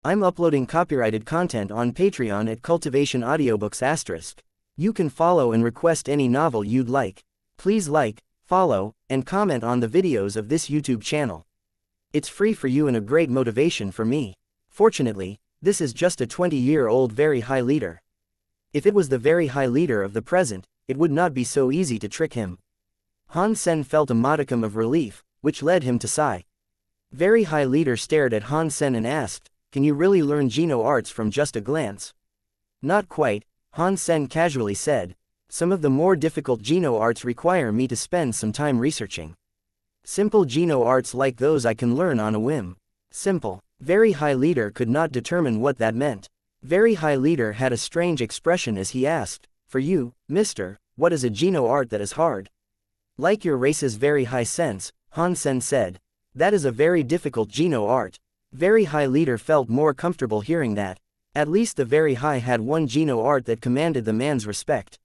I'm uploading copyrighted content on Patreon at Cultivation Audiobooks*. You can follow and request any novel you'd like. Please like, follow, and comment on the videos of this YouTube channel. It's free for you and a great motivation for me. Fortunately, this is just a 20-year-old very high leader. If it was the very high leader of the present, it would not be so easy to trick him. Han Sen felt a modicum of relief, which led him to sigh. Very high leader stared at Han Sen and asked, "Can you really learn Geno arts from just a glance?" "Not quite," Han Sen casually said. "Some of the more difficult Geno arts require me to spend some time researching. Simple Geno arts like those I can learn on a whim." Simple. Very high leader could not determine what that meant. Very high leader had a strange expression as he asked, "For you, mister, what is a Geno art that is hard?" "Like your race's very high sense," Han Sen said. "That is a very difficult Geno art." Very high leader felt more comfortable hearing that. At least the very high had one Geno art that commanded the man's respect.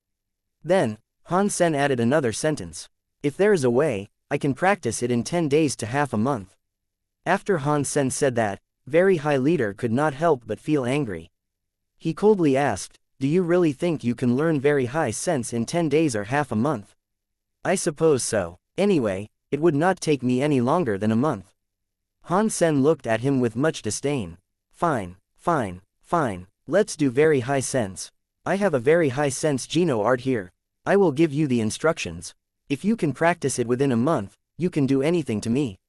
Then, Han Sen added another sentence. "If there is a way, I can practice it in 10 days to half a month." After Han Sen said that, very high leader could not help but feel angry. He coldly asked, "Do you really think you can learn very high sense in 10 days or half a month?" "I suppose so. Anyway, it would not take me any longer than a month." Han Sen looked at him with much disdain. Fine, let's do very high sense. I have a very high sense Geno art here. I will give you the instructions. If you can practice it within a month, you can do anything to me."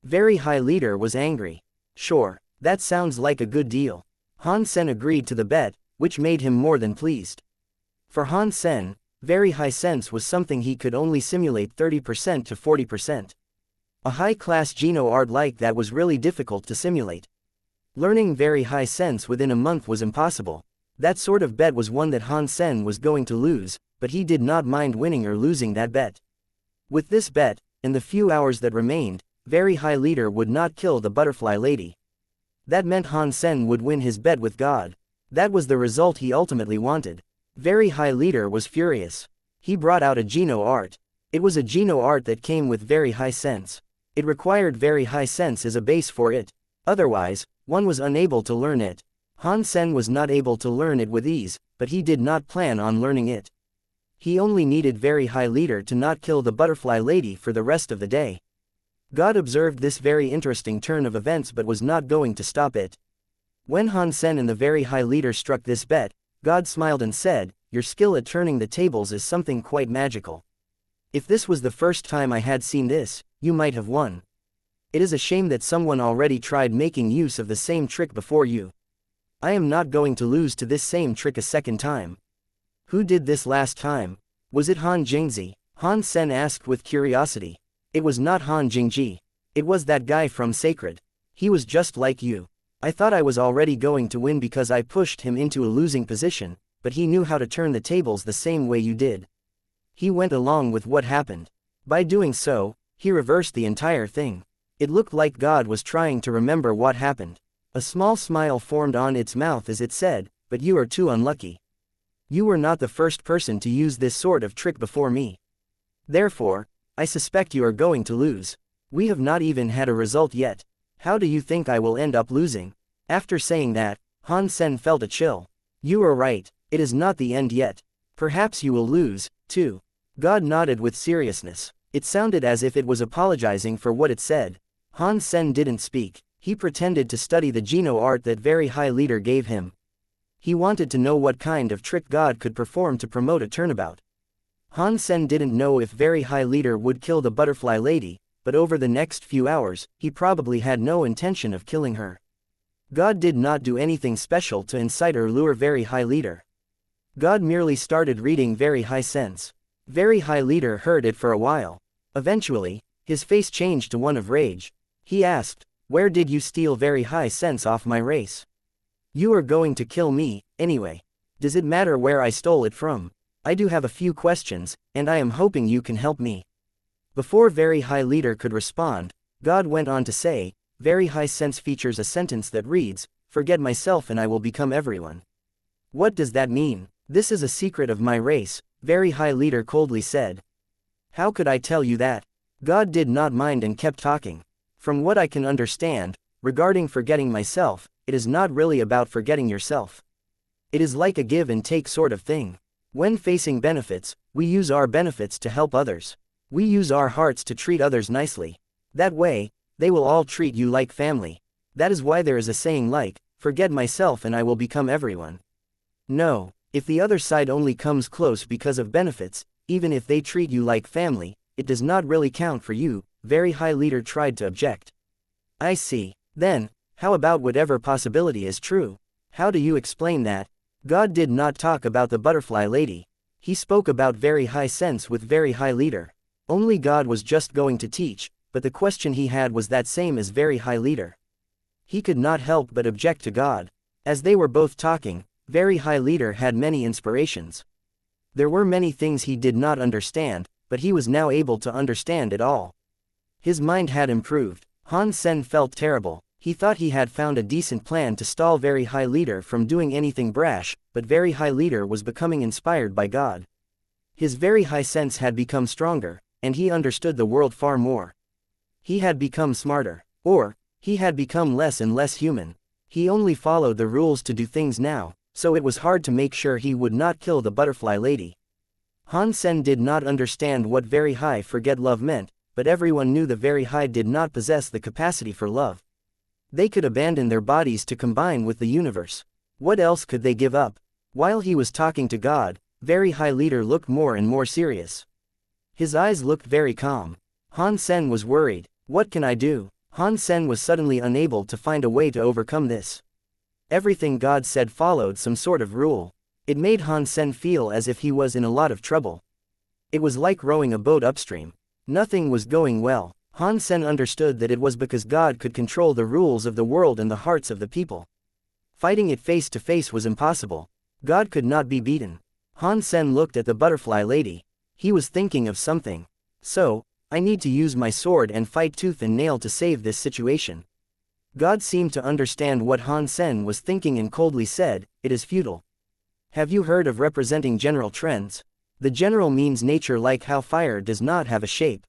Very high leader was angry. "Sure, that sounds like a good deal." Han Sen agreed to the bet, which made him more than pleased. For Han Sen, very high sense was something he could only simulate 30% to 40%. A high-class Geno art like that was really difficult to simulate. Learning very high sense within a month was impossible. That sort of bet was one that Han Sen was going to lose, but he did not mind winning or losing that bet. With this bet, in the few hours that remained, very high leader would not kill the butterfly lady. That meant Han Sen would win his bet with God. That was the result he ultimately wanted. Very high leader was furious. He brought out a Geno art. It was a Geno art that came with very high sense. It required very high sense as a base for it. Otherwise, one was unable to learn it. Han Sen was not able to learn it with ease, but he did not plan on learning it. He only needed very high leader to not kill the butterfly lady for the rest of the day. God observed this very interesting turn of events but was not going to stop it. When Han Sen and the very high leader struck this bet, God smiled and said, "Your skill at turning the tables is something quite magical. If this was the first time I had seen this, you might have won. It is a shame that someone already tried making use of the same trick before you. I am not going to lose to this same trick a second time." "Who did this last time? Was it Han Jingzi?" Han Sen asked with curiosity. "It was not Han Jingji. It was that guy from Sacred. He was just like you. I thought I was already going to win because I pushed him into a losing position, but he knew how to turn the tables the same way you did. He went along with what happened. By doing so, he reversed the entire thing. It looked like God was trying to remember what happened. A small smile formed on its mouth as it said, "But you are too unlucky. You were not the first person to use this sort of trick before me. Therefore, I suspect you are going to lose. We have not even had a result yet. How do you think I will end up losing?" After saying that, Han Sen felt a chill. "You are right, it is not the end yet. Perhaps you will lose, too." God nodded with seriousness. It sounded as if it was apologizing for what it said. Han Sen didn't speak. He pretended to study the Geno art that very high leader gave him. He wanted to know what kind of trick God could perform to promote a turnabout. Han Sen didn't know if very high leader would kill the butterfly lady, but over the next few hours, he probably had no intention of killing her. God did not do anything special to incite or lure very high leader. God merely started reading very high sense. Very high leader heard it for a while. Eventually, his face changed to one of rage. He asked, "Where did you steal very high sense off my race? You are going to kill me, anyway. Does it matter where I stole it from? I do have a few questions, and I am hoping you can help me." Before very high leader could respond, God went on to say, "Very high sense features a sentence that reads, 'Forget myself and I will become everyone.'" "What does that mean?" "This is a secret of my race," very high leader coldly said. "How could I tell you that?" God did not mind and kept talking. "From what I can understand, regarding forgetting myself, it is not really about forgetting yourself. It is like a give and take sort of thing. When facing benefits, we use our benefits to help others. We use our hearts to treat others nicely. That way, they will all treat you like family. That is why there is a saying like, forget myself and I will become everyone. No, if the other side only comes close because of benefits, even if they treat you like family, it does not really count for you, very high leader tried to object. I see. Then, how about whatever possibility is true? How do you explain that? God did not talk about the butterfly lady. He spoke about very high sense with very high leader. Only God was just going to teach, but the question he had was that same as very high leader. He could not help but object to God. As they were both talking, very high leader had many inspirations. There were many things he did not understand, but he was now able to understand it all. His mind had improved. Han Sen felt terrible. He thought he had found a decent plan to stall very high leader from doing anything brash, but very high leader was becoming inspired by God. His very high sense had become stronger, and he understood the world far more. He had become smarter, or, he had become less and less human. He only followed the rules to do things now, so it was hard to make sure he would not kill the butterfly lady. Han Sen did not understand what very high forget love meant, but everyone knew the very high did not possess the capacity for love. They could abandon their bodies to combine with the universe. What else could they give up? While he was talking to God, very high leader looked more and more serious. His eyes looked very calm. Han Sen was worried. What can I do? Han Sen was suddenly unable to find a way to overcome this. Everything God said followed some sort of rule. It made Han Sen feel as if he was in a lot of trouble. It was like rowing a boat upstream. Nothing was going well. Han Sen understood that it was because God could control the rules of the world and the hearts of the people. Fighting it face to face was impossible. God could not be beaten. Han Sen looked at the butterfly lady. He was thinking of something. So, I need to use my sword and fight tooth and nail to save this situation. God seemed to understand what Han Sen was thinking and coldly said, it is futile. Have you heard of representing general trends? The general means nature, like how fire does not have a shape.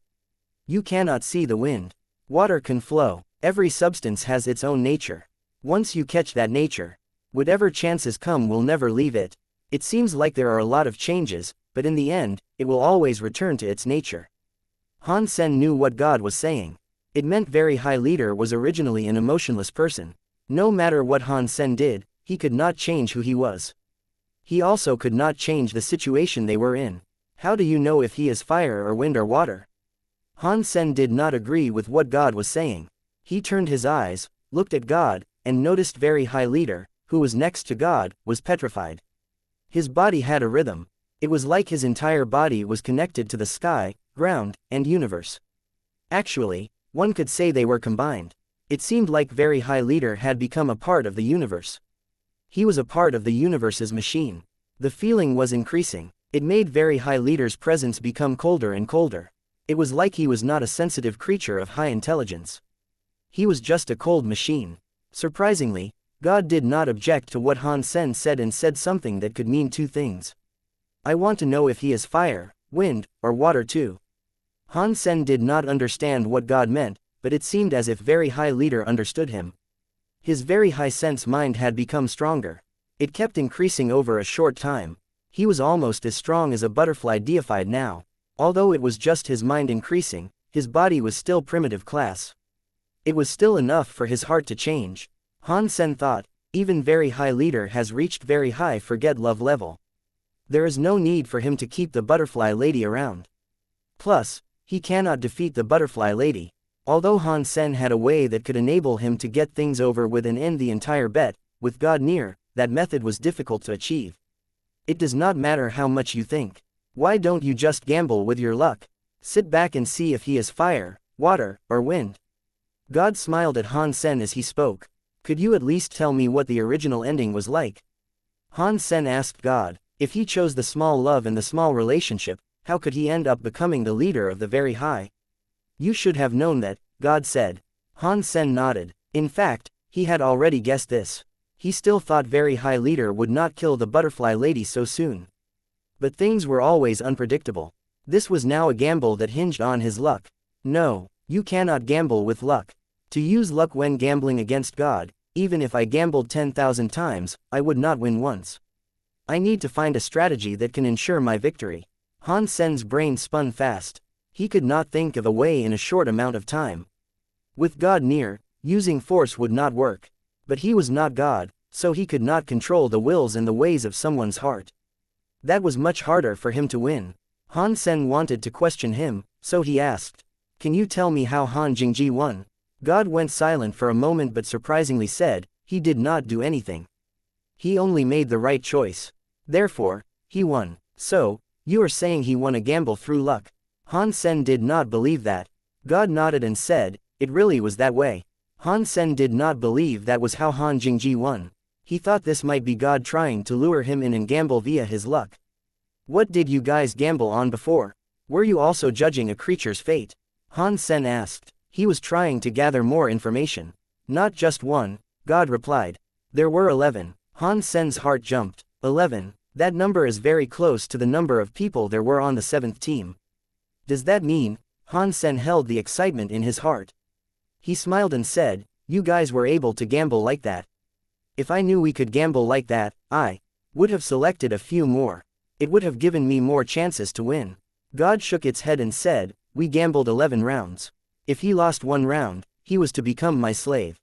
You cannot see the wind. Water can flow. Every substance has its own nature. Once you catch that nature, whatever chances come will never leave it. It seems like there are a lot of changes, but in the end, it will always return to its nature. Han Sen knew what God was saying. It meant very high leader was originally an emotionless person. No matter what Han Sen did, he could not change who he was. He also could not change the situation they were in. How do you know if he is fire or wind or water? Han Sen did not agree with what God was saying. He turned his eyes, looked at God, and noticed very high leader, who was next to God, was petrified. His body had a rhythm. It was like his entire body was connected to the sky, ground, and universe. Actually, one could say they were combined. It seemed like very high leader had become a part of the universe. He was a part of the universe's machine. The feeling was increasing. It made very high leader's presence become colder and colder. It was like he was not a sensitive creature of high intelligence. He was just a cold machine. Surprisingly, God did not object to what Han Sen said and said something that could mean two things. I want to know if he is fire, wind, or water too. Han Sen did not understand what God meant, but it seemed as if very high leader understood him. His very high sense mind had become stronger. It kept increasing over a short time. He was almost as strong as a butterfly deified now. Although it was just his mind increasing, his body was still primitive class. It was still enough for his heart to change. Han Sen thought, even very high leader has reached very high forget love level. There is no need for him to keep the butterfly lady around. Plus, he cannot defeat the butterfly lady. Although Han Sen had a way that could enable him to get things over with and end the entire bet, with God near, that method was difficult to achieve. It does not matter how much you think. Why don't you just gamble with your luck? Sit back and see if he is fire, water, or wind. God smiled at Han Sen as he spoke. Could you at least tell me what the original ending was like? Han Sen asked God, if he chose the small love and the small relationship, how could he end up becoming the leader of the very high? You should have known that, God said. Han Sen nodded. In fact, he had already guessed this. He still thought very high leader would not kill the butterfly lady so soon. But things were always unpredictable. This was now a gamble that hinged on his luck. No, you cannot gamble with luck. To use luck when gambling against God, Even if I gambled 10,000 times, I would not win once. I need to find a strategy that can ensure my victory. Han Sen's brain spun fast. He could not think of a way in a short amount of time. With God near, using force would not work. But he was not God, so he could not control the wills and the ways of someone's heart. That was much harder for him to win. Han Sen wanted to question him, so he asked, "Can you tell me how Han Jingji won?" God went silent for a moment but surprisingly said, "He did not do anything. He only made the right choice. Therefore, he won." "So, you are saying he won a gamble through luck?" Han Sen did not believe that. God nodded and said, "It really was that way." Han Sen did not believe that was how Han Jingji won. He thought this might be God trying to lure him in and gamble via his luck. "What did you guys gamble on before? Were you also judging a creature's fate?" Han Sen asked. He was trying to gather more information. "Not just one," God replied. "There were 11. Han Sen's heart jumped. 11. That number is very close to the number of people there were on the 7th team. Does that mean? Han Sen held the excitement in his heart. He smiled and said, "You guys were able to gamble like that. If I knew we could gamble like that, I would have selected a few more. It would have given me more chances to win." God shook its head and said, "We gambled 11 rounds. If he lost one round, he was to become my slave.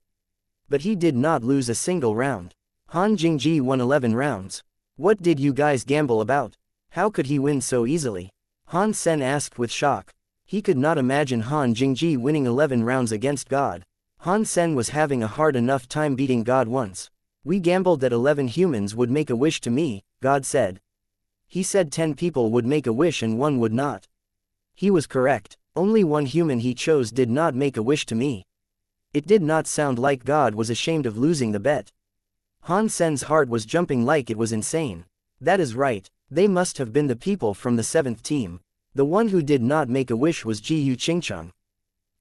But he did not lose a single round. Han Jingji won 11 rounds. What did you guys gamble about? How could he win so easily?" Han Sen asked with shock. He could not imagine Han Jingji winning 11 rounds against God. Han Sen was having a hard enough time beating God once. "We gambled that 11 humans would make a wish to me," God said. He said 10 people would make a wish and 1 would not. He was correct. Only 1 human he chose did not make a wish to me. It did not sound like God was ashamed of losing the bet. Han Sen's heart was jumping like it was insane. That is right, they must have been the people from the 7th team. The one who did not make a wish was Ji Yu Qingcheng.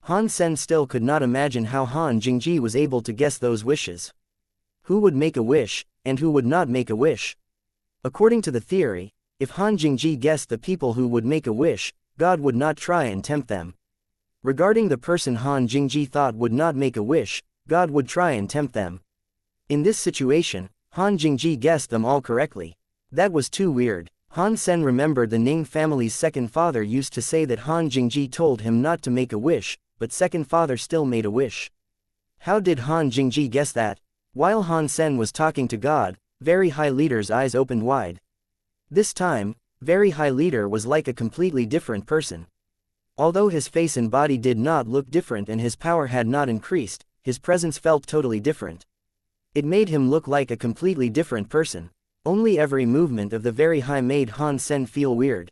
Han Sen still could not imagine how Han Jingji was able to guess those wishes. Who would make a wish, and who would not make a wish? According to the theory, if Han Jingji guessed the people who would make a wish, God would not try and tempt them. Regarding the person Han Jingji thought would not make a wish, God would try and tempt them. In this situation, Han Jingji guessed them all correctly. That was too weird. Han Sen remembered the Ning family's second father used to say that Han Jingji told him not to make a wish, but second father still made a wish. How did Han Jingji guess that? While Han Sen was talking to God, Very High Leader's eyes opened wide. This time, Very High Leader was like a completely different person. Although his face and body did not look different and his power had not increased, his presence felt totally different. It made him look like a completely different person. Only every movement of the Very High made Han Sen feel weird.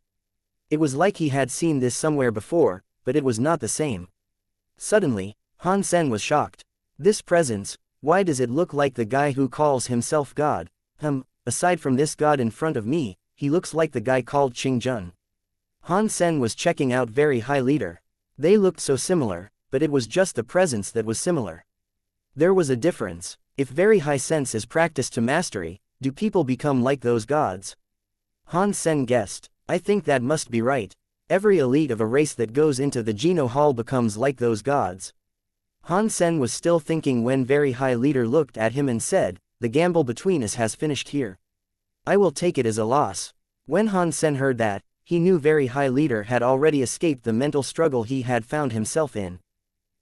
It was like he had seen this somewhere before, but it was not the same. Suddenly, Han Sen was shocked. This presence, why does it look like the guy who calls himself God? Aside from this God in front of me, he looks like the guy called Qing Jun. Han Sen was checking out Very High Leader. They looked so similar, but it was just the presence that was similar. There was a difference. If Very High Sense is practiced to mastery, do people become like those gods? Han Sen guessed. I think that must be right. Every elite of a race that goes into the Geno Hall becomes like those gods. Han Sen was still thinking when Very High Leader looked at him and said, "The gamble between us has finished here. I will take it as a loss." When Han Sen heard that, he knew Very High Leader had already escaped the mental struggle he had found himself in.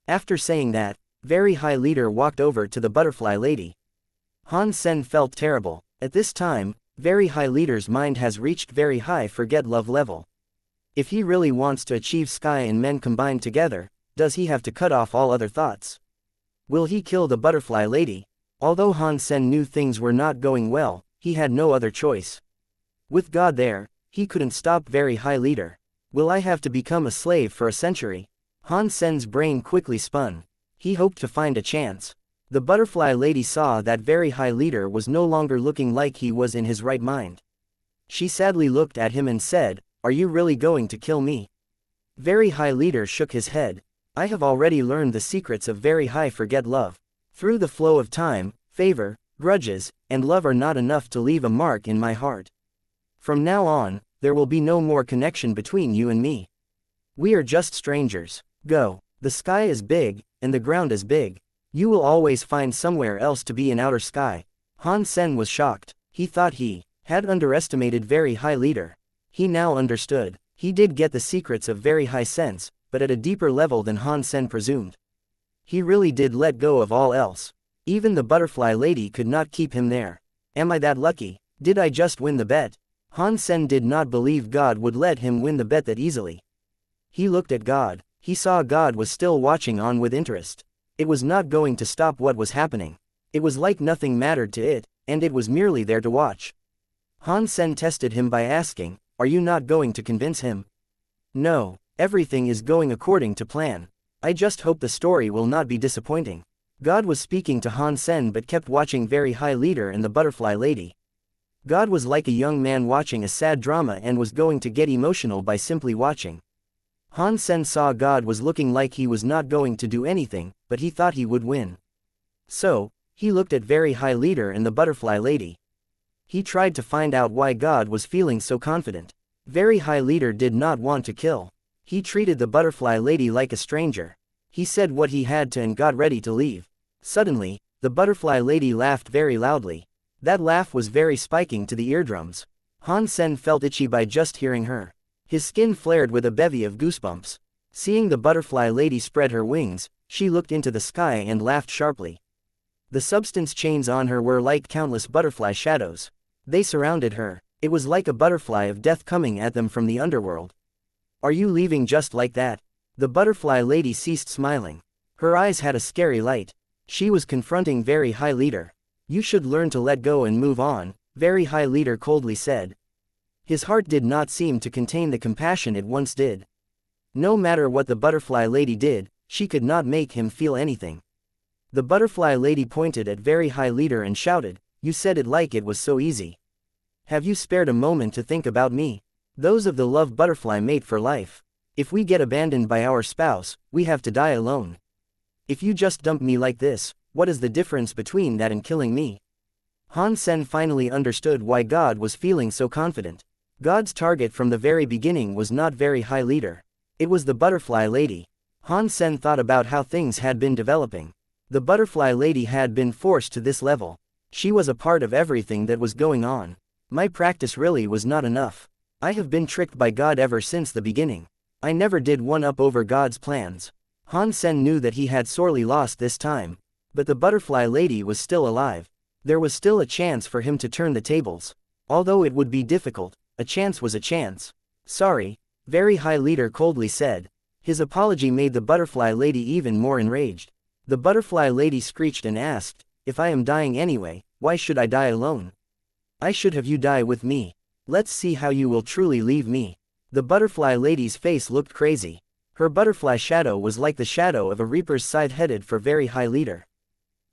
After saying that, Very High Leader walked over to the butterfly lady. Han Sen felt terrible. At this time, Very High Leader's mind has reached very high forget love level. If he really wants to achieve sky and men combined together, does he have to cut off all other thoughts? Will he kill the butterfly lady? Although Han Sen knew things were not going well, he had no other choice. With God there, he couldn't stop Very High Leader. Will I have to become a slave for a century? Han Sen's brain quickly spun. He hoped to find a chance. The butterfly lady saw that Very High Leader was no longer looking like he was in his right mind. She sadly looked at him and said, "Are you really going to kill me?" Very High Leader shook his head. "I have already learned the secrets of Very High forget love. Through the flow of time, favor, grudges, and love are not enough to leave a mark in my heart. From now on, there will be no more connection between you and me. We are just strangers. Go. The sky is big, and the ground is big. You will always find somewhere else to be in outer sky. Han Sen was shocked. He thought he had underestimated Very High Leader. He now understood. He did get the secrets of Very High Sense, but at a deeper level than Han Sen presumed. He really did let go of all else. Even the butterfly lady could not keep him there. Am I that lucky? Did I just win the bet? Han Sen did not believe God would let him win the bet that easily. He looked at God. He saw God was still watching on with interest. It was not going to stop what was happening. It was like nothing mattered to it, and it was merely there to watch. Han Sen tested him by asking, "Are you not going to convince him?" "No, everything is going according to plan. I just hope the story will not be disappointing." God was speaking to Han Sen but kept watching Very High Leader and the butterfly lady. God was like a young man watching a sad drama and was going to get emotional by simply watching. Han Sen saw God was looking like he was not going to do anything, but he thought he would win. So, he looked at Very High Leader and the butterfly lady. He tried to find out why God was feeling so confident. Very High Leader did not want to kill. He treated the butterfly lady like a stranger. He said what he had to and got ready to leave. Suddenly, the butterfly lady laughed very loudly. That laugh was very spiking to the eardrums. Han Sen felt itchy by just hearing her. His skin flared with a bevy of goosebumps. Seeing the butterfly lady spread her wings, she looked into the sky and laughed sharply. The substance chains on her were like countless butterfly shadows. They surrounded her. It was like a butterfly of death coming at them from the underworld. "Are you leaving just like that?" The butterfly lady ceased smiling. Her eyes had a scary light. She was confronting Very High Leader. "You should learn to let go and move on," Very High Leader coldly said. His heart did not seem to contain the compassion it once did. No matter what the butterfly lady did, she could not make him feel anything. The butterfly lady pointed at Very High Leader and shouted, "You said it like it was so easy. Have you spared a moment to think about me? Those of the love butterfly mate for life. If we get abandoned by our spouse, we have to die alone. If you just dump me like this, what is the difference between that and killing me?" Han Sen finally understood why God was feeling so confident. God's target from the very beginning was not Very High Leader. It was the butterfly lady. Han Sen thought about how things had been developing. The butterfly lady had been forced to this level. She was a part of everything that was going on. My practice really was not enough. I have been tricked by God ever since the beginning. I never did one up over God's plans. Han Sen knew that he had sorely lost this time. But the butterfly lady was still alive. There was still a chance for him to turn the tables. Although it would be difficult, a chance was a chance. "Sorry," Very High Leader coldly said. His apology made the butterfly lady even more enraged. The butterfly lady screeched and asked, "If I am dying anyway, why should I die alone? I should have you die with me. Let's see how you will truly leave me." The butterfly lady's face looked crazy. Her butterfly shadow was like the shadow of a reaper's scythe headed for Very High Leader.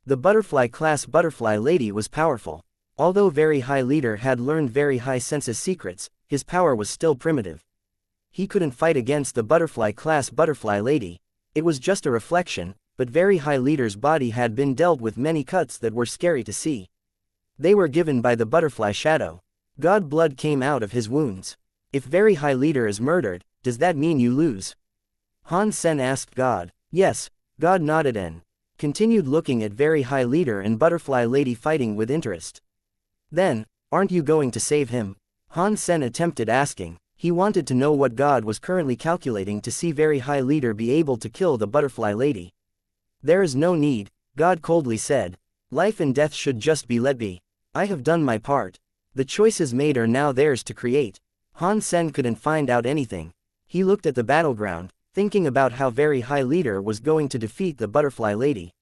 The butterfly class butterfly lady was powerful. Although Very High Leader had learned Very High Sense's secrets, his power was still primitive. He couldn't fight against the butterfly class butterfly lady. It was just a reflection, but Very High Leader's body had been dealt with many cuts that were scary to see. They were given by the butterfly shadow. God blood came out of his wounds. If Very High Leader is murdered, does that mean you lose? Han Sen asked God. Yes, God nodded and continued looking at Very High Leader and butterfly lady fighting with interest. Then, aren't you going to save him? Han Sen attempted asking. He wanted to know what God was currently calculating to see Very High Leader be able to kill the butterfly lady. There is no need, God coldly said. Life and death should just be let be. I have done my part. The choices made are now theirs to create. Han Sen couldn't find out anything. He looked at the battleground, thinking about how Very High Leader was going to defeat the butterfly lady.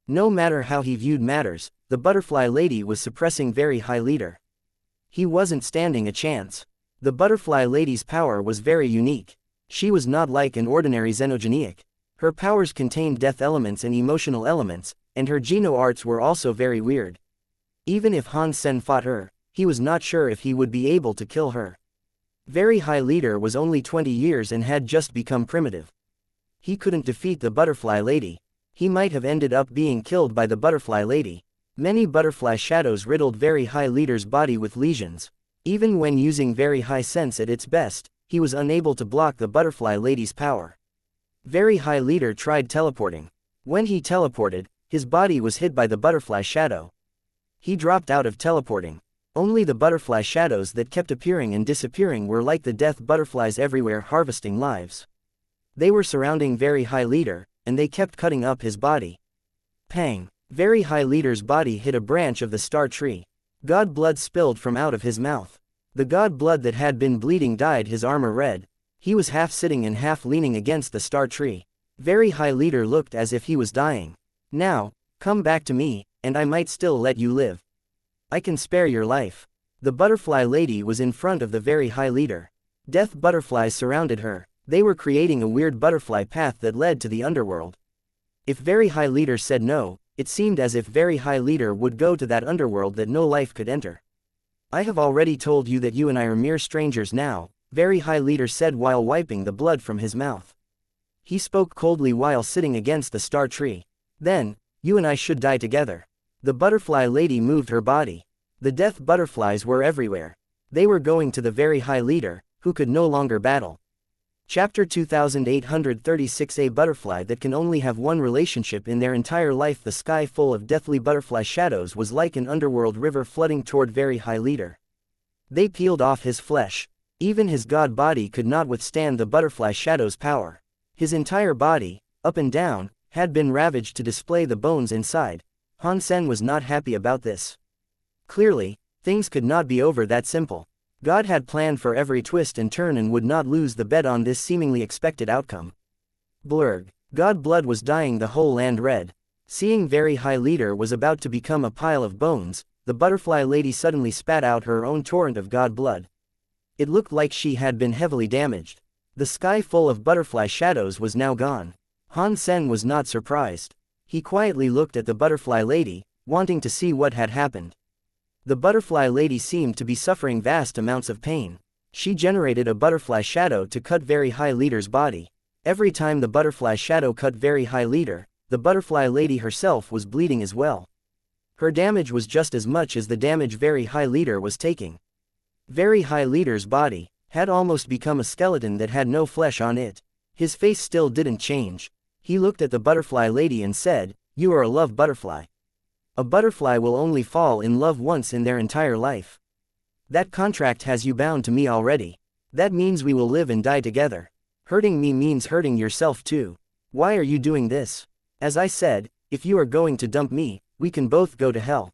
No matter how he viewed matters, the butterfly lady was suppressing Very High Leader. He wasn't standing a chance. The butterfly lady's power was very unique. She was not like an ordinary xenogeniac. Her powers contained death elements and emotional elements, and her geno arts were also very weird. Even if Han Sen fought her, he was not sure if he would be able to kill her. Very High Leader was only 20 years and had just become primitive. He couldn't defeat the butterfly lady. He might have ended up being killed by the butterfly lady. Many butterfly shadows riddled Very High Leader's body with lesions. Even when using Very High Sense at its best, he was unable to block the butterfly lady's power. Very High Leader tried teleporting. When he teleported, His body was hit by the butterfly shadow. He dropped out of teleporting. Only the butterfly shadows that kept appearing and disappearing were like the death butterflies everywhere harvesting lives. They were surrounding Very High Leader, and they kept cutting up his body. Pang! Very High Leader's body hit a branch of the star tree. God blood spilled from out of his mouth. The god blood that had been bleeding dyed his armor red. He was half sitting and half leaning against the star tree. Very High Leader looked as if he was dying. Now, come back to me, and I might still let you live. I can spare your life. The butterfly lady was in front of the Very High Leader. Death butterflies surrounded her. They were creating a weird butterfly path that led to the underworld. If Very High Leader said no, it seemed as if Very High Leader would go to that underworld that no life could enter. I have already told you that you and I are mere strangers now, Very High Leader said while wiping the blood from his mouth. He spoke coldly while sitting against the star tree. Then, you and I should die together. The butterfly lady moved her body. The death butterflies were everywhere. They were going to the Very High Leader, who could no longer battle. Chapter 2836. A butterfly that can only have one relationship in their entire life. The sky full of deathly butterfly shadows was like an underworld river flooding toward Very High Leader. They peeled off his flesh. Even his god body could not withstand the butterfly shadow's power. His entire body, up and down, had been ravaged to display the bones inside. Han Sen was not happy about this. Clearly, things could not be over that simple. God had planned for every twist and turn and would not lose the bet on this seemingly expected outcome. Blurg. God blood was dyeing the whole land red. Seeing Very High Leader was about to become a pile of bones, the butterfly lady suddenly spat out her own torrent of god blood. It looked like she had been heavily damaged. The sky full of butterfly shadows was now gone. Han Sen was not surprised. He quietly looked at the butterfly lady, wanting to see what had happened. The butterfly lady seemed to be suffering vast amounts of pain. She generated a butterfly shadow to cut Very High Leader's body. Every time the butterfly shadow cut Very High Leader, the butterfly lady herself was bleeding as well. Her damage was just as much as the damage Very High Leader was taking. Very High Leader's body had almost become a skeleton that had no flesh on it. His face still didn't change. He looked at the butterfly lady and said, "You are a love butterfly. A butterfly will only fall in love once in their entire life. That contract has you bound to me already. That means we will live and die together. Hurting me means hurting yourself too. Why are you doing this? As I said, if you are going to dump me, we can both go to hell."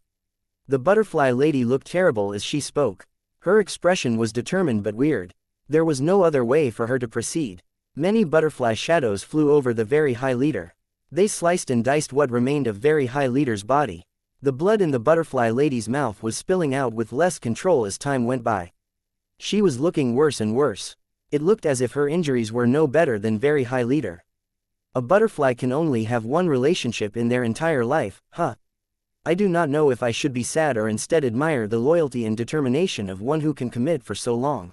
The butterfly lady looked terrible as she spoke. Her expression was determined but weird. There was no other way for her to proceed. Many butterfly shadows flew over the Very High Leader. They sliced and diced what remained of Very High Leader's body. The blood in the butterfly lady's mouth was spilling out with less control as time went by. She was looking worse and worse. It looked as if her injuries were no better than Very High Leader. A butterfly can only have one relationship in their entire life, huh? I do not know if I should be sad or instead admire the loyalty and determination of one who can commit for so long.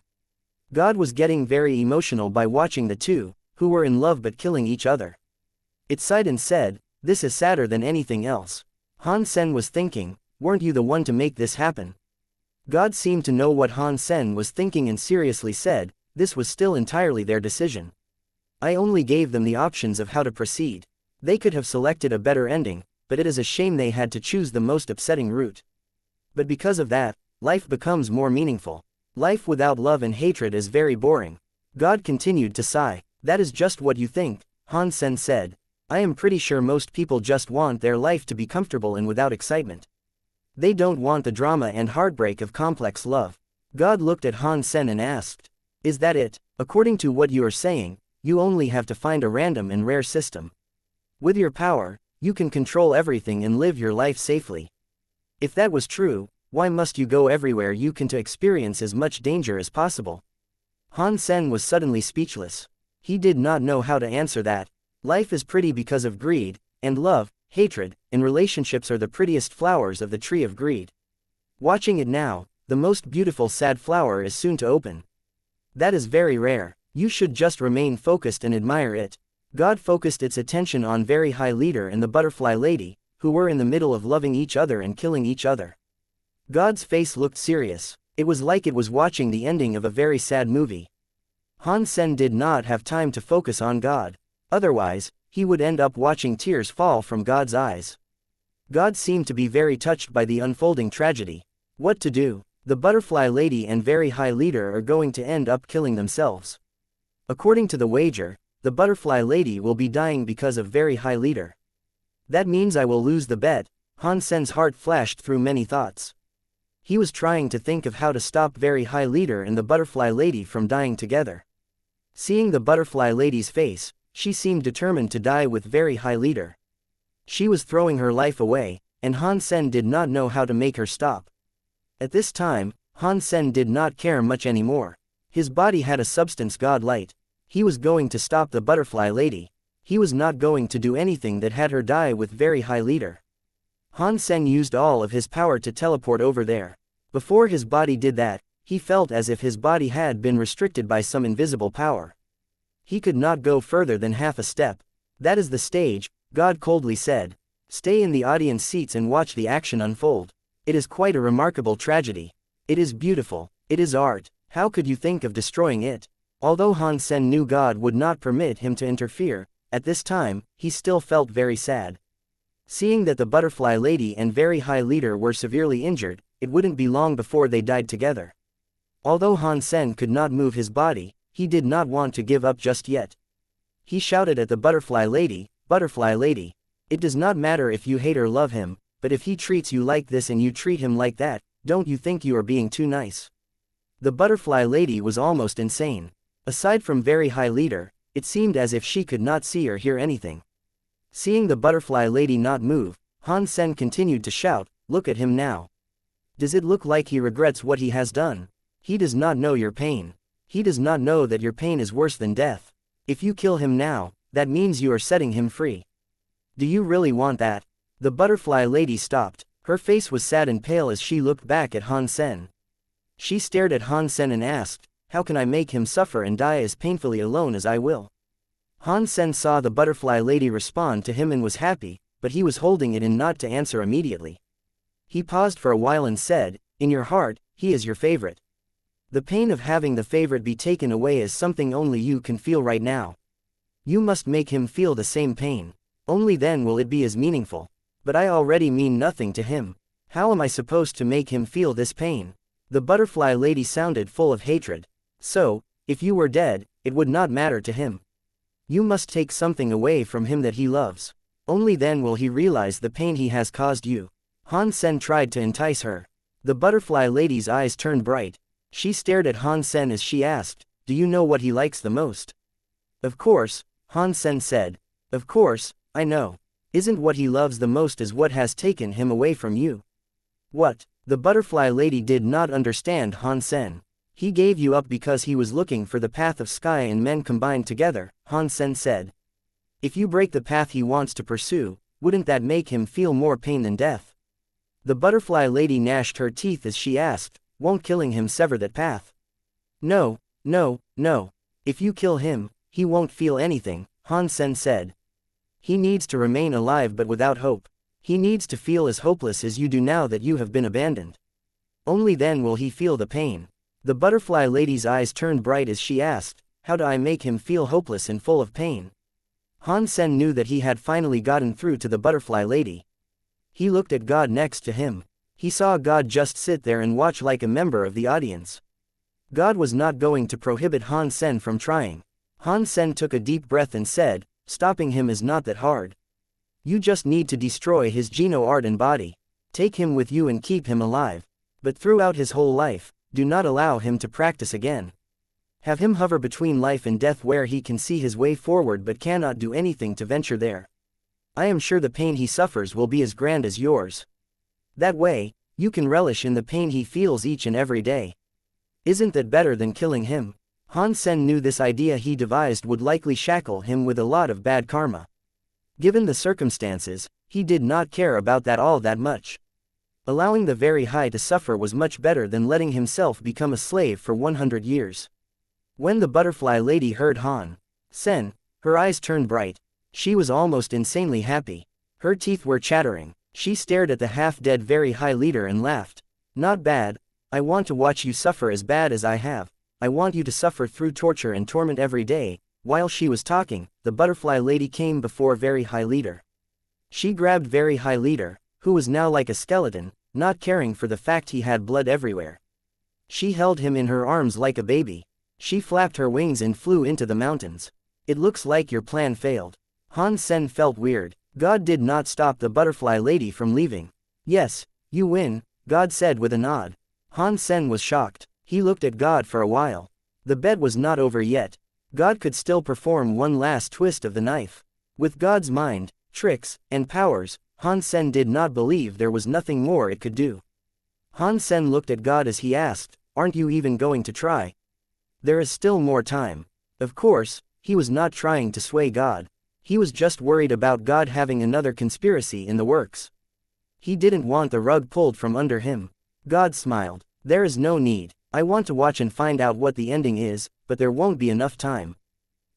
God was getting very emotional by watching the two, who were in love but killing each other. It sighed and said, "This is sadder than anything else." Han Sen was thinking, "Weren't you the one to make this happen?" God seemed to know what Han Sen was thinking and seriously said, "This was still entirely their decision. I only gave them the options of how to proceed. They could have selected a better ending, but it is a shame they had to choose the most upsetting route. But because of that, life becomes more meaningful. Life without love and hatred is very boring." God continued to sigh. "That is just what you think," Han Sen said. "I am pretty sure most people just want their life to be comfortable and without excitement. They don't want the drama and heartbreak of complex love." God looked at Han Sen and asked, "Is that it? According to what you are saying, you only have to find a random and rare system. With your power, you can control everything and live your life safely. If that was true, why must you go everywhere you can to experience as much danger as possible?" Han Sen was suddenly speechless. He did not know how to answer that. Life is pretty because of greed, and love, hatred, and relationships are the prettiest flowers of the tree of greed. Watching it now, the most beautiful sad flower is soon to open. That is very rare. You should just remain focused and admire it. God focused its attention on Very High Leader and the butterfly lady, who were in the middle of loving each other and killing each other. God's face looked serious. It was like it was watching the ending of a very sad movie. Han Sen did not have time to focus on God. Otherwise, he would end up watching tears fall from God's eyes. God seemed to be very touched by the unfolding tragedy. What to do? The butterfly lady and very high leader are going to end up killing themselves. According to the wager, the butterfly lady will be dying because of very high leader. That means I will lose the bet. Han Sen's heart flashed through many thoughts. He was trying to think of how to stop very high leader and the butterfly lady from dying together. Seeing the butterfly lady's face, she seemed determined to die with very high leader. She was throwing her life away, and Han Sen did not know how to make her stop. At this time, Han Sen did not care much anymore. His body had a substance god light. He was going to stop the butterfly lady. He was not going to do anything that had her die with very high leader. Han Sen used all of his power to teleport over there. Before his body did that, he felt as if his body had been restricted by some invisible power. He could not go further than half a step. That is the stage, God coldly said. Stay in the audience seats and watch the action unfold. It is quite a remarkable tragedy. It is beautiful. It is art. How could you think of destroying it? Although Han Sen knew God would not permit him to interfere, at this time, he still felt very sad. Seeing that the butterfly lady and very high leader were severely injured, it wouldn't be long before they died together. Although Han Sen could not move his body, he did not want to give up just yet. He shouted at the butterfly lady, "Butterfly lady, it does not matter if you hate or love him, but if he treats you like this and you treat him like that, don't you think you are being too nice?" The butterfly lady was almost insane. Aside from very high leader, it seemed as if she could not see or hear anything. Seeing the butterfly lady not move, Han Sen continued to shout, "Look at him now. Does it look like he regrets what he has done? He does not know your pain. He does not know that your pain is worse than death. If you kill him now, that means you are setting him free. Do you really want that?" The butterfly lady stopped. Her face was sad and pale as she looked back at Han Sen. She stared at Han Sen and asked, "How can I make him suffer and die as painfully alone as I will?" Han Sen saw the butterfly lady respond to him and was happy, but he was holding it in not to answer immediately. He paused for a while and said, "In your heart, he is your favorite. The pain of having the favorite be taken away is something only you can feel right now. You must make him feel the same pain. Only then will it be as meaningful. But I already mean nothing to him. How am I supposed to make him feel this pain?" The butterfly lady sounded full of hatred. "So, if you were dead, it would not matter to him. You must take something away from him that he loves. Only then will he realize the pain he has caused you." Han Sen tried to entice her. The butterfly lady's eyes turned bright. She stared at Han Sen as she asked, "Do you know what he likes the most?" "Of course," Han Sen said. "Of course, I know. Isn't what he loves the most is what has taken him away from you?" "What?" The butterfly lady did not understand Han Sen. "He gave you up because he was looking for the path of sky and men combined together," Han Sen said. "If you break the path he wants to pursue, wouldn't that make him feel more pain than death?" The butterfly lady gnashed her teeth as she asked, "Won't killing him sever that path?" "No, no, no. If you kill him, he won't feel anything," Han Sen said. "He needs to remain alive but without hope. He needs to feel as hopeless as you do now that you have been abandoned. Only then will he feel the pain." The butterfly lady's eyes turned bright as she asked, "How do I make him feel hopeless and full of pain?" Han Sen knew that he had finally gotten through to the butterfly lady. He looked at God next to him. He saw God just sit there and watch like a member of the audience. God was not going to prohibit Han Sen from trying. Han Sen took a deep breath and said, "Stopping him is not that hard. You just need to destroy his geno art and body. Take him with you and keep him alive. But throughout his whole life, do not allow him to practice again. Have him hover between life and death where he can see his way forward but cannot do anything to venture there. I am sure the pain he suffers will be as grand as yours. That way, you can relish in the pain he feels each and every day. Isn't that better than killing him?" Han Sen knew this idea he devised would likely shackle him with a lot of bad karma. Given the circumstances, he did not care about that all that much. Allowing the very high to suffer was much better than letting himself become a slave for 100 years. When the butterfly lady heard Han Sen, her eyes turned bright. She was almost insanely happy. Her teeth were chattering. She stared at the half-dead very high leader and laughed. "Not bad. I want to watch you suffer as bad as I have. I want you to suffer through torture and torment every day." While she was talking, the butterfly lady came before very high leader. She grabbed very high leader, who was now like a skeleton, not caring for the fact he had blood everywhere. She held him in her arms like a baby. She flapped her wings and flew into the mountains. It looks like your plan failed. Han Sen felt weird. God did not stop the butterfly lady from leaving. Yes, you win, God said with a nod. Han Sen was shocked. He looked at God for a while. The bet was not over yet. God could still perform one last twist of the knife. With God's mind, tricks, and powers, Han Sen did not believe there was nothing more it could do. Han Sen looked at God as he asked, "Aren't you even going to try? There is still more time." Of course, he was not trying to sway God. He was just worried about God having another conspiracy in the works. He didn't want the rug pulled from under him. God smiled. "There is no need. I want to watch and find out what the ending is, but there won't be enough time.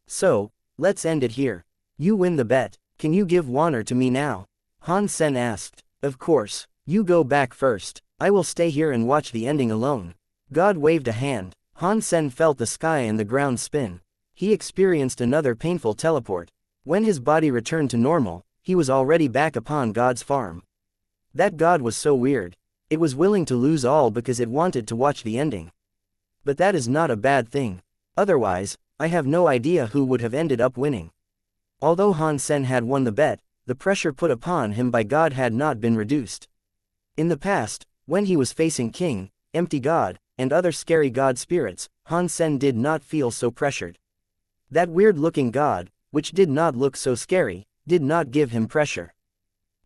So, let's end it here. You win the bet. Can you give Warner to me now?" Han Sen asked. "Of course. You go back first. I will stay here and watch the ending alone." God waved a hand. Han Sen felt the sky and the ground spin. He experienced another painful teleport. When his body returned to normal, he was already back upon God's farm. That God was so weird. It was willing to lose all because it wanted to watch the ending. But that is not a bad thing. Otherwise, I have no idea who would have ended up winning. Although Han Sen had won the bet, the pressure put upon him by God had not been reduced. In the past, when he was facing King, Empty God, and other scary God spirits, Han Sen did not feel so pressured. That weird-looking God, which did not look so scary, did not give him pressure.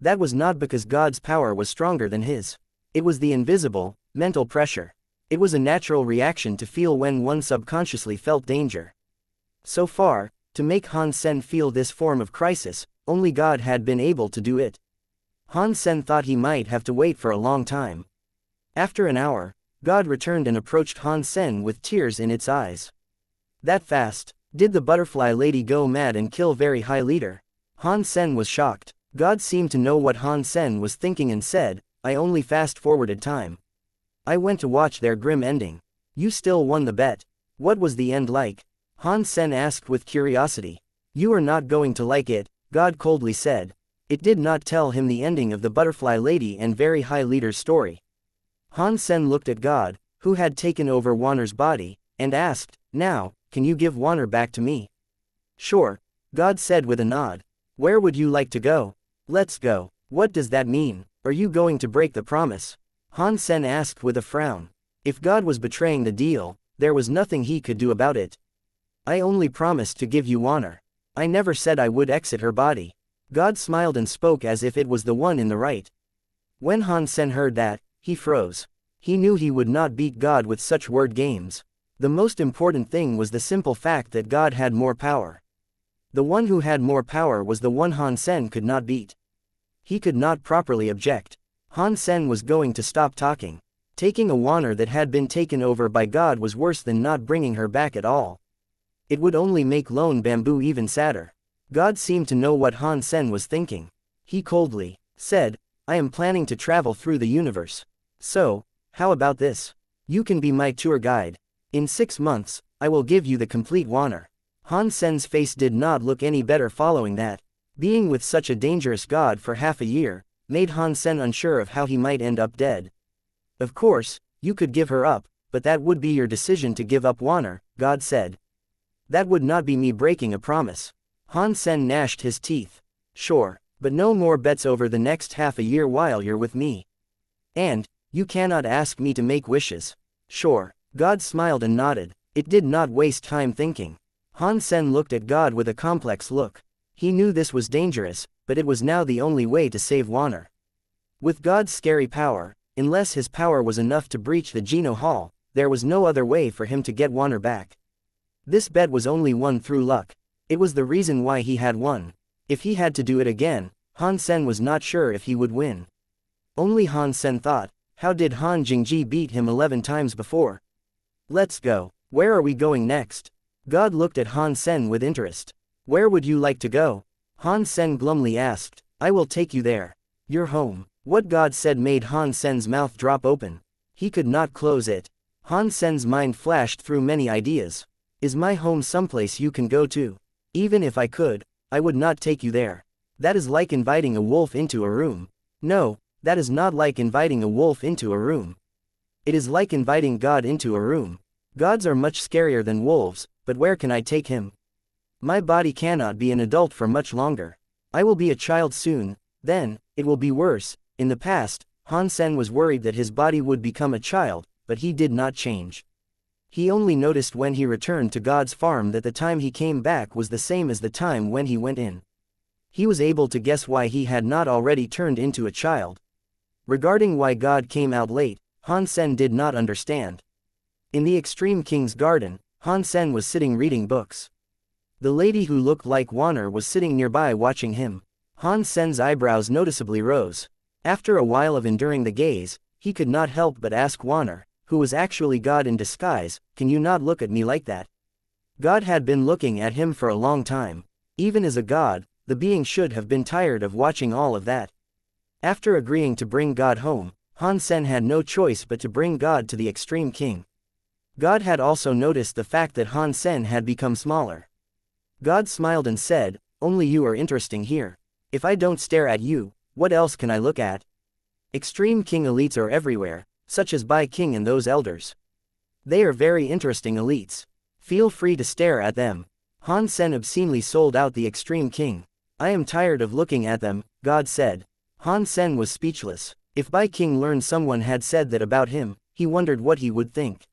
That was not because God's power was stronger than his. It was the invisible, mental pressure. It was a natural reaction to feel when one subconsciously felt danger. So far, to make Han Sen feel this form of crisis, only God had been able to do it. Han Sen thought he might have to wait for a long time. After an hour, God returned and approached Han Sen with tears in its eyes. "That fast? Did the butterfly lady go mad and kill very high leader?" Han Sen was shocked. God seemed to know what Han Sen was thinking and said, "I only fast-forwarded time. I went to watch their grim ending. You still won the bet. What was the end like?" Han Sen asked with curiosity. "You are not going to like it," God coldly said. It did not tell him the ending of the butterfly lady and very high leader's story. Han Sen looked at God, who had taken over Warner's body, and asked, "Now, can you give Warner back to me?" "Sure," God said with a nod. "Where would you like to go?" "Let's go." "What does that mean? Are you going to break the promise?" Han Sen asked with a frown. If God was betraying the deal, there was nothing he could do about it. "I only promised to give you Warner. I never said I would exit her body." God smiled and spoke as if it was the one in the right. When Han Sen heard that, he froze. He knew he would not beat God with such word games. The most important thing was the simple fact that God had more power. The one who had more power was the one Han Sen could not beat. He could not properly object. Han Sen was going to stop talking. Taking a Warner that had been taken over by God was worse than not bringing her back at all. It would only make Lone Bamboo even sadder. God seemed to know what Han Sen was thinking. He coldly said, "I am planning to travel through the universe. So, how about this? You can be my tour guide. In 6 months, I will give you the complete Warner." Han Sen's face did not look any better following that. Being with such a dangerous God for half a year, made Han Sen unsure of how he might end up dead. "Of course, you could give her up, but that would be your decision to give up Warner," God said. "That would not be me breaking a promise." Han Sen gnashed his teeth. "Sure, but no more bets over the next half a year while you're with me. And, you cannot ask me to make wishes." "Sure." God smiled and nodded. It did not waste time thinking. Han Sen looked at God with a complex look. He knew this was dangerous, but it was now the only way to save Warner. With God's scary power, unless his power was enough to breach the Geno Hall, there was no other way for him to get Warner back. This bet was only won through luck. It was the reason why he had won. If he had to do it again, Han Sen was not sure if he would win. Only Han Sen thought, how did Han Jingji beat him 11 times before? "Let's go. Where are we going next?" God looked at Han Sen with interest. "Where would you like to go?" Han Sen glumly asked. "I will take you there. Your home." What God said made Han Sen's mouth drop open. He could not close it. Han Sen's mind flashed through many ideas. "Is my home someplace you can go to? Even if I could, I would not take you there. That is like inviting a wolf into a room. No, That is not like inviting a wolf into a room. It is like inviting God into a room. Gods are much scarier than wolves, but where can I take him? My body cannot be an adult for much longer. I will be a child soon, then, it will be worse. In the past, Han Sen was worried that his body would become a child, but he did not change. He only noticed when he returned to God's farm that the time he came back was the same as the time when he went in. He was able to guess why he had not already turned into a child. Regarding why God came out late, Han Sen did not understand. In the Extreme King's garden, Han Sen was sitting reading books. The lady who looked like Warner was sitting nearby watching him. Han Sen's eyebrows noticeably rose. After a while of enduring the gaze, he could not help but ask Warner, who was actually God in disguise, "Can you not look at me like that?" God had been looking at him for a long time. Even as a god, the being should have been tired of watching all of that. After agreeing to bring God home, Han Sen had no choice but to bring God to the Extreme King. God had also noticed the fact that Han Sen had become smaller. God smiled and said, "Only you are interesting here. If I don't stare at you, what else can I look at?" Extreme King elites are everywhere, such as Bai King and those elders. They are very interesting elites. Feel free to stare at them. Han Sen obscenely sold out the Extreme King. "I am tired of looking at them," God said. Han Sen was speechless. If Bai King learned someone had said that about him, he wondered what he would think.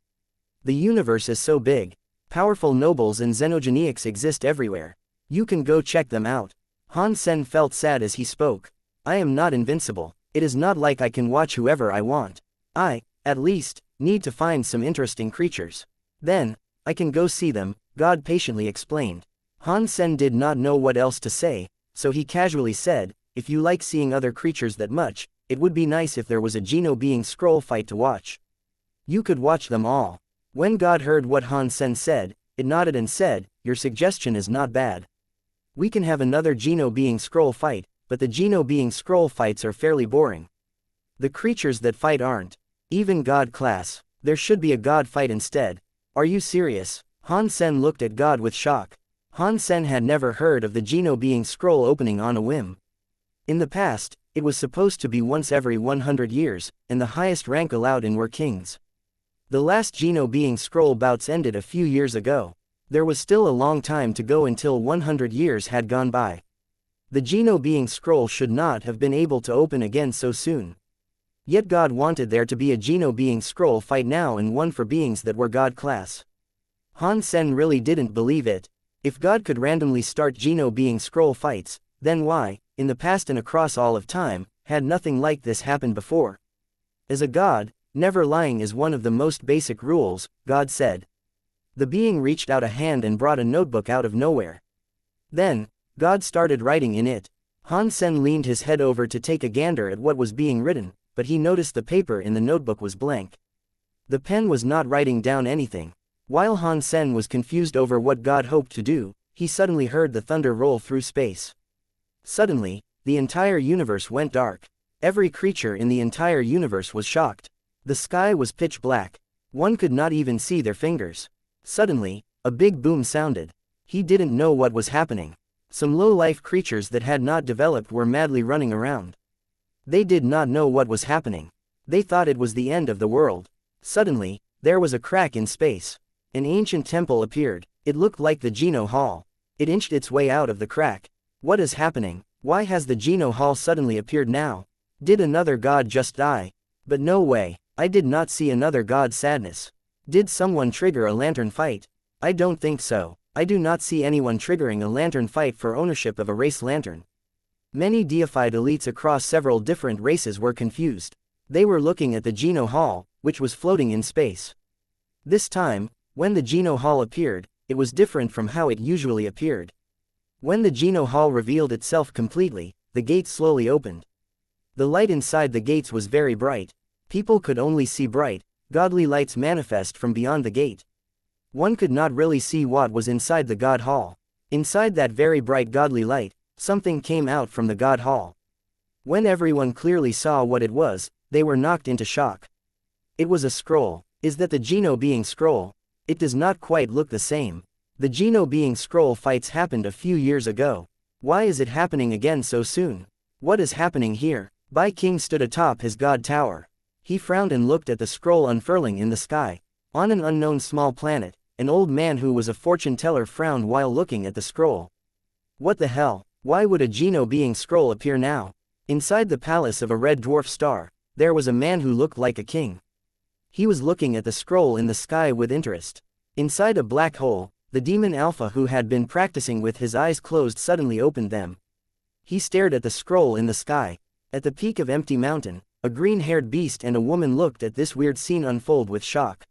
The universe is so big. Powerful nobles and xenogenics exist everywhere. You can go check them out. Han Sen felt sad as he spoke. "I am not invincible. It is not like I can watch whoever I want. I, at least, need to find some interesting creatures. Then, I can go see them," God patiently explained. Han Sen did not know what else to say, so he casually said, "If you like seeing other creatures that much, it would be nice if there was a Geno being scroll fight to watch. You could watch them all." When God heard what Han Sen said, it nodded and said, "Your suggestion is not bad. We can have another Geno being scroll fight, but the Geno being scroll fights are fairly boring. The creatures that fight aren't even God class. There should be a God fight instead." "Are you serious?" Han Sen looked at God with shock. Han Sen had never heard of the Geno being scroll opening on a whim. In the past, it was supposed to be once every 100 years, and the highest rank allowed in were kings. The last Geno being scroll bouts ended a few years ago. There was still a long time to go until 100 years had gone by. The Geno being scroll should not have been able to open again so soon. Yet God wanted there to be a Geno being scroll fight now and one for beings that were God class. Han Sen really didn't believe it. If God could randomly start Geno being scroll fights, then why, in the past and across all of time, had nothing like this happened before? As a god, never lying is one of the most basic rules, God said. The being reached out a hand and brought a notebook out of nowhere. Then, God started writing in it. Han Sen leaned his head over to take a gander at what was being written, but he noticed the paper in the notebook was blank. The pen was not writing down anything. While Han Sen was confused over what God hoped to do, he suddenly heard the thunder roll through space. Suddenly, the entire universe went dark. Every creature in the entire universe was shocked. The sky was pitch black. One could not even see their fingers. Suddenly, a big boom sounded. He didn't know what was happening. Some low-life creatures that had not developed were madly running around. They did not know what was happening. They thought it was the end of the world. Suddenly, there was a crack in space. An ancient temple appeared. It looked like the Geno Hall. It inched its way out of the crack. What is happening? Why has the Geno Hall suddenly appeared now? Did another god just die? But no way. I did not see another god's sadness. Did someone trigger a lantern fight? I don't think so. I do not see anyone triggering a lantern fight for ownership of a race lantern. Many deified elites across several different races were confused. They were looking at the Geno Hall, which was floating in space. This time, when the Geno Hall appeared, it was different from how it usually appeared. When the Geno Hall revealed itself completely, the gates slowly opened. The light inside the gates was very bright. People could only see bright, godly lights manifest from beyond the gate. One could not really see what was inside the God Hall. Inside that very bright godly light, something came out from the God Hall. When everyone clearly saw what it was, they were knocked into shock. It was a scroll. Is that the Geno being scroll? It does not quite look the same. The Geno being scroll fights happened a few years ago. Why is it happening again so soon? What is happening here? Bai King stood atop his god tower. He frowned and looked at the scroll unfurling in the sky. On an unknown small planet, an old man who was a fortune teller frowned while looking at the scroll. What the hell? Why would a Geno being scroll appear now? Inside the palace of a red dwarf star, there was a man who looked like a king. He was looking at the scroll in the sky with interest. Inside a black hole, the demon Alpha who had been practicing with his eyes closed suddenly opened them. He stared at the scroll in the sky. At the peak of Empty Mountain, a green-haired beast and a woman looked at this weird scene unfold with shock.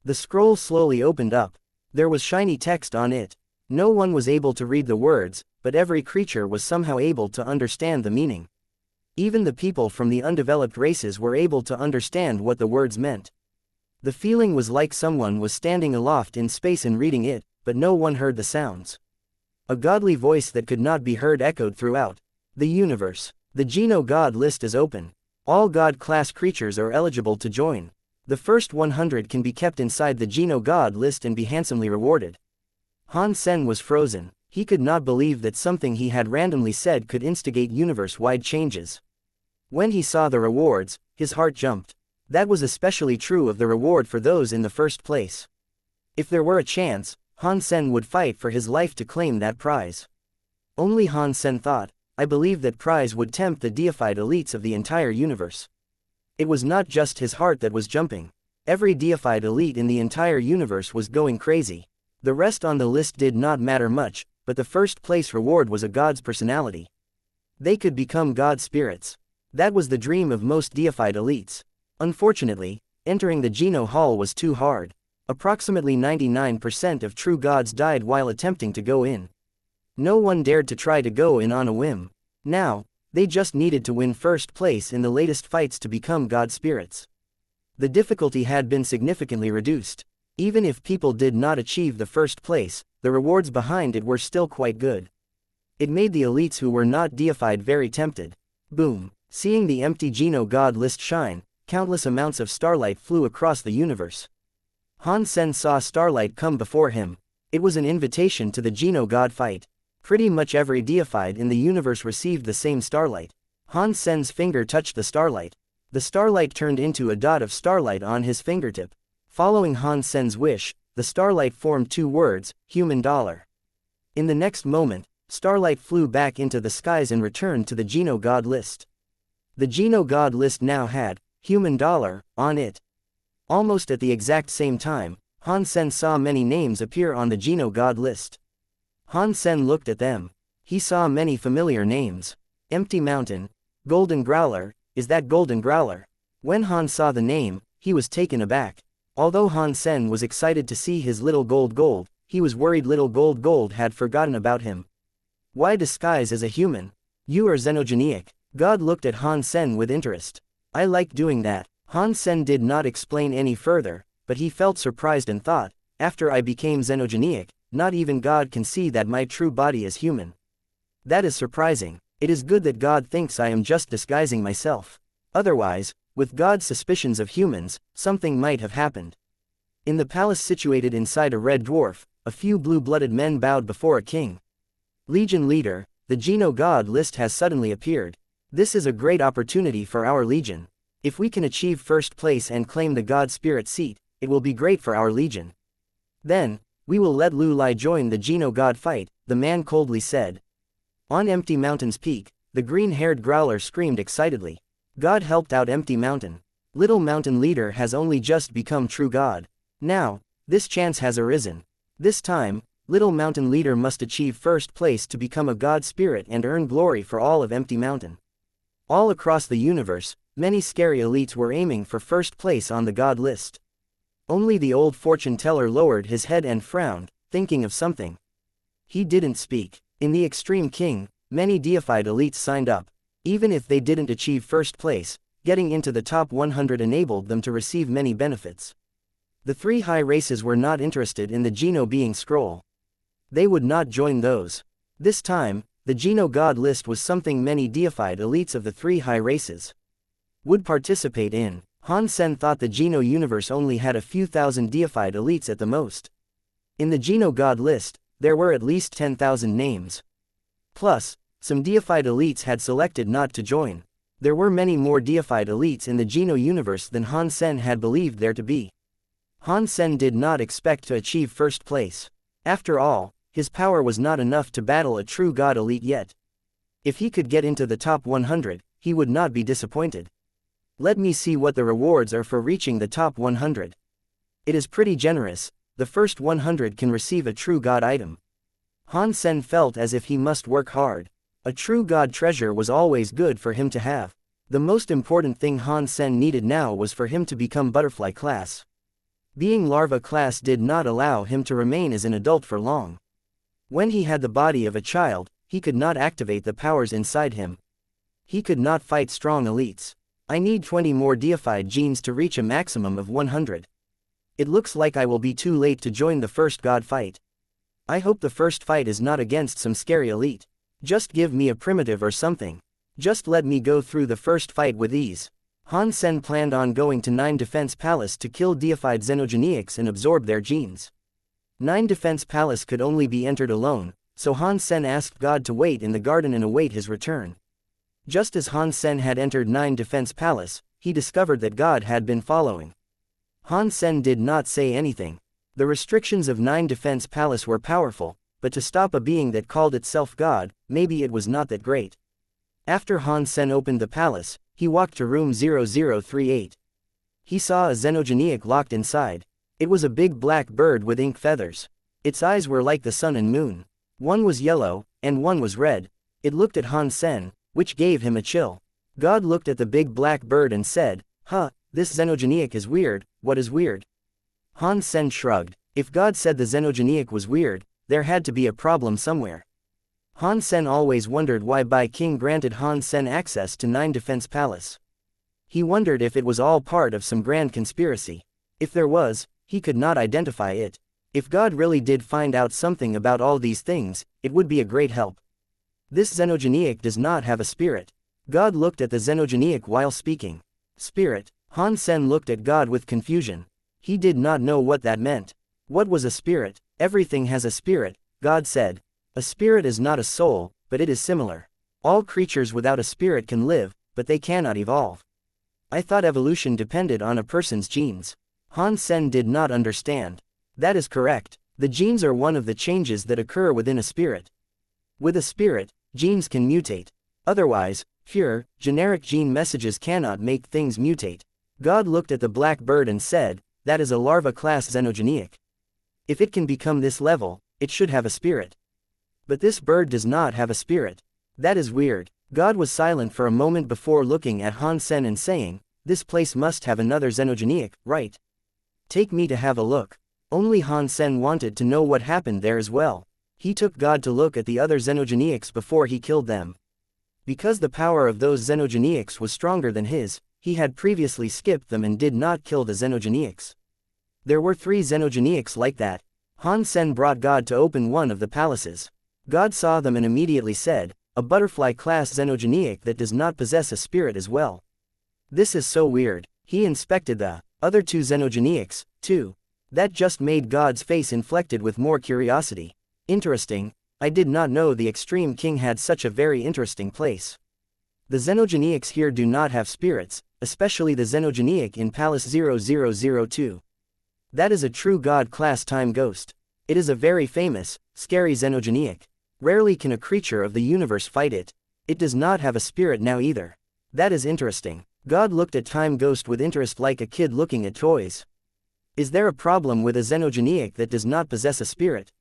The scroll slowly opened up. There was shiny text on it. No one was able to read the words, but every creature was somehow able to understand the meaning. Even the people from the undeveloped races were able to understand what the words meant. The feeling was like someone was standing aloft in space and reading it, but no one heard the sounds. A godly voice that could not be heard echoed throughout the universe. The Geno God list is open. All God-class creatures are eligible to join. The first 100 can be kept inside the Geno God list and be handsomely rewarded. Han Sen was frozen. He could not believe that something he had randomly said could instigate universe-wide changes. When he saw the rewards, his heart jumped. That was especially true of the reward for those in the first place. If there were a chance, Han Sen would fight for his life to claim that prize. Only Han Sen thought, I believe that prize would tempt the deified elites of the entire universe. It was not just his heart that was jumping. Every deified elite in the entire universe was going crazy. The rest on the list did not matter much, but the first place reward was a god's personality. They could become god spirits. That was the dream of most deified elites. Unfortunately, entering the Geno Hall was too hard. Approximately 99% of true gods died while attempting to go in. No one dared to try to go in on a whim. Now, they just needed to win first place in the latest fights to become god spirits. The difficulty had been significantly reduced. Even if people did not achieve the first place, the rewards behind it were still quite good. It made the elites who were not deified very tempted. Boom! Seeing the empty Geno God list shine, countless amounts of starlight flew across the universe. Han Sen saw starlight come before him. It was an invitation to the Geno God fight. Pretty much every deified in the universe received the same starlight. Han Sen's finger touched the starlight. The starlight turned into a dot of starlight on his fingertip. Following Han Sen's wish, the starlight formed two words, human dollar. In the next moment, starlight flew back into the skies and returned to the Geno God list. The Geno God list now had human dollar on it. Almost at the exact same time, Han Sen saw many names appear on the Geno God list. Han Sen looked at them. He saw many familiar names. Empty Mountain, Golden Growler, is that Golden Growler? When Han saw the name, he was taken aback. Although Han Sen was excited to see his little Gold, he was worried little Gold had forgotten about him. Why disguise as a human? You are xenogenic. God looked at Han Sen with interest. I like doing that. Han Sen did not explain any further, but he felt surprised and thought, after I became xenogenic, not even God can see that my true body is human. That is surprising. It is good that God thinks I am just disguising myself. Otherwise, with God's suspicions of humans, something might have happened. In the palace situated inside a red dwarf, a few blue-blooded men bowed before a king. Legion leader, the Geno God list has suddenly appeared. This is a great opportunity for our legion. If we can achieve first place and claim the God Spirit seat, it will be great for our legion. Then, we will let Lu Lai join the Geno God fight, the man coldly said. On Empty Mountain's peak, the green-haired growler screamed excitedly. God helped out Empty Mountain. Little Mountain Leader has only just become true God. Now, this chance has arisen. This time, Little Mountain Leader must achieve first place to become a God Spirit and earn glory for all of Empty Mountain. All across the universe, many scary elites were aiming for first place on the God list. Only the old fortune teller lowered his head and frowned, thinking of something. He didn't speak. In the Extreme King, many deified elites signed up. Even if they didn't achieve first place, getting into the top 100 enabled them to receive many benefits. The three high races were not interested in the Geno being scroll. They would not join those. This time, the Geno God list was something many deified elites of the three high races would participate in. Han Sen thought the Geno universe only had a few thousand deified elites at the most. In the Geno God list, there were at least 10,000 names. Plus, some deified elites had selected not to join. There were many more deified elites in the Geno universe than Han Sen had believed there to be. Han Sen did not expect to achieve first place. After all, his power was not enough to battle a true god elite yet. If he could get into the top 100, he would not be disappointed. Let me see what the rewards are for reaching the top 100. It is pretty generous. The first 100 can receive a true god item. Han Sen felt as if he must work hard. A true god treasure was always good for him to have. The most important thing Han Sen needed now was for him to become butterfly class. Being larva class did not allow him to remain as an adult for long. When he had the body of a child, he could not activate the powers inside him. He could not fight strong elites. I need 20 more deified genes to reach a maximum of 100. It looks like I will be too late to join the first god fight. I hope the first fight is not against some scary elite. Just give me a primitive or something. Just let me go through the first fight with ease. Han Sen planned on going to 9 Defense Palace to kill deified xenogeneics and absorb their genes. 9 Defense Palace could only be entered alone, so Han Sen asked God to wait in the garden and await his return. Just as Han Sen had entered 9 Defense Palace, he discovered that God had been following. Han Sen did not say anything. The restrictions of 9 Defense Palace were powerful, but to stop a being that called itself God, maybe it was not that great. After Han Sen opened the palace, he walked to room 0038. He saw a xenogeneic locked inside. It was a big black bird with ink feathers. Its eyes were like the sun and moon. One was yellow, and one was red. It looked at Han Sen, which gave him a chill. God looked at the big black bird and said, "Huh, this xenogeneic is weird. What is weird?" Han Sen shrugged. If God said the xenogeneic was weird, there had to be a problem somewhere. Han Sen always wondered why Bai King granted Han Sen access to 9 Defense Palace. He wondered if it was all part of some grand conspiracy. If there was, he could not identify it. If God really did find out something about all these things, it would be a great help. This xenogeneic does not have a spirit. God looked at the xenogeneic while speaking. Spirit. Han Sen looked at God with confusion. He did not know what that meant. What was a spirit? Everything has a spirit, God said. A spirit is not a soul, but it is similar. All creatures without a spirit can live, but they cannot evolve. I thought evolution depended on a person's genes. Han Sen did not understand. That is correct. The genes are one of the changes that occur within a spirit. With a spirit, genes can mutate. Otherwise, pure, generic gene messages cannot make things mutate. God looked at the black bird and said, "That is a larva-class xenogeneic. If it can become this level, it should have a spirit. But this bird does not have a spirit. That is weird." God was silent for a moment before looking at Han Sen and saying, "This place must have another xenogeneic, right? Take me to have a look." Only Han Sen wanted to know what happened there as well. He took God to look at the other xenogeneics before he killed them. Because the power of those xenogeneics was stronger than his, he had previously skipped them and did not kill the xenogeneics. There were 3 xenogeneics like that. Han Sen brought God to open one of the palaces. God saw them and immediately said, "A butterfly-class xenogeneic that does not possess a spirit as well. This is so weird." He inspected the other 2 xenogeneics, too. That just made God's face inflected with more curiosity. Interesting. I did not know the Extreme King had such a very interesting place. The xenogeneics here do not have spirits, especially the xenogeneic in Palace 0002. That is a true God-class time ghost. It is a very famous, scary xenogeneic. Rarely can a creature of the universe fight it. It does not have a spirit now either. That is interesting. God looked at Time Ghost with interest like a kid looking at toys. Is there a problem with a xenogeneic that does not possess a spirit?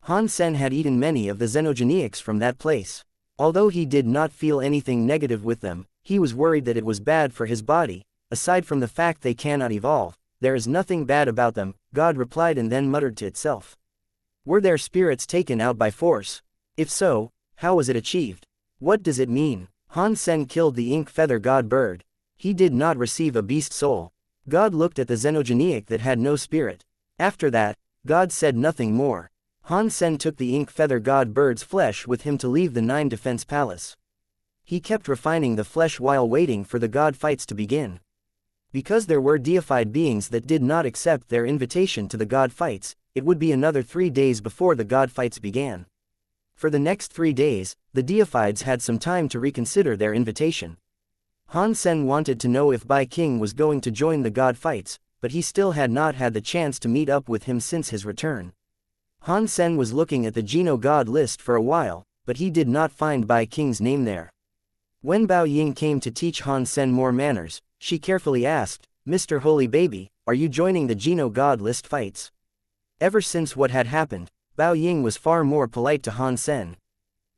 Han Sen had eaten many of the xenogeneics from that place. Although he did not feel anything negative with them, he was worried that it was bad for his body. Aside from the fact they cannot evolve, there is nothing bad about them, God replied and then muttered to itself. Were their spirits taken out by force? If so, how was it achieved? What does it mean? Han Sen killed the ink feather god bird. He did not receive a beast soul. God looked at the xenogeneic that had no spirit. After that, God said nothing more. Han Sen took the ink feather god bird's flesh with him to leave the 9 Defense Palace. He kept refining the flesh while waiting for the god fights to begin. Because there were deified beings that did not accept their invitation to the god fights, it would be another 3 days before the god fights began. For the next 3 days, the deifieds had some time to reconsider their invitation. Han Sen wanted to know if Bai King was going to join the god fights, but he still had not had the chance to meet up with him since his return. Han Sen was looking at the Geno god list for a while, but he did not find Bai King's name there. When Bao Ying came to teach Han Sen more manners, she carefully asked, "Mr. Holy Baby, are you joining the Geno god list fights?" Ever since what had happened, Bao Ying was far more polite to Han Sen.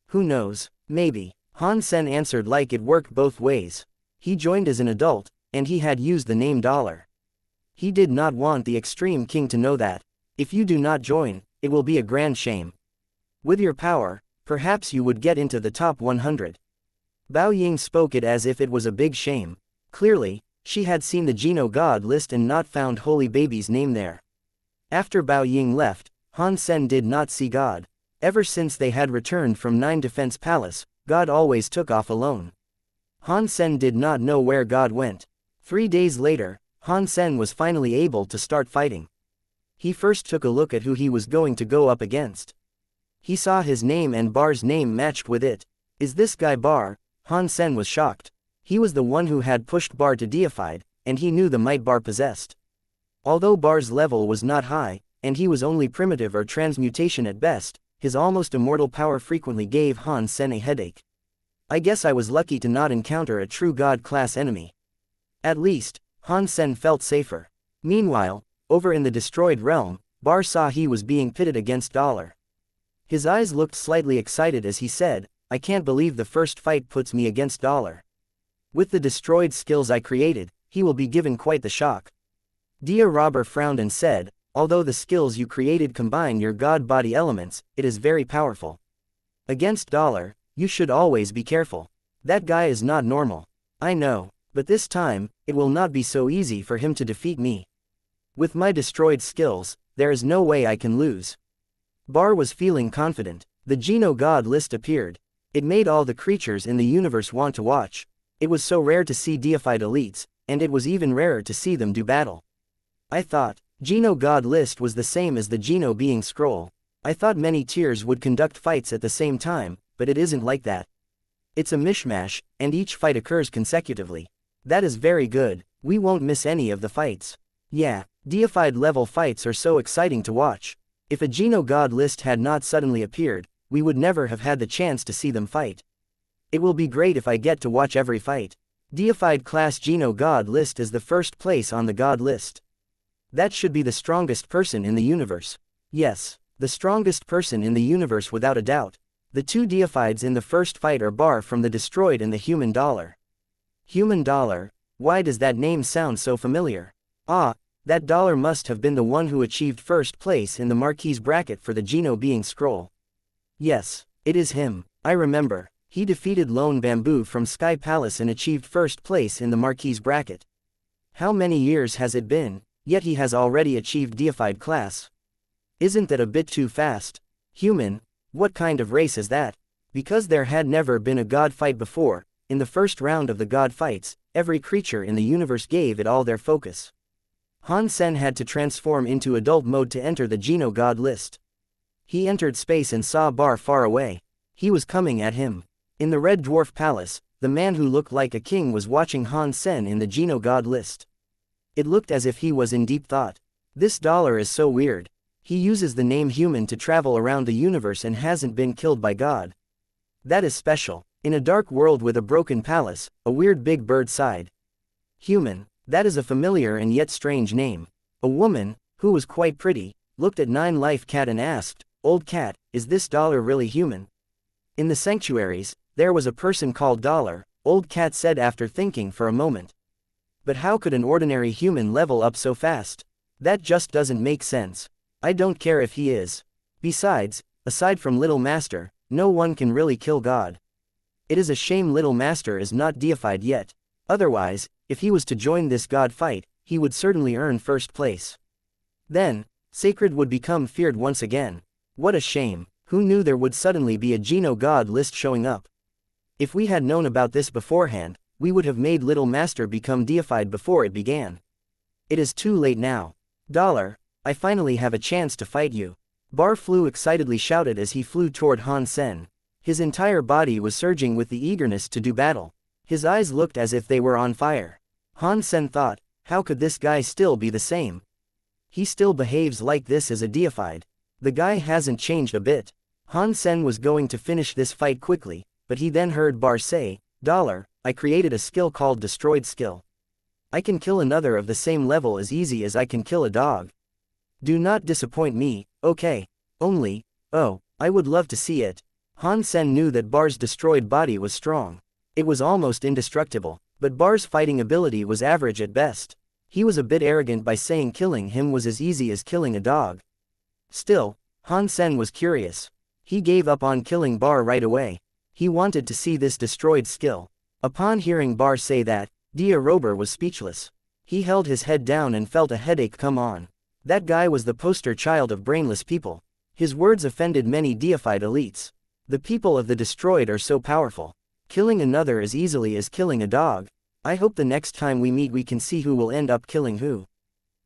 "Who knows, maybe." Han Sen answered like it worked both ways. He joined as an adult, and he had used the name Dollar. He did not want the Extreme King to know that. "If you do not join, it will be a grand shame. With your power, perhaps you would get into the top 100. Bao Ying spoke it as if it was a big shame. Clearly, she had seen the Geno god list and not found Holy Baby's name there. After Bao Ying left, Han Sen did not see God. Ever since they had returned from Nine Defense Palace, God always took off alone. Han Sen did not know where God went. 3 days later, Han Sen was finally able to start fighting. He first took a look at who he was going to go up against. He saw his name and Bar's name matched with it. "Is this guy Bar?" Han Sen was shocked. He was the one who had pushed Bar to deified, and he knew the might Bar possessed. Although Bar's level was not high, and he was only primitive or transmutation at best, his almost immortal power frequently gave Han Sen a headache. "I guess I was lucky to not encounter a true god-class enemy." At least, Han Sen felt safer. Meanwhile, over in the destroyed realm, Bar saw he was being pitted against Dollar. His eyes looked slightly excited as he said, "I can't believe the first fight puts me against Dollar. With the destroyed skills I created, he will be given quite the shock." Dia Robber frowned and said, "Although the skills you created combine your god body elements, it is very powerful. Against Dollar, you should always be careful. That guy is not normal." "I know, but this time, it will not be so easy for him to defeat me. With my destroyed skills, there is no way I can lose." Bar was feeling confident. The Geno god list appeared. It made all the creatures in the universe want to watch. It was so rare to see deified elites, and it was even rarer to see them do battle. "I thought, Geno god list was the same as the Geno being scroll. I thought many tiers would conduct fights at the same time, but it isn't like that. It's a mishmash, and each fight occurs consecutively. That is very good, we won't miss any of the fights. Yeah, deified level fights are so exciting to watch. If a Geno god list had not suddenly appeared, we would never have had the chance to see them fight. It will be great if I get to watch every fight. Deified class Geno god list is the first place on the god list. That should be the strongest person in the universe. Yes, the strongest person in the universe without a doubt. The two deifieds in the first fight are Bar from the Destroyed and the Human Dollar." Human Dollar? Why does that name sound so familiar? Ah, that Dollar must have been the one who achieved first place in the Marquis bracket for the Geno being scroll. Yes, it is him, I remember. He defeated Lone Bamboo from Sky Palace and achieved first place in the Marquis bracket. How many years has it been, yet he has already achieved deified class? Isn't that a bit too fast? Human? What kind of race is that? Because there had never been a god fight before, in the first round of the god fights, every creature in the universe gave it all their focus. Han Sen had to transform into adult mode to enter the Geno god list. He entered space and saw Bar far away. He was coming at him. In the Red Dwarf Palace, the man who looked like a king was watching Han Sen in the Geno god list. It looked as if he was in deep thought. This Dollar is so weird. He uses the name human to travel around the universe and hasn't been killed by God. That is special. In a dark world with a broken palace, a weird big bird sighed. Human, that is a familiar and yet strange name. A woman, who was quite pretty, looked at Nine Life Cat and asked, "Old cat, is this Dollar really human?" In the sanctuaries, there was a person called Dollar, Old Cat said after thinking for a moment. But how could an ordinary human level up so fast? That just doesn't make sense. I don't care if he is. Besides, aside from Little Master, no one can really kill God. It is a shame Little Master is not deified yet. Otherwise, if he was to join this god fight, he would certainly earn first place. Then, Sacred would become feared once again. What a shame, who knew there would suddenly be a Geno god list showing up? If we had known about this beforehand, we would have made Little Master become deified before it began. It is too late now. Dollar, I finally have a chance to fight you. Bar Flew excitedly shouted as he flew toward Han Sen. His entire body was surging with the eagerness to do battle. His eyes looked as if they were on fire. Han Sen thought, how could this guy still be the same? He still behaves like this as a deified. The guy hasn't changed a bit. Han Sen was going to finish this fight quickly, but he then heard Bar say, I created a skill called Destroyed Skill. I can kill another of the same level as easy as I can kill a dog. Do not disappoint me, okay? Only, I would love to see it. Han Sen knew that Bar's destroyed body was strong. It was almost indestructible, but Bar's fighting ability was average at best. He was a bit arrogant by saying killing him was as easy as killing a dog. Still, Han Sen was curious. He gave up on killing Bar right away. He wanted to see this destroyed skill. Upon hearing Bar say that, Dia Rober was speechless. He held his head down and felt a headache come on. That guy was the poster child of brainless people. His words offended many deified elites. The people of the destroyed are so powerful. Killing another as easily as killing a dog. I hope the next time we meet we can see who will end up killing who.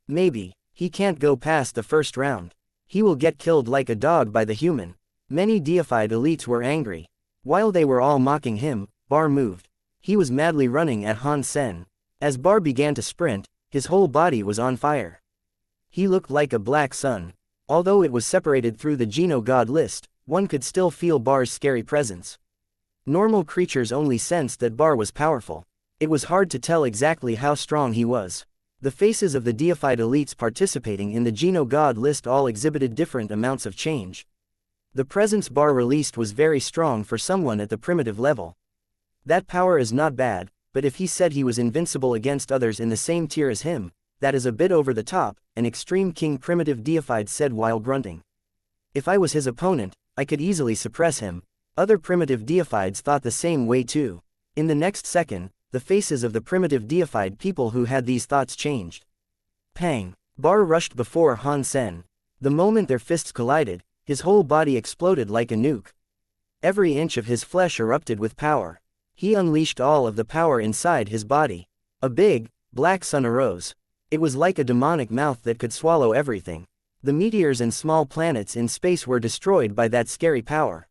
Maybe, he can't go past the first round. He will get killed like a dog by the human. Many deified elites were angry. While they were all mocking him, Bar moved. He was madly running at Han Sen. As Bar began to sprint, his whole body was on fire. He looked like a black sun. Although it was separated through the Geno God list, one could still feel Bar's scary presence. Normal creatures only sensed that Bar was powerful. It was hard to tell exactly how strong he was. The faces of the deified elites participating in the Geno God list all exhibited different amounts of change. The presence Bar released was very strong for someone at the primitive level. That power is not bad, but if he said he was invincible against others in the same tier as him, that is a bit over the top, an extreme king primitive deified said while grunting. If I was his opponent, I could easily suppress him. Other primitive deifieds thought the same way too. In the next second, the faces of the primitive deified people who had these thoughts changed. Pang! Bar rushed before Han Sen. The moment their fists collided, his whole body exploded like a nuke. Every inch of his flesh erupted with power. He unleashed all of the power inside his body. A big, black sun arose. It was like a demonic mouth that could swallow everything. The meteors and small planets in space were destroyed by that scary power.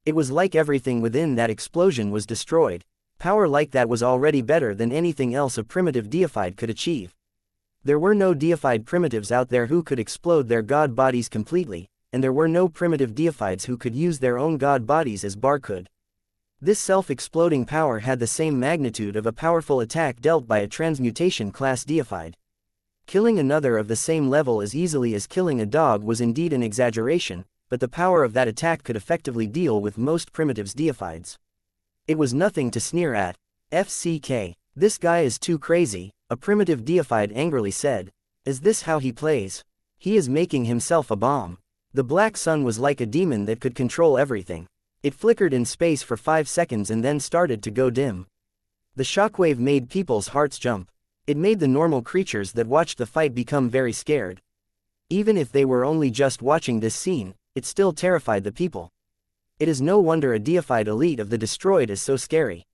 It was like everything within that explosion was destroyed. Power like that was already better than anything else a primitive deified could achieve. There were no deified primitives out there who could explode their god bodies completely, and there were no primitive deifieds who could use their own god bodies as Bar could. This self-exploding power had the same magnitude of a powerful attack dealt by a transmutation class deified. Killing another of the same level as easily as killing a dog was indeed an exaggeration, but the power of that attack could effectively deal with most primitives deifieds. It was nothing to sneer at. FCK. This guy is too crazy, a primitive deified angrily said. Is this how he plays? He is making himself a bomb. The black sun was like a demon that could control everything. It flickered in space for 5 seconds and then started to go dim. The shockwave made people's hearts jump. It made the normal creatures that watched the fight become very scared. Even if they were only just watching this scene, it still terrified the people. It is no wonder a deified elite of the destroyed is so scary.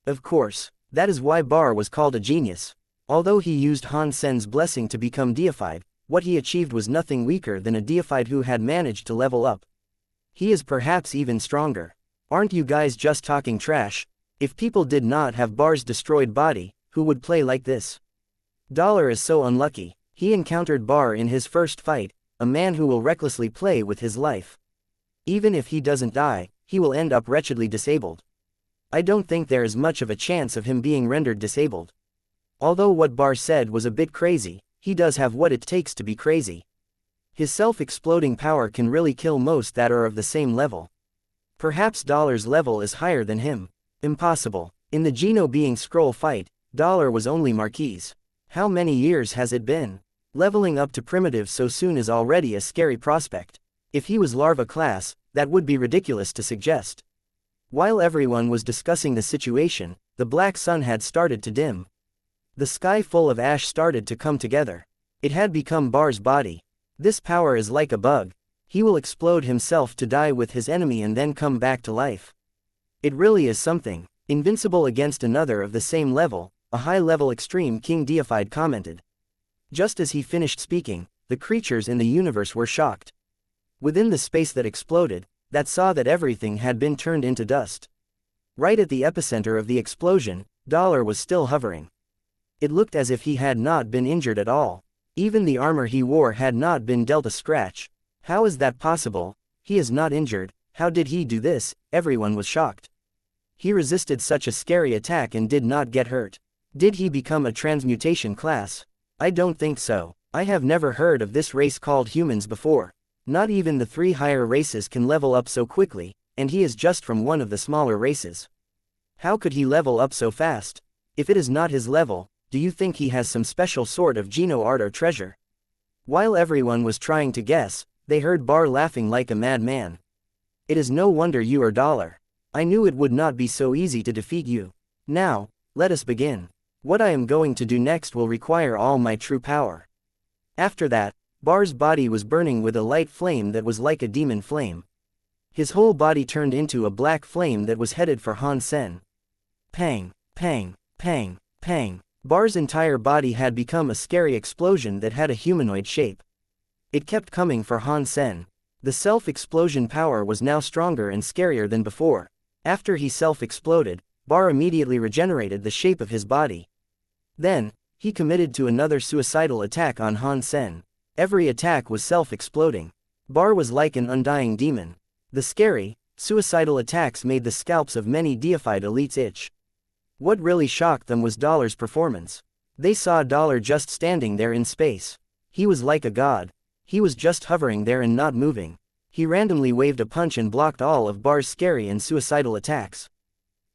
Of course, that is why Bar was called a genius. Although he used Han Sen's blessing to become deified, what he achieved was nothing weaker than a deified who had managed to level up. He is perhaps even stronger. Aren't you guys just talking trash? If people did not have Bar's destroyed body, who would play like this? Dollar is so unlucky. He encountered Bar in his first fight, a man who will recklessly play with his life. Even if he doesn't die, he will end up wretchedly disabled. I don't think there is much of a chance of him being rendered disabled. Although what Bar said was a bit crazy, he does have what it takes to be crazy. His self-exploding power can really kill most that are of the same level. Perhaps Dollar's level is higher than him. Impossible. In the Geno being scroll fight, Dollar was only Marquise. How many years has it been? Leveling up to primitive so soon is already a scary prospect. If he was larva class, that would be ridiculous to suggest. While everyone was discussing the situation, the black sun had started to dim. The sky full of ash started to come together. It had become Bar's body. This power is like a bug. He will explode himself to die with his enemy and then come back to life. It really is something. Invincible against another of the same level, a high-level extreme king deified commented. Just as he finished speaking, the creatures in the universe were shocked. Within the space that exploded, that saw that everything had been turned into dust. Right at the epicenter of the explosion, Dollar was still hovering. It looked as if he had not been injured at all. Even the armor he wore had not been dealt a scratch. How is that possible? He is not injured. How did he do this? Everyone was shocked. He resisted such a scary attack and did not get hurt. Did he become a transmutation class? I don't think so. I have never heard of this race called humans before. Not even the 3 higher races can level up so quickly, and he is just from one of the smaller races. How could he level up so fast? If it is not his level, do you think he has some special sort of geno art or treasure? While everyone was trying to guess, they heard Bar laughing like a madman. It is no wonder you are Dollar. I knew it would not be so easy to defeat you. Now, let us begin. What I am going to do next will require all my true power. After that, Bar's body was burning with a light flame that was like a demon flame. His whole body turned into a black flame that was headed for Han Sen. Pang, pang, pang, pang. Bar's entire body had become a scary explosion that had a humanoid shape. It kept coming for Han Sen. The self-explosion power was now stronger and scarier than before. After he self-exploded, Bar immediately regenerated the shape of his body. Then, he committed to another suicidal attack on Han Sen. Every attack was self-exploding. Bar was like an undying demon. The scary, suicidal attacks made the scalps of many deified elites itch. What really shocked them was Dollar's performance. They saw Dollar just standing there in space. He was like a god. He was just hovering there and not moving. He randomly waved a punch and blocked all of Bar's scary and suicidal attacks.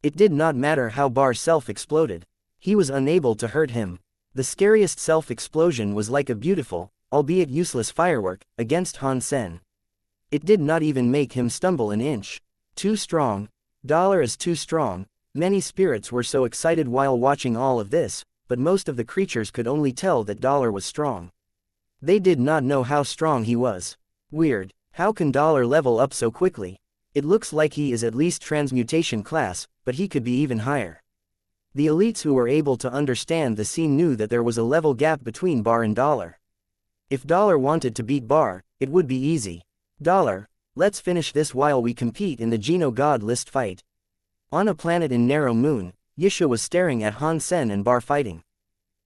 It did not matter how Bar self-exploded. He was unable to hurt him. The scariest self-explosion was like a beautiful, albeit useless firework, against Han Sen. It did not even make him stumble an inch. Too strong. Dollar is too strong. Many spirits were so excited while watching all of this, but most of the creatures could only tell that Dollar was strong. They did not know how strong he was. Weird. How can Dollar level up so quickly? It looks like he is at least transmutation class, but he could be even higher. The elites who were able to understand the scene knew that there was a level gap between Bar and Dollar. If Dollar wanted to beat Bar, it would be easy. Dollar, let's finish this while we compete in the Geno God list fight. On a planet in Narrow Moon, Yisha was staring at Han Sen and Bar fighting.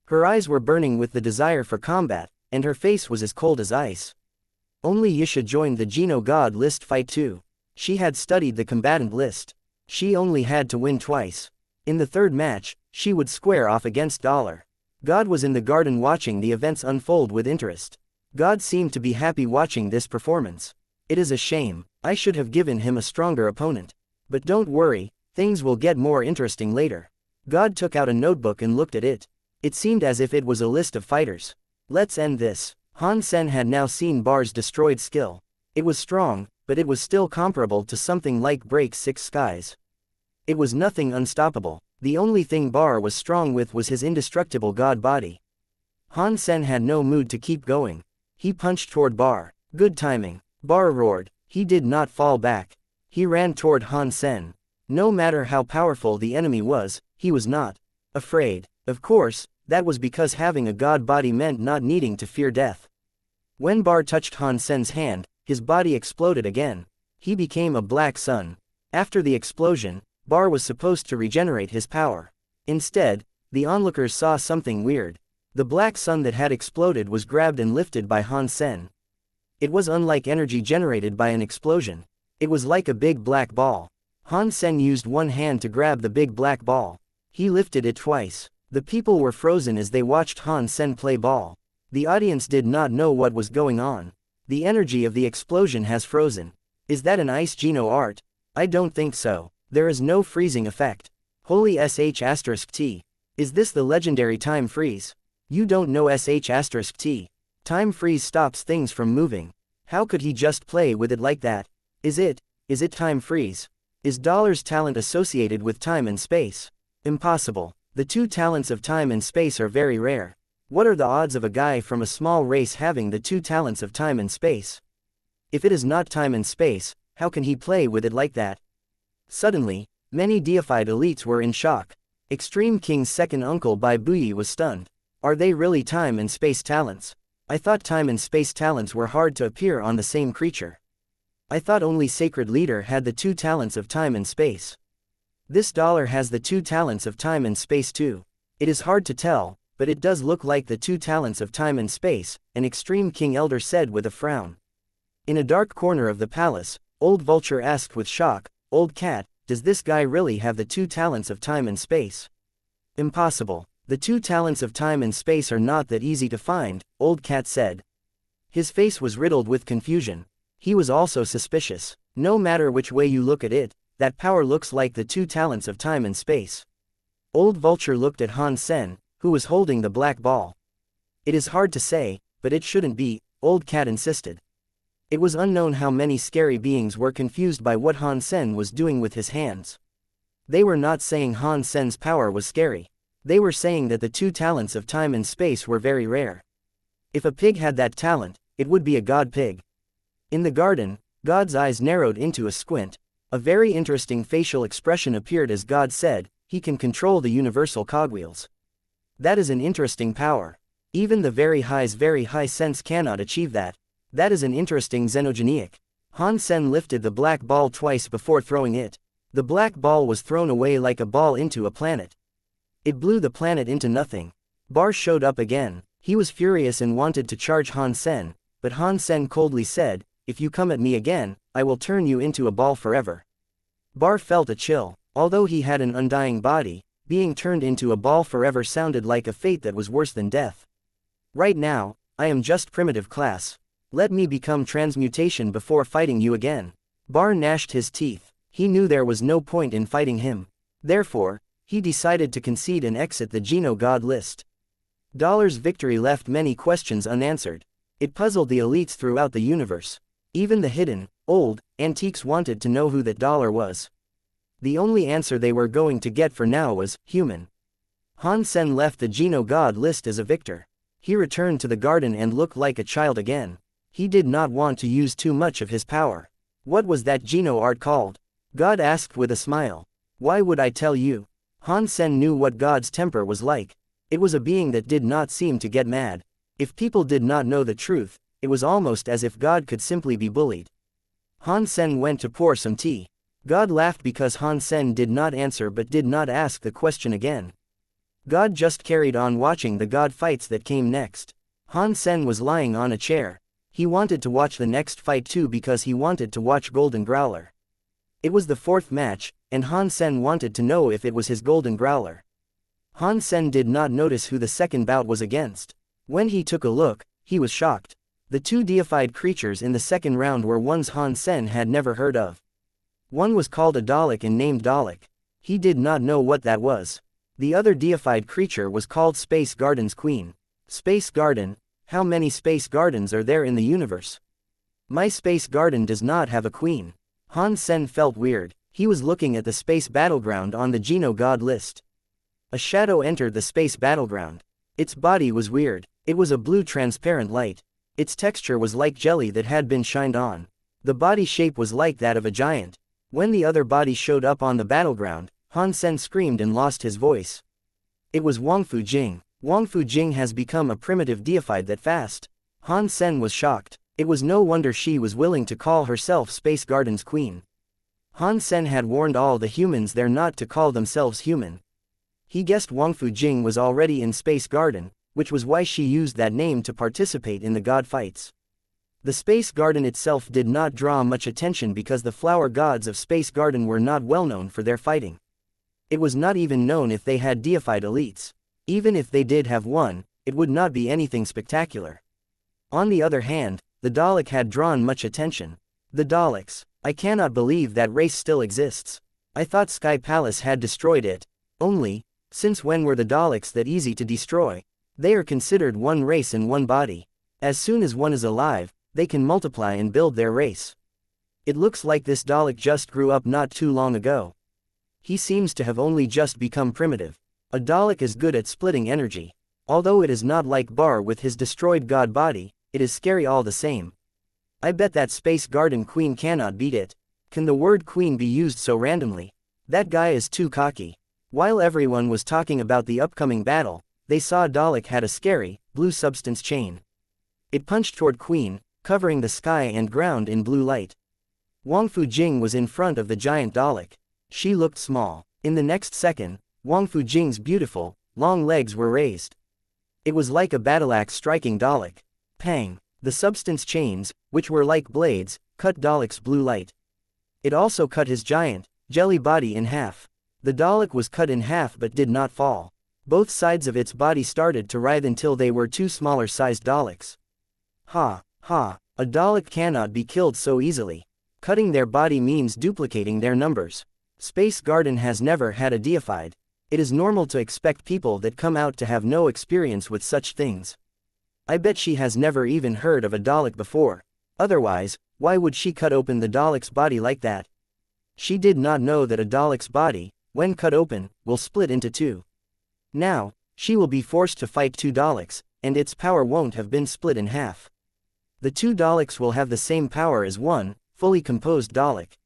Her eyes were burning with the desire for combat, and her face was as cold as ice. Only Yisha joined the Geno God list fight too. She had studied the combatant list. She only had to win twice. In the third match, she would square off against Dollar. God was in the garden watching the events unfold with interest. God seemed to be happy watching this performance. It is a shame. I should have given him a stronger opponent. But don't worry, things will get more interesting later. God took out a notebook and looked at it. It seemed as if it was a list of fighters. Let's end this. Han Sen had now seen Bar's destroyed skill. It was strong, but it was still comparable to something like Break Six Skies. It was nothing unstoppable. The only thing Bar was strong with was his indestructible god body. Han Sen had no mood to keep going. He punched toward Bar. Good timing. Bar roared. He did not fall back. He ran toward Han Sen. No matter how powerful the enemy was, he was not afraid. Of course, that was because having a god body meant not needing to fear death. When Bar touched Han Sen's hand, his body exploded again. He became a black sun. After the explosion, Bar was supposed to regenerate his power. Instead, the onlookers saw something weird. The black sun that had exploded was grabbed and lifted by Han Sen. It was unlike energy generated by an explosion. It was like a big black ball. Han Sen used one hand to grab the big black ball. He lifted it twice. The people were frozen as they watched Han Sen play ball. The audience did not know what was going on. The energy of the explosion has frozen. Is that an ice Geno art? I don't think so. There is no freezing effect. Holy sh*t. Is this the legendary time freeze? You don't know sh*t. Time freeze stops things from moving. How could he just play with it like that? Is it time freeze? Is Dollar's talent associated with time and space? Impossible. The two talents of time and space are very rare. What are the odds of a guy from a small race having the two talents of time and space? If it is not time and space, how can he play with it like that? Suddenly, many deified elites were in shock. Extreme King's second uncle Bai Buyi was stunned. Are they really time and space talents? I thought time and space talents were hard to appear on the same creature. I thought only Sacred Leader had the two talents of time and space. This dollar has the 2 talents of time and space too. It is hard to tell, but it does look like the 2 talents of time and space, an extreme king elder said with a frown. In a dark corner of the palace, old vulture asked with shock, "Old cat, does this guy really have the 2 talents of time and space?" "Impossible. The 2 talents of time and space are not that easy to find," old cat said. His face was riddled with confusion. He was also suspicious. No matter which way you look at it, that power looks like the 2 talents of time and space. Old vulture looked at Han Sen, who was holding the black ball. "It is hard to say, but it shouldn't be," old cat insisted. It was unknown how many scary beings were confused by what Han Sen was doing with his hands. They were not saying Han Sen's power was scary. They were saying that the 2 talents of time and space were very rare. If a pig had that talent, it would be a god pig. In the garden, God's eyes narrowed into a squint. A very interesting facial expression appeared as God said, "He can control the universal cogwheels. That is an interesting power. Even the very high sense cannot achieve that. That is an interesting xenogenic." Han Sen lifted the black ball twice before throwing it. The black ball was thrown away like a ball into a planet. It blew the planet into nothing. Bar showed up again. He was furious and wanted to charge Han Sen, but Han Sen coldly said, "If you come at me again, I will turn you into a ball forever." Bar felt a chill. Although he had an undying body, being turned into a ball forever sounded like a fate that was worse than death. "Right now, I am just primitive class. Let me become transmutation before fighting you again." Bar gnashed his teeth. He knew there was no point in fighting him. Therefore, he decided to concede and exit the Geno God list. Dollar's victory left many questions unanswered. It puzzled the elites throughout the universe. Even the hidden, old, antiques wanted to know who that dollar was. The only answer they were going to get for now was, human. Han Sen left the Geno God list as a victor. He returned to the garden and looked like a child again. He did not want to use too much of his power. "What was that Geno art called?" God asked with a smile. "Why would I tell you?" Han Sen knew what God's temper was like. It was a being that did not seem to get mad. If people did not know the truth, it was almost as if God could simply be bullied. Han Sen went to pour some tea. God laughed because Han Sen did not answer but did not ask the question again. God just carried on watching the God fights that came next. Han Sen was lying on a chair. He wanted to watch the next fight too because he wanted to watch Golden Growler. It was the 4th match, and Han Sen wanted to know if it was his Golden Growler. Han Sen did not notice who the second bout was against. When he took a look, he was shocked. The 2 deified creatures in the second round were ones Han Sen had never heard of. One was called a Dalek and named Dalek. He did not know what that was. The other deified creature was called Space Garden's Queen. Space Garden? How many space gardens are there in the universe? My space garden does not have a queen. Han Sen felt weird. He was looking at the space battleground on the Geno God list. A shadow entered the space battleground. Its body was weird. It was a blue transparent light. Its texture was like jelly that had been shined on. The body shape was like that of a giant. When the other body showed up on the battleground, Han Sen screamed and lost his voice. It was Wangfu Jing. Wangfu Jing has become a primitive deified that fast. Han Sen was shocked. It was no wonder she was willing to call herself Space Garden's Queen. Han Sen had warned all the humans there not to call themselves human. He guessed Wangfu Jing was already in Space Garden, which was why she used that name to participate in the god fights. The Space Garden itself did not draw much attention because the flower gods of Space Garden were not well known for their fighting. It was not even known if they had deified elites. Even if they did have one, it would not be anything spectacular. On the other hand, the Dalek had drawn much attention. The Daleks. I cannot believe that race still exists. I thought Sky Palace had destroyed it. Since when were the Daleks that easy to destroy? They are considered one race and one body. As soon as one is alive, they can multiply and build their race. It looks like this Dalek just grew up not too long ago. He seems to have only just become primitive. A Dalek is good at splitting energy. Although it is not like Bar with his destroyed god body, it is scary all the same. I bet that Space Garden Queen cannot beat it. Can the word queen be used so randomly? That guy is too cocky. While everyone was talking about the upcoming battle, they saw Dalek had a scary, blue substance chain. It punched toward Queen, covering the sky and ground in blue light. Wangfu Jing was in front of the giant Dalek. She looked small. In the next second, Wang Fujing's beautiful, long legs were raised. It was like a battle-axe striking Dalek. Pang! The substance chains, which were like blades, cut Dalek's blue light. It also cut his giant, jelly body in half. The Dalek was cut in half but did not fall. Both sides of its body started to writhe until they were two smaller-sized Daleks. Ha! Ha! A Dalek cannot be killed so easily. Cutting their body means duplicating their numbers. Space Garden has never had a deified. It is normal to expect people that come out to have no experience with such things. I bet she has never even heard of a Dalek before. Otherwise, why would she cut open the Dalek's body like that? She did not know that a Dalek's body, when cut open, will split into two. Now, she will be forced to fight two Daleks, and its power won't have been split in half. The two Daleks will have the same power as one, fully composed Dalek.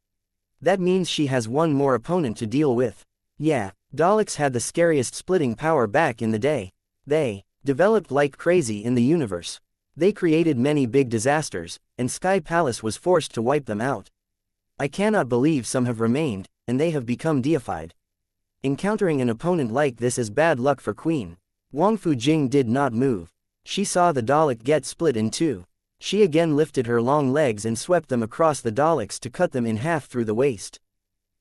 That means she has one more opponent to deal with. Yeah, Daleks had the scariest splitting power back in the day. They developed like crazy in the universe. They created many big disasters, and Sky Palace was forced to wipe them out. I cannot believe some have remained, and they have become deified. Encountering an opponent like this is bad luck for Queen. Wang Fujing did not move. She saw the Dalek get split in two. She again lifted her long legs and swept them across the Daleks to cut them in half through the waist.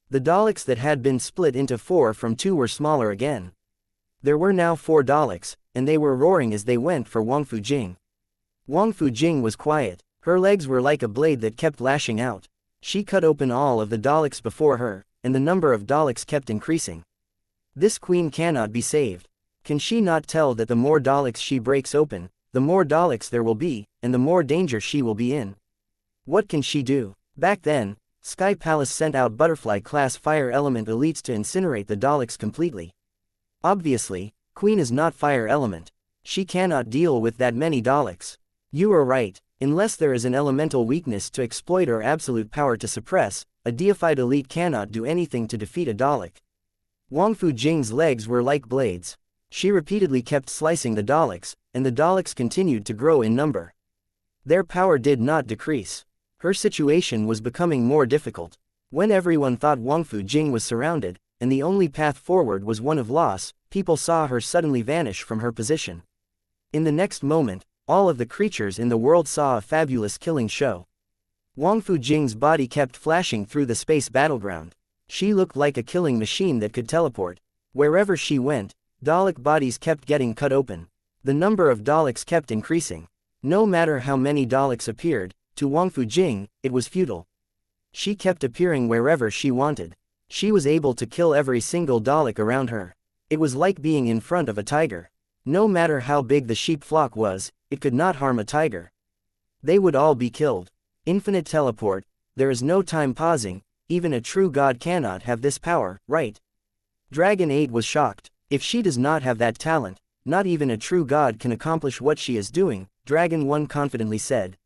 The Daleks that had been split into four from two were smaller again. There were now 4 Daleks, and they were roaring as they went for Wang Fujing. Wang Fujing was quiet. Her legs were like a blade that kept lashing out. She cut open all of the Daleks before her, and the number of Daleks kept increasing. This queen cannot be saved. Can she not tell that the more Daleks she breaks open, the more Daleks there will be, and the more danger she will be in? What can she do? Back then, Sky Palace sent out Butterfly-class fire element elites to incinerate the Daleks completely. Obviously, Queen is not fire element. She cannot deal with that many Daleks. You are right, unless there is an elemental weakness to exploit or absolute power to suppress, a deified elite cannot do anything to defeat a Dalek. Wang Fujing's legs were like blades. She repeatedly kept slicing the Daleks, and the Daleks continued to grow in number. Their power did not decrease. Her situation was becoming more difficult. When everyone thought Wang Fujing was surrounded, and the only path forward was one of loss, people saw her suddenly vanish from her position. In the next moment, all of the creatures in the world saw a fabulous killing show. Wang Fujing's body kept flashing through the space battleground. She looked like a killing machine that could teleport. Wherever she went, Dalek bodies kept getting cut open. The number of Daleks kept increasing. No matter how many Daleks appeared, to Wang Fujing, it was futile. She kept appearing wherever she wanted. She was able to kill every single Dalek around her. It was like being in front of a tiger. No matter how big the sheep flock was, it could not harm a tiger. They would all be killed. Infinite teleport, there is no time pausing, even a true god cannot have this power, right? Dragon 8 was shocked. If she does not have that talent, not even a true god can accomplish what she is doing, Dragon 1 confidently said.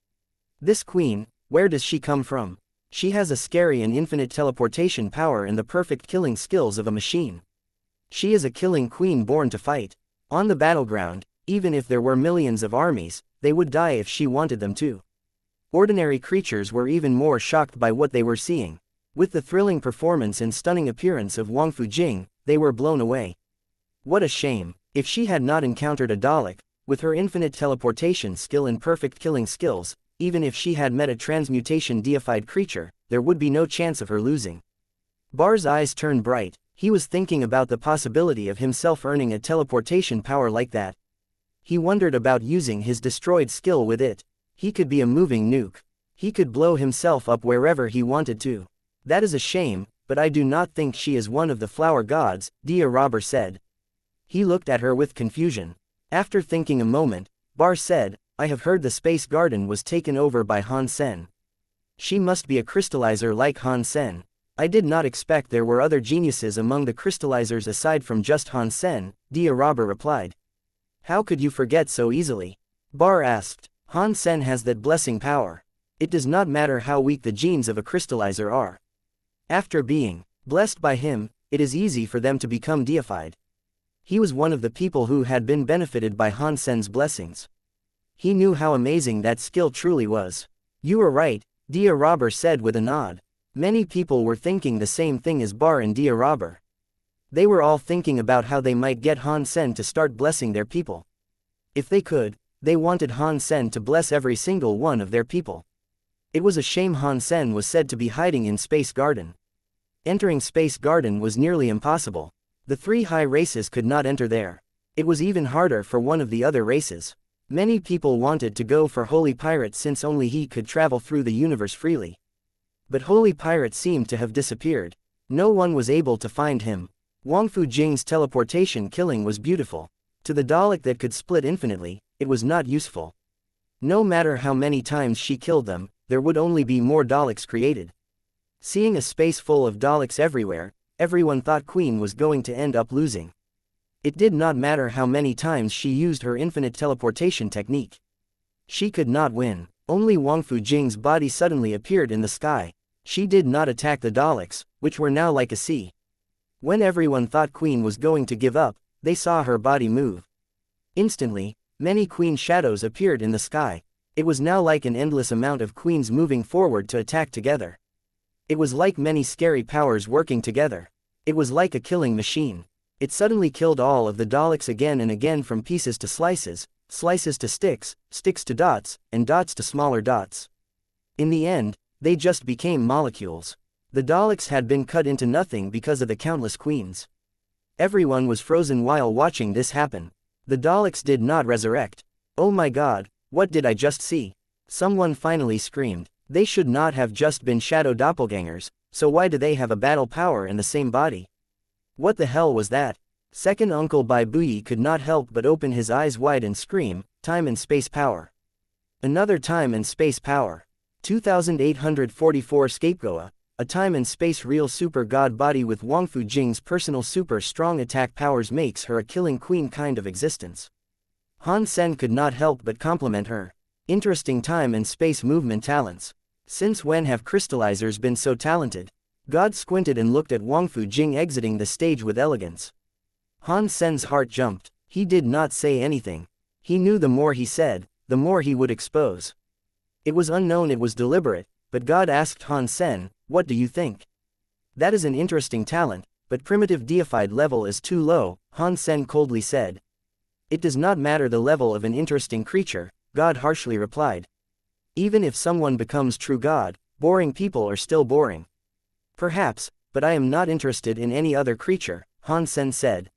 This queen, where does she come from? She has a scary and infinite teleportation power and the perfect killing skills of a machine. She is a killing queen born to fight. On the battleground, even if there were millions of armies, they would die if she wanted them to. Ordinary creatures were even more shocked by what they were seeing. With the thrilling performance and stunning appearance of Wang Fujing, they were blown away. What a shame. If she had not encountered a Dalek, with her infinite teleportation skill and perfect killing skills, even if she had met a transmutation deified creature, there would be no chance of her losing. Bar's eyes turned bright. He was thinking about the possibility of himself earning a teleportation power like that. He wondered about using his destroyed skill with it. He could be a moving nuke. He could blow himself up wherever he wanted to. That is a shame, but I do not think she is one of the flower gods, Dia Robber said. He looked at her with confusion. After thinking a moment, Bar said, I have heard the Space Garden was taken over by Han Sen. She must be a crystallizer like Han Sen. I did not expect there were other geniuses among the crystallizers aside from just Han Sen, Dia Robber replied. How could you forget so easily? Bar asked. Han Sen has that blessing power. It does not matter how weak the genes of a crystallizer are. After being blessed by him, it is easy for them to become deified. He was one of the people who had been benefited by Han Sen's blessings. He knew how amazing that skill truly was. You are right, Dia Robber said with a nod. Many people were thinking the same thing as Bar and Dia Robber. They were all thinking about how they might get Han Sen to start blessing their people. If they could, they wanted Han Sen to bless every single one of their people. It was a shame Han Sen was said to be hiding in Space Garden. Entering Space Garden was nearly impossible. The three high races could not enter there. It was even harder for one of the other races. Many people wanted to go for Holy Pirate since only he could travel through the universe freely. But Holy Pirate seemed to have disappeared. No one was able to find him. Wang Fujing's teleportation killing was beautiful. To the Dalek that could split infinitely, it was not useful. No matter how many times she killed them, there would only be more Daleks created. Seeing a space full of Daleks everywhere, everyone thought Queen was going to end up losing. It did not matter how many times she used her infinite teleportation technique. She could not win. Only Wang Fujing's body suddenly appeared in the sky. She did not attack the Daleks, which were now like a sea. When everyone thought Queen was going to give up, they saw her body move. Instantly, many Queen shadows appeared in the sky. It was now like an endless amount of Queens moving forward to attack together. It was like many scary powers working together. It was like a killing machine. It suddenly killed all of the Daleks again and again, from pieces to slices, slices to sticks, sticks to dots, and dots to smaller dots. In the end, they just became molecules. The Daleks had been cut into nothing because of the countless Queens. Everyone was frozen while watching this happen. The Daleks did not resurrect. Oh my god, what did I just see? Someone finally screamed. They should not have just been shadow doppelgangers, so why do they have a battle power in the same body? What the hell was that? Second Uncle Bai Buyi could not help but open his eyes wide and scream, time and space power. Another time and space power. 2844 Scapegoa, a time and space real super god body with Wang Fujing's personal super strong attack powers makes her a killing queen kind of existence. Han Sen could not help but compliment her. Interesting time and space movement talents. Since when have crystallizers been so talented? God squinted and looked at Wang Fujing exiting the stage with elegance. Han Sen's heart jumped. He did not say anything. He knew the more he said, the more he would expose. It was unknown, it was deliberate, but God asked Han Sen, "What do you think?" "That is an interesting talent, but primitive deified level is too low," Han Sen coldly said. "It does not matter the level of an interesting creature," God harshly replied. "Even if someone becomes true God, boring people are still boring." "Perhaps, but I am not interested in any other creature," Han Sen said.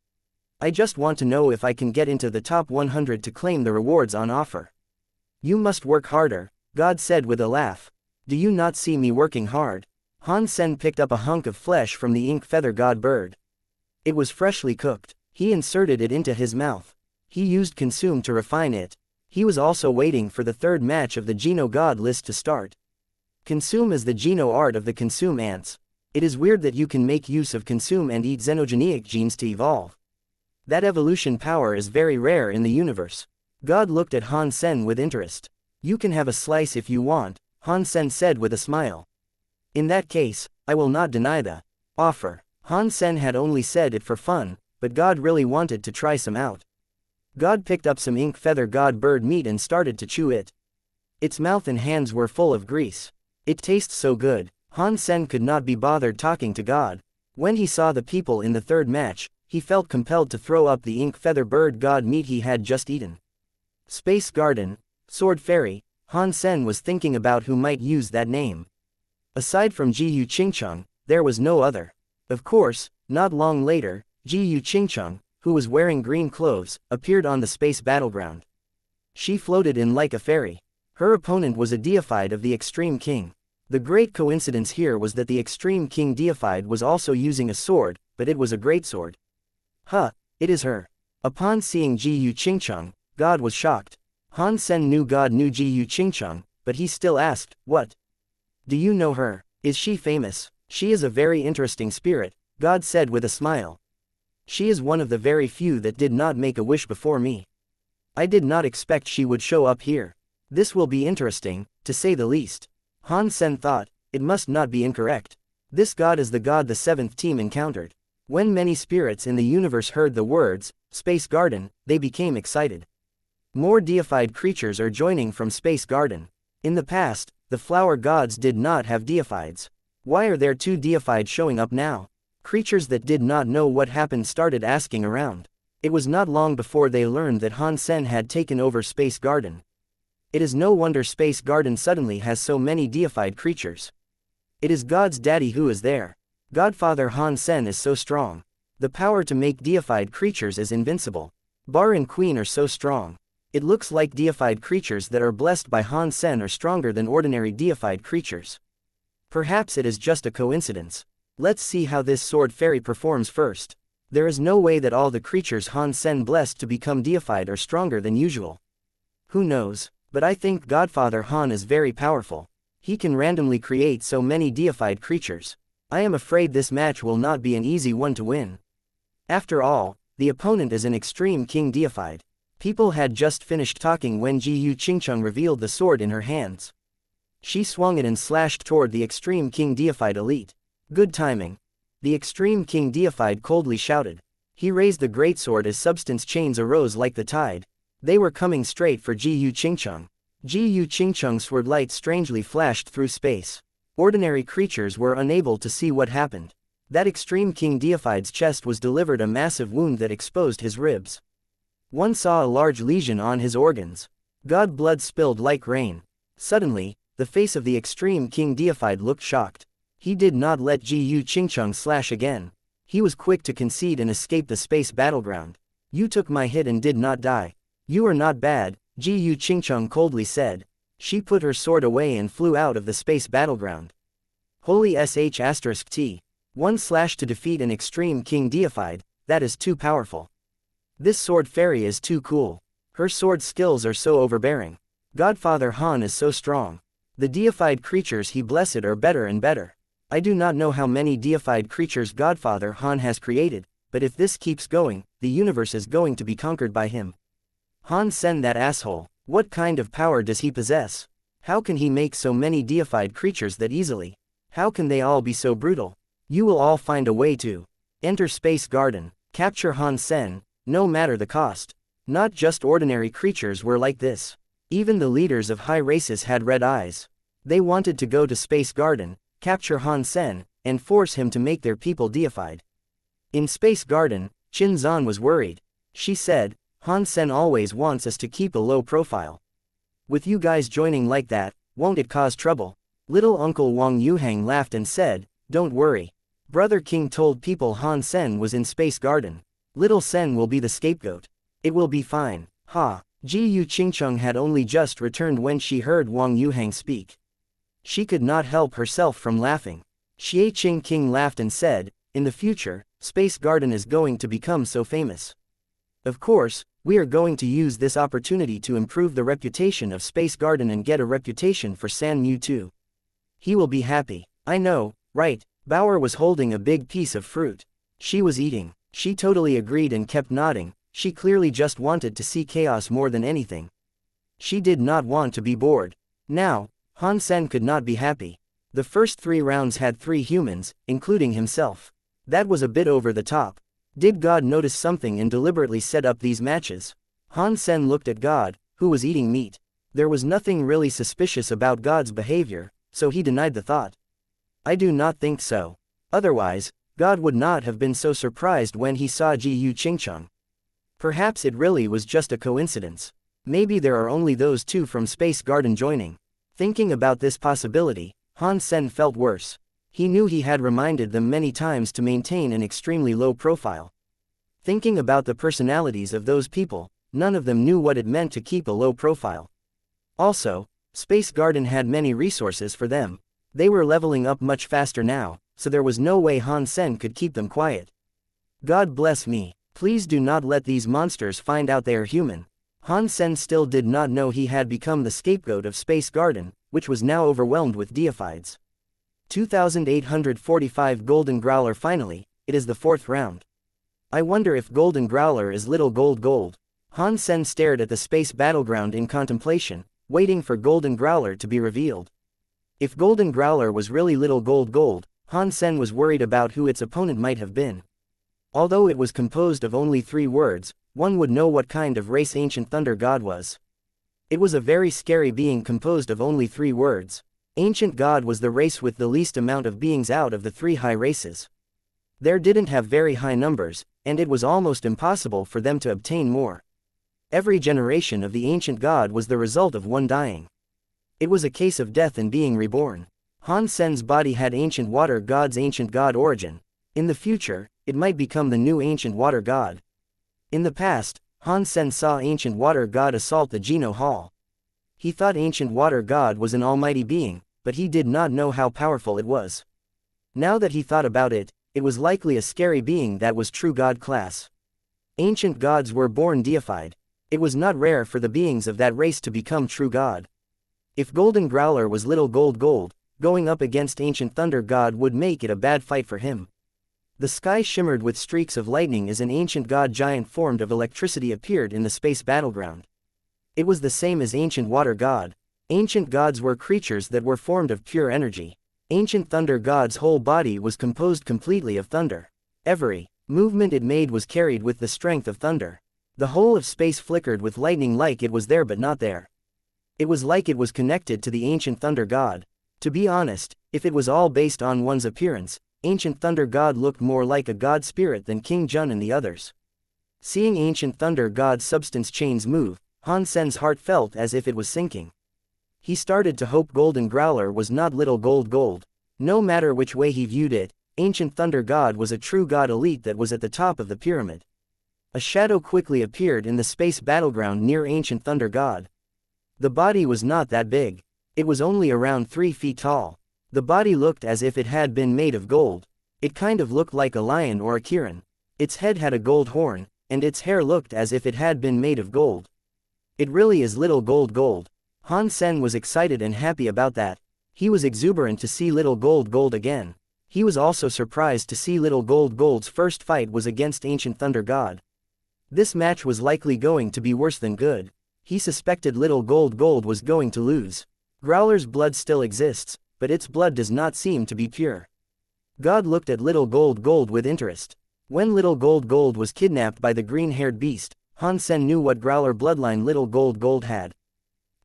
"I just want to know if I can get into the top 100 to claim the rewards on offer." "You must work harder," God said with a laugh. "Do you not see me working hard?" Han Sen picked up a hunk of flesh from the ink feather god bird. It was freshly cooked. He inserted it into his mouth. He used consume to refine it. He was also waiting for the third match of the Geno god list to start. Consume is the Geno art of the consume ants. It is weird that you can make use of consume and eat xenogenic genes to evolve. That evolution power is very rare in the universe. God looked at Han Sen with interest. "You can have a slice if you want," Han Sen said with a smile. "In that case, I will not deny the offer." Han Sen had only said it for fun, but God really wanted to try some out. God picked up some ink feather god bird meat and started to chew it. Its mouth and hands were full of grease. It tastes so good. Han Sen could not be bothered talking to God. When he saw the people in the third match, he felt compelled to throw up the ink feather bird god meat he had just eaten. Space Garden, Sword Fairy, Han Sen was thinking about who might use that name. Aside from Ji Yu Qingcheng, there was no other. Of course, not long later, Ji Yu Qingcheng, who was wearing green clothes, appeared on the space battleground. She floated in like a fairy. Her opponent was a deified of the Extreme King. The great coincidence here was that the Extreme King deified was also using a sword, but it was a greatsword. "Huh, it is her." Upon seeing Ji Yu Qingcheng, God was shocked. Han Sen knew God knew Ji Yu Qingcheng, but he still asked, "What? Do you know her? Is she famous?" "She is a very interesting spirit," God said with a smile. "She is one of the very few that did not make a wish before me. I did not expect she would show up here. This will be interesting, to say the least." Han Sen thought, it must not be incorrect. This god is the god the seventh team encountered. When many spirits in the universe heard the words, Space Garden, they became excited. More deified creatures are joining from Space Garden. In the past, the flower gods did not have deifieds. Why are there two deified showing up now? Creatures that did not know what happened started asking around. It was not long before they learned that Han Sen had taken over Space Garden. It is no wonder Space Garden suddenly has so many deified creatures. It is God's daddy who is there. Godfather Han Sen is so strong. The power to make deified creatures is invincible. Bar and Queen are so strong. It looks like deified creatures that are blessed by Han Sen are stronger than ordinary deified creatures. Perhaps it is just a coincidence. Let's see how this sword fairy performs first. There is no way that all the creatures Han Sen blessed to become deified are stronger than usual. Who knows, but I think Godfather Han is very powerful. He can randomly create so many deified creatures. I am afraid this match will not be an easy one to win. After all, the opponent is an extreme king deified. People had just finished talking when Ji Qingcheng revealed the sword in her hands. She swung it and slashed toward the extreme king deified elite. Good timing. The extreme king deified coldly shouted. He raised the greatsword as substance chains arose like the tide. They were coming straight for Ji Qingcheng. Ji Qingcheng's sword light strangely flashed through space. Ordinary creatures were unable to see what happened. That extreme king deified's chest was delivered a massive wound that exposed his ribs. One saw a large lesion on his organs. God blood spilled like rain. Suddenly, the face of the extreme king deified looked shocked. He did not let Ji Qingcheng slash again. He was quick to concede and escape the space battleground. You took my hit and did not die. You are not bad, Ji Qingcheng coldly said. She put her sword away and flew out of the space battleground. Holy sh*t. One slash to defeat an extreme king deified, that is too powerful. This sword fairy is too cool. Her sword skills are so overbearing. Godfather Han is so strong. The deified creatures he blessed are better and better. I do not know how many deified creatures Godfather Han has created, but if this keeps going, the universe is going to be conquered by him. Han Sen, that asshole, what kind of power does he possess? How can he make so many deified creatures that easily? How can they all be so brutal? You will all find a way to enter Space Garden, capture Han Sen, no matter the cost. Not just ordinary creatures were like this. Even the leaders of high races had red eyes. They wanted to go to Space Garden, capture Han Sen, and force him to make their people deified. In Space Garden, Qin Zan was worried. She said, Han Sen always wants us to keep a low profile. With you guys joining like that, won't it cause trouble? Little Uncle Wang Yuhang laughed and said, don't worry. Brother King told people Han Sen was in Space Garden. Little Sen will be the scapegoat. It will be fine. Ha! Ji Qingcheng had only just returned when she heard Wang Yuhang speak. She could not help herself from laughing. Xie Qing King laughed and said, in the future, Space Garden is going to become so famous. Of course, we are going to use this opportunity to improve the reputation of Space Garden and get a reputation for San Mu too. He will be happy. I know, right? Bauer was holding a big piece of fruit. She was eating. She totally agreed and kept nodding. She clearly just wanted to see chaos more than anything. She did not want to be bored. Now, Han Sen could not be happy. The first 3 rounds had 3 humans, including himself. That was a bit over the top. Did God notice something and deliberately set up these matches? Han Sen looked at God, who was eating meat. There was nothing really suspicious about God's behavior, so he denied the thought. I do not think so. Otherwise, God would not have been so surprised when he saw Ji Qingcheng. Perhaps it really was just a coincidence. Maybe there are only those 2 from Space Garden joining. Thinking about this possibility, Han Sen felt worse. He knew he had reminded them many times to maintain an extremely low profile. Thinking about the personalities of those people, none of them knew what it meant to keep a low profile. Also, Space Garden had many resources for them. They were leveling up much faster now, so there was no way Han Sen could keep them quiet. God bless me. Please do not let these monsters find out they are human. Han Sen still did not know he had become the scapegoat of Space Garden, which was now overwhelmed with deifieds. 2845 Golden Growler. Finally, it is the 4th round. I wonder if Golden Growler is Little Gold. Han Sen stared at the space battleground in contemplation, waiting for Golden Growler to be revealed. If Golden Growler was really Little Gold, Han Sen was worried about who its opponent might have been. Although it was composed of only 3 words, one would know what kind of race Ancient Thunder God was. It was a very scary being composed of only 3 words. Ancient God was the race with the least amount of beings out of the 3 high races. There didn't have very high numbers, and it was almost impossible for them to obtain more. Every generation of the ancient god was the result of one dying. It was a case of death and being reborn. Han Sen's body had ancient water god's ancient god origin. In the future, it might become the new ancient water god. In the past, Han Sen saw ancient water god assault the Geno Hall. He thought ancient water god was an almighty being, but he did not know how powerful it was. Now that he thought about it, it was likely a scary being that was true god class. Ancient gods were born deified. It was not rare for the beings of that race to become true god. If Golden Growler was little gold, going up against ancient thunder god would make it a bad fight for him. The sky shimmered with streaks of lightning as an ancient god giant formed of electricity appeared in the space battleground. It was the same as ancient water god. Ancient gods were creatures that were formed of pure energy. Ancient thunder god's whole body was composed completely of thunder. Every movement it made was carried with the strength of thunder. The whole of space flickered with lightning like it was there but not there. It was like it was connected to the ancient thunder god. To be honest, if it was all based on one's appearance, ancient thunder god looked more like a god spirit than King Jun and the others. Seeing ancient thunder god's substance chains move, Han Sen's heart felt as if it was sinking. He started to hope Golden Growler was not little gold. No matter which way he viewed it, ancient thunder god was a true god elite that was at the top of the pyramid. A shadow quickly appeared in the space battleground near ancient thunder god. The body was not that big. It was only around 3 feet tall. The body looked as if it had been made of gold. It kind of looked like a lion or a kirin. Its head had a gold horn, and its hair looked as if it had been made of gold. It really is little gold. Han Sen was excited and happy about that. He was exuberant to see little gold again. He was also surprised to see little gold's first fight was against ancient thunder god. This match was likely going to be worse than good. He suspected little gold was going to lose. Growler's blood still exists, but its blood does not seem to be pure. God looked at little gold with interest. When little gold was kidnapped by the green-haired beast, Han Sen knew what Growler bloodline little gold had.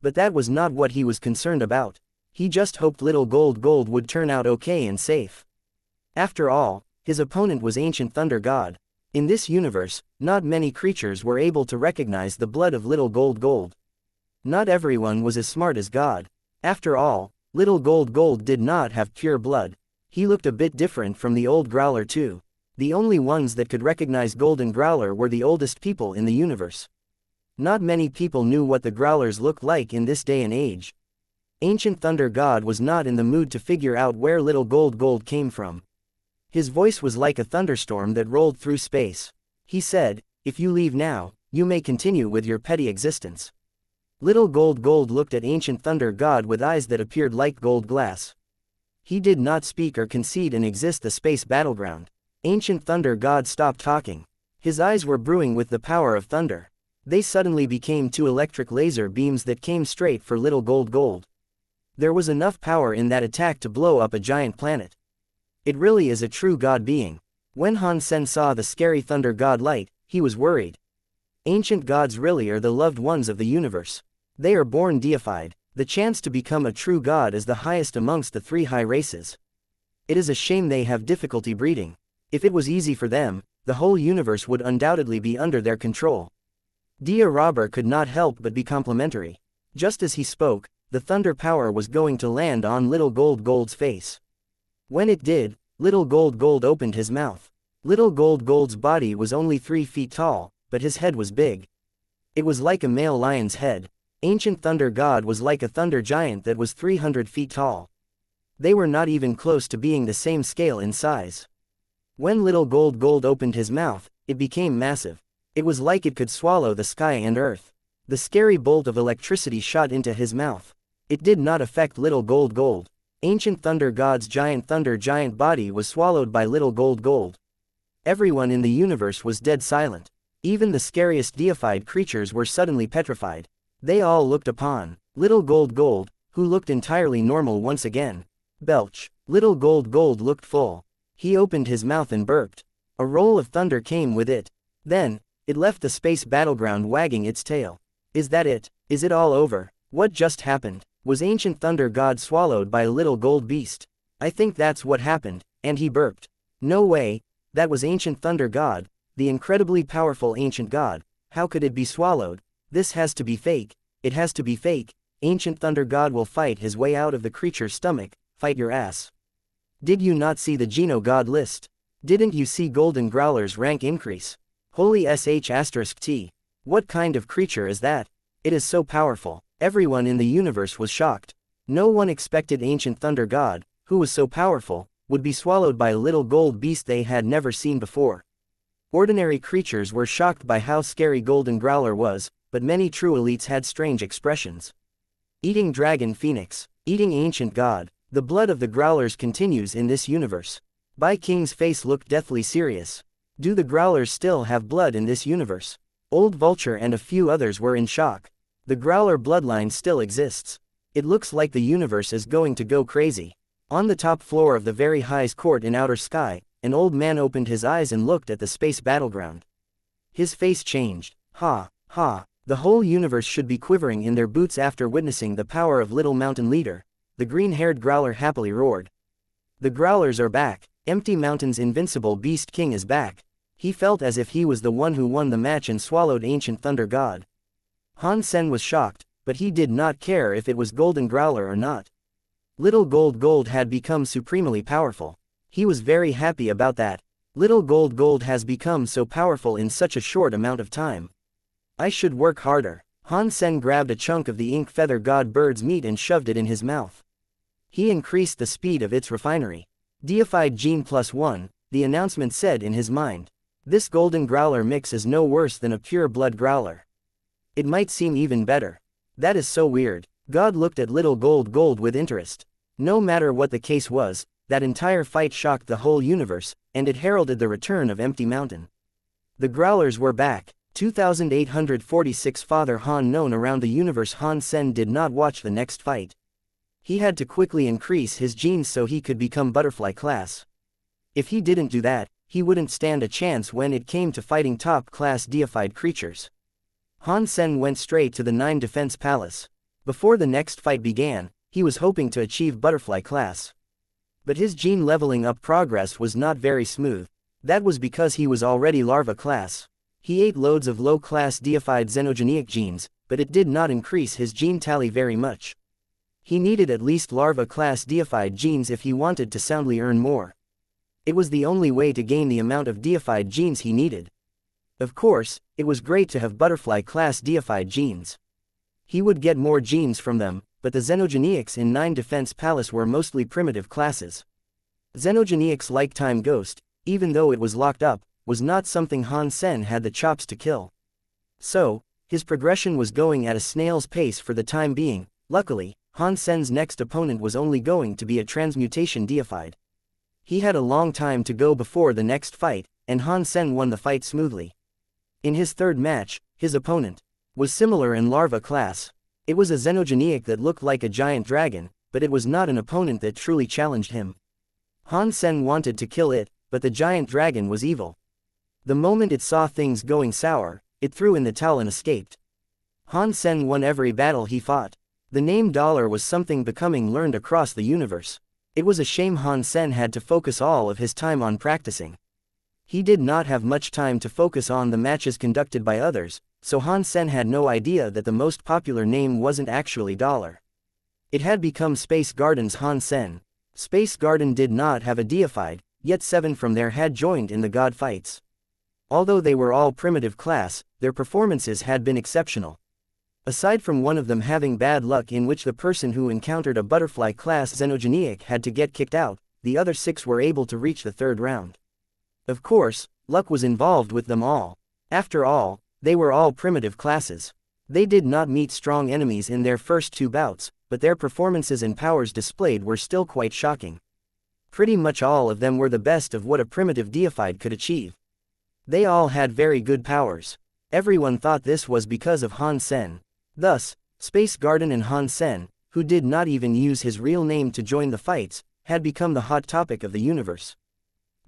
But that was not what he was concerned about. He just hoped little gold would turn out okay and safe. After all, his opponent was ancient thunder god. In this universe, not many creatures were able to recognize the blood of little gold. Not everyone was as smart as God. After all, little gold did not have pure blood. He looked a bit different from the old Growler too. The only ones that could recognize Golden Growler were the oldest people in the universe. Not many people knew what the Growlers looked like in this day and age. Ancient Thunder God was not in the mood to figure out where little gold came from. His voice was like a thunderstorm that rolled through space. He said, "If you leave now, you may continue with your petty existence." Little gold looked at Ancient Thunder God with eyes that appeared like gold glass. He did not speak or concede and exist the space battleground. Ancient Thunder God stopped talking. His eyes were brewing with the power of thunder. They suddenly became 2 electric laser beams that came straight for little gold. There was enough power in that attack to blow up a giant planet. It really is a true god being. When Han Sen saw the scary thunder god light, he was worried. Ancient gods really are the loved ones of the universe. They are born deified. The chance to become a true god is the highest amongst the 3 high races. It is a shame they have difficulty breeding. If it was easy for them, the whole universe would undoubtedly be under their control. Dia Robber could not help but be complimentary. Just as he spoke, the thunder power was going to land on little gold's face. When it did, little gold opened his mouth. Little gold's body was only 3 feet tall, but his head was big. It was like a male lion's head. Ancient Thunder God was like a thunder giant that was 300 feet tall. They were not even close to being the same scale in size. When little gold opened his mouth, it became massive. It was like it could swallow the sky and earth. The scary bolt of electricity shot into his mouth. It did not affect little gold. Ancient Thunder God's giant body was swallowed by little gold. Everyone in the universe was dead silent. Even the scariest deified creatures were suddenly petrified. They all looked upon little gold, who looked entirely normal once again. Belch. Little gold looked full. He opened his mouth and burped. A roll of thunder came with it. Then, it left the space battleground wagging its tail. Is that it? Is it all over? What just happened? Was Ancient Thunder God swallowed by a little gold beast? I think that's what happened, and he burped. No way. That was ancient thunder god, the incredibly powerful ancient god. How could it be swallowed? This has to be fake, it has to be fake. Ancient thunder god will fight his way out of the creature's stomach, fight your ass. Did you not see the Geno god list? Didn't you see golden growler's rank increase? Holy sh*t. What kind of creature is that? It is so powerful. Everyone in the universe was shocked. No one expected ancient thunder god, who was so powerful, would be swallowed by a little gold beast they had never seen before. Ordinary creatures were shocked by how scary golden growler was, but many true elites had strange expressions. Eating dragon phoenix, eating ancient god. The blood of the growlers continues in this universe. Bai King's face looked deathly serious. Do the growlers still have blood in this universe? Old Vulture and a few others were in shock. The growler bloodline still exists. It looks like the universe is going to go crazy. On the top floor of the very highest court in outer sky, an old man opened his eyes and looked at the space battleground. His face changed. Ha, ha, the whole universe should be quivering in their boots after witnessing the power of Little Mountain Leader. The green-haired growler happily roared. The growlers are back. Empty Mountain's invincible beast king is back. He felt as if he was the one who won the match and swallowed ancient thunder god. Han Sen was shocked, but he did not care if it was golden growler or not. Little Gold had become supremely powerful. He was very happy about that. Little Gold has become so powerful in such a short amount of time. I should work harder. Han Sen grabbed a chunk of the ink feather god bird's meat and shoved it in his mouth. He increased the speed of its refinery. Deified gene +1, the announcement said in his mind. This golden growler mix is no worse than a pure blood growler. It might seem even better. That is so weird. God looked at Little Gold with interest. No matter what the case was, that entire fight shocked the whole universe, and it heralded the return of Empty Mountain. The growlers were back. 2846 Father Han known around the universe. Han Sen did not watch the next fight. He had to quickly increase his genes so he could become butterfly class. If he didn't do that, he wouldn't stand a chance when it came to fighting top-class deified creatures. Han Sen went straight to the 9 Defense Palace. Before the next fight began, he was hoping to achieve butterfly class. But his gene leveling up progress was not very smooth. That was because he was already larva class. He ate loads of low-class deified xenogenic genes, but it did not increase his gene tally very much. He needed at least larva-class deified genes if he wanted to soundly earn more. It was the only way to gain the amount of deified genes he needed. Of course, it was great to have butterfly-class deified genes. He would get more genes from them, but the xenogenics in 9 Defense Palace were mostly primitive classes. Xenogenics like Time Ghost, even though it was locked up, was not something Han Sen had the chops to kill. So, his progression was going at a snail's pace for the time being. Luckily, Han Sen's next opponent was only going to be a transmutation deified. He had a long time to go before the next fight, and Han Sen won the fight smoothly. In his third match, his opponent was similar in larva class. It was a xenogenic that looked like a giant dragon, but it was not an opponent that truly challenged him. Han Sen wanted to kill it, but the giant dragon was evil. The moment it saw things going sour, it threw in the towel and escaped. Han Sen won every battle he fought. The name dollar was something becoming learned across the universe. It was a shame Han Sen had to focus all of his time on practicing. He did not have much time to focus on the matches conducted by others, so Han Sen had no idea that the most popular name wasn't actually dollar. It had become Space Garden's Han Sen. Space Garden did not have a deified, yet 7 from there had joined in the god fights. Although they were all primitive class, their performances had been exceptional. Aside from one of them having bad luck in which the person who encountered a butterfly class xenogenic had to get kicked out, the other 6 were able to reach the 3rd round. Of course, luck was involved with them all. After all, they were all primitive classes. They did not meet strong enemies in their first 2 bouts, but their performances and powers displayed were still quite shocking. Pretty much all of them were the best of what a primitive deified could achieve. They all had very good powers. Everyone thought this was because of Han Sen. Thus, Space Garden and Han Sen, who did not even use his real name to join the fights, had become the hot topic of the universe.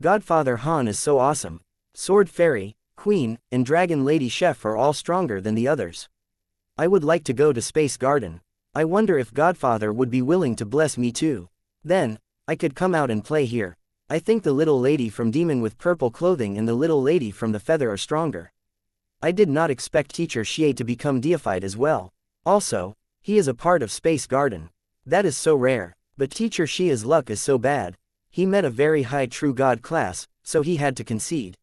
Godfather Han is so awesome. Sword Fairy, Queen, and Dragon Lady Chef are all stronger than the others. I would like to go to Space Garden. I wonder if Godfather would be willing to bless me too. Then, I could come out and play here. I think the little lady from Demon with purple clothing and the little lady from the feather are stronger. I did not expect Teacher Xie to become deified as well. Also, he is a part of Space Garden. That is so rare. But Teacher Xie's luck is so bad. He met a very high true god class, so he had to concede.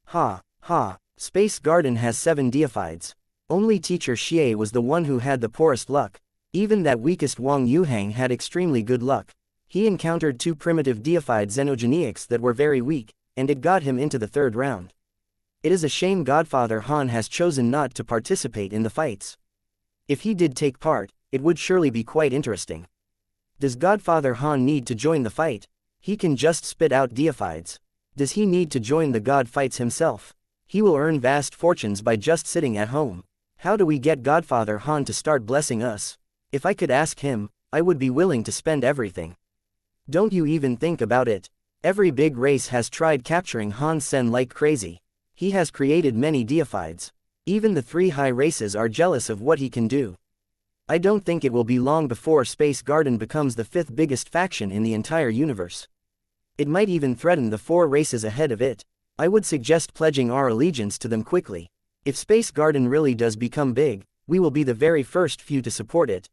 Ha, ha, Space Garden has 7 deifieds. Only Teacher Xie was the one who had the poorest luck. Even that weakest Wang Yuhang had extremely good luck. He encountered 2 primitive deified xenogeniacs that were very weak, and it got him into the 3rd round. It is a shame Godfather Han has chosen not to participate in the fights. If he did take part, it would surely be quite interesting. Does Godfather Han need to join the fight? He can just spit out deifieds. Does he need to join the god fights himself? He will earn vast fortunes by just sitting at home. How do we get Godfather Han to start blessing us? If I could ask him, I would be willing to spend everything. Don't you even think about it. Every big race has tried capturing Han Sen like crazy. He has created many deifieds. Even the 3 high races are jealous of what he can do. I don't think it will be long before Space Garden becomes the 5th biggest faction in the entire universe. It might even threaten the 4 races ahead of it. I would suggest pledging our allegiance to them quickly. If Space Garden really does become big, we will be the very first few to support it.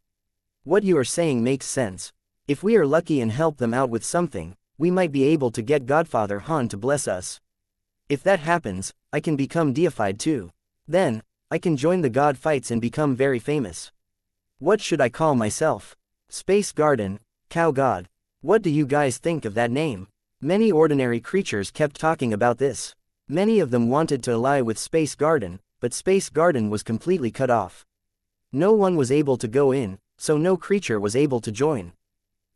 What you are saying makes sense. If we are lucky and help them out with something, we might be able to get Godfather Han to bless us. If that happens, I can become deified too. Then, I can join the god fights and become very famous. What should I call myself? Space Garden, Cow God. What do you guys think of that name? Many ordinary creatures kept talking about this. Many of them wanted to ally with Space Garden, but Space Garden was completely cut off. No one was able to go in, so no creature was able to join.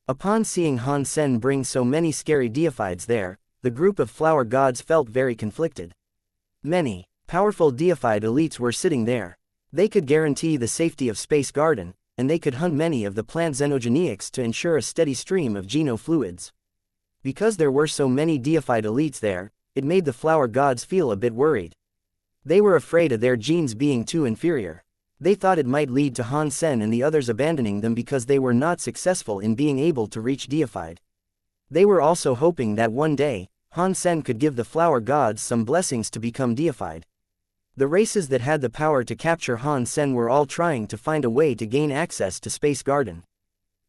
Upon seeing Han Sen bring so many scary deifieds there, the group of flower gods felt very conflicted. Many powerful deified elites were sitting there. They could guarantee the safety of Space Garden, and they could hunt many of the plant xenogeniacs to ensure a steady stream of genofluids. Because there were so many deified elites there, it made the flower gods feel a bit worried. They were afraid of their genes being too inferior. They thought it might lead to Han Sen and the others abandoning them because they were not successful in being able to reach deified. They were also hoping that one day, Han Sen could give the flower gods some blessings to become deified. The races that had the power to capture Han Sen were all trying to find a way to gain access to Space Garden.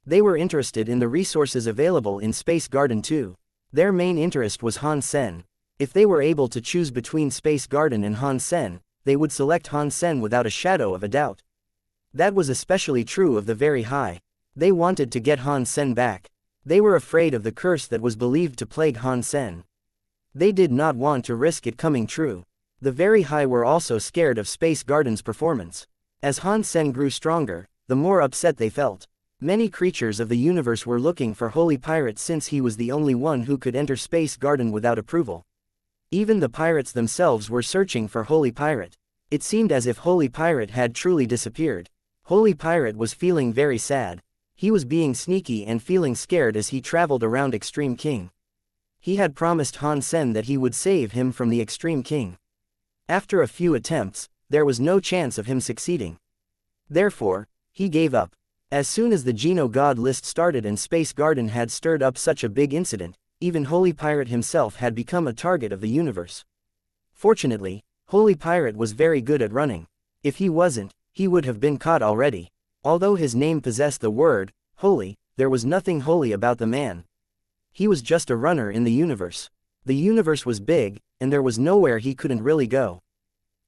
They were interested in the resources available in Space Garden too. Their main interest was Han Sen. If they were able to choose between Space Garden and Han Sen, they would select Han Sen without a shadow of a doubt. That was especially true of the very high. They wanted to get Han Sen back. They were afraid of the curse that was believed to plague Han Sen. They did not want to risk it coming true. The very high were also scared of Space Garden's performance. As Han Sen grew stronger, the more upset they felt. Many creatures of the universe were looking for Holy Pirate since he was the only one who could enter Space Garden without approval. Even the pirates themselves were searching for Holy Pirate. It seemed as if Holy Pirate had truly disappeared. Holy Pirate was feeling very sad. He was being sneaky and feeling scared as he traveled around Extreme King. He had promised Han Sen that he would save him from the Extreme King. After a few attempts, there was no chance of him succeeding. Therefore, he gave up. As soon as the Geno God list started and Space Garden had stirred up such a big incident, even Holy Pirate himself had become a target of the universe. Fortunately, Holy Pirate was very good at running. If he wasn't, he would have been caught already. Although his name possessed the word, holy, there was nothing holy about the man. He was just a runner in the universe. The universe was big, and there was nowhere he couldn't really go.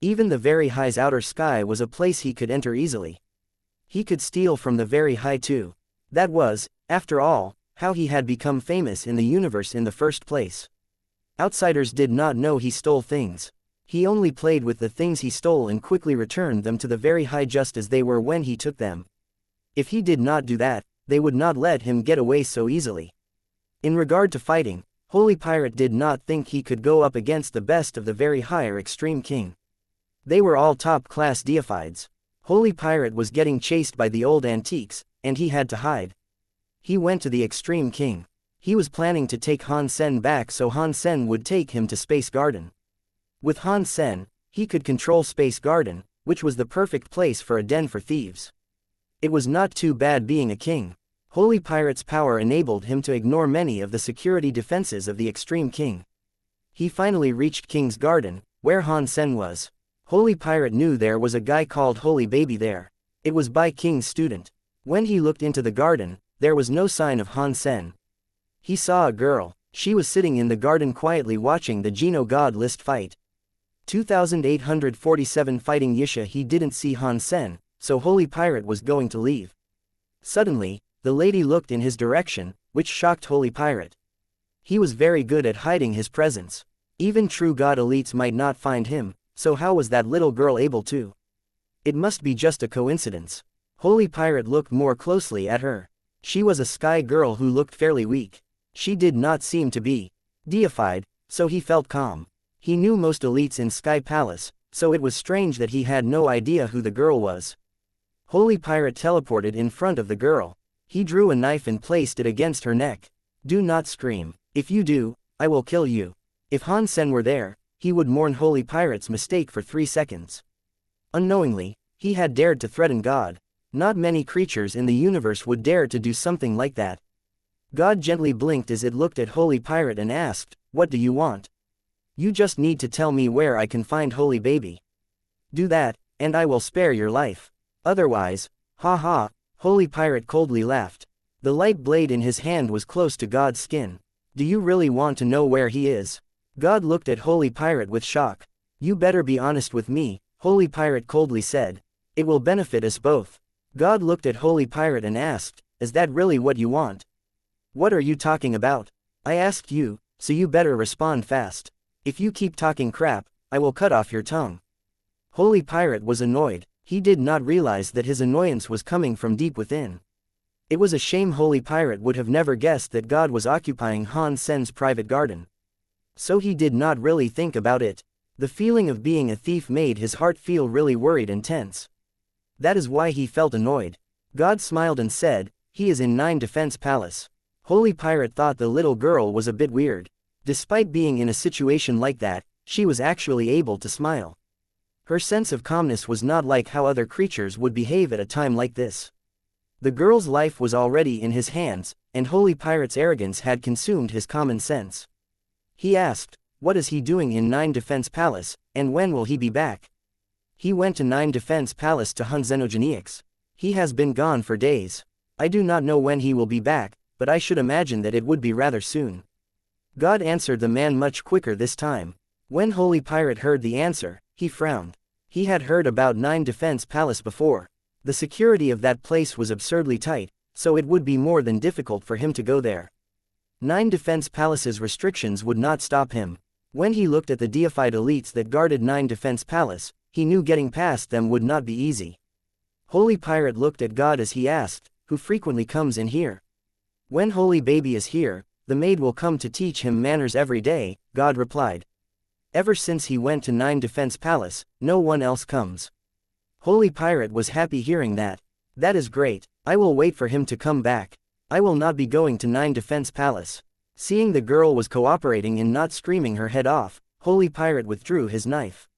Even the very high's outer sky was a place he could enter easily. He could steal from the very high too. That was, after all, how he had become famous in the universe in the first place. Outsiders did not know he stole things. He only played with the things he stole and quickly returned them to the very high just as they were when he took them. If he did not do that, they would not let him get away so easily. In regard to fighting, Holy Pirate did not think he could go up against the best of the very high or Extreme King. They were all top-class deifieds. Holy Pirate was getting chased by the old antiques, and he had to hide. He went to the Extreme King. He was planning to take Han Sen back so Han Sen would take him to Space Garden. With Han Sen, he could control Space Garden, which was the perfect place for a den for thieves. It was not too bad being a king. Holy Pirate's power enabled him to ignore many of the security defenses of the Extreme King. He finally reached King's Garden, where Han Sen was. Holy Pirate knew there was a guy called Holy Baby there. It was Bai King's student. When he looked into the garden, there was no sign of Han Sen. He saw a girl. She was sitting in the garden quietly watching the Geno God List fight. 2847 fighting Yisha. He didn't see Han Sen, so Holy Pirate was going to leave. Suddenly, the lady looked in his direction, which shocked Holy Pirate. He was very good at hiding his presence. Even true god elites might not find him, so how was that little girl able to? It must be just a coincidence. Holy Pirate looked more closely at her. She was a sky girl who looked fairly weak. She did not seem to be deified, so he felt calm. He knew most elites in Sky Palace, so it was strange that he had no idea who the girl was. Holy Pirate teleported in front of the girl. He drew a knife and placed it against her neck. Do not scream. If you do, I will kill you. If Han Sen were there, he would mourn Holy Pirate's mistake for 3 seconds. Unknowingly, he had dared to threaten God. Not many creatures in the universe would dare to do something like that. God gently blinked as it looked at Holy Pirate and asked, "What do you want?" "You just need to tell me where I can find Holy Baby. Do that, and I will spare your life. Otherwise, ha ha." Holy Pirate coldly laughed. The light blade in his hand was close to God's skin. "Do you really want to know where he is?" God looked at Holy Pirate with shock. "You better be honest with me," Holy Pirate coldly said. "It will benefit us both." God looked at Holy Pirate and asked, "Is that really what you want?" "What are you talking about? I asked you, so you better respond fast. If you keep talking crap, I will cut off your tongue." Holy Pirate was annoyed. He did not realize that his annoyance was coming from deep within. It was a shame Holy Pirate would have never guessed that God was occupying Han Sen's private garden. So he did not really think about it. The feeling of being a thief made his heart feel really worried and tense. That is why he felt annoyed. God smiled and said, "He is in 9 Defense Palace." Holy Pirate thought the little girl was a bit weird. Despite being in a situation like that, she was actually able to smile. Her sense of calmness was not like how other creatures would behave at a time like this. The girl's life was already in his hands, and Holy Pirate's arrogance had consumed his common sense. He asked, "What is he doing in 9 Defense Palace, and when will he be back?" "He went to 9 Defense Palace to hunt xenogenics. He has been gone for days. I do not know when he will be back, but I should imagine that it would be rather soon." God answered the man much quicker this time. When Holy Pirate heard the answer, he frowned. He had heard about 9 Defense Palace before. The security of that place was absurdly tight, so it would be more than difficult for him to go there. 9 Defense Palace's restrictions would not stop him. When he looked at the deified elites that guarded 9 Defense Palace, he knew getting past them would not be easy. Holy Pirate looked at God as he asked, "Who frequently comes in here?" "When Holy Baby is here, the maid will come to teach him manners every day," God replied. "Ever since he went to 9 Defense Palace, no one else comes." Holy Pirate was happy hearing that. "That is great, I will wait for him to come back. I will not be going to 9 Defense Palace." Seeing the girl was cooperating and not screaming her head off, Holy Pirate withdrew his knife.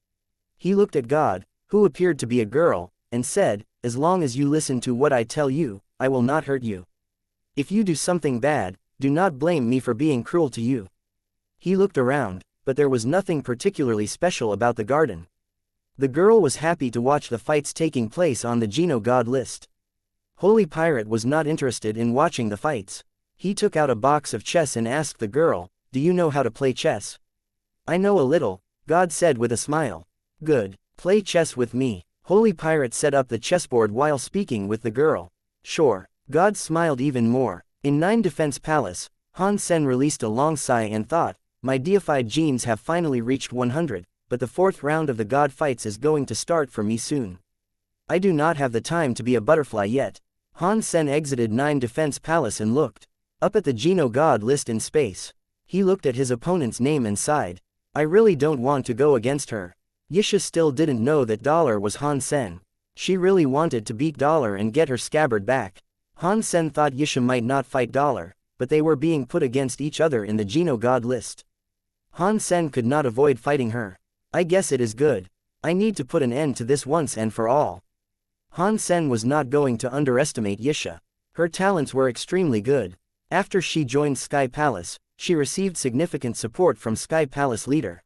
He looked at God, who appeared to be a girl, and said, "As long as you listen to what I tell you, I will not hurt you. If you do something bad, do not blame me for being cruel to you." He looked around, but there was nothing particularly special about the garden. The girl was happy to watch the fights taking place on the Geno God List. Holy Pirate was not interested in watching the fights. He took out a box of chess and asked the girl, "Do you know how to play chess?" "I know a little," God said with a smile. "Good, play chess with me." Holy Pirate set up the chessboard while speaking with the girl. "Sure." God smiled even more. In 9 Defense Palace, Han Sen released a long sigh and thought, "My deified genes have finally reached 100, but the 4th round of the god fights is going to start for me soon. I do not have the time to be a butterfly yet." Han Sen exited 9 Defense Palace and looked up at the Geno God List in space. He looked at his opponent's name and sighed. "I really don't want to go against her." Yisha still didn't know that Dollar was Han Sen. She really wanted to beat Dollar and get her scabbard back. Han Sen thought Yisha might not fight Dollar, but they were being put against each other in the Geno God List. Han Sen could not avoid fighting her. "I guess it is good. I need to put an end to this once and for all." Han Sen was not going to underestimate Yisha. Her talents were extremely good. After she joined Sky Palace, she received significant support from Sky Palace leader.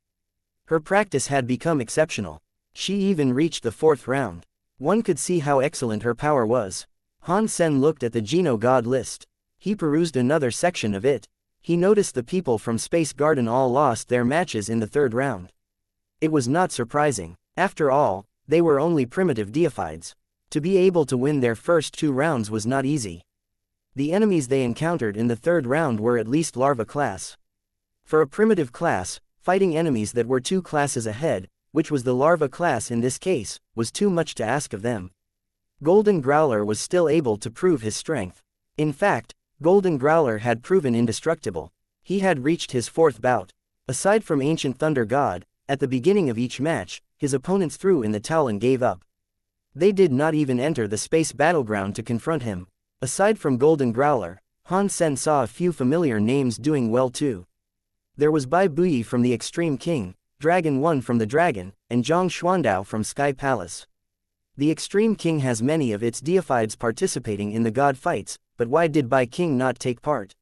Her practice had become exceptional. She even reached the 4th round. One could see how excellent her power was. Han Sen looked at the Geno God list. He perused another section of it. He noticed the people from Space Garden all lost their matches in the 3rd round. It was not surprising. After all, they were only primitive deifieds. To be able to win their first 2 rounds was not easy. The enemies they encountered in the 3rd round were at least larva class. For a primitive class, fighting enemies that were 2 classes ahead, which was the larva class in this case, was too much to ask of them. Golden Growler was still able to prove his strength. In fact, Golden Growler had proven indestructible. He had reached his 4th bout. Aside from Ancient Thunder God, at the beginning of each match, his opponents threw in the towel and gave up. They did not even enter the space battleground to confront him. Aside from Golden Growler, Han Sen saw a few familiar names doing well too. There was Bai Buyi from the Extreme King, Dragon 1 from the Dragon, and Zhang Xuandao from Sky Palace. The Extreme King has many of its deifieds participating in the god fights, but why did Bai King not take part?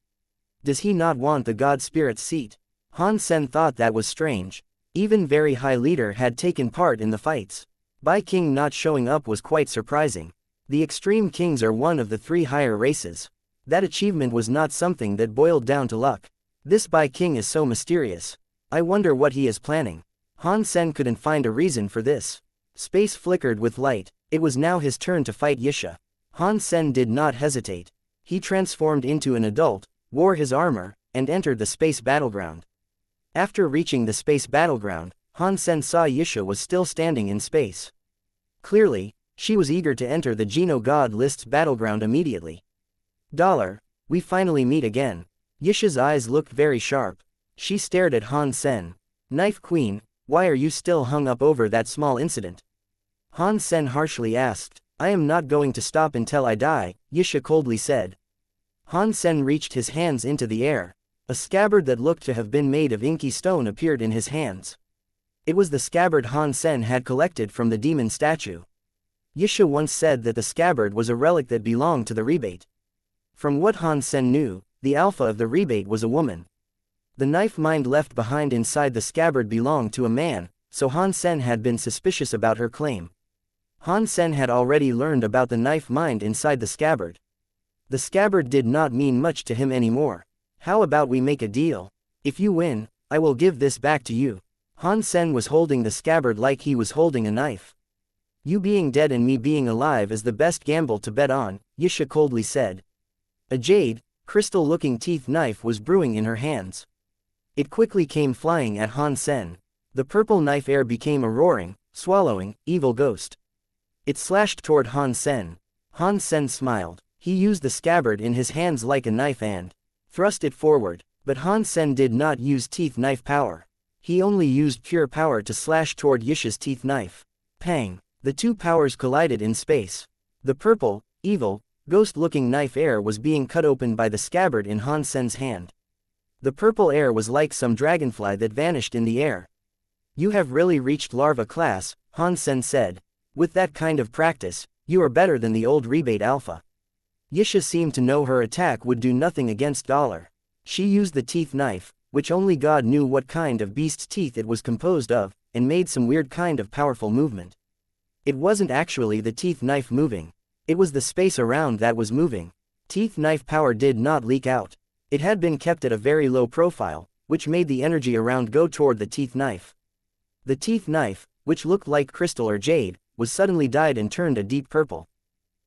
Does he not want the god spirit's seat? Han Sen thought that was strange. Even very high leader had taken part in the fights. Bai King not showing up was quite surprising. The Extreme Kings are one of the 3 higher races. That achievement was not something that boiled down to luck. This Bai King is so mysterious. I wonder what he is planning. Han Sen couldn't find a reason for this. Space flickered with light. It was now his turn to fight Yisha. Han Sen did not hesitate. He transformed into an adult, wore his armor, and entered the space battleground. After reaching the space battleground, Han Sen saw Yisha was still standing in space. Clearly, she was eager to enter the Geno God list's battleground immediately. We finally meet again. Yisha's eyes looked very sharp. She stared at Han Sen. Knife Queen, why are you still hung up over that small incident? Han Sen harshly asked. I am not going to stop until I die, Yisha coldly said. Han Sen reached his hands into the air. A scabbard that looked to have been made of inky stone appeared in his hands. It was the scabbard Han Sen had collected from the demon statue. Yisha once said that the scabbard was a relic that belonged to the rebate. From what Han Sen knew, the alpha of the rebate was a woman. The knife mind left behind inside the scabbard belonged to a man, so Han Sen had been suspicious about her claim. Han Sen had already learned about the knife mind inside the scabbard. The scabbard did not mean much to him anymore. How about we make a deal? If you win, I will give this back to you. Han Sen was holding the scabbard like he was holding a knife. You being dead and me being alive is the best gamble to bet on, Yisha coldly said. A jade, crystal-looking teeth knife was brewing in her hands. It quickly came flying at Han Sen. The purple knife air became a roaring, swallowing, evil ghost. It slashed toward Han Sen. Han Sen smiled. He used the scabbard in his hands like a knife and thrust it forward, but Han Sen did not use teeth knife power. He only used pure power to slash toward Yisha's teeth knife. Pang! The 2 powers collided in space. The purple, evil, ghost-looking knife air was being cut open by the scabbard in Han Sen's hand. The purple air was like some dragonfly that vanished in the air. You have really reached larva class, Han Sen said. With that kind of practice, you are better than the old rebate alpha. Yisha seemed to know her attack would do nothing against Dollar. She used the teeth knife, which only God knew what kind of beast's teeth it was composed of, and made some weird kind of powerful movement. It wasn't actually the teeth knife moving. It was the space around that was moving. Teeth knife power did not leak out. It had been kept at a very low profile, which made the energy around go toward the teeth knife. The teeth knife, which looked like crystal or jade, was suddenly dyed and turned a deep purple.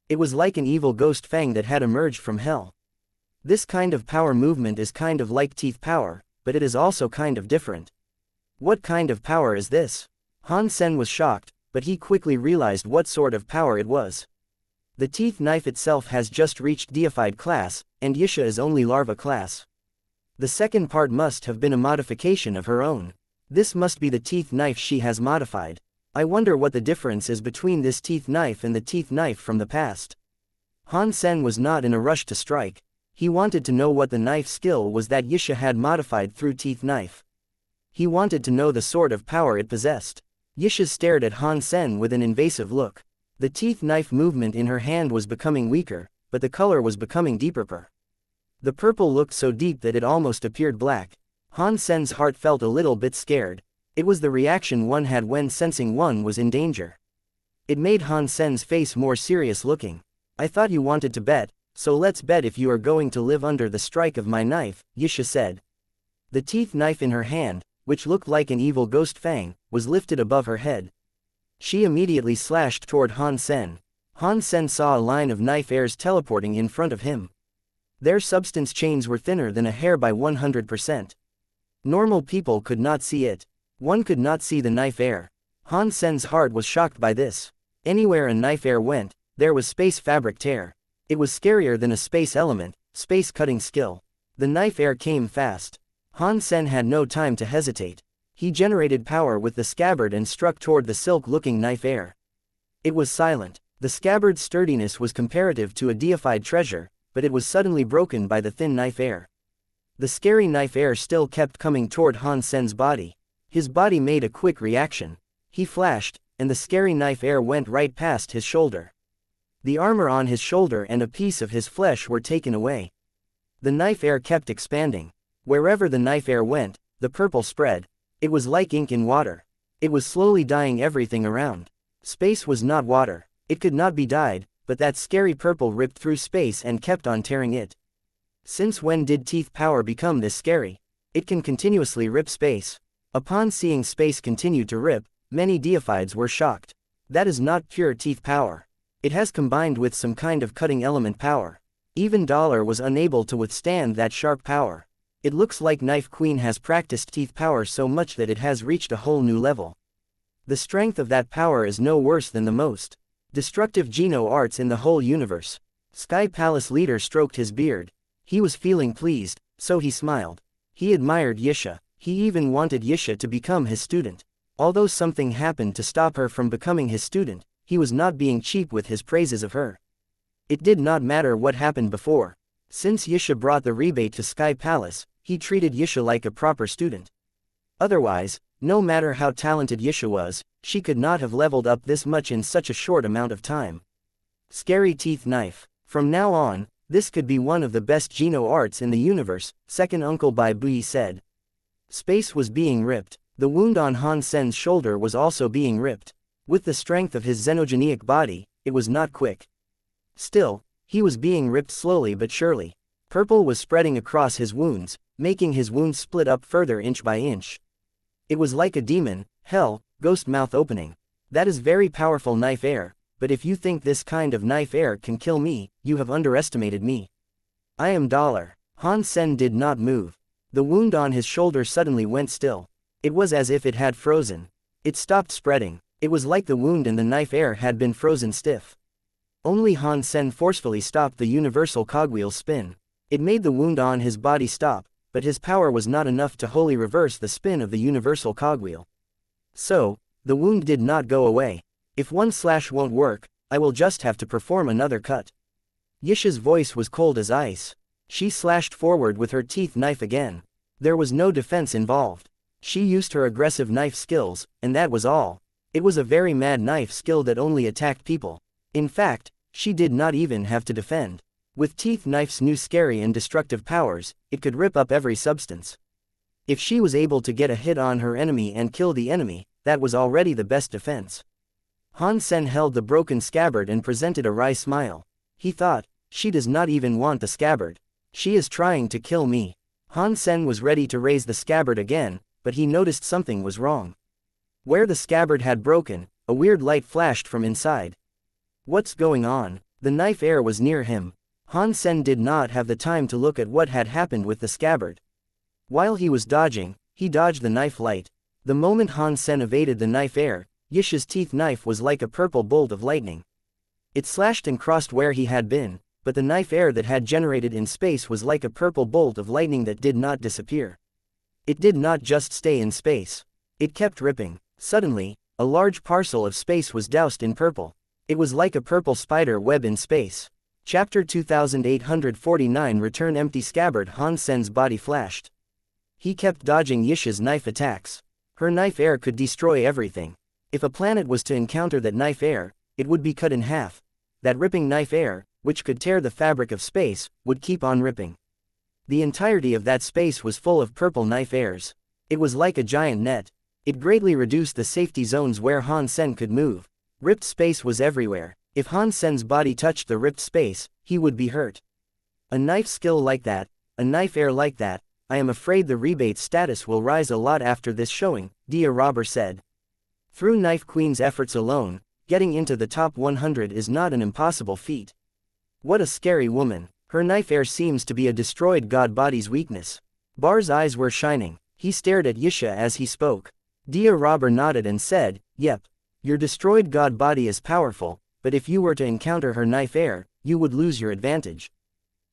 It was like an evil ghost fang that had emerged from hell. This kind of power movement is kind of like teeth power, but it is also kind of different. What kind of power is this? Han Sen was shocked, but he quickly realized what sort of power it was. The teeth knife itself has just reached deified class, and Yisha is only larva class. The second part must have been a modification of her own. This must be the teeth knife she has modified. I wonder what the difference is between this teeth knife and the teeth knife from the past. Han Sen was not in a rush to strike. He wanted to know what the knife skill was that Yisha had modified through teeth knife. He wanted to know the sort of power it possessed. Yisha stared at Han Sen with an invasive look. The teeth knife movement in her hand was becoming weaker, but the color was becoming deeper. The purple looked so deep that it almost appeared black. Han Sen's heart felt a little bit scared. It was the reaction one had when sensing one was in danger. It made Han Sen's face more serious looking. I thought you wanted to bet, so let's bet if you are going to live under the strike of my knife, xianxia said. The teeth knife in her hand, which looked like an evil ghost fang, was lifted above her head. She immediately slashed toward Han Sen. Han Sen saw a line of knife airs teleporting in front of him. Their substance chains were thinner than a hair by 100%. Normal people could not see it. One could not see the knife air. Han Sen's heart was shocked by this. Anywhere a knife air went, there was space fabric tear. It was scarier than a space element, space cutting skill. The knife air came fast. Han Sen had no time to hesitate. He generated power with the scabbard and struck toward the silk-looking knife air. It was silent. The scabbard's sturdiness was comparative to a deified treasure, but it was suddenly broken by the thin knife air. The scary knife air still kept coming toward Han Sen's body. His body made a quick reaction. He flashed, and the scary knife air went right past his shoulder. The armor on his shoulder and a piece of his flesh were taken away. The knife air kept expanding. Wherever the knife air went, the purple spread. It was like ink in water. It was slowly dyeing everything around. Space was not water. It could not be dyed, but that scary purple ripped through space and kept on tearing it. Since when did teeth power become this scary? It can continuously rip space. Upon seeing space continue to rip, many deifieds were shocked. That is not pure teeth power. It has combined with some kind of cutting element power. Even Dollar was unable to withstand that sharp power. It looks like Knife Queen has practiced teeth power so much that it has reached a whole new level. The strength of that power is no worse than the most destructive Geno arts in the whole universe. Sky Palace leader stroked his beard. He was feeling pleased, so he smiled. He admired xianxia. He even wanted xianxia to become his student. Although something happened to stop her from becoming his student, he was not being cheap with his praises of her. It did not matter what happened before. Since xianxia brought the rebate to Sky Palace, he treated xianxia like a proper student. Otherwise, no matter how talented xianxia was, she could not have leveled up this much in such a short amount of time. Scary teeth knife. From now on, this could be one of the best Geno arts in the universe, second uncle Bai Bui said. Space was being ripped. The wound on Han Sen's shoulder was also being ripped. With the strength of his xenogenic body, it was not quick. Still, he was being ripped slowly but surely. Purple was spreading across his wounds, making his wounds split up further inch by inch. It was like a demon, hell, ghost mouth opening. That is very powerful knife air, but if you think this kind of knife air can kill me, you have underestimated me. I am Dollar. Han Sen did not move. The wound on his shoulder suddenly went still. It was as if it had frozen. It stopped spreading. It was like the wound in the knife air had been frozen stiff. Only Han Sen forcefully stopped the universal cogwheel spin. It made the wound on his body stop, but his power was not enough to wholly reverse the spin of the universal cogwheel. So, the wound did not go away. If one slash won't work, I will just have to perform another cut. xianxia's voice was cold as ice. She slashed forward with her teeth knife again. There was no defense involved. She used her aggressive knife skills, and that was all. It was a very mad knife skill that only attacked people. In fact, she did not even have to defend. With teeth knife's new scary and destructive powers, it could rip up every substance. If she was able to get a hit on her enemy and kill the enemy, that was already the best defense. Han Sen held the broken scabbard and presented a wry smile. He thought, she does not even want the scabbard. She is trying to kill me. Han Sen was ready to raise the scabbard again, but he noticed something was wrong. Where the scabbard had broken, a weird light flashed from inside. What's going on? The knife air was near him. Han Sen did not have the time to look at what had happened with the scabbard. While he was dodging, he dodged the knife light. The moment Han Sen evaded the knife air, xianxia's teeth knife was like a purple bolt of lightning. It slashed and crossed where he had been, but the knife air that had generated in space was like a purple bolt of lightning that did not disappear. It did not just stay in space. It kept ripping. Suddenly, a large parcel of space was doused in purple. It was like a purple spider web in space. Chapter 2849 Return Empty Scabbard. Han Sen's body flashed. He kept dodging xianxia's knife attacks. Her knife air could destroy everything. If a planet was to encounter that knife air, it would be cut in half. That ripping knife air, which could tear the fabric of space, would keep on ripping. The entirety of that space was full of purple knife airs. It was like a giant net. It greatly reduced the safety zones where Han Sen could move. Ripped space was everywhere. If Han Sen's body touched the ripped space, he would be hurt. A knife skill like that, a knife air like that, I am afraid the rebate status will rise a lot after this showing, Dia Robber said. Through Knife Queen's efforts alone, getting into the top 100 is not an impossible feat. What a scary woman. Her knife air seems to be a destroyed god body's weakness. Bar's eyes were shining. He stared at Yisha as he spoke. Dia Robber nodded and said, "Yep. Your destroyed god body is powerful, but if you were to encounter her knife air, you would lose your advantage.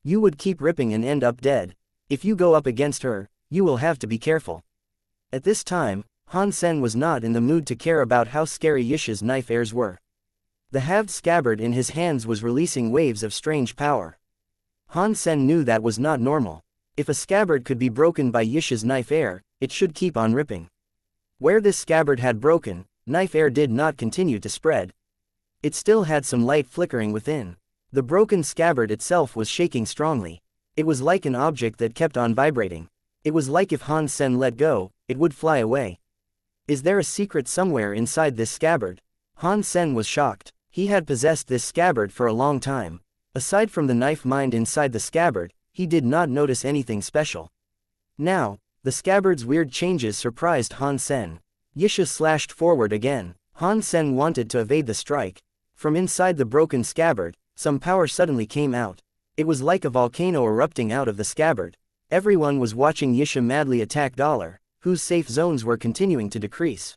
You would keep ripping and end up dead. If you go up against her, you will have to be careful." At this time, Han Sen was not in the mood to care about how scary Yisha's knife airs were. The halved scabbard in his hands was releasing waves of strange power. Han Sen knew that was not normal. If a scabbard could be broken by Yisha's knife air, it should keep on ripping. Where this scabbard had broken, knife air did not continue to spread. It still had some light flickering within. The broken scabbard itself was shaking strongly. It was like an object that kept on vibrating. It was like if Han Sen let go, it would fly away. Is there a secret somewhere inside this scabbard? Han Sen was shocked. He had possessed this scabbard for a long time. Aside from the knife mind inside the scabbard, he did not notice anything special. Now, the scabbard's weird changes surprised Han Sen. Yisha slashed forward again. Han Sen wanted to evade the strike. From inside the broken scabbard, some power suddenly came out. It was like a volcano erupting out of the scabbard. Everyone was watching Yisha madly attack Dollar, whose safe zones were continuing to decrease.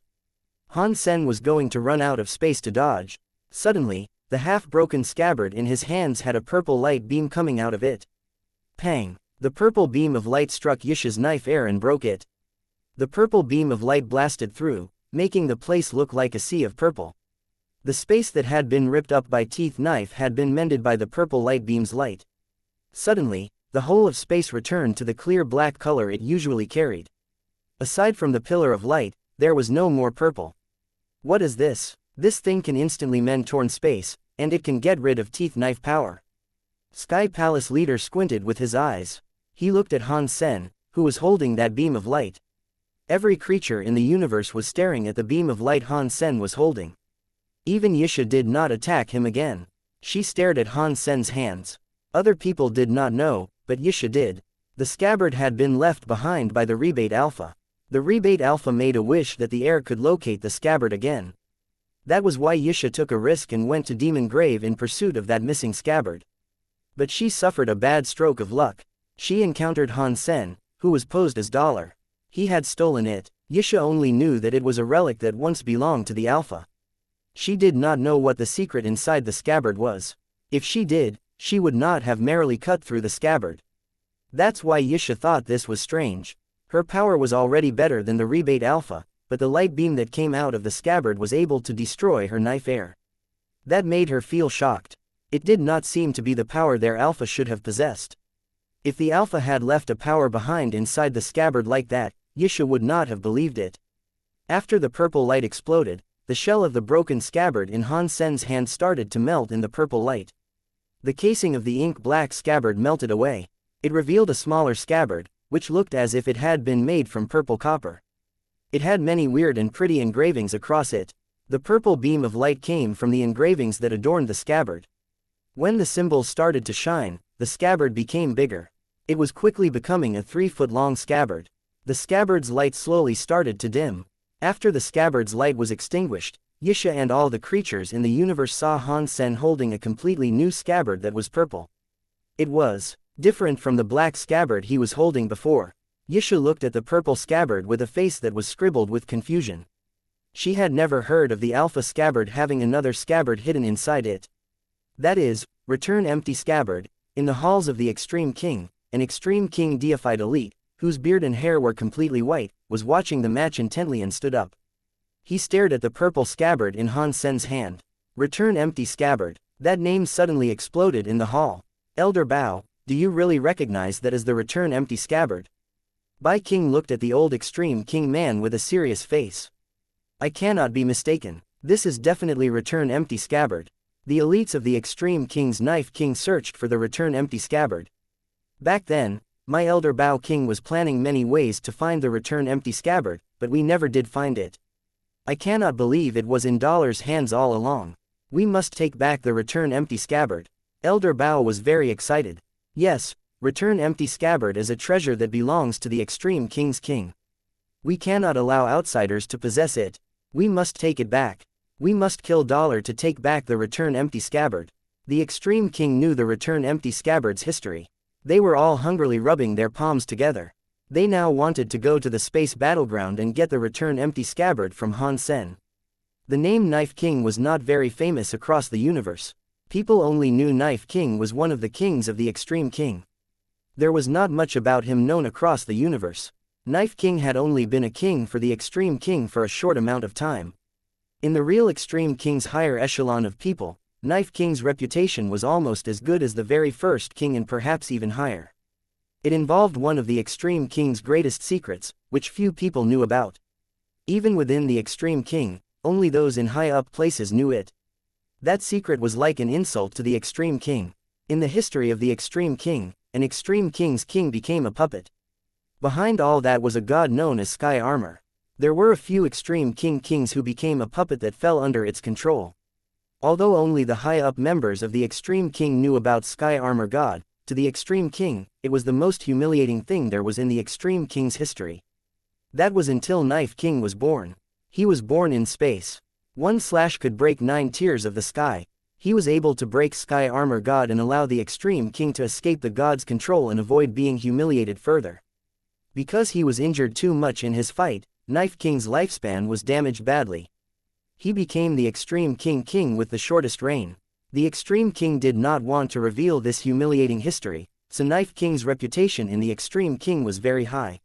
Han Sen was going to run out of space to dodge. Suddenly, the half-broken scabbard in his hands had a purple light beam coming out of it. Pang! The purple beam of light struck Yisha's knife air and broke it. The purple beam of light blasted through, making the place look like a sea of purple. The space that had been ripped up by teeth knife had been mended by the purple light beam's light. Suddenly, the whole of space returned to the clear black color it usually carried. Aside from the pillar of light, there was no more purple. What is this? This thing can instantly mend torn space, and it can get rid of teeth knife power. Sky Palace leader squinted with his eyes. He looked at Han Sen, who was holding that beam of light. Every creature in the universe was staring at the beam of light Han Sen was holding. Even Yisha did not attack him again. She stared at Han Sen's hands. Other people did not know, but Yisha did. The scabbard had been left behind by the rebate alpha. The rebate alpha made a wish that the air could locate the scabbard again. That was why Yisha took a risk and went to Demon Grave in pursuit of that missing scabbard. But she suffered a bad stroke of luck. She encountered Han Sen, who was posed as Dollar. He had stolen it. Yisha only knew that it was a relic that once belonged to the alpha. She did not know what the secret inside the scabbard was. If she did, she would not have merrily cut through the scabbard. That's why Yisha thought this was strange. Her power was already better than the rebate alpha, but the light beam that came out of the scabbard was able to destroy her knife air. That made her feel shocked. It did not seem to be the power their alpha should have possessed. If the alpha had left a power behind inside the scabbard like that, Yisha would not have believed it. After the purple light exploded, the shell of the broken scabbard in Han Sen's hand started to melt in the purple light. The casing of the ink-black scabbard melted away. It revealed a smaller scabbard, which looked as if it had been made from purple copper. It had many weird and pretty engravings across it. The purple beam of light came from the engravings that adorned the scabbard. When the symbols started to shine, the scabbard became bigger. It was quickly becoming a 3-foot-long scabbard. The scabbard's light slowly started to dim. After the scabbard's light was extinguished, Yisha and all the creatures in the universe saw Han Sen holding a completely new scabbard that was purple. It was different from the black scabbard he was holding before. Yisha looked at the purple scabbard with a face that was scribbled with confusion. She had never heard of the alpha scabbard having another scabbard hidden inside it. That is, return empty scabbard. In the halls of the Extreme King, an Extreme King deified elite, whose beard and hair were completely white, was watching the match intently and stood up. He stared at the purple scabbard in Han Sen's hand. Return empty scabbard. That name suddenly exploded in the hall. Elder Bao, do you really recognize that as the return empty scabbard? Bai King looked at the old Extreme King man with a serious face. I cannot be mistaken. This is definitely return empty scabbard. The elites of the Extreme King's Knife King searched for the return empty scabbard. Back then, my elder Bao King was planning many ways to find the return empty scabbard, but we never did find it. I cannot believe it was in Dollar's hands all along. We must take back the return empty scabbard. Elder Bao was very excited. Yes, return empty scabbard is a treasure that belongs to the Extreme King's king. We cannot allow outsiders to possess it. We must take it back. We must kill Dollar to take back the return empty scabbard. The Extreme King knew the return empty scabbard's history. They were all hungrily rubbing their palms together. They now wanted to go to the space battleground and get the return empty scabbard from Han Sen. The name Knife King was not very famous across the universe. People only knew Knife King was one of the kings of the Extreme King. There was not much about him known across the universe. Knife King had only been a king for the Extreme King for a short amount of time. In the real Extreme King's higher echelon of people, Knife King's reputation was almost as good as the very first king and perhaps even higher. It involved one of the Extreme King's greatest secrets, which few people knew about. Even within the Extreme King, only those in high-up places knew it. That secret was like an insult to the Extreme King. In the history of the Extreme King, an Extreme King's king became a puppet. Behind all that was a god known as Sky Armor. There were a few Extreme kings who became a puppet that fell under its control. Although only the high-up members of the Extreme King knew about Sky Armor God, to the Extreme King, it was the most humiliating thing there was in the Extreme King's history. That was until Knife King was born. He was born in space. One slash could break 9 tiers of the sky. He was able to break Sky Armor God and allow the Extreme King to escape the god's control and avoid being humiliated further. Because he was injured too much in his fight, Knife King's lifespan was damaged badly. He became the Extreme King with the shortest reign. The Extreme King did not want to reveal this humiliating history, so Knife King's reputation in the Extreme King was very high.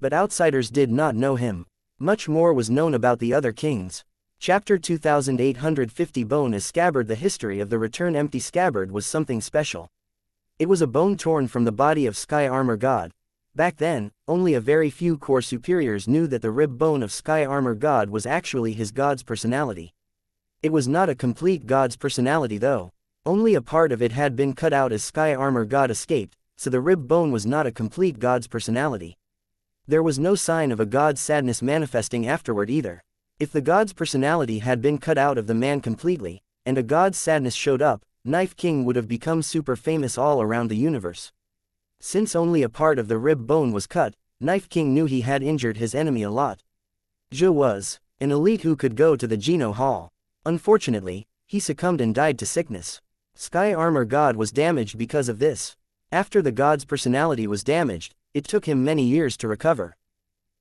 But outsiders did not know him. Much more was known about the other kings. Chapter 2850 Bone as Scabbard. The history of the return empty scabbard was something special. It was a bone torn from the body of Sky Armor God. Back then, only a very few core superiors knew that the rib bone of Sky Armor God was actually his god's personality. It was not a complete god's personality though. Only a part of it had been cut out as Sky Armor God escaped, so the rib bone was not a complete god's personality. There was no sign of a god's sadness manifesting afterward either. If the god's personality had been cut out of the man completely, and a god's sadness showed up, Knife King would have become super famous all around the universe. Since only a part of the rib bone was cut, Knife King knew he had injured his enemy a lot. Zhe was an elite who could go to the Geno Hall. Unfortunately, he succumbed and died to sickness. Sky Armor God was damaged because of this. After the god's personality was damaged, it took him many years to recover.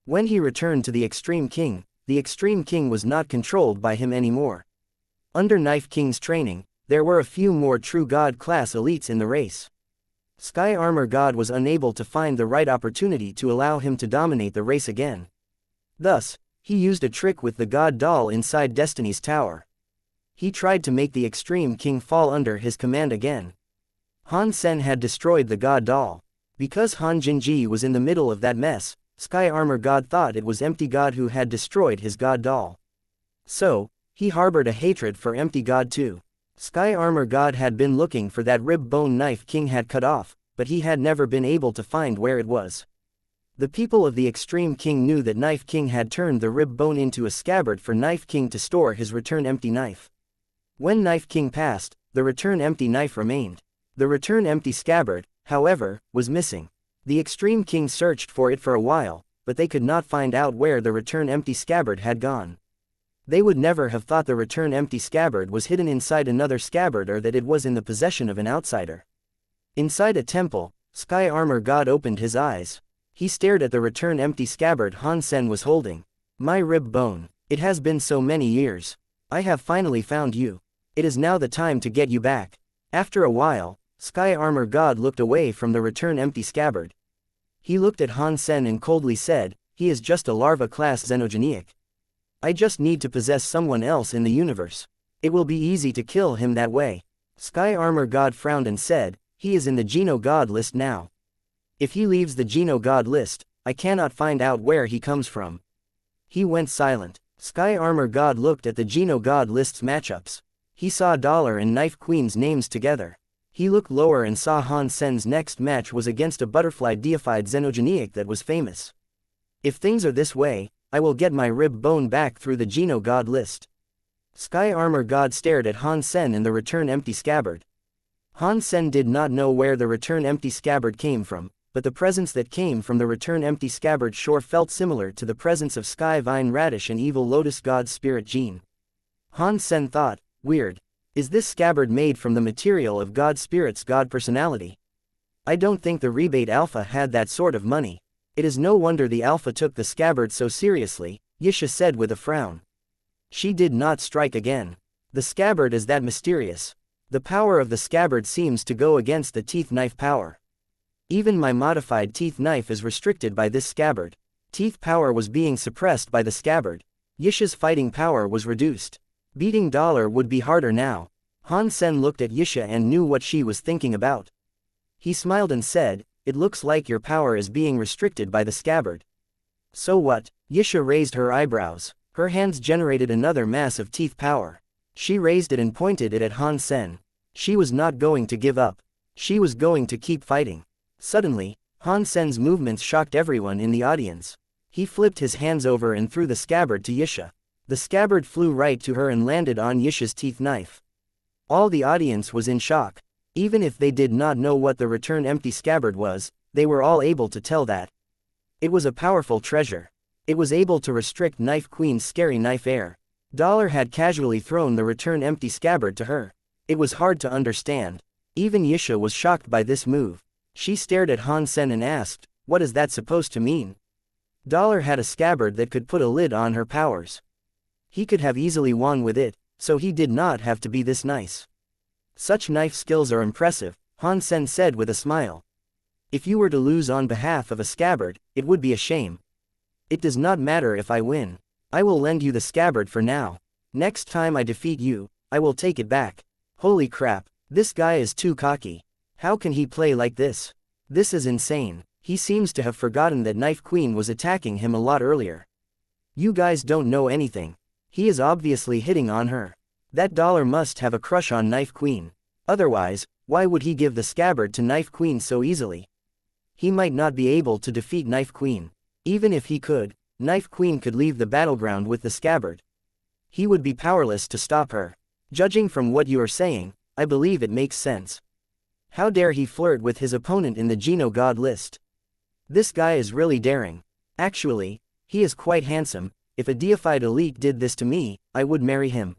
When he returned to the Extreme King was not controlled by him anymore. Under Knife King's training, there were a few more true god-class elites in the race. Sky Armor God was unable to find the right opportunity to allow him to dominate the race again. Thus, he used a trick with the god doll inside Destiny's tower. He tried to make the Extreme King fall under his command again. Han Sen had destroyed the god doll. Because Han Jinji was in the middle of that mess, Sky Armor God thought it was Empty God who had destroyed his god doll. So, he harbored a hatred for Empty God too. Sky Armor God had been looking for that rib bone Knife King had cut off, but he had never been able to find where it was. The people of the Extreme King knew that Knife King had turned the rib bone into a scabbard for Knife King to store his return empty knife. When Knife King passed, the return empty knife remained. The return empty scabbard, however, was missing. The Extreme King searched for it for a while, but they could not find out where the return empty scabbard had gone. They would never have thought the return empty scabbard was hidden inside another scabbard or that it was in the possession of an outsider. Inside a temple, Sky Armor God opened his eyes. He stared at the return empty scabbard Han Sen was holding. My rib bone. It has been so many years. I have finally found you. It is now the time to get you back. After a while, Sky Armor God looked away from the return empty scabbard. He looked at Han Sen and coldly said, he is just a larva-class xenogeniac. I just need to possess someone else in the universe. It will be easy to kill him that way. Sky Armor God frowned and said, he is in the Geno God list now. If he leaves the Geno God list, I cannot find out where he comes from. He went silent. Sky Armor God looked at the Geno God list's matchups. He saw Dollar and Knife Queen's names together. He looked lower and saw Han Sen's next match was against a butterfly deified xenogeniac that was famous. If things are this way, I will get my rib bone back through the Geno God list. Sky Armor God stared at Han Sen and the return empty scabbard. Han Sen did not know where the return empty scabbard came from, but the presence that came from the return empty scabbard sure felt similar to the presence of Sky Vine Radish and Evil Lotus God's spirit Gene. Han Sen thought, weird. Is this scabbard made from the material of God Spirit's God personality? I don't think the rebate Alpha had that sort of money. It is no wonder the Alpha took the scabbard so seriously, Yisha said with a frown. She did not strike again. The scabbard is that mysterious. The power of the scabbard seems to go against the teeth knife power. Even my modified teeth knife is restricted by this scabbard. Teeth power was being suppressed by the scabbard. Yisha's fighting power was reduced. Beating Dollar would be harder now. Han Sen looked at Yisha and knew what she was thinking about. He smiled and said, it looks like your power is being restricted by the scabbard. So what? Yisha raised her eyebrows. Her hands generated another mass of teeth power. She raised it and pointed it at Han Sen. She was not going to give up. She was going to keep fighting. Suddenly, Han Sen's movements shocked everyone in the audience. He flipped his hands over and threw the scabbard to Yisha. The scabbard flew right to her and landed on Yisha's teeth knife. All the audience was in shock. Even if they did not know what the return empty scabbard was, they were all able to tell that. It was a powerful treasure. It was able to restrict Knife Queen's scary knife air. Dollar had casually thrown the return empty scabbard to her. It was hard to understand. Even Yisha was shocked by this move. She stared at Han Sen and asked, what is that supposed to mean? Dollar had a scabbard that could put a lid on her powers. He could have easily won with it, so he did not have to be this nice. Such knife skills are impressive, Han Sen said with a smile. If you were to lose on behalf of a scabbard, it would be a shame. It does not matter if I win. I will lend you the scabbard for now. Next time I defeat you, I will take it back. Holy crap, this guy is too cocky. How can he play like this? This is insane. He seems to have forgotten that Knife Queen was attacking him a lot earlier. You guys don't know anything. He is obviously hitting on her. That Dollar must have a crush on Knife Queen. Otherwise, why would he give the scabbard to Knife Queen so easily? He might not be able to defeat Knife Queen. Even if he could, Knife Queen could leave the battleground with the scabbard. He would be powerless to stop her. Judging from what you are saying, I believe it makes sense. How dare he flirt with his opponent in the Geno God list? This guy is really daring. Actually, he is quite handsome. If a deified elite did this to me, I would marry him.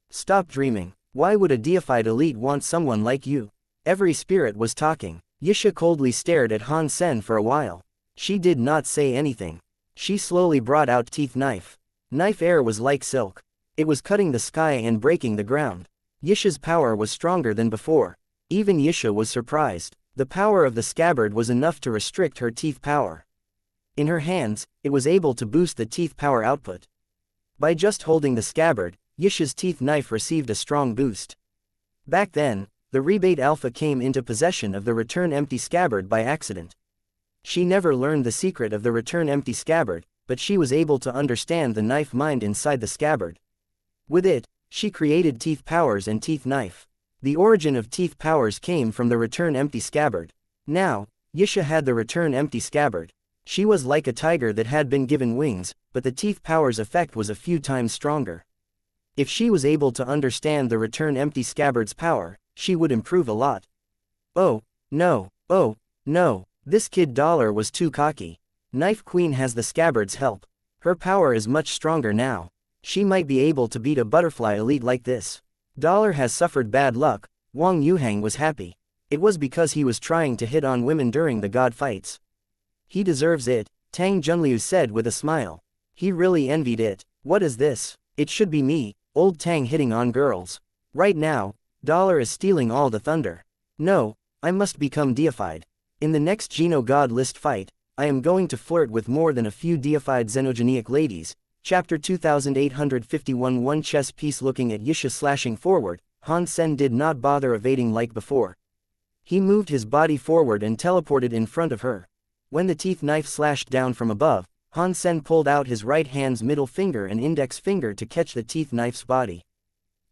Stop dreaming. Why would a deified elite want someone like you? Every spirit was talking. Yisha coldly stared at Han Sen for a while. She did not say anything. She slowly brought out teeth knife. Knife air was like silk. It was cutting the sky and breaking the ground. Yisha's power was stronger than before. Even Yisha was surprised. The power of the scabbard was enough to restrict her teeth power. In her hands, it was able to boost the teeth power output. By just holding the scabbard, Yisha's teeth knife received a strong boost. Back then, the rebate Alpha came into possession of the return empty scabbard by accident. She never learned the secret of the return empty scabbard, but she was able to understand the knife mind inside the scabbard. With it, she created teeth powers and teeth knife. The origin of teeth powers came from the return empty scabbard. Now, Yisha had the return empty scabbard. She was like a tiger that had been given wings, but the teeth powers effect was a few times stronger. If she was able to understand the return empty scabbard's power, she would improve a lot. Oh, no, this kid Dollar was too cocky. Knife Queen has the scabbard's help. Her power is much stronger now. She might be able to beat a butterfly elite like this. Dollar has suffered bad luck. Wang Yuhang was happy. It was because he was trying to hit on women during the god fights. He deserves it, Tang Junliu said with a smile. He really envied it. What is this? It should be me, old Tang hitting on girls. Right now, Dollar is stealing all the thunder. No, I must become deified. In the next Geno God list fight, I am going to flirt with more than a few deified xenogeniac ladies. Chapter 2851 One chess piece. Looking at Yisha slashing forward, Han Sen did not bother evading like before. He moved his body forward and teleported in front of her. When the teeth knife slashed down from above, Han Sen pulled out his right hand's middle finger and index finger to catch the teeth knife's body.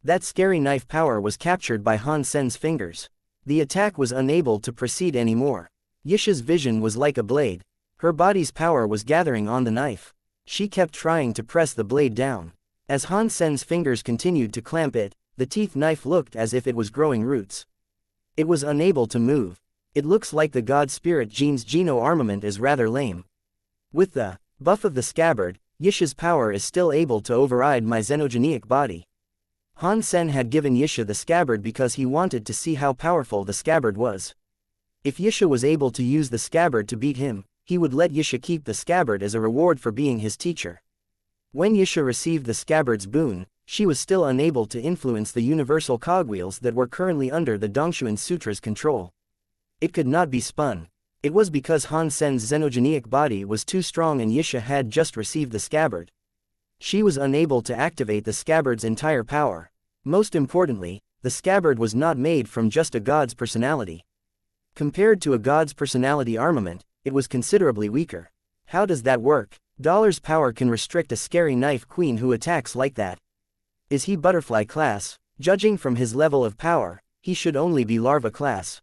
That scary knife power was captured by Han Sen's fingers. The attack was unable to proceed anymore. Yisha's vision was like a blade. Her body's power was gathering on the knife. She kept trying to press the blade down. As Han Sen's fingers continued to clamp it, the teeth knife looked as if it was growing roots. It was unable to move. It looks like the god spirit Gene's Geno armament is rather lame. With the buff of the scabbard, Yisha's power is still able to override my xenogenic body. Han Sen had given Yisha the scabbard because he wanted to see how powerful the scabbard was. If Yisha was able to use the scabbard to beat him, he would let Yisha keep the scabbard as a reward for being his teacher. When Yisha received the scabbard's boon, she was still unable to influence the universal cogwheels that were currently under the Dongshuan Sutra's control. It could not be spun. It was because Han Sen's xenogenic body was too strong and Yisha had just received the scabbard. She was unable to activate the scabbard's entire power. Most importantly, the scabbard was not made from just a god's personality. Compared to a god's personality armament, it was considerably weaker. How does that work? Dollar's power can restrict a scary knife queen who attacks like that. Is he butterfly class? Judging from his level of power, he should only be larva class.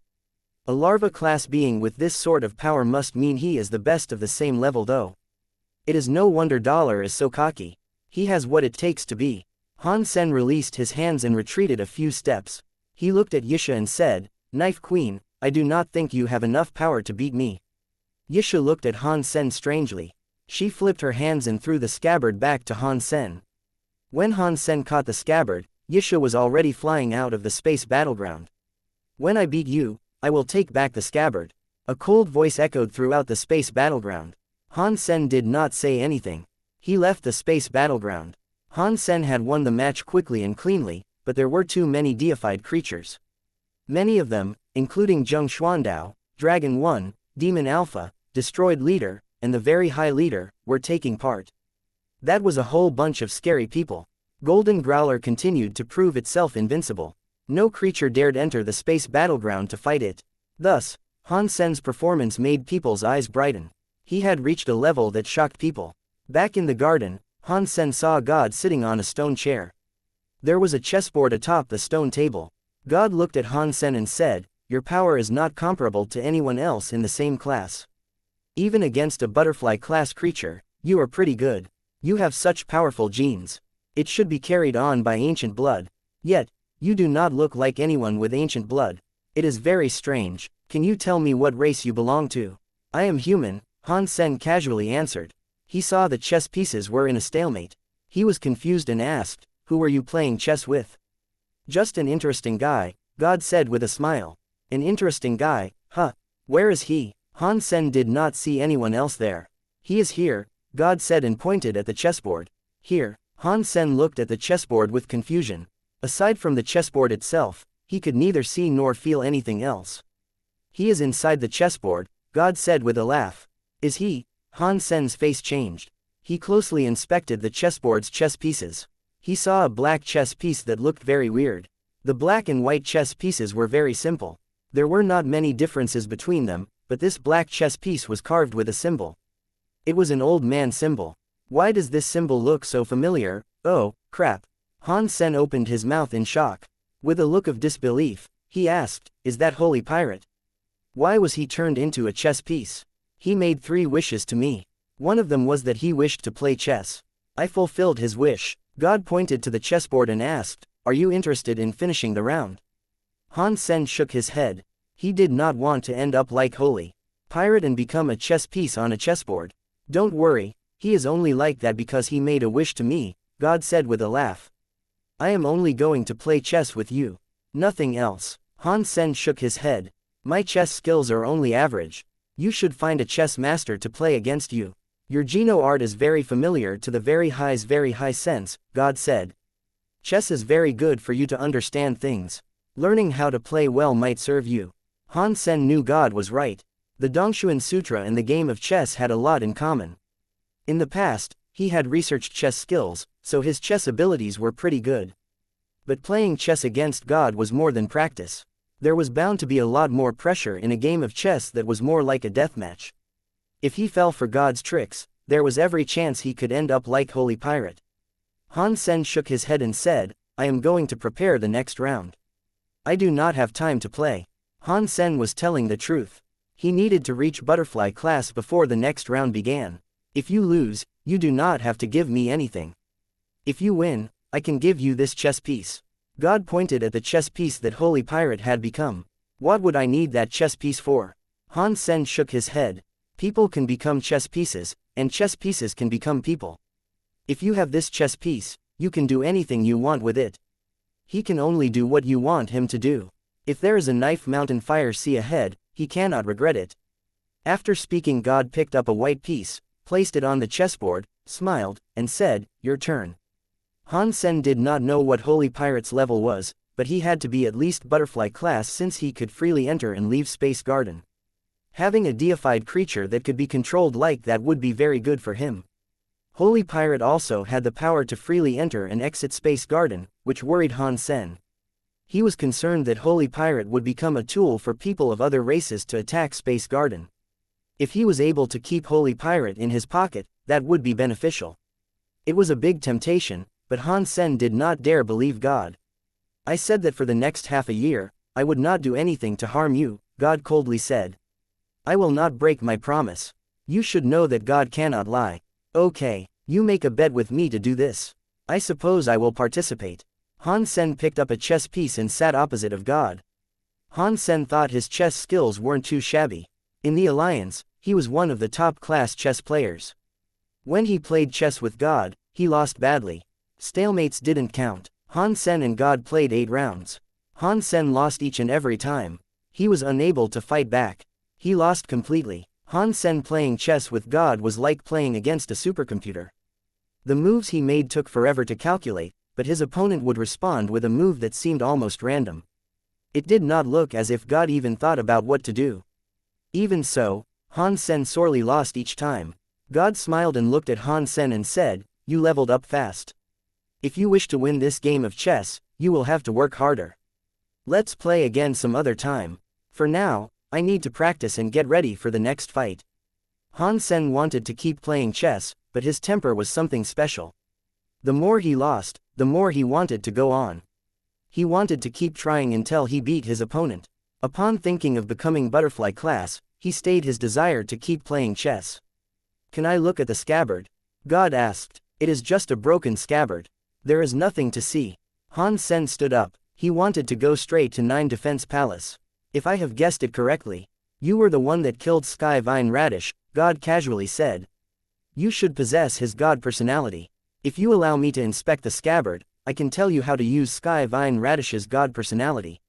A larva class being with this sort of power must mean he is the best of the same level though. It is no wonder Dollar is so cocky. He has what it takes to be. Han Sen released his hands and retreated a few steps. He looked at Yisha and said, "Knife Queen, I do not think you have enough power to beat me." Yisha looked at Han Sen strangely. She flipped her hands and threw the scabbard back to Han Sen. When Han Sen caught the scabbard, Yisha was already flying out of the space battleground. "When I beat you, I will take back the scabbard." A cold voice echoed throughout the space battleground. Han Sen did not say anything. He left the space battleground. Han Sen had won the match quickly and cleanly, but there were too many deified creatures. Many of them, including Zheng Xuandao, Dragon 1, Demon Alpha, Destroyed Leader, and the Very High Leader, were taking part. That was a whole bunch of scary people. Golden Growler continued to prove itself invincible. No creature dared enter the space battleground to fight it. Thus, Han Sen's performance made people's eyes brighten. He had reached a level that shocked people. Back in the garden, Han Sen saw God sitting on a stone chair. There was a chessboard atop the stone table. God looked at Han Sen and said, "Your power is not comparable to anyone else in the same class. Even against a butterfly-class creature, you are pretty good. You have such powerful genes. It should be carried on by ancient blood. Yet, you do not look like anyone with ancient blood. It is very strange. Can you tell me what race you belong to?" "I am human," Han Sen casually answered. He saw the chess pieces were in a stalemate. He was confused and asked, "Who were you playing chess with?" "Just an interesting guy," God said with a smile. "An interesting guy, huh? Where is he?" Han Sen did not see anyone else there. "He is here," God said and pointed at the chessboard. "Here." Han Sen looked at the chessboard with confusion. Aside from the chessboard itself, he could neither see nor feel anything else. "He is inside the chessboard," God said with a laugh. "Is he?" Han Sen's face changed. He closely inspected the chessboard's chess pieces. He saw a black chess piece that looked very weird. The black and white chess pieces were very simple. There were not many differences between them, but this black chess piece was carved with a symbol. It was an old man symbol. Why does this symbol look so familiar? Oh, crap. Han Sen opened his mouth in shock. With a look of disbelief, he asked, "Is that Holy Pirate? Why was he turned into a chess piece? He made 3 wishes to me. One of them was that he wished to play chess. I fulfilled his wish." God pointed to the chessboard and asked, "Are you interested in finishing the round?" Han Sen shook his head. He did not want to end up like Holy Pirate and become a chess piece on a chessboard. "Don't worry, he is only like that because he made a wish to me," God said with a laugh. "I am only going to play chess with you. Nothing else." Han Sen shook his head. "My chess skills are only average. You should find a chess master to play against you. Your Geno art is very familiar to the very high sense," God said. "Chess is very good for you to understand things. Learning how to play well might serve you." Han Sen knew God was right. The Dongshuan Sutra and the game of chess had a lot in common. In the past, he had researched chess skills, so his chess abilities were pretty good. But playing chess against God was more than practice. There was bound to be a lot more pressure in a game of chess that was more like a deathmatch. If he fell for God's tricks, there was every chance he could end up like Holy Pirate. Han Sen shook his head and said, I am going to prepare the next round. I do not have time to play. Han Sen was telling the truth. He needed to reach butterfly class before the next round began. If you lose, you do not have to give me anything. If you win, I can give you this chess piece. God pointed at the chess piece that Holy Pirate had become. What would I need that chess piece for? Han Sen shook his head. People can become chess pieces, and chess pieces can become people. If you have this chess piece, you can do anything you want with it. He can only do what you want him to do. If there is a knife mountain fire sea ahead, he cannot regret it. After speaking, God picked up a white piece, placed it on the chessboard, smiled, and said, "Your turn." Han Sen did not know what Holy Pirate's level was, but he had to be at least butterfly class since he could freely enter and leave Space Garden. Having a deified creature that could be controlled like that would be very good for him. Holy Pirate also had the power to freely enter and exit Space Garden, which worried Han Sen. He was concerned that Holy Pirate would become a tool for people of other races to attack Space Garden. If he was able to keep Holy Pirate in his pocket, that would be beneficial. It was a big temptation, but Han Sen did not dare believe God. I said that for the next half a year, I would not do anything to harm you, God coldly said. I will not break my promise. You should know that God cannot lie. Okay, you make a bet with me to do this. I suppose I will participate. Han Sen picked up a chess piece and sat opposite of God. Han Sen thought his chess skills weren't too shabby. In the alliance, he was one of the top-class chess players. When he played chess with God, he lost badly. Stalemates didn't count. Han Sen and God played 8 rounds. Han Sen lost each and every time. He was unable to fight back. He lost completely. Han Sen playing chess with God was like playing against a supercomputer. The moves he made took forever to calculate, but his opponent would respond with a move that seemed almost random. It did not look as if God even thought about what to do. Even so, Han Sen sorely lost each time. God smiled and looked at Han Sen and said, "You leveled up fast. If you wish to win this game of chess, you will have to work harder. Let's play again some other time. For now, I need to practice and get ready for the next fight." Han Sen wanted to keep playing chess, but his temper was something special. The more he lost, the more he wanted to go on. He wanted to keep trying until he beat his opponent. Upon thinking of becoming butterfly class, he stayed his desire to keep playing chess. "Can I look at the scabbard?" God asked. "It is just a broken scabbard. There is nothing to see." Han Sen stood up. He wanted to go straight to 9 Defense Palace. "If I have guessed it correctly, you were the one that killed Sky Vine Radish," God casually said. "You should possess his god personality. If you allow me to inspect the scabbard, I can tell you how to use Sky Vine Radish's god personality."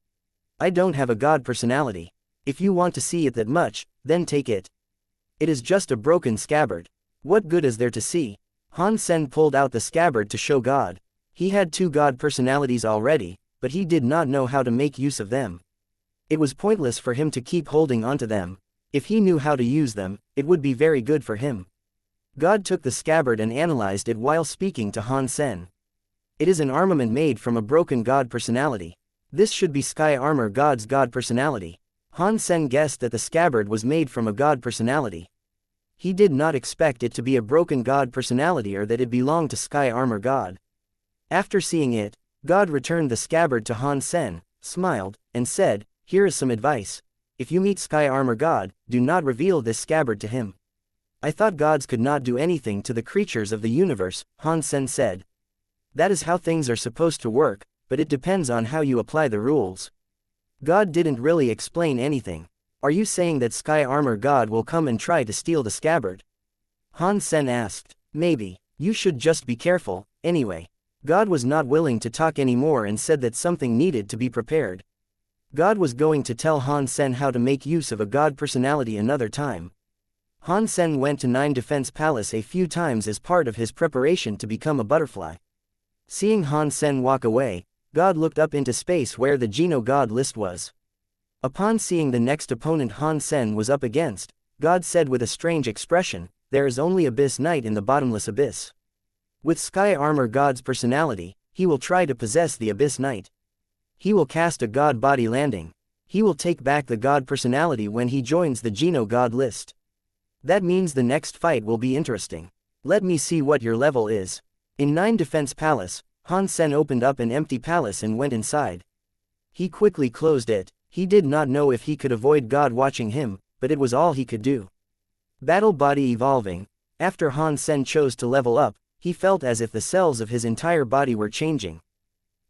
"I don't have a god personality. If you want to see it that much, then take it. It is just a broken scabbard. What good is there to see?" Han Sen pulled out the scabbard to show God. He had 2 god personalities already, but he did not know how to make use of them. It was pointless for him to keep holding onto them. If he knew how to use them, it would be very good for him. God took the scabbard and analyzed it while speaking to Han Sen. "It is an armament made from a broken god personality. This should be Sky Armor God's god personality." Han Sen guessed that the scabbard was made from a god personality. He did not expect it to be a broken god personality or that it belonged to Sky Armor God. After seeing it, God returned the scabbard to Han Sen, smiled, and said, "Here is some advice. If you meet Sky Armor God, do not reveal this scabbard to him." "I thought gods could not do anything to the creatures of the universe," Han Sen said. "That is how things are supposed to work, but it depends on how you apply the rules." God didn't really explain anything. "Are you saying that Sky Armor God will come and try to steal the scabbard?" Han Sen asked. "Maybe. You should just be careful, anyway." God was not willing to talk anymore and said that something needed to be prepared. God was going to tell Han Sen how to make use of a god personality another time. Han Sen went to 9 Defense Palace a few times as part of his preparation to become a butterfly. Seeing Han Sen walk away, God looked up into space where the Geno God list was. Upon seeing the next opponent Han Sen was up against, God said with a strange expression, "There is only Abyss Knight in the bottomless abyss." With Sky Armor God's personality, he will try to possess the Abyss Knight. He will cast a God body landing. He will take back the God personality when he joins the Geno God list. That means the next fight will be interesting. Let me see what your level is. In 9 Defense Palace, Han Sen opened up an empty palace and went inside. He quickly closed it. He did not know if he could avoid God watching him, but it was all he could do. Battle body evolving. After Han Sen chose to level up, he felt as if the cells of his entire body were changing.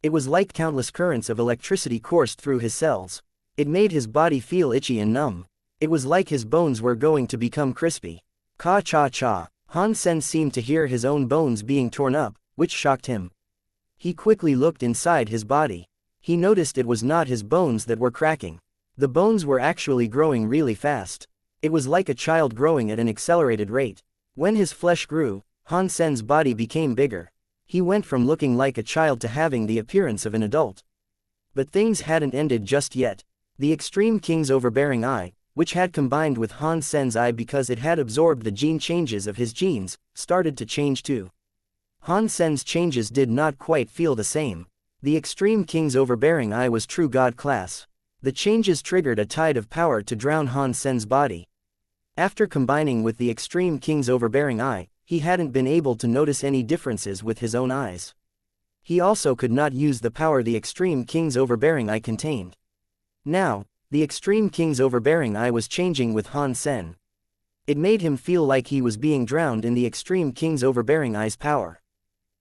It was like countless currents of electricity coursed through his cells. It made his body feel itchy and numb. It was like his bones were going to become crispy. Ka-cha-cha. Han Sen seemed to hear his own bones being torn up, which shocked him. He quickly looked inside his body. He noticed it was not his bones that were cracking. The bones were actually growing really fast. It was like a child growing at an accelerated rate. When his flesh grew, Han Sen's body became bigger. He went from looking like a child to having the appearance of an adult. But things hadn't ended just yet. The Extreme King's overbearing eye, which had combined with Han Sen's eye because it had absorbed the gene changes of his genes, started to change too. Han Sen's changes did not quite feel the same. The Extreme King's overbearing eye was true god class. The changes triggered a tide of power to drown Han Sen's body. After combining with the Extreme King's overbearing eye, he hadn't been able to notice any differences with his own eyes. He also could not use the power the Extreme King's overbearing eye contained. Now, the Extreme King's overbearing eye was changing with Han Sen. It made him feel like he was being drowned in the Extreme King's overbearing eye's power.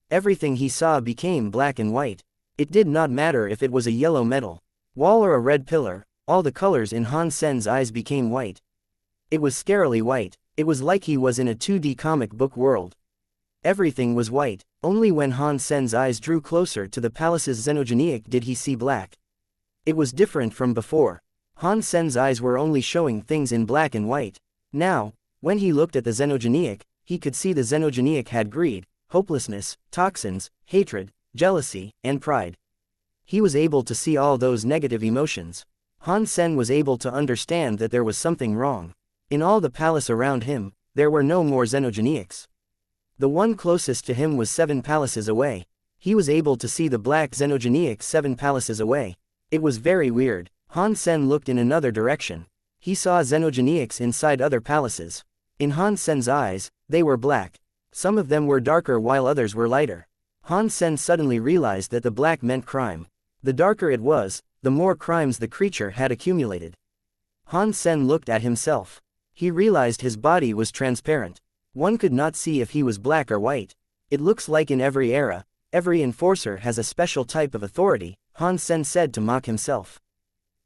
Everything he saw became black and white. It did not matter if it was a yellow metal wall or a red pillar, all the colors in Han Sen's eyes became white. It was scarily white. It was like he was in a 2D comic book world. Everything was white. Only when Han Sen's eyes drew closer to the palace's xenogenic did he see black. It was different from before. Han Sen's eyes were only showing things in black and white. Now, when he looked at the xenogenic, he could see the xenogenic had greed, hopelessness, toxins, hatred, jealousy, and pride. He was able to see all those negative emotions. Han Sen was able to understand that there was something wrong. In all the palace around him, there were no more xenogenics. The one closest to him was 7 palaces away. He was able to see the black xenogenic 7 palaces away. It was very weird. Han Sen looked in another direction. He saw xenogenics inside other palaces. In Han Sen's eyes, they were black. Some of them were darker while others were lighter. Han Sen suddenly realized that the black meant crime. The darker it was, the more crimes the creature had accumulated. Han Sen looked at himself. He realized his body was transparent. One could not see if he was black or white. It looks like in every era, every enforcer has a special type of authority, Han Sen said to mock himself.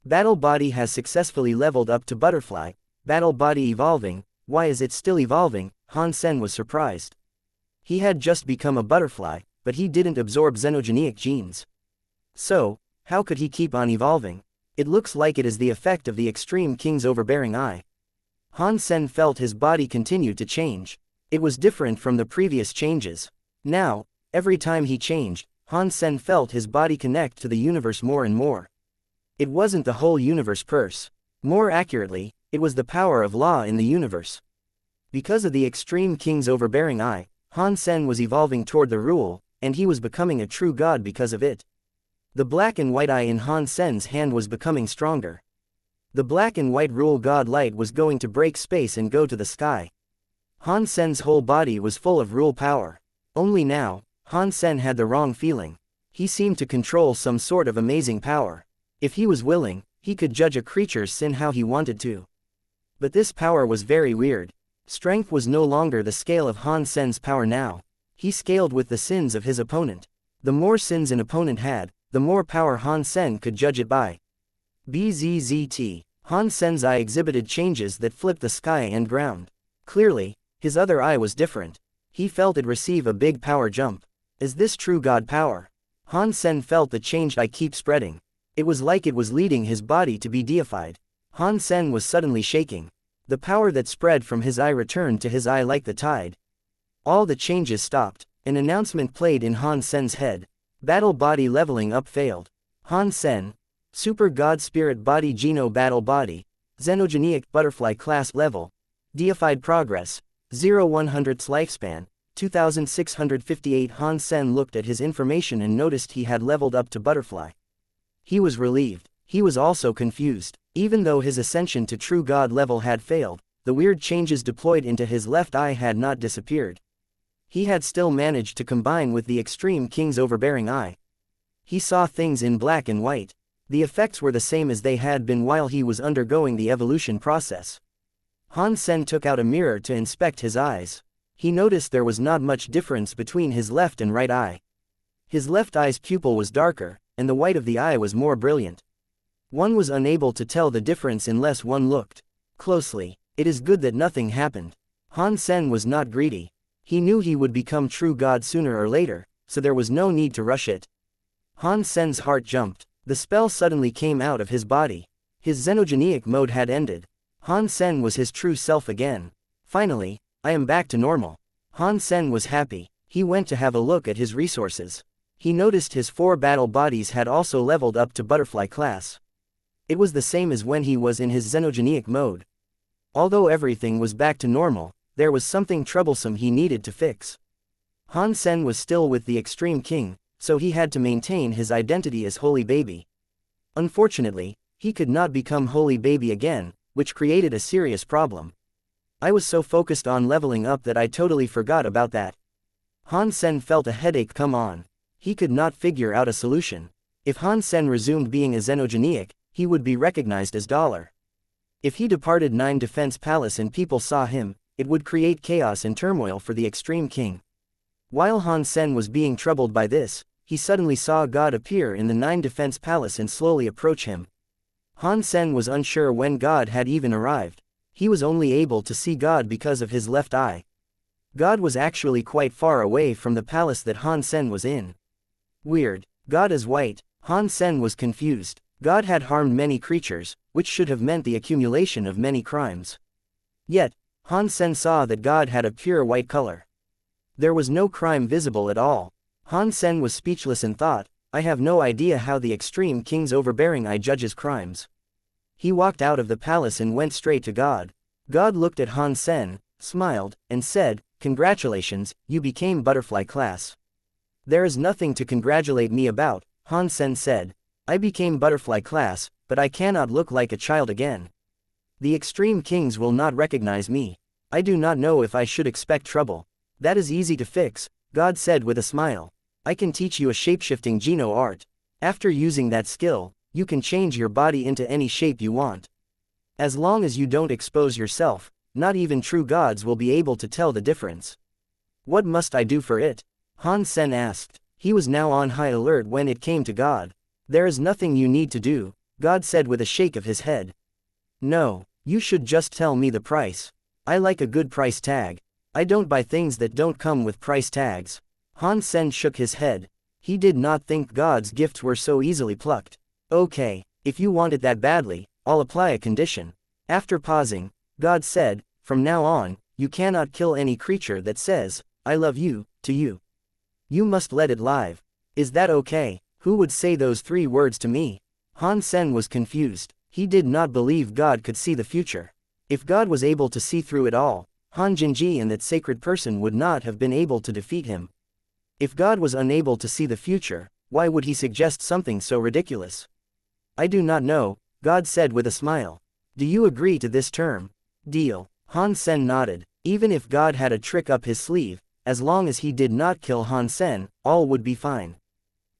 Battle body has successfully leveled up to butterfly. Battle body evolving. Why is it still evolving? Han Sen was surprised. He had just become a butterfly, but he didn't absorb xenogenic genes. So, how could he keep on evolving? It looks like it is the effect of the Extreme King's overbearing eye. Han Sen felt his body continue to change. It was different from the previous changes. Now, every time he changed, Han Sen felt his body connect to the universe more and more. It wasn't the whole universe purse. More accurately, it was the power of law in the universe. Because of the Extreme King's overbearing eye, Han Sen was evolving toward the rule, and he was becoming a true god because of it. The black and white eye in Han Sen's hand was becoming stronger. The black and white rule god light was going to break space and go to the sky. Han Sen's whole body was full of rule power. Only now, Han Sen had the wrong feeling. He seemed to control some sort of amazing power. If he was willing, he could judge a creature's sin how he wanted to. But this power was very weird. Strength was no longer the scale of Han Sen's power now. He scaled with the sins of his opponent. The more sins an opponent had, the more power Han Sen could judge it by. Bzzzt. Han Sen's eye exhibited changes that flipped the sky and ground. Clearly, his other eye was different. He felt it receive a big power jump. Is this true god power? Han Sen felt the changed eye keep spreading. It was like it was leading his body to be deified. Han Sen was suddenly shaking. The power that spread from his eye returned to his eye like the tide. All the changes stopped. An announcement played in Han Sen's head. Battle body leveling up failed. Han Sen. Super God Spirit Body Geno Battle Body. Xenogenic Butterfly Class Level. Deified Progress. 0-100ths Lifespan. 2658. Han Sen looked at his information and noticed he had leveled up to Butterfly. He was relieved. He was also confused. Even though his ascension to true god level had failed, the weird changes deployed into his left eye had not disappeared. He had still managed to combine with the extreme king's overbearing eye. He saw things in black and white. The effects were the same as they had been while he was undergoing the evolution process. Han Sen took out a mirror to inspect his eyes. He noticed there was not much difference between his left and right eye. His left eye's pupil was darker, and the white of the eye was more brilliant. One was unable to tell the difference unless one looked closely. It is good that nothing happened. Han Sen was not greedy. He knew he would become true god sooner or later, so there was no need to rush it. Han Sen's heart jumped. The spell suddenly came out of his body. His xenogenic mode had ended. Han Sen was his true self again. Finally, I am back to normal. Han Sen was happy. He went to have a look at his resources. He noticed his 4 battle bodies had also leveled up to butterfly class. It was the same as when he was in his xenogenic mode. Although everything was back to normal, there was something troublesome he needed to fix. Han Sen was still with the Extreme King, so he had to maintain his identity as Holy Baby. Unfortunately, he could not become Holy Baby again, which created a serious problem. I was so focused on leveling up that I totally forgot about that. Han Sen felt a headache come on. He could not figure out a solution. If Han Sen resumed being a xenogenic, he would be recognized as Dollar. If he departed 9 Defense Palace and people saw him, it would create chaos and turmoil for the Extreme King. While Han Sen was being troubled by this, he suddenly saw God appear in the 9 Defense Palace and slowly approach him. Han Sen was unsure when God had even arrived. He was only able to see God because of his left eye. God was actually quite far away from the palace that Han Sen was in. Weird. God is white. Han Sen was confused. God had harmed many creatures, which should have meant the accumulation of many crimes. Yet, Han Sen saw that God had a pure white color. There was no crime visible at all. Han Sen was speechless and thought, I have no idea how the Extreme King's overbearing eye judges crimes. He walked out of the palace and went straight to God. God looked at Han Sen, smiled, and said, "Congratulations, you became butterfly class." "There is nothing to congratulate me about," Han Sen said. "I became butterfly class, but I cannot look like a child again. The Extreme Kings will not recognize me. I do not know if I should expect trouble." "That is easy to fix," God said with a smile. "I can teach you a shapeshifting Geno art. After using that skill, you can change your body into any shape you want. As long as you don't expose yourself, not even true gods will be able to tell the difference." "What must I do for it?" Han Sen asked. He was now on high alert when it came to God. "There is nothing you need to do," God said with a shake of his head. "No, you should just tell me the price. I like a good price tag. I don't buy things that don't come with price tags." Han Sen shook his head. He did not think God's gifts were so easily plucked. "Okay, if you want it that badly, I'll apply a condition." After pausing, God said, "From now on, you cannot kill any creature that says, 'I love you,' to you. You must let it live. Is that okay?" "Who would say those 3 words to me?" Han Sen was confused. He did not believe God could see the future. If God was able to see through it all, Han Jinji and that sacred person would not have been able to defeat him. If God was unable to see the future, why would he suggest something so ridiculous? "I do not know," God said with a smile. "Do you agree to this term?" "Deal." Han Sen nodded. Even if God had a trick up his sleeve, as long as he did not kill Han Sen, all would be fine.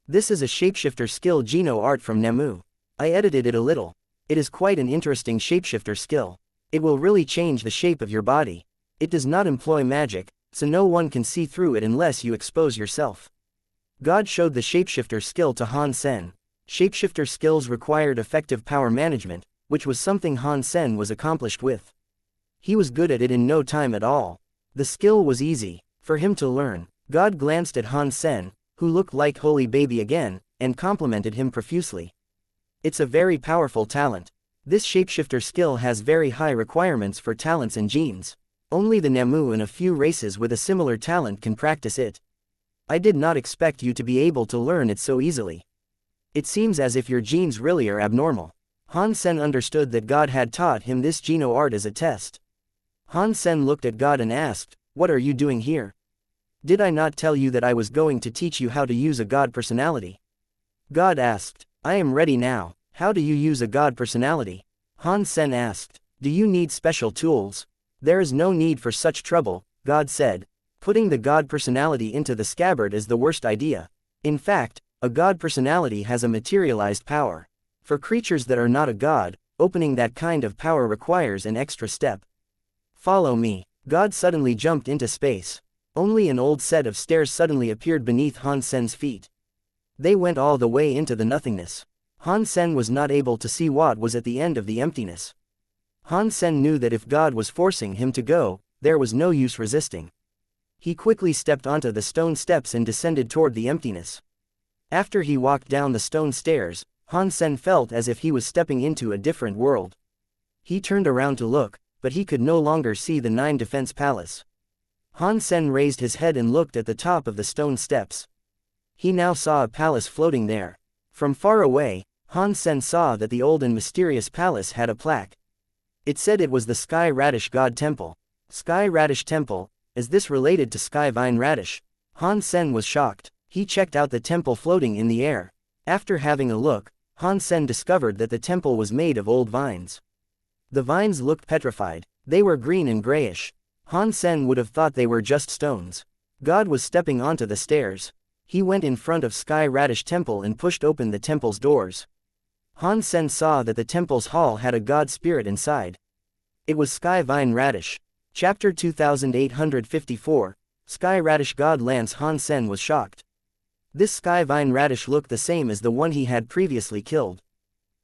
This is a shapeshifter skill Geno art from Nemu. I edited it a little. It is quite an interesting shapeshifter skill. It will really change the shape of your body. It does not employ magic, so no one can see through it unless you expose yourself. God showed the shapeshifter skill to Han Sen. Shapeshifter skills required effective power management, which was something Han Sen was accomplished with. He was good at it in no time at all. The skill was easy for him to learn. God glanced at Han Sen, who looked like Holy Baby again, and complimented him profusely. "It's a very powerful talent. This shapeshifter skill has very high requirements for talents and genes. Only the Nemu and a few races with a similar talent can practice it. I did not expect you to be able to learn it so easily. It seems as if your genes really are abnormal." Han Sen understood that God had taught him this Geno art as a test. Han Sen looked at God and asked, "What are you doing here? Did I not tell you that I was going to teach you how to use a God personality?" God asked, "I am ready now. How do you use a God personality?" Han Sen asked, "Do you need special tools?" "There is no need for such trouble," God said. Putting the god personality into the scabbard is the worst idea. In fact, a god personality has a materialized power. For creatures that are not a god, opening that kind of power requires an extra step. Follow me. God suddenly jumped into space. Only an old set of stairs suddenly appeared beneath Han Sen's feet. They went all the way into the nothingness. Han Sen was not able to see what was at the end of the emptiness. Han Sen knew that if God was forcing him to go, there was no use resisting. He quickly stepped onto the stone steps and descended toward the emptiness. After he walked down the stone stairs, Han Sen felt as if he was stepping into a different world. He turned around to look, but he could no longer see the 9 defense palace. Han Sen raised his head and looked at the top of the stone steps. He now saw a palace floating there. From far away, Han Sen saw that the old and mysterious palace had a plaque. It said it was the Sky Radish God Temple. Sky Radish Temple, is this related to Sky Vine Radish? Han Sen was shocked. He checked out the temple floating in the air. After having a look, Han Sen discovered that the temple was made of old vines. The vines looked petrified. They were green and grayish. Han Sen would have thought they were just stones. God was stepping onto the stairs. He went in front of Sky Radish Temple and pushed open the temple's doors. Han Sen saw that the temple's hall had a god spirit inside. It was Sky Vine Radish. Chapter 2854, Sky Radish God Lance. Han Sen was shocked. This Sky Vine Radish looked the same as the one he had previously killed.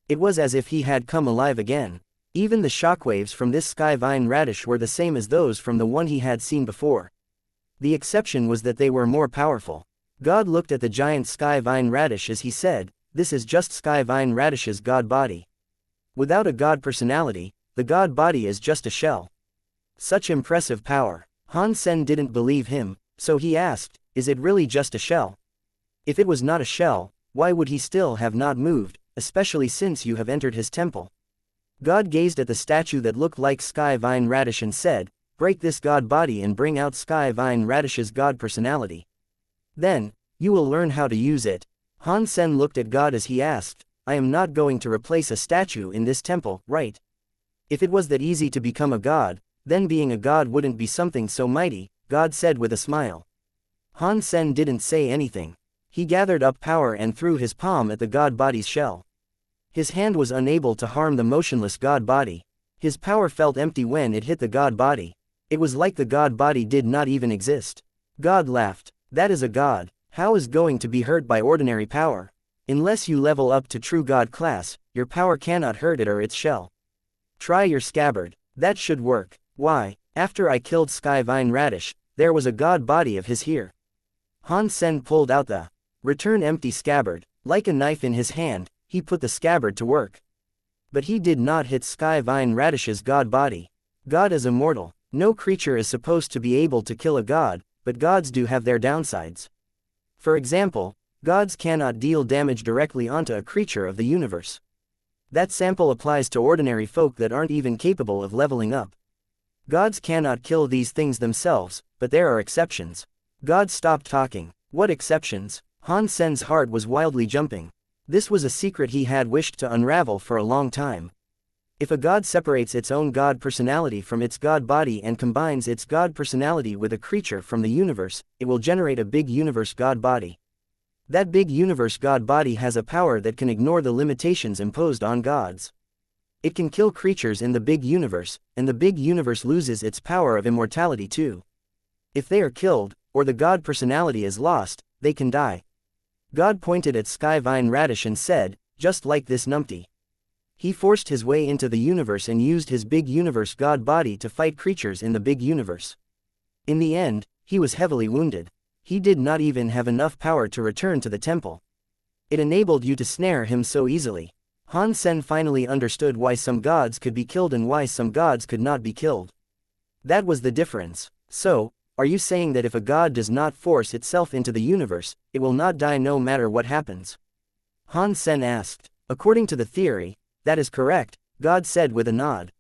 It was as if he had come alive again. Even the shockwaves from this Sky Vine Radish were the same as those from the one he had seen before. The exception was that they were more powerful. God looked at the giant Sky Vine Radish as he said, "This is just Sky Vine Radish's god body. Without a god personality, the god body is just a shell." Such impressive power. Han Sen didn't believe him, so he asked, "Is it really just a shell? If it was not a shell, why would he still have not moved, especially since you have entered his temple?" God gazed at the statue that looked like Sky Vine Radish and said, "Break this god body and bring out Sky Vine Radish's god personality. Then, you will learn how to use it." Han Sen looked at God as he asked, "I am not going to replace a statue in this temple, right? If it was that easy to become a god, then being a god wouldn't be something so mighty," God said with a smile. Han Sen didn't say anything. He gathered up power and threw his palm at the god body's shell. His hand was unable to harm the motionless god body. His power felt empty when it hit the god body. It was like the god body did not even exist. God laughed. "That is a god. How is going to be hurt by ordinary power? Unless you level up to true god class, your power cannot hurt it or its shell. Try your scabbard. That should work. Why, after I killed Sky Vine Radish, there was a god body of his here." Han Sen pulled out the return empty scabbard. Like a knife in his hand, he put the scabbard to work. But he did not hit Sky Vine Radish's god body. God is immortal. No creature is supposed to be able to kill a god, but gods do have their downsides. For example, gods cannot deal damage directly onto a creature of the universe. That sample applies to ordinary folk that aren't even capable of leveling up. Gods cannot kill these things themselves, but there are exceptions. God stopped talking. What exceptions? Han Sen's heart was wildly jumping. This was a secret he had wished to unravel for a long time. If a god separates its own god personality from its god body and combines its god personality with a creature from the universe, it will generate a big universe god body. That big universe god body has a power that can ignore the limitations imposed on gods. It can kill creatures in the big universe, and the big universe loses its power of immortality too. If they are killed, or the god personality is lost, they can die. God pointed at Sky Vine Radish and said, "Just like this numpty." He forced his way into the universe and used his big universe god body to fight creatures in the big universe. In the end, he was heavily wounded. He did not even have enough power to return to the temple. It enabled you to snare him so easily. Han Sen finally understood why some gods could be killed and why some gods could not be killed. That was the difference. So, are you saying that if a god does not force itself into the universe, it will not die no matter what happens? Han Sen asked. According to the theory, that is correct, God said with a nod.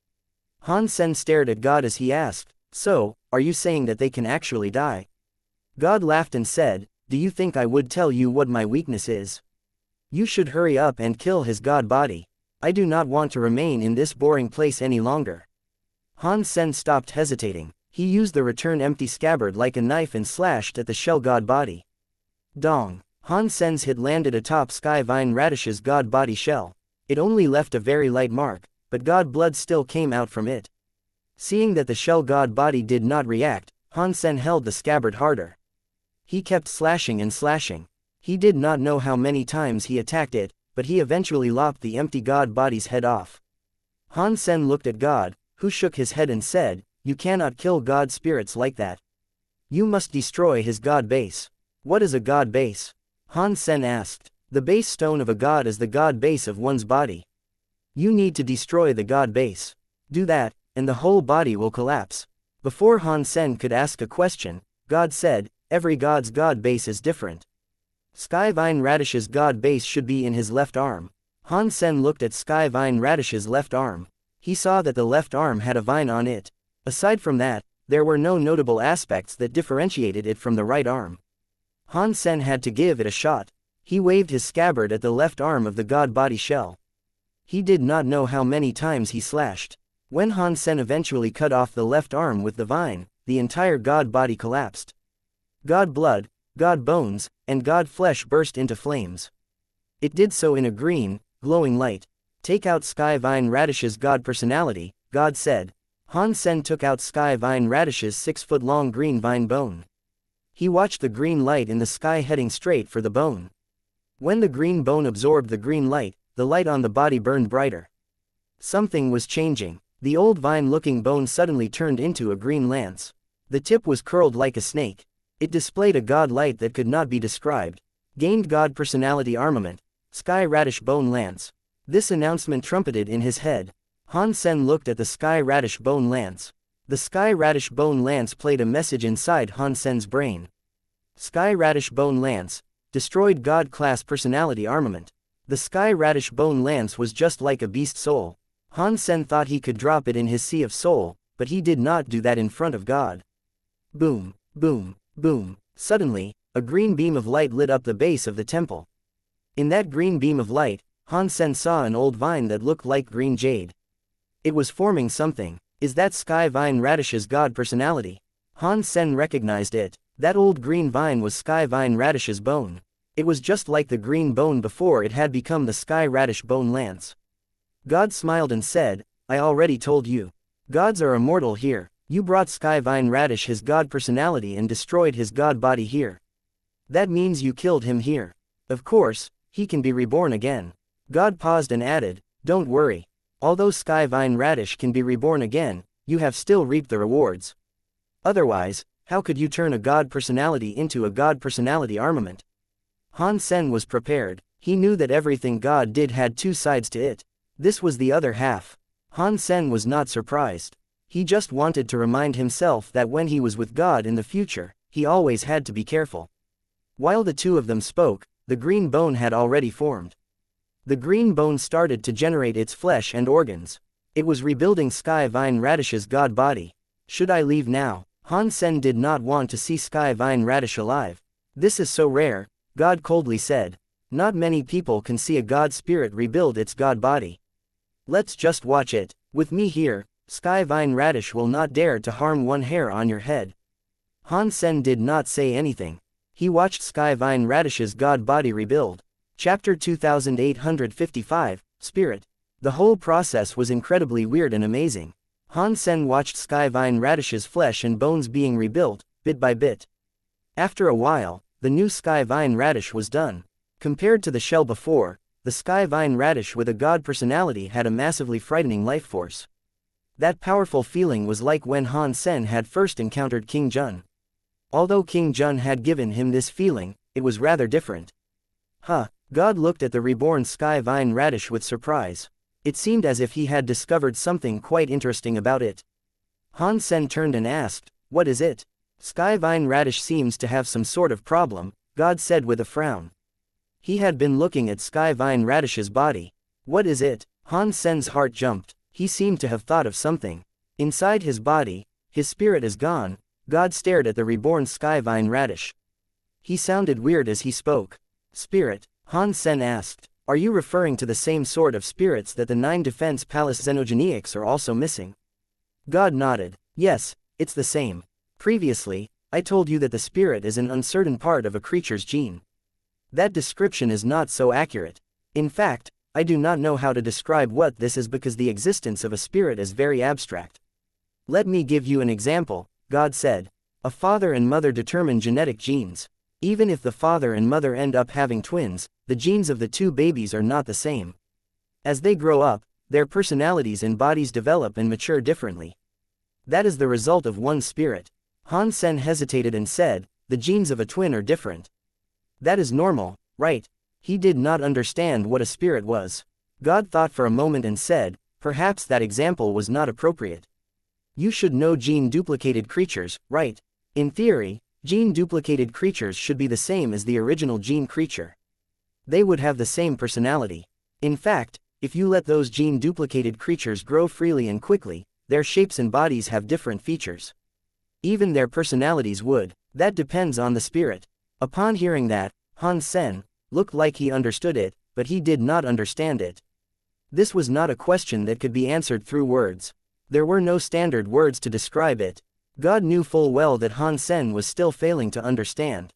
Han Sen stared at God as he asked, "So, are you saying that they can actually die?" God laughed and said, "Do you think I would tell you what my weakness is? You should hurry up and kill his god body. I do not want to remain in this boring place any longer." Han Sen stopped hesitating. He used the return empty scabbard like a knife and slashed at the shell god body. Dong! Han Sen's hit landed atop Sky Vine Radish's god body shell. It only left a very light mark, but god blood still came out from it. Seeing that the shell god body did not react, Han Sen held the scabbard harder. He kept slashing and slashing. He did not know how many times he attacked it, but he eventually lopped the empty god body's head off. Han Sen looked at God, who shook his head and said, "You cannot kill god spirits like that. You must destroy his god base." "What is a god base?" Han Sen asked. "The base stone of a god is the god base of one's body. You need to destroy the god base. Do that, and the whole body will collapse." Before Han Sen could ask a question, God said, "Every god's god base is different. Sky Vine Radish's god base should be in his left arm." Han Sen looked at Sky Vine Radish's left arm. He saw that the left arm had a vine on it. Aside from that, there were no notable aspects that differentiated it from the right arm. Han Sen had to give it a shot. He waved his scabbard at the left arm of the god body shell. He did not know how many times he slashed. When Han Sen eventually cut off the left arm with the vine, the entire god body collapsed. God blood, god bones, and god flesh burst into flames. It did so in a green, glowing light. "Take out Sky Vine Radish's god personality," God said. Han Sen took out Sky Vine Radish's 6-foot-long green vine bone. He watched the green light in the sky heading straight for the bone. When the green bone absorbed the green light, the light on the body burned brighter. Something was changing. The old vine-looking bone suddenly turned into a green lance. The tip was curled like a snake. It displayed a god light that could not be described. Gained god personality armament. Sky Radish Bone Lance. This announcement trumpeted in his head. Han Sen looked at the Sky Radish Bone Lance. The Sky Radish Bone Lance played a message inside Han Sen's brain. Sky Radish Bone Lance. Destroyed God Class Personality Armament. The Sky Radish Bone Lance was just like a beast soul. Han Sen thought he could drop it in his sea of soul, but he did not do that in front of God. Boom, boom, boom. Suddenly, a green beam of light lit up the base of the temple. In that green beam of light, Han Sen saw an old vine that looked like green jade. It was forming something. Is that Sky Vine Radish's god personality? Han Sen recognized it. That old green vine was Sky Vine Radish's bone. It was just like the green bone before it had become the Sky Radish Bone Lance. God smiled and said, "I already told you. Gods are immortal here. You brought Sky Vine Radish his god personality and destroyed his god body here. That means you killed him here. Of course, he can be reborn again." God paused and added, "Don't worry. Although Sky Vine Radish can be reborn again, you have still reaped the rewards. Otherwise, how could you turn a god personality into a god personality armament?" Han Sen was prepared. He knew that everything God did had two sides to it. This was the other half. Han Sen was not surprised. He just wanted to remind himself that when he was with God in the future, he always had to be careful. While the two of them spoke, the green bone had already formed. The green bone started to generate its flesh and organs. It was rebuilding Sky Vine Radish's god body. "Should I leave now?" Han Sen did not want to see Sky Vine Radish alive. "This is so rare," God coldly said. "Not many people can see a god spirit rebuild its god body. Let's just watch it. With me here, Sky Vine Radish will not dare to harm one hair on your head." Han Sen did not say anything. He watched Sky Vine Radish's god body rebuild. Chapter 2855, Spirit. The whole process was incredibly weird and amazing. Han Sen watched Sky Vine Radish's flesh and bones being rebuilt, bit by bit. After a while, the new Sky Vine Radish was done. Compared to the shell before, the Sky Vine Radish with a god personality had a massively frightening life force. That powerful feeling was like when Han Sen had first encountered King Zhen. Although King Zhen had given him this feeling, it was rather different. God looked at the reborn Sky Vine Radish with surprise. It seemed as if he had discovered something quite interesting about it. Han Sen turned and asked, "What is it?" "Sky Vine Radish seems to have some sort of problem," God said with a frown. He had been looking at Sky Vine Radish's body. "What is it?" Han Sen's heart jumped. He seemed to have thought of something. Inside his body, his spirit is gone. God stared at the reborn Sky Vine Radish. He sounded weird as he spoke. "Spirit?" Han Sen asked. "Are you referring to the same sort of spirits that the 9 Defense Palace Xenogeniacs are also missing?" God nodded. "Yes, It's the same. Previously, I told you that the spirit is an uncertain part of a creature's gene. That description is not so accurate. In fact, I do not know how to describe what this is because the existence of a spirit is very abstract. Let me give you an example. God said, a father and mother determine genetic genes. Even if the father and mother end up having twins, the genes of the two babies are not the same. As they grow up, their personalities and bodies develop and mature differently. That is the result of one spirit. Han Sen hesitated and said, the genes of a twin are different. That is normal, right? He did not understand what a spirit was. God thought for a moment and said, perhaps that example was not appropriate. You should know gene-duplicated creatures, right? In theory, gene-duplicated creatures should be the same as the original gene creature. They would have the same personality. In fact, if you let those gene-duplicated creatures grow freely and quickly, their shapes and bodies have different features. Even their personalities would. That depends on the spirit. Upon hearing that, Han Sen looked like he understood it, but he did not understand it. This was not a question that could be answered through words. There were no standard words to describe it. God knew full well that Han Sen was still failing to understand.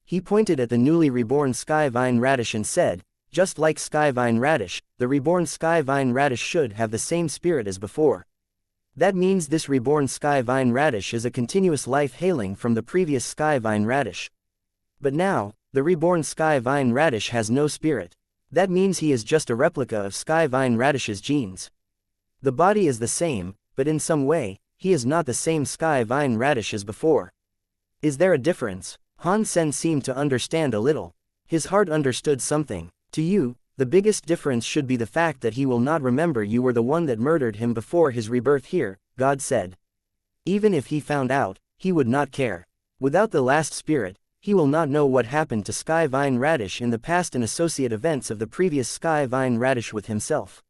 He pointed at the newly reborn sky vine radish and said, just like sky vine radish, the reborn sky vine radish should have the same spirit as before. That means this reborn sky vine radish is a continuous life hailing from the previous sky vine radish. But now, the reborn sky vine radish has no spirit. That means he is just a replica of sky vine radish's genes. The body is the same, but in some way, he is not the same sky vine radish as before. Is there a difference? Han Sen seemed to understand a little. His heart understood something. To you, the biggest difference should be the fact that he will not remember you were the one that murdered him before his rebirth here, God said. Even if he found out, he would not care. Without the last spirit, he will not know what happened to Sky Vine Radish in the past and associate events of the previous Sky Vine Radish with himself.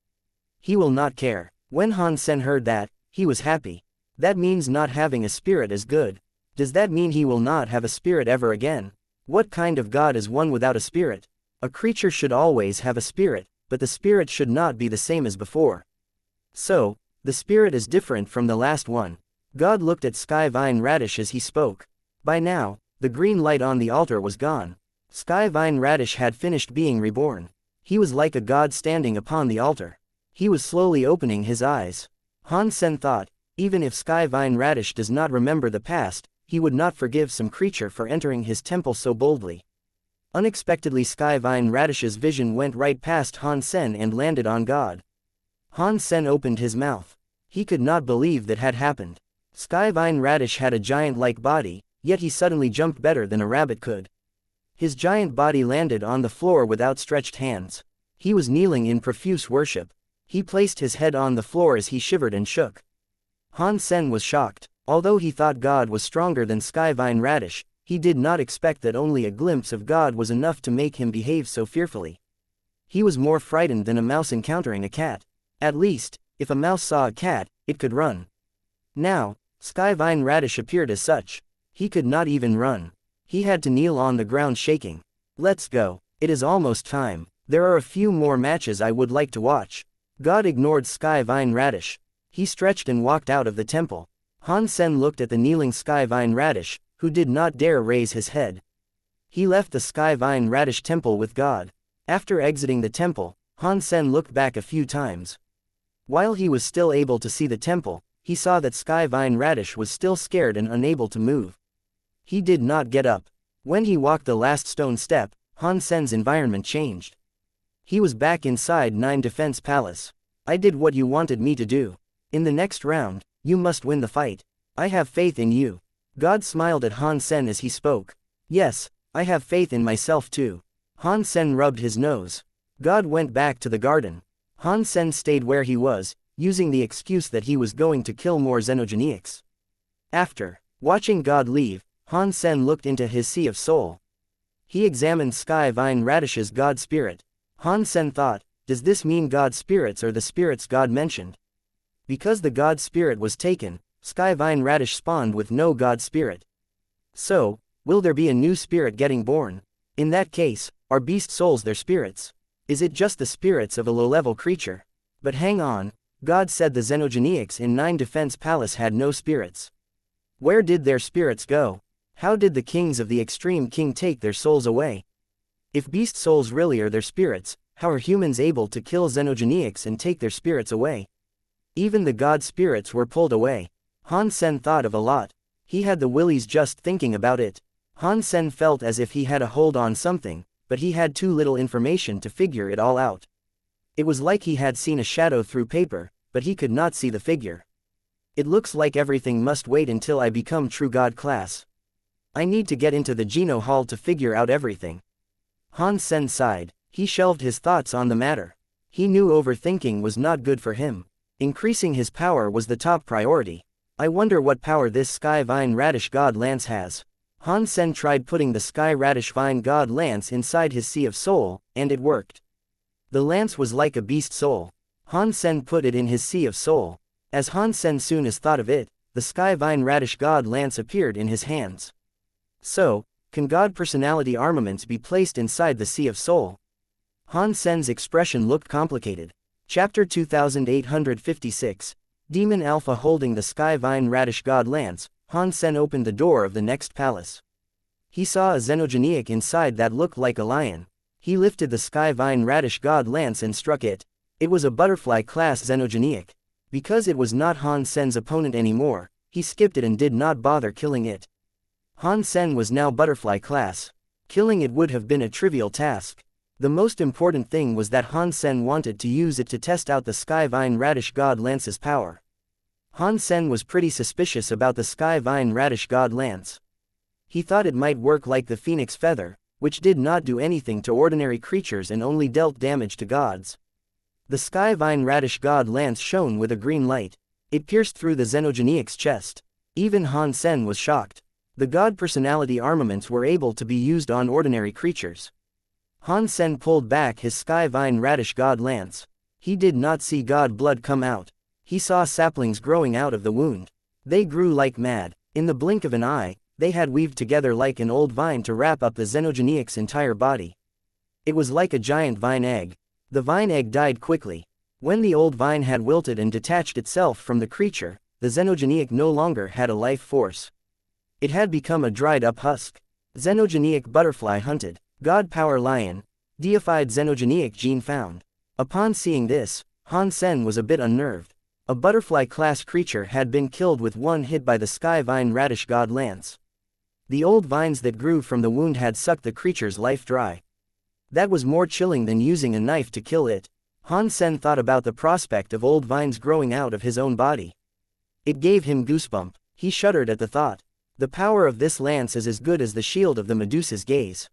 He will not care. When Han Sen heard that, he was happy. That means not having a spirit is good. Does that mean he will not have a spirit ever again? What kind of God is one without a spirit? A creature should always have a spirit, but the spirit should not be the same as before. So, the spirit is different from the last one. God looked at Sky Vine Radish as he spoke. By now, the green light on the altar was gone. Sky Vine Radish had finished being reborn. He was like a god standing upon the altar. He was slowly opening his eyes. Han Sen thought, even if Sky Vine Radish does not remember the past, he would not forgive some creature for entering his temple so boldly. Unexpectedly Sky Vine Radish's vision went right past Han Sen and landed on God. Han Sen opened his mouth. He could not believe that had happened. Sky Vine Radish had a giant-like body, yet he suddenly jumped better than a rabbit could. His giant body landed on the floor with outstretched hands. He was kneeling in profuse worship. He placed his head on the floor as he shivered and shook. Han Sen was shocked. Although he thought God was stronger than Sky Vine Radish, he did not expect that only a glimpse of God was enough to make him behave so fearfully. He was more frightened than a mouse encountering a cat. At least, if a mouse saw a cat, it could run. Now, Sky Vine Radish appeared as such. He could not even run. He had to kneel on the ground shaking. Let's go. It is almost time. There are a few more matches I would like to watch. God ignored Sky Vine Radish. He stretched and walked out of the temple. Han Sen looked at the kneeling Sky Vine Radish, who did not dare raise his head. He left the Sky Vine Radish temple with God. After exiting the temple, Han Sen looked back a few times. While he was still able to see the temple, he saw that Sky Vine Radish was still scared and unable to move. He did not get up. When he walked the last stone step, Han Sen's environment changed. He was back inside Nine Defense Palace. I did what you wanted me to do. In the next round, you must win the fight. I have faith in you. God smiled at Han Sen as he spoke. Yes, I have faith in myself too. Han Sen rubbed his nose. God went back to the garden. Han Sen stayed where he was, using the excuse that he was going to kill more xenogenics. After watching God leave, Han Sen looked into his sea of soul. He examined Sky Vine Radish's God spirit. Han Sen thought, does this mean God spirits are the spirits God mentioned? Because the God spirit was taken, Sky Vine Radish spawned with no God spirit. So, will there be a new spirit getting born? In that case, are beast souls their spirits? Is it just the spirits of a low-level creature? But hang on, God said the xenogenics in Nine Defense Palace had no spirits. Where did their spirits go? How did the kings of the Extreme King take their souls away? If beast souls really are their spirits, how are humans able to kill xenogenics and take their spirits away? Even the god spirits were pulled away. Han Sen thought of a lot. He had the willies just thinking about it. Han Sen felt as if he had a hold on something, but he had too little information to figure it all out. It was like he had seen a shadow through paper, but he could not see the figure. It looks like everything must wait until I become true god class. I need to get into the Geno Hall to figure out everything. Han Sen sighed. He shelved his thoughts on the matter. He knew overthinking was not good for him. Increasing his power was the top priority. I wonder what power this Sky Vine Radish God Lance has. Han Sen tried putting the Sky Radish Vine God Lance inside his Sea of Soul, and it worked. The lance was like a beast soul. Han Sen put it in his Sea of Soul. As Han Sen soon as thought of it, the Sky Vine Radish God Lance appeared in his hands. So, can God personality armaments be placed inside the Sea of Soul? Han Sen's expression looked complicated. Chapter 2856. Demon Alpha holding the Sky Vine Radish God Lance, Han Sen opened the door of the next palace. He saw a xenogeniac inside that looked like a lion. He lifted the Sky Vine Radish God Lance and struck it. It was a butterfly-class xenogeniac. Because it was not Han Sen's opponent anymore, he skipped it and did not bother killing it. Han Sen was now butterfly class. Killing it would have been a trivial task. The most important thing was that Han Sen wanted to use it to test out the Sky Vine Radish God Lance's power. Han Sen was pretty suspicious about the Sky Vine Radish God Lance. He thought it might work like the Phoenix Feather, which did not do anything to ordinary creatures and only dealt damage to gods. The Sky Vine Radish God Lance shone with a green light. It pierced through the xenogeniac's chest. Even Han Sen was shocked. The god personality armaments were able to be used on ordinary creatures. Han Sen pulled back his Sky Vine Radish God Lance. He did not see god blood come out. He saw saplings growing out of the wound. They grew like mad. In the blink of an eye, they had weaved together like an old vine to wrap up the xenogeniac's entire body. It was like a giant vine egg. The vine egg died quickly. When the old vine had wilted and detached itself from the creature, the xenogeniac no longer had a life force. It had become a dried-up husk. Xenogeniac butterfly hunted. God power lion. Deified xenogeniac gene found. Upon seeing this, Han Sen was a bit unnerved. A butterfly-class creature had been killed with one hit by the Sky Vine Radish God Lance. The old vines that grew from the wound had sucked the creature's life dry. That was more chilling than using a knife to kill it. Han Sen thought about the prospect of old vines growing out of his own body. It gave him goosebumps. He shuddered at the thought. The power of this lance is as good as the shield of the Medusa's gaze.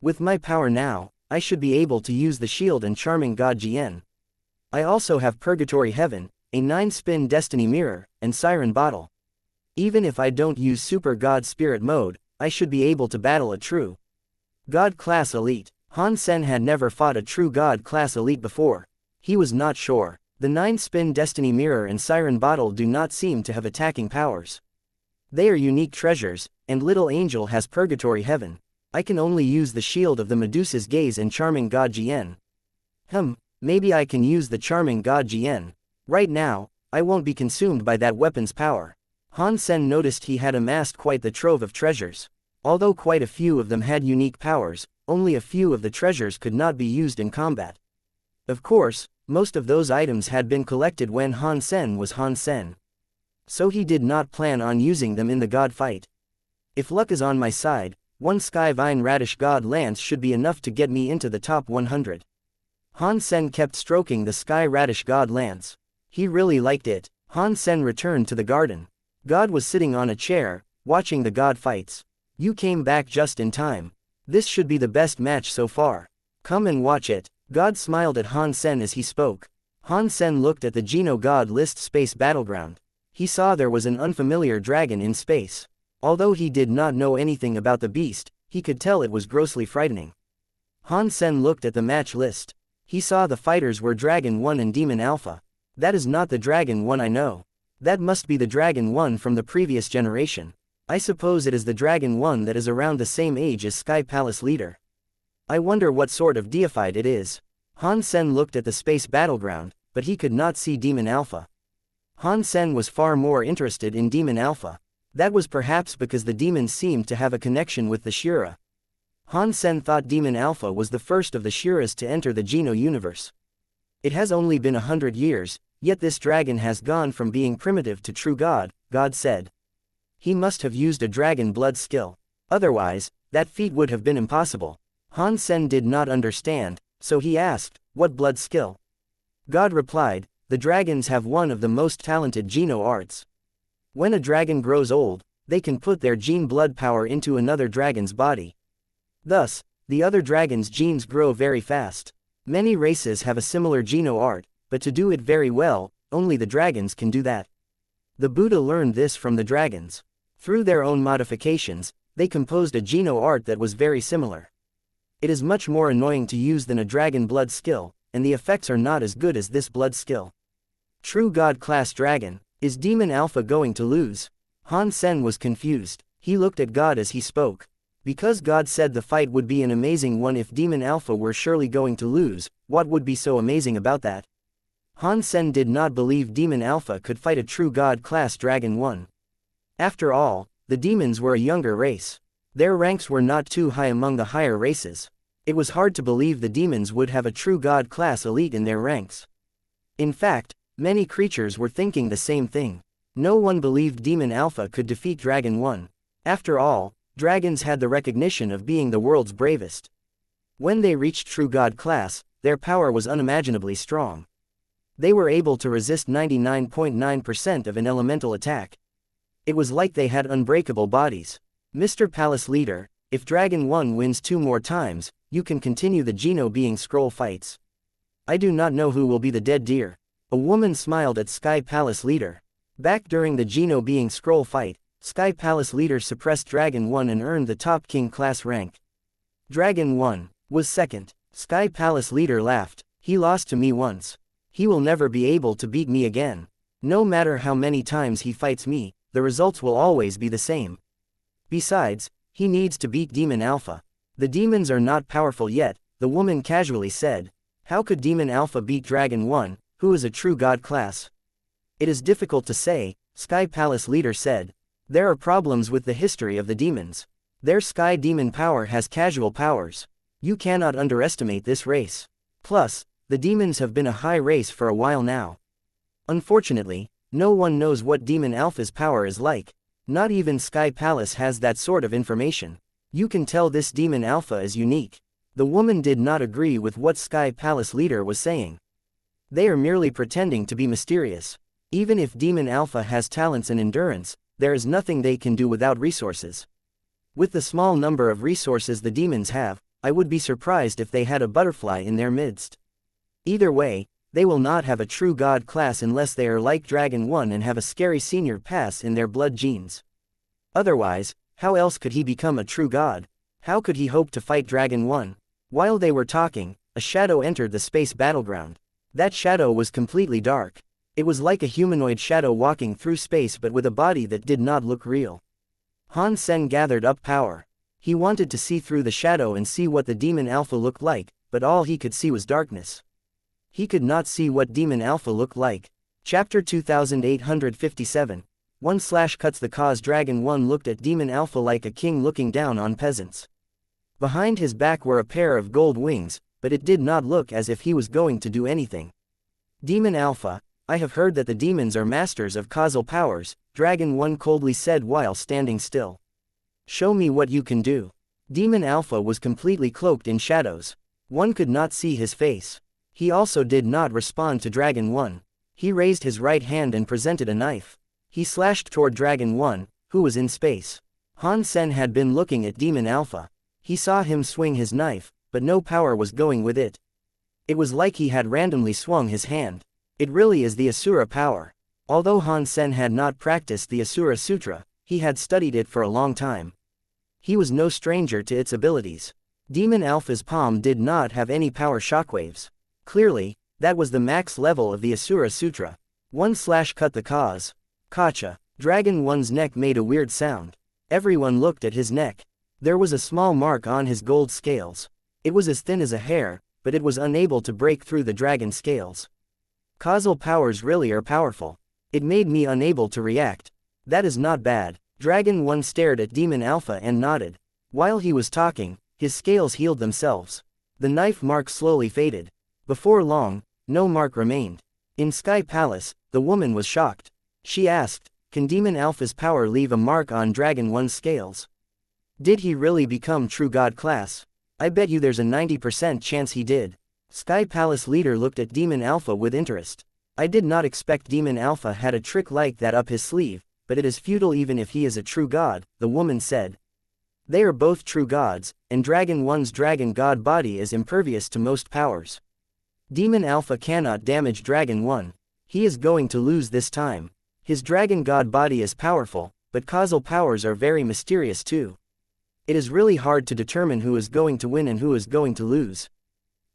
With my power now, I should be able to use the shield and charming god Zhen. I also have Purgatory Heaven, a 9-spin Destiny Mirror, and Siren Bottle. Even if I don't use Super God Spirit mode, I should be able to battle a true God class elite. Han Sen had never fought a true God class elite before. He was not sure. The 9-spin Destiny Mirror and Siren Bottle do not seem to have attacking powers. They are unique treasures, and Little Angel has Purgatory Heaven. I can only use the shield of the Medusa's gaze and charming god Zhen. Maybe I can use the charming god Zhen. Right now, I won't be consumed by that weapon's power. Han Sen noticed he had amassed quite the trove of treasures. Although quite a few of them had unique powers, only a few of the treasures could not be used in combat. Of course, most of those items had been collected when Han Sen was Han Sen. So he did not plan on using them in the god fight. If luck is on my side, one Sky Vine Radish God Lance should be enough to get me into the top 100. Han Sen kept stroking the Sky Radish God Lance. He really liked it. Han Sen returned to the garden. God was sitting on a chair, watching the god fights. You came back just in time. This should be the best match so far. Come and watch it. God smiled at Han Sen as he spoke. Han Sen looked at the Geno God list space battleground. He saw there was an unfamiliar dragon in space. Although he did not know anything about the beast, he could tell it was grossly frightening. Han Sen looked at the match list. He saw the fighters were Dragon 1 and Demon Alpha. That is not the Dragon 1 I know. That must be the Dragon 1 from the previous generation. I suppose it is the Dragon 1 that is around the same age as Sky Palace leader. I wonder what sort of deified it is. Han Sen looked at the space battleground, but he could not see Demon Alpha. Han Sen was far more interested in Demon Alpha. That was perhaps because the demons seemed to have a connection with the Shura. Han Sen thought Demon Alpha was the first of the Shuras to enter the Geno universe. It has only been 100 years, yet this dragon has gone from being primitive to true god, God said. He must have used a dragon blood skill. Otherwise, that feat would have been impossible. Han Sen did not understand, so he asked, what blood skill? God replied, the dragons have one of the most talented Geno arts. When a dragon grows old, they can put their gene blood power into another dragon's body. Thus, the other dragon's genes grow very fast. Many races have a similar Geno art, but to do it very well, only the dragons can do that. The Buddha learned this from the dragons. Through their own modifications, they composed a Geno art that was very similar. It is much more annoying to use than a dragon blood skill, and the effects are not as good as this blood skill. True God class dragon, is Demon Alpha going to lose? Han Sen was confused. He looked at God as he spoke. Because God said the fight would be an amazing one if Demon Alpha were surely going to lose, what would be so amazing about that? Han Sen did not believe Demon Alpha could fight a true God class dragon 1. After all, the demons were a younger race. Their ranks were not too high among the higher races. It was hard to believe the demons would have a true God class elite in their ranks. In fact, many creatures were thinking the same thing. No one believed Demon Alpha could defeat Dragon 1. After all, dragons had the recognition of being the world's bravest. When they reached true God class, their power was unimaginably strong. They were able to resist 99.9% of an elemental attack. It was like they had unbreakable bodies. Mr. Palace Leader, if Dragon 1 wins 2 more times, you can continue the Geno being scroll fights. I do not know who will be the dead deer. A woman smiled at Sky Palace Leader. Back during the Geno being scroll fight, Sky Palace Leader suppressed Dragon 1 and earned the top king class rank. Dragon 1 was second. Sky Palace Leader laughed. He lost to me once. He will never be able to beat me again. No matter how many times he fights me, the results will always be the same. Besides, he needs to beat Demon Alpha. The demons are not powerful yet, the woman casually said. How could Demon Alpha beat Dragon 1, who is a true god class? It is difficult to say, Sky Palace Leader said. There are problems with the history of the demons. Their sky demon power has casual powers. You cannot underestimate this race. Plus, the demons have been a high race for a while now. Unfortunately, no one knows what Demon Alpha's power is like. Not even Sky Palace has that sort of information. You can tell this Demon Alpha is unique. The woman did not agree with what Sky Palace Leader was saying. They are merely pretending to be mysterious. Even if Demon Alpha has talents and endurance, there is nothing they can do without resources. With the small number of resources the demons have, I would be surprised if they had a butterfly in their midst. Either way, they will not have a true god class unless they are like Dragon 1 and have a scary senior pass in their blood genes. Otherwise, how else could he become a true god? How could he hope to fight Dragon 1? While they were talking, a shadow entered the space battleground. That shadow was completely dark. It was like a humanoid shadow walking through space but with a body that did not look real. Han Sen gathered up power. He wanted to see through the shadow and see what the Demon Alpha looked like, but all he could see was darkness. He could not see what Demon Alpha looked like. Chapter 2857. 1/cuts the cause. Dragon 1 looked at Demon Alpha like a king looking down on peasants. Behind his back were a pair of gold wings, but it did not look as if he was going to do anything. Demon Alpha, I have heard that the demons are masters of causal powers, Dragon 1 coldly said while standing still. Show me what you can do. Demon Alpha was completely cloaked in shadows. One could not see his face. He also did not respond to Dragon 1. He raised his right hand and presented a knife. He slashed toward Dragon 1, who was in space. Han Sen had been looking at Demon Alpha. He saw him swing his knife, but no power was going with it. It was like he had randomly swung his hand. It really is the Asura power. Although Han Sen had not practiced the Asura Sutra, he had studied it for a long time. He was no stranger to its abilities. Demon Alpha's palm did not have any power shockwaves. Clearly, that was the max level of the Asura Sutra. 1/cut the cause. Kacha. Dragon 1's neck made a weird sound. Everyone looked at his neck. There was a small mark on his gold scales. It was as thin as a hair, but it was unable to break through the dragon scales. Causal powers really are powerful. It made me unable to react. That is not bad. Dragon 1 stared at Demon Alpha and nodded. While he was talking, his scales healed themselves. The knife mark slowly faded. Before long, no mark remained. In Sky Palace, the woman was shocked. She asked, "Can Demon Alpha's power leave a mark on Dragon 1's scales? Did he really become true god class? I bet you there's a 90% chance he did." Sky Palace leader looked at Demon Alpha with interest. "I did not expect Demon Alpha had a trick like that up his sleeve, but it is futile even if he is a true god," the woman said. "They are both true gods, and Dragon 1's dragon god body is impervious to most powers. Demon Alpha cannot damage Dragon 1. He is going to lose this time. His dragon god body is powerful, but causal powers are very mysterious too. It is really hard to determine who is going to win and who is going to lose."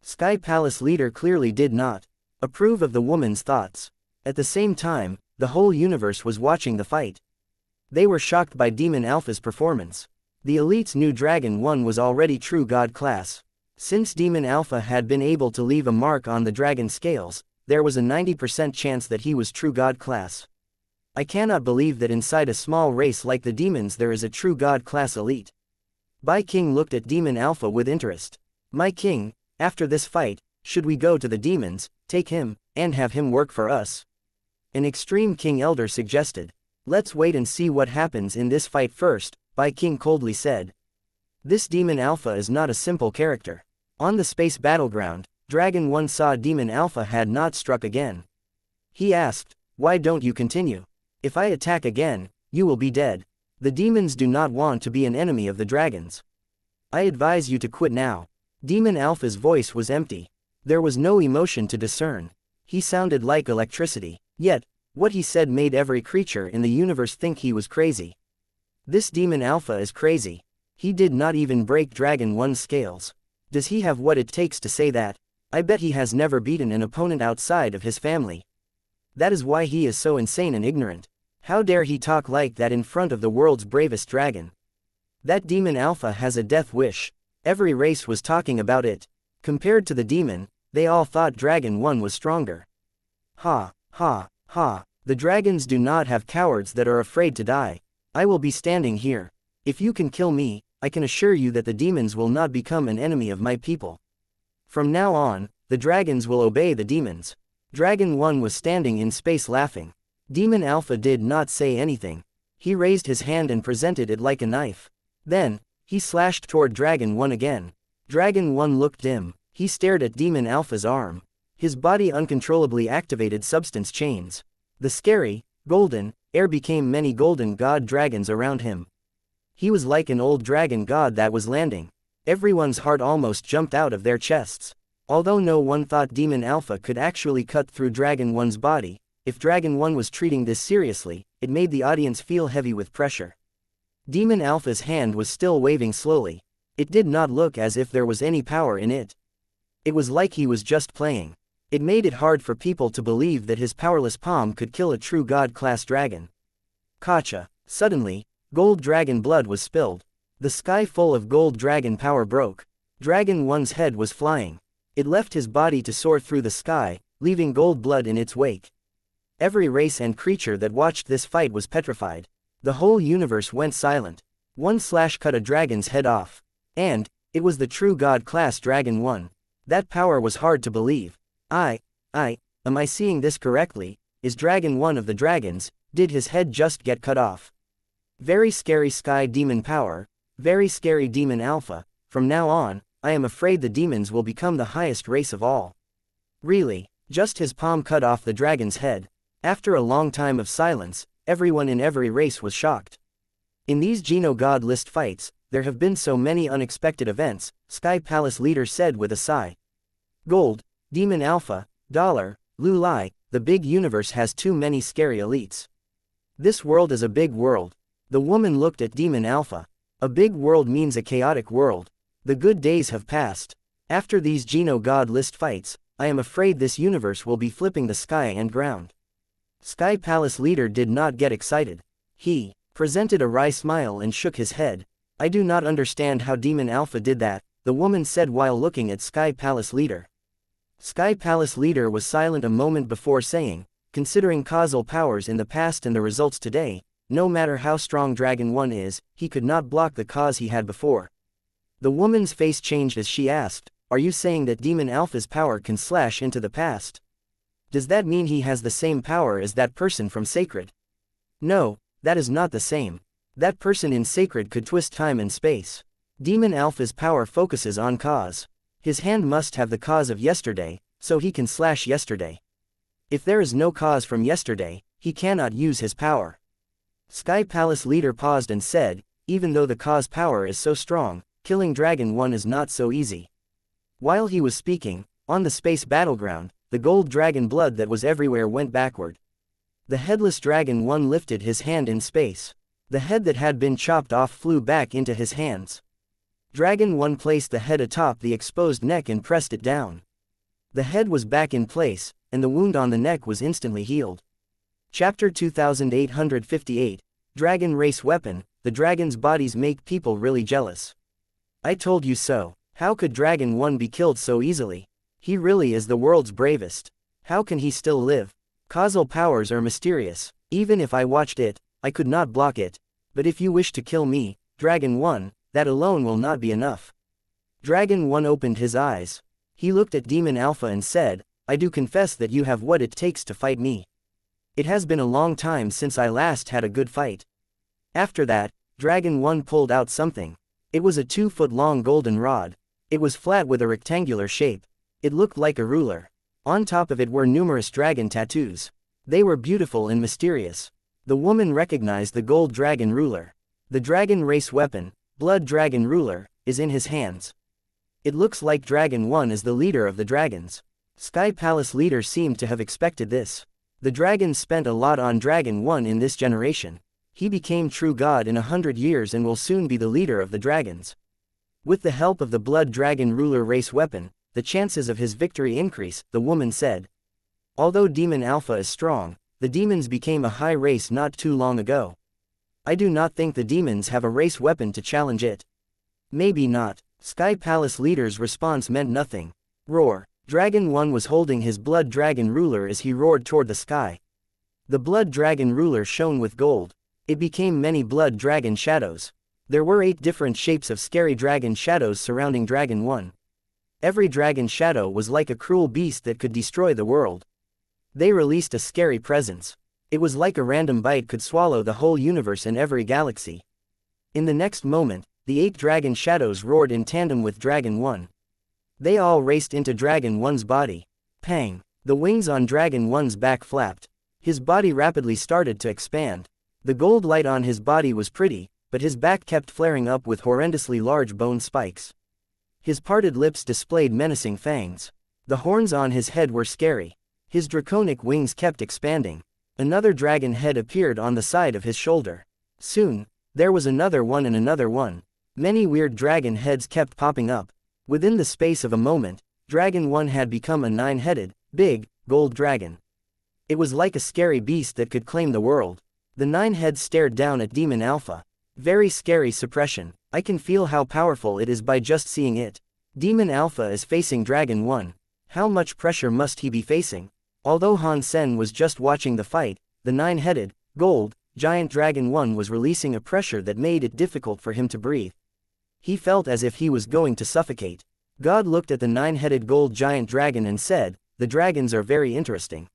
Sky Palace leader clearly did not approve of the woman's thoughts. At the same time, the whole universe was watching the fight. They were shocked by Demon Alpha's performance. The elites knew Dragon 1 was already true god class. Since Demon Alpha had been able to leave a mark on the dragon scales, there was a 90% chance that he was true god class. "I cannot believe that inside a small race like the demons there is a true god class elite." Bai King looked at Demon Alpha with interest. "My king, after this fight, should we go to the demons, take him, and have him work for us?" An extreme king elder suggested. "Let's wait and see what happens in this fight first," Bai King coldly said. This Demon Alpha is not a simple character. On the space battleground, Dragon 1 saw Demon Alpha had not struck again. He asked, "Why don't you continue? If I attack again, you will be dead. The demons do not want to be an enemy of the dragons. I advise you to quit now." Demon Alpha's voice was empty. There was no emotion to discern. He sounded like electricity. Yet, what he said made every creature in the universe think he was crazy. This Demon Alpha is crazy. He did not even break Dragon 1's scales. Does he have what it takes to say that? I bet he has never beaten an opponent outside of his family. That is why he is so insane and ignorant. How dare he talk like that in front of the world's bravest dragon? That Demon Alpha has a death wish. Every race was talking about it. Compared to the demon, they all thought Dragon 1 was stronger. Ha, ha, ha. The dragons do not have cowards that are afraid to die. I will be standing here. If you can kill me, I can assure you that the demons will not become an enemy of my people. From now on, the dragons will obey the demons. Dragon 1 was standing in space laughing. Demon Alpha did not say anything. He raised his hand and presented it like a knife. Then, he slashed toward Dragon 1 again. Dragon 1 looked dim. He stared at Demon Alpha's arm. His body uncontrollably activated substance chains. The scary, golden, air became many golden god dragons around him. He was like an old dragon god that was landing. Everyone's heart almost jumped out of their chests. Although no one thought Demon Alpha could actually cut through Dragon 1's body, if Dragon 1 was treating this seriously, it made the audience feel heavy with pressure. Demon Alpha's hand was still waving slowly. It did not look as if there was any power in it. It was like he was just playing. It made it hard for people to believe that his powerless palm could kill a true god-class dragon. Gotcha. Suddenly, gold dragon blood was spilled. The sky full of gold dragon power broke. Dragon 1's head was flying. It left his body to soar through the sky, leaving gold blood in its wake. Every race and creature that watched this fight was petrified. The whole universe went silent. One slash cut a dragon's head off. And, it was the true god-class Dragon 1. That power was hard to believe. Am I seeing this correctly? Is Dragon 1 of the dragons? Did his head just get cut off? Very scary sky demon power. Very scary Demon Alpha. From now on, I am afraid the demons will become the highest race of all. Really, just his palm cut off the dragon's head. After a long time of silence, everyone in every race was shocked. In these Geno God list fights, there have been so many unexpected events, Sky Palace leader said with a sigh. Gold, Demon Alpha, Dollar, Lulai, the big universe has too many scary elites. This world is a big world. The woman looked at Demon Alpha. A big world means a chaotic world. The good days have passed. After these Geno God list fights, I am afraid this universe will be flipping the sky and ground. Sky Palace leader did not get excited. He presented a wry smile and shook his head. I do not understand how Demon Alpha did that, the woman said while looking at Sky Palace leader. Sky Palace leader was silent a moment before saying, considering causal powers in the past and the results today, No matter how strong Dragon 1 is, he could not block the cause he had before. The woman's face changed as she asked, "Are you saying that Demon Alpha's power can slash into the past? Does that mean he has the same power as that person from Sacred?" "No, that is not the same. That person in Sacred could twist time and space. Demon Alpha's power focuses on cause. His hand must have the cause of yesterday, so he can slash yesterday. If there is no cause from yesterday, he cannot use his power." Sky Palace leader paused and said, "Even though the cause power is so strong, killing Dragon 1 is not so easy." While he was speaking, on the space battleground, the gold dragon blood that was everywhere went backward. The headless Dragon 1 lifted his hand in space. The head that had been chopped off flew back into his hands. Dragon 1 placed the head atop the exposed neck and pressed it down. The head was back in place, and the wound on the neck was instantly healed. Chapter 2858, Dragon Race Weapon. The dragon's bodies make people really jealous. I told you so. How could Dragon 1 be killed so easily? He really is the world's bravest. How can he still live? Causal powers are mysterious. Even if I watched it, I could not block it. But if you wish to kill me, Dragon 1, that alone will not be enough. Dragon 1 opened his eyes. He looked at Demon Alpha and said, "I do confess that you have what it takes to fight me. It has been a long time since I last had a good fight." After that, Dragon 1 pulled out something. It was a 2-foot-long golden rod. It was flat with a rectangular shape. It looked like a ruler. On top of it were numerous dragon tattoos. They were beautiful and mysterious. The woman recognized the gold dragon ruler. The dragon race weapon, Blood Dragon Ruler, is in his hands. It looks like Dragon 1 is the leader of the dragons. Sky Palace leader seemed to have expected this. The dragons spent a lot on Dragon 1 in this generation. He became true god in 100 years and will soon be the leader of the dragons. With the help of the Blood Dragon Ruler race weapon, the chances of his victory increase, the woman said. Although Demon Alpha is strong, the demons became a high race not too long ago. I do not think the demons have a race weapon to challenge it. Maybe not. Sky Palace leader's response meant nothing. Roar. Dragon 1 was holding his Blood Dragon Ruler as he roared toward the sky. The Blood Dragon Ruler shone with gold. It became many blood dragon shadows. There were 8 different shapes of scary dragon shadows surrounding Dragon 1. Every dragon shadow was like a cruel beast that could destroy the world. They released a scary presence. It was like a random bite could swallow the whole universe and every galaxy. In the next moment, the 8 dragon shadows roared in tandem with Dragon 1. They all raced into Dragon 1's body. Pang! The wings on Dragon 1's back flapped. His body rapidly started to expand. The gold light on his body was pretty, but his back kept flaring up with horrendously large bone spikes. His parted lips displayed menacing fangs. The horns on his head were scary. His draconic wings kept expanding. Another dragon head appeared on the side of his shoulder. Soon, there was another one and another one. Many weird dragon heads kept popping up. Within the space of a moment, Dragon 1 had become a 9-headed, big, gold dragon. It was like a scary beast that could claim the world. The 9 heads stared down at Demon Alpha. Very scary suppression. I can feel how powerful it is by just seeing it. Demon Alpha is facing Dragon 1. How much pressure must he be facing? Although Han Sen was just watching the fight, the 9-headed, gold, giant Dragon 1 was releasing a pressure that made it difficult for him to breathe. He felt as if he was going to suffocate. God looked at the 9-headed gold giant dragon and said, "The dragons are very interesting.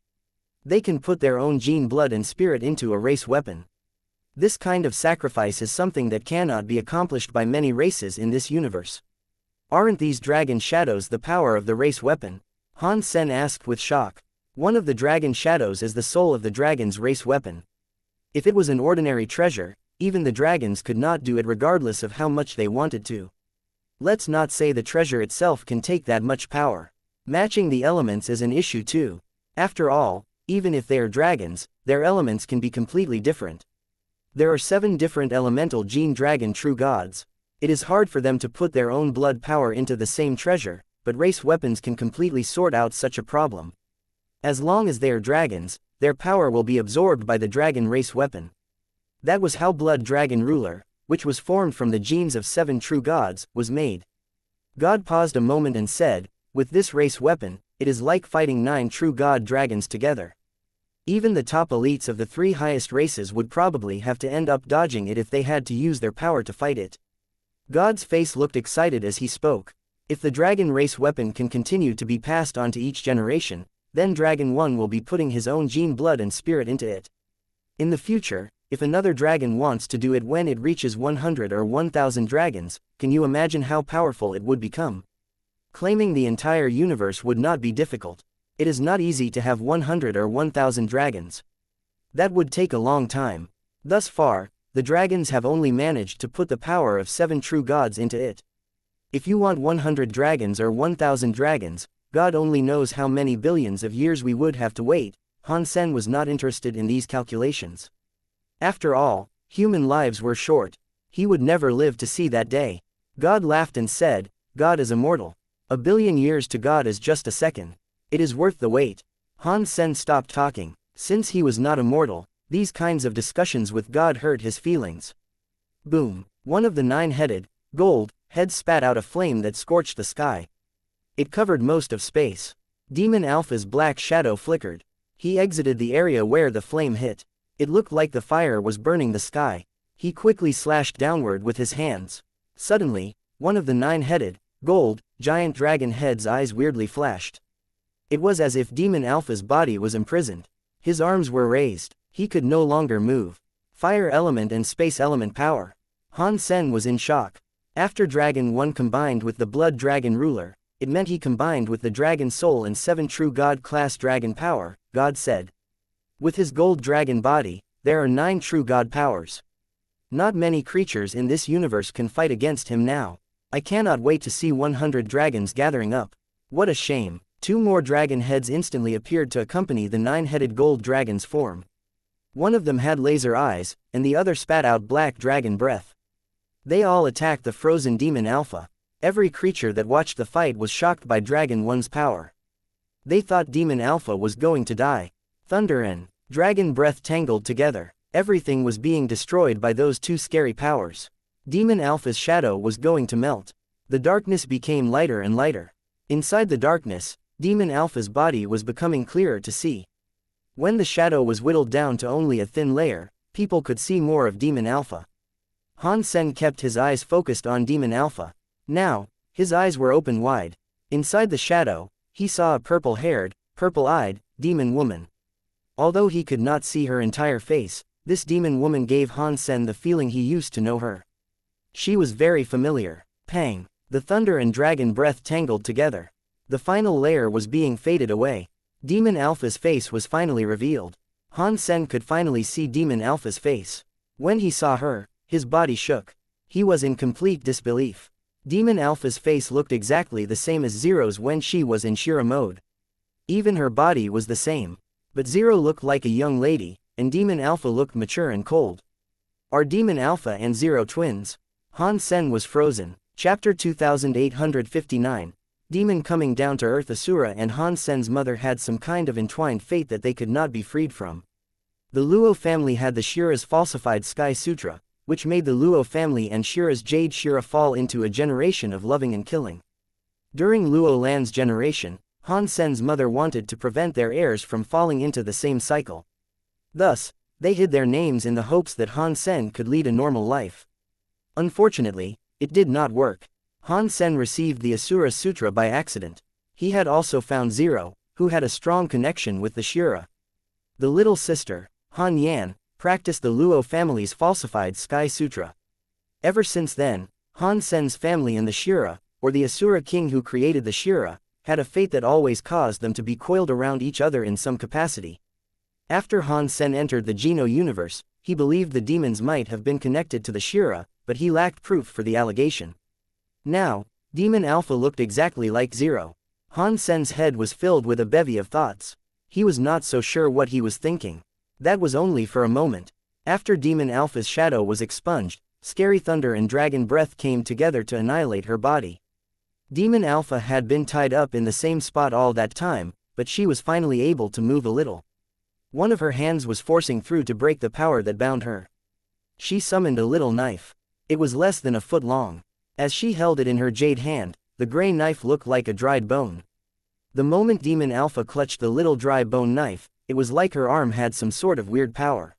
They can put their own gene blood and spirit into a race weapon. This kind of sacrifice is something that cannot be accomplished by many races in this universe. Aren't these dragon shadows the power of the race weapon?" Han Sen asked with shock. One of the dragon shadows is the soul of the dragon's race weapon. If it was an ordinary treasure, even the dragons could not do it regardless of how much they wanted to. Let's not say the treasure itself can take that much power. Matching the elements is an issue too. After all, even if they are dragons, their elements can be completely different. There are 7 different elemental gene dragon true gods. It is hard for them to put their own blood power into the same treasure, but race weapons can completely sort out such a problem. As long as they are dragons, their power will be absorbed by the dragon race weapon. That was how Blood Dragon Ruler, which was formed from the genes of 7 true gods, was made. God paused a moment and said, "With this race weapon, it is like fighting 9 true god dragons together." Even the top elites of the 3 highest races would probably have to end up dodging it if they had to use their power to fight it. God's face looked excited as he spoke. If the dragon race weapon can continue to be passed on to each generation, then Dragon 1 will be putting his own gene blood and spirit into it. In the future, if another dragon wants to do it when it reaches 100 or 1000 dragons, can you imagine how powerful it would become? Claiming the entire universe would not be difficult. It is not easy to have 100 or 1000 dragons. That would take a long time. Thus far, the dragons have only managed to put the power of 7 true gods into it. If you want 100 dragons or 1000 dragons, God only knows how many billions of years we would have to wait. Han Sen was not interested in these calculations. After all, human lives were short. He would never live to see that day. God laughed and said, God is immortal. A billion years to God is just a second. It is worth the wait. Han Sen stopped talking. Since he was not immortal, these kinds of discussions with God hurt his feelings. Boom! One of the 9-headed, gold, heads spat out a flame that scorched the sky. It covered most of space. Demon Alpha's black shadow flickered. He exited the area where the flame hit. It looked like the fire was burning the sky. He quickly slashed downward with his hands. Suddenly, one of the 9-headed, gold, giant dragon head's eyes weirdly flashed. It was as if Demon Alpha's body was imprisoned. His arms were raised. He could no longer move. Fire element and space element power. Han Sen was in shock. After Dragon 1 combined with the Blood Dragon Ruler, it meant he combined with the Dragon Soul and 7 true God-class dragon power, God said. With his gold dragon body, there are 9 true God powers. Not many creatures in this universe can fight against him now. I cannot wait to see 100 dragons gathering up. What a shame. 2 more dragon heads instantly appeared to accompany the 9-headed gold dragon's form. One of them had laser eyes, and the other spat out black dragon breath. They all attacked the frozen Demon Alpha. Every creature that watched the fight was shocked by Dragon 1's power. They thought Demon Alpha was going to die. Thunder and dragon breath tangled together. Everything was being destroyed by those 2 scary powers. Demon Alpha's shadow was going to melt. The darkness became lighter and lighter. Inside the darkness, Demon Alpha's body was becoming clearer to see. When the shadow was whittled down to only a thin layer, people could see more of Demon Alpha. Han Sen kept his eyes focused on Demon Alpha. Now, his eyes were open wide. Inside the shadow, he saw a purple-haired, purple-eyed, demon woman. Although he could not see her entire face, this demon woman gave Han Sen the feeling he used to know her. She was very familiar. Pang! The thunder and dragon breath tangled together. The final layer was being faded away. Demon Alpha's face was finally revealed. Han Sen could finally see Demon Alpha's face. When he saw her, his body shook. He was in complete disbelief. Demon Alpha's face looked exactly the same as Zero's when she was in Shira mode. Even her body was the same. But Zero looked like a young lady, and Demon Alpha looked mature and cold. Are Demon Alpha and Zero twins? Han Sen was frozen. Chapter 2859. Demon coming down to earth. Asura and Han Sen's mother had some kind of entwined fate that they could not be freed from. The Luo family had the Shira's falsified Sky Sutra, which made the Luo family and Shira's Jade Shira fall into a generation of loving and killing. During Luo Land's generation, Han Sen's mother wanted to prevent their heirs from falling into the same cycle. Thus, they hid their names in the hopes that Han Sen could lead a normal life. Unfortunately, it did not work. Han Sen received the Asura Sutra by accident. He had also found Zero, who had a strong connection with the Shira. The little sister, Han Yan, practiced the Luo family's falsified Sky Sutra. Ever since then, Han Sen's family and the Shira, or the Asura king who created the Shira, had a fate that always caused them to be coiled around each other in some capacity. After Han Sen entered the Geno universe, he believed the demons might have been connected to the Shira, but he lacked proof for the allegation. Now, Demon Alpha looked exactly like Zero. Han Sen's head was filled with a bevy of thoughts. He was not so sure what he was thinking. That was only for a moment. After Demon Alpha's shadow was expunged, scary thunder and dragon breath came together to annihilate her body. Demon Alpha had been tied up in the same spot all that time, but she was finally able to move a little. One of her hands was forcing through to break the power that bound her. She summoned a little knife. It was less than a foot long. As she held it in her jade hand, the gray knife looked like a dried bone. The moment Demon Alpha clutched the little dry bone knife, it was like her arm had some sort of weird power.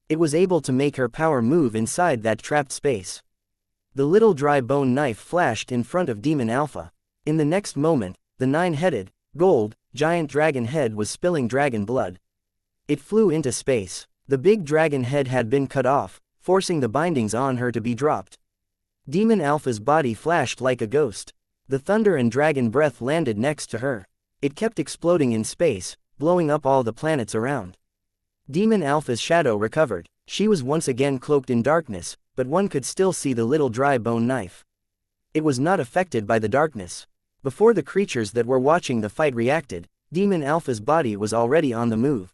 It was able to make her power move inside that trapped space. The little dry bone knife flashed in front of Demon Alpha. In the next moment, the nine-headed, gold, giant dragon head was spilling dragon blood. It flew into space. The big dragon head had been cut off, forcing the bindings on her to be dropped. Demon Alpha's body flashed like a ghost. The thunder and dragon breath landed next to her. It kept exploding in space, blowing up all the planets around. Demon Alpha's shadow recovered. She was once again cloaked in darkness, but one could still see the little dry bone knife. It was not affected by the darkness. Before the creatures that were watching the fight reacted, Demon Alpha's body was already on the move.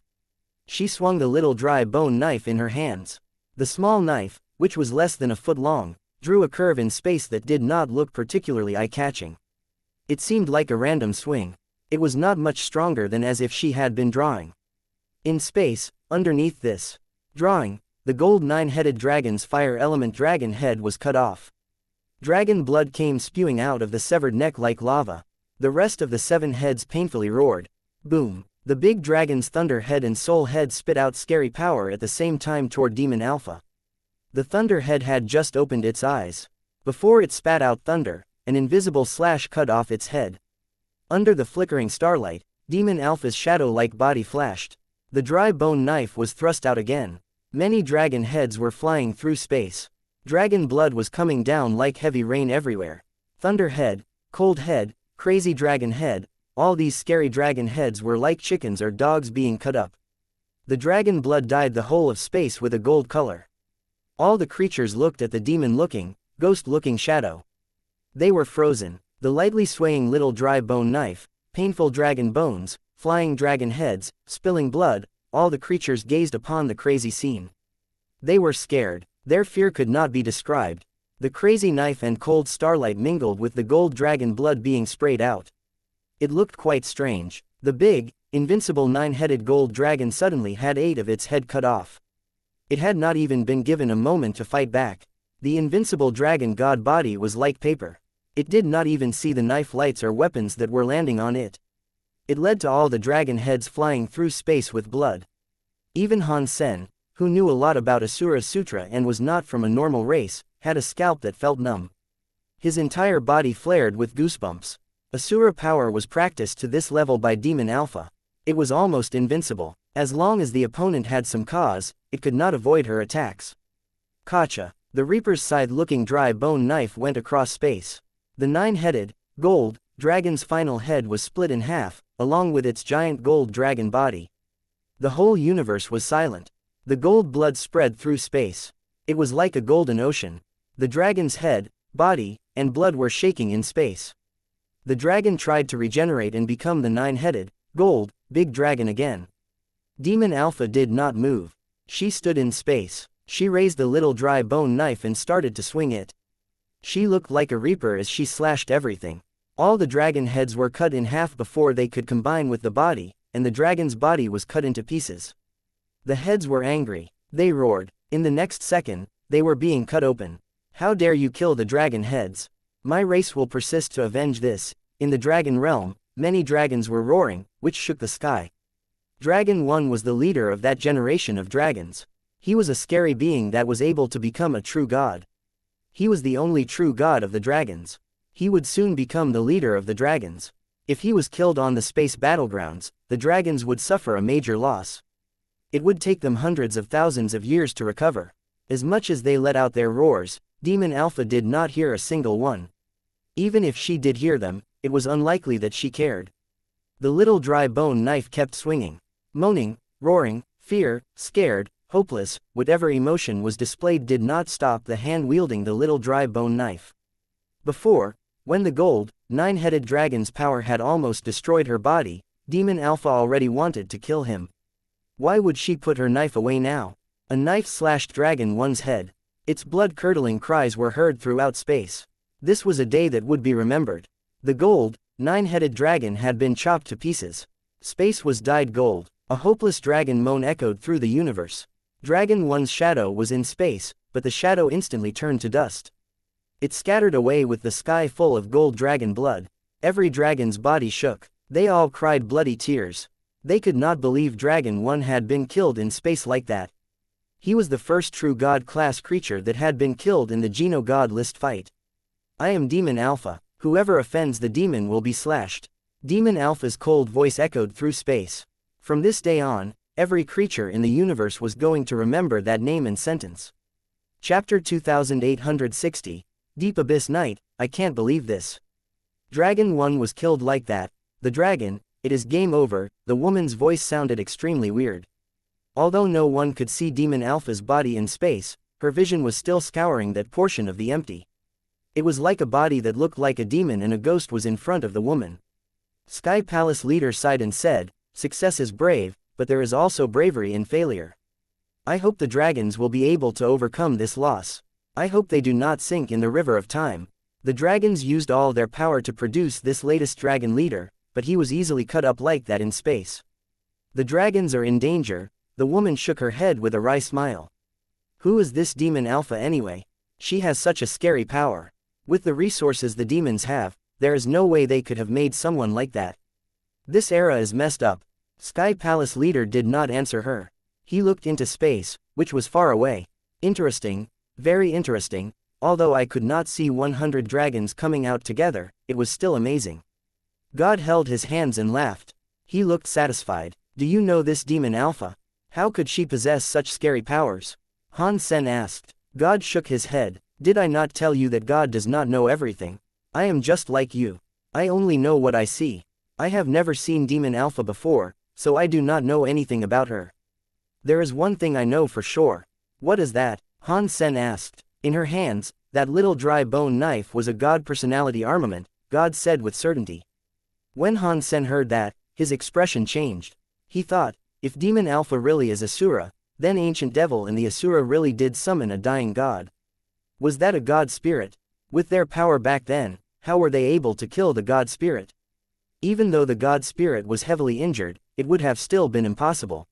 She swung the little dry bone knife in her hands. The small knife, which was less than a foot long, drew a curve in space that did not look particularly eye-catching. It seemed like a random swing. It was not much stronger than as if she had been drawing. In space, underneath this drawing, the gold nine-headed dragon's fire element dragon head was cut off. Dragon blood came spewing out of the severed neck like lava. The rest of the 7 heads painfully roared. Boom! The big dragon's thunder head and soul head spit out scary power at the same time toward Demon Alpha. The thunder head had just opened its eyes. Before it spat out thunder, an invisible slash cut off its head. Under the flickering starlight, Demon Alpha's shadow-like body flashed. The dry bone knife was thrust out again. Many dragon heads were flying through space. Dragon blood was coming down like heavy rain everywhere. Thunder head, cold head, crazy dragon head, all these scary dragon heads were like chickens or dogs being cut up. The dragon blood dyed the whole of space with a gold color. All the creatures looked at the demon-looking, ghost-looking shadow. They were frozen. The lightly swaying little dry bone knife, painful dragon bones, flying dragon heads, spilling blood, all the creatures gazed upon the crazy scene. They were scared. Their fear could not be described. The crazy knife and cold starlight mingled with the gold dragon blood being sprayed out. It looked quite strange. The big, invincible 9-headed gold dragon suddenly had 8 of its head cut off. It had not even been given a moment to fight back. The invincible dragon god body was like paper. It did not even see the knife lights or weapons that were landing on it. It led to all the dragon heads flying through space with blood. Even Han Sen, who knew a lot about Asura Sutra and was not from a normal race, had a scalp that felt numb. His entire body flared with goosebumps. Asura power was practiced to this level by Demon Alpha. It was almost invincible. As long as the opponent had some cause, it could not avoid her attacks. Kacha. The Reaper's scythe-looking dry bone knife went across space. The 9-headed, gold, dragon's final head was split in half, along with its giant gold dragon body. The whole universe was silent. The gold blood spread through space. It was like a golden ocean. The dragon's head, body, and blood were shaking in space. The dragon tried to regenerate and become the 9-headed, gold, big dragon again. Demon Alpha did not move. She stood in space. She raised the little dry bone knife and started to swing it. She looked like a reaper as she slashed everything. All the dragon heads were cut in half before they could combine with the body, and the dragon's body was cut into pieces. The heads were angry. They roared. In the next second, they were being cut open. How dare you kill the dragon heads? My race will persist to avenge this. In the dragon realm, many dragons were roaring, which shook the sky. Dragon 1 was the leader of that generation of dragons. He was a scary being that was able to become a true god. He was the only true god of the dragons. He would soon become the leader of the dragons. If he was killed on the space battlegrounds, the dragons would suffer a major loss. It would take them hundreds of thousands of years to recover. As much as they let out their roars, Demon Alpha did not hear a single one. Even if she did hear them, it was unlikely that she cared. The little dry bone knife kept swinging. Moaning, roaring, fear, scared, hopeless, whatever emotion was displayed did not stop the hand wielding the little dry bone knife. Before, when the gold, 9-headed dragon's power had almost destroyed her body, Demon Alpha already wanted to kill him. Why would she put her knife away now? A knife slashed Dragon 1's head. Its blood-curdling cries were heard throughout space. This was a day that would be remembered. The gold, 9-headed dragon had been chopped to pieces. Space was dyed gold. A hopeless dragon moan echoed through the universe. Dragon 1's shadow was in space, but the shadow instantly turned to dust. It scattered away with the sky full of gold dragon blood. Every dragon's body shook. They all cried bloody tears. They could not believe Dragon 1 had been killed in space like that. He was the first true God-class creature that had been killed in the Geno God list fight. I am Demon Alpha. Whoever offends the demon will be slashed. Demon Alpha's cold voice echoed through space. From this day on, every creature in the universe was going to remember that name and sentence. Chapter 2860, Deep Abyss Night. I can't believe this. Dragon 1 was killed like that. The dragon, it is game over. The woman's voice sounded extremely weird. Although no one could see Demon Alpha's body in space, her vision was still scouring that portion of the empty. It was like a body that looked like a demon and a ghost was in front of the woman. Sky Palace leader sighed and said, "Success is brave, but there is also bravery in failure. I hope the dragons will be able to overcome this loss. I hope they do not sink in the river of time." The dragons used all their power to produce this latest dragon leader, but he was easily cut up like that in space. The dragons are in danger. The woman shook her head with a wry smile. Who is this Demon Alpha anyway? She has such a scary power. With the resources the demons have, there is no way they could have made someone like that. This era is messed up. Sky Palace leader did not answer her. He looked into space, which was far away. Interesting, very interesting. Although I could not see 100 dragons coming out together, it was still amazing. God held his hands and laughed. He looked satisfied. Do you know this Demon Alpha? How could she possess such scary powers? Han Sen asked. God shook his head. Did I not tell you that God does not know everything? I am just like you. I only know what I see. I have never seen Demon Alpha before, so I do not know anything about her. There is one thing I know for sure. What is that? Han Sen asked. In her hands, that little dry bone knife was a God personality armament, God said with certainty. When Han Sen heard that, his expression changed. He thought, if Demon Alpha really is Asura, then Ancient Devil and the Asura really did summon a dying god. Was that a god spirit? With their power back then, how were they able to kill the god spirit? Even though the god spirit was heavily injured, it would have still been impossible.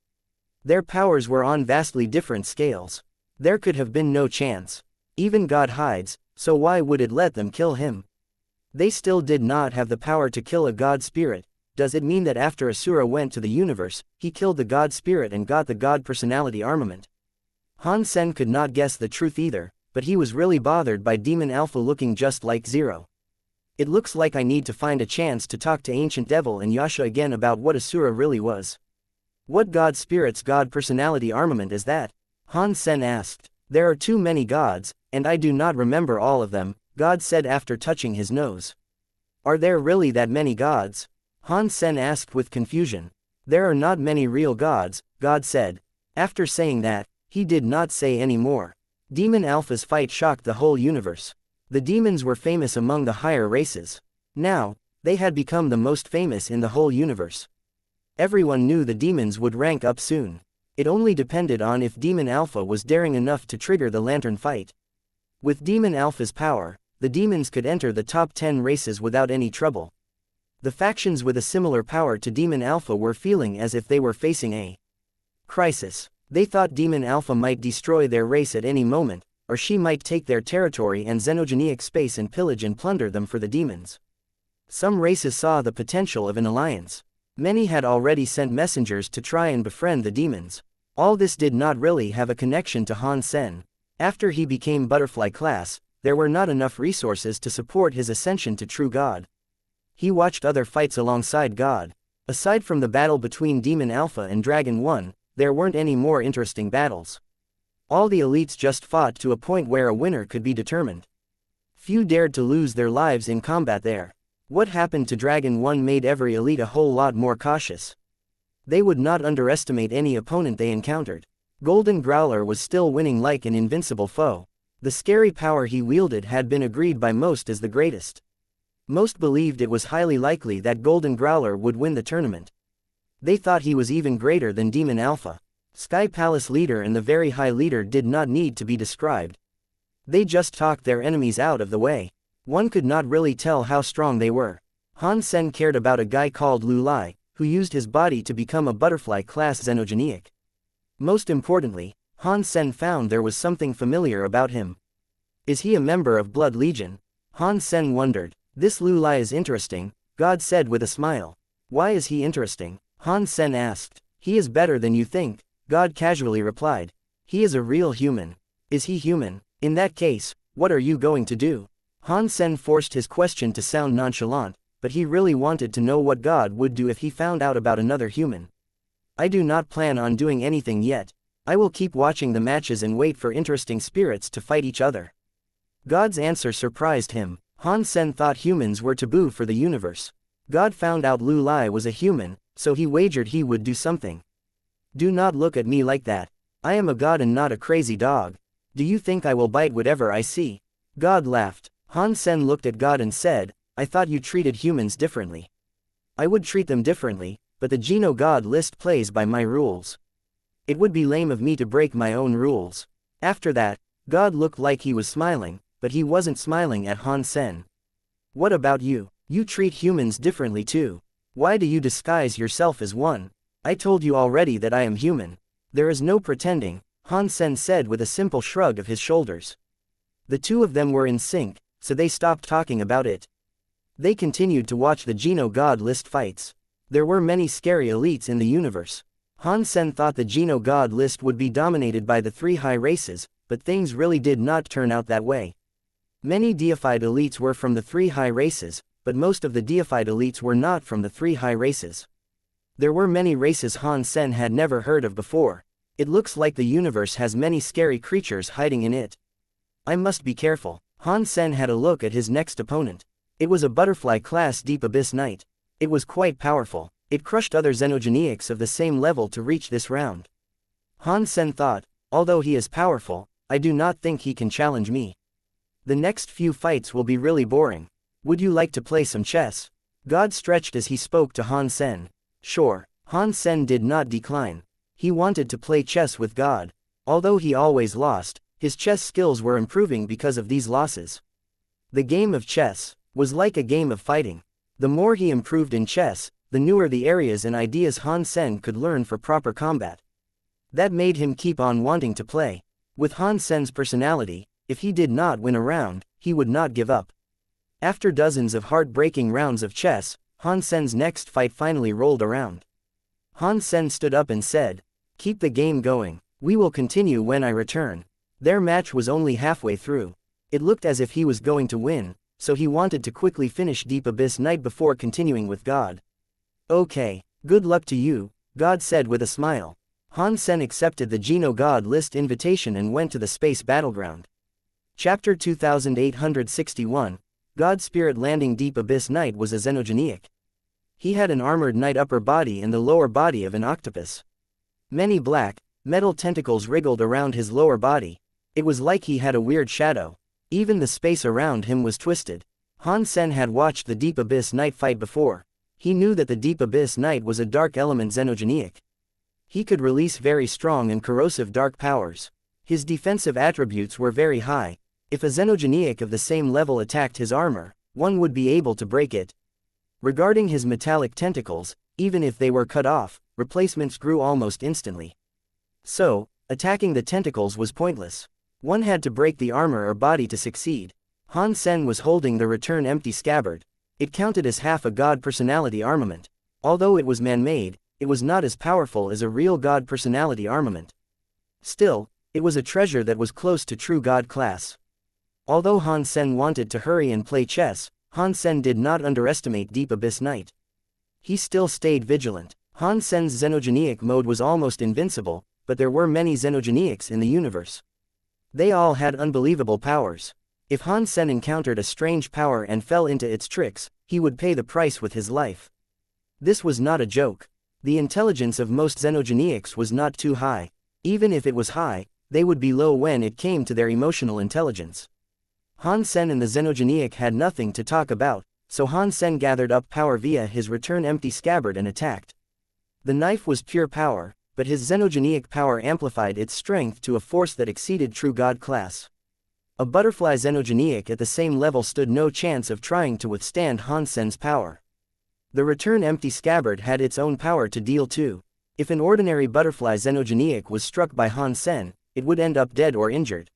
Their powers were on vastly different scales. There could have been no chance. Even God hides, so why would it let them kill him? They still did not have the power to kill a god spirit. Does it mean that after Asura went to the universe, he killed the god spirit and got the god personality armament? Han Sen could not guess the truth either, but he was really bothered by Demon Alpha looking just like Zero. It looks like I need to find a chance to talk to Ancient Devil and Yasha again about what Asura really was. What god spirit's god personality armament is that? Han Sen asked. There are too many gods, and I do not remember all of them, God said after touching his nose. Are there really that many gods? Han Sen asked with confusion. There are not many real gods, God said. After saying that, he did not say any more. Demon Alpha's fight shocked the whole universe. The demons were famous among the higher races. Now, they had become the most famous in the whole universe. Everyone knew the demons would rank up soon. It only depended on if Demon Alpha was daring enough to trigger the lantern fight. With Demon Alpha's power, the demons could enter the top 10 races without any trouble. The factions with a similar power to Demon Alpha were feeling as if they were facing a crisis. They thought Demon Alpha might destroy their race at any moment, or she might take their territory and xenogenic space and pillage and plunder them for the demons. Some races saw the potential of an alliance. Many had already sent messengers to try and befriend the demons. All this did not really have a connection to Han Sen. After he became butterfly class, there were not enough resources to support his ascension to true God. He watched other fights alongside God. Aside from the battle between Demon Alpha and Dragon 1, there weren't any more interesting battles. All the elites just fought to a point where a winner could be determined. Few dared to lose their lives in combat there. What happened to Dragon 1 made every elite a whole lot more cautious. They would not underestimate any opponent they encountered. Golden Growler was still winning like an invincible foe. The scary power he wielded had been agreed by most as the greatest. Most believed it was highly likely that Golden Growler would win the tournament. They thought he was even greater than Demon Alpha. Sky Palace leader and the very high leader did not need to be described. They just talked their enemies out of the way. One could not really tell how strong they were. Han Sen cared about a guy called Lu Lai, who used his body to become a butterfly-class xenogenic. Most importantly, Han Sen found there was something familiar about him. Is he a member of Blood Legion? Han Sen wondered. This Lu Lai is interesting, God said with a smile. Why is he interesting? Han Sen asked. He is better than you think, God casually replied. He is a real human. Is he human? In that case, what are you going to do? Han Sen forced his question to sound nonchalant, but he really wanted to know what God would do if he found out about another human. I do not plan on doing anything yet. I will keep watching the matches and wait for interesting spirits to fight each other. God's answer surprised him. Han Sen thought humans were taboo for the universe. God found out Lu Lai was a human, so he wagered he would do something. Do not look at me like that. I am a god and not a crazy dog. Do you think I will bite whatever I see? God laughed. Han Sen looked at God and said, I thought you treated humans differently. I would treat them differently, but the Geno God list plays by my rules. It would be lame of me to break my own rules. After that, God looked like he was smiling, but he wasn't smiling at Han Sen. What about you? You treat humans differently too. Why do you disguise yourself as one? I told you already that I am human. There is no pretending, Han Sen said with a simple shrug of his shoulders. The two of them were in sync, so they stopped talking about it. They continued to watch the Geno God list fights. There were many scary elites in the universe. Han Sen thought the Geno God list would be dominated by the three high races, but things really did not turn out that way. Many deified elites were from the three high races, but most of the deified elites were not from the three high races. There were many races Han Sen had never heard of before. It looks like the universe has many scary creatures hiding in it. I must be careful. Han Sen had a look at his next opponent. It was a butterfly-class Deep Abyss Knight. It was quite powerful. It crushed other xenogeneics of the same level to reach this round. Han Sen thought, although he is powerful, I do not think he can challenge me. The next few fights will be really boring. Would you like to play some chess? God stretched as he spoke to Han Sen. Sure. Han Sen did not decline. He wanted to play chess with God. Although he always lost, his chess skills were improving because of these losses. The game of chess was like a game of fighting. The more he improved in chess, the newer the areas and ideas Han Sen could learn for proper combat. That made him keep on wanting to play. With Han Sen's personality, if he did not win a round, he would not give up. After dozens of heartbreaking rounds of chess, Han Sen's next fight finally rolled around. Han Sen stood up and said, keep the game going. We will continue when I return. Their match was only halfway through. It looked as if he was going to win, so he wanted to quickly finish Deep Abyss Knight before continuing with God. Okay, good luck to you, God said with a smile. Han Sen accepted the Geno God list invitation and went to the space battleground. Chapter 2861, God Spirit Landing. Deep Abyss Knight was a xenogeneic. He had an armored knight upper body and the lower body of an octopus. Many black, metal tentacles wriggled around his lower body. It was like he had a weird shadow. Even the space around him was twisted. Han Sen had watched the Deep Abyss Knight fight before. He knew that the Deep Abyss Knight was a dark element xenogeneic. He could release very strong and corrosive dark powers. His defensive attributes were very high. If a xenogeneic of the same level attacked his armor, one would be able to break it. Regarding his metallic tentacles, even if they were cut off, replacements grew almost instantly. So, attacking the tentacles was pointless. One had to break the armor or body to succeed. Han Sen was holding the return empty scabbard. It counted as half a god personality armament. Although it was man-made, it was not as powerful as a real god personality armament. Still, it was a treasure that was close to true god class. Although Han Sen wanted to hurry and play chess, Han Sen did not underestimate Deep Abyss Knight. He still stayed vigilant. Han Sen's xenogeneic mode was almost invincible, but there were many xenogeneics in the universe. They all had unbelievable powers. If Han Sen encountered a strange power and fell into its tricks, he would pay the price with his life. This was not a joke. The intelligence of most xenogeneics was not too high. Even if it was high, they would be low when it came to their emotional intelligence. Han Sen and the xenogeneic had nothing to talk about, so Han Sen gathered up power via his return empty scabbard and attacked. The knife was pure power, but his xenogeneic power amplified its strength to a force that exceeded true god class. A butterfly xenogeneic at the same level stood no chance of trying to withstand Han Sen's power. The return empty scabbard had its own power to deal too. If an ordinary butterfly xenogeneic was struck by Han Sen, it would end up dead or injured.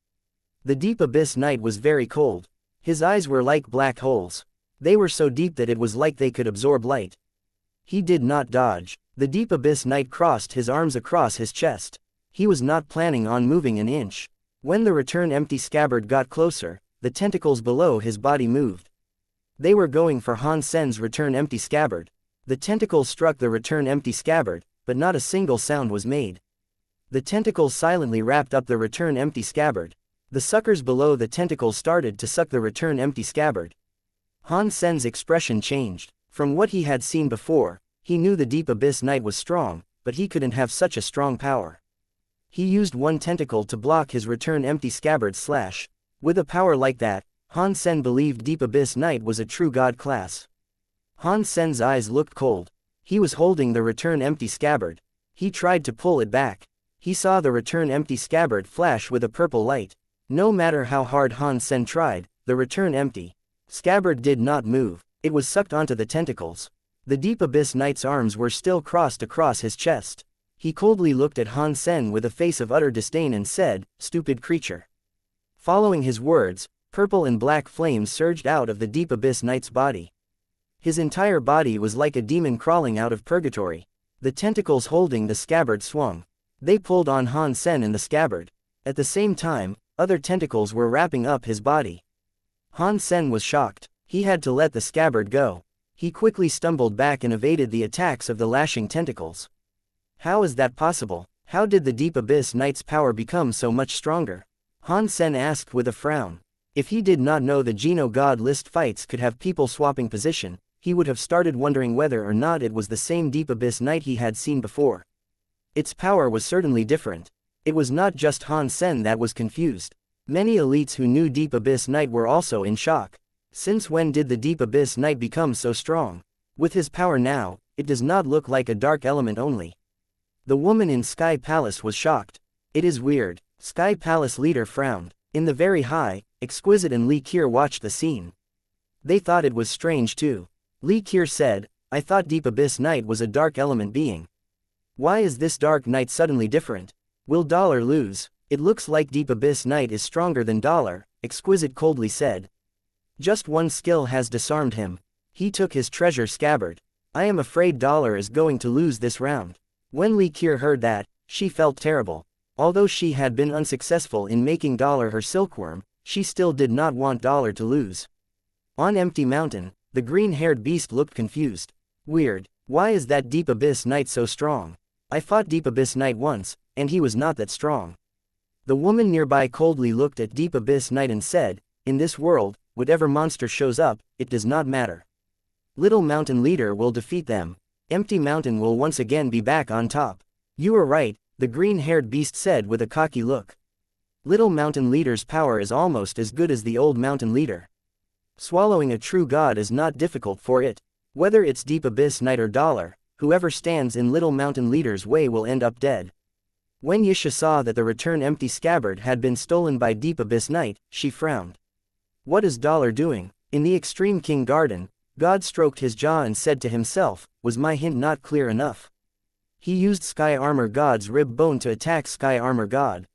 The Deep Abyss Knight was very cold. His eyes were like black holes. They were so deep that it was like they could absorb light. He did not dodge. The Deep Abyss Knight crossed his arms across his chest. He was not planning on moving an inch. When the return empty scabbard got closer, the tentacles below his body moved. They were going for Han Sen's return empty scabbard. The tentacles struck the return empty scabbard, but not a single sound was made. The tentacles silently wrapped up the return empty scabbard. The suckers below the tentacles started to suck the return empty scabbard. Han Sen's expression changed. From what he had seen before, he knew the Deep Abyss Knight was strong, but he couldn't have such a strong power. He used one tentacle to block his return empty scabbard's slash. With a power like that, Han Sen believed Deep Abyss Knight was a true god class. Han Sen's eyes looked cold. He was holding the return empty scabbard. He tried to pull it back. He saw the return empty scabbard flash with a purple light. No matter how hard Han Sen tried, the return empty scabbard did not move. It was sucked onto the tentacles. The Deep Abyss Knight's arms were still crossed across his chest. He coldly looked at Han Sen with a face of utter disdain and said, "Stupid creature." Following his words, purple and black flames surged out of the Deep Abyss Knight's body. His entire body was like a demon crawling out of purgatory. The tentacles holding the scabbard swung. They pulled on Han Sen and the scabbard. At the same time, other tentacles were wrapping up his body. Han Sen was shocked. He had to let the scabbard go. He quickly stumbled back and evaded the attacks of the lashing tentacles. How is that possible? How did the Deep Abyss Knight's power become so much stronger? Han Sen asked with a frown. If he did not know the Geno God list fights could have people swapping position, he would have started wondering whether or not it was the same Deep Abyss Knight he had seen before. Its power was certainly different. It was not just Han Sen that was confused. Many elites who knew Deep Abyss Knight were also in shock. Since when did the Deep Abyss Knight become so strong? With his power now, it does not look like a dark element only. The woman in Sky Palace was shocked. It is weird. Sky Palace leader frowned. In the very high, Exquisite and Li Kier watched the scene. They thought it was strange too. Li Kier said, "I thought Deep Abyss Knight was a dark element being. Why is this Dark Knight suddenly different? Will Dollar lose? It looks like Deep Abyss Knight is stronger than Dollar," Exquisite coldly said. "Just one skill has disarmed him. He took his treasure scabbard. I am afraid Dollar is going to lose this round." When Li Kier heard that, she felt terrible. Although she had been unsuccessful in making Dollar her silkworm, she still did not want Dollar to lose. On Empty Mountain, the green-haired beast looked confused. "Weird. Why is that Deep Abyss Knight so strong? I fought Deep Abyss Knight once, and he was not that strong." The woman nearby coldly looked at Deep Abyss Knight and said, "In this world, whatever monster shows up, it does not matter. Little Mountain Leader will defeat them. Empty Mountain will once again be back on top." "You are right," the green-haired beast said with a cocky look. "Little Mountain Leader's power is almost as good as the old Mountain Leader. Swallowing a true god is not difficult for it. Whether it's Deep Abyss Knight or Dollar, whoever stands in Little Mountain Leader's way will end up dead." When Yisha saw that the return empty scabbard had been stolen by Deep Abyss Knight, she frowned. "What is Dollar doing?" In the Extreme King Garden, God stroked his jaw and said to himself, "Was my hint not clear enough?" He used Sky Armor God's rib bone to attack Sky Armor God.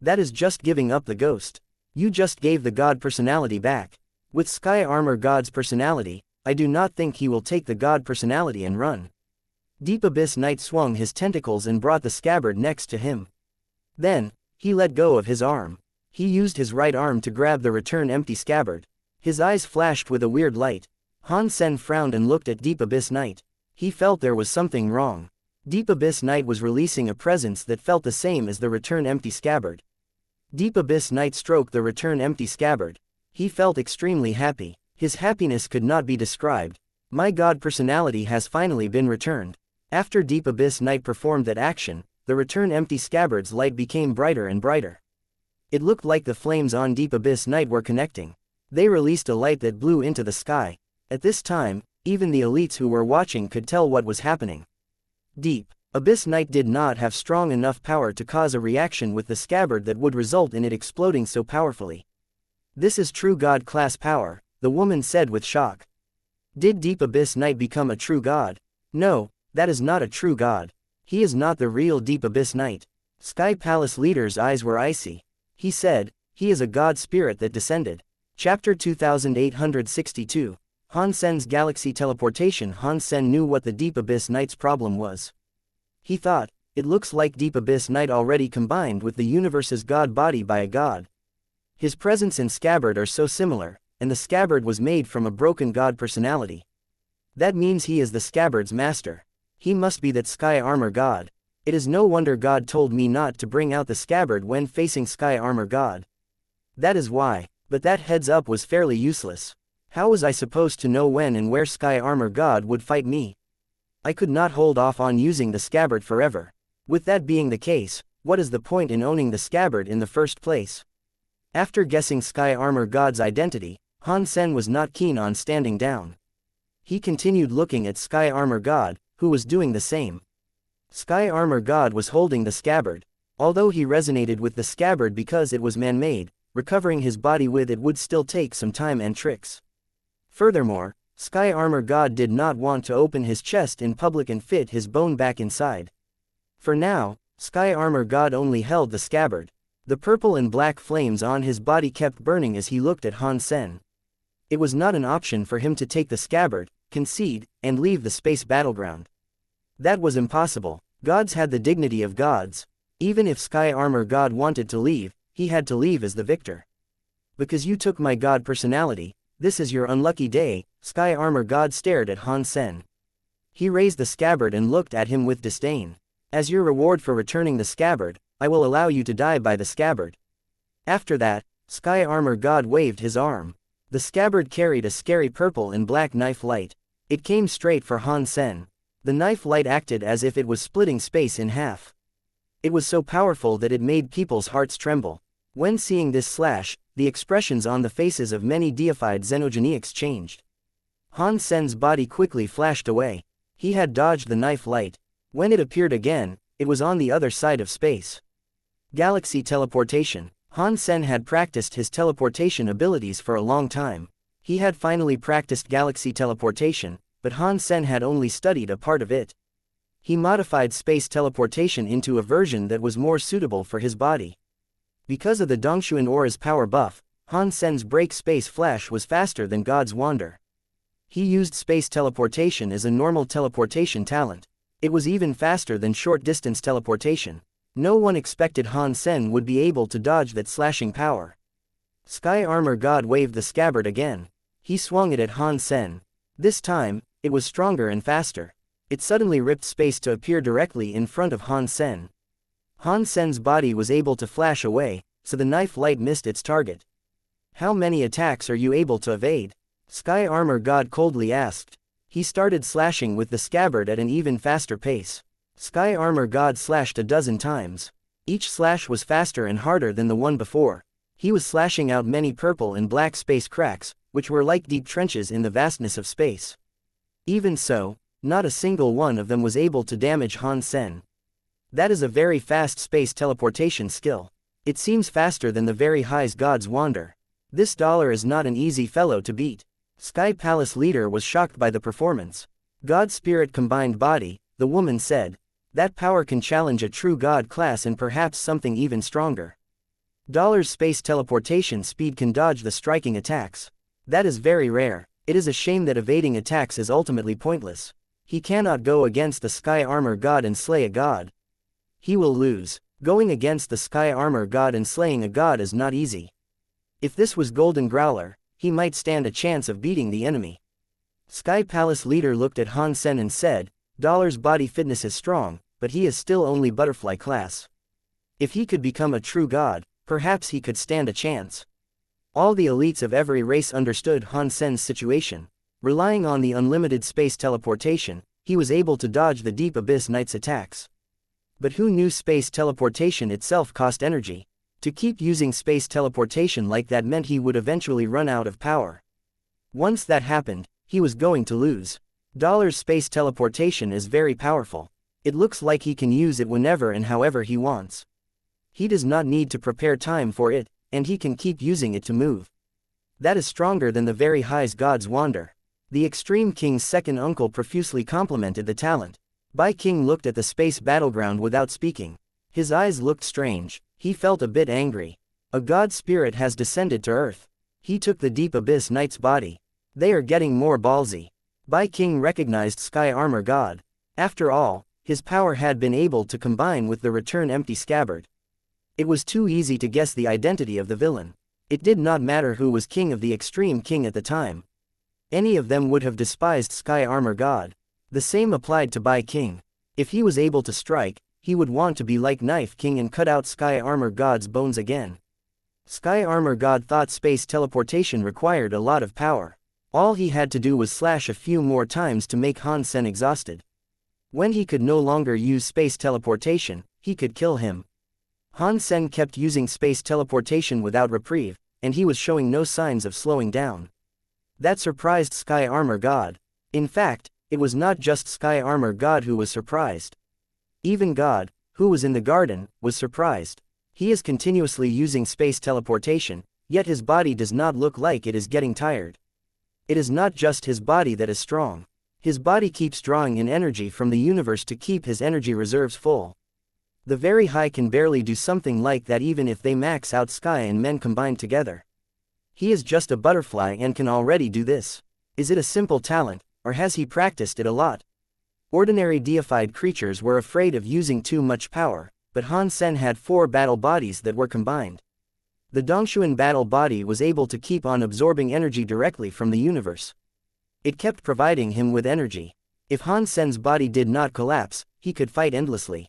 That is just giving up the ghost. You just gave the god personality back. With Sky Armor God's personality, I do not think he will take the god personality and run. Deep Abyss Knight swung his tentacles and brought the scabbard next to him. Then, he let go of his arm. He used his right arm to grab the return empty scabbard. His eyes flashed with a weird light. Han Sen frowned and looked at Deep Abyss Knight. He felt there was something wrong. Deep Abyss Knight was releasing a presence that felt the same as the return empty scabbard. Deep Abyss Knight stroked the return empty scabbard. He felt extremely happy. His happiness could not be described. My god personality has finally been returned. After Deep Abyss Knight performed that action, the return empty scabbard's light became brighter and brighter. It looked like the flames on Deep Abyss Knight were connecting. They released a light that blew into the sky. At this time, even the elites who were watching could tell what was happening. Deep Abyss Knight did not have strong enough power to cause a reaction with the scabbard that would result in it exploding so powerfully. "This is true god class power," the woman said with shock. "Did Deep Abyss Knight become a true god?" "No, that is not a true god. He is not the real Deep Abyss Knight." Sky Palace leader's eyes were icy. He said, "He is a god spirit that descended." Chapter 2862. Han Sen's galaxy teleportation. Han Sen knew what the Deep Abyss Knight's problem was. He thought, it looks like Deep Abyss Knight already combined with the universe's god body by a god. His presence and scabbard are so similar, and the scabbard was made from a broken god personality. That means he is the scabbard's master. He must be that sky armor god. It is no wonder God told me not to bring out the scabbard when facing sky armor god. That is why, but that heads up was fairly useless. How was I supposed to know when and where sky armor god would fight me? I could not hold off on using the scabbard forever. With that being the case, what is the point in owning the scabbard in the first place? After guessing sky armor god's identity, Han Sen was not keen on standing down. He continued looking at sky armor god, who was doing the same. Sky armor god was holding the scabbard. Although he resonated with the scabbard because it was man-made, recovering his body with it would still take some time and tricks. Furthermore, sky armor god did not want to open his chest in public and fit his bone back inside. For now, sky armor god only held the scabbard. The purple and black flames on his body kept burning as he looked at Han Sen. It was not an option for him to take the scabbard, concede, and leave the space battleground. That was impossible. Gods had the dignity of gods. Even if sky armor god wanted to leave, he had to leave as the victor. Because you took my god personality, this is your unlucky day. Sky armor god stared at Han Sen. He raised the scabbard and looked at him with disdain. As your reward for returning the scabbard, I will allow you to die by the scabbard. After that, sky armor god waved his arm. The scabbard carried a scary purple and black knife light. It came straight for Han Sen. The knife light acted as if it was splitting space in half. It was so powerful that it made people's hearts tremble. When seeing this slash, the expressions on the faces of many deified xenogenics changed. Han Sen's body quickly flashed away. He had dodged the knife light. When it appeared again, it was on the other side of space. Galaxy teleportation. Han Sen had practiced his teleportation abilities for a long time. He had finally practiced galaxy teleportation, but Han Sen had only studied a part of it. He modified space teleportation into a version that was more suitable for his body. Because of the Dongshuan Aura's power buff, Han Sen's break space flash was faster than God's Wander. He used space teleportation as a normal teleportation talent. It was even faster than short-distance teleportation. No one expected Han Sen would be able to dodge that slashing power. Sky Armor God waved the scabbard again. He swung it at Han Sen. This time, it was stronger and faster. It suddenly ripped space to appear directly in front of Han Sen. Han Sen's body was able to flash away, so the knife light missed its target. How many attacks are you able to evade? Sky Armor God coldly asked. He started slashing with the scabbard at an even faster pace. Sky Armor God slashed a dozen times. Each slash was faster and harder than the one before. He was slashing out many purple and black space cracks, which were like deep trenches in the vastness of space. Even so, not a single one of them was able to damage Han Sen. That is a very fast space teleportation skill. It seems faster than the very high's God's Wander. This dollar is not an easy fellow to beat. Sky Palace leader was shocked by the performance. God Spirit combined body, the woman said. That power can challenge a true God class and perhaps something even stronger. Dollar's space teleportation speed can dodge the striking attacks. That is very rare. It is a shame that evading attacks is ultimately pointless. He cannot go against the Sky Armor God and slay a god. He will lose. Going against the Sky Armor God and slaying a god is not easy. If this was Golden Growler, he might stand a chance of beating the enemy. Sky Palace leader looked at Han Sen and said, Dollar's body fitness is strong, but he is still only butterfly class. If he could become a true god, perhaps he could stand a chance. All the elites of every race understood Han Sen's situation. Relying on the unlimited space teleportation, he was able to dodge the Deep Abyss Knight's attacks. But who knew space teleportation itself cost energy? To keep using space teleportation like that meant he would eventually run out of power. Once that happened, he was going to lose. Dollar's space teleportation is very powerful. It looks like he can use it whenever and however he wants. He does not need to prepare time for it, and he can keep using it to move. That is stronger than the very high's God's Wander. The Extreme King's second uncle profusely complimented the talent. Bai King looked at the space battleground without speaking. His eyes looked strange. He felt a bit angry. A god spirit has descended to Earth. He took the Deep Abyss Knight's body. They are getting more ballsy. Bai King recognized Sky Armor God. After all, his power had been able to combine with the return empty scabbard. It was too easy to guess the identity of the villain. It did not matter who was king of the Extreme King at the time. Any of them would have despised Sky Armor God. The same applied to Bai King. If he was able to strike, he would want to be like Knife King and cut out Sky Armor God's bones again. Sky Armor God thought space teleportation required a lot of power. All he had to do was slash a few more times to make Han Sen exhausted. When he could no longer use space teleportation, he could kill him. Han Sen kept using space teleportation without reprieve, and he was showing no signs of slowing down. That surprised Sky Armor God. In fact, it was not just Sky Armor God who was surprised. Even God, who was in the garden, was surprised. He is continuously using space teleportation, yet his body does not look like it is getting tired. It is not just his body that is strong. His body keeps drawing in energy from the universe to keep his energy reserves full. The very high can barely do something like that even if they max out Sky and men combined together. He is just a butterfly and can already do this. Is it a simple talent, or has he practiced it a lot? Ordinary deified creatures were afraid of using too much power, but Han Sen had 4 battle bodies that were combined. The Dongshuan battle body was able to keep on absorbing energy directly from the universe. It kept providing him with energy. If Han Sen's body did not collapse, he could fight endlessly.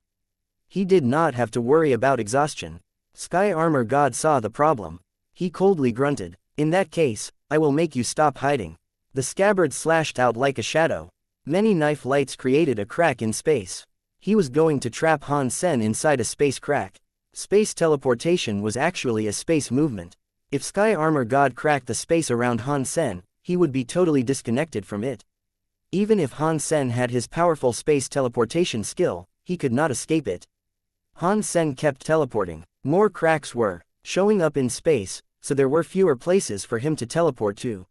He did not have to worry about exhaustion. Sky Armor God saw the problem. He coldly grunted, "In that case, I will make you stop hiding." The scabbard slashed out like a shadow. Many knife lights created a crack in space. He was going to trap Han Sen inside a space crack. Space teleportation was actually a space movement. If Sky Armor God cracked the space around Han Sen, he would be totally disconnected from it. Even if Han Sen had his powerful space teleportation skill, he could not escape it. Han Sen kept teleporting. More cracks were showing up in space, so there were fewer places for him to teleport to.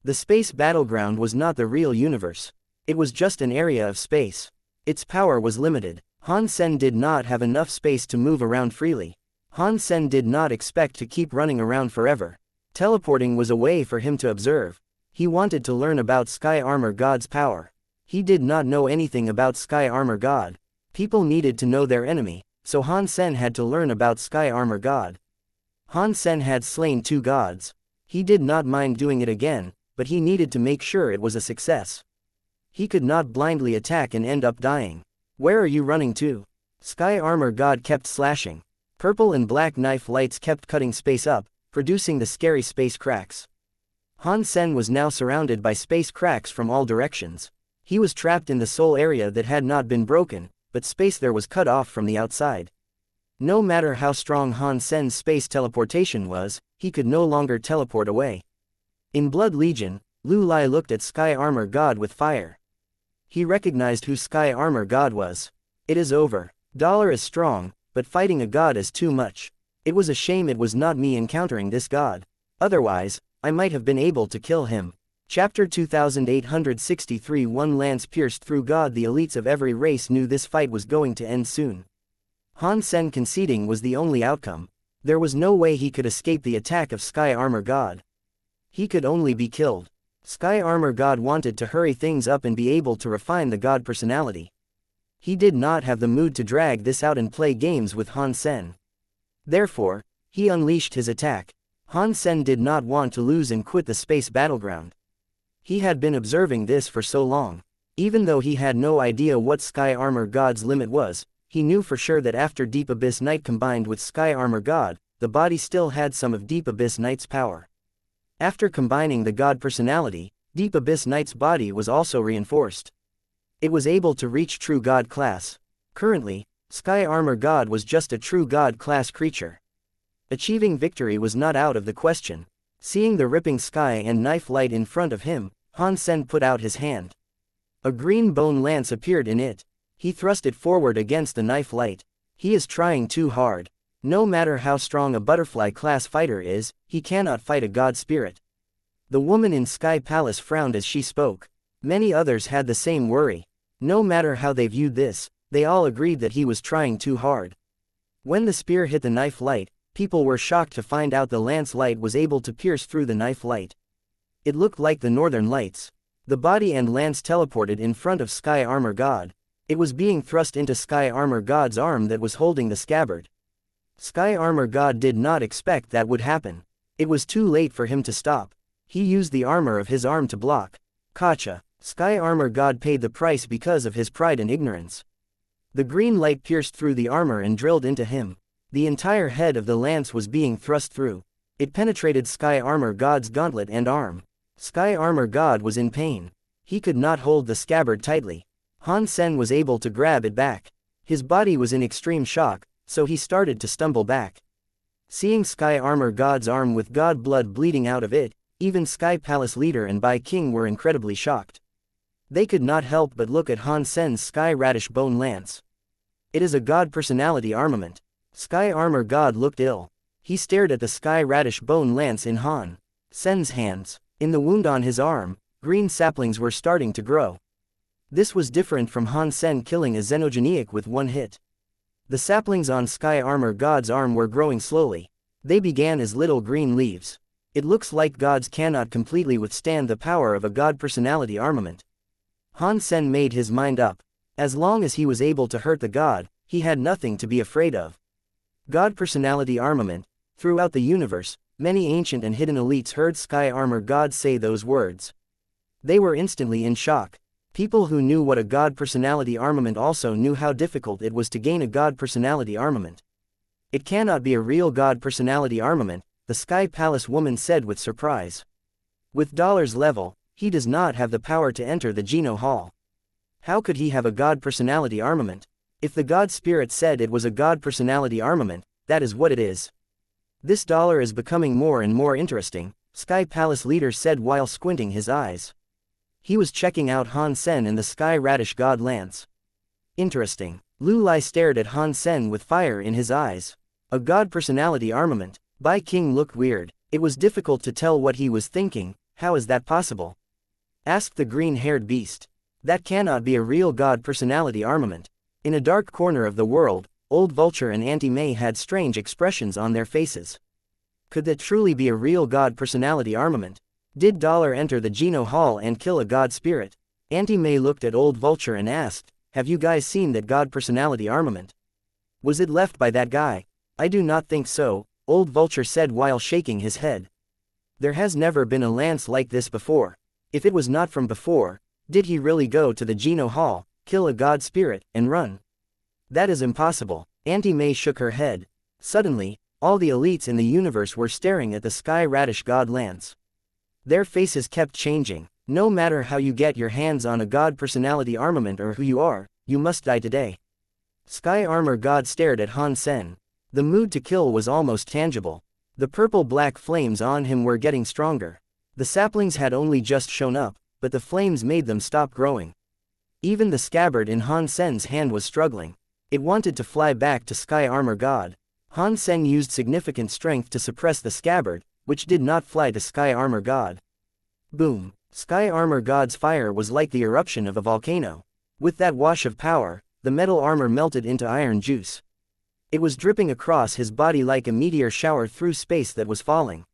The space battleground was not the real universe. It was just an area of space. Its power was limited. Han Sen did not have enough space to move around freely. Han Sen did not expect to keep running around forever. Teleporting was a way for him to observe. He wanted to learn about Sky Armor God's power. He did not know anything about Sky Armor God. People needed to know their enemy, so Han Sen had to learn about Sky Armor God. Han Sen had slain 2 gods. He did not mind doing it again, but he needed to make sure it was a success. He could not blindly attack and end up dying. "Where are you running to?" Sky Armor God kept slashing. Purple and black knife lights kept cutting space up, producing the scary space cracks. Han Sen was now surrounded by space cracks from all directions. He was trapped in the sole area that had not been broken, but space there was cut off from the outside. No matter how strong Han Sen's space teleportation was, he could no longer teleport away. In Blood Legion, Lu Lai looked at Sky Armor God with fire. He recognized who Sky Armor God was. "It is over. Dollar is strong, but fighting a god is too much. It was a shame it was not me encountering this god. Otherwise, I might have been able to kill him." Chapter 2863. One lance pierced through God. The elites of every race knew this fight was going to end soon. Han Sen conceding was the only outcome. There was no way he could escape the attack of Sky Armor God. He could only be killed. Sky Armor God wanted to hurry things up and be able to refine the god personality. He did not have the mood to drag this out and play games with Han Sen. Therefore, he unleashed his attack. Han Sen did not want to lose and quit the space battleground. He had been observing this for so long. Even though he had no idea what Sky Armor God's limit was, he knew for sure that after Deep Abyss Knight combined with Sky Armor God, the body still had some of Deep Abyss Knight's power. After combining the god personality, Deep Abyss Knight's body was also reinforced. It was able to reach true god class. Currently, Sky Armor God was just a true god class creature. Achieving victory was not out of the question. Seeing the ripping sky and knife light in front of him, Han Sen put out his hand. A green bone lance appeared in it. He thrust it forward against the knife light. He is trying too hard. No matter how strong a butterfly class fighter is, he cannot fight a god spirit. The woman in Sky Palace frowned as she spoke. Many others had the same worry. No matter how they viewed this, they all agreed that he was trying too hard. When the spear hit the knife light, people were shocked to find out the lance light was able to pierce through the knife light. It looked like the northern lights. The body and lance teleported in front of Sky Armor God. It was being thrust into Sky Armor God's arm that was holding the scabbard. Sky Armor God did not expect that would happen. It was too late for him to stop. He used the armor of his arm to block. Gotcha. Sky Armor God paid the price because of his pride and ignorance. The green light pierced through the armor and drilled into him. The entire head of the lance was being thrust through. It penetrated Sky Armor God's gauntlet and arm. Sky Armor God was in pain. He could not hold the scabbard tightly. Han Sen was able to grab it back. His body was in extreme shock, so he started to stumble back. Seeing Sky Armor God's arm with god blood bleeding out of it, even Sky Palace leader and Bai King were incredibly shocked. They could not help but look at Han Sen's Sky Radish Bone Lance. It is a god personality armament. Sky Armor God looked ill. He stared at the Sky Radish Bone Lance in Han Sen's hands. In the wound on his arm, green saplings were starting to grow. This was different from Han Sen killing a xenogeniac with one hit. The saplings on Sky Armor God's arm were growing slowly. They began as little green leaves. It looks like gods cannot completely withstand the power of a god personality armament. Han Sen made his mind up. As long as he was able to hurt the god, he had nothing to be afraid of. God personality armament. Throughout the universe, many ancient and hidden elites heard Sky Armor God say those words. They were instantly in shock. People who knew what a god personality armament also knew how difficult it was to gain a god personality armament. It cannot be a real god personality armament, the Sky Palace woman said with surprise. With Dollar's level, he does not have the power to enter the Geno Hall. How could he have a god personality armament? If the god spirit said it was a god personality armament, that is what it is. This Dollar is becoming more and more interesting, Sky Palace leader said while squinting his eyes. He was checking out Han Sen and the Sky Radish God Lance. Interesting. Lu Lai stared at Han Sen with fire in his eyes. A god personality armament. Bai King looked weird. It was difficult to tell what he was thinking. How is that possible? Asked the green-haired beast. That cannot be a real god personality armament. In a dark corner of the world, Old Vulture and Auntie May had strange expressions on their faces. Could that truly be a real god personality armament? Did Dollar enter the Geno Hall and kill a god spirit? Auntie May looked at Old Vulture and asked, "Have you guys seen that god personality armament? Was it left by that guy?" "I do not think so," Old Vulture said while shaking his head. "There has never been a lance like this before. If it was not from before, did he really go to the Geno Hall, kill a god spirit, and run? That is impossible." Auntie May shook her head. Suddenly, all the elites in the universe were staring at the Sky Radish God Lance. Their faces kept changing. No matter how you get your hands on a god personality armament or who you are, you must die today. Sky Armor God stared at Han Sen. The mood to kill was almost tangible. The purple-black flames on him were getting stronger. The saplings had only just shown up, but the flames made them stop growing. Even the scabbard in Han Sen's hand was struggling. It wanted to fly back to Sky Armor God. Han Sen used significant strength to suppress the scabbard, which did not fly to Sky Armor God. Boom! Sky Armor God's fire was like the eruption of a volcano. With that wash of power, the metal armor melted into iron juice. It was dripping across his body like a meteor shower through space that was falling.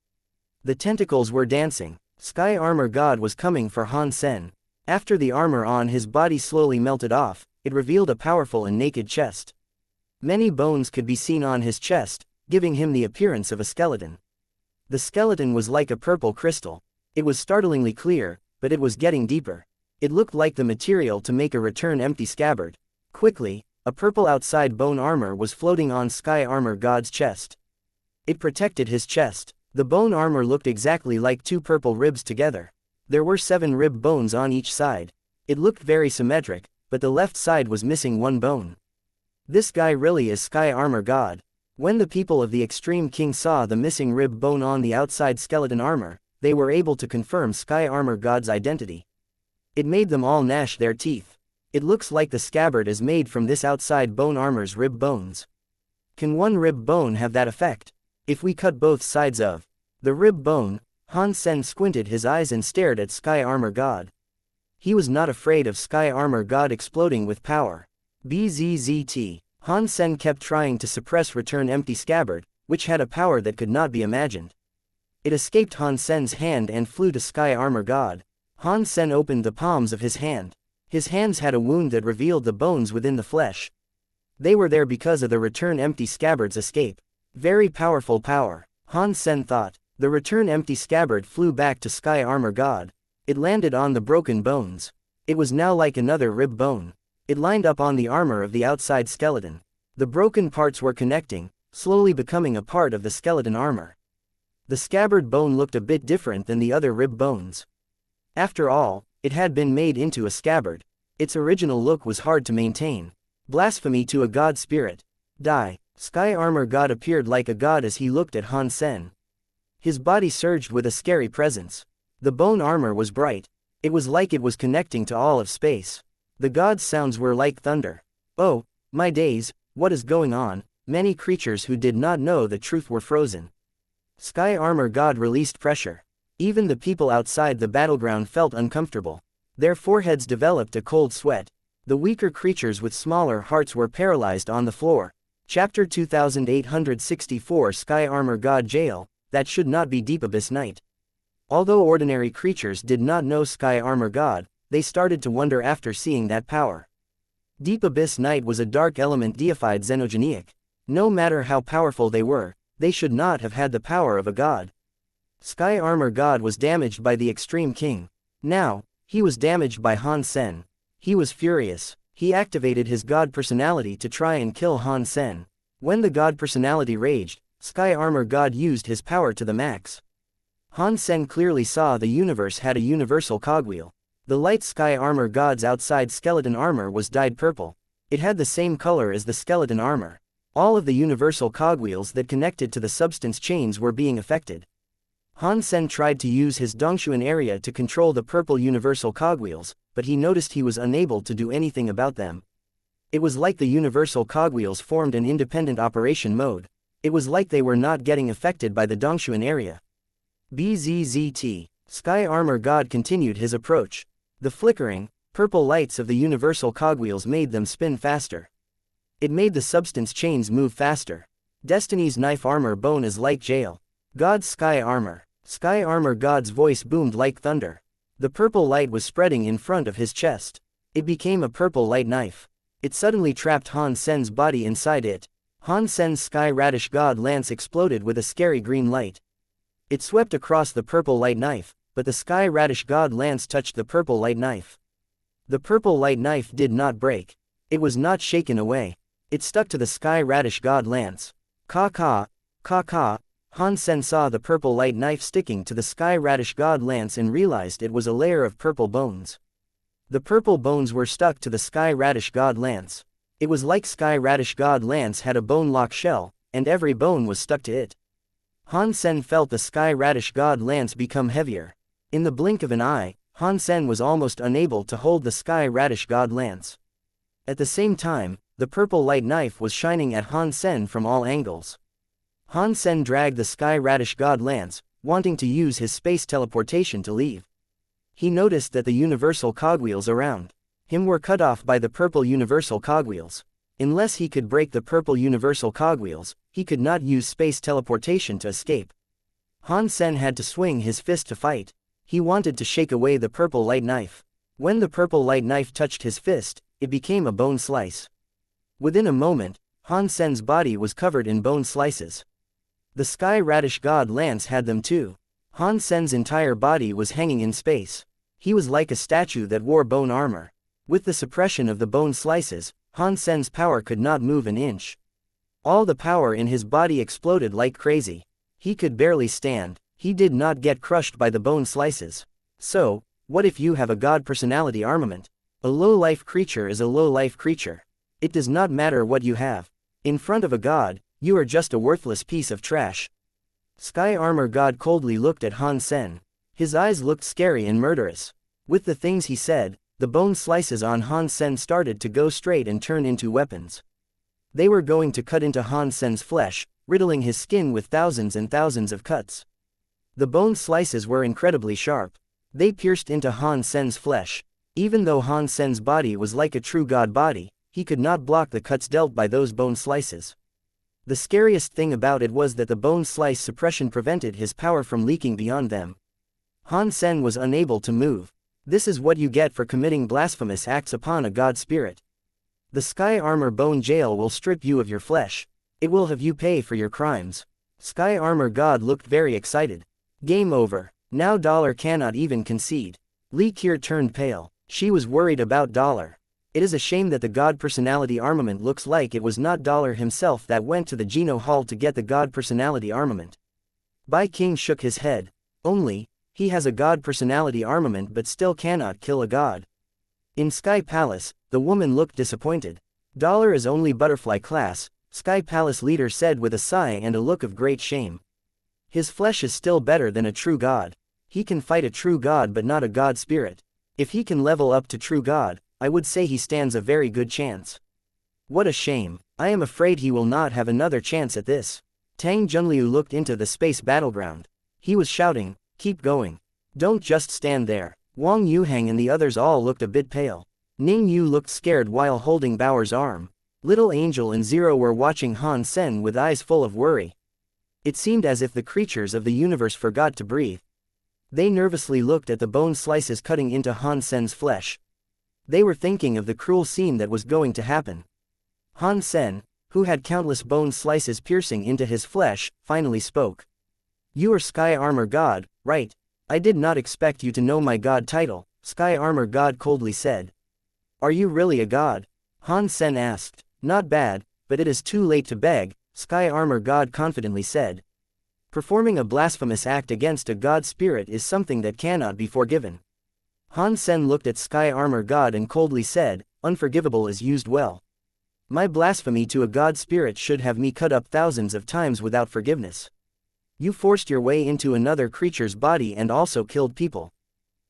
The tentacles were dancing. Sky Armor God was coming for Han Sen. After the armor on his body slowly melted off, it revealed a powerful and naked chest. Many bones could be seen on his chest, giving him the appearance of a skeleton. The skeleton was like a purple crystal. It was startlingly clear, but it was getting deeper. It looked like the material to make a return empty scabbard. Quickly, a purple outside bone armor was floating on Sky Armor God's chest. It protected his chest. The bone armor looked exactly like two purple ribs together. There were 7 rib bones on each side. It looked very symmetric, but the left side was missing one bone. This guy really is Sky Armor God. When the people of the Extreme King saw the missing rib bone on the outside skeleton armor, they were able to confirm Sky Armor God's identity. It made them all gnash their teeth. It looks like the scabbard is made from this outside bone armor's rib bones. Can one rib bone have that effect? If we cut both sides of the rib bone, Han Sen squinted his eyes and stared at Sky Armor God. He was not afraid of Sky Armor God exploding with power. BZZT. Han Sen kept trying to suppress return empty scabbard, which had a power that could not be imagined. It escaped Han Sen's hand and flew to Sky Armor God. Han Sen opened the palms of his hand. His hands had a wound that revealed the bones within the flesh. They were there because of the return empty scabbard's escape. Very powerful power, Han Sen thought. The return empty scabbard flew back to Sky Armor God. It landed on the broken bones. It was now like another rib bone. It lined up on the armor of the outside skeleton. The broken parts were connecting, slowly becoming a part of the skeleton armor. The scabbard bone looked a bit different than the other rib bones. After all, it had been made into a scabbard. Its original look was hard to maintain. Blasphemy to a god spirit. Die. Sky Armor God appeared like a god as he looked at Han Sen. His body surged with a scary presence. The bone armor was bright. It was like it was connecting to all of space. The god's sounds were like thunder. Oh, my days, what is going on? Many creatures who did not know the truth were frozen. Sky Armor God released pressure. Even the people outside the battleground felt uncomfortable. Their foreheads developed a cold sweat. The weaker creatures with smaller hearts were paralyzed on the floor. Chapter 2864 Sky Armor God Jail, that should not be Deep Abyss Night. Although ordinary creatures did not know Sky Armor God, they started to wonder after seeing that power. Deep Abyss Night was a dark element deified xenogenic. No matter how powerful they should not have had the power of a god. Sky Armor God was damaged by the Extreme King. Now, he was damaged by Han Sen. He was furious. He activated his god personality to try and kill Han Sen. When the god personality raged, Sky Armor God used his power to the max. Han Sen clearly saw the universe had a universal cogwheel. The light Sky Armor God's outside skeleton armor was dyed purple. It had the same color as the skeleton armor. All of the universal cogwheels that connected to the substance chains were being affected. Han Sen tried to use his Dongshuan area to control the purple universal cogwheels, but he noticed he was unable to do anything about them. It was like the universal cogwheels formed an independent operation mode. It was like they were not getting affected by the Dongshuan area. BZZT. Sky Armor God continued his approach. The flickering, purple lights of the universal cogwheels made them spin faster. It made the substance chains move faster. Destiny's knife armor bone is like jail. God's Sky Armor. Sky Armor God's voice boomed like thunder. The purple light was spreading in front of his chest. It became a purple light knife. It suddenly trapped Han Sen's body inside it. Han Sen's Sky Radish God lance exploded with a scary green light. It swept across the purple light knife, but the Sky Radish God lance touched the purple light knife. The purple light knife did not break. It was not shaken away. It stuck to the Sky Radish God lance. Ka. Han Sen saw the purple light knife sticking to the Sky Radish God lance and realized it was a layer of purple bones. The purple bones were stuck to the Sky Radish God lance. It was like Sky Radish God lance had a bone lock shell, and every bone was stuck to it. Han Sen felt the Sky Radish God lance become heavier. In the blink of an eye, Han Sen was almost unable to hold the Sky Radish God lance. At the same time, the purple light knife was shining at Han Sen from all angles. Han Sen dragged the Sky Radish God lance, wanting to use his space teleportation to leave. He noticed that the universal cogwheels around him were cut off by the purple universal cogwheels. Unless he could break the purple universal cogwheels, he could not use space teleportation to escape. Han Sen had to swing his fist to fight. He wanted to shake away the purple light knife. When the purple light knife touched his fist, it became a bone slice. Within a moment, Han Sen's body was covered in bone slices. The Sky Radish God lance had them too. Han Sen's entire body was hanging in space. He was like a statue that wore bone armor. With the suppression of the bone slices, Han Sen's power could not move an inch. All the power in his body exploded like crazy. He could barely stand. He did not get crushed by the bone slices. So, what if you have a god personality armament? A low-life creature is a low-life creature. It does not matter what you have. In front of a god, you are just a worthless piece of trash. Sky Armor God coldly looked at Han Sen. His eyes looked scary and murderous. With the things he said, the bone slices on Han Sen started to go straight and turn into weapons. They were going to cut into Han Sen's flesh, riddling his skin with thousands and thousands of cuts. The bone slices were incredibly sharp. They pierced into Han Sen's flesh. Even though Han Sen's body was like a true god body, he could not block the cuts dealt by those bone slices. The scariest thing about it was that the bone slice suppression prevented his power from leaking beyond them. Han Sen was unable to move. This is what you get for committing blasphemous acts upon a god spirit. The Sky Armor Bone Jail will strip you of your flesh. It will have you pay for your crimes. Sky Armor God looked very excited. Game over. Now Dollar cannot even concede. Li Kier turned pale. She was worried about Dollar. It is a shame that the God Personality armament looks like it was not Dollar himself that went to the Geno Hall to get the God Personality armament. Bai King shook his head. Only, he has a God Personality armament but still cannot kill a god. In Sky Palace, the woman looked disappointed. Dollar is only butterfly class, Sky Palace leader said with a sigh and a look of great shame. His flesh is still better than a true god. He can fight a true god but not a god spirit. If he can level up to true god, I would say he stands a very good chance. What a shame. I am afraid he will not have another chance at this. Tang Junliu looked into the space battleground. He was shouting, keep going. Don't just stand there. Wang Yuhang and the others all looked a bit pale. Ning Yu looked scared while holding Bauer's arm. Little Angel and Zero were watching Han Sen with eyes full of worry. It seemed as if the creatures of the universe forgot to breathe. They nervously looked at the bone slices cutting into Han Sen's flesh. They were thinking of the cruel scene that was going to happen. Han Sen, who had countless bone slices piercing into his flesh, finally spoke. You are Sky Armor God, right? I did not expect you to know my god title, Sky Armor God coldly said. Are you really a god? Han Sen asked. Not bad, but it is too late to beg, Sky Armor God confidently said. Performing a blasphemous act against a god spirit is something that cannot be forgiven. Han Sen looked at Sky Armor God and coldly said, unforgivable is used well. My blasphemy to a god spirit should have me cut up thousands of times without forgiveness. You forced your way into another creature's body and also killed people.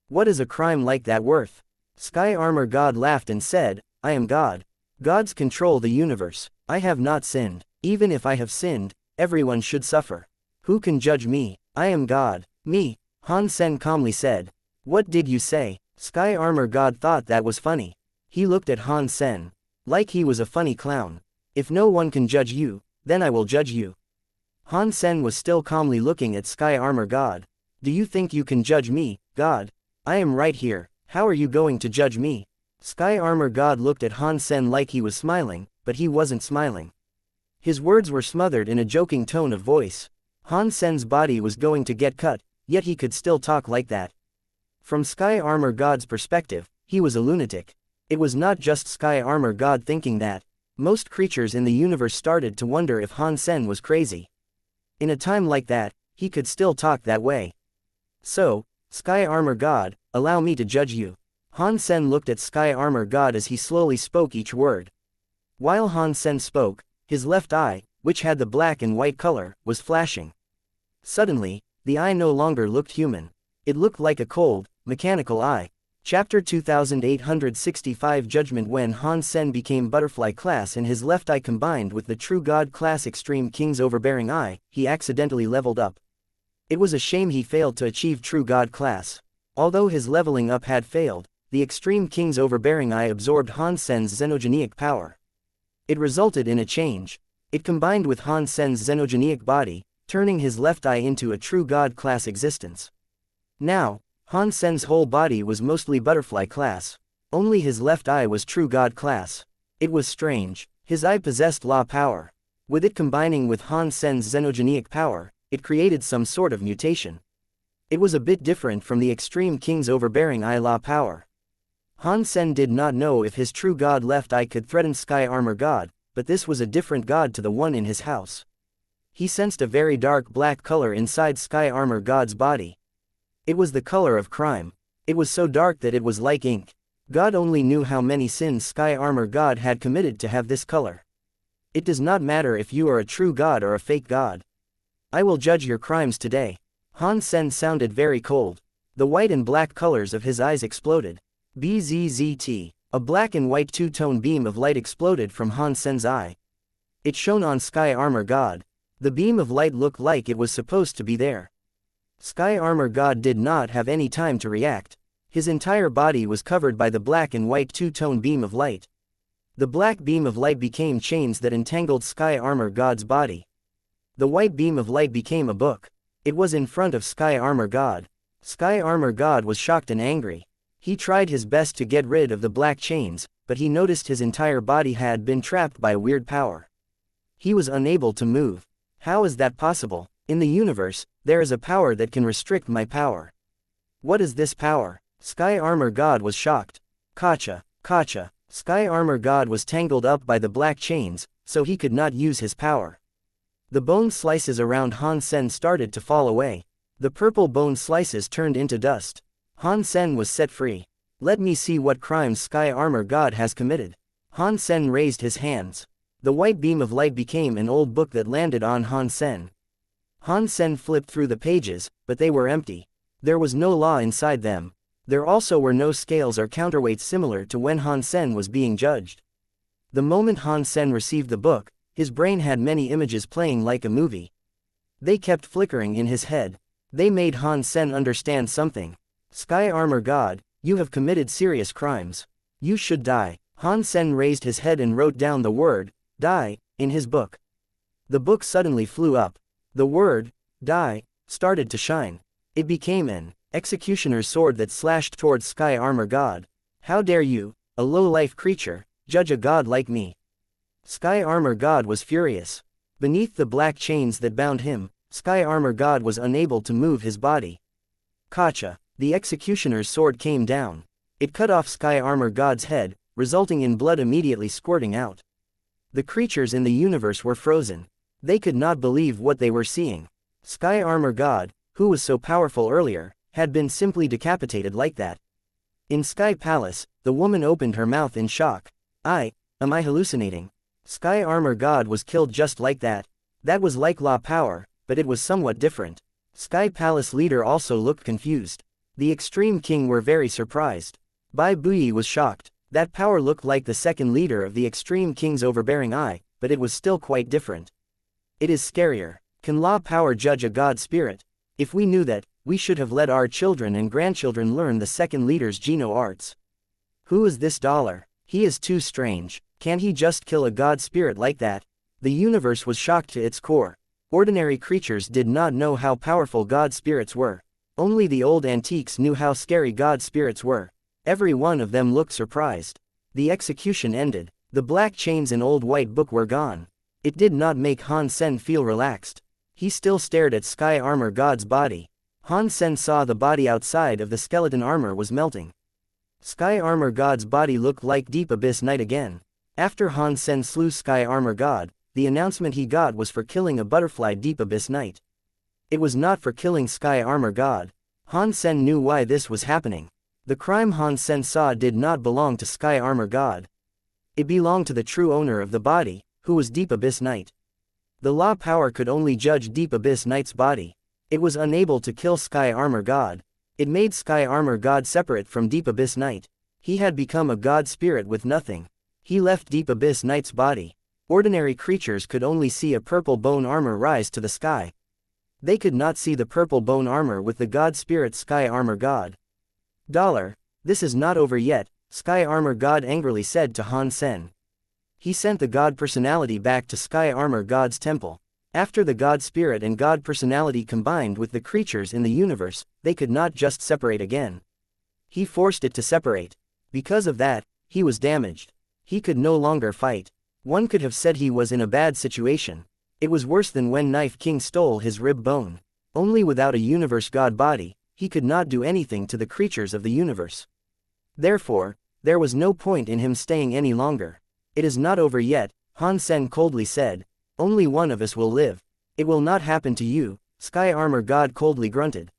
What is a crime like that worth? Sky Armor God laughed and said, I am God. Gods control the universe. I have not sinned. Even if I have sinned, everyone should suffer. Who can judge me? I am God. Me, Han Sen calmly said. What did you say? Sky Armor God thought that was funny. He looked at Han Sen. Like he was a funny clown. If no one can judge you, then I will judge you. Han Sen was still calmly looking at Sky Armor God. Do you think you can judge me, God? I am right here. How are you going to judge me? Sky Armor God looked at Han Sen like he was smiling, but he wasn't smiling. His words were smothered in a joking tone of voice. Han Sen's body was going to get cut, yet he could still talk like that. From Sky Armor God's perspective, he was a lunatic. It was not just Sky Armor God thinking that. Most creatures in the universe started to wonder if Han Sen was crazy. In a time like that, he could still talk that way. So, Sky Armor God, allow me to judge you. Han Sen looked at Sky Armor God as he slowly spoke each word. While Han Sen spoke, his left eye, which had the black and white color, was flashing. Suddenly, the eye no longer looked human. It looked like a cold, mechanical eye. Chapter 2865 Judgment. When Han Sen became butterfly class and his left eye combined with the true god class extreme king's overbearing eye, he accidentally leveled up. It was a shame he failed to achieve true god class. Although his leveling up had failed, the extreme king's overbearing eye absorbed Han Sen's xenogenic power. It resulted in a change. It combined with Han Sen's xenogenic body, turning his left eye into a true god class existence. Now, Han Sen's whole body was mostly butterfly class. Only his left eye was true god class. It was strange. His eye possessed law power. With it combining with Han Sen's xenogenic power, it created some sort of mutation. It was a bit different from the extreme king's overbearing eye law power. Han Sen did not know if his true god left eye could threaten Sky Armor God, but this was a different god to the one in his house. He sensed a very dark black color inside Sky Armor God's body. It was the color of crime. It was so dark that it was like ink. God only knew how many sins Sky Armor God had committed to have this color. It does not matter if you are a true god or a fake god. I will judge your crimes today. Han Sen sounded very cold. The white and black colors of his eyes exploded. BZZT. A black and white two-tone beam of light exploded from Han Sen's eye. It shone on Sky Armor God. The beam of light looked like it was supposed to be there. Sky Armor God did not have any time to react. His entire body was covered by the black and white two-tone beam of light. The black beam of light became chains that entangled Sky Armor God's body. The white beam of light became a book. It was in front of Sky Armor God. Sky Armor God was shocked and angry. He tried his best to get rid of the black chains, but he noticed his entire body had been trapped by a weird power. He was unable to move. How is that possible? In the universe, there is a power that can restrict my power. What is this power? Sky Armor God was shocked. Kacha, Kacha. Sky Armor God was tangled up by the black chains, so he could not use his power. The bone slices around Han Sen started to fall away. The purple bone slices turned into dust. Han Sen was set free. Let me see what crimes Sky Armor God has committed. Han Sen raised his hands. The white beam of light became an old book that landed on Han Sen. Han Sen flipped through the pages, but they were empty. There was no law inside them. There also were no scales or counterweights similar to when Han Sen was being judged. The moment Han Sen received the book, his brain had many images playing like a movie. They kept flickering in his head. They made Han Sen understand something. Sky Armor God, you have committed serious crimes. You should die. Han Sen raised his head and wrote down the word, die, in his book. The book suddenly flew up. The word, die, started to shine. It became an executioner's sword that slashed towards Sky Armor God. How dare you, a low-life creature, judge a god like me? Sky Armor God was furious. Beneath the black chains that bound him, Sky Armor God was unable to move his body. Kacha, the executioner's sword came down. It cut off Sky Armor God's head, resulting in blood immediately squirting out. The creatures in the universe were frozen. They could not believe what they were seeing. Sky Armor God, who was so powerful earlier, had been simply decapitated like that. In Sky Palace, the woman opened her mouth in shock. Am I hallucinating? Sky Armor God was killed just like that. That was like law power, but it was somewhat different. Sky Palace leader also looked confused. The Extreme King were very surprised. Bai Buyi was shocked. That power looked like the second leader of the Extreme King's overbearing eye, but it was still quite different. It is scarier. Can law power judge a god spirit? If we knew that, we should have let our children and grandchildren learn the second leader's Geno arts. Who is this dollar? He is too strange. Can he just kill a god spirit like that? The universe was shocked to its core. Ordinary creatures did not know how powerful god spirits were. Only the old antiques knew how scary god spirits were. Every one of them looked surprised. The execution ended. The black chains and old white book were gone. It did not make Han Sen feel relaxed. He still stared at Sky Armor God's body. Han Sen saw the body outside of the skeleton armor was melting. Sky Armor God's body looked like Deep Abyss Night again. After Han Sen slew Sky Armor God, the announcement he got was for killing a butterfly Deep Abyss Night. It was not for killing Sky Armor God. Han Sen knew why this was happening. The crime Han Sen saw did not belong to Sky Armor God. It belonged to the true owner of the body, who was Deep Abyss Night. The law power could only judge Deep Abyss Knight's body. It was unable to kill Sky Armor God. It made Sky Armor God separate from Deep Abyss Knight. He had become a god spirit with nothing. He left Deep Abyss Knight's body. Ordinary creatures could only see a purple bone armor rise to the sky. They could not see the purple bone armor with the god spirit Sky Armor God. This is not over yet, Sky Armor God angrily said to Han Sen. He sent the god personality back to Sky Armor God's temple. After the god spirit and god personality combined with the creatures in the universe, they could not just separate again. He forced it to separate. Because of that, he was damaged. He could no longer fight. One could have said he was in a bad situation. It was worse than when Knife King stole his rib bone. Only without a universe god body, he could not do anything to the creatures of the universe. Therefore, there was no point in him staying any longer. It is not over yet, Han Sen coldly said. Only one of us will live. It will not happen to you, Sky Armor God coldly grunted.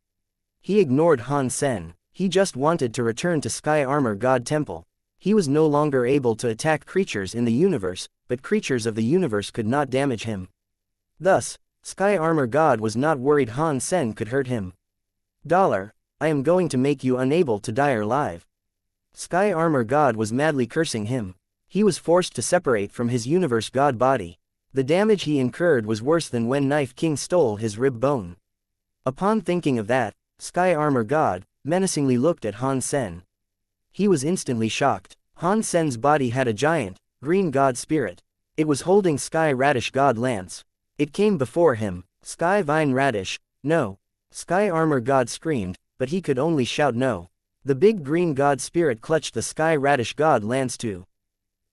He ignored Han Sen. He just wanted to return to Sky Armor God Temple. He was no longer able to attack creatures in the universe, but creatures of the universe could not damage him. Thus, Sky Armor God was not worried Han Sen could hurt him. I am going to make you unable to die alive. Sky Armor God was madly cursing him. He was forced to separate from his universe god body. The damage he incurred was worse than when Knife King stole his rib bone. Upon thinking of that, Sky Armor God menacingly looked at Han Sen. He was instantly shocked. Han Sen's body had a giant, green god spirit. It was holding Sky Radish God Lance. It came before him. Sky Vine Radish, no. Sky Armor God screamed, but he could only shout no. The big green god spirit clutched the Sky Radish God Lance to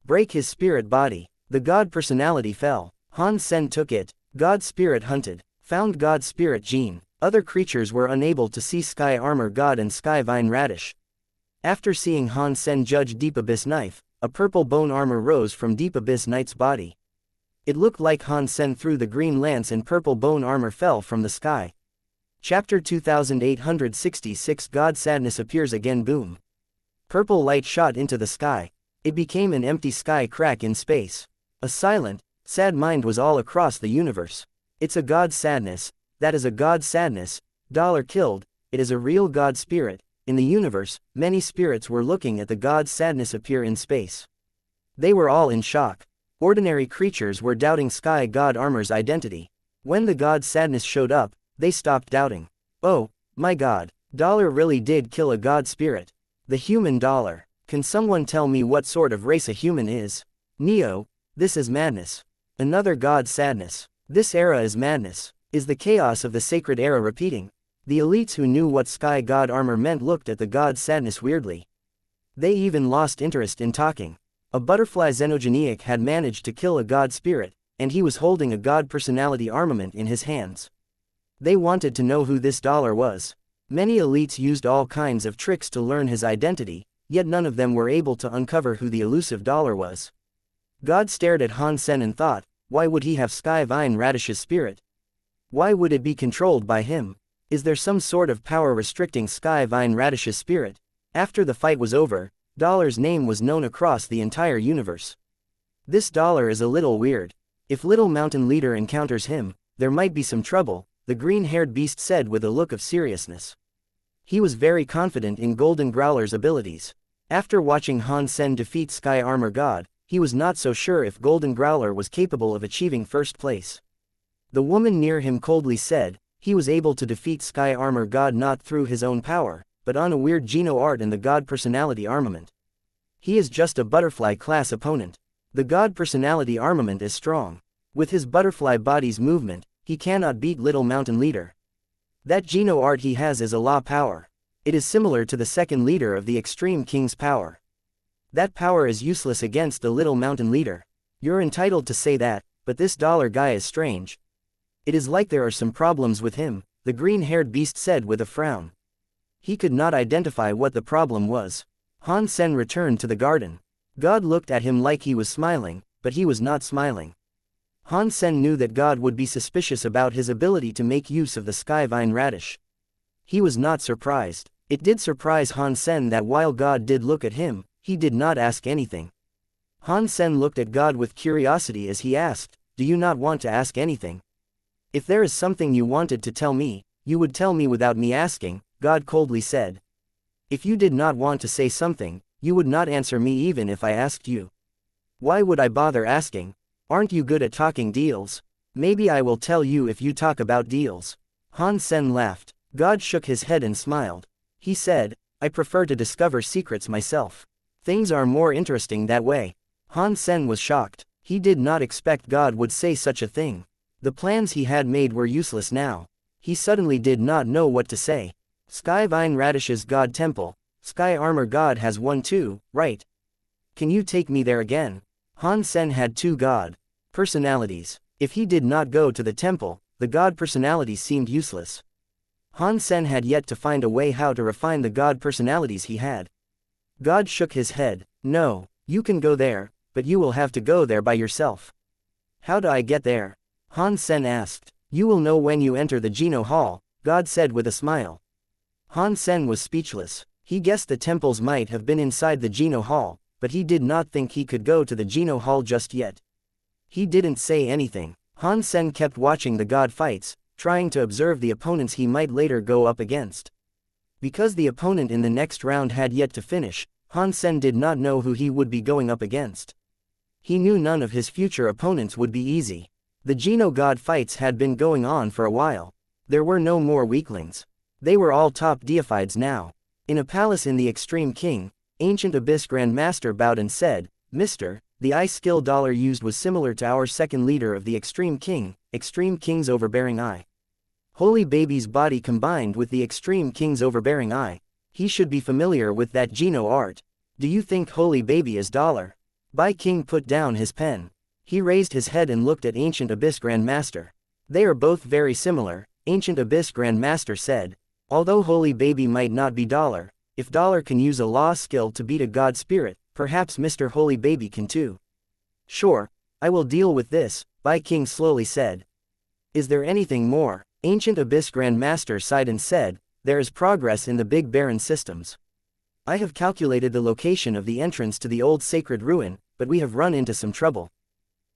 break his spirit body. The god personality fell. Han Sen took it. God spirit hunted. Found god spirit Gene. Other creatures were unable to see Sky Armor God and Sky Vine Radish. After seeing Han Sen judge Deep Abyss Knife, a purple bone armor rose from Deep Abyss Knight's body. It looked like Han Sen threw the green lance and purple bone armor fell from the sky. Chapter 2866 God Sadness appears again. Boom. Purple light shot into the sky. It became an empty sky crack in space. A silent, sad mind was all across the universe. It's a god sadness, that is a god sadness, dollar killed, it is a real god spirit. In the universe, many spirits were looking at the god sadness appear in space. They were all in shock. Ordinary creatures were doubting Sky God Armor's identity. When the god sadness showed up, they stopped doubting. Oh, my god, dollar really did kill a god spirit. The human dollar. Can someone tell me what sort of race a human is? Neo, this is madness. Another god sadness. This era is madness. Is the chaos of the sacred era repeating? The elites who knew what Sky God Armor meant looked at the god sadness weirdly. They even lost interest in talking. A butterfly xenogeniac had managed to kill a god spirit, and he was holding a god personality armament in his hands. They wanted to know who this dollar was. Many elites used all kinds of tricks to learn his identity, yet none of them were able to uncover who the elusive dollar was. God stared at Han Sen and thought, why would he have Sky Vine Radish's spirit? Why would it be controlled by him? Is there some sort of power restricting Sky Vine Radish's spirit? After the fight was over, Dollar's name was known across the entire universe. This dollar is a little weird. If Little Mountain Leader encounters him, there might be some trouble, the green-haired beast said with a look of seriousness. He was very confident in Golden Growler's abilities. After watching Han Sen defeat Sky Armor God, he was not so sure if Golden Growler was capable of achieving first place. The woman near him coldly said, he was able to defeat Sky Armor God not through his own power, but on a weird Geno art and the God Personality armament. He is just a butterfly class opponent. The God Personality armament is strong. With his butterfly body's movement, he cannot beat Little Mountain Leader. That Geno art he has is a law power. It is similar to the second leader of the Extreme King's power. That power is useless against the Little Mountain Leader. You're entitled to say that, but this dollar guy is strange. It is like there are some problems with him, the green-haired beast said with a frown. He could not identify what the problem was. Han Sen returned to the garden. God looked at him like he was smiling, but he was not smiling. Han Sen knew that God would be suspicious about his ability to make use of the Sky Vine Radish. He was not surprised. It did surprise Han Sen that while God did look at him, he did not ask anything. Han Sen looked at God with curiosity as he asked, do you not want to ask anything? If there is something you wanted to tell me, you would tell me without me asking, God coldly said. If you did not want to say something, you would not answer me even if I asked you. Why would I bother asking? Aren't you good at talking deals? Maybe I will tell you if you talk about deals. Han Sen laughed. God shook his head and smiled. He said, I prefer to discover secrets myself. Things are more interesting that way. Han Sen was shocked. He did not expect God would say such a thing. The plans he had made were useless now. He suddenly did not know what to say. Sky Vine Radish's God Temple. Sky Armor God has one too, right? Can you take me there again? Han Sen had two God personalities. If he did not go to the temple, the God personalities seemed useless. Han Sen had yet to find a way how to refine the God personalities he had. God shook his head. No, you can go there, but you will have to go there by yourself. How do I get there? Han Sen asked. You will know when you enter the Geno Hall, God said with a smile. Han Sen was speechless. He guessed the temples might have been inside the Geno Hall, but he did not think he could go to the Geno Hall just yet. He didn't say anything. Han Sen kept watching the God fights, trying to observe the opponents he might later go up against. Because the opponent in the next round had yet to finish, Han Sen did not know who he would be going up against. He knew none of his future opponents would be easy. The Geno God fights had been going on for a while. There were no more weaklings. They were all top deifieds now. In a palace in the Extreme King, Ancient Abyss Grand Master bowed and said, Mister, The eye skill dollar used was similar to our second leader of the Extreme King's overbearing eye. Holy Baby's body combined with the Extreme King's overbearing eye. He should be familiar with that Geno art. Do you think Holy Baby is dollar? Bai King put down his pen. He raised his head and looked at Ancient Abyss Grandmaster. They are both very similar, Ancient Abyss Grandmaster said. Although Holy Baby might not be dollar, if dollar can use a law skill to beat a god spirit, perhaps Mr. Holy Baby can too. Sure, I will deal with this, Bai King slowly said. Is there anything more? Ancient Abyss Grandmaster sighed and said, there is progress in the Big Baron systems. I have calculated the location of the entrance to the old sacred ruin, but we have run into some trouble.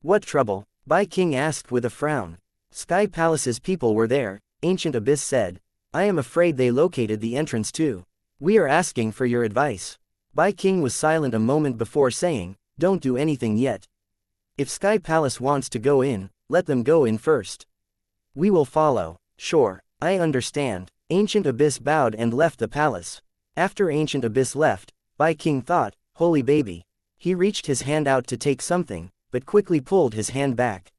What trouble? Bai King asked with a frown. Sky Palace's people were there, Ancient Abyss said. I am afraid they located the entrance too. We are asking for your advice. Bai King was silent a moment before saying, don't do anything yet. If Sky Palace wants to go in, let them go in first. We will follow. Sure, I understand. Ancient Abyss bowed and left the palace. After Ancient Abyss left, Bai King thought, Holy Baby. He reached his hand out to take something, but quickly pulled his hand back.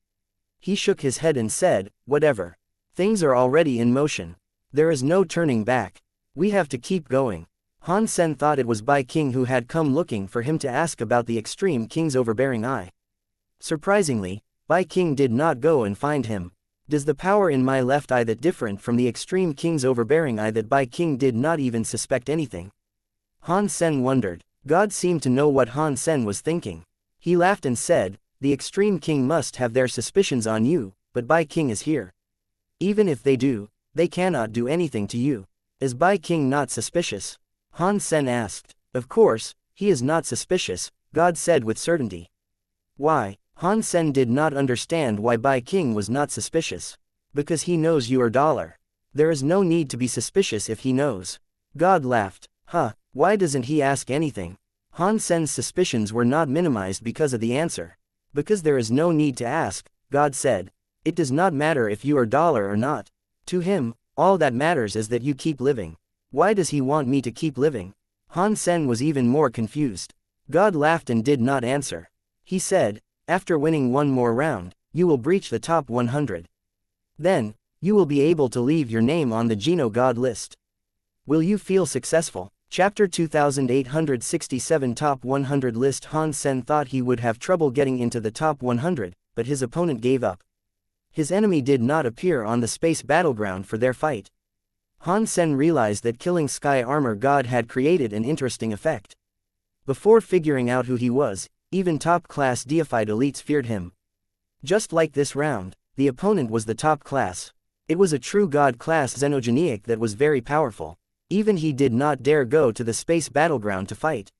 He shook his head and said, whatever. Things are already in motion. There is no turning back. We have to keep going. Han Sen thought it was Bai King who had come looking for him to ask about the Extreme King's overbearing eye. Surprisingly, Bai King did not go and find him. Does the power in my left eye that different from the Extreme King's overbearing eye that Bai King did not even suspect anything? Han Sen wondered. God seemed to know what Han Sen was thinking. He laughed and said, the Extreme King must have their suspicions on you, but Bai King is here. Even if they do, they cannot do anything to you. Is Bai King not suspicious? Han Sen asked. Of course, he is not suspicious, God said with certainty. Why? Han Sen did not understand why Bai King was not suspicious. Because he knows you are dollar. There is no need to be suspicious if he knows. God laughed. Why doesn't he ask anything? Han Sen's suspicions were not minimized because of the answer. Because there is no need to ask, God said. It does not matter if you are dollar or not. To him, all that matters is that you keep living. Why does he want me to keep living? Han Sen was even more confused. God laughed and did not answer. He said, after winning one more round, you will breach the top 100. Then, you will be able to leave your name on the Geno God list. Will you feel successful? Chapter 2867 Top 100 List. Han Sen thought he would have trouble getting into the top 100, but his opponent gave up. His enemy did not appear on the space battleground for their fight. Han Sen realized that killing Sky Armor God had created an interesting effect. Before figuring out who he was, even top-class deified elites feared him. Just like this round, the opponent was the top class. It was a true god-class xenogeniac that was very powerful. Even he did not dare go to the space battleground to fight.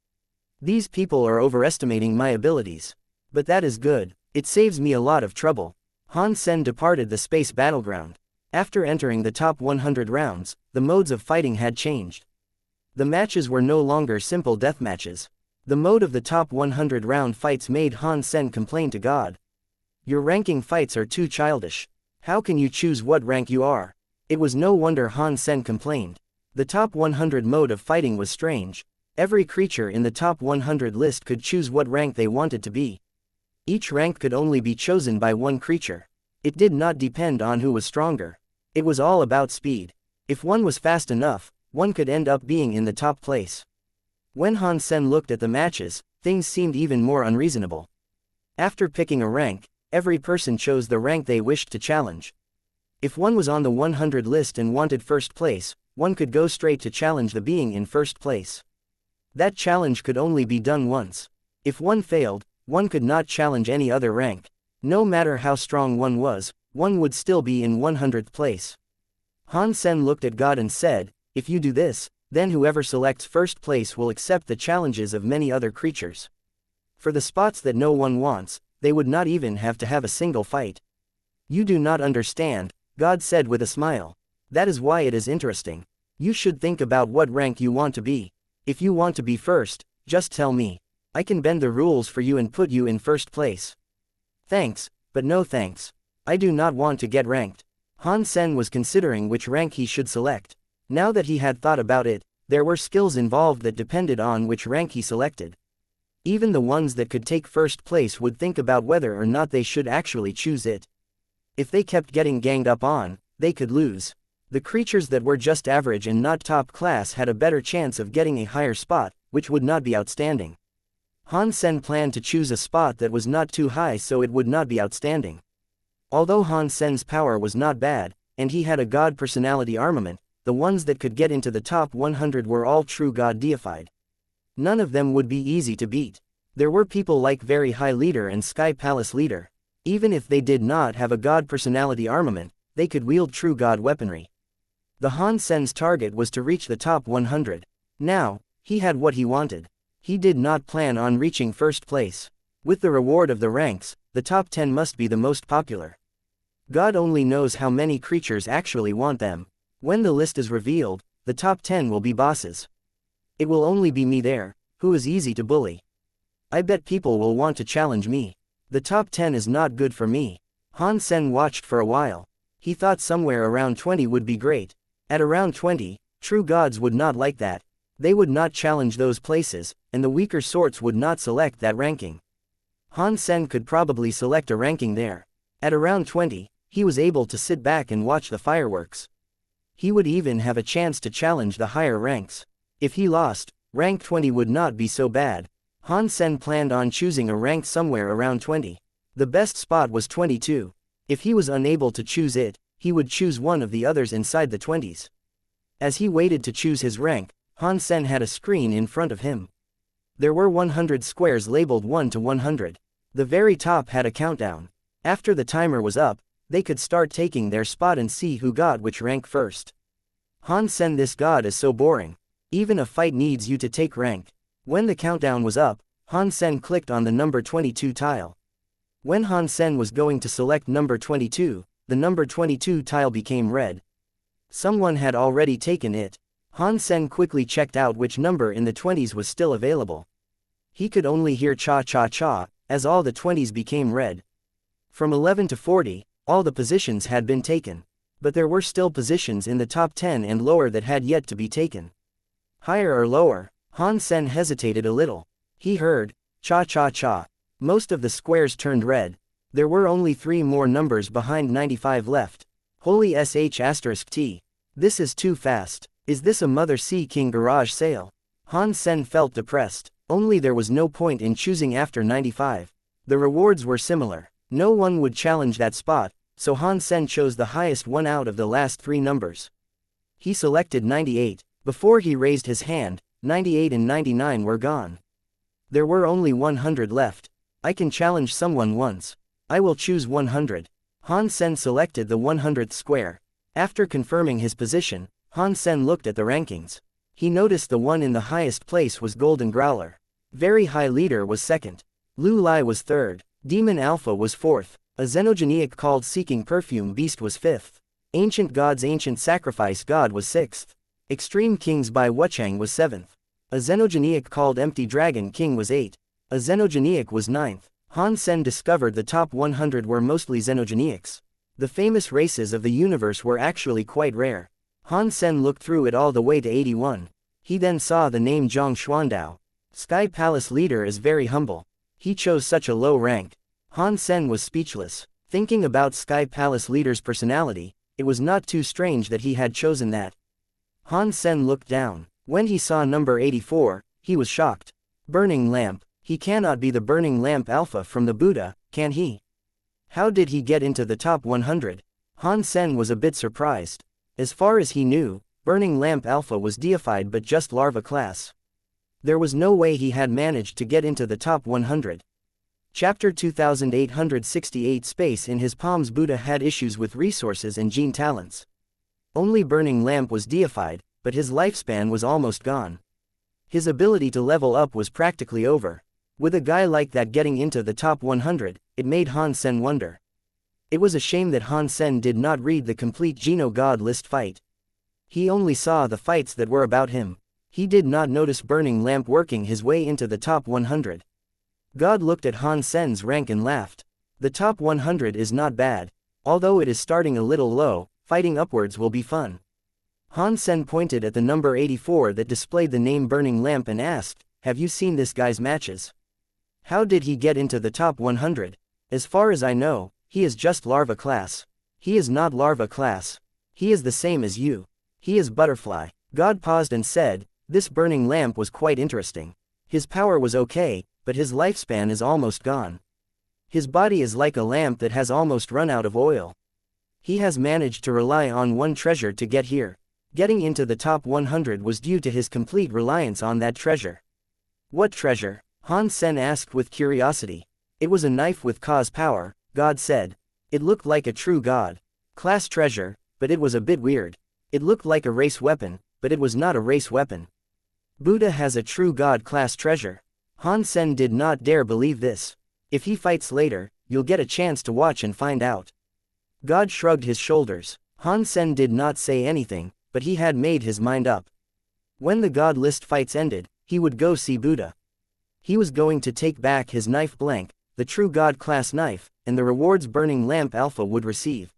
These people are overestimating my abilities. But that is good, it saves me a lot of trouble. Han Sen departed the space battleground. After entering the top 100 rounds, the modes of fighting had changed. The matches were no longer simple death matches. The mode of the top 100 round fights made Han Sen complain to God. Your ranking fights are too childish. How can you choose what rank you are? It was no wonder Han Sen complained. The top 100 mode of fighting was strange. Every creature in the top 100 list could choose what rank they wanted to be. Each rank could only be chosen by one creature. It did not depend on who was stronger. It was all about speed. If one was fast enough, one could end up being in the top place. When Han Sen looked at the matches, things seemed even more unreasonable. After picking a rank, every person chose the rank they wished to challenge. If one was on the 100 list and wanted first place, one could go straight to challenge the being in first place. That challenge could only be done once. If one failed, one could not challenge any other rank. No matter how strong one was, one would still be in 100th place. Han Sen looked at God and said, if you do this, then whoever selects first place will accept the challenges of many other creatures. For the spots that no one wants, they would not even have to have a single fight. You do not understand, God said with a smile. That is why it is interesting. You should think about what rank you want to be. If you want to be first, just tell me. I can bend the rules for you and put you in first place. Thanks, but no thanks. I do not want to get ranked. Han Sen was considering which rank he should select. Now that he had thought about it, there were skills involved that depended on which rank he selected. Even the ones that could take first place would think about whether or not they should actually choose it. If they kept getting ganged up on, they could lose. The creatures that were just average and not top class had a better chance of getting a higher spot, which would not be outstanding. Han Sen planned to choose a spot that was not too high so it would not be outstanding. Although Han Sen's power was not bad, and he had a god personality armament, the ones that could get into the top 100 were all true god deified. None of them would be easy to beat. There were people like Very High Leader and Sky Palace Leader. Even if they did not have a god personality armament, they could wield true god weaponry. The Han Sen's target was to reach the top 100. Now, he had what he wanted. He did not plan on reaching first place. With the reward of the ranks, the top 10 must be the most popular. God only knows how many creatures actually want them. When the list is revealed, the top 10 will be bosses. It will only be me there, who is easy to bully. I bet people will want to challenge me. The top 10 is not good for me. Han Sen watched for a while. He thought somewhere around 20 would be great. At around 20, true gods would not like that. They would not challenge those places, and the weaker sorts would not select that ranking. Han Sen could probably select a ranking there. At around 20, he was able to sit back and watch the fireworks. He would even have a chance to challenge the higher ranks. If he lost, rank 20 would not be so bad. Han Sen planned on choosing a rank somewhere around 20. The best spot was 22. If he was unable to choose it, he would choose one of the others inside the 20s. As he waited to choose his rank, Han Sen had a screen in front of him. There were 100 squares labeled 1 to 100. The very top had a countdown. After the timer was up, they could start taking their spot and see who got which rank first. Han Sen, this god is so boring. Even a fight needs you to take rank. When the countdown was up, Han Sen clicked on the number 22 tile. When Han Sen was going to select number 22, the number 22 tile became red. Someone had already taken it. Han Sen quickly checked out which number in the 20s was still available. He could only hear cha-cha-cha, as all the 20s became red. From 11 to 40, all the positions had been taken. But there were still positions in the top 10 and lower that had yet to be taken. Higher or lower? Han Sen hesitated a little. He heard cha-cha-cha. Most of the squares turned red. There were only 3 more numbers behind 95 left. Holy sh*t. This is too fast. Is this a Mother Sea King garage sale? Han Sen felt depressed. Only there was no point in choosing after 95. The rewards were similar. No one would challenge that spot, so Han Sen chose the highest one out of the last 3 numbers. He selected 98. Before he raised his hand, 98 and 99 were gone. There were only 100 left. I can challenge someone once. I will choose 100. Han Sen selected the 100th square. After confirming his position, Han Sen looked at the rankings. He noticed the one in the highest place was Golden Growler. Very High Leader was second. Lu Lai was third. Demon Alpha was fourth. A xenogenic called Seeking Perfume Beast was fifth. Ancient God's Ancient Sacrifice God was sixth. Extreme Kings by Wuchang was seventh. A xenogenic called Empty Dragon King was eighth. A xenogenic was ninth. Han Sen discovered the top 100 were mostly xenogenics. The famous races of the universe were actually quite rare. Han Sen looked through it all the way to 81. He then saw the name Zhang Xuandao. Sky Palace Leader is very humble. He chose such a low rank. Han Sen was speechless. Thinking about Sky Palace Leader's personality, it was not too strange that he had chosen that. Han Sen looked down. When he saw number 84, he was shocked. Burning Lamp. He cannot be the Burning Lamp Alpha from the Buddha, can he? How did he get into the top 100? Han Sen was a bit surprised. As far as he knew, Burning Lamp Alpha was deified but just larva class. There was no way he had managed to get into the top 100. Chapter 2868 Space in his palms. Buddha had issues with resources and gene talents. Only Burning Lamp was deified, but his lifespan was almost gone. His ability to level up was practically over. With a guy like that getting into the top 100, it made Han Sen wonder. It was a shame that Han Sen did not read the complete Geno God list fight. He only saw the fights that were about him. He did not notice Burning Lamp working his way into the top 100. God looked at Han Sen's rank and laughed. The top 100 is not bad. Although it is starting a little low, fighting upwards will be fun. Han Sen pointed at the number 84 that displayed the name Burning Lamp and asked, "Have you seen this guy's matches?" How did he get into the top 100? As far as I know, he is just larva class. He is not larva class. He is the same as you. He is butterfly. God paused and said, this burning lamp was quite interesting. His power was okay, but his lifespan is almost gone. His body is like a lamp that has almost run out of oil. He has managed to rely on one treasure to get here. Getting into the top 100 was due to his complete reliance on that treasure. What treasure? Han Sen asked with curiosity. It was a knife with cause power, God said. It looked like a true god class treasure, but it was a bit weird. It looked like a race weapon, but it was not a race weapon. Buddha has a true god class treasure. Han Sen did not dare believe this. If he fights later, you'll get a chance to watch and find out. God shrugged his shoulders. Han Sen did not say anything, but he had made his mind up. When the god list fights ended, he would go see Buddha. He was going to take back his knife blank, the true god class knife, and the rewards burning lamp alpha would receive.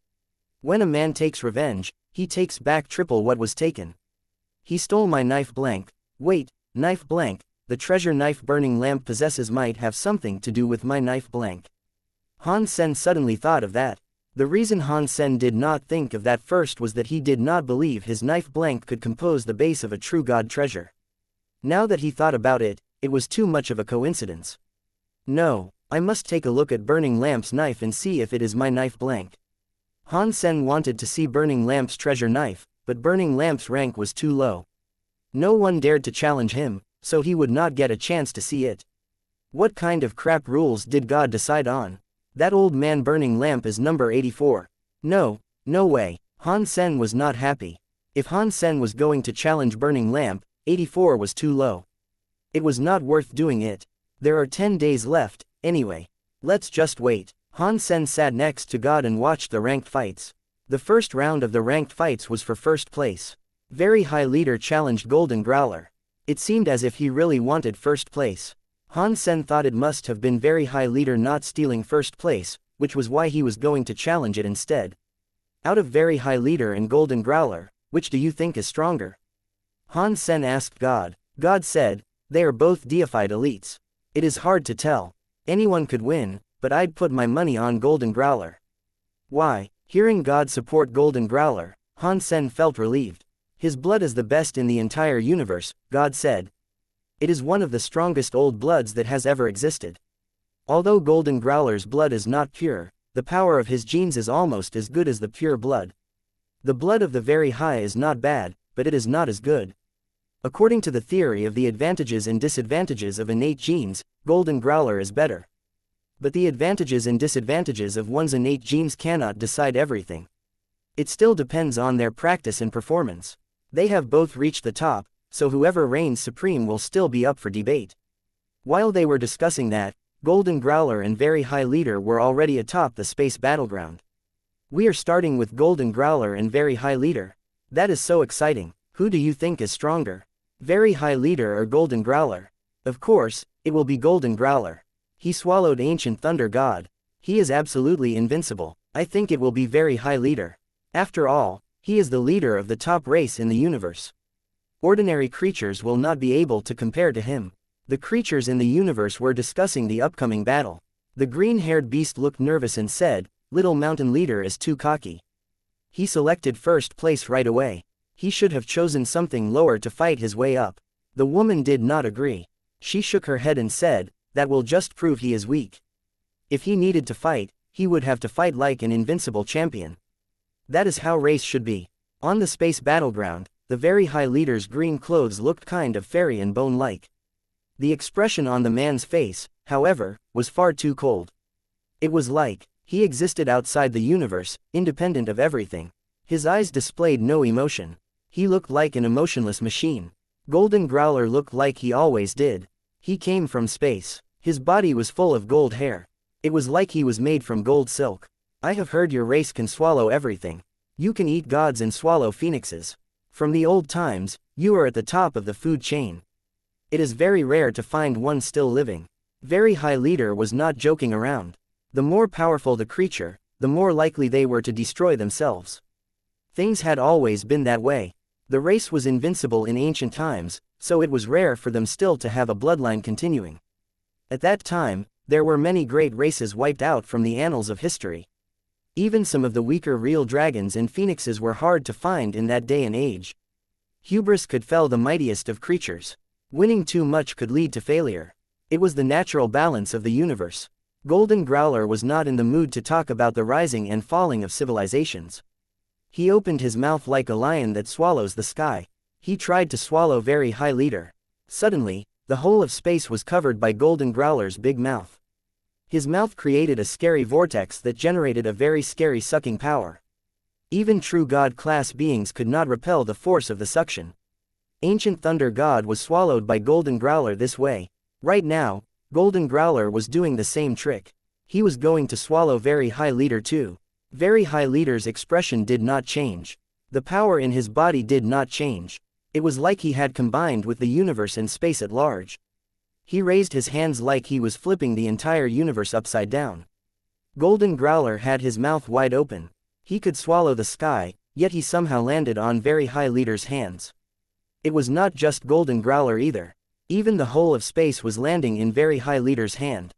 When a man takes revenge, he takes back triple what was taken. He stole my knife blank. Wait, knife blank, the treasure knife burning lamp possesses might have something to do with my knife blank. Han Sen suddenly thought of that. The reason Han Sen did not think of that first was that he did not believe his knife blank could compose the base of a true god treasure. Now that he thought about it, it was too much of a coincidence. No, I must take a look at Burning Lamp's knife and see if it is my knife blank. Han Sen wanted to see Burning Lamp's treasure knife, but Burning Lamp's rank was too low. No one dared to challenge him, so he would not get a chance to see it. What kind of crap rules did God decide on? That old man Burning Lamp is number 84. No, no way. Han Sen was not happy. If Han Sen was going to challenge Burning Lamp, 84 was too low. It was not worth doing it. There are 10 days left, anyway. Let's just wait. Han Sen sat next to God and watched the ranked fights. The first round of the ranked fights was for first place. Very High Leader challenged Golden Growler. It seemed as if he really wanted first place. Han Sen thought it must have been Very High Leader not stealing first place, which was why he was going to challenge it instead. Out of Very High Leader and Golden Growler, which do you think is stronger? Han Sen asked God. God said, they are both deified elites. It is hard to tell. Anyone could win, but I'd put my money on Golden Growler. Why? Hearing God support Golden Growler, Han Sen felt relieved. His blood is the best in the entire universe, God said. It is one of the strongest old bloods that has ever existed. Although Golden Growler's blood is not pure, the power of his genes is almost as good as the pure blood. The blood of the Very High is not bad, but it is not as good. According to the theory of the advantages and disadvantages of innate genes, Golden Growler is better. But the advantages and disadvantages of one's innate genes cannot decide everything. It still depends on their practice and performance. They have both reached the top, so whoever reigns supreme will still be up for debate. While they were discussing that, Golden Growler and Very High Leader were already atop the space battleground. We are starting with Golden Growler and Very High Leader. That is so exciting. Who do you think is stronger? Very High Leader or Golden Growler? Of course, it will be Golden Growler. He swallowed Ancient Thunder God. He is absolutely invincible. I think it will be Very High Leader. After all, he is the leader of the top race in the universe. Ordinary creatures will not be able to compare to him. The creatures in the universe were discussing the upcoming battle. The green-haired beast looked nervous and said, Little Mountain Leader is too cocky. He selected first place right away. He should have chosen something lower to fight his way up. The woman did not agree. She shook her head and said, that will just prove he is weak. If he needed to fight, he would have to fight like an invincible champion. That is how race should be. On the space battleground, the Very High Leader's green clothes looked kind of fairy and bone-like. The expression on the man's face, however, was far too cold. It was like, he existed outside the universe, independent of everything. His eyes displayed no emotion. He looked like an emotionless machine. Golden Growler looked like he always did. He came from space. His body was full of gold hair. It was like he was made from gold silk. I have heard your race can swallow everything. You can eat gods and swallow phoenixes. From the old times, you are at the top of the food chain. It is very rare to find one still living. Very High Leader was not joking around. The more powerful the creature, the more likely they were to destroy themselves. Things had always been that way. The race was invincible in ancient times, so it was rare for them still to have a bloodline continuing. At that time, there were many great races wiped out from the annals of history. Even some of the weaker real dragons and phoenixes were hard to find in that day and age. Hubris could fell the mightiest of creatures. Winning too much could lead to failure. It was the natural balance of the universe. Golden Growler was not in the mood to talk about the rising and falling of civilizations. He opened his mouth like a lion that swallows the sky. He tried to swallow Very High Leader. Suddenly, the whole of space was covered by Golden Growler's big mouth. His mouth created a scary vortex that generated a very scary sucking power. Even true God-class beings could not repel the force of the suction. Ancient Thunder God was swallowed by Golden Growler this way. Right now, Golden Growler was doing the same trick. He was going to swallow Very High Leader too. Very High Leader's expression did not change. The power in his body did not change. It was like he had combined with the universe and space at large. He raised his hands like he was flipping the entire universe upside down. Golden Growler had his mouth wide open. He could swallow the sky, yet he somehow landed on Very High Leader's hands. It was not just Golden Growler either. Even the whole of space was landing in Very High Leader's hand.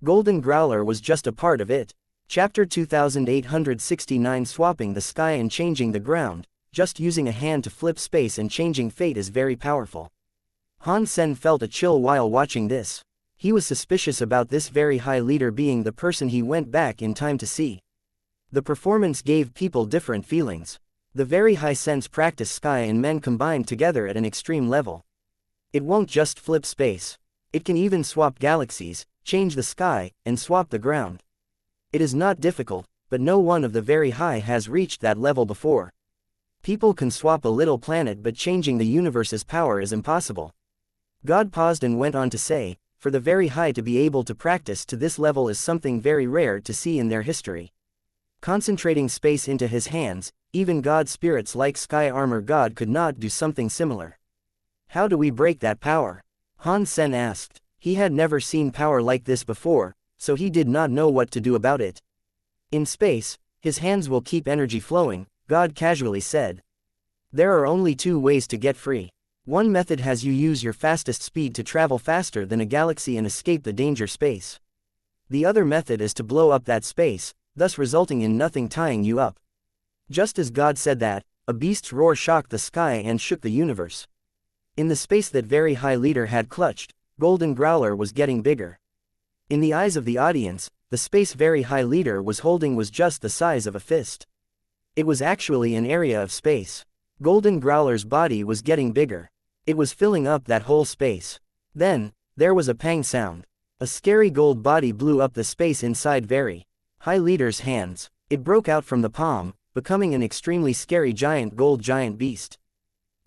Golden Growler was just a part of it. Chapter 2869 Swapping the sky and changing the ground. Just using a hand to flip space and changing fate is very powerful. Han Sen felt a chill while watching this. He was suspicious about this Very High Leader being the person he went back in time to see. The performance gave people different feelings. The Very High Sense practiced sky and men combined together at an extreme level. It won't just flip space. It can even swap galaxies, change the sky, and swap the ground. It is not difficult, but no one of the Very High has reached that level before. People can swap a little planet, but changing the universe's power is impossible. God paused and went on to say, for the Very High to be able to practice to this level is something very rare to see in their history. Concentrating space into his hands, even God spirits like Sky Armor God could not do something similar. How do we break that power? Han Sen asked. He had never seen power like this before, so he did not know what to do about it. In space, his hands will keep energy flowing, God casually said. There are only two ways to get free. One method has you use your fastest speed to travel faster than a galaxy and escape the danger space. The other method is to blow up that space, thus resulting in nothing tying you up. Just as God said that, a beast's roar shocked the sky and shook the universe. In the space that Very High Leader had clutched, Golden Growler was getting bigger. In the eyes of the audience, the space Very High Leader was holding was just the size of a fist. It was actually an area of space. Golden Growler's body was getting bigger. It was filling up that whole space. Then, there was a pang sound. A scary gold body blew up the space inside Very High Leader's hands. It broke out from the palm, becoming an extremely scary giant beast.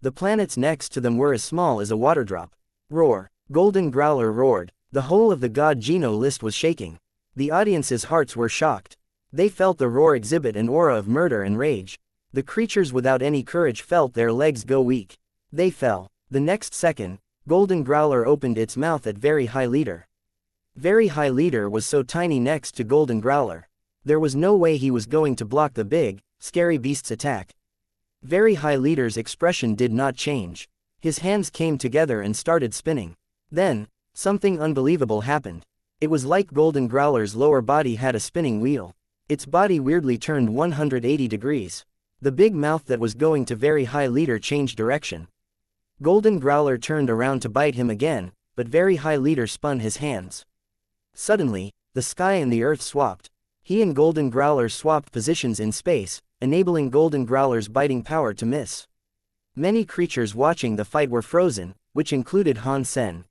The planets next to them were as small as a water drop. Roar! Golden Growler roared. The whole of the God Geno list was shaking. The audience's hearts were shocked. They felt the roar exhibit an aura of murder and rage. The creatures without any courage felt their legs go weak. They fell. The next second, Golden Growler opened its mouth at Very High Leader. Very High Leader was so tiny next to Golden Growler. There was no way he was going to block the big, scary beast's attack. Very High Leader's expression did not change. His hands came together and started spinning. Then, something unbelievable happened. It was like Golden Growler's lower body had a spinning wheel. Its body weirdly turned 180 degrees. The big mouth that was going to Very High Leader changed direction. Golden Growler turned around to bite him again, but Very High Leader spun his hands. Suddenly, the sky and the earth swapped. He and Golden Growler swapped positions in space, enabling Golden Growler's biting power to miss. Many creatures watching the fight were frozen, which included Han Sen.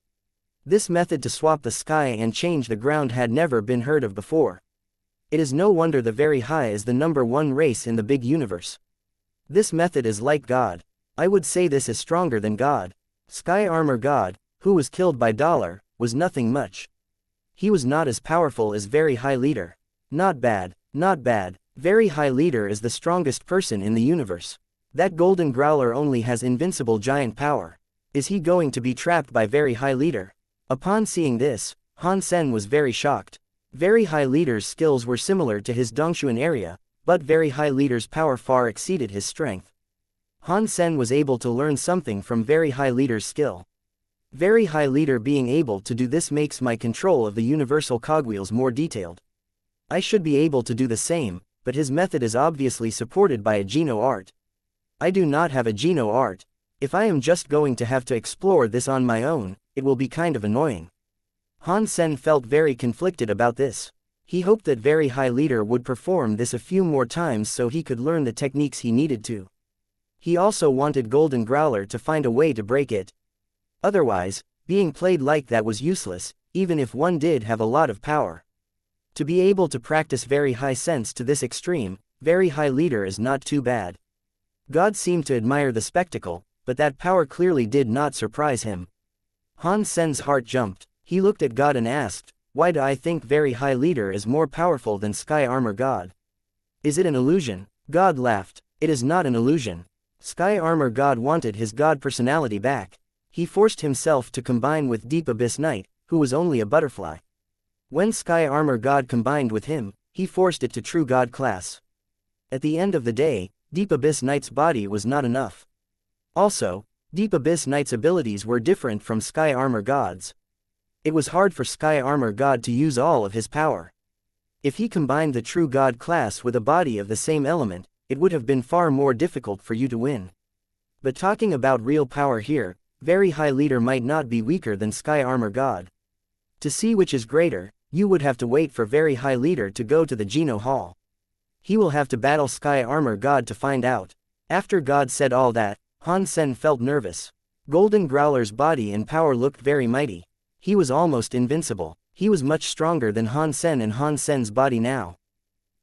This method to swap the sky and change the ground had never been heard of before. It is no wonder the Very High is the #1 race in the big universe. This method is like God. I would say this is stronger than God. Sky Armor God, who was killed by Dollar, was nothing much. He was not as powerful as Very High Leader. Not bad, not bad. Very High Leader is the strongest person in the universe. That Golden Growler only has invincible giant power. Is he going to be trapped by Very High Leader? Upon seeing this, Han Sen was very shocked. Very High Leader's skills were similar to his Dongshuan area, but Very High Leader's power far exceeded his strength. Han Sen was able to learn something from Very High Leader's skill. Very high leader, being able to do this makes my control of the universal cogwheels more detailed. I should be able to do the same, but his method is obviously supported by a Geno art. I do not have a Geno art. If I am just going to have to explore this on my own, it will be kind of annoying. Han Sen felt very conflicted about this. He hoped that very high leader would perform this a few more times so he could learn the techniques he needed to. He also wanted Golden Growler to find a way to break it. Otherwise, being played like that was useless, even if one did have a lot of power. To be able to practice very high sense to this extreme, very high leader is not too bad. God seemed to admire the spectacle, but that power clearly did not surprise him. Han Sen's heart jumped. He looked at God and asked, "Why do I think very high leader is more powerful than Sky Armor God? Is it an illusion?" God laughed. "It is not an illusion." Sky Armor God wanted his God personality back. He forced himself to combine with Deep Abyss Knight, who was only a butterfly. When Sky Armor God combined with him, he forced it to true God class. At the end of the day, Deep Abyss Knight's body was not enough. Also, Deep Abyss Knight's abilities were different from Sky Armor God's. It was hard for Sky Armor God to use all of his power. If he combined the true God class with a body of the same element, it would have been far more difficult for you to win. But talking about real power here, very high leader might not be weaker than Sky Armor God. To see which is greater, you would have to wait for very high leader to go to the Geno Hall. He will have to battle Sky Armor God to find out. After God said all that, Han Sen felt nervous. Golden Growler's body and power looked very mighty. He was almost invincible. He was much stronger than Han Sen and Han Sen's body now.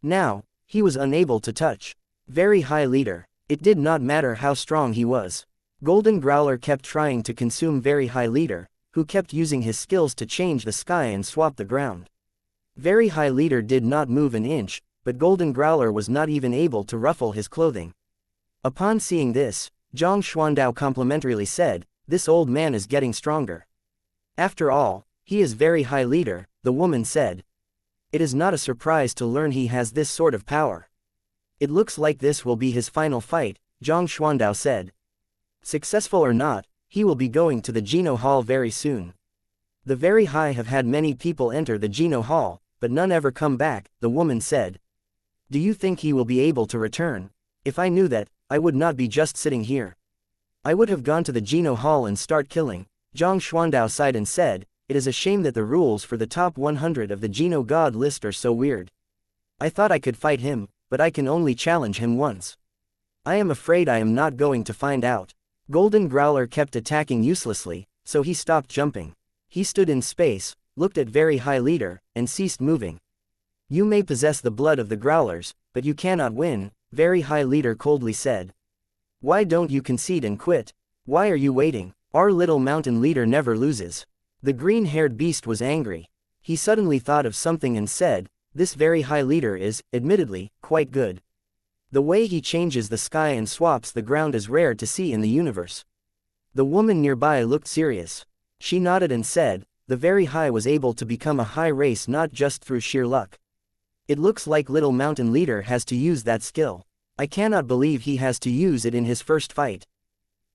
Now, he was unable to touch very high leader. It did not matter how strong he was. Golden Growler kept trying to consume very high leader, who kept using his skills to change the sky and swap the ground. Very high leader did not move an inch, but Golden Growler was not even able to ruffle his clothing. Upon seeing this, Zhang Xuandao complimentarily said, "This old man is getting stronger." "After all, he is very high leader," the woman said. "It is not a surprise to learn he has this sort of power." "It looks like this will be his final fight," Zhang Xuandao said. "Successful or not, he will be going to the Geno Hall very soon." "The very high have had many people enter the Geno Hall, but none ever come back," the woman said. "Do you think he will be able to return? If I knew that, I would not be just sitting here. I would have gone to the Geno Hall and start killing." Zhang Xuandao sighed and said, "It is a shame that the rules for the top 100 of the Geno God list are so weird. I thought I could fight him, but I can only challenge him once. I am afraid I am not going to find out." Golden Growler kept attacking uselessly, so he stopped jumping. He stood in space, looked at very high leader, and ceased moving. "You may possess the blood of the Growlers, but you cannot win," very high leader coldly said. "Why don't you concede and quit? Why are you waiting? Our little mountain leader never loses." The green-haired beast was angry. He suddenly thought of something and said, "This very high leader is, admittedly, quite good. The way he changes the sky and swaps the ground is rare to see in the universe." The woman nearby looked serious. She nodded and said, "The very high was able to become a high race not just through sheer luck. It looks like little mountain leader has to use that skill. I cannot believe he has to use it in his first fight."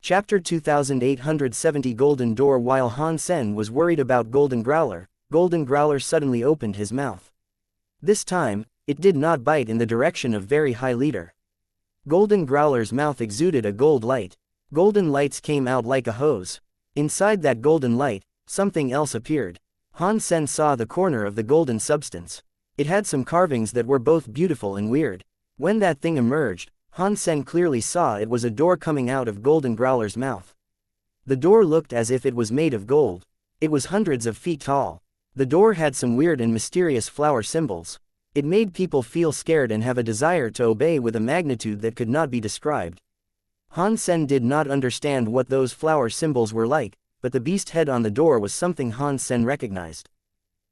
Chapter 2870 Golden Door. While Han Sen was worried about Golden Growler suddenly opened his mouth. This time, it did not bite in the direction of very high leader. Golden Growler's mouth exuded a gold light. Golden lights came out like a hose. Inside that golden light, something else appeared. Han Sen saw the corner of the golden substance. It had some carvings that were both beautiful and weird. When that thing emerged, Han Sen clearly saw it was a door coming out of Golden Growler's mouth. The door looked as if it was made of gold. It was hundreds of feet tall. The door had some weird and mysterious flower symbols. It made people feel scared and have a desire to obey with a magnitude that could not be described. Han Sen did not understand what those flower symbols were like, but the beast head on the door was something Han Sen recognized.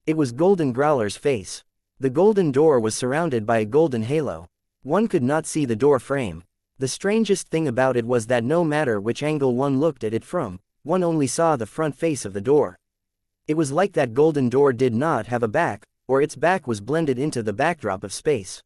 It was Golden Growler's face. The golden door was surrounded by a golden halo. One could not see the door frame. The strangest thing about it was that no matter which angle one looked at it from, one only saw the front face of the door. It was like that golden door did not have a back, or its back was blended into the backdrop of space.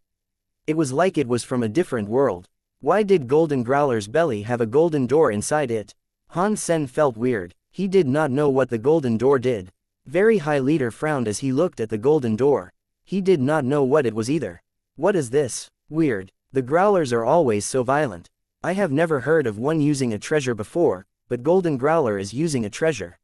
It was like it was from a different world. Why did Golden Growler's belly have a golden door inside it? Han Sen felt weird. He did not know what the golden door did. Very High Leader frowned as he looked at the golden door. He did not know what it was either. What is this? Weird. The growlers are always so violent. I have never heard of one using a treasure before, but Golden Growler is using a treasure.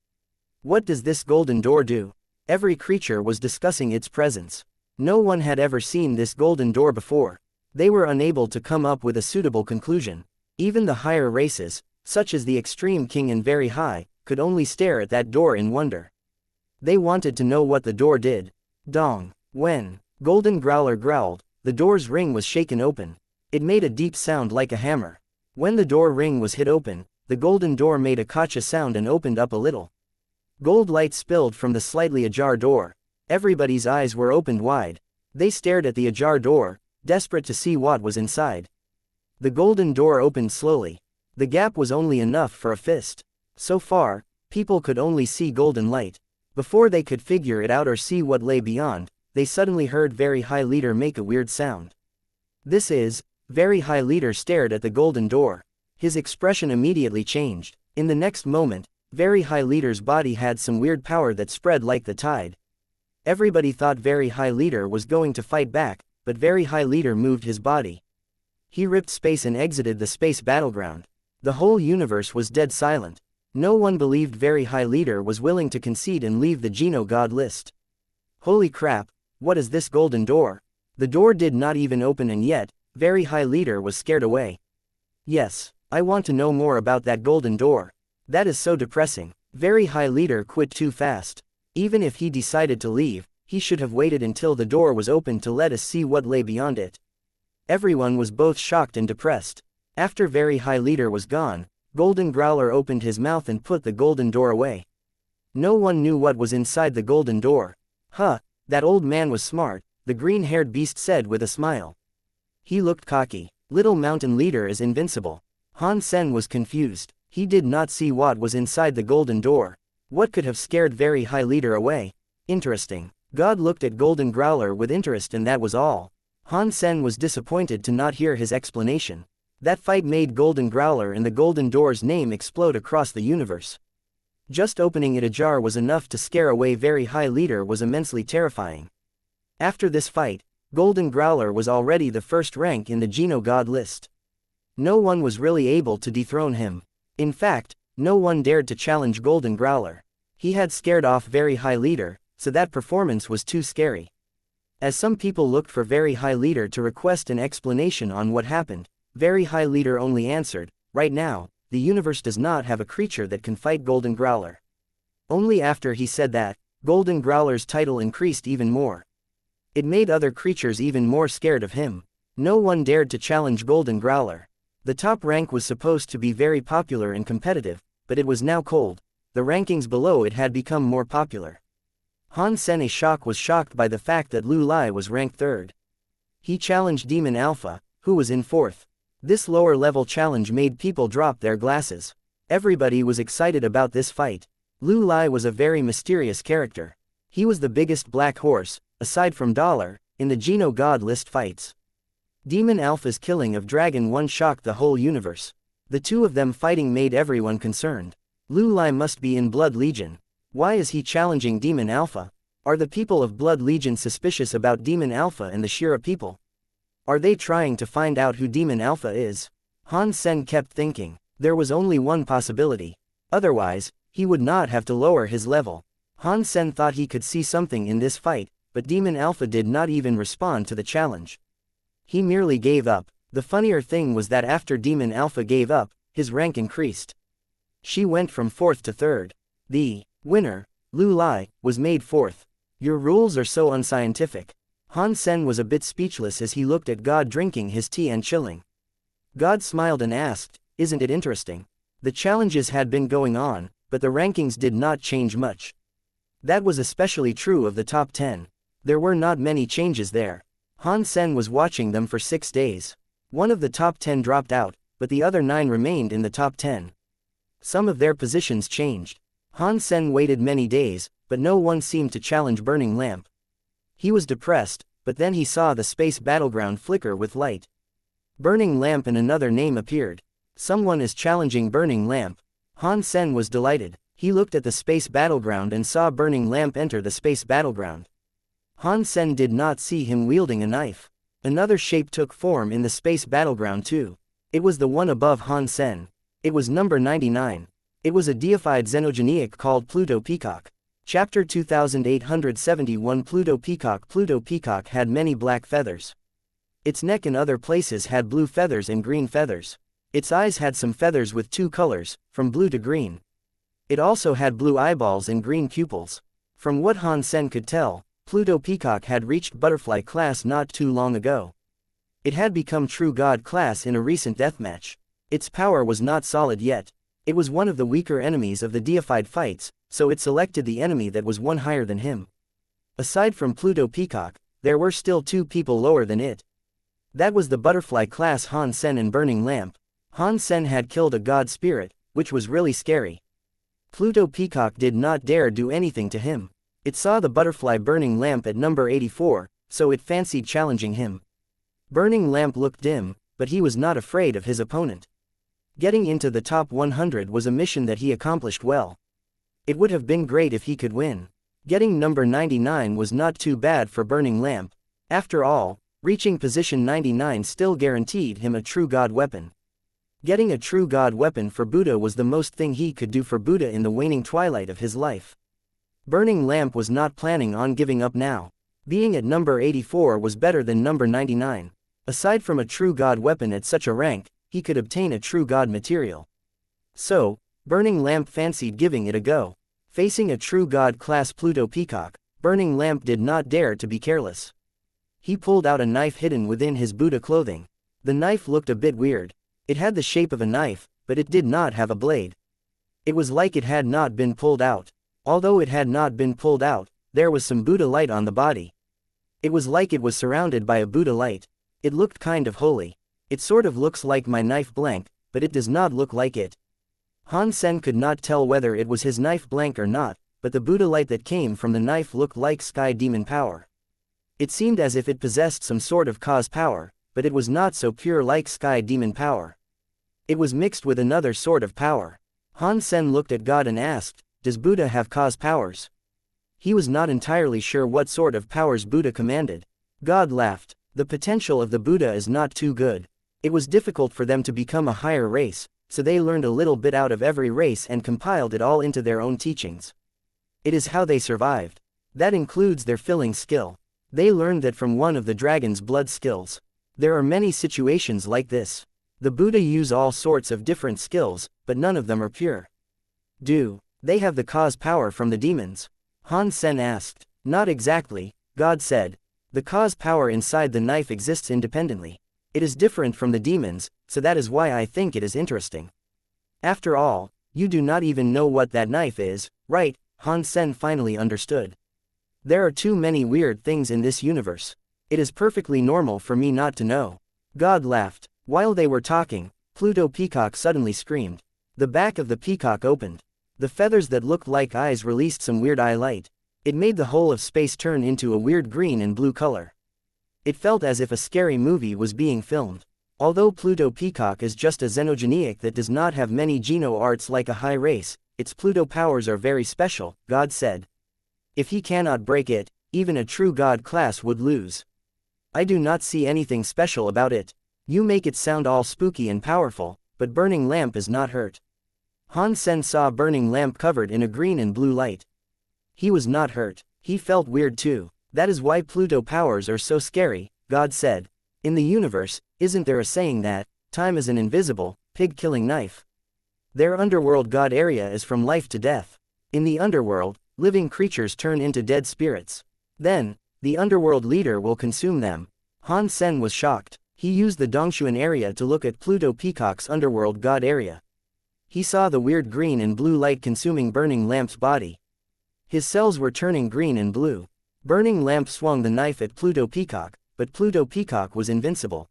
What does this golden door do? Every creature was discussing its presence. No one had ever seen this golden door before. They were unable to come up with a suitable conclusion. Even the higher races, such as the Extreme King and Very High, could only stare at that door in wonder. They wanted to know what the door did. Dong. When Golden Growler growled, the door's ring was shaken open. It made a deep sound like a hammer. When the door ring was hit open, the golden door made a gotcha sound and opened up a little. Gold light spilled from the slightly ajar door. Everybody's eyes were opened wide. They stared at the ajar door, desperate to see what was inside. The golden door opened slowly. The gap was only enough for a fist. So far, people could only see golden light. Before they could figure it out or see what lay beyond, they suddenly heard Very High Leader make a weird sound. This is, Very High Leader stared at the golden door. His expression immediately changed. In the next moment, Very High Leader's body had some weird power that spread like the tide. Everybody thought Very High Leader was going to fight back, but Very High Leader moved his body. He ripped space and exited the space battleground. The whole universe was dead silent. No one believed Very High Leader was willing to concede and leave the Geno God list. Holy crap, what is this golden door? The door did not even open and yet, Very High Leader was scared away. Yes, I want to know more about that golden door. That is so depressing. Very High Leader quit too fast. Even if he decided to leave, he should have waited until the door was open to let us see what lay beyond it. Everyone was both shocked and depressed. After Very High Leader was gone, Golden Growler opened his mouth and put the golden door away. No one knew what was inside the golden door. Huh, that old man was smart, the green-haired beast said with a smile. He looked cocky. Little Mountain Leader is invincible. Han Sen was confused. He did not see what was inside the golden door. What could have scared Very High Leader away? Interesting. God looked at Golden Growler with interest and that was all. Han Sen was disappointed to not hear his explanation. That fight made Golden Growler and the golden door's name explode across the universe. Just opening it ajar was enough to scare away Very High Leader was immensely terrifying. After this fight, Golden Growler was already the first rank in the Geno God list. No one was really able to dethrone him. In fact, no one dared to challenge Golden Growler. He had scared off Very High Leader, so that performance was too scary. As some people looked for Very High Leader to request an explanation on what happened, Very High Leader only answered, "Right now, the universe does not have a creature that can fight Golden Growler." Only after he said that, Golden Growler's title increased even more. It made other creatures even more scared of him. No one dared to challenge Golden Growler. The top rank was supposed to be very popular and competitive, but it was now cold. The rankings below it had become more popular. Han Sen was shocked by the fact that Lu Lai was ranked 3rd. He challenged Demon Alpha, who was in 4th. This lower-level challenge made people drop their glasses. Everybody was excited about this fight. Lu Lai was a very mysterious character. He was the biggest black horse, aside from Dollar, in the Geno God list fights. Demon Alpha's killing of Dragon 1 shocked the whole universe. The two of them fighting made everyone concerned. Lu Lai must be in Blood Legion. Why is he challenging Demon Alpha? Are the people of Blood Legion suspicious about Demon Alpha and the Shira people? Are they trying to find out who Demon Alpha is? Han Sen kept thinking. There was only one possibility. Otherwise, he would not have to lower his level. Han Sen thought he could see something in this fight, but Demon Alpha did not even respond to the challenge. He merely gave up. The funnier thing was that after Demon Alpha gave up, his rank increased. She went from 4th to 3rd. The winner, Lu Lai, was made 4th. Your rules are so unscientific. Han Sen was a bit speechless as he looked at God drinking his tea and chilling. God smiled and asked, "Isn't it interesting?" The challenges had been going on, but the rankings did not change much. That was especially true of the top 10. There were not many changes there. Han Sen was watching them for 6 days. One of the top 10 dropped out, but the other 9 remained in the top 10. Some of their positions changed. Han Sen waited many days, but no one seemed to challenge Burning Lamp. He was depressed, but then he saw the space battleground flicker with light. Burning Lamp and another name appeared. Someone is challenging Burning Lamp. Han Sen was delighted. He looked at the space battleground and saw Burning Lamp enter the space battleground. Han Sen did not see him wielding a knife. Another shape took form in the space battleground too. It was the one above Han Sen. It was number 99. It was a deified xenogeniac called Pluto Peacock. Chapter 2871 Pluto Peacock. Pluto Peacock had many black feathers. Its neck and other places had blue feathers and green feathers. Its eyes had some feathers with two colors, from blue to green. It also had blue eyeballs and green pupils. From what Han Sen could tell, Pluto Peacock had reached butterfly class not too long ago. It had become true god class in a recent deathmatch. Its power was not solid yet. It was one of the weaker enemies of the deified fights, so it selected the enemy that was one higher than him. Aside from Pluto Peacock, there were still two people lower than it. That was the butterfly class Han Sen and Burning Lamp. Han Sen had killed a god spirit, which was really scary. Pluto Peacock did not dare do anything to him. It saw the butterfly Burning Lamp at number 84, so it fancied challenging him. Burning Lamp looked dim, but he was not afraid of his opponent. Getting into the top 100 was a mission that he accomplished well. It would have been great if he could win. Getting number 99 was not too bad for Burning Lamp. After all, reaching position 99 still guaranteed him a true god weapon. Getting a true god weapon for Buddha was the most thing he could do for Buddha in the waning twilight of his life. Burning Lamp was not planning on giving up now. Being at number 84 was better than number 99. Aside from a true god weapon at such a rank, he could obtain a true god material. So, Burning Lamp fancied giving it a go. Facing a true god class Pluto Peacock, Burning Lamp did not dare to be careless. He pulled out a knife hidden within his Buddha clothing. The knife looked a bit weird. It had the shape of a knife, but it did not have a blade. It was like it had not been pulled out. Although it had not been pulled out, there was some Buddha light on the body. It was like it was surrounded by a Buddha light. It looked kind of holy. It sort of looks like my knife blank, but it does not look like it. Han Sen could not tell whether it was his knife blank or not, but the Buddha light that came from the knife looked like sky demon power. It seemed as if it possessed some sort of cause power, but it was not so pure like sky demon power. It was mixed with another sort of power. Han Sen looked at God and asked, "Does Buddha have cause powers?" He was not entirely sure what sort of powers Buddha commanded. God laughed. The potential of the Buddha is not too good. It was difficult for them to become a higher race, so they learned a little bit out of every race and compiled it all into their own teachings. It is how they survived. That includes their filling skill. They learned that from one of the dragon's blood skills. There are many situations like this. The Buddha use all sorts of different skills, but none of them are pure. Do they have the cause power from the demons? Han Sen asked. Not exactly, God said. The cause power inside the knife exists independently. It is different from the demons, so that is why I think it is interesting. After all, you do not even know what that knife is, right? Han Sen finally understood. There are too many weird things in this universe. It is perfectly normal for me not to know. God laughed. While they were talking, Pluto Peacock suddenly screamed. The back of the peacock opened. The feathers that looked like eyes released some weird eye light. It made the whole of space turn into a weird green and blue color. It felt as if a scary movie was being filmed. Although Pluto Peacock is just a xenogeniac that does not have many geno arts like a high race, its Pluto powers are very special, God said. If he cannot break it, even a true god class would lose. I do not see anything special about it. You make it sound all spooky and powerful, but Burning Lamp is not hurt. Han Sen saw Burning Lamp covered in a green and blue light. He was not hurt. He felt weird too. That is why Pluto powers are so scary, God said. In the universe, isn't there a saying that, time is an invisible, pig-killing knife? Their underworld god area is from life to death. In the underworld, living creatures turn into dead spirits. Then, the underworld leader will consume them. Han Sen was shocked. He used the Dongshuan area to look at Pluto Peacock's underworld god area. He saw the weird green and blue light consuming Burning Lamp's body. His cells were turning green and blue. Burning Lamp swung the knife at Pluto Peacock, but Pluto Peacock was invincible.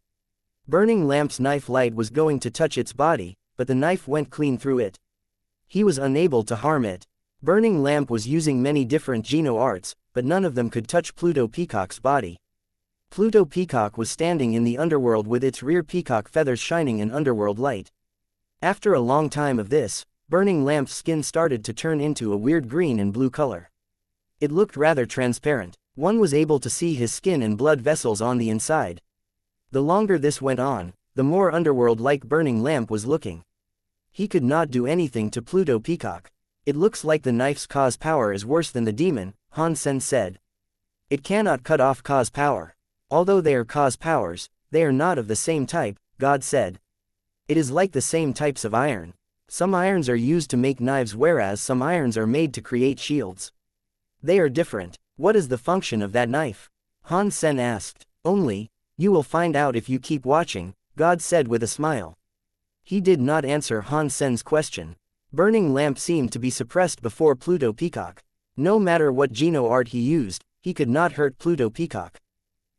Burning Lamp's knife light was going to touch its body, but the knife went clean through it. He was unable to harm it. Burning Lamp was using many different geno arts, but none of them could touch Pluto Peacock's body. Pluto Peacock was standing in the underworld with its rear peacock feathers shining in underworld light. After a long time of this, Burning Lamp's skin started to turn into a weird green and blue color. It looked rather transparent. One was able to see his skin and blood vessels on the inside. The longer this went on, the more underworld-like Burning Lamp was looking. He could not do anything to Pluto Peacock. It looks like the knife's cause power is worse than the demon, Han Sen said. It cannot cut off cause power. Although they are cause powers, they are not of the same type, God said. It is like the same types of iron. Some irons are used to make knives whereas some irons are made to create shields. They are different. What is the function of that knife? Han Sen asked. Only, you will find out if you keep watching, God said with a smile. He did not answer Han Sen's question. Burning Lamp seemed to be suppressed before Pluto Peacock. No matter what Geno art he used, he could not hurt Pluto Peacock.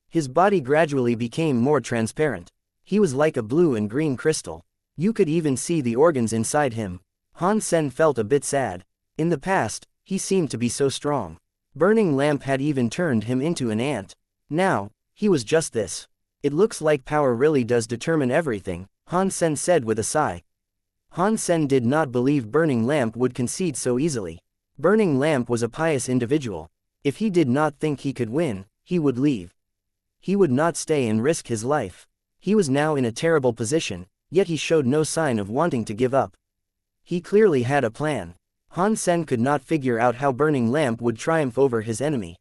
His body gradually became more transparent. He was like a blue and green crystal. You could even see the organs inside him. Han Sen felt a bit sad. In the past, he seemed to be so strong. Burning Lamp had even turned him into an ant. Now, he was just this. It looks like power really does determine everything, Han Sen said with a sigh. Han Sen did not believe Burning Lamp would concede so easily. Burning Lamp was a pious individual. If he did not think he could win, he would leave. He would not stay and risk his life. He was now in a terrible position, yet he showed no sign of wanting to give up. He clearly had a plan. Han Sen could not figure out how Burning Lamp would triumph over his enemy.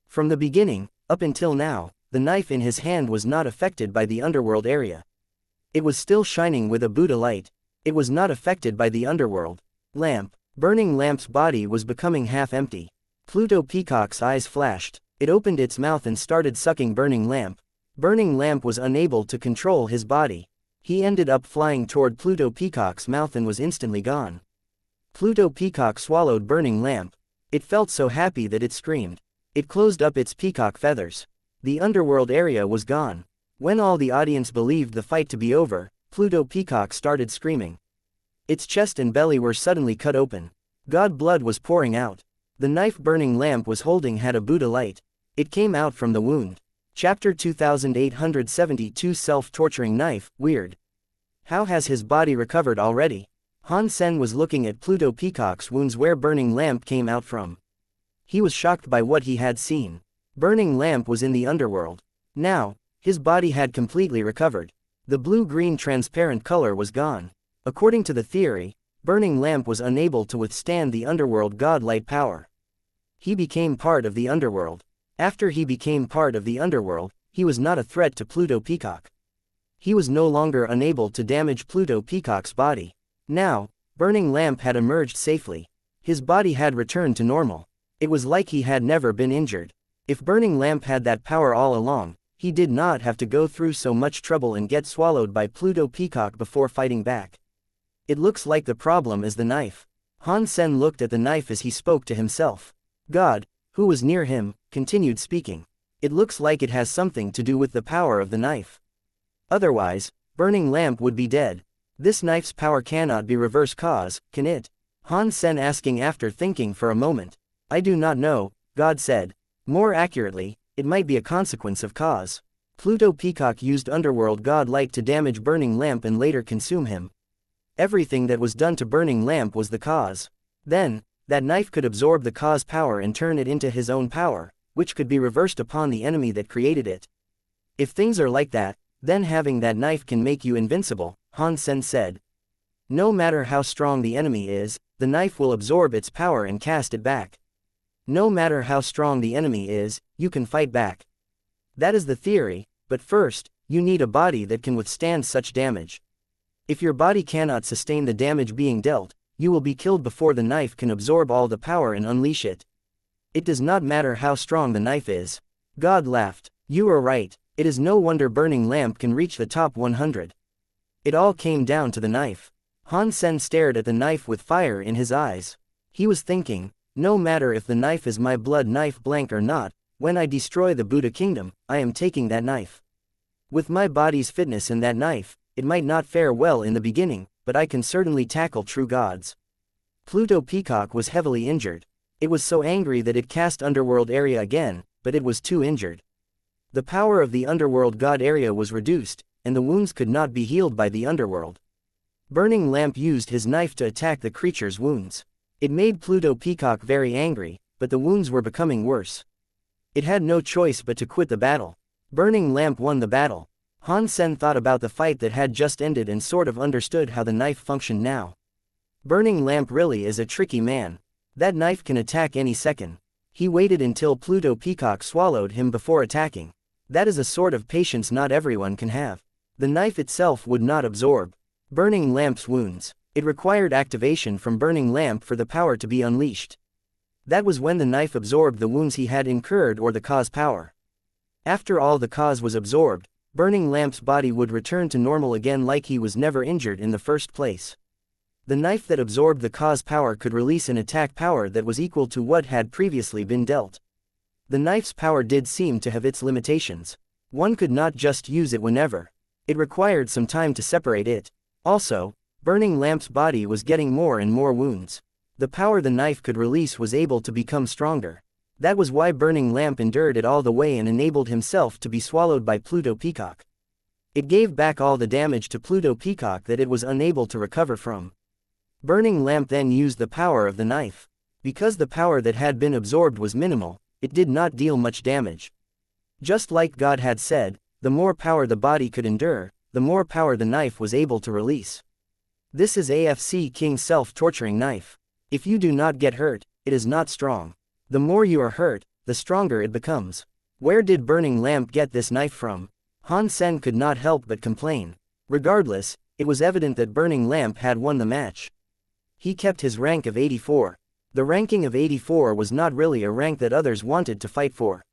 From the beginning, up until now, the knife in his hand was not affected by the underworld area. It was still shining with a Buddha light. It was not affected by the underworld lamp. Burning Lamp's body was becoming half empty. Pluto Peacock's eyes flashed. It opened its mouth and started sucking Burning Lamp. Burning Lamp was unable to control his body. He ended up flying toward Pluto Peacock's mouth and was instantly gone. Pluto Peacock swallowed Burning Lamp. It felt so happy that it screamed. It closed up its peacock feathers. The underworld area was gone. When all the audience believed the fight to be over, Pluto Peacock started screaming. Its chest and belly were suddenly cut open. God blood was pouring out. The knife Burning Lamp was holding had a Buddha light. It came out from the wound. Chapter 2872 Self-Torturing Knife, Weird. How has his body recovered already? Han Sen was looking at Pluto Peacock's wounds where Burning Lamp came out from. He was shocked by what he had seen. Burning Lamp was in the underworld. Now, his body had completely recovered. The blue-green transparent color was gone. According to the theory, Burning Lamp was unable to withstand the underworld godlight power. He became part of the underworld. After he became part of the underworld, he was not a threat to Pluto Peacock. He was no longer unable to damage Pluto Peacock's body. Now, Burning Lamp had emerged safely. His body had returned to normal. It was like he had never been injured. If Burning Lamp had that power all along, he did not have to go through so much trouble and get swallowed by Pluto Peacock before fighting back. It looks like the problem is the knife. Han Sen looked at the knife as he spoke to himself. God, who was near him, continued speaking. It looks like it has something to do with the power of the knife. Otherwise, Burning Lamp would be dead. This knife's power cannot be reverse cause, can it? Han Sen asking after thinking for a moment. I do not know, God said. More accurately, it might be a consequence of cause. Pluto Peacock used underworld god light to damage Burning Lamp and later consume him. Everything that was done to Burning Lamp was the cause. Then, that knife could absorb the cause power and turn it into his own power, which could be reversed upon the enemy that created it. If things are like that, then having that knife can make you invincible, Han Sen said. No matter how strong the enemy is, the knife will absorb its power and cast it back. No matter how strong the enemy is, you can fight back. That is the theory, but first, you need a body that can withstand such damage. If your body cannot sustain the damage being dealt, you will be killed before the knife can absorb all the power and unleash it. It does not matter how strong the knife is. God laughed. You are right, it is no wonder Burning Lamp can reach the top 100. It all came down to the knife. Han Sen stared at the knife with fire in his eyes. He was thinking, no matter if the knife is my blood knife blank or not, when I destroy the Buddha kingdom, I am taking that knife. With my body's fitness in that knife, it might not fare well in the beginning, but I can certainly tackle true gods. Pluto Peacock was heavily injured. It was so angry that it cast underworld area again, but it was too injured. The power of the underworld god area was reduced, and the wounds could not be healed by the underworld. Burning Lamp used his knife to attack the creature's wounds. It made Pluto Peacock very angry, but the wounds were becoming worse. It had no choice but to quit the battle. Burning Lamp won the battle. Han Sen thought about the fight that had just ended and sort of understood how the knife functioned now. Burning Lamp really is a tricky man. That knife can attack any second. He waited until Pluto Peacock swallowed him before attacking. That is a sort of patience not everyone can have. The knife itself would not absorb Burning Lamp's wounds. It required activation from Burning Lamp for the power to be unleashed. That was when the knife absorbed the wounds he had incurred or the cause power. After all the cause was absorbed, Burning Lamp's body would return to normal again like he was never injured in the first place. The knife that absorbed the cause power could release an attack power that was equal to what had previously been dealt. The knife's power did seem to have its limitations. One could not just use it whenever. It required some time to separate it. Also, Burning Lamp's body was getting more and more wounds. The power the knife could release was able to become stronger. That was why Burning Lamp endured it all the way and enabled himself to be swallowed by Pluto Peacock. It gave back all the damage to Pluto Peacock that it was unable to recover from. Burning Lamp then used the power of the knife. Because the power that had been absorbed was minimal, it did not deal much damage. Just like God had said, the more power the body could endure, the more power the knife was able to release. This is AFC King's self-torturing knife. If you do not get hurt, it is not strong. The more you are hurt, the stronger it becomes. Where did Burning Lamp get this knife from? Han Sen could not help but complain. Regardless, it was evident that Burning Lamp had won the match. He kept his rank of 84. The ranking of 84 was not really a rank that others wanted to fight for.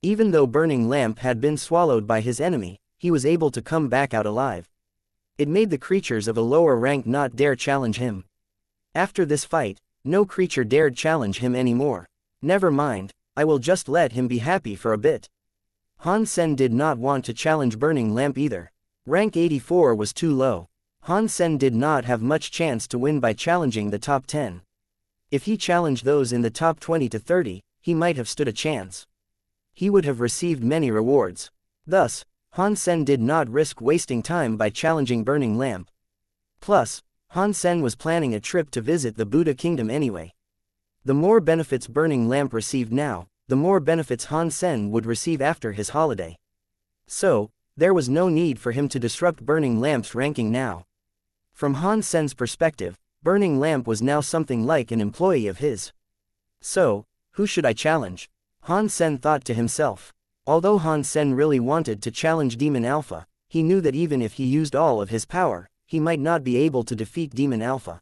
Even though Burning Lamp had been swallowed by his enemy, he was able to come back out alive. It made the creatures of a lower rank not dare challenge him. After this fight, no creature dared challenge him anymore. Never mind, I will just let him be happy for a bit. Han Sen did not want to challenge Burning Lamp either. Rank 84 was too low. Han Sen did not have much chance to win by challenging the top 10. If he challenged those in the top 20 to 30, he might have stood a chance. He would have received many rewards. Thus, Han Sen did not risk wasting time by challenging Burning Lamp. Plus, Han Sen was planning a trip to visit the Buddha Kingdom anyway. The more benefits Burning Lamp received now, the more benefits Han Sen would receive after his holiday. So, there was no need for him to disrupt Burning Lamp's ranking now. From Han Sen's perspective, Burning Lamp was now something like an employee of his. So, who should I challenge? Han Sen thought to himself. Although Han Sen really wanted to challenge Demon Alpha, he knew that even if he used all of his power, he might not be able to defeat Demon Alpha.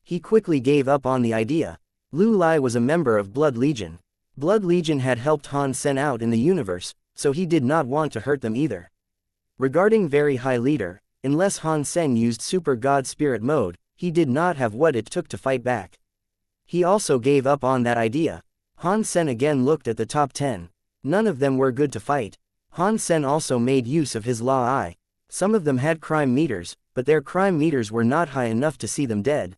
He quickly gave up on the idea. Lu Lai was a member of Blood Legion. Blood Legion had helped Han Sen out in the universe, so he did not want to hurt them either. Regarding Very High Leader, unless Han Sen used Super God Spirit mode, he did not have what it took to fight back. He also gave up on that idea. Han Sen again looked at the top 10. None of them were good to fight. Han Sen also made use of his Law Eye. Some of them had crime meters, but their crime meters were not high enough to see them dead.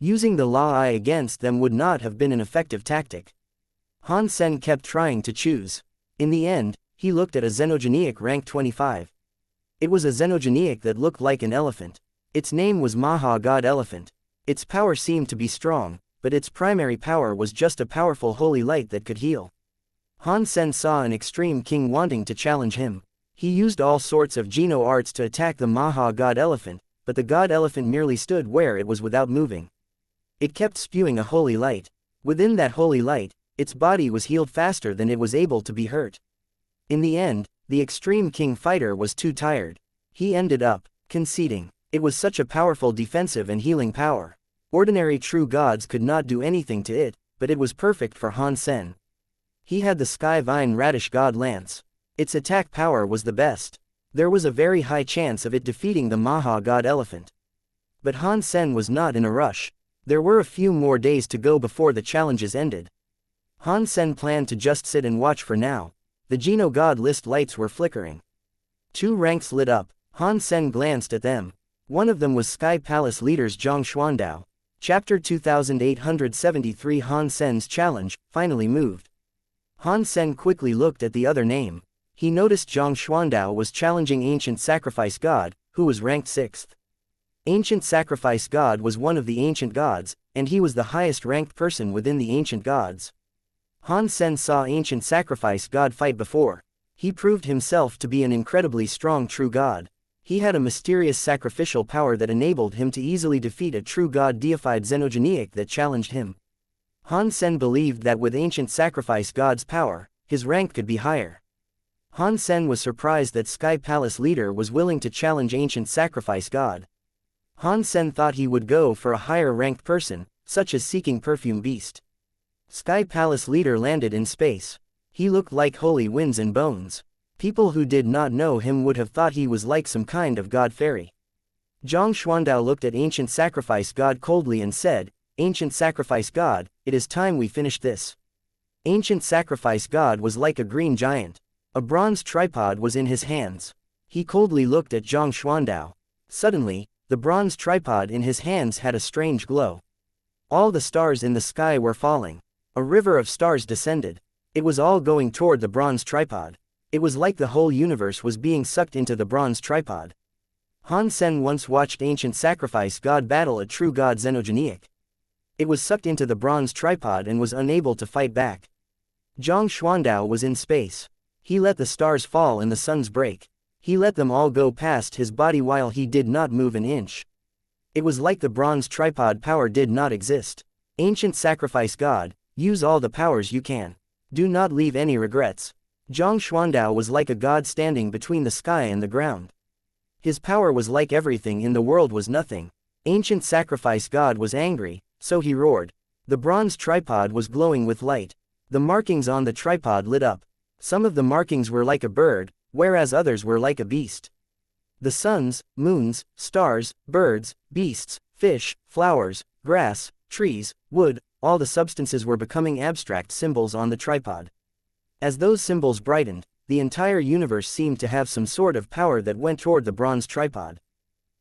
Using the Law Eye against them would not have been an effective tactic. Han Sen kept trying to choose. In the end, he looked at a xenogenic rank 25. It was a xenogenic that looked like an elephant. Its name was Maha God Elephant. Its power seemed to be strong, but its primary power was just a powerful holy light that could heal. Han Sen saw an extreme king wanting to challenge him. He used all sorts of Geno arts to attack the Maha God Elephant, but the God Elephant merely stood where it was without moving. It kept spewing a holy light. Within that holy light, its body was healed faster than it was able to be hurt. In the end, the extreme king fighter was too tired. He ended up conceding. It was such a powerful defensive and healing power. Ordinary true gods could not do anything to it, but it was perfect for Han Sen. He had the Sky Vine Radish God Lance. Its attack power was the best. There was a very high chance of it defeating the Maha God Elephant. But Han Sen was not in a rush. There were a few more days to go before the challenges ended. Han Sen planned to just sit and watch for now. The Geno God list lights were flickering. 2 ranks lit up. Han Sen glanced at them. One of them was Sky Palace leaders Zhang Xuandao. Chapter 2873 Han Sen's challenge finally moved. Han Sen quickly looked at the other name. He noticed Zhang Xuandao was challenging Ancient Sacrifice God, who was ranked 6th. Ancient Sacrifice God was one of the ancient gods, and he was the highest ranked person within the ancient gods. Han Sen saw Ancient Sacrifice God fight before. He proved himself to be an incredibly strong true god. He had a mysterious sacrificial power that enabled him to easily defeat a true god deified xenogenic that challenged him. Han Sen believed that with Ancient Sacrifice God's power, his rank could be higher. Han Sen was surprised that Sky Palace leader was willing to challenge Ancient Sacrifice God. Han Sen thought he would go for a higher ranked person, such as Seeking Perfume Beast. Sky Palace leader landed in space. He looked like holy winds and bones. People who did not know him would have thought he was like some kind of god fairy. Zhang Xuandao looked at Ancient Sacrifice God coldly and said, "Ancient Sacrifice God, it is time we finished this." Ancient Sacrifice God was like a green giant. A bronze tripod was in his hands. He coldly looked at Zhang Xuandao. Suddenly, the bronze tripod in his hands had a strange glow. All the stars in the sky were falling. A river of stars descended. It was all going toward the bronze tripod. It was like the whole universe was being sucked into the bronze tripod. Han Sen once watched Ancient Sacrifice God battle a true god xenogenic. It was sucked into the bronze tripod and was unable to fight back. Zhang Xuandao was in space. He let the stars fall and the suns break. He let them all go past his body while he did not move an inch. It was like the bronze tripod power did not exist. Ancient Sacrifice God, use all the powers you can. Do not leave any regrets. Zhang Xuandao was like a god standing between the sky and the ground. His power was like everything in the world was nothing. Ancient Sacrifice God was angry, so he roared. The bronze tripod was glowing with light. The markings on the tripod lit up. Some of the markings were like a bird, whereas others were like a beast. The suns, moons, stars, birds, beasts, fish, flowers, grass, trees, wood, all the substances were becoming abstract symbols on the tripod. As those symbols brightened, the entire universe seemed to have some sort of power that went toward the bronze tripod.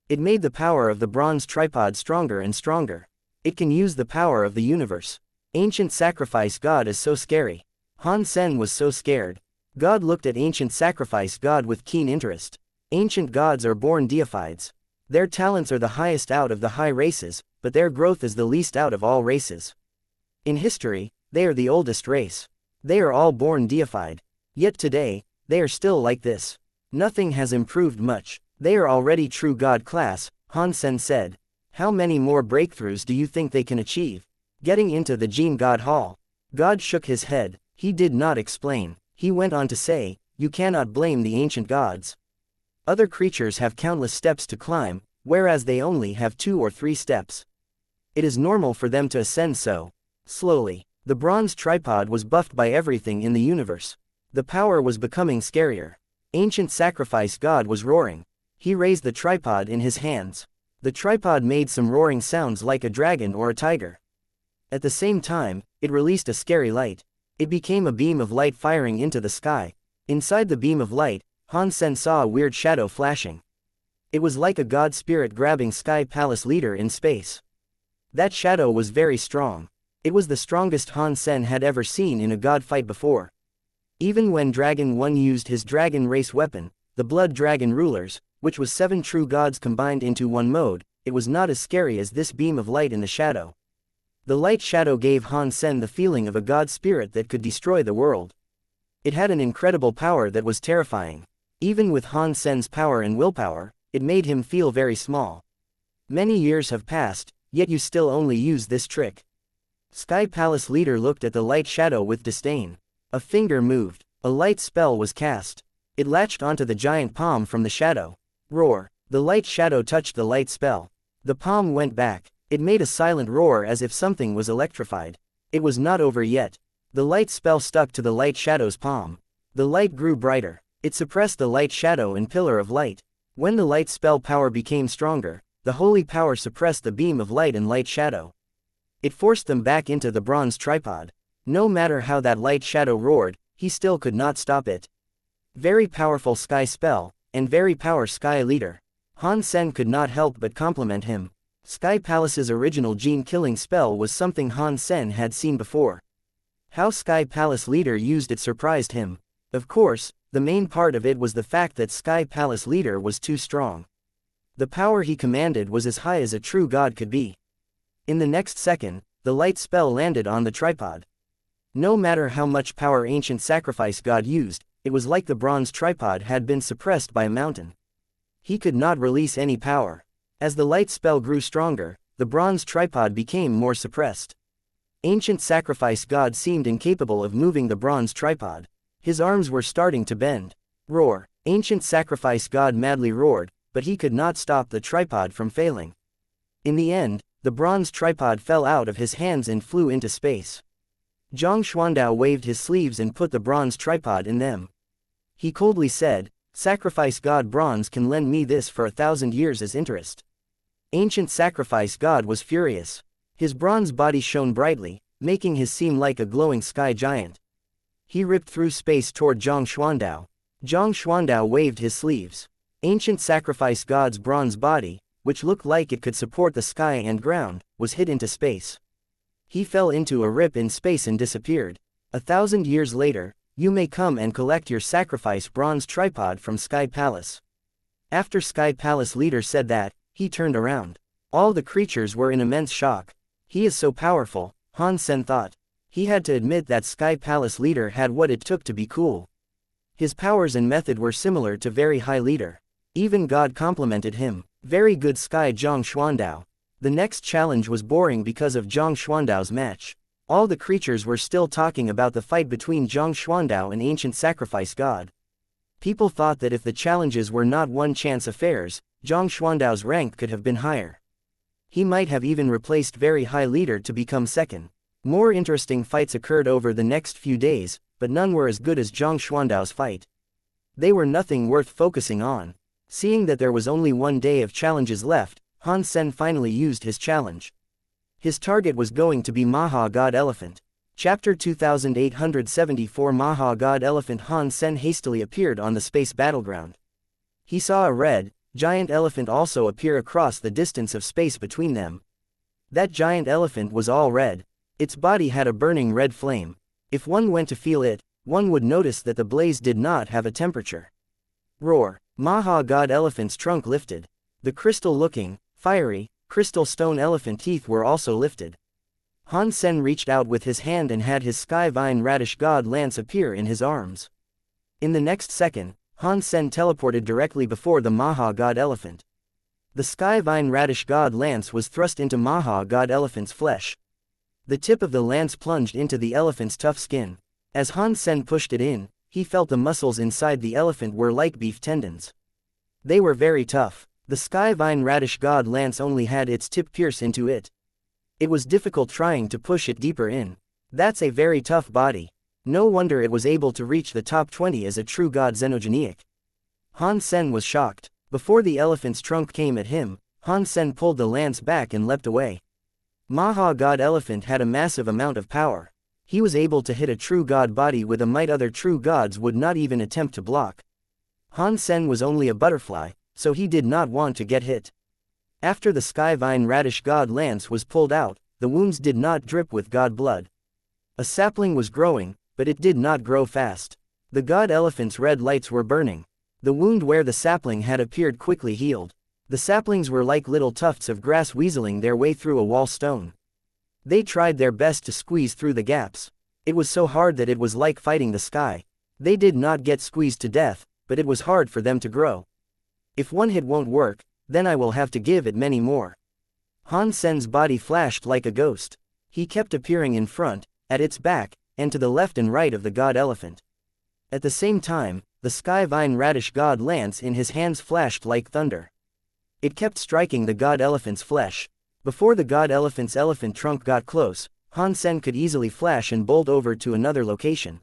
It made the power of the bronze tripod stronger and stronger. It can use the power of the universe. Ancient Sacrifice God is so scary. Han Sen was so scared. God looked at Ancient Sacrifice God with keen interest. Ancient gods are born deifieds. Their talents are the highest out of the high races, but their growth is the least out of all races. In history, they are the oldest race. They are all born deified. Yet today, they are still like this. Nothing has improved much. They are already true god class, Han Sen said. How many more breakthroughs do you think they can achieve? Getting into the Gene God Hall. God shook his head. He did not explain. He went on to say, you cannot blame the ancient gods. Other creatures have countless steps to climb, whereas they only have 2 or 3 steps. It is normal for them to ascend so slowly. The bronze tripod was buffed by everything in the universe. The power was becoming scarier. Ancient Sacrifice God was roaring. He raised the tripod in his hands. The tripod made some roaring sounds like a dragon or a tiger. At the same time, it released a scary light. It became a beam of light firing into the sky. Inside the beam of light, Han Sen saw a weird shadow flashing. It was like a god spirit grabbing Sky Palace leader in space. That shadow was very strong. It was the strongest Han Sen had ever seen in a god fight before. Even when Dragon 1 used his dragon race weapon, the Blood Dragon Rulers, which was 7 true gods combined into one mode, it was not as scary as this beam of light in the shadow. The light shadow gave Han Sen the feeling of a god spirit that could destroy the world. It had an incredible power that was terrifying. Even with Han Sen's power and willpower, it made him feel very small. Many years have passed, yet you still only use this trick. Sky Palace leader looked at the light shadow with disdain. A finger moved. A light spell was cast. It latched onto the giant palm from the shadow. Roar. The light shadow touched the light spell. The palm went back. It made a silent roar as if something was electrified. It was not over yet. The light spell stuck to the light shadow's palm. The light grew brighter. It suppressed the light shadow and pillar of light. When the light spell power became stronger, the holy power suppressed the beam of light and light shadow. It forced them back into the bronze tripod. No matter how that light shadow roared, he still could not stop it. Very powerful sky spell, and very power sky leader. Han Sen could not help but compliment him. Sky Palace's original gene killing spell was something Han Sen had seen before. How Sky Palace leader used it surprised him. Of course, the main part of it was the fact that Sky Palace leader was too strong. The power he commanded was as high as a true god could be. In the next second, the light spell landed on the tripod. No matter how much power ancient sacrifice god used, it was like the bronze tripod had been suppressed by a mountain. He could not release any power. As the light spell grew stronger, the bronze tripod became more suppressed. Ancient sacrifice god seemed incapable of moving the bronze tripod. His arms were starting to bend. Roar! Ancient sacrifice god madly roared, but he could not stop the tripod from failing. In the end, the bronze tripod fell out of his hands and flew into space. Zhang Xuandao waved his sleeves and put the bronze tripod in them. He coldly said, "Sacrifice god bronze can lend me this for 1,000 years as interest." Ancient sacrifice god was furious. His bronze body shone brightly, making his seem like a glowing sky giant. He ripped through space toward Zhang Xuandao. Zhang Xuandao waved his sleeves. Ancient sacrifice god's bronze body, which looked like it could support the sky and ground, was hit into space. He fell into a rip in space and disappeared. 1,000 years later, you may come and collect your sacrifice bronze tripod from Sky Palace. After Sky Palace leader said that, he turned around. All the creatures were in immense shock. He is so powerful, Han Sen thought. He had to admit that Sky Palace leader had what it took to be cool. His powers and method were similar to very high leader. Even God complimented him. Very good Sky Zhang Xuandao. The next challenge was boring because of Zhang Xuandao's match. All the creatures were still talking about the fight between Zhang Xuandao and ancient sacrifice god. People thought that if the challenges were not one-chance affairs, Zhang Xuandao's rank could have been higher. He might have even replaced very high leader to become second. More interesting fights occurred over the next few days, but none were as good as Zhang Xuandao's fight. They were nothing worth focusing on. Seeing that there was only one day of challenges left, Han Sen finally used his challenge. His target was going to be Maha God Elephant. Chapter 2874 Maha God Elephant. Han Sen hastily appeared on the space battleground. He saw a red, giant elephant also appear across the distance of space between them. That giant elephant was all red. Its body had a burning red flame. If one went to feel it, one would notice that the blaze did not have a temperature. Roar! Maha God Elephant's trunk lifted. The crystal-looking, fiery, crystal stone elephant teeth were also lifted. Han Sen reached out with his hand and had his sky vine radish god lance appear in his arms. In the next second, Han Sen teleported directly before the Maha God Elephant. The sky vine radish god lance was thrust into Maha God Elephant's flesh. The tip of the lance plunged into the elephant's tough skin. As Han Sen pushed it in, he felt the muscles inside the elephant were like beef tendons. They were very tough. The sky vine radish god lance only had its tip pierce into it. It was difficult trying to push it deeper in. That's a very tough body. No wonder it was able to reach the top 20 as a true god xenogenic. Han Sen was shocked. Before the elephant's trunk came at him, Han Sen pulled the lance back and leapt away. Maha God Elephant had a massive amount of power. He was able to hit a true god body with a might other true gods would not even attempt to block. Han Sen was only a butterfly, so he did not want to get hit. After the sky vine radish god lance was pulled out, the wounds did not drip with god blood. A sapling was growing, but it did not grow fast. The god elephant's red lights were burning. The wound where the sapling had appeared quickly healed. The saplings were like little tufts of grass weaseling their way through a wall stone. They tried their best to squeeze through the gaps. It was so hard that it was like fighting the sky. They did not get squeezed to death, but it was hard for them to grow. If one hit won't work, then I will have to give it many more. Han Sen's body flashed like a ghost. He kept appearing in front, at its back, and to the left and right of the god elephant. At the same time, the sky vine radish god lance in his hands flashed like thunder. It kept striking the god elephant's flesh. Before the god elephant's elephant trunk got close, Han Sen could easily flash and bolt over to another location.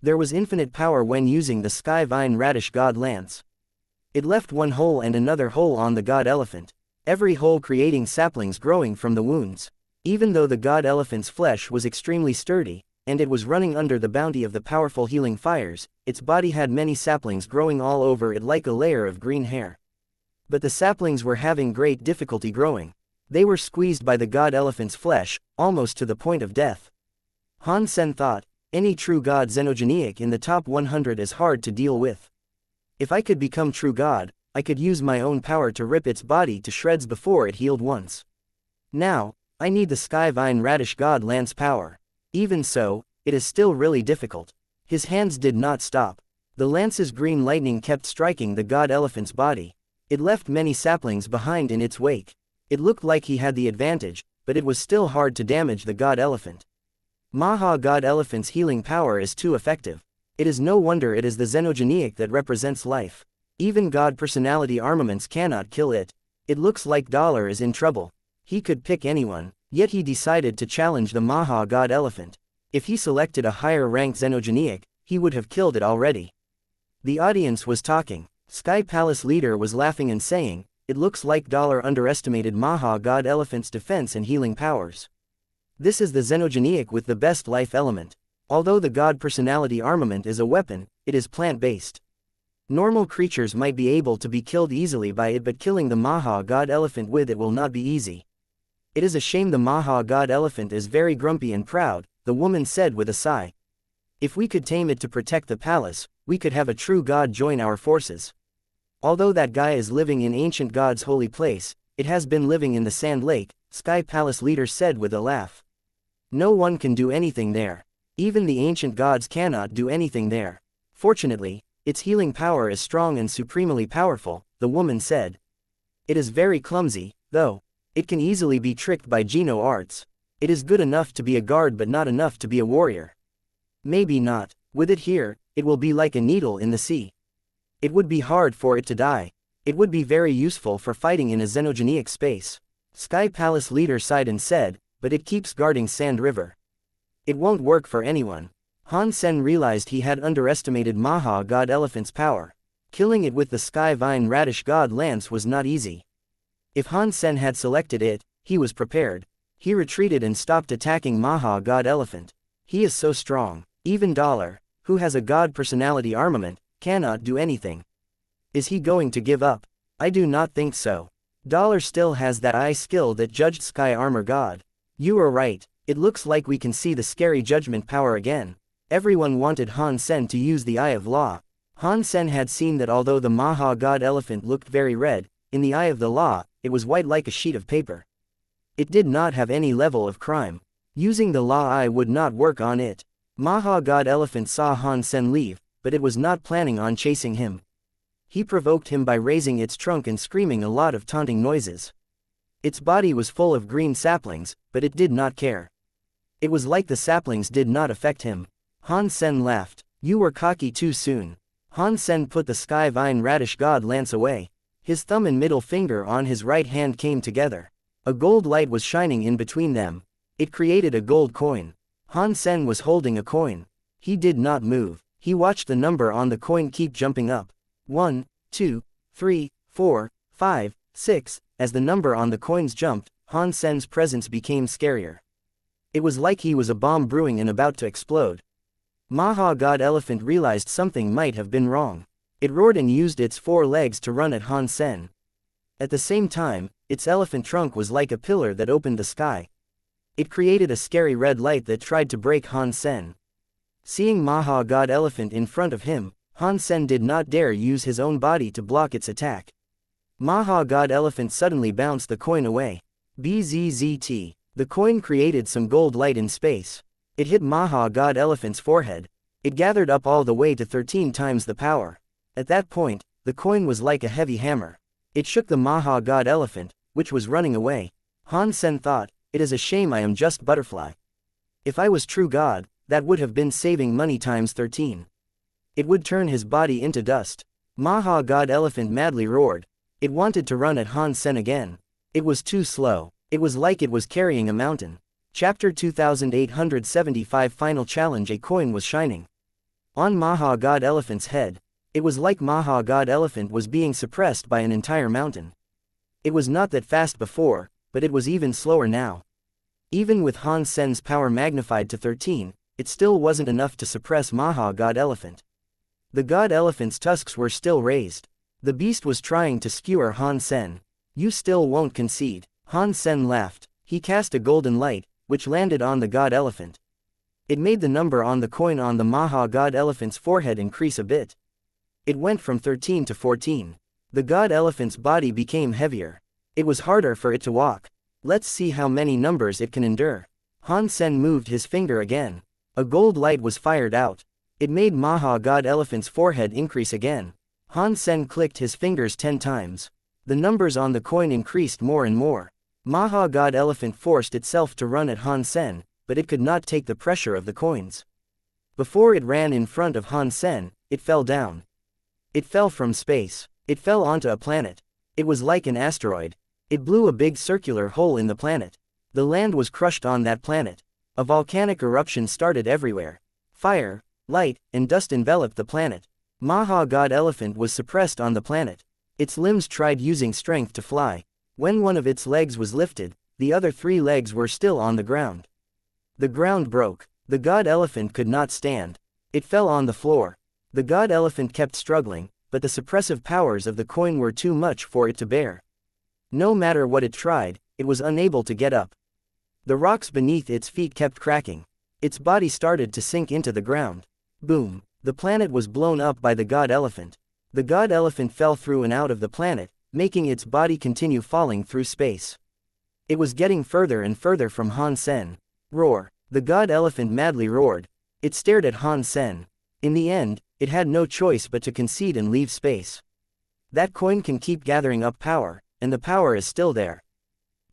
There was infinite power when using the sky vine radish god lance. It left one hole and another hole on the god elephant, every hole creating saplings growing from the wounds. Even though the god elephant's flesh was extremely sturdy, and it was running under the bounty of the powerful healing fires, its body had many saplings growing all over it like a layer of green hair. But the saplings were having great difficulty growing. They were squeezed by the god elephant's flesh, almost to the point of death. Han Sen thought, any true god xenogenic in the top 100 is hard to deal with. If I could become true god, I could use my own power to rip its body to shreds before it healed once. Now, I need the Sky Vine Radish God Lance power. Even so, it is still really difficult. His hands did not stop. The lance's green lightning kept striking the god elephant's body. It left many saplings behind in its wake. It looked like he had the advantage, but it was still hard to damage the god elephant. Maha God Elephant's healing power is too effective. It is no wonder it is the xenogenic that represents life. Even God personality armaments cannot kill it. It looks like Dollar is in trouble. He could pick anyone, yet he decided to challenge the Maha God Elephant. If he selected a higher ranked xenogenic, he would have killed it already. The audience was talking. Sky Palace leader was laughing and saying, "It looks like Dollar underestimated Maha God Elephant's defense and healing powers. This is the xenogenic with the best life element. Although the god personality armament is a weapon, it is plant-based. Normal creatures might be able to be killed easily by it, but killing the Maha God Elephant with it will not be easy. It is a shame the Maha God Elephant is very grumpy and proud," the woman said with a sigh. "If we could tame it to protect the palace, we could have a true god join our forces. Although that guy is living in ancient god's holy place, it has been living in the Sand Lake," Sky Palace leader said with a laugh. "No one can do anything there. Even the ancient gods cannot do anything there. Fortunately, its healing power is strong and supremely powerful," the woman said. "It is very clumsy, though. It can easily be tricked by Geno arts. It is good enough to be a guard but not enough to be a warrior. Maybe not. With it here, it will be like a needle in the sea. It would be hard for it to die. It would be very useful for fighting in a xenogenic space." Sky Palace leader sighed and said, "But it keeps guarding Sand River. It won't work for anyone." Han Sen realized he had underestimated Maha God Elephant's power. Killing it with the Sky Vine Radish God Lance was not easy. If Han Sen had selected it, he was prepared. He retreated and stopped attacking Maha God Elephant. He is so strong. Even Dollar, who has a god personality armament, cannot do anything. Is he going to give up? I do not think so. Dollar still has that eye skill that judged Sky Armor God. You are right, it looks like we can see the scary judgment power again. Everyone wanted Han Sen to use the Eye of Law. Han Sen had seen that although the Maha God Elephant looked very red, in the Eye of the Law, it was white like a sheet of paper. It did not have any level of crime. Using the Law Eye would not work on it. Maha God Elephant saw Han Sen leave, but it was not planning on chasing him. He provoked him by raising its trunk and screaming a lot of taunting noises. Its body was full of green saplings, but it did not care. It was like the saplings did not affect him. Han Sen laughed. "You were cocky too soon." Han Sen put the Sky Vine Radish God Lance away. His thumb and middle finger on his right hand came together. A gold light was shining in between them. It created a gold coin. Han Sen was holding a coin. He did not move. He watched the number on the coin keep jumping up. 1, 2, 3, 4, 5, 6. As the number on the coins jumped, Han Sen's presence became scarier. It was like he was a bomb brewing and about to explode. Maha God Elephant realized something might have been wrong. It roared and used its 4 legs to run at Han Sen. At the same time, its elephant trunk was like a pillar that opened the sky. It created a scary red light that tried to break Han Sen. Seeing Maha God Elephant in front of him, Han Sen did not dare use his own body to block its attack. Maha God Elephant suddenly bounced the coin away. Bzzzt. The coin created some gold light in space. It hit Maha God Elephant's forehead. It gathered up all the way to 13 times the power. At that point, the coin was like a heavy hammer. It shook the Maha God Elephant, which was running away. Han Sen thought, "It is a shame I am just butterfly. If I was true god, that would have been saving money times 13. It would turn his body into dust." Maha God Elephant madly roared. It wanted to run at Han Sen again. It was too slow. It was like it was carrying a mountain. Chapter 2875 Final Challenge. A coin was shining on Maha God Elephant's head. It was like Maha God Elephant was being suppressed by an entire mountain. It was not that fast before, but it was even slower now. Even with Han Sen's power magnified to 13, it still wasn't enough to suppress Maha God Elephant. The God Elephant's tusks were still raised. The beast was trying to skewer Han Sen. "You still won't concede." Han Sen laughed. He cast a golden light, which landed on the God Elephant. It made the number on the coin on the Maha God Elephant's forehead increase a bit. It went from 13 to 14. The god elephant's body became heavier. It was harder for it to walk. Let's see how many numbers it can endure. Han Sen moved his finger again. A gold light was fired out. It made Maha God Elephant's forehead increase again. Han Sen clicked his fingers 10 times. The numbers on the coin increased more and more. Maha God Elephant forced itself to run at Han Sen, but it could not take the pressure of the coins. Before it ran in front of Han Sen, it fell down. It fell from space. It fell onto a planet. It was like an asteroid. It blew a big circular hole in the planet. The land was crushed on that planet. A volcanic eruption started everywhere. Fire, light, and dust enveloped the planet. Maha God Elephant was suppressed on the planet. Its limbs tried using strength to fly. When one of its legs was lifted, the other 3 legs were still on the ground. The ground broke. The god elephant could not stand. It fell on the floor. The god elephant kept struggling, but the suppressive powers of the coin were too much for it to bear. No matter what it tried, it was unable to get up. The rocks beneath its feet kept cracking. Its body started to sink into the ground. Boom! The planet was blown up by the god elephant. The god elephant fell through and out of the planet, making its body continue falling through space. It was getting further and further from Han Sen. Roar! The god elephant madly roared. It stared at Han Sen. In the end, it had no choice but to concede and leave space. That coin can keep gathering up power, and the power is still there.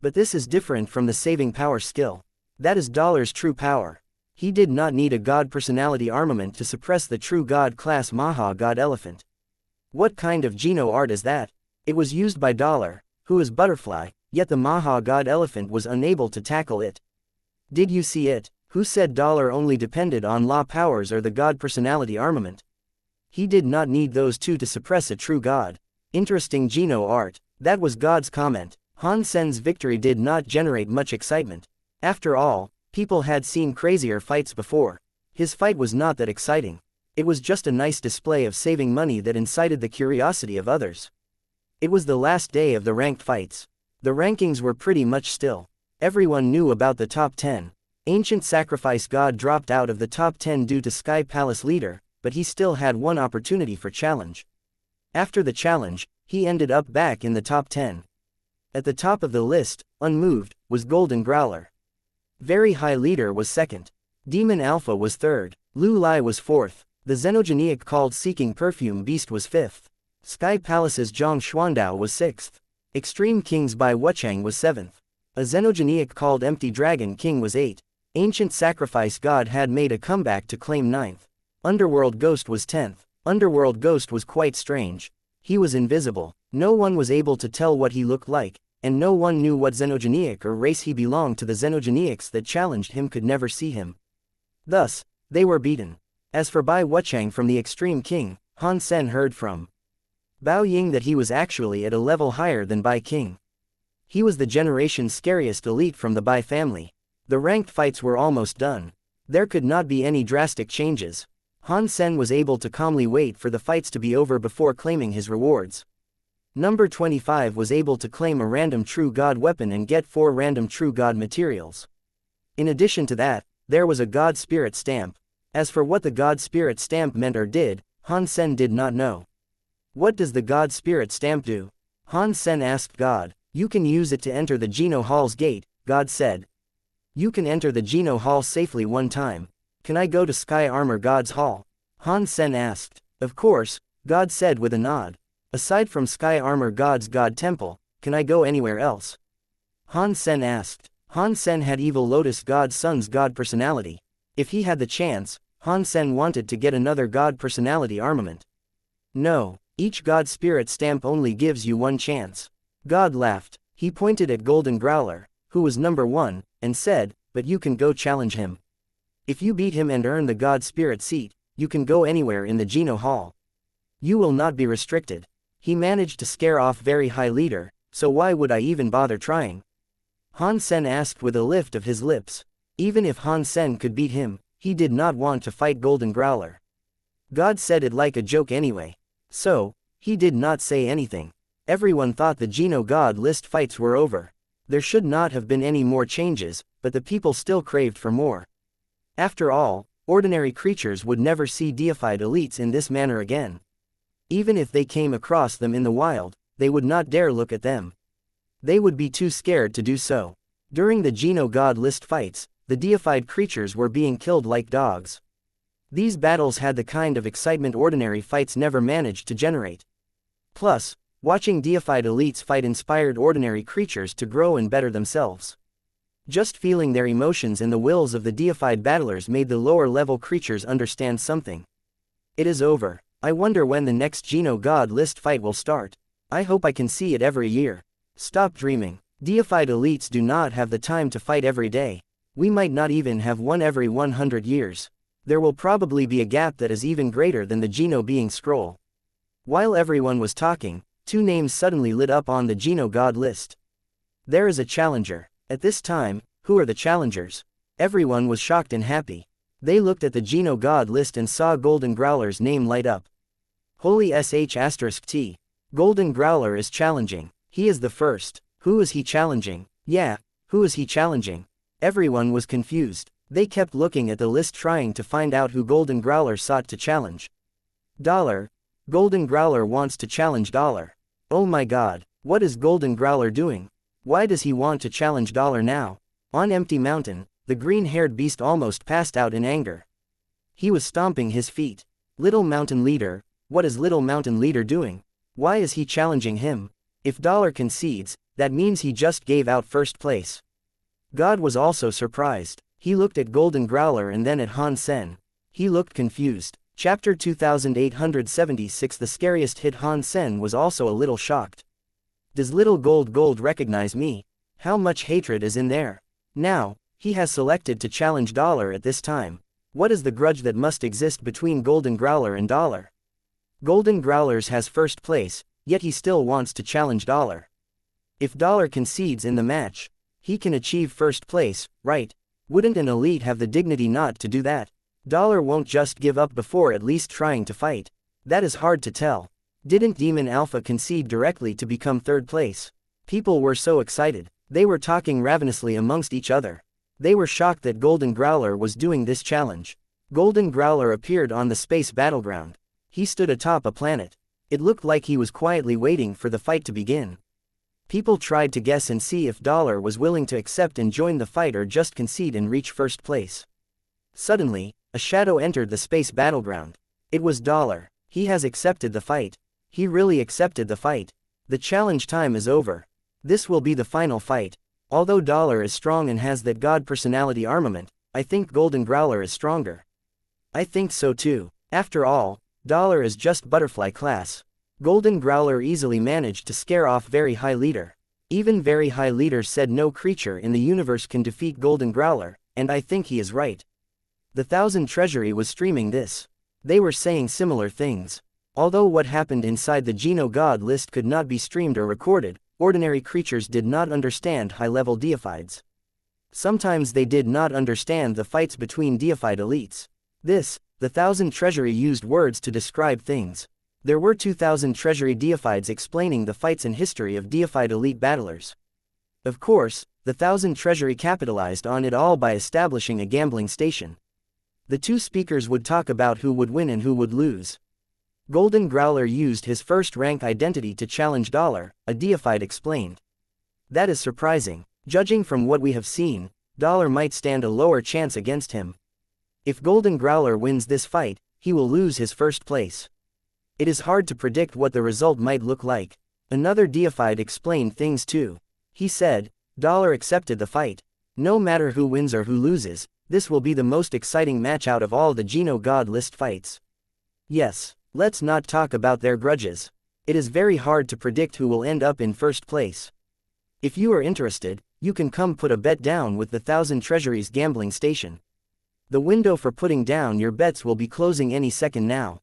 But this is different from the saving power skill. That is Dollar's true power. He did not need a god personality armament to suppress the true god class Maha God Elephant. What kind of Geno art is that? It was used by Dollar, who is Butterfly, yet the Maha God Elephant was unable to tackle it. Did you see it? Who said Dollar only depended on law powers or the god personality armament? He did not need those two to suppress a true god. Interesting Geno art. That was God's comment. Han Sen's victory did not generate much excitement. After all, people had seen crazier fights before. His fight was not that exciting. It was just a nice display of saving money that incited the curiosity of others. It was the last day of the ranked fights. The rankings were pretty much still. Everyone knew about the top 10. Ancient Sacrifice God dropped out of the top 10 due to Sky Palace leader, but he still had one opportunity for challenge. After the challenge, he ended up back in the top 10. At the top of the list, unmoved, was Golden Growler. Very High Leader was second. Demon Alpha was third. Lu Lai was fourth. The xenogenic called Seeking Perfume Beast was fifth. Sky Palace's Zhang Xuandao was sixth. Extreme King's Bai Wuchang was seventh. A xenogenic called Empty Dragon King was 8. Ancient Sacrifice God had made a comeback to claim 9th. Underworld Ghost was 10th. Underworld Ghost was quite strange. He was invisible. No one was able to tell what he looked like, and no one knew what xenogenic or race he belonged to. The xenogenics that challenged him could never see him. Thus, they were beaten. As for Bai Wuchang from the Extreme King, Han Sen heard from Bao Ying that he was actually at a level higher than Bai King. He was the generation's scariest elite from the Bai family. The ranked fights were almost done. There could not be any drastic changes. Han Sen was able to calmly wait for the fights to be over before claiming his rewards. Number 25 was able to claim a random True God weapon and get 4 random True God materials. In addition to that, there was a God Spirit stamp. As for what the God Spirit stamp meant or did, Han Sen did not know. What does the God Spirit stamp do? Han Sen asked God. You can use it to enter the Geno Hall's gate, God said. You can enter the Geno Hall safely one time. Can I go to Sky Armor God's Hall? Han Sen asked. Of course, God said with a nod. Aside from Sky Armor God's God Temple, can I go anywhere else? Han Sen asked. Han Sen had Evil Lotus God's son's God personality. If he had the chance, Han Sen wanted to get another God personality armament. No, each God Spirit stamp only gives you one chance. God laughed. He pointed at Golden Growler, who was number 1, and said, but you can go challenge him. If you beat him and earn the God Spirit seat, you can go anywhere in the Geno Hall. You will not be restricted. He managed to scare off Very High Leader, so why would I even bother trying? Han Sen asked with a lift of his lips. Even if Han Sen could beat him, he did not want to fight Golden Growler. God said it like a joke anyway. So, he did not say anything. Everyone thought the Geno God list fights were over. There should not have been any more changes, but the people still craved for more. After all, ordinary creatures would never see deified elites in this manner again. Even if they came across them in the wild, they would not dare look at them. They would be too scared to do so. During the Geno God list fights, the deified creatures were being killed like dogs. These battles had the kind of excitement ordinary fights never managed to generate. Plus, watching deified elites fight inspired ordinary creatures to grow and better themselves. Just feeling their emotions and the wills of the deified battlers made the lower-level creatures understand something. It is over. I wonder when the next Geno God list fight will start. I hope I can see it every year. Stop dreaming. Deified elites do not have the time to fight every day. We might not even have one every 100 years. There will probably be a gap that is even greater than the Geno being scroll. While everyone was talking, two names suddenly lit up on the Geno God list. There is a challenger. At this time, who are the challengers? Everyone was shocked and happy. They looked at the Geno God list and saw Golden Growler's name light up. Holy sh*t. Golden Growler is challenging. He is the first. Who is he challenging? Yeah, who is he challenging? Everyone was confused. They kept looking at the list trying to find out who Golden Growler sought to challenge. Golden Growler wants to challenge $. Oh my god, what is Golden Growler doing? Why does he want to challenge $? Now? On Empty Mountain, the green-haired beast almost passed out in anger. He was stomping his feet. Little Mountain Leader, what is Little Mountain Leader doing? Why is he challenging him? If $. Concedes, that means he just gave out first place. God was also surprised. He looked at Golden Growler and then at Han Sen. He looked confused. Chapter 2876. The scariest hit. Han Sen was also a little shocked. Does Little Gold recognize me? How much hatred is in there? Now, he has selected to challenge $. At this time. What is the grudge that must exist between Golden Growler and $? Golden Growlers has first place, yet he still wants to challenge $. If $. Concedes in the match, he can achieve first place, right? Wouldn't an elite have the dignity not to do that? $. Won't just give up before at least trying to fight. That is hard to tell. Didn't Demon Alpha concede directly to become third place? People were so excited. They were talking ravenously amongst each other. They were shocked that Golden Growler was doing this challenge. Golden Growler appeared on the space battleground. He stood atop a planet. It looked like he was quietly waiting for the fight to begin. People tried to guess and see if $. Was willing to accept and join the fight or just concede and reach first place. Suddenly, a shadow entered the space battleground. It was $. He has accepted the fight. He really accepted the fight. The challenge time is over. This will be the final fight. Although $. Is strong and has that god personality armament, I think Golden Growler is stronger. I think so too. After all, $. Is just butterfly class. Golden Growler easily managed to scare off Very High Leader. Even Very High Leader said no creature in the universe can defeat Golden Growler, and I think he is right. The Thousand Treasury was streaming this. They were saying similar things. Although what happened inside the Geno God list could not be streamed or recorded, ordinary creatures did not understand high-level deifieds. Sometimes they did not understand the fights between deified elites. The Thousand Treasury used words to describe things. There were 2,000 treasury deifieds explaining the fights and history of deified elite battlers. Of course, the Thousand Treasury capitalized on it all by establishing a gambling station. The two speakers would talk about who would win and who would lose. Golden Growler used his first-rank identity to challenge $, a deified explained. That is surprising. Judging from what we have seen, $. Might stand a lower chance against him. If Golden Growler wins this fight, he will lose his first place. It is hard to predict what the result might look like. Another deified explained things too. He said, $. Accepted the fight. No matter who wins or who loses, this will be the most exciting match out of all the Geno God list fights. Yes, let's not talk about their grudges. It is very hard to predict who will end up in first place. If you are interested, you can come put a bet down with the Thousand Treasury's gambling station. The window for putting down your bets will be closing any second now.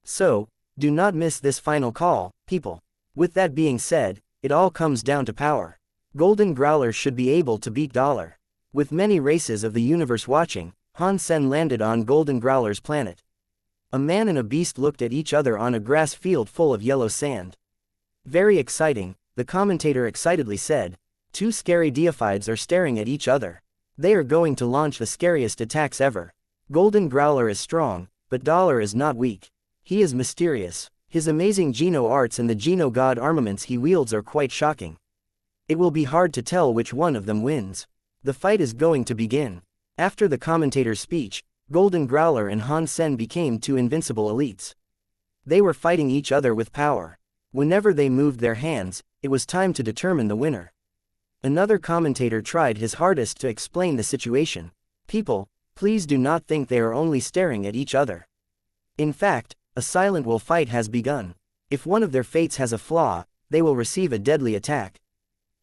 So, do not miss this final call, people. With that being said, it all comes down to power. Golden Growler should be able to beat $. With many races of the universe watching, Han Sen landed on Golden Growler's planet. A man and a beast looked at each other on a grass field full of yellow sand. Very exciting, the commentator excitedly said. Two scary deifieds are staring at each other. They are going to launch the scariest attacks ever. Golden Growler is strong, but $. Is not weak. He is mysterious. His amazing Geno arts and the Geno god armaments he wields are quite shocking. It will be hard to tell which one of them wins. The fight is going to begin. After the commentator's speech, Golden Growler and Han Sen became two invincible elites. They were fighting each other with power. Whenever they moved their hands, it was time to determine the winner. Another commentator tried his hardest to explain the situation. People, please do not think they are only staring at each other. In fact, a silent will fight has begun. If one of their fates has a flaw, they will receive a deadly attack.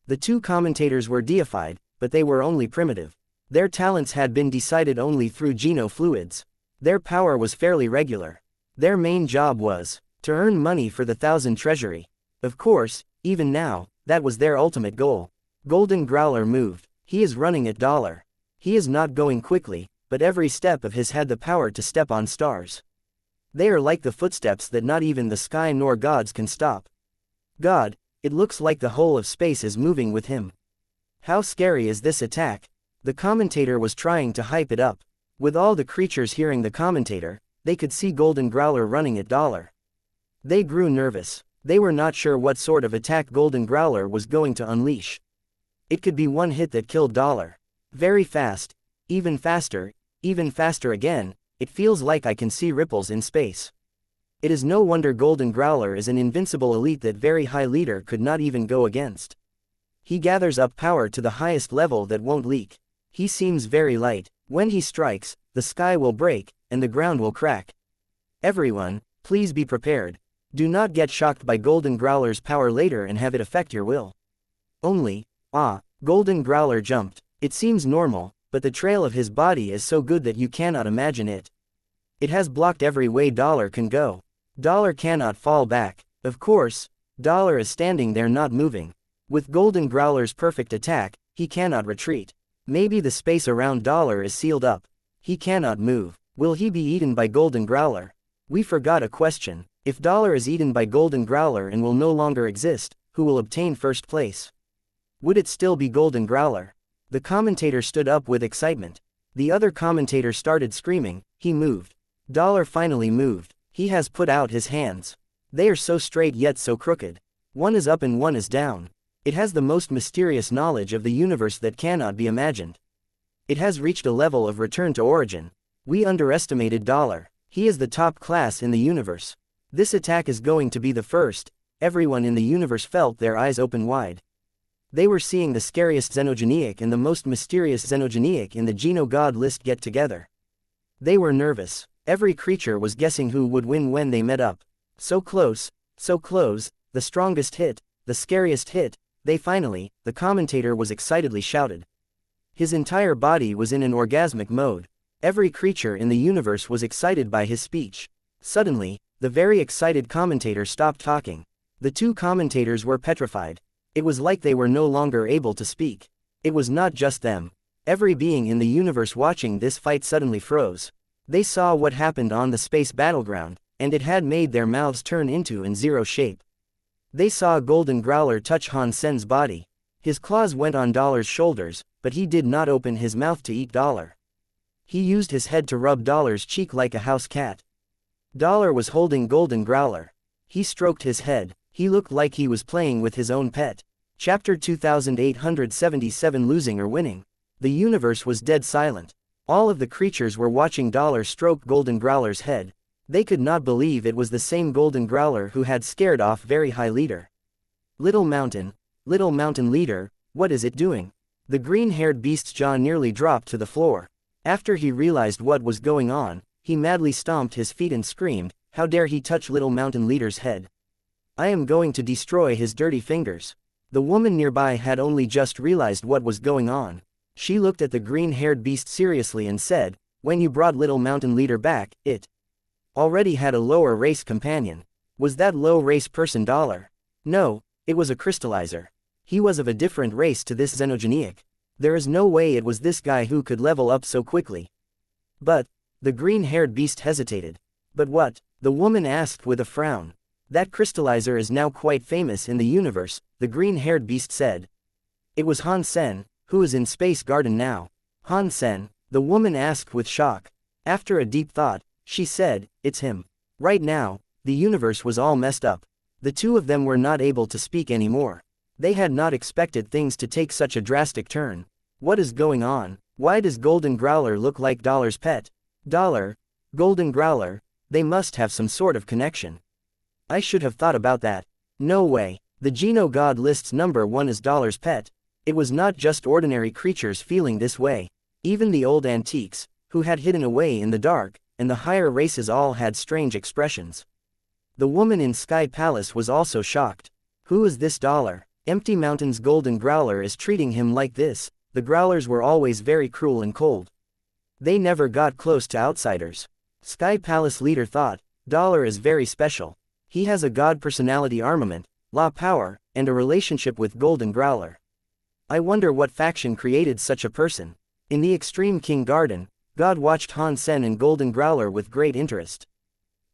The two commentators were deified, but they were only primitive. Their talents had been decided only through Geno fluids. Their power was fairly regular. Their main job was to earn money for the 1,000 treasury. Of course, even now, that was their ultimate goal. Golden Growler moved. He is running at $. He is not going quickly, but every step of his had the power to step on stars. They are like the footsteps that not even the sky nor gods can stop. God, it looks like the whole of space is moving with him. How scary is this attack? The commentator was trying to hype it up. With all the creatures hearing the commentator, they could see Golden Growler running at $. They grew nervous. They were not sure what sort of attack Golden Growler was going to unleash. It could be one hit that killed $. Very fast. Even faster again. It feels like I can see ripples in space. It is no wonder Golden Growler is an invincible elite that very high leader could not even go against. He gathers up power to the highest level that won't leak. He seems very light. When he strikes, the sky will break, and the ground will crack. Everyone, please be prepared. Do not get shocked by Golden Growler's power later and have it affect your will. Only, Golden Growler jumped. It seems normal, but the trail of his body is so good that you cannot imagine it. It has blocked every way $. Can go. $. Cannot fall back. Of course, $. Is standing there not moving. With Golden Growler's perfect attack, he cannot retreat. Maybe the space around $. Is sealed up. He cannot move. Will he be eaten by Golden Growler? We forgot a question. If $. Is eaten by Golden Growler and will no longer exist, who will obtain first place? Would it still be Golden Growler? The commentator stood up with excitement. The other commentator started screaming. He moved. $. Finally moved. He has put out his hands. They are so straight yet so crooked. One is up and one is down. It has the most mysterious knowledge of the universe that cannot be imagined. It has reached a level of return to origin. We underestimated $. He is the top class in the universe. This attack is going to be the first. Everyone in the universe felt their eyes open wide. They were seeing the scariest xenogeniac and the most mysterious xenogeniac in the Geno god list get together. They were nervous. Every creature was guessing who would win when they met up. So close, the strongest hit, the scariest hit, the commentator was excitedly shouted. His entire body was in an orgasmic mode. Every creature in the universe was excited by his speech. Suddenly, the very excited commentator stopped talking. The two commentators were petrified. It was like they were no longer able to speak. It was not just them. Every being in the universe watching this fight suddenly froze. They saw what happened on the space battleground, and it had made their mouths turn into an zero shape. They saw Golden Growler touch Han Sen's body. His claws went on $'s shoulders, but he did not open his mouth to eat $. He used his head to rub $'s cheek like a house cat. $. Was holding Golden Growler. He stroked his head. He looked like he was playing with his own pet. Chapter 2877 Losing or Winning. The universe was dead silent. All of the creatures were watching $' stroke Golden Growler's head. They could not believe it was the same Golden Growler who had scared off very high leader. Little mountain leader, what is it doing? The green-haired beast's jaw nearly dropped to the floor. After he realized what was going on, he madly stomped his feet and screamed, "How dare he touch Little Mountain Leader's head? I am going to destroy his dirty fingers." The woman nearby had only just realized what was going on. She looked at the green-haired beast seriously and said, "When you brought Little Mountain Leader back, it already had a lower race companion. Was that low race person $? No, it was a crystallizer. He was of a different race to this xenogeniac. There is no way it was this guy who could level up so quickly." But, the green-haired beast hesitated. "But what?" the woman asked with a frown. "That crystallizer is now quite famous in the universe," the green-haired beast said. "It was Han Sen, who is in Space Garden now." "Han Sen?" the woman asked with shock. After a deep thought, she said, "It's him. Right now, The universe was all messed up. The two of them were not able to speak anymore. They had not expected things to take such a drastic turn. What is going on? Why does Golden Growler look like Dollar's pet? Dollar, Golden Growler, they must have some sort of connection. I should have thought about that. No way. The Geno God lists number 1 as Dollar's pet. It was not just ordinary creatures feeling this way. Even the old antiques, who had hidden away in the dark, and the higher races all had strange expressions. The woman in Sky Palace was also shocked. Who is this Dollar? Empty Mountain's Golden Growler is treating him like this. The Growlers were always very cruel and cold. They never got close to outsiders. Sky Palace leader thought, Dollar is very special. He has a god personality armament, law power, and a relationship with Golden Growler. I wonder what faction created such a person. In the Extreme King Garden, God watched Han Sen and Golden Growler with great interest.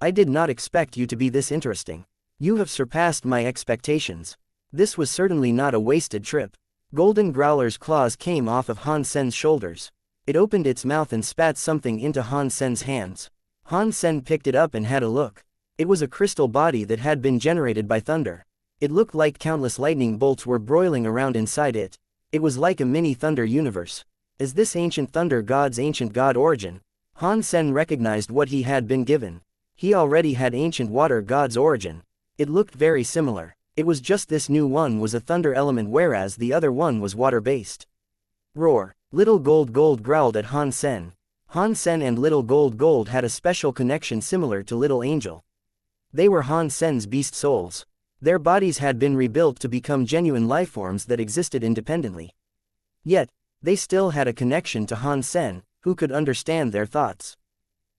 I did not expect you to be this interesting. You have surpassed my expectations. This was certainly not a wasted trip. Golden Growler's claws came off of Han Sen's shoulders. It opened its mouth and spat something into Han Sen's hands. Han Sen picked it up and had a look. It was a crystal body that had been generated by thunder. It looked like countless lightning bolts were broiling around inside it. It was like a mini thunder universe. Is this ancient thunder god's ancient god origin? Han Sen recognized what he had been given. He already had ancient water god's origin. It looked very similar. It was just this new one was a thunder element whereas the other one was water-based. Roar. Little Gold growled at Han Sen. Han Sen and Little Gold had a special connection similar to Little Angel. They were Han Sen's beast souls. Their bodies had been rebuilt to become genuine lifeforms that existed independently. Yet, they still had a connection to Han Sen, who could understand their thoughts.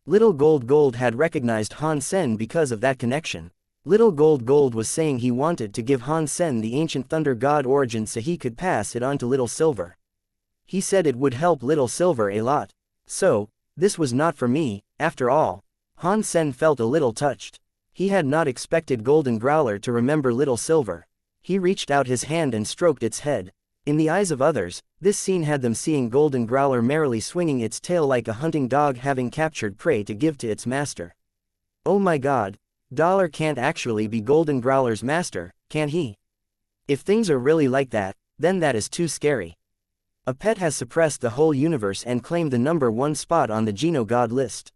Little Gold had recognized Han Sen because of that connection. Little Gold was saying he wanted to give Han Sen the ancient thunder god origin so he could pass it on to Little Silver. He said it would help Little Silver a lot. So, this was not for me, after all. Han Sen felt a little touched. He had not expected Golden Growler to remember Little Silver. He reached out his hand and stroked its head. In the eyes of others, this scene had them seeing Golden Growler merrily swinging its tail like a hunting dog having captured prey to give to its master. Oh my god, Dollar can't actually be Golden Growler's master, can he? If things are really like that, then that is too scary. A pet has suppressed the whole universe and claimed the number 1 spot on the Geno God list.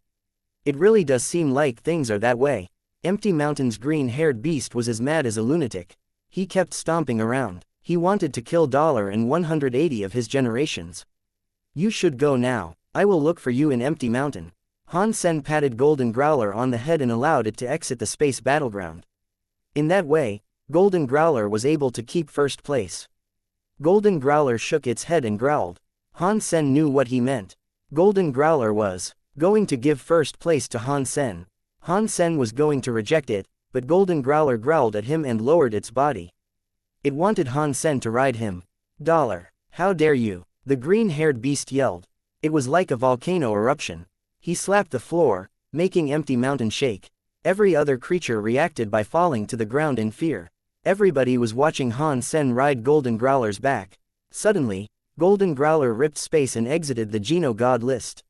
It really does seem like things are that way. Empty Mountain's green-haired beast was as mad as a lunatic. He kept stomping around. He wanted to kill Dollar and 180 of his generations. You should go now. I will look for you in Empty Mountain. Han Sen patted Golden Growler on the head and allowed it to exit the space battleground. In that way, Golden Growler was able to keep first place. Golden Growler shook its head and growled. Han Sen knew what he meant. Golden Growler was going to give first place to Han Sen. Han Sen was going to reject it, but Golden Growler growled at him and lowered its body. It wanted Han Sen to ride him. Dollar, how dare you? The green-haired beast yelled. It was like a volcano eruption. He slapped the floor, making Empty Mountain shake. Every other creature reacted by falling to the ground in fear. Everybody was watching Han Sen ride Golden Growler's back. Suddenly, Golden Growler ripped space and exited the Geno God list.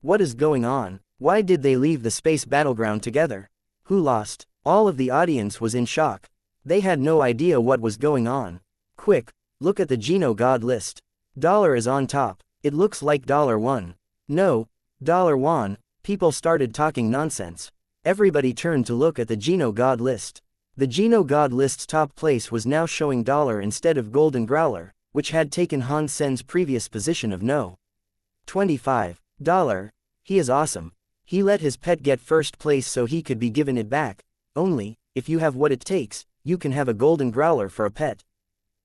What is going on? Why did they leave the space battleground together? Who lost? All of the audience was in shock. They had no idea what was going on. Quick, look at the Geno God list. Dollar is on top. It looks like Dollar won. No, Dollar won. People started talking nonsense. Everybody turned to look at the Geno God list. The Geno God list's top place was now showing Dollar instead of Golden Growler, which had taken Han Sen's previous position of no. 25. Dollar. He is awesome. He let his pet get first place so he could be given it back. Only, if you have what it takes, you can have a Golden Growler for a pet.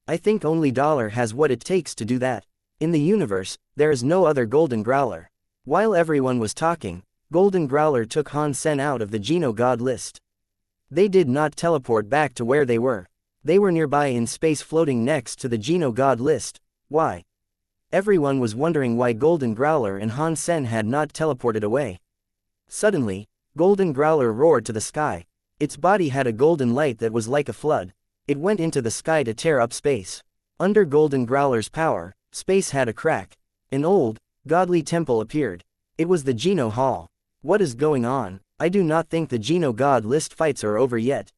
I think only Dollar has what it takes to do that. In the universe, there is no other Golden Growler. While everyone was talking, Golden Growler took Han Sen out of the Geno God list. They did not teleport back to where they were. They were nearby in space floating next to the Geno God list. Why? Everyone was wondering why Golden Growler and Han Sen had not teleported away. Suddenly, Golden Growler roared to the sky. Its body had a golden light that was like a flood. It went into the sky to tear up space. Under Golden Growler's power, space had a crack. An old, godly temple appeared. It was the Geno Hall. What is going on? I do not think the Geno God list fights are over yet.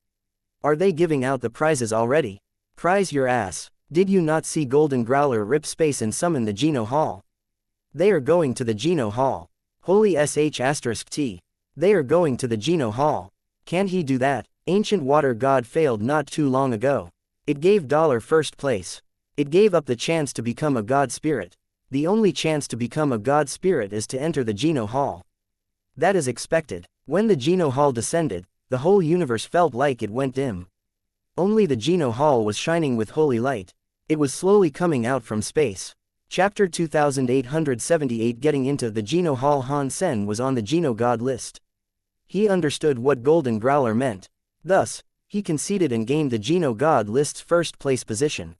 Are they giving out the prizes already? Prize your ass. Did you not see Golden Growler rip space and summon the Geno Hall? They are going to the Geno Hall. Holy sh*t. They are going to the Geno Hall. Can he do that? Ancient Water God failed not too long ago. It gave Dollar first place. It gave up the chance to become a God Spirit. The only chance to become a God Spirit is to enter the Geno Hall. That is expected. When the Geno Hall descended, the whole universe felt like it went dim. Only the Geno Hall was shining with holy light. It was slowly coming out from space. Chapter 2878 Getting into the Geno Hall. Han Sen was on the Geno God list. He understood what Golden Growler meant. Thus, he conceded and gained the Geno God list's first place position.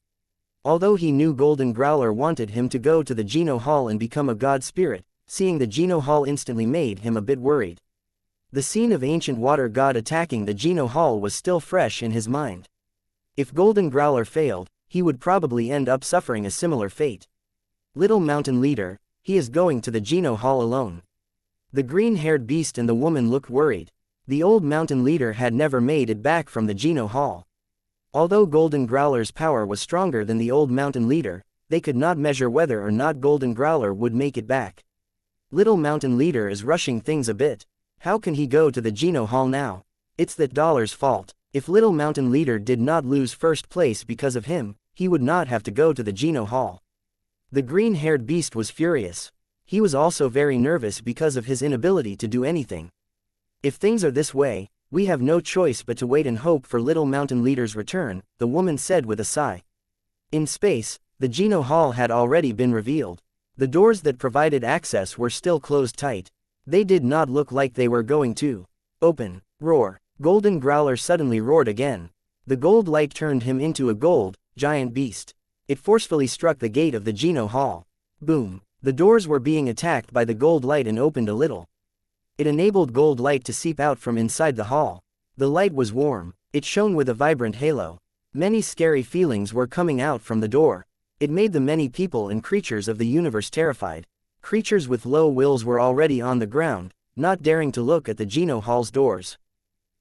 Although he knew Golden Growler wanted him to go to the Geno Hall and become a God Spirit, seeing the Geno Hall instantly made him a bit worried. The scene of Ancient Water God attacking the Geno Hall was still fresh in his mind. If Golden Growler failed, he would probably end up suffering a similar fate. Little Mountain Leader, he is going to the Geno Hall alone. The green-haired beast and the woman looked worried. The old mountain leader had never made it back from the Geno Hall. Although Golden Growler's power was stronger than the old mountain leader, they could not measure whether or not Golden Growler would make it back. Little Mountain Leader is rushing things a bit. How can he go to the Geno Hall now? It's that Dollar's fault. If Little Mountain Leader did not lose first place because of him, he would not have to go to the Geno Hall. The green-haired beast was furious. He was also very nervous because of his inability to do anything. If things are this way, we have no choice but to wait and hope for Little Mountain Leader's return, the woman said with a sigh. In space, the Geno Hall had already been revealed. The doors that provided access were still closed tight. They did not look like they were going to open. Roar. Golden Growler suddenly roared again. The gold light turned him into a gold, giant beast. It forcefully struck the gate of the Geno Hall. Boom. The doors were being attacked by the gold light and opened a little. It enabled gold light to seep out from inside the hall. The light was warm. It shone with a vibrant halo. Many scary feelings were coming out from the door. It made the many people and creatures of the universe terrified. Creatures with low wills were already on the ground, not daring to look at the Geno Hall's doors.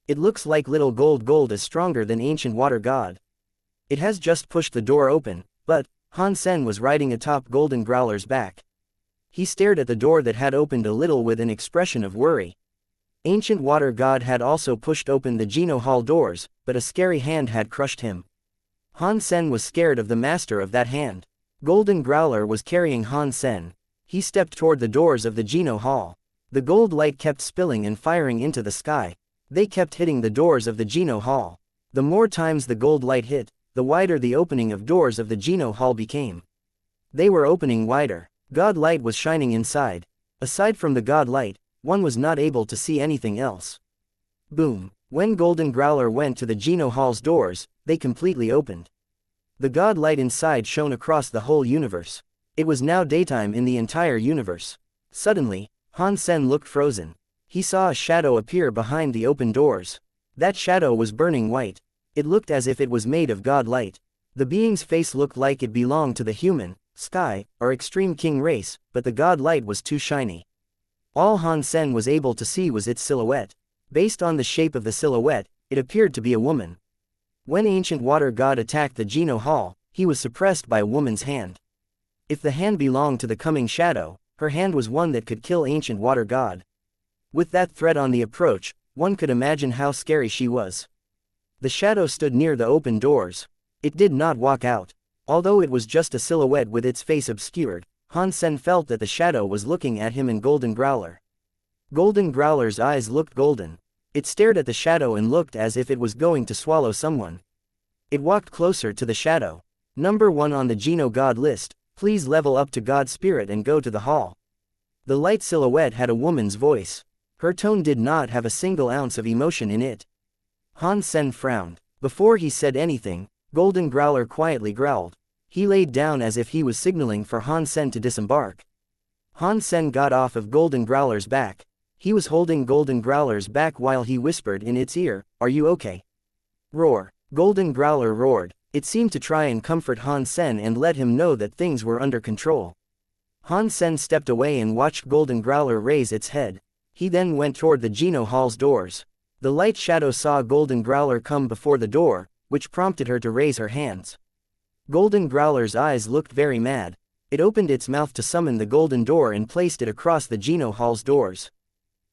It looks like Little Gold is stronger than Ancient Water God. It has just pushed the door open, but Han Sen was riding atop Golden Growler's back. He stared at the door that had opened a little with an expression of worry. Ancient Water God had also pushed open the Geno Hall doors, but a scary hand had crushed him. Han Sen was scared of the master of that hand. Golden Growler was carrying Han Sen. He stepped toward the doors of the Geno Hall. The gold light kept spilling and firing into the sky. They kept hitting the doors of the Geno Hall. The more times the gold light hit, the wider the opening of doors of the Geno Hall became. They were opening wider. God light was shining inside. Aside from the God light, one was not able to see anything else. Boom. When Golden Growler went to the Geno Hall's doors, they completely opened. The God light inside shone across the whole universe. It was now daytime in the entire universe. Suddenly, Han Sen looked frozen. He saw a shadow appear behind the open doors. That shadow was burning white. It looked as if it was made of God light. The being's face looked like it belonged to the human, sky, or extreme king race, but the God light was too shiny. All Han Sen was able to see was its silhouette. Based on the shape of the silhouette, it appeared to be a woman. When Ancient Water God attacked the Geno Hall, he was suppressed by a woman's hand. If the hand belonged to the coming shadow, her hand was one that could kill Ancient Water God. With that threat on the approach, one could imagine how scary she was. The shadow stood near the open doors. It did not walk out. Although it was just a silhouette with its face obscured, Han Sen felt that the shadow was looking at him and Golden Growler. Golden Growler's eyes looked golden. It stared at the shadow and looked as if it was going to swallow someone. It walked closer to the shadow. Number 1 on the Geno God list, please level up to God Spirit and go to the hall. The light silhouette had a woman's voice. Her tone did not have a single ounce of emotion in it. Han Sen frowned. Before he said anything, Golden Growler quietly growled. He laid down as if he was signaling for Han Sen to disembark. Han Sen got off of Golden Growler's back. He was holding Golden Growler's back while he whispered in its ear, "Are you okay?" Roar. Golden Growler roared. It seemed to try and comfort Han Sen and let him know that things were under control. Han Sen stepped away and watched Golden Growler raise its head. He then went toward the Geno Hall's doors. The light shadow saw Golden Growler come before the door, which prompted her to raise her hands. Golden Growler's eyes looked very mad. It opened its mouth to summon the golden door and placed it across the Geno Hall's doors.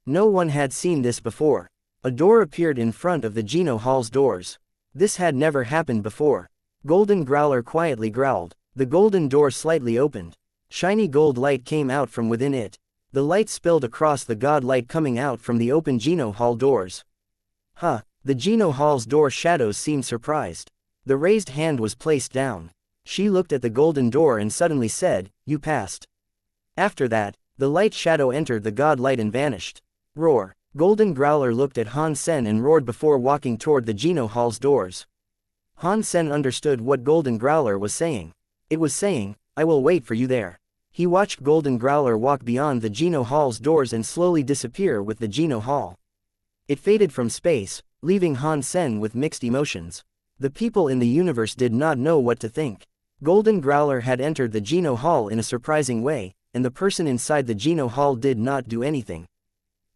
No one had seen this before. A door appeared in front of the Geno Hall's doors. This had never happened before. Golden Growler quietly growled. The golden door slightly opened. Shiny gold light came out from within it. The light spilled across the god light coming out from the open Geno Hall doors. Huh, the Geno Hall's door shadows seemed surprised. The raised hand was placed down. She looked at the golden door and suddenly said, "You passed." After that, the light shadow entered the god light and vanished. Roar. Golden Growler looked at Han Sen and roared before walking toward the Geno Hall's doors. Han Sen understood what Golden Growler was saying. It was saying, "I will wait for you there." He watched Golden Growler walk beyond the Geno Hall's doors and slowly disappear with the Geno Hall. It faded from space, leaving Han Sen with mixed emotions. The people in the universe did not know what to think. Golden Growler had entered the Geno Hall in a surprising way, and the person inside the Geno Hall did not do anything.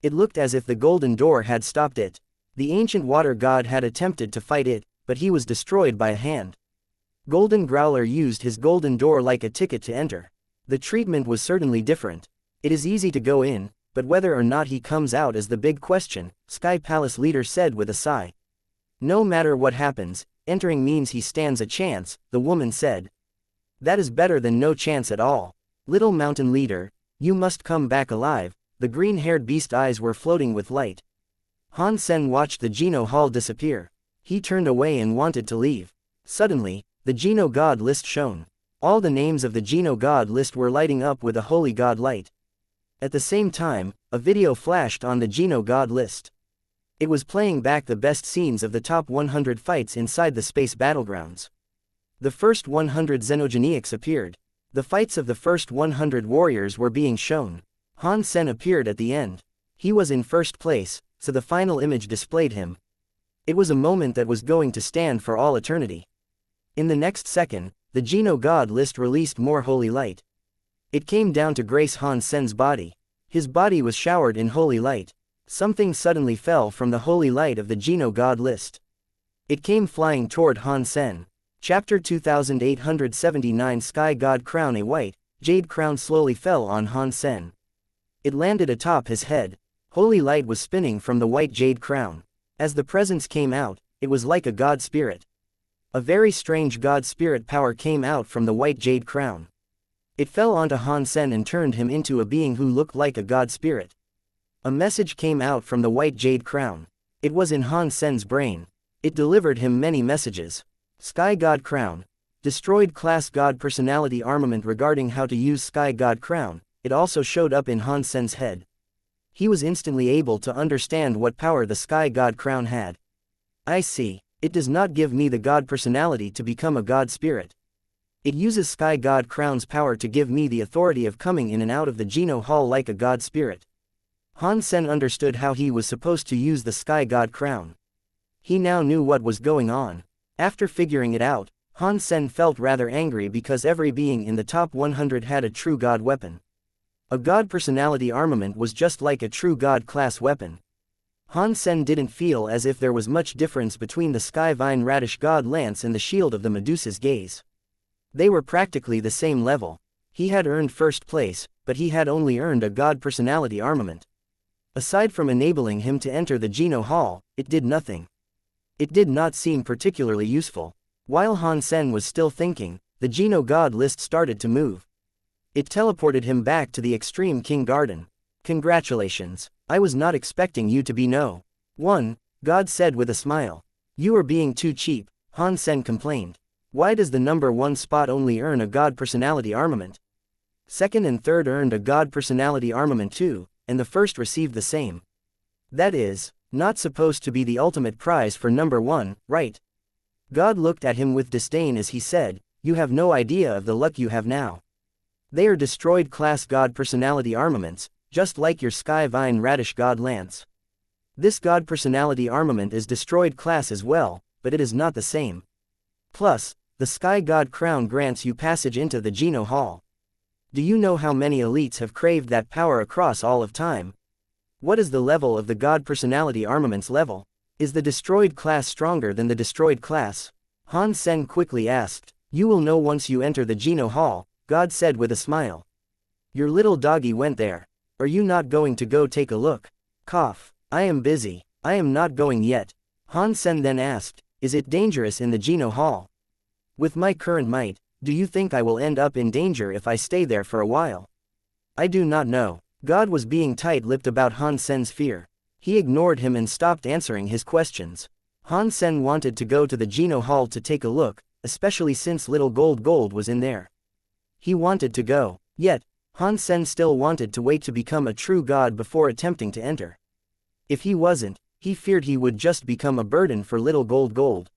It looked as if the golden door had stopped it. The ancient water god had attempted to fight it, but he was destroyed by a hand. Golden Growler used his golden door like a ticket to enter. The treatment was certainly different. It is easy to go in, but whether or not he comes out is the big question, Sky Palace leader said with a sigh. No matter what happens, entering means he stands a chance, the woman said. That is better than no chance at all. Little mountain leader, you must come back alive. The green-haired beast eyes were floating with light. Han Sen watched the Geno Hall disappear. He turned away and wanted to leave. Suddenly, the Geno God list shone. All the names of the Geno God list were lighting up with a holy god light. At the same time, a video flashed on the Geno God list. It was playing back the best scenes of the top 100 fights inside the space battlegrounds. The first 100 xenogeniacs appeared. The fights of the first 100 warriors were being shown. Han Sen appeared at the end. He was in first place, so the final image displayed him. It was a moment that was going to stand for all eternity. In the next second, the Geno God list released more holy light. It came down to grace Han Sen's body. His body was showered in holy light. Something suddenly fell from the holy light of the Geno God list. It came flying toward Han Sen. Chapter 2879 Sky God Crown. A white, jade crown slowly fell on Han Sen. It landed atop his head. Holy light was spinning from the white jade crown. As the presence came out, it was like a god spirit. A very strange god spirit power came out from the white jade crown. It fell onto Han Sen and turned him into a being who looked like a god spirit. A message came out from the white jade crown. It was in Han Sen's brain. It delivered him many messages. Sky God Crown. Destroyed class god personality armament. Regarding how to use Sky God Crown, it also showed up in Han Sen's head. He was instantly able to understand what power the Sky God Crown had. I see. It does not give me the god personality to become a god spirit. It uses Sky God Crown's power to give me the authority of coming in and out of the Geno Hall like a god spirit. Han Sen understood how he was supposed to use the Sky God Crown. He now knew what was going on. After figuring it out, Han Sen felt rather angry because every being in the top 100 had a true god weapon. A god personality armament was just like a true god class weapon. Han Sen didn't feel as if there was much difference between the Sky Vine Radish God Lance and the shield of the Medusa's gaze. They were practically the same level. He had earned first place, but he had only earned a god personality armament. Aside from enabling him to enter the Geno Hall, it did nothing. It did not seem particularly useful. While Han Sen was still thinking, the Geno God list started to move. It teleported him back to the Extreme King Garden. Congratulations. I was not expecting you to be no. 1, God said with a smile. You are being too cheap, Han Sen complained. Why does the number 1 spot only earn a god personality armament? Second and third earned a god personality armament too, and the first received the same. That is not supposed to be the ultimate prize for number 1, right? God looked at him with disdain as he said, you have no idea of the luck you have now. They are destroyed class god personality armaments, just like your Sky Vine Radish God Lance. This god personality armament is destroyed class as well, but it is not the same. Plus, the Sky God Crown grants you passage into the Geno Hall. Do you know how many elites have craved that power across all of time? What is the level of the God personality armaments level? Is the destroyed class stronger than the destroyed class? Han Sen quickly asked. You will know once you enter the Geno Hall, God said with a smile. Your little doggy went there. Are you not going to go take a look? Cough. I am busy. I am not going yet. Han Sen then asked, is it dangerous in the Geno Hall? With my current might, do you think I will end up in danger if I stay there for a while? I do not know. God was being tight-lipped about Han Sen's fear. He ignored him and stopped answering his questions. Han Sen wanted to go to the Geno Hall to take a look, especially since little Gold was in there. He wanted to go. Yet, Han Sen still wanted to wait to become a true god before attempting to enter. If he wasn't, he feared he would just become a burden for little Gold.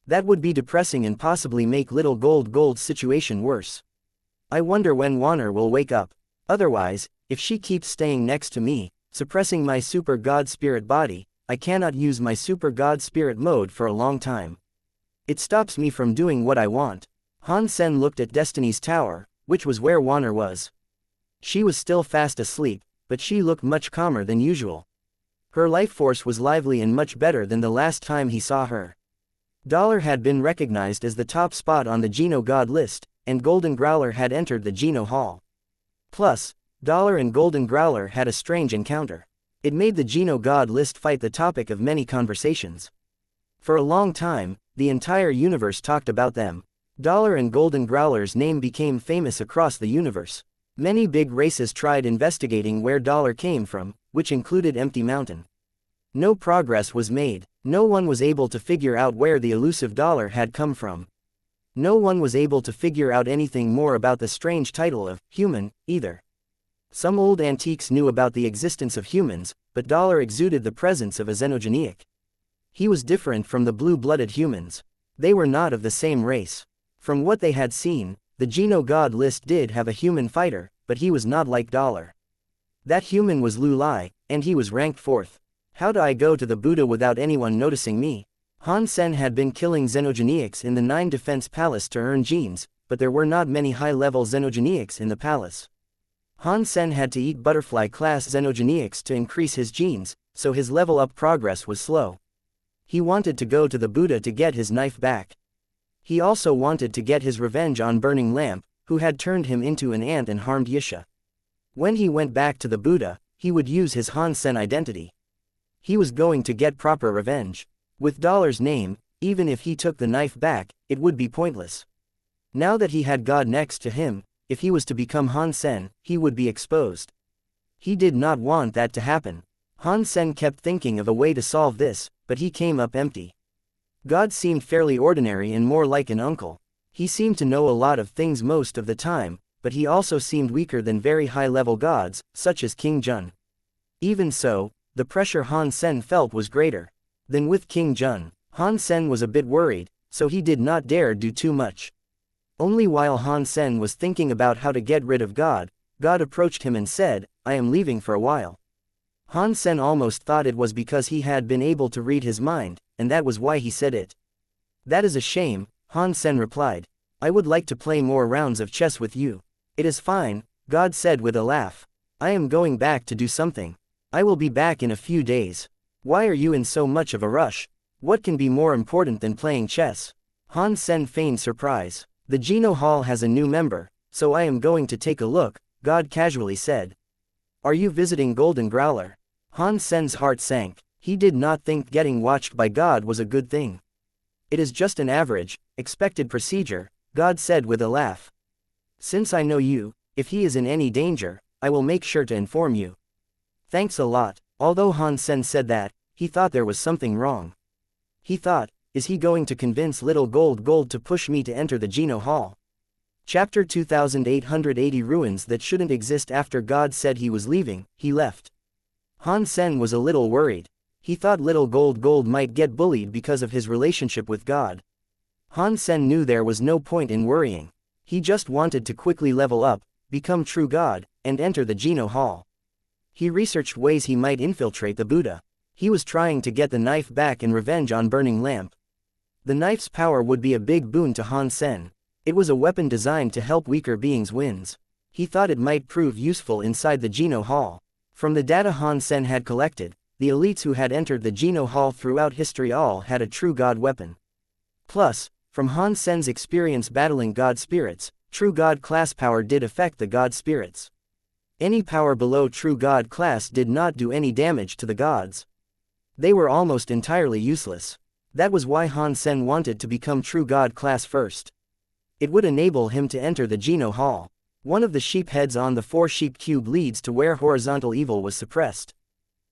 That would be depressing and possibly make little Gold's situation worse. I wonder when Wanner will wake up. Otherwise, if she keeps staying next to me, suppressing my super god spirit body, I cannot use my super god spirit mode for a long time. It stops me from doing what I want. Han Sen looked at Destiny's tower, which was where Wanner was. She was still fast asleep, but she looked much calmer than usual. Her life force was lively and much better than the last time he saw her. Dollar had been recognized as the top spot on the Geno God list, and Golden Growler had entered the Geno Hall. Plus, Dollar and Golden Growler had a strange encounter. It made the Geno God list fight the topic of many conversations. For a long time, the entire universe talked about them. Dollar and Golden Growler's name became famous across the universe. Many big races tried investigating where Dollar came from, which included Empty Mountain. No progress was made. No one was able to figure out where the elusive Dollar had come from. No one was able to figure out anything more about the strange title of human, either. Some old antiques knew about the existence of humans, but Dollar exuded the presence of a xenogenic. He was different from the blue-blooded humans. They were not of the same race. From what they had seen, the Geno God list did have a human fighter, but he was not like Dollar. That human was Lu Lai, and he was ranked 4th. How do I go to the Buddha without anyone noticing me? Han Sen had been killing xenogenics in the 9 Defense Palace to earn genes, but there were not many high-level xenogenics in the palace. Han Sen had to eat butterfly-class xenogenics to increase his genes, so his level-up progress was slow. He wanted to go to the Buddha to get his knife back. He also wanted to get his revenge on Burning Lamp, who had turned him into an ant and harmed Yisha. When he went back to the Buddha, he would use his Han Sen identity. He was going to get proper revenge. With Dollar's name, even if he took the knife back, it would be pointless. Now that he had God next to him, if he was to become Han Sen, he would be exposed. He did not want that to happen. Han Sen kept thinking of a way to solve this, but he came up empty. God seemed fairly ordinary and more like an uncle. He seemed to know a lot of things most of the time, but he also seemed weaker than very high-level gods, such as King Zhen. Even so, the pressure Han Sen felt was greater. Than with King Zhen. Han Sen was a bit worried, so he did not dare do too much. Only while Han Sen was thinking about how to get rid of God, God approached him and said, I am leaving for a while. Han Sen almost thought it was because he had been able to read his mind, and that was why he said it. That is a shame, Han Sen replied. I would like to play more rounds of chess with you. It is fine, God said with a laugh. I am going back to do something. I will be back in a few days. Why are you in so much of a rush? What can be more important than playing chess? Han Sen feigned surprise. The Geno Hall has a new member, so I am going to take a look, God casually said. Are you visiting Golden Growler? Han Sen's heart sank. He did not think getting watched by God was a good thing. It is just an average, expected procedure, God said with a laugh. Since I know you, if he is in any danger, I will make sure to inform you. Thanks a lot. Although Han Sen said that, he thought there was something wrong. He thought, is he going to convince little Gold to push me to enter the Geno Hall? Chapter 2880 Ruins that shouldn't exist. After God said he was leaving, he left. Han Sen was a little worried. He thought little Gold might get bullied because of his relationship with God. Han Sen knew there was no point in worrying. He just wanted to quickly level up, become true God, and enter the Geno Hall. He researched ways he might infiltrate the Buddha. He was trying to get the knife back and revenge on Burning Lamp. The knife's power would be a big boon to Han Sen. It was a weapon designed to help weaker beings wins. He thought it might prove useful inside the Geno Hall. From the data Han Sen had collected, the elites who had entered the Geno Hall throughout history all had a true god weapon. Plus, from Han Sen's experience battling god spirits, true god class power did affect the god spirits. Any power below true god class did not do any damage to the gods. They were almost entirely useless. That was why Han Sen wanted to become true god class first. It would enable him to enter the Geno Hall. One of the sheep heads on the 4-sheep cube leads to where horizontal evil was suppressed.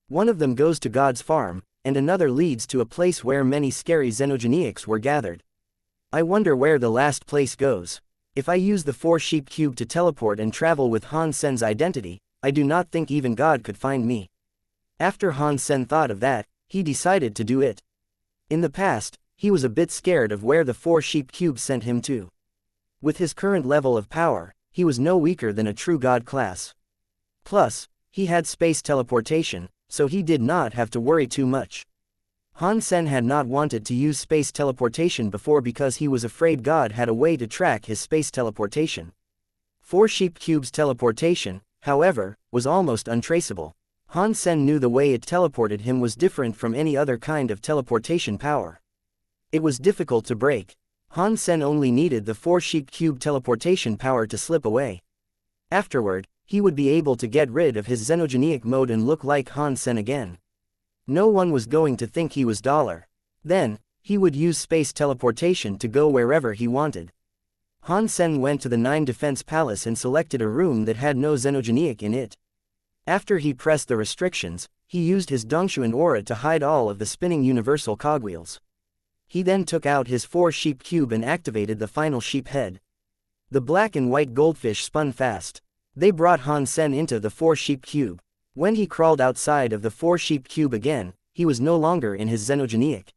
One of them goes to God's farm, and another leads to a place where many scary xenogeniacs were gathered. I wonder where the last place goes. If I use the 4-sheep cube to teleport and travel with Han Sen's identity, I do not think even God could find me. After Han Sen thought of that, he decided to do it. In the past, he was a bit scared of where the 4-sheep cube sent him to. With his current level of power, he was no weaker than a true god class. Plus, he had space teleportation, so he did not have to worry too much. Han Sen had not wanted to use space teleportation before because he was afraid God had a way to track his space teleportation. 4-sheep cube's teleportation, however, was almost untraceable. Han Sen knew the way it teleported him was different from any other kind of teleportation power. It was difficult to break. Han Sen only needed the 4-sheep cube teleportation power to slip away. Afterward, he would be able to get rid of his xenogenic mode and look like Han Sen again. No one was going to think he was dollar. Then, he would use space teleportation to go wherever he wanted. Han Sen went to the 9 Defense Palace and selected a room that had no xenogenic in it. After he pressed the restrictions, he used his Dongshuan aura to hide all of the spinning universal cogwheels. He then took out his 4-sheep cube and activated the final sheep head. The black and white goldfish spun fast. They brought Han Sen into the 4-sheep cube. When he crawled outside of the 4-sheep cube again, he was no longer in his xenogenic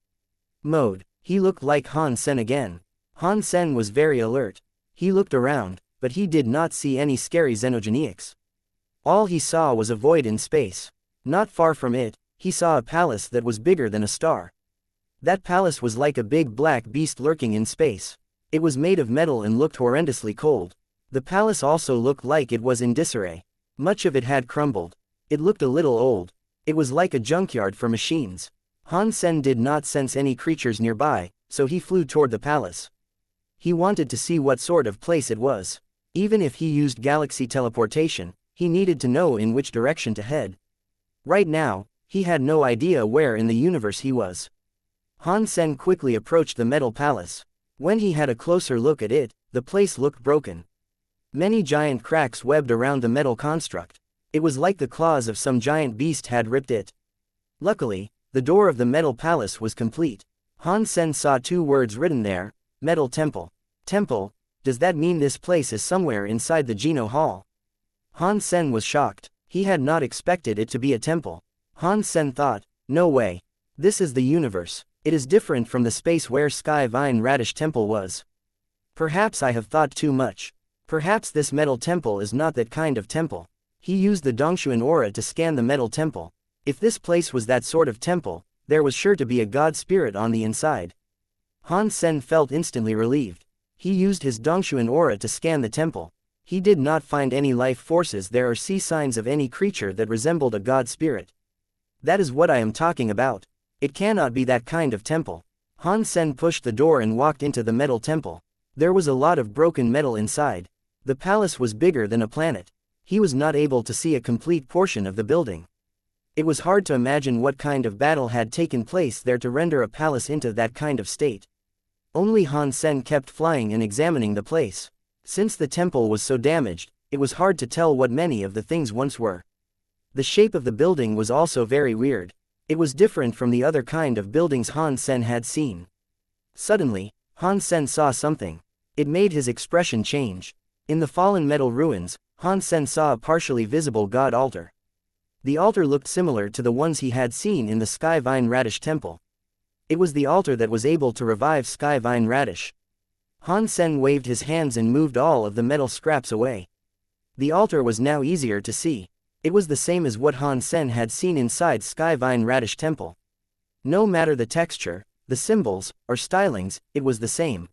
mode. He looked like Han Sen again. Han Sen was very alert. He looked around, but he did not see any scary xenogenics. All he saw was a void in space. Not far from it, he saw a palace that was bigger than a star. That palace was like a big black beast lurking in space. It was made of metal and looked horrendously cold. The palace also looked like it was in disarray. Much of it had crumbled. It looked a little old. It was like a junkyard for machines. Han Sen did not sense any creatures nearby, so he flew toward the palace. He wanted to see what sort of place it was. Even if he used galaxy teleportation, he needed to know in which direction to head. Right now, he had no idea where in the universe he was. Han Sen quickly approached the metal palace. When he had a closer look at it, the place looked broken. Many giant cracks webbed around the metal construct. It was like the claws of some giant beast had ripped it. Luckily, the door of the metal palace was complete. Han Sen saw 2 words written there: Metal Temple. Temple? Does that mean this place is somewhere inside the Geno Hall? Han Sen was shocked. He had not expected it to be a temple. Han Sen thought, no way. This is the universe. It is different from the space where Sky Vine Radish Temple was. Perhaps I have thought too much. Perhaps this metal temple is not that kind of temple. He used the Dongshuan aura to scan the metal temple. If this place was that sort of temple, there was sure to be a god spirit on the inside. Han Sen felt instantly relieved. He used his Dongshuan aura to scan the temple. He did not find any life forces there or see signs of any creature that resembled a god spirit. That is what I am talking about. It cannot be that kind of temple. Han Sen pushed the door and walked into the metal temple. There was a lot of broken metal inside. The palace was bigger than a planet. He was not able to see a complete portion of the building. It was hard to imagine what kind of battle had taken place there to render a palace into that kind of state. Only Han Sen kept flying and examining the place. Since the temple was so damaged, it was hard to tell what many of the things once were. The shape of the building was also very weird. It was different from the other kind of buildings Han Sen had seen. Suddenly, Han Sen saw something. It made his expression change. In the fallen metal ruins, Han Sen saw a partially visible god altar. The altar looked similar to the ones he had seen in the Sky Vine Radish Temple. It was the altar that was able to revive Sky Vine Radish. Han Sen waved his hands and moved all of the metal scraps away. The altar was now easier to see. It was the same as what Han Sen had seen inside Sky Vine Radish Temple. No matter the texture, the symbols, or stylings, it was the same.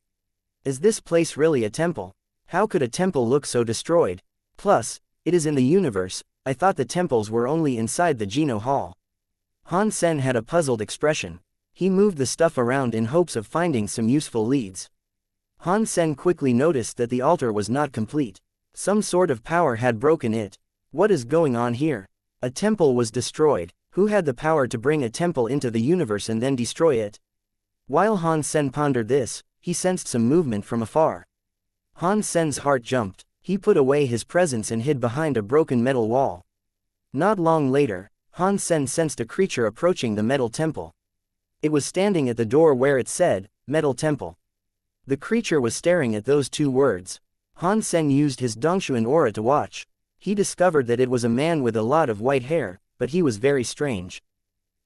Is this place really a temple? How could a temple look so destroyed? Plus, it is in the universe, I thought the temples were only inside the Geno Hall. Han Sen had a puzzled expression. He moved the stuff around in hopes of finding some useful leads. Han Sen quickly noticed that the altar was not complete. Some sort of power had broken it. What is going on here? A temple was destroyed. Who had the power to bring a temple into the universe and then destroy it? While Han Sen pondered this, he sensed some movement from afar. Han Sen's heart jumped. He put away his presents and hid behind a broken metal wall. Not long later, Han Sen sensed a creature approaching the metal temple. It was standing at the door where it said, Metal Temple. The creature was staring at those two words. Han Sen used his Dongshuan aura to watch. He discovered that it was a man with a lot of white hair, but he was very strange.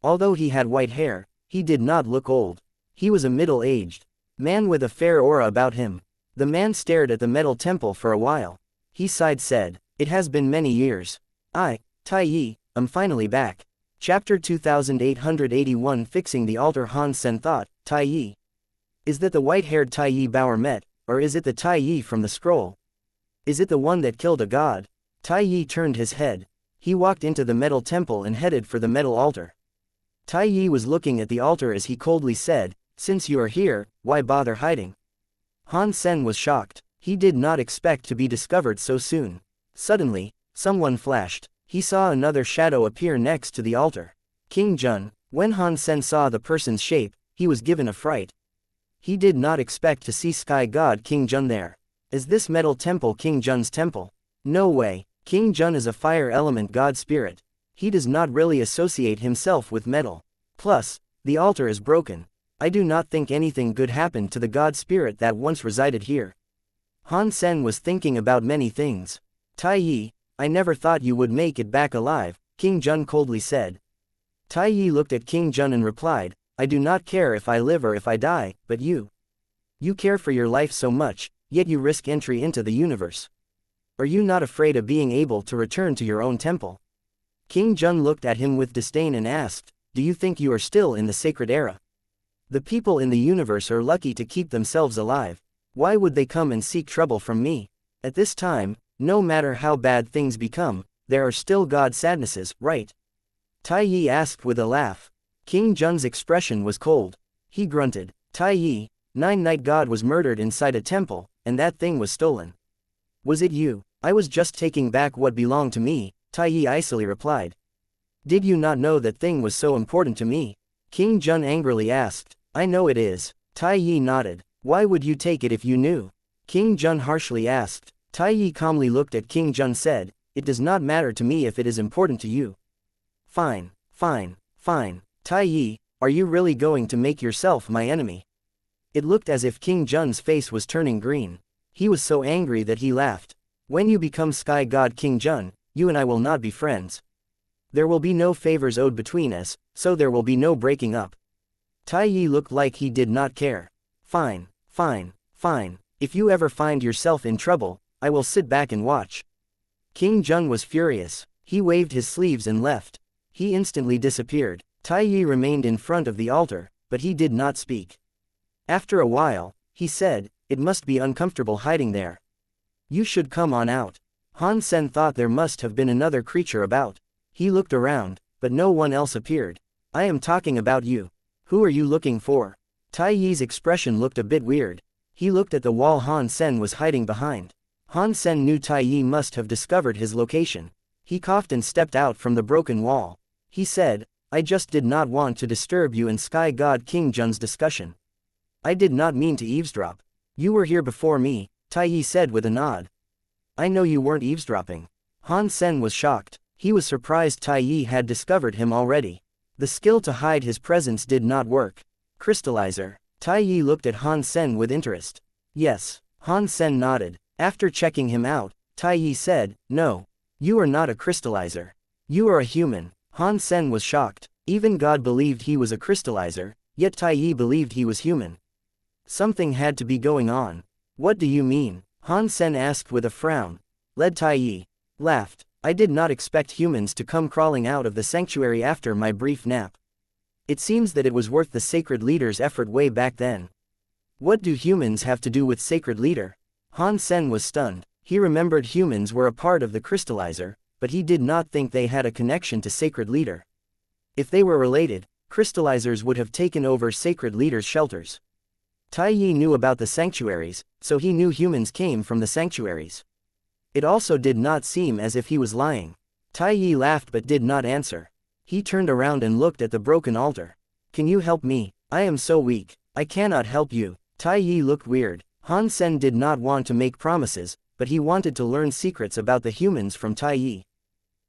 Although he had white hair, he did not look old. He was a middle-aged man with a fair aura about him. The man stared at the metal temple for a while. He sighed, said, "It has been many years. Tai Yi, I'm finally back." Chapter 2881 Fixing the Altar. Han Sen thought, Tai Yi. Is that the white-haired Tai Yi Bauer met, or is it the Tai Yi from the scroll? Is it the one that killed a god? Tai Yi turned his head. He walked into the metal temple and headed for the metal altar. Tai Yi was looking at the altar as he coldly said, "Since you are here, why bother hiding?" Han Sen was shocked. He did not expect to be discovered so soon. Suddenly, someone flashed. He saw another shadow appear next to the altar. King Zhen. When Han Sen saw the person's shape, he was given a fright. He did not expect to see Sky God King Zhen there. Is this metal temple King Zhen's temple? No way. King Zhen is a fire element god spirit. He does not really associate himself with metal. Plus, the altar is broken. I do not think anything good happened to the god spirit that once resided here. Han Sen was thinking about many things. Tai Yi, I never thought you would make it back alive, King Zhen coldly said. Tai Yi looked at King Zhen and replied, I do not care if I live or if I die, but you. You care for your life so much, yet you risk entry into the universe. Are you not afraid of being able to return to your own temple? King Zhen looked at him with disdain and asked, do you think you are still in the sacred era? The people in the universe are lucky to keep themselves alive. Why would they come and seek trouble from me? At this time, no matter how bad things become, there are still god sadnesses, right? Tai Yi asked with a laugh. King Zhen's expression was cold. He grunted, Tai Yi, 9-Night God was murdered inside a temple, and that thing was stolen. Was it you? I was just taking back what belonged to me, Tai Yi icily replied. Did you not know that thing was so important to me? King Zhen angrily asked. I know it is. Tai Yi nodded. Why would you take it if you knew? King Zhen harshly asked. Tai Yi calmly looked at King Zhen said, it does not matter to me if it is important to you. Fine. Tai Yi, are you really going to make yourself my enemy? It looked as if King Zhen's face was turning green. He was so angry that he laughed. When you become Sky God King Zhen, you and I will not be friends. There will be no favors owed between us, so there will be no breaking up. Tai Yi looked like he did not care. Fine. If you ever find yourself in trouble, I will sit back and watch. King Zhen was furious. He waved his sleeves and left. He instantly disappeared. Tai Yi remained in front of the altar, but he did not speak. After a while, he said, it must be uncomfortable hiding there. You should come on out. Han Sen thought there must have been another creature about. He looked around, but no one else appeared. I am talking about you. Who are you looking for? Tai Yi's expression looked a bit weird. He looked at the wall Han Sen was hiding behind. Han Sen knew Tai Yi must have discovered his location. He coughed and stepped out from the broken wall. He said, I just did not want to disturb you and Sky God King Zhen's discussion. I did not mean to eavesdrop. You were here before me, Tai Yi said with a nod. I know you weren't eavesdropping. Han Sen was shocked. He was surprised Tai Yi had discovered him already. The skill to hide his presence did not work. Crystallizer. Tai Yi looked at Han Sen with interest. Yes. Han Sen nodded. After checking him out, Tai Yi said, no. You are not a crystallizer. You are a human. Han Sen was shocked. Even God believed he was a crystallizer, yet Tai Yi believed he was human. Something had to be going on. What do you mean? Han Sen asked with a frown. Tai Yi laughed. I did not expect humans to come crawling out of the sanctuary after my brief nap. It seems that it was worth the sacred leader's effort way back then. What do humans have to do with sacred leader? Han Sen was stunned. He remembered humans were a part of the crystallizer, but he did not think they had a connection to Sacred Leader. If they were related, crystallizers would have taken over Sacred Leader's shelters. Tai Yi knew about the sanctuaries, so he knew humans came from the sanctuaries. It also did not seem as if he was lying. Tai Yi laughed but did not answer. He turned around and looked at the broken altar. Can you help me? I am so weak. I cannot help you. Tai Yi looked weird. Han Sen did not want to make promises, but he wanted to learn secrets about the humans from Tai Yi.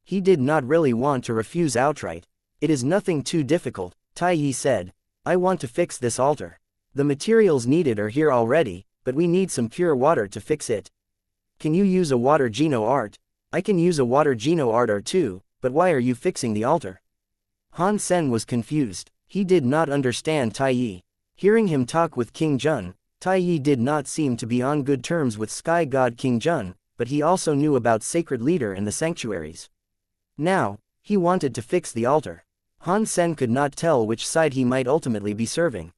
He did not really want to refuse outright. It is nothing too difficult, Tai Yi said. I want to fix this altar. The materials needed are here already, but we need some pure water to fix it. Can you use a water geno art? I can use a water geno art or two, but why are you fixing the altar? Han Sen was confused. He did not understand Tai Yi. Hearing him talk with King Zhen, Tai Yi did not seem to be on good terms with Sky God King Zhen, but he also knew about Sacred Leader and the sanctuaries. Now, he wanted to fix the altar. Han Sen could not tell which side he might ultimately be serving.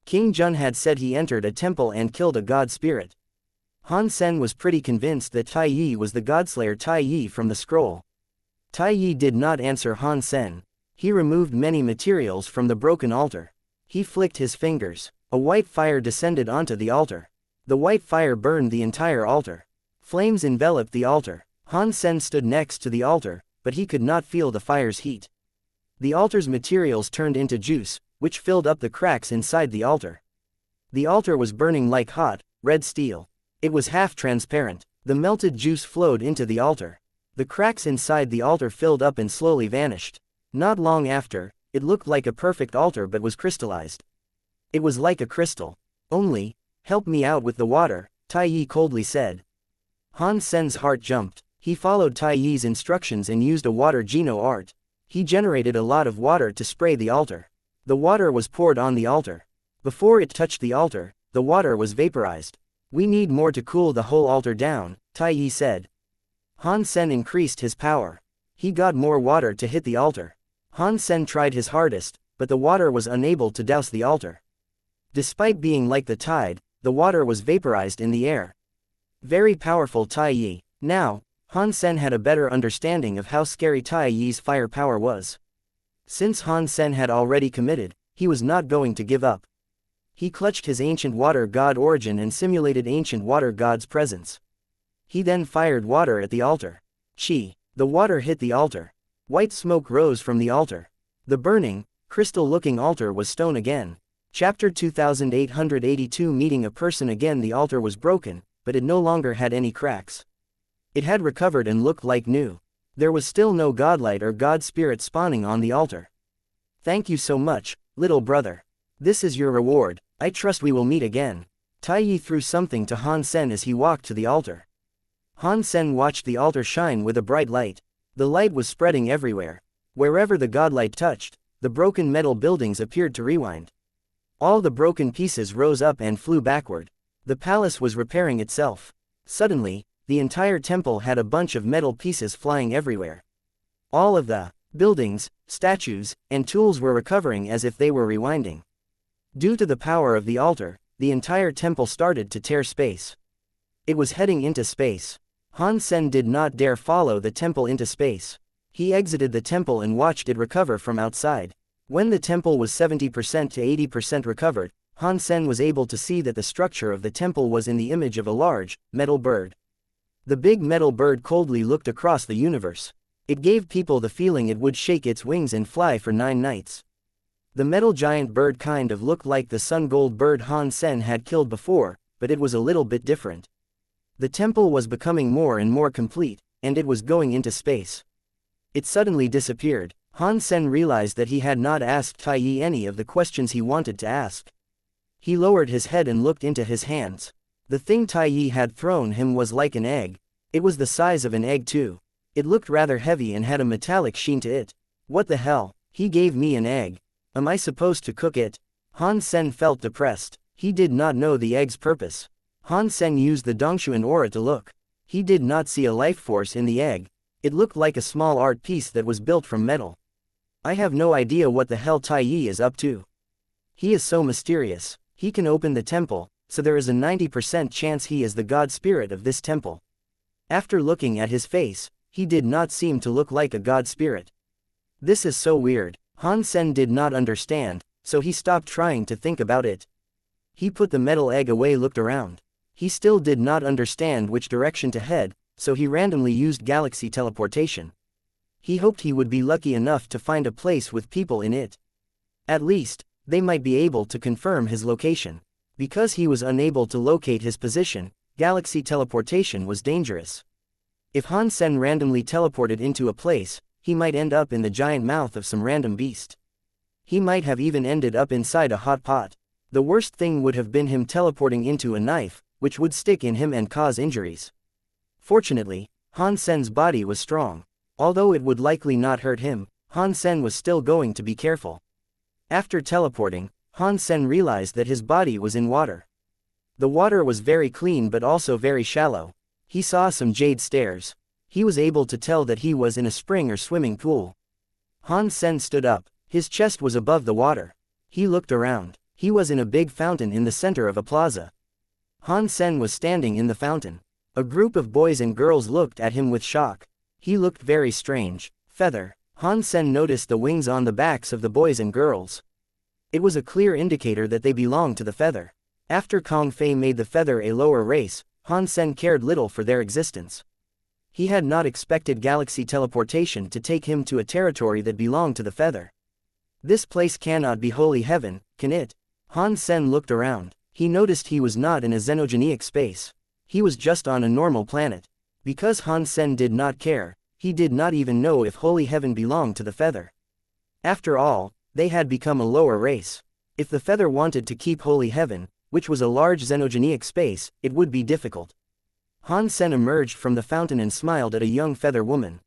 King Zhen had said he entered a temple and killed a god spirit. Han Sen was pretty convinced that Tai Yi was the godslayer Tai Yi from the scroll. Tai Yi did not answer Han Sen. He removed many materials from the broken altar. He flicked his fingers. A white fire descended onto the altar. The white fire burned the entire altar. Flames enveloped the altar. Han Sen stood next to the altar, but he could not feel the fire's heat. The altar's materials turned into juice, which filled up the cracks inside the altar. The altar was burning like hot, red steel. It was half transparent. The melted juice flowed into the altar. The cracks inside the altar filled up and slowly vanished. Not long after, it looked like a perfect altar but was crystallized. It was like a crystal. Only, help me out with the water, Tai Yi coldly said. Han Sen's heart jumped. He followed Tai Yi's instructions and used a water geno art. He generated a lot of water to spray the altar. The water was poured on the altar. Before it touched the altar, the water was vaporized. We need more to cool the whole altar down, Tai Yi said. Han Sen increased his power. He got more water to hit the altar. Han Sen tried his hardest, but the water was unable to douse the altar. Despite being like the tide, the water was vaporized in the air. Very powerful Tai Yi. Now, Han Sen had a better understanding of how scary Tai Yi's fire power was. Since Han Sen had already committed, he was not going to give up. He clutched his ancient water god origin and simulated ancient water god's presence. He then fired water at the altar. Chi. The water hit the altar. White smoke rose from the altar. The burning, crystal-looking altar was stone again. Chapter 2882. Meeting a person again. The altar was broken, but it no longer had any cracks. It had recovered and looked like new. There was still no godlight or god spirit spawning on the altar. Thank you so much, little brother. This is your reward. I trust we will meet again. Tai Yi threw something to Han Sen as he walked to the altar. Han Sen watched the altar shine with a bright light. The light was spreading everywhere. Wherever the godlight touched, the broken metal buildings appeared to rewind. All the broken pieces rose up and flew backward. The palace was repairing itself. Suddenly, the entire temple had a bunch of metal pieces flying everywhere. All of the buildings, statues, and tools were recovering as if they were rewinding. Due to the power of the altar, the entire temple started to tear space. It was heading into space. Han Sen did not dare follow the temple into space. He exited the temple and watched it recover from outside. When the temple was 70% to 80% recovered, Han Sen was able to see that the structure of the temple was in the image of a large, metal bird. The big metal bird coldly looked across the universe. It gave people the feeling it would shake its wings and fly for 9 nights. The metal giant bird kind of looked like the sun gold bird Han Sen had killed before, but it was a little bit different. The temple was becoming more and more complete, and it was going into space. It suddenly disappeared. Han Sen realized that he had not asked Tai Yi any of the questions he wanted to ask. He lowered his head and looked into his hands. The thing Tai Yi had thrown him was like an egg. It was the size of an egg too. It looked rather heavy and had a metallic sheen to it. What the hell? He gave me an egg. Am I supposed to cook it? Han Sen felt depressed. He did not know the egg's purpose. Han Sen used the Dongshuan aura to look. He did not see a life force in the egg. It looked like a small art piece that was built from metal. I have no idea what the hell Tai Yi is up to. He is so mysterious. He can open the temple, so there is a 90% chance he is the god spirit of this temple. After looking at his face, He did not seem to look like a god spirit. This is so weird. Han Sen did not understand, so he stopped trying to think about it. He put the metal egg away, looked around. He still did not understand which direction to head, so he randomly used galaxy teleportation. He hoped he would be lucky enough to find a place with people in it. At least, they might be able to confirm his location. Because he was unable to locate his position, galaxy teleportation was dangerous. If Han Sen randomly teleported into a place, he might end up in the giant mouth of some random beast. He might have even ended up inside a hot pot. The worst thing would have been him teleporting into a knife, which would stick in him and cause injuries. Fortunately, Han Sen's body was strong. Although it would likely not hurt him, Han Sen was still going to be careful. After teleporting, Han Sen realized that his body was in water. The water was very clean but also very shallow. He saw some jade stairs. He was able to tell that he was in a spring or swimming pool. Han Sen stood up. His chest was above the water. He looked around. He was in a big fountain in the center of a plaza. Han Sen was standing in the fountain. A group of boys and girls looked at him with shock. He looked very strange. Feather. Han Sen noticed the wings on the backs of the boys and girls. It was a clear indicator that they belonged to the feather. After Kong Fei made the feather a lower race, Han Sen cared little for their existence. He had not expected galaxy teleportation to take him to a territory that belonged to the feather. This place cannot be holy heaven, can it? Han Sen looked around. He noticed he was not in a xenogenic space. He was just on a normal planet. Because Han Sen did not care, he did not even know if holy heaven belonged to the feather. After all, they had become a lower race. If the feather wanted to keep holy heaven, which was a large xenogenic space, it would be difficult. Han Sen emerged from the fountain and smiled at a young feather woman.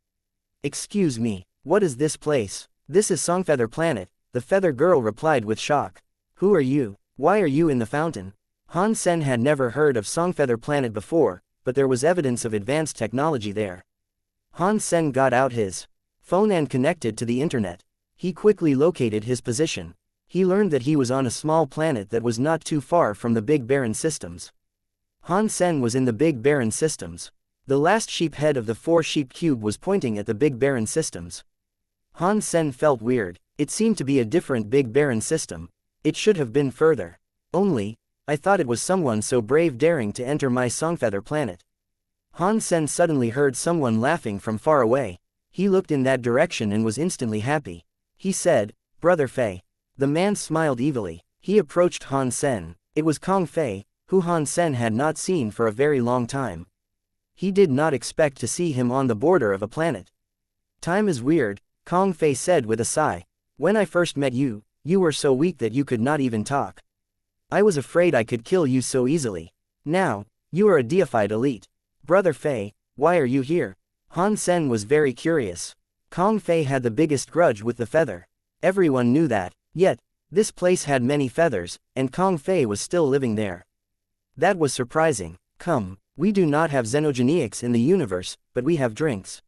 "Excuse me, what is this place?" "This is Songfeather Planet," the feather girl replied with shock. "Who are you? Why are you in the fountain?" Han Sen had never heard of Songfeather Planet before, but there was evidence of advanced technology there. Han Sen got out his phone and connected to the internet. He quickly located his position. He learned that he was on a small planet that was not too far from the Big Barren Systems. Han Sen was in the Big Barren Systems. The last sheep head of the 4-sheep cube was pointing at the Big Barren Systems. Han Sen felt weird. It seemed to be a different Big Barren System. It should have been further. Only, I thought it was someone so brave daring to enter my Songfeather Planet. Han Sen suddenly heard someone laughing from far away. He looked in that direction and was instantly happy. He said, "Brother Fei." The man smiled evilly. He approached Han Sen. It was Kong Fei, who Han Sen had not seen for a very long time. He did not expect to see him on the border of a planet. "Time is weird," Kong Fei said with a sigh. "When I first met you, you were so weak that you could not even talk. I was afraid I could kill you so easily. Now, you are a deified elite. Brother Fei, why are you here?" Han Sen was very curious. Kong Fei had the biggest grudge with the feather. Everyone knew that. Yet, this place had many feathers, and Kong Fei was still living there. That was surprising. "Come, we do not have xenogenics in the universe, but we have drinks."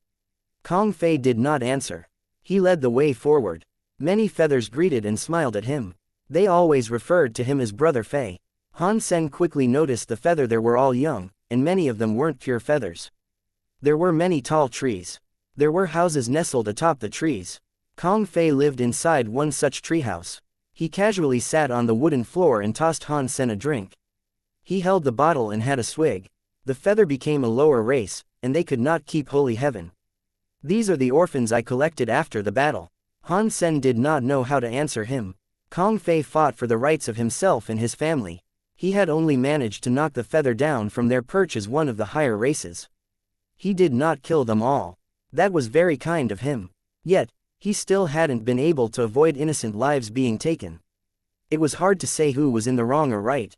Kong Fei did not answer. He led the way forward. Many feathers greeted and smiled at him. They always referred to him as Brother Fei. Han Sen quickly noticed the feather there were all young, and many of them weren't pure feathers. There were many tall trees. There were houses nestled atop the trees. Kong Fei lived inside one such treehouse. He casually sat on the wooden floor and tossed Han Sen a drink. He held the bottle and had a swig. The feather became a lower race, and they could not keep holy heaven. "These are the orphans I collected after the battle." Han Sen did not know how to answer him. Kong Fei fought for the rights of himself and his family. He had only managed to knock the feather down from their perch as one of the higher races. He did not kill them all. That was very kind of him. Yet, he still hadn't been able to avoid innocent lives being taken. It was hard to say who was in the wrong or right.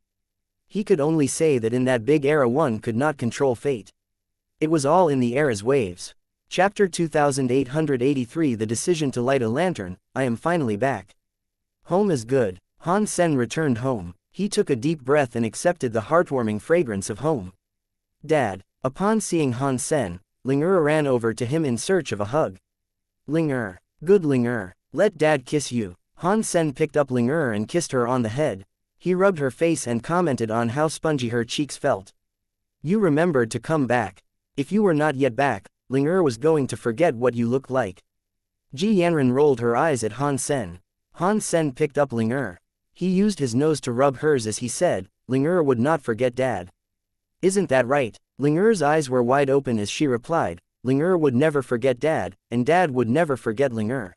He could only say that in that big era one could not control fate. It was all in the era's waves. Chapter 2883 The Decision to Light a Lantern. I am finally back. Home is good. Han Sen returned home. He took a deep breath and accepted the heartwarming fragrance of home. "Dad." Upon seeing Han Sen, Ling ran over to him in search of a hug. "Ling good Ling let Dad kiss you." Han Sen picked up Ling and kissed her on the head. He rubbed her face and commented on how spongy her cheeks felt. "You remembered to come back. If you were not yet back, Ling Er was going to forget what you looked like. Ji Yanran rolled her eyes at Han Sen. Han Sen picked up Ling Er. He used his nose to rub hers as he said, Ling Er would not forget Dad. Isn't that right? Ling Er's eyes were wide open as she replied, Ling Er would never forget Dad, and Dad would never forget Ling Er.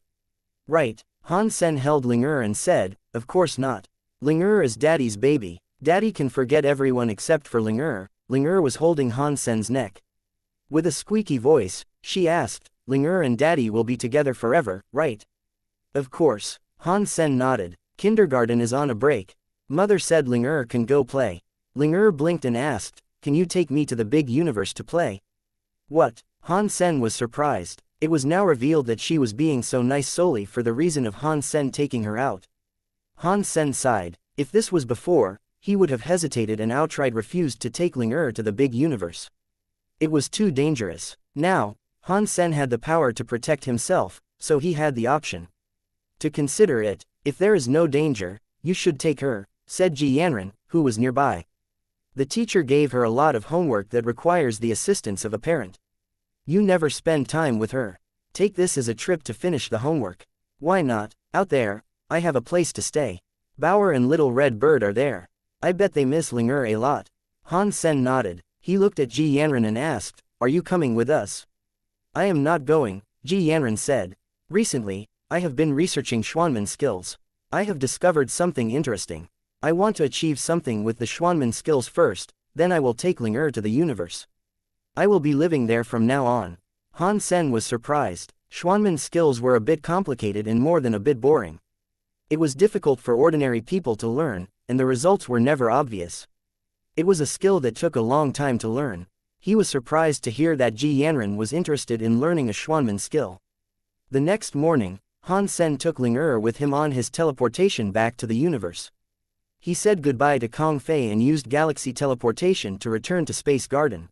Right. Han Sen held Ling Er and said, of course not. Ling Er is Daddy's baby. Daddy can forget everyone except for Ling Er. Ling Er was holding Han Sen's neck. With a squeaky voice, she asked, Ling Er and Daddy will be together forever, right? Of course. Han Sen nodded. Kindergarten is on a break. Mother said Ling Er can go play. Ling Er blinked and asked, can you take me to the big universe to play? What? Han Sen was surprised. It was now revealed that she was being so nice solely for the reason of Han Sen taking her out. Han Sen sighed. If this was before, he would have hesitated and outright refused to take Ling Er to the big universe. It was too dangerous. Now, Han Sen had the power to protect himself, so he had the option to consider it. If there is no danger, you should take her, said Ji Yanran, who was nearby. The teacher gave her a lot of homework that requires the assistance of a parent. You never spend time with her. Take this as a trip to finish the homework. Why not? Out there, I have a place to stay. Bauer and Little Red Bird are there. I bet they miss Ling Er a lot. Han Sen nodded. He looked at Ji Yanran and asked, are you coming with us? I am not going, Ji Yanran said. Recently, I have been researching Xuanmen skills. I have discovered something interesting. I want to achieve something with the Xuanmen skills first, then I will take Ling Er to the universe. I will be living there from now on. Han Sen was surprised. Xuanmen skills were a bit complicated and more than a bit boring. It was difficult for ordinary people to learn, and the results were never obvious. It was a skill that took a long time to learn. He was surprised to hear that Ji Yanran was interested in learning a Xuanmen skill. The next morning, Han Sen took Ling Er with him on his teleportation back to the universe. He said goodbye to Kong Fei and used galaxy teleportation to return to Space Garden.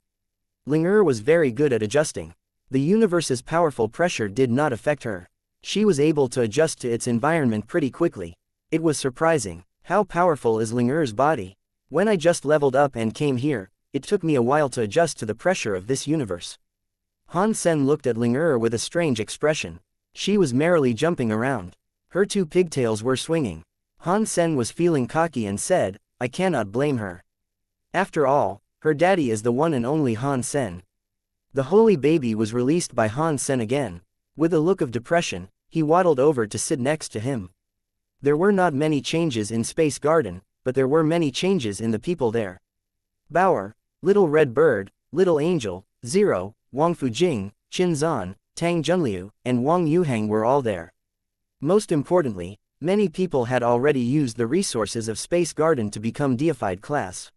Ling Er was very good at adjusting. The universe's powerful pressure did not affect her. She was able to adjust to its environment pretty quickly. It was surprising. How powerful is Ling Er's body? When I just leveled up and came here, it took me a while to adjust to the pressure of this universe. Han Sen looked at Ling Er with a strange expression. She was merrily jumping around. Her two pigtails were swinging. Han Sen was feeling cocky and said, I cannot blame her. After all, her daddy is the one and only Han Sen. The holy baby was released by Han Sen again. With a look of depression, he waddled over to sit next to him. There were not many changes in Space Garden, but there were many changes in the people there. Bauer, Little Red Bird, Little Angel, Zero, Wang Fujing, Qin Zan, Tang Junliu, and Wang Yuhang were all there. Most importantly, many people had already used the resources of Space Garden to become deified class.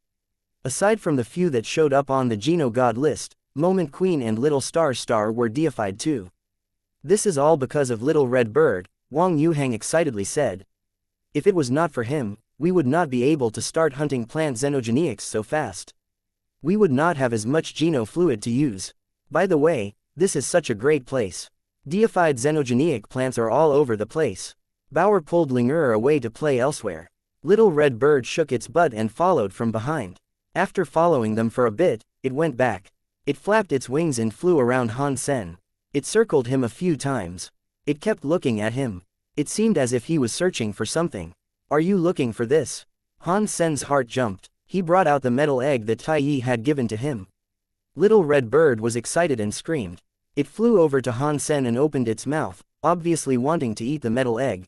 Aside from the few that showed up on the Geno God list, Moment Queen and Little Star were deified too. This is all because of Little Red Bird, Wang Yuhang excitedly said. If it was not for him, we would not be able to start hunting plant xenogenics so fast. We would not have as much Geno fluid to use. By the way, this is such a great place. Deified xenogenic plants are all over the place. Bauer pulled Ling Er away to play elsewhere. Little Red Bird shook its butt and followed from behind. After following them for a bit, it went back. It flapped its wings and flew around Han Sen. It circled him a few times. It kept looking at him. It seemed as if he was searching for something. Are you looking for this? Han Sen's heart jumped. He brought out the metal egg that Tai Yi had given to him. Little Red Bird was excited and screamed. It flew over to Han Sen and opened its mouth, obviously wanting to eat the metal egg.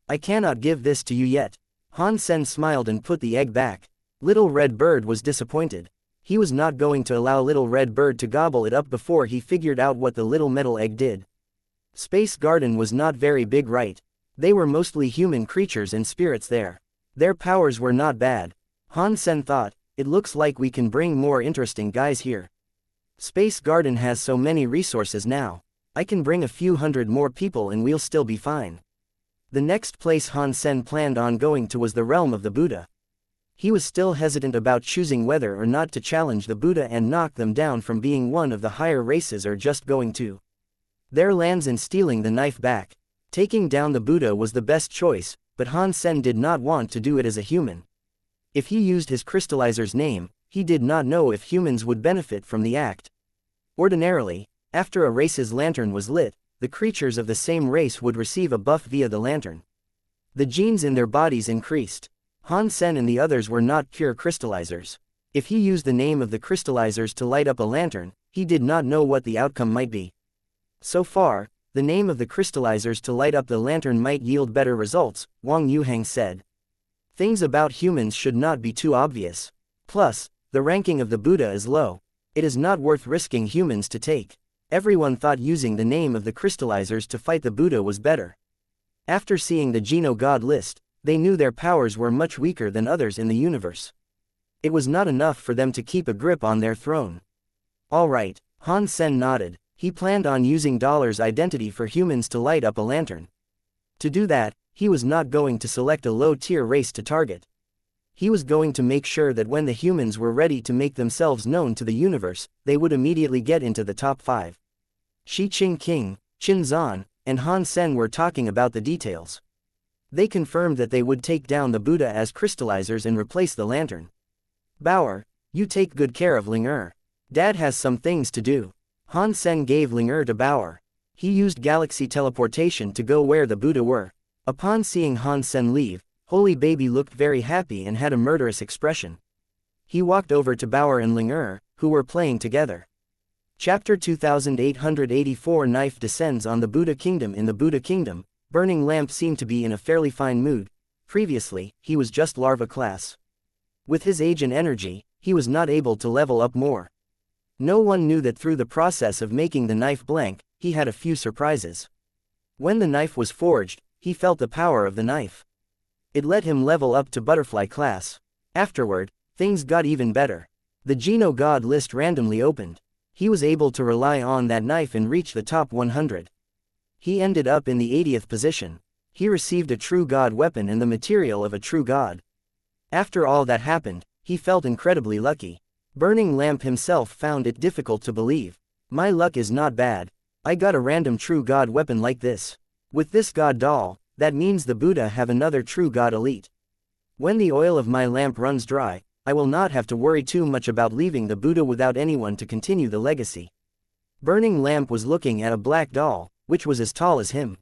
I cannot give this to you yet. Han Sen smiled and put the egg back. Little Red Bird was disappointed. He was not going to allow Little Red Bird to gobble it up before he figured out what the little metal egg did. Space Garden was not very big, right? They were mostly human creatures and spirits there. Their powers were not bad. Han Sen thought, it looks like we can bring more interesting guys here. Space Garden has so many resources now. I can bring a few hundred more people and we'll still be fine. The next place Han Sen planned on going to was the realm of the Buddha. He was still hesitant about choosing whether or not to challenge the Buddha and knock them down from being one of the higher races or just going to their lands and stealing the knife back. Taking down the Buddha was the best choice, but Han Sen did not want to do it as a human. If he used his crystallizer's name, he did not know if humans would benefit from the act. Ordinarily, After a race's lantern was lit, the creatures of the same race would receive a buff via the lantern. The genes in their bodies increased. Han Sen and the others were not pure crystallizers. If he used the name of the crystallizers to light up a lantern, he did not know what the outcome might be. So far, the name of the crystallizers to light up the lantern might yield better results, Wang Yuhang said. Things about humans should not be too obvious. Plus, the ranking of the Buddha is low. It is not worth risking humans to take. Everyone thought using the name of the crystallizers to fight the Buddha was better. After seeing the Geno God list, they knew their powers were much weaker than others in the universe. It was not enough for them to keep a grip on their throne. All right, Han Sen nodded. He planned on using Dollar's identity for humans to light up a lantern. To do that, he was not going to select a low-tier race to target. He was going to make sure that when the humans were ready to make themselves known to the universe, they would immediately get into the top 5. Shi Qing King, Qin Zhan, and Han Sen were talking about the details. They confirmed that they would take down the Buddha as crystallizers and replace the lantern. Bauer, you take good care of Ling Dad has some things to do. Han Sen gave Ling to Bauer. He used galaxy teleportation to go where the Buddha were. Upon seeing Han Sen leave, Holy Baby looked very happy and had a murderous expression. He walked over to Bauer and Ling who were playing together. Chapter 2884 Knife descends on the Buddha Kingdom. In the Buddha Kingdom, Burning Lamp seemed to be in a fairly fine mood. Previously, he was just larva class. With his age and energy, he was not able to level up more. No one knew that through the process of making the knife blank, he had a few surprises. When the knife was forged, he felt the power of the knife. It let him level up to butterfly class. Afterward, things got even better. The Geno God list randomly opened. He was able to rely on that knife and reach the top 100. He ended up in the 80th position. He received a true god weapon and the material of a true god. After all that happened, he felt incredibly lucky. Burning Lamp himself found it difficult to believe. My luck is not bad. I got a random true god weapon like this. With this god doll, that means the Buddha have another true god elite. When the oil of my lamp runs dry, I will not have to worry too much about leaving the Buddha without anyone to continue the legacy. Burning Lamp was looking at a black doll, which was as tall as him.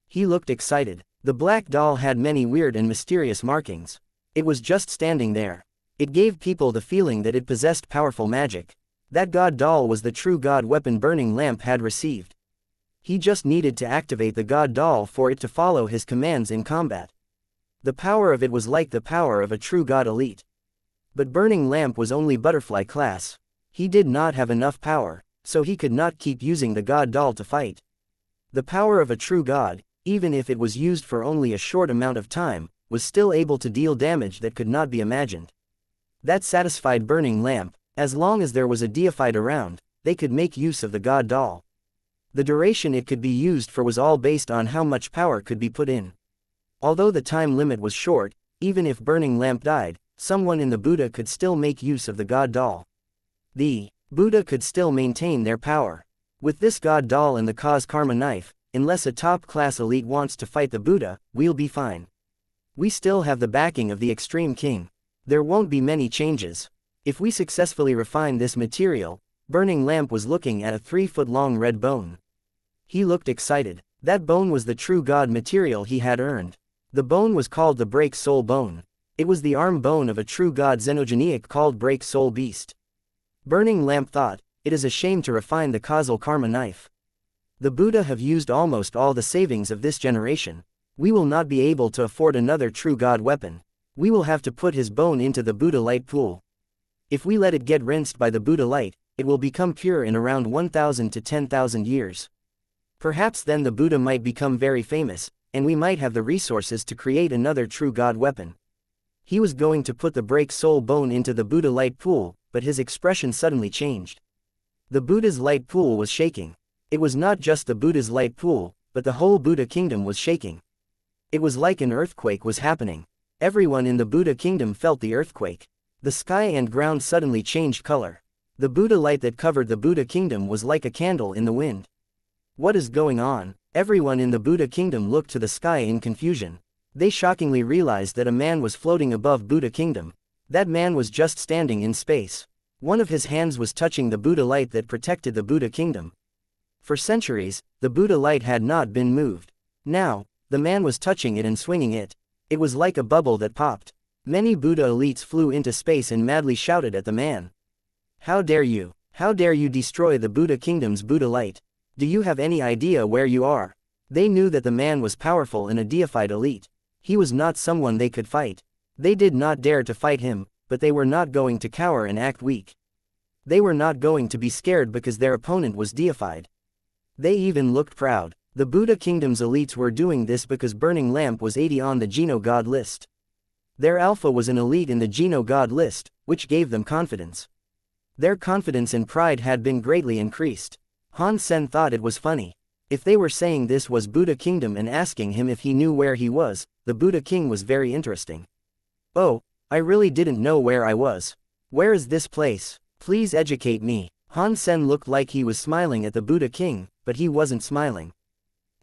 He looked excited. The black doll had many weird and mysterious markings. It was just standing there. It gave people the feeling that it possessed powerful magic. That god doll was the true god weapon Burning Lamp had received. He just needed to activate the god doll for it to follow his commands in combat. The power of it was like the power of a true god elite. But Burning Lamp was only butterfly class. He did not have enough power, so he could not keep using the god doll to fight. The power of a true god, even if it was used for only a short amount of time, was still able to deal damage that could not be imagined. That satisfied Burning Lamp. As long as there was a deified around, they could make use of the god doll. The duration it could be used for was all based on how much power could be put in. Although the time limit was short, even if Burning Lamp died, someone in the Buddha could still make use of the god doll. The Buddha could still maintain their power. With this god doll and the cause karma knife, unless a top-class elite wants to fight the Buddha, we'll be fine. We still have the backing of the Extreme King. There won't be many changes. If we successfully refine this material, Burning Lamp was looking at a 3-foot-long red bone. He looked excited. That bone was the true god material he had earned. The bone was called the Break Soul Bone. It was the arm bone of a true god xenogeniac called Break Soul Beast. Burning Lamp thought, it is a shame to refine the causal karma knife. The Buddha have used almost all the savings of this generation. We will not be able to afford another true god weapon. We will have to put his bone into the Buddha light pool. If we let it get rinsed by the Buddha light, it will become pure in around 1,000 to 10,000 years. Perhaps then the Buddha might become very famous, and we might have the resources to create another true god weapon. He was going to put the Break Soul Bone into the Buddha light pool, but his expression suddenly changed. The Buddha's light pool was shaking. It was not just the Buddha's light pool, but the whole Buddha kingdom was shaking. It was like an earthquake was happening. Everyone in the Buddha kingdom felt the earthquake. The sky and ground suddenly changed color. The Buddha light that covered the Buddha kingdom was like a candle in the wind. What is going on? Everyone in the Buddha kingdom looked to the sky in confusion. They shockingly realized that a man was floating above Buddha kingdom. That man was just standing in space. One of his hands was touching the Buddha light that protected the Buddha kingdom. For centuries, the Buddha light had not been moved. Now, the man was touching it and swinging it. It was like a bubble that popped. Many Buddha elites flew into space and madly shouted at the man. How dare you? How dare you destroy the Buddha kingdom's Buddha light? Do you have any idea where you are? They knew that the man was powerful and a deified elite. He was not someone they could fight. They did not dare to fight him, but they were not going to cower and act weak. They were not going to be scared because their opponent was deified. They even looked proud. The Buddha kingdom's elites were doing this because Burning Lamp was 80 on the Geno God list. Their alpha was an elite in the Geno God list, which gave them confidence. Their confidence and pride had been greatly increased. Han Sen thought it was funny. If they were saying this was Buddha kingdom and asking him if he knew where he was, the Buddha king was very interesting. Oh, I really didn't know where I was. Where is this place? Please educate me. Han Sen looked like he was smiling at the Buddha king, but he wasn't smiling.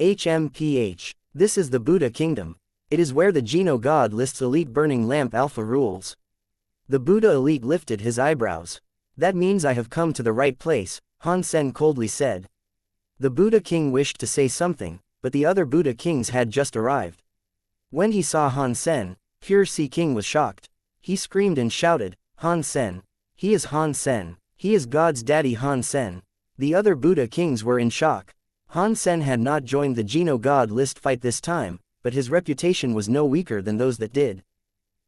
HMPH. This is the Buddha kingdom. It is where the Geno God lists elite Burning Lamp Alpha rules. The Buddha elite lifted his eyebrows. That means I have come to the right place, Han Sen coldly said. The Buddha king wished to say something, but the other Buddha kings had just arrived. When he saw Han Sen, Pure Sea King was shocked. He screamed and shouted, Han Sen. He is Han Sen. He is God's daddy Han Sen. The other Buddha kings were in shock. Han Sen had not joined the Geno God list fight this time, but his reputation was no weaker than those that did.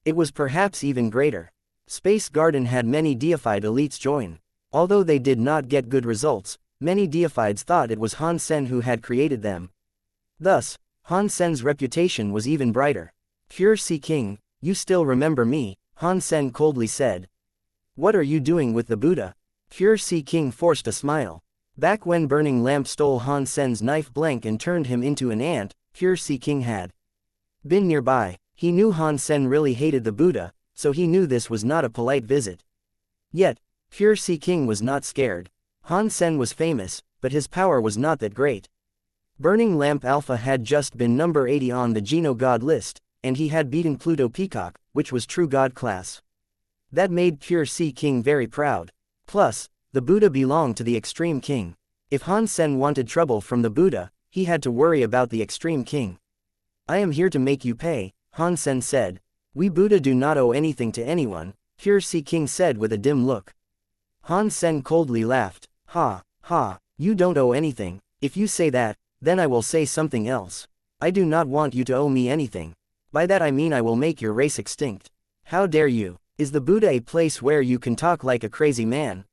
It was perhaps even greater. Space Garden had many deified elites join. Although they did not get good results, many deifieds thought it was Han Sen who had created them. Thus, Han Sen's reputation was even brighter. Pure Sea King, you still remember me, Han Sen coldly said. What are you doing with the Buddha? Pure Sea King forced a smile. Back when Burning Lamp stole Han Sen's knife blank and turned him into an ant, Pure Sea King had been nearby. He knew Han Sen really hated the Buddha, so he knew this was not a polite visit. Yet, Pure Sea King was not scared. Han Sen was famous, but his power was not that great. Burning Lamp Alpha had just been number 80 on the Geno God list, and he had beaten Pluto Peacock, which was true God class. That made Pure Sea King very proud. Plus, the Buddha belonged to the Extreme King. If Han Sen wanted trouble from the Buddha, he had to worry about the Extreme King. I am here to make you pay, Han Sen said. We Buddha do not owe anything to anyone, Pure Sea King said with a dim look. Han Sen coldly laughed. Ha, ha, you don't owe anything. If you say that, then I will say something else. I do not want you to owe me anything. By that I mean I will make your race extinct. How dare you? Is the Buddha a place where you can talk like a crazy man?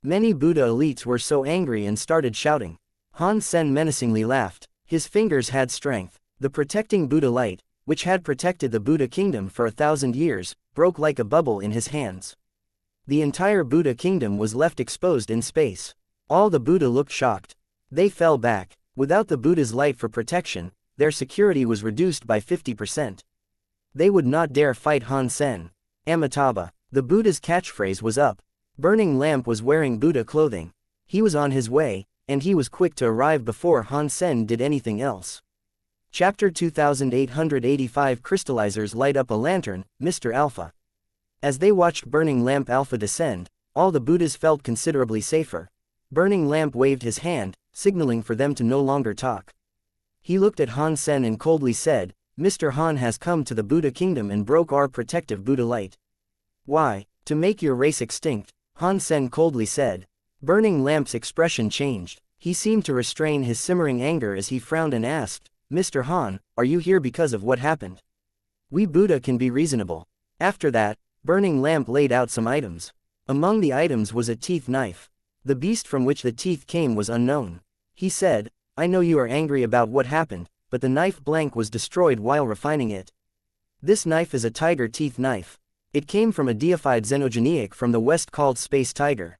Many Buddha elites were so angry and started shouting. Han Sen menacingly laughed. His fingers had strength. The protecting Buddha light, which had protected the Buddha kingdom for 1,000 years, broke like a bubble in his hands. The entire Buddha kingdom was left exposed in space. All the Buddha looked shocked. They fell back. Without the Buddha's light for protection, their security was reduced by 50%. They would not dare fight Han Sen. Amitabha. The Buddha's catchphrase was up. Burning Lamp was wearing Buddha clothing. He was on his way, and he was quick to arrive before Han Sen did anything else. Chapter 2885 Crystallizers light up a lantern, Mr. Alpha. As they watched Burning Lamp Alpha descend, all the Buddhas felt considerably safer. Burning Lamp waved his hand, signaling for them to no longer talk. He looked at Han Sen and coldly said, Mr. Han has come to the Buddha kingdom and broke our protective Buddha light. Why? To make your race extinct, Han Sen coldly said. Burning Lamp's expression changed. He seemed to restrain his simmering anger as he frowned and asked, Mr. Han, are you here because of what happened? We Buddha can be reasonable. After that, Burning Lamp laid out some items. Among the items was a teeth knife. The beast from which the teeth came was unknown. He said, I know you are angry about what happened, but the knife blank was destroyed while refining it. This knife is a tiger teeth knife. It came from a deified xenogeniac from the west called Space Tiger.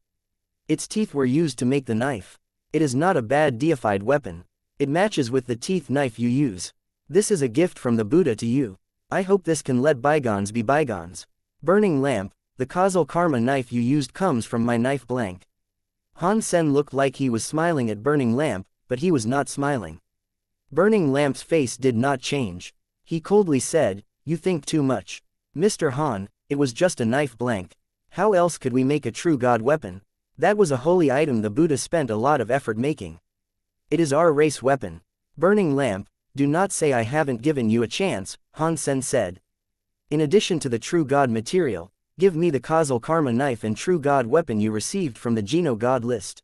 Its teeth were used to make the knife. It is not a bad deified weapon. It matches with the teeth knife you use. This is a gift from the Buddha to you. I hope this can let bygones be bygones. Burning Lamp, the causal karma knife you used comes from my knife blank. Han Sen looked like he was smiling at Burning Lamp, but he was not smiling. Burning Lamp's face did not change. He coldly said, You think too much. Mr. Han, it was just a knife blank. How else could we make a true God weapon? That was a holy item the Buddha spent a lot of effort making. It is our race weapon. Burning lamp, do not say I haven't given you a chance, Han Sen said. In addition to the true god material, give me the causal karma knife and true god weapon you received from the Geno god list.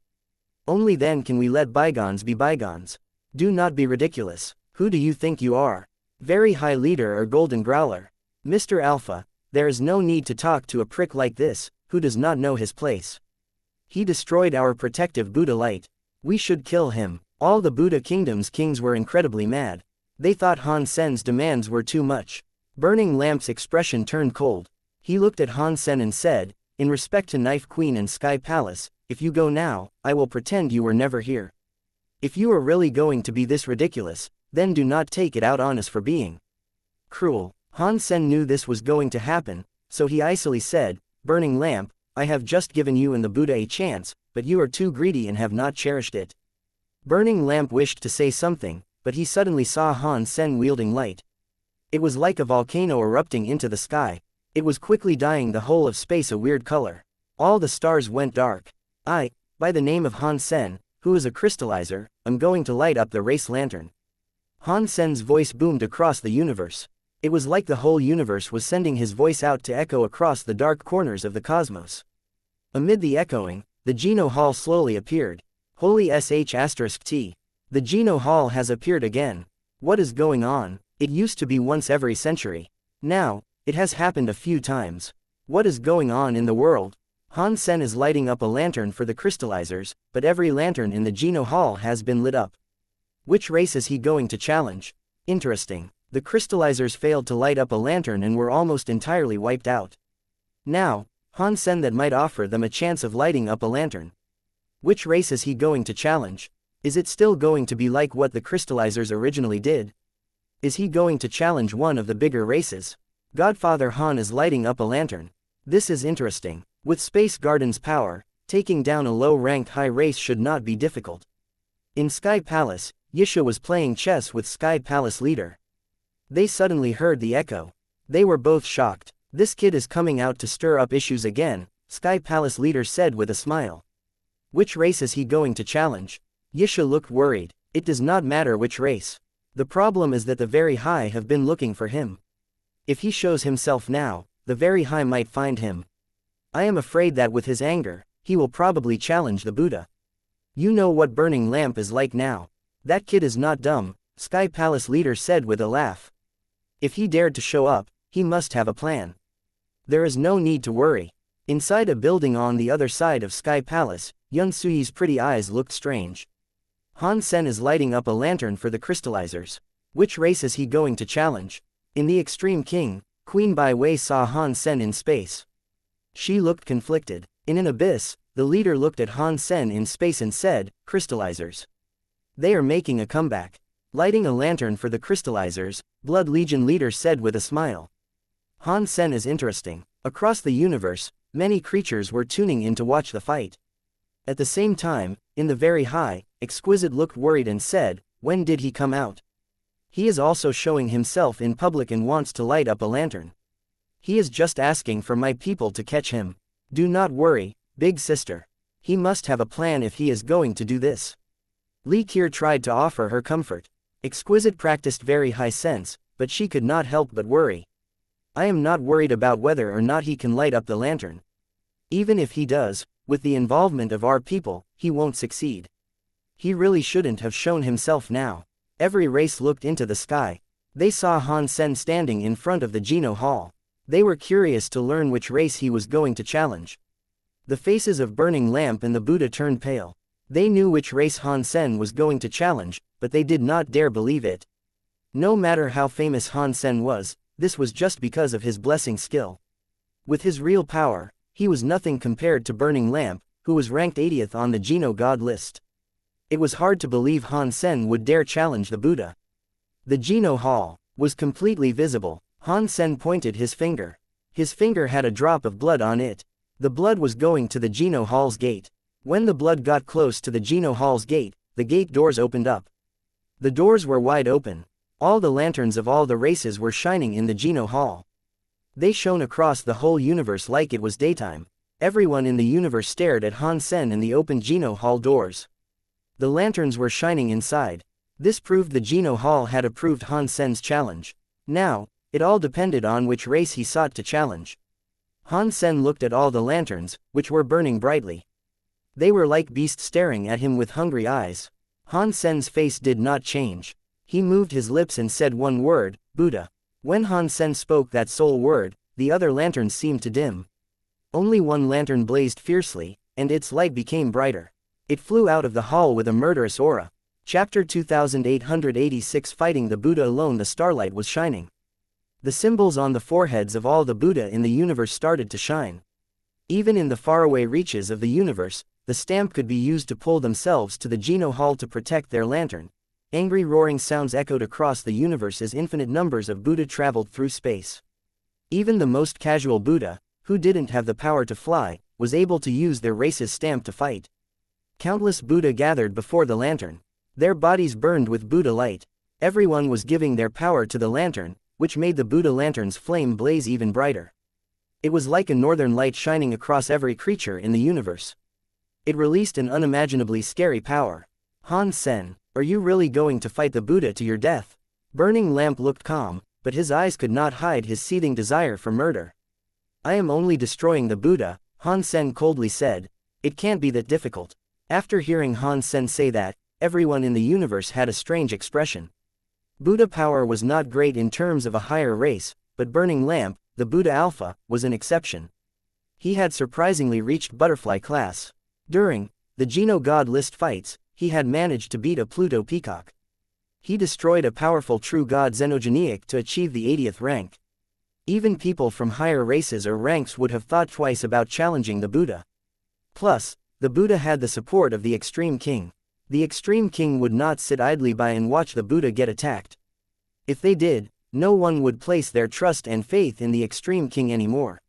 Only then can we let bygones be bygones. Do not be ridiculous. Who do you think you are? Very high leader or golden growler? Mr. Alpha, there is no need to talk to a prick like this, who does not know his place. He destroyed our protective Buddha light. We should kill him. All the Buddha kingdom's kings were incredibly mad. They thought Han Sen's demands were too much. Burning Lamp's expression turned cold. He looked at Han Sen and said, in respect to Knife Queen and Sky Palace, if you go now, I will pretend you were never here. If you are really going to be this ridiculous, then do not take it out on us for being cruel. Han Sen knew this was going to happen, so he icily said, Burning Lamp, I have just given you and the Buddha a chance, but you are too greedy and have not cherished it. Burning Lamp wished to say something, but he suddenly saw Han Sen wielding light. It was like a volcano erupting into the sky. It was quickly dyeing the whole of space a weird color. All the stars went dark. By the name of Han Sen, who is a crystallizer, I'm going to light up the race lantern. Han Sen's voice boomed across the universe. It was like the whole universe was sending his voice out to echo across the dark corners of the cosmos. Amid the echoing, the Geno Hall slowly appeared. Holy sh*t. The Geno Hall has appeared again. What is going on? It used to be once every century. Now, it has happened a few times. What is going on in the world? Han Sen is lighting up a lantern for the crystallizers, but every lantern in the Geno Hall has been lit up. Which race is he going to challenge? Interesting. The crystallizers failed to light up a lantern and were almost entirely wiped out. Now, Han Sen that might offer them a chance of lighting up a lantern. Which race is he going to challenge? Is it still going to be like what the crystallizers originally did? Is he going to challenge one of the bigger races? Godfather Han is lighting up a lantern. This is interesting. With Space Garden's power, taking down a low-ranked high race should not be difficult. In Sky Palace, Yisha was playing chess with Sky Palace leader. They suddenly heard the echo. They were both shocked. This kid is coming out to stir up issues again, Sky Palace leader said with a smile. Which race is he going to challenge? Yisha looked worried. It does not matter which race. The problem is that the Very High have been looking for him. If he shows himself now, the Very High might find him. I am afraid that with his anger, he will probably challenge the Buddha. You know what Burning Lamp is like now. That kid is not dumb, Sky Palace leader said with a laugh. If he dared to show up, he must have a plan. There is no need to worry. Inside a building on the other side of Sky Palace, Yun Suyi's pretty eyes looked strange. Han Sen is lighting up a lantern for the crystallizers. Which race is he going to challenge? In the Extreme King, Queen Bai Wei saw Han Sen in space. She looked conflicted. In an abyss, the leader looked at Han Sen in space and said, Crystallizers. They are making a comeback. Lighting a lantern for the crystallizers, Blood Legion leader said with a smile. Han Sen is interesting. Across the universe, many creatures were tuning in to watch the fight. At the same time, in the Very High, Exquisite looked worried and said, when did he come out? He is also showing himself in public and wants to light up a lantern. He is just asking for my people to catch him. Do not worry, big sister. He must have a plan if he is going to do this. Li Kier tried to offer her comfort. Exquisite practiced Very High sense, but she could not help but worry. I am not worried about whether or not he can light up the lantern. Even if he does, with the involvement of our people, he won't succeed. He really shouldn't have shown himself now. Every race looked into the sky. They saw Han Sen standing in front of the Geno Hall. They were curious to learn which race he was going to challenge. The faces of Burning Lamp and the Buddha turned pale. They knew which race Han Sen was going to challenge, but they did not dare believe it. No matter how famous Han Sen was, this was just because of his blessing skill. With his real power, he was nothing compared to Burning Lamp, who was ranked 80th on the Geno God list. It was hard to believe Han Sen would dare challenge the Buddha. The Geno Hall was completely visible. Han Sen pointed his finger. His finger had a drop of blood on it. The blood was going to the Geno Hall's gate. When the blood got close to the Geno Hall's gate, the gate doors opened up. The doors were wide open. All the lanterns of all the races were shining in the Geno Hall. They shone across the whole universe like it was daytime. Everyone in the universe stared at Han Sen and the open Geno Hall doors. The lanterns were shining inside. This proved the Geno Hall had approved Han Sen's challenge. Now, it all depended on which race he sought to challenge. Han Sen looked at all the lanterns, which were burning brightly. They were like beasts staring at him with hungry eyes. Han Sen's face did not change. He moved his lips and said one word, Buddha. When Han Sen spoke that sole word, the other lanterns seemed to dim. Only one lantern blazed fiercely, and its light became brighter. It flew out of the hall with a murderous aura. Chapter 2886 Fighting the Buddha alone. The starlight was shining. The symbols on the foreheads of all the Buddha in the universe started to shine. Even in the faraway reaches of the universe, the stamp could be used to pull themselves to the Geno Hall to protect their lantern. Angry roaring sounds echoed across the universe as infinite numbers of Buddha traveled through space. Even the most casual Buddha, who didn't have the power to fly, was able to use their race's stamp to fight. Countless Buddha gathered before the lantern. Their bodies burned with Buddha light. Everyone was giving their power to the lantern, which made the Buddha lantern's flame blaze even brighter. It was like a northern light shining across every creature in the universe. It released an unimaginably scary power. Han Sen, are you really going to fight the Buddha to your death? Burning Lamp looked calm, but his eyes could not hide his seething desire for murder. I am only destroying the Buddha, Han Sen coldly said. It can't be that difficult. After hearing Han Sen say that, everyone in the universe had a strange expression. Buddha power was not great in terms of a higher race, but Burning Lamp, the Buddha Alpha, was an exception. He had surprisingly reached butterfly class. During the Geno God list fights, he had managed to beat a Pluto peacock. He destroyed a powerful true god Xenogeniac to achieve the 80th rank. Even people from higher races or ranks would have thought twice about challenging the Buddha. Plus, the Buddha had the support of the Extreme King. The Extreme King would not sit idly by and watch the Buddha get attacked. If they did, no one would place their trust and faith in the Extreme King anymore.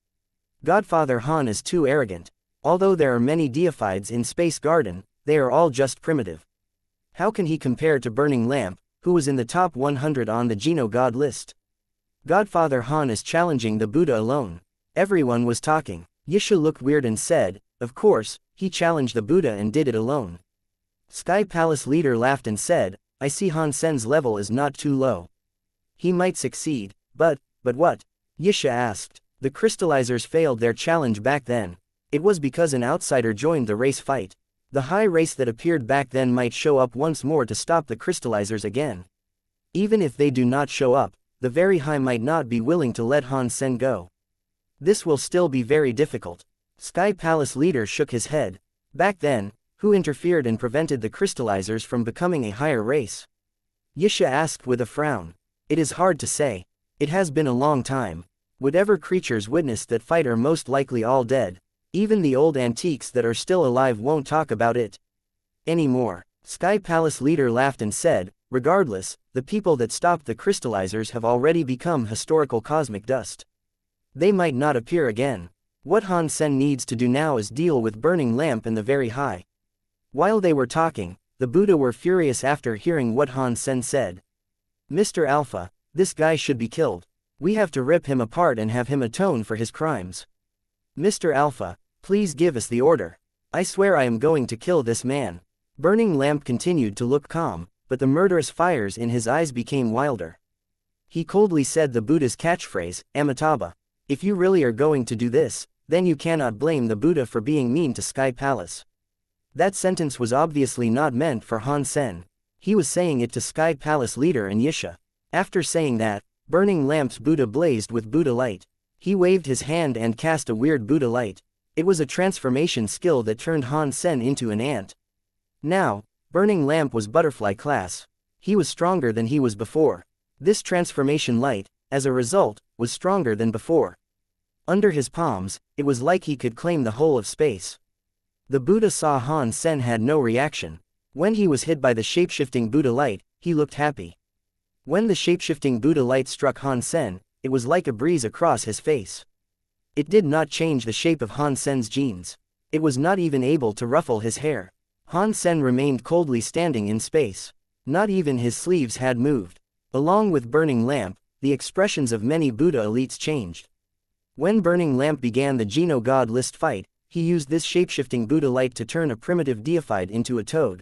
Godfather Han is too arrogant. Although there are many deifieds in Space Garden, they are all just primitive. How can he compare to Burning Lamp, who was in the top 100 on the Geno God list? Godfather Han is challenging the Buddha alone. Everyone was talking. Yisha looked weird and said, of course, he challenged the Buddha and did it alone. Sky Palace leader laughed and said, I see Han Sen's level is not too low. He might succeed, but what? Yisha asked. The crystallizers failed their challenge back then. It was because an outsider joined the race fight. The high race that appeared back then might show up once more to stop the crystallizers again. Even if they do not show up, the very high might not be willing to let Han Sen go. This will still be very difficult. Sky Palace leader shook his head. Back then, who interfered and prevented the crystallizers from becoming a higher race? Yisha asked with a frown. It is hard to say. It has been a long time. Whatever creatures witnessed that fight are most likely all dead. Even the old antiques that are still alive won't talk about it anymore. Sky Palace leader laughed and said, regardless, the people that stopped the crystallizers have already become historical cosmic dust. They might not appear again. What Han Sen needs to do now is deal with Burning Lamp and the Very High. While they were talking, the Buddha were furious after hearing what Han Sen said. Mr. Alpha, this guy should be killed. We have to rip him apart and have him atone for his crimes. Mr. Alpha, please give us the order. I swear I am going to kill this man. Burning Lamp continued to look calm, but the murderous fires in his eyes became wilder. He coldly said the Buddha's catchphrase, Amitabha. If you really are going to do this, then you cannot blame the Buddha for being mean to Sky Palace. That sentence was obviously not meant for Han Sen. He was saying it to Sky Palace leader and Yisha. After saying that, Burning Lamp's Buddha blazed with Buddha light. He waved his hand and cast a weird Buddha light. It was a transformation skill that turned Han Sen into an ant. Now, Burning Lamp was butterfly class. He was stronger than he was before. This transformation light, as a result, was stronger than before. Under his palms, it was like he could claim the whole of space. The Buddha saw Han Sen had no reaction. When he was hit by the shapeshifting Buddha light, he looked happy. When the shapeshifting Buddha light struck Han Sen, it was like a breeze across his face. It did not change the shape of Han Sen's jeans. It was not even able to ruffle his hair. Han Sen remained coldly standing in space. Not even his sleeves had moved. Along with Burning Lamp, the expressions of many Buddha elites changed. When Burning Lamp began the Geno God list fight, he used this shapeshifting Buddha light to turn a primitive deified into a toad.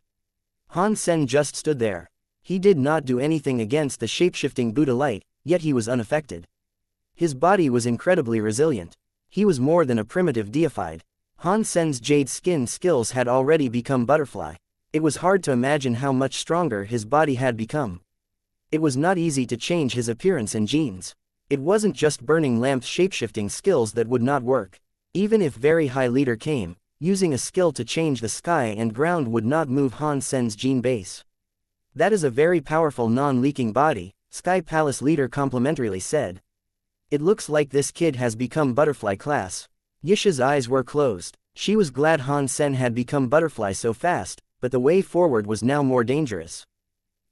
Han Sen just stood there. He did not do anything against the shapeshifting Buddha light, yet he was unaffected. His body was incredibly resilient. He was more than a primitive deified. Han Sen's jade skin skills had already become butterfly. It was hard to imagine how much stronger his body had become. It was not easy to change his appearance and genes. It wasn't just Burning Lamp's shapeshifting skills that would not work. Even if very high leader came, using a skill to change the sky and ground would not move Han Sen's gene base. That is a very powerful non-leaking body, Sky Palace leader complimentarily said. It looks like this kid has become butterfly class. Yisha's eyes were closed. She was glad Han Sen had become butterfly so fast, but the way forward was now more dangerous.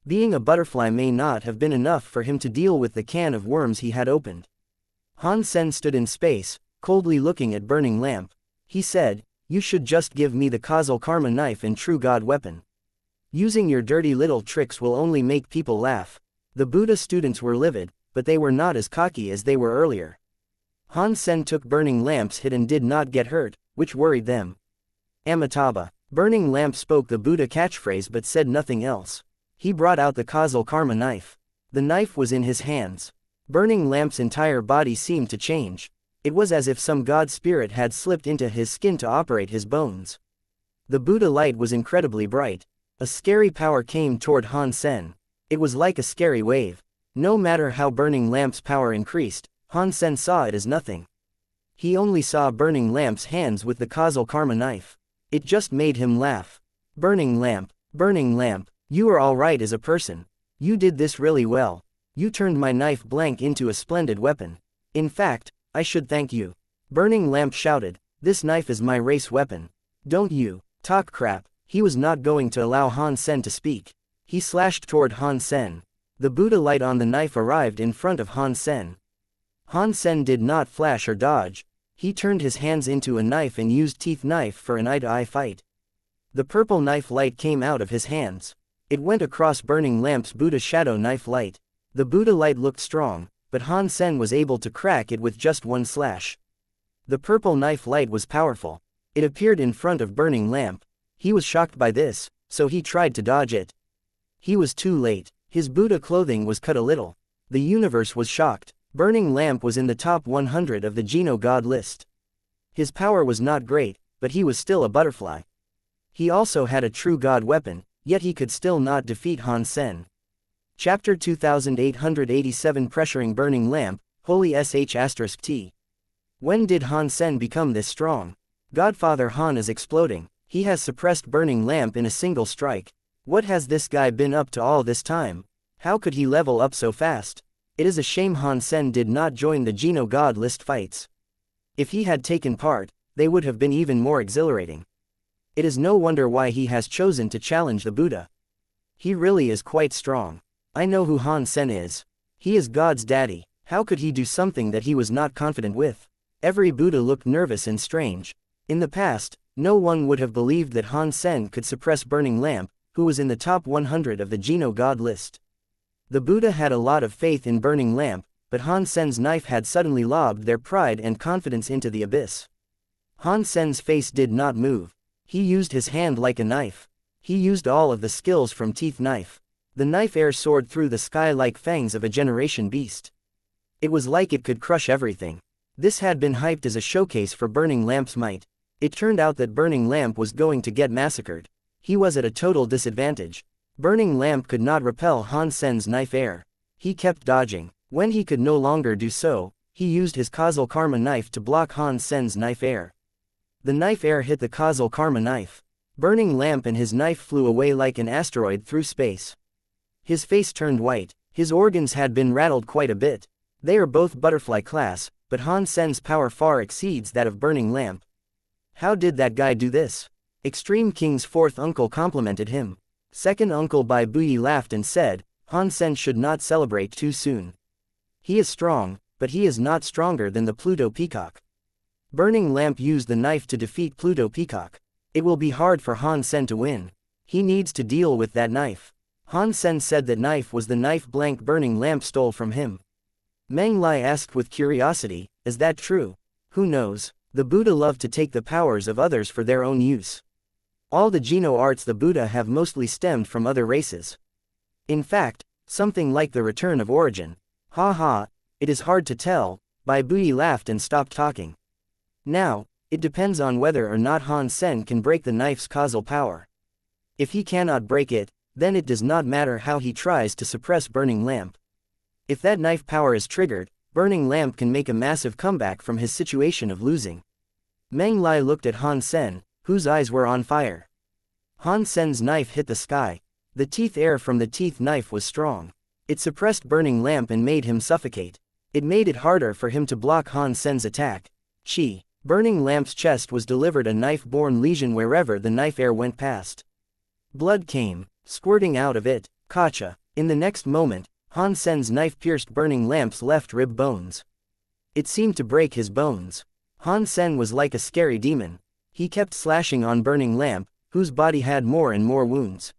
Being a butterfly may not have been enough for him to deal with the can of worms he had opened. Han Sen stood in space, coldly looking at Burning Lamp. He said, "You should just give me the causal karma knife and true god weapon. Using your dirty little tricks will only make people laugh." The Buddha students were livid, but they were not as cocky as they were earlier. Han Sen took Burning Lamp's hit and did not get hurt, which worried them. Amitabha. Burning Lamp spoke the Buddha catchphrase but said nothing else. He brought out the causal karma knife. The knife was in his hands. Burning Lamp's entire body seemed to change. It was as if some god spirit had slipped into his skin to operate his bones. The Buddha light was incredibly bright. A scary power came toward Han Sen. It was like a scary wave. No matter how Burning Lamp's power increased, Han Sen saw it as nothing. He only saw Burning Lamp's hands with the causal karma knife. It just made him laugh. Burning Lamp, you are alright as a person. You did this really well. You turned my knife blank into a splendid weapon. In fact, I should thank you. Burning Lamp shouted, "This knife is my race weapon. Don't you talk crap." He was not going to allow Han Sen to speak. He slashed toward Han Sen. The Buddha light on the knife arrived in front of Han Sen. Han Sen did not flash or dodge. He turned his hands into a knife and used teeth knife for an eye-to-eye fight. The purple knife light came out of his hands. It went across Burning Lamp's Buddha shadow knife light. The Buddha light looked strong, but Han Sen was able to crack it with just one slash. The purple knife light was powerful. It appeared in front of Burning Lamp. He was shocked by this, so he tried to dodge it. He was too late. His Buddha clothing was cut a little. The universe was shocked. Burning Lamp was in the top 100 of the Geno God list. His power was not great, but he was still a butterfly. He also had a true god weapon, yet he could still not defeat Han Sen. Chapter 2887 Pressuring Burning Lamp, Holy sh*t. When did Han Sen become this strong? Godfather Han is exploding. He has suppressed Burning Lamp in a single strike. What has this guy been up to all this time? How could he level up so fast? It is a shame Han Sen did not join the Geno God list fights. If he had taken part, they would have been even more exhilarating. It is no wonder why he has chosen to challenge the Buddha. He really is quite strong. I know who Han Sen is. He is God's daddy. How could he do something that he was not confident with? Every Buddha looked nervous and strange. In the past, no one would have believed that Han Sen could suppress Burning Lamp, who was in the top 100 of the Geno God list. The Buddha had a lot of faith in Burning Lamp, but Han Sen's knife had suddenly lobbed their pride and confidence into the abyss. Han Sen's face did not move. He used his hand like a knife. He used all of the skills from teeth knife. The knife air soared through the sky like fangs of a generation beast. It was like it could crush everything. This had been hyped as a showcase for Burning Lamp's might. It turned out that Burning Lamp was going to get massacred. He was at a total disadvantage. Burning Lamp could not repel Han Sen's knife air. He kept dodging. When he could no longer do so, he used his causal karma knife to block Han Sen's knife air. The knife air hit the causal karma knife. Burning Lamp and his knife flew away like an asteroid through space. His face turned white. His organs had been rattled quite a bit. They are both butterfly class, but Han Sen's power far exceeds that of Burning Lamp. How did that guy do this? Extreme King's fourth uncle complimented him. Second uncle Bai Buyi laughed and said, Han Sen should not celebrate too soon. He is strong, but he is not stronger than the Pluto Peacock. Burning Lamp used the knife to defeat Pluto Peacock. It will be hard for Han Sen to win. He needs to deal with that knife. Han Sen said that knife was the knife blank Burning Lamp stole from him. Meng Lai asked with curiosity, is that true? Who knows? The Buddha loved to take the powers of others for their own use. All the Geno arts the Buddha have mostly stemmed from other races. In fact, something like the return of origin. Ha ha, it is hard to tell. Bai Bui laughed and stopped talking. Now, it depends on whether or not Han Sen can break the knife's causal power. If he cannot break it, then it does not matter how he tries to suppress Burning Lamp. If that knife power is triggered, Burning Lamp can make a massive comeback from his situation of losing. Meng Lai looked at Han Sen, whose eyes were on fire. Han Sen's knife hit the sky. The teeth air from the teeth knife was strong. It suppressed Burning Lamp and made him suffocate. It made it harder for him to block Han Sen's attack. Chi. Burning Lamp's chest was delivered a knife-borne lesion wherever the knife air went past. Blood came, squirting out of it. Kacha. In the next moment, Han Sen's knife pierced Burning Lamp's left rib bones. It seemed to break his bones. Han Sen was like a scary demon. He kept slashing on Burning Lamp, whose body had more and more wounds.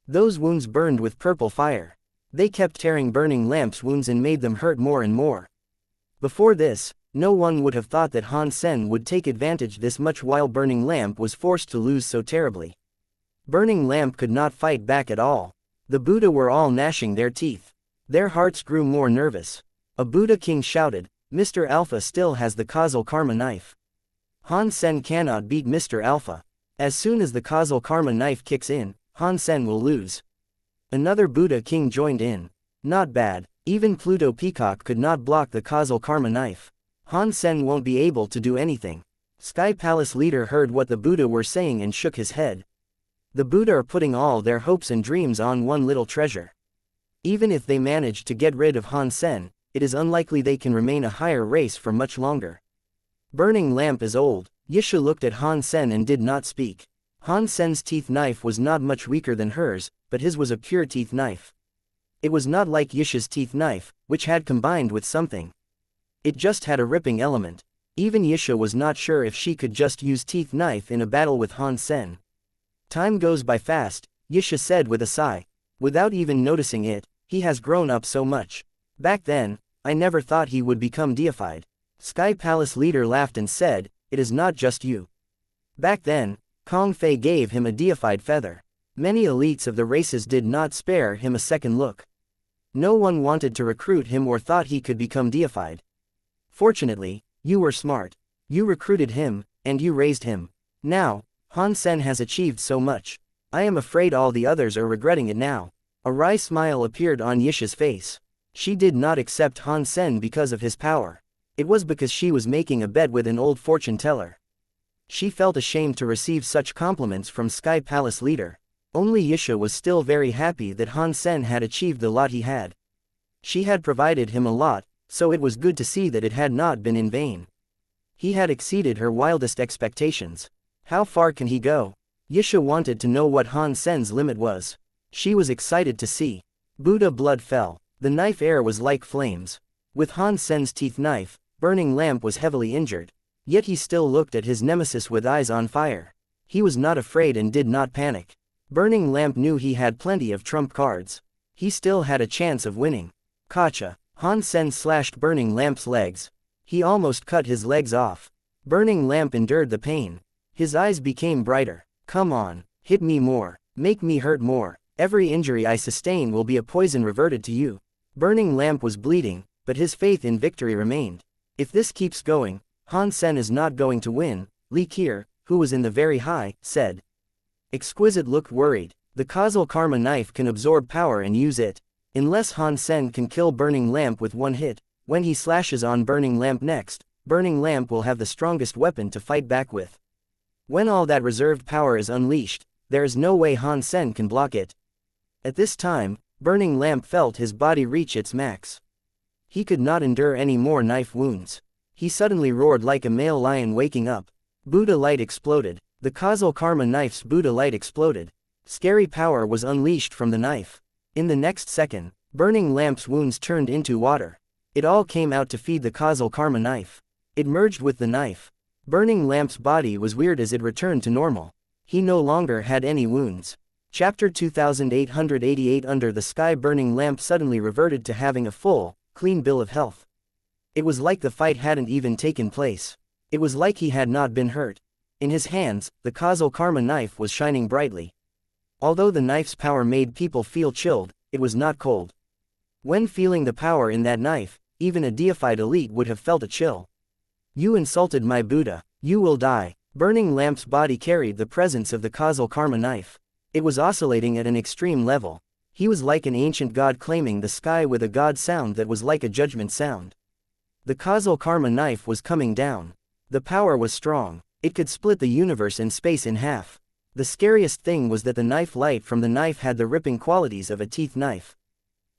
Those wounds burned with purple fire. They kept tearing Burning Lamp's wounds and made them hurt more and more. Before this, no one would have thought that Han Sen would take advantage this much while Burning Lamp was forced to lose so terribly. Burning Lamp could not fight back at all. The Buddha were all gnashing their teeth. Their hearts grew more nervous. A Buddha king shouted, "Mr. Alpha still has the causal karma knife. Han Sen cannot beat Mr. Alpha. As soon as the causal karma knife kicks in, Han Sen will lose." Another Buddha king joined in. Not bad, even Pluto Peacock could not block the causal karma knife. Han Sen won't be able to do anything. Sky Palace leader heard what the Buddha were saying and shook his head. The Buddha are putting all their hopes and dreams on one little treasure. Even if they manage to get rid of Han Sen, it is unlikely they can remain a higher race for much longer. Burning Lamp is old. Yisha looked at Han Sen and did not speak. Han Sen's teeth knife was not much weaker than hers, but his was a pure teeth knife. It was not like Yisha's teeth knife, which had combined with something. It just had a ripping element. Even Yisha was not sure if she could just use teeth knife in a battle with Han Sen. Time goes by fast, Yisha said with a sigh. Without even noticing it, he has grown up so much. Back then, I never thought he would become deified. Sky Palace leader laughed and said, "It is not just you." Back then, Kong Fei gave him a deified feather. Many elites of the races did not spare him a second look. No one wanted to recruit him or thought he could become deified. Fortunately, you were smart. You recruited him, and you raised him. Now, Han Sen has achieved so much. I am afraid all the others are regretting it now. A wry smile appeared on Yisha's face. She did not accept Han Sen because of his power. It was because she was making a bet with an old fortune teller. She felt ashamed to receive such compliments from Sky Palace leader. Only Yisha was still very happy that Han Sen had achieved the lot he had. She had provided him a lot, so it was good to see that it had not been in vain. He had exceeded her wildest expectations. How far can he go? Yisha wanted to know what Han Sen's limit was. She was excited to see. Buddha blood fell. The knife air was like flames. With Han Sen's teeth knife, Burning Lamp was heavily injured. Yet he still looked at his nemesis with eyes on fire. He was not afraid and did not panic. Burning Lamp knew he had plenty of trump cards. He still had a chance of winning. Kacha. Han Sen slashed Burning Lamp's legs. He almost cut his legs off. Burning Lamp endured the pain. His eyes became brighter. Come on, hit me more. Make me hurt more. Every injury I sustain will be a poison reverted to you. Burning Lamp was bleeding, but his faith in victory remained. If this keeps going, Han Sen is not going to win, Li Kier, who was in the very high, said. Exquisite looked worried. The causal karma knife can absorb power and use it. Unless Han Sen can kill Burning Lamp with one hit, when he slashes on Burning Lamp next, Burning Lamp will have the strongest weapon to fight back with. When all that reserved power is unleashed, there is no way Han Sen can block it. At this time, Burning Lamp felt his body reach its max. He could not endure any more knife wounds. He suddenly roared like a male lion waking up. Buddha light exploded. The causal karma knife's Buddha light exploded. Scary power was unleashed from the knife. In the next second, Burning Lamp's wounds turned into water. It all came out to feed the causal karma knife. It merged with the knife. Burning Lamp's body was weird as it returned to normal. He no longer had any wounds. Chapter 2888. Under the sky, Burning Lamp suddenly reverted to having a full, clean bill of health. It was like the fight hadn't even taken place. It was like he had not been hurt. In his hands, the causal karma knife was shining brightly. Although the knife's power made people feel chilled, it was not cold. When feeling the power in that knife, even a deified elite would have felt a chill. You insulted my Buddha. You will die. Burning Lamp's body carried the presence of the causal karma knife. It was oscillating at an extreme level. He was like an ancient god claiming the sky with a god sound that was like a judgment sound. The causal karma knife was coming down. The power was strong. It could split the universe and space in half. The scariest thing was that the knife light from the knife had the ripping qualities of a teeth knife.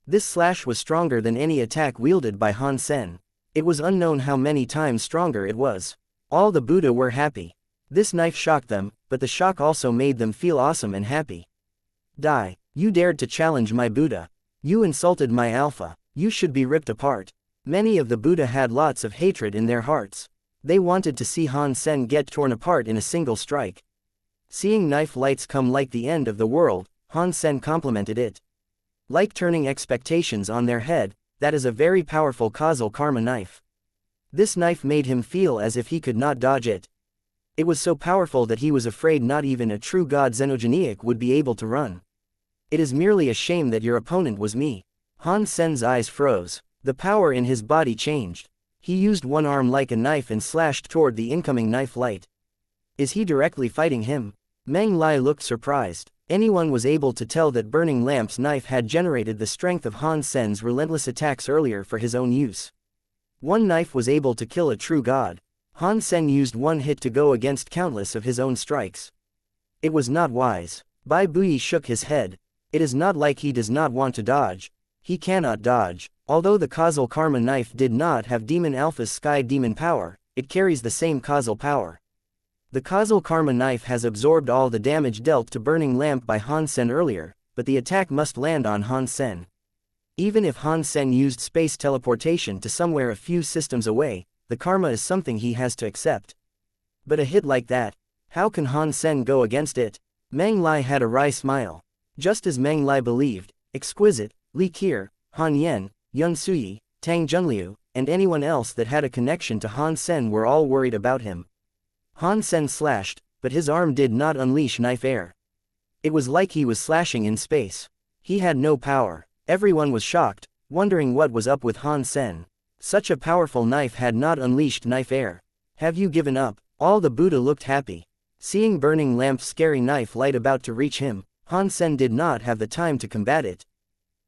This slash was stronger than any attack wielded by Han Sen. It was unknown how many times stronger it was. All the Buddha were happy. This knife shocked them, but the shock also made them feel awesome and happy. Die. You dared to challenge my Buddha. You insulted my Alpha. You should be ripped apart. Many of the Buddha had lots of hatred in their hearts. They wanted to see Han Sen get torn apart in a single strike. Seeing knife lights come like the end of the world, Han Sen complimented it. Like turning expectations on their head, that is a very powerful causal karma knife. This knife made him feel as if he could not dodge it. It was so powerful that he was afraid not even a true god xenogeniac would be able to run. It is merely a shame that your opponent was me. Han Sen's eyes froze. The power in his body changed. He used one arm like a knife and slashed toward the incoming knife light. Is he directly fighting him? Meng Lai looked surprised. Anyone was able to tell that Burning Lamp's knife had generated the strength of Han Sen's relentless attacks earlier for his own use. One knife was able to kill a true god. Han Sen used one hit to go against countless of his own strikes. It was not wise. Bai Buyi shook his head. It is not like he does not want to dodge. He cannot dodge. Although the causal karma knife did not have Demon Alpha's sky demon power, it carries the same causal power. The causal karma knife has absorbed all the damage dealt to Burning Lamp by Han Sen earlier, but the attack must land on Han Sen. Even if Han Sen used space teleportation to somewhere a few systems away, the karma is something he has to accept. But a hit like that, how can Han Sen go against it? Meng Lai had a wry smile. Just as Meng Lai believed, Exquisite, Li Qier, Han Yen, Yun Suyi, Tang Junliu, and anyone else that had a connection to Han Sen were all worried about him. Han Sen slashed, but his arm did not unleash knife air. It was like he was slashing in space. He had no power. Everyone was shocked, wondering what was up with Han Sen. Such a powerful knife had not unleashed knife air. Have you given up? All the Buddha looked happy. Seeing Burning Lamp's scary knife light about to reach him, Han Sen did not have the time to combat it.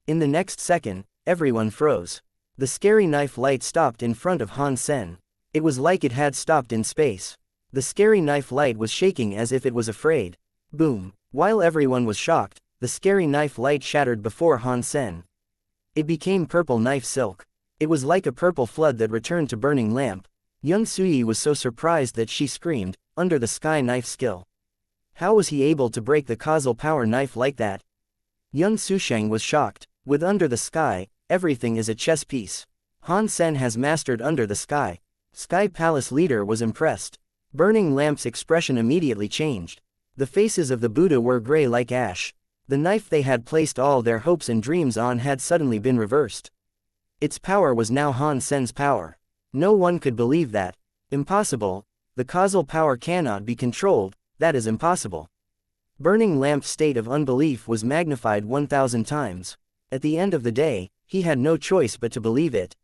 In the next second, everyone froze. The scary knife light stopped in front of Han Sen. It was like it had stopped in space. The scary knife light was shaking as if it was afraid. Boom. While everyone was shocked, the scary knife light shattered before Han Sen. It became purple knife silk. It was like a purple flood that returned to Burning Lamp. Yun Suyi was so surprised that she screamed, "Under the sky knife skill." How was he able to break the causal power knife like that? Yun Susheng was shocked. With Under the Sky, everything is a chess piece. Han Sen has mastered Under the Sky. Sky Palace leader was impressed. Burning Lamp's expression immediately changed. The faces of the Buddha were gray like ash. The knife they had placed all their hopes and dreams on had suddenly been reversed. Its power was now Han Sen's power. No one could believe that. Impossible. The causal power cannot be controlled, that is impossible. Burning Lamp's state of unbelief was magnified 1,000 times. At the end of the day, he had no choice but to believe it.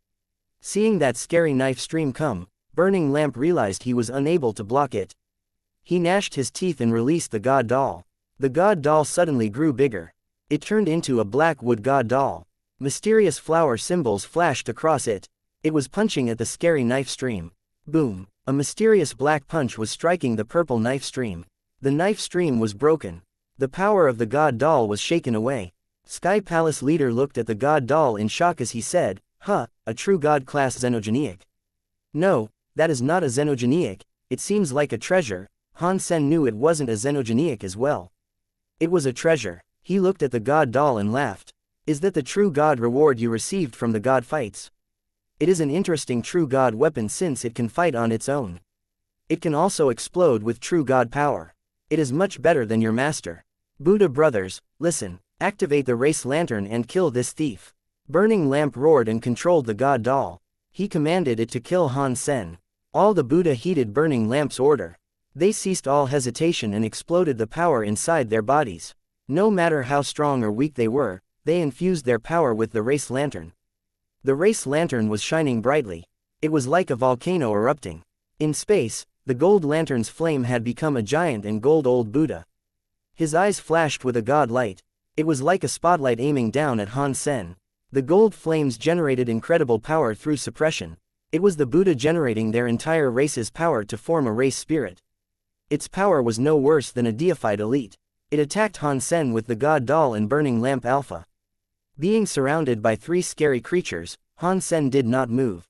Seeing that scary knife stream come, Burning Lamp realized he was unable to block it. He gnashed his teeth and released the god doll. The god doll suddenly grew bigger. It turned into a black wood god doll. Mysterious flower symbols flashed across it. It was punching at the scary knife stream. Boom! A mysterious black punch was striking the purple knife stream. The knife stream was broken. The power of the god doll was shaken away. Sky Palace leader looked at the god doll in shock as he said, "Huh, a true god-class xenogeniac." No, that is not a xenogeniac, it seems like a treasure. Han Sen knew it wasn't a xenogeniac as well. It was a treasure. He looked at the god doll and laughed. Is that the true god reward you received from the god fights? It is an interesting true god weapon since it can fight on its own. It can also explode with true god power. It is much better than your master. Buddha brothers, listen, activate the race lantern and kill this thief. Burning Lamp roared and controlled the god doll. He commanded it to kill Han Sen. All the Buddha heeded Burning Lamp's order. They ceased all hesitation and exploded the power inside their bodies. No matter how strong or weak they were, they infused their power with the race lantern. The race lantern was shining brightly. It was like a volcano erupting. In space, the gold lantern's flame had become a giant and gold old Buddha. His eyes flashed with a god light. It was like a spotlight aiming down at Han Sen. The gold flames generated incredible power through suppression. It was the Buddha generating their entire race's power to form a race spirit. Its power was no worse than a deified elite. It attacked Han Sen with the god doll and burning lamp alpha. Being surrounded by 3 scary creatures, Han Sen did not move.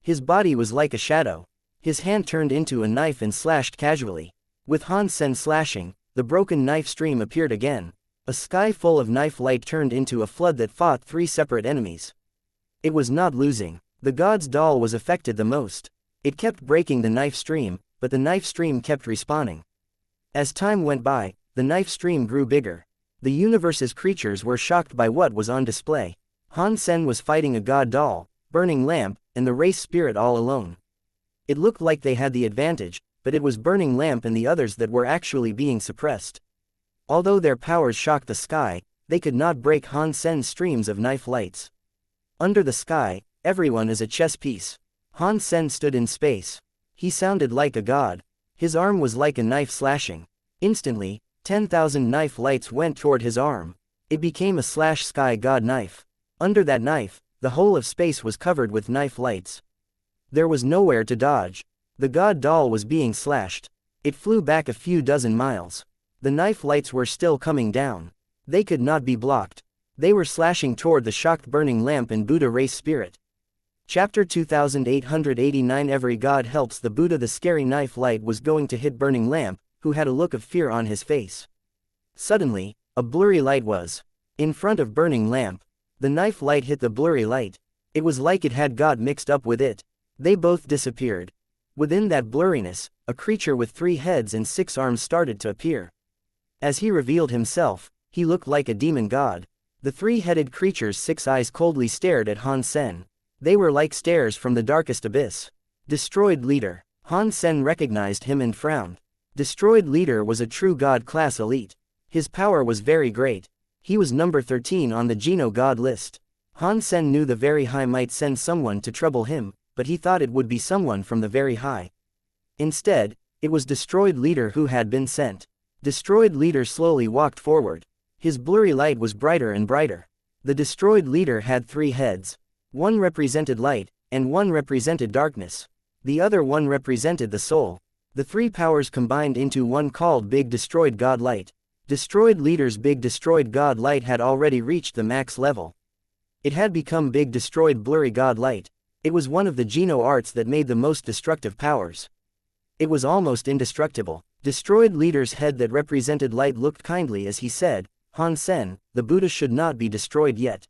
His body was like a shadow. His hand turned into a knife and slashed casually. With Han Sen slashing, the broken knife stream appeared again. A sky full of knife light turned into a flood that fought 3 separate enemies. It was not losing. The god's doll was affected the most. It kept breaking the knife stream, but the knife stream kept respawning. As time went by, the knife stream grew bigger. The universe's creatures were shocked by what was on display. Han Sen was fighting a god doll, burning lamp, and the race spirit all alone. It looked like they had the advantage, but it was burning lamp and the others that were actually being suppressed. Although their powers shocked the sky, they could not break Han Sen's streams of knife lights. Under the sky, everyone is a chess piece. Han Sen stood in space. He sounded like a god. His arm was like a knife slashing. Instantly, 10,000 knife lights went toward his arm. It became a slash sky god knife. Under that knife, the whole of space was covered with knife lights. There was nowhere to dodge. The god doll was being slashed. It flew back a few dozen miles. The knife lights were still coming down. They could not be blocked. They were slashing toward the shocked burning lamp and Buddha race spirit. Chapter 2889 Every god helps the Buddha. The scary knife light was going to hit burning lamp, who had a look of fear on his face. Suddenly, a blurry light was in front of burning lamp. The knife light hit the blurry light. It was like it had got mixed up with it. They both disappeared. Within that blurriness, a creature with 3 heads and 6 arms started to appear. As he revealed himself, he looked like a demon god. The 3-headed creature's 6 eyes coldly stared at Han Sen. They were like stares from the darkest abyss. Destroyed Leader. Han Sen recognized him and frowned. Destroyed Leader was a true god-class elite. His power was very great. He was number 13 on the Geno god list. Han Sen knew the Very High might send someone to trouble him, but he thought it would be someone from the Very High. Instead, it was Destroyed Leader who had been sent. Destroyed Leader slowly walked forward. His blurry light was brighter and brighter. The Destroyed Leader had 3 heads. One represented light, and one represented darkness. The other one represented the soul. The 3 powers combined into one called Big Destroyed God Light. Destroyed Leader's Big Destroyed God Light had already reached the max level. It had become Big Destroyed Blurry God Light. It was one of the Geno arts that made the most destructive powers. It was almost indestructible. Destroyed Leader's head that represented light looked kindly as he said, Han Sen, the Buddha should not be destroyed yet.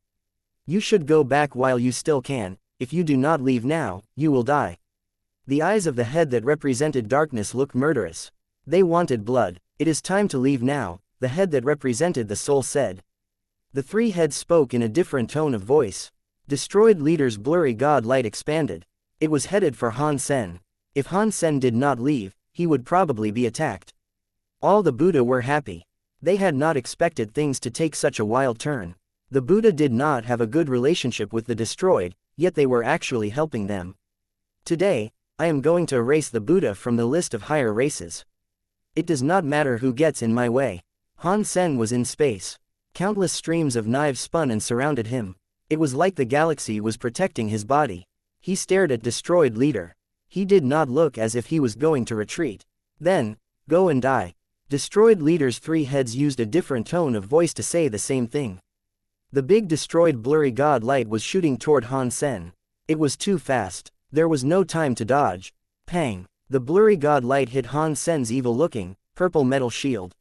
You should go back while you still can. If you do not leave now, you will die. The eyes of the head that represented darkness looked murderous. They wanted blood. It is time to leave now, the head that represented the soul said. The 3 heads spoke in a different tone of voice. Destroyed Leader's blurry god light expanded. It was headed for Han Sen. If Han Sen did not leave, he would probably be attacked. All the Buddha were happy. They had not expected things to take such a wild turn. The Buddha did not have a good relationship with the destroyed, yet they were actually helping them. Today, I am going to erase the Buddha from the list of higher races. It does not matter who gets in my way. Han Sen was in space. Countless streams of knives spun and surrounded him. It was like the galaxy was protecting his body. He stared at Destroyed Leader. He did not look as if he was going to retreat. Then, go and die. Destroyed Leader's 3 heads used a different tone of voice to say the same thing. The Big Destroyed Blurry God Light was shooting toward Han Sen. It was too fast. There was no time to dodge. Pang! The Blurry God Light hit Han Sen's evil-looking, purple metal shield.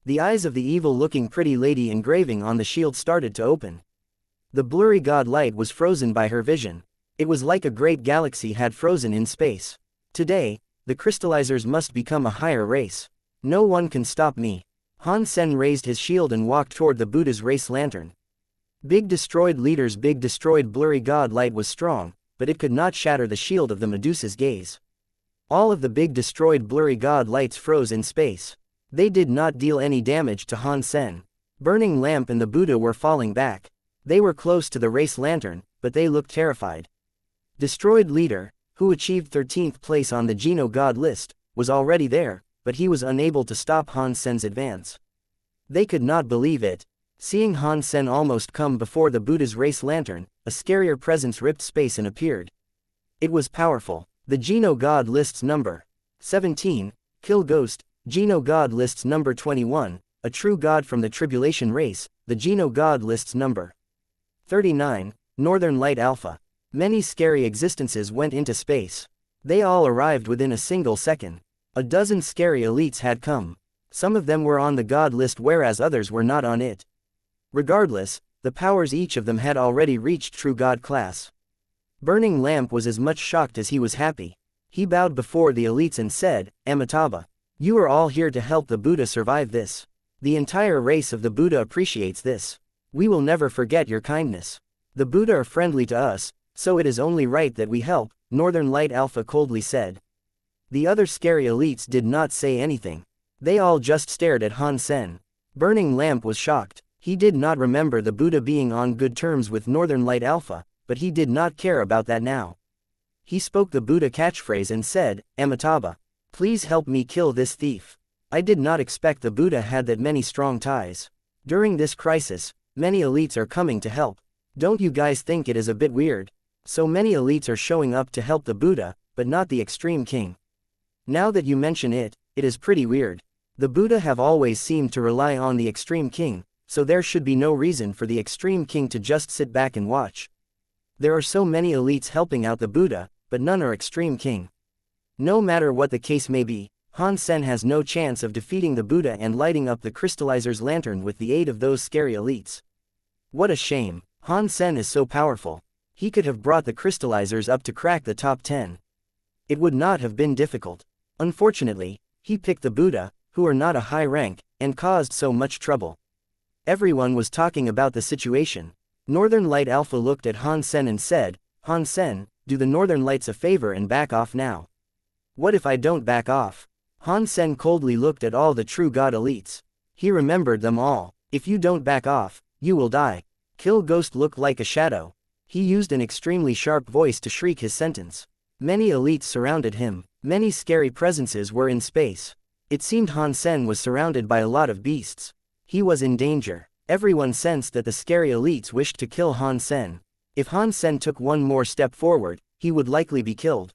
The eyes of the evil-looking pretty lady engraving on the shield started to open. The Blurry God Light was frozen by her vision. It was like a great galaxy had frozen in space. Today, the crystallizers must become a higher race. No one can stop me. Han Sen raised his shield and walked toward the Buddha's race lantern. Big Destroyed Leader's Big Destroyed Blurry God Light was strong, but it could not shatter the shield of the Medusa's gaze. All of the big destroyed blurry god lights froze in space. They did not deal any damage to Han Sen. Burning Lamp and the Buddha were falling back. They were close to the race lantern, but they looked terrified. Destroyed Leader, who achieved 13th place on the Geno God list, was already there, but he was unable to stop Han Sen's advance. They could not believe it. Seeing Han Sen almost come before the Buddha's race lantern, a scarier presence ripped space and appeared. It was powerful. The Geno God lists number 17, Kill Ghost. Geno God lists number 21, a true god from the Tribulation race. The Geno God lists number 39, Northern Light Alpha. Many scary existences went into space. They all arrived within a single second. A dozen scary elites had come. Some of them were on the god list whereas others were not on it. Regardless, the powers each of them had already reached true god class. Burning Lamp was as much shocked as he was happy. He bowed before the elites and said, Amitabha, you are all here to help the Buddha survive this. The entire race of the Buddha appreciates this. We will never forget your kindness. The Buddha are friendly to us, so it is only right that we help, Northern Light Alpha coldly said. The other scary elites did not say anything. They all just stared at Han Sen. Burning Lamp was shocked. He did not remember the Buddha being on good terms with Northern Light Alpha, but he did not care about that now. He spoke the Buddha catchphrase and said, Amitabha, please help me kill this thief. I did not expect the Buddha had that many strong ties. During this crisis, many elites are coming to help. Don't you guys think it is a bit weird? So many elites are showing up to help the Buddha, but not the Extreme King. Now that you mention it, it is pretty weird. The Buddha have always seemed to rely on the Extreme King, so there should be no reason for the Extreme King to just sit back and watch. There are so many elites helping out the Buddha, but none are Extreme King. No matter what the case may be, Han Sen has no chance of defeating the Buddha and lighting up the crystallizer's lantern with the aid of those scary elites. What a shame. Han Sen is so powerful. He could have brought the crystallizers up to crack the top 10. It would not have been difficult. Unfortunately, he picked the Buddha, who are not a high rank, and caused so much trouble. Everyone was talking about the situation. Northern Light Alpha looked at Han Sen and said, Han Sen, do the Northern Lights a favor and back off now. What if I don't back off? Han Sen coldly looked at all the true god elites. He remembered them all. If you don't back off, you will die. Kill Ghost looked like a shadow. He used an extremely sharp voice to shriek his sentence. Many elites surrounded him. Many scary presences were in space. It seemed Han Sen was surrounded by a lot of beasts. He was in danger. Everyone sensed that the scary elites wished to kill Han Sen. If Han Sen took one more step forward, he would likely be killed.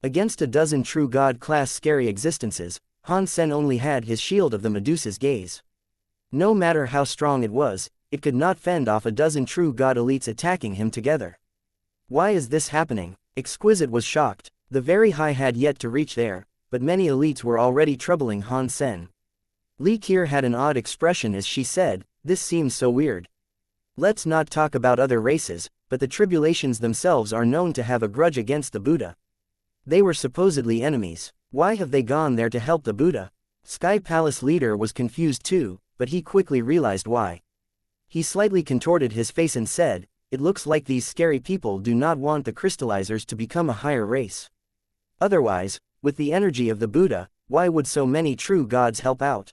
Against a dozen true god-class scary existences, Han Sen only had his shield of the Medusa's gaze. No matter how strong it was, it could not fend off a dozen true god elites attacking him together. Why is this happening? Exquisite was shocked. The very high had yet to reach there, but many elites were already troubling Han Sen. Li Kier had an odd expression as she said, this seems so weird. Let's not talk about other races, but the Tribulations themselves are known to have a grudge against the Buddha. They were supposedly enemies. Why have they gone there to help the Buddha? Sky Palace leader was confused too, but he quickly realized why. He slightly contorted his face and said, it looks like these scary people do not want the crystallizers to become a higher race. Otherwise, with the energy of the Buddha, why would so many true gods help out?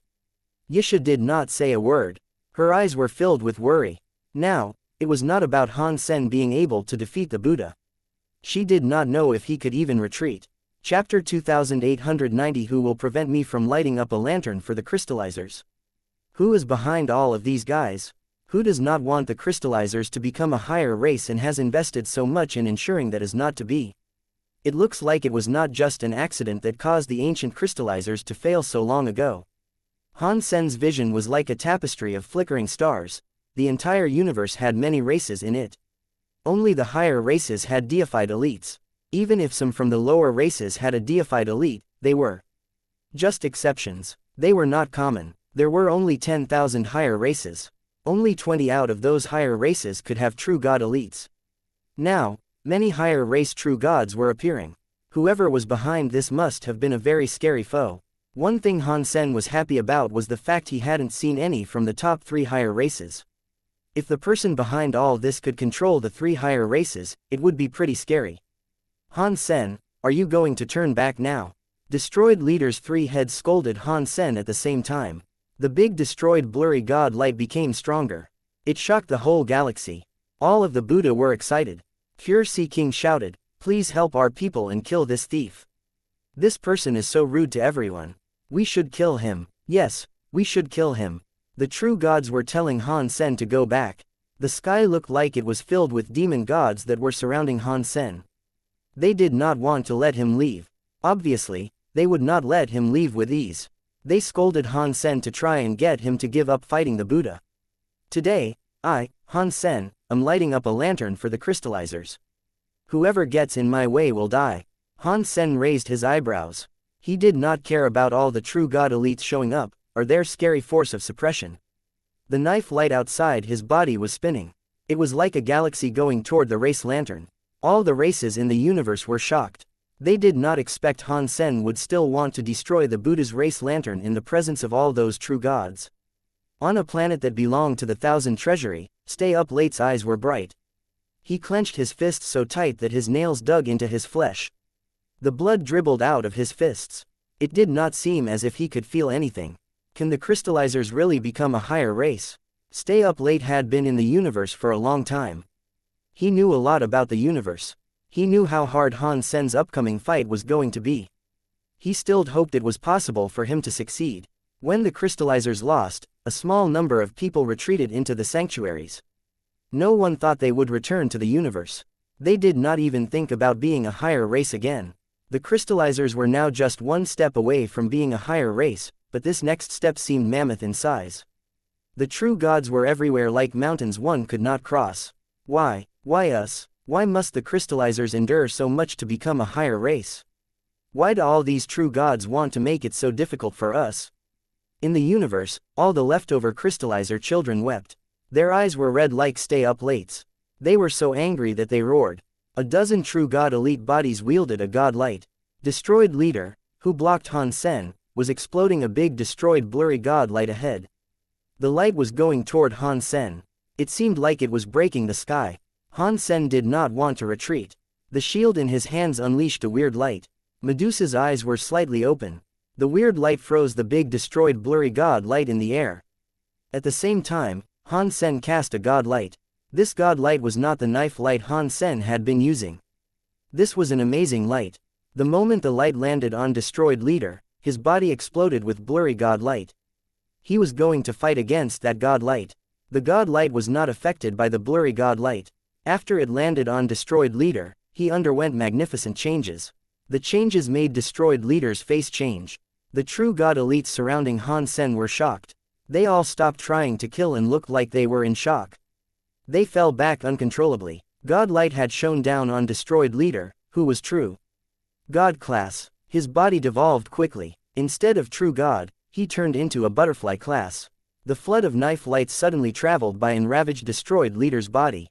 Yisha did not say a word. Her eyes were filled with worry. Now, it was not about Han Sen being able to defeat the Buddha. She did not know if he could even retreat. Chapter 2890 Who will prevent me from lighting up a lantern for the crystallizers? Who is behind all of these guys? Who does not want the crystallizers to become a higher race and has invested so much in ensuring that is not to be? It looks like it was not just an accident that caused the ancient crystallizers to fail so long ago. Han Sen's vision was like a tapestry of flickering stars. The entire universe had many races in it. Only the higher races had deified elites. Even if some from the lower races had a deified elite, they were just exceptions. They were not common. There were only 10,000 higher races. Only 20 out of those higher races could have true god elites. Now, many higher race true gods were appearing. Whoever was behind this must have been a very scary foe. One thing Han Sen was happy about was the fact he hadn't seen any from the top 3 higher races. If the person behind all this could control the 3 higher races, it would be pretty scary. Han Sen, Are you going to turn back now? Destroyed Leader's three heads scolded Han Sen at the same time. The big destroyed blurry god light became stronger. It shocked the whole galaxy. All of the Buddha were excited. Pure Sea King shouted, "Please help our people and kill this thief. This person is so rude to everyone. We should kill him. Yes, we should kill him." The true gods were telling Han Sen to go back. The sky looked like it was filled with demon gods that were surrounding Han Sen. They did not want to let him leave. Obviously, they would not let him leave with ease. They scolded Han Sen to try and get him to give up fighting the Buddha. "Today, I, Han Sen, am lighting up a lantern for the crystallizers. Whoever gets in my way will die." Han Sen raised his eyebrows. He did not care about all the true god elites showing up, or their scary force of suppression. The knife light outside his body was spinning. It was like a galaxy going toward the race lantern. All the races in the universe were shocked. They did not expect Han Sen would still want to destroy the Buddha's race lantern in the presence of all those true gods. On a planet that belonged to the Thousand Treasury, Stay Up Late's eyes were bright. He clenched his fists so tight that his nails dug into his flesh. The blood dribbled out of his fists. It did not seem as if he could feel anything. Can the crystallizers really become a higher race? Stay Up Late had been in the universe for a long time. He knew a lot about the universe. He knew how hard Han Sen's upcoming fight was going to be. He still hoped it was possible for him to succeed. When the crystallizers lost, a small number of people retreated into the sanctuaries. No one thought they would return to the universe. They did not even think about being a higher race again. The crystallizers were now just one step away from being a higher race, but this next step seemed mammoth in size. The true gods were everywhere like mountains one could not cross. Why? Why us? Why must the crystallizers endure so much to become a higher race? Why do all these true gods want to make it so difficult for us? In the universe, all the leftover crystallizer children wept. Their eyes were red like Stay Up Late's. They were so angry that they roared. A dozen true god elite bodies wielded a god light. Destroyed Leader, who blocked Han Sen, was exploding a big destroyed blurry god light ahead. The light was going toward Han Sen. It seemed like it was breaking the sky. Han Sen did not want to retreat. The shield in his hands unleashed a weird light. Medusa's eyes were slightly open. The weird light froze the big destroyed blurry god light in the air. At the same time, Han Sen cast a god light. This god light was not the knife light Han Sen had been using. This was an amazing light. The moment the light landed on Destroyed Leader, his body exploded with blurry god light. He was going to fight against that god light. The god light was not affected by the blurry god light. After it landed on Destroyed Leader, he underwent magnificent changes. The changes made Destroyed Leader's face change. The true god elites surrounding Han Sen were shocked. They all stopped trying to kill and looked like they were in shock. They fell back uncontrollably. God light had shone down on Destroyed Leader, who was true god class. His body devolved quickly. Instead of true god, he turned into a butterfly class. The flood of knife lights suddenly traveled by and ravaged Destroyed Leader's body.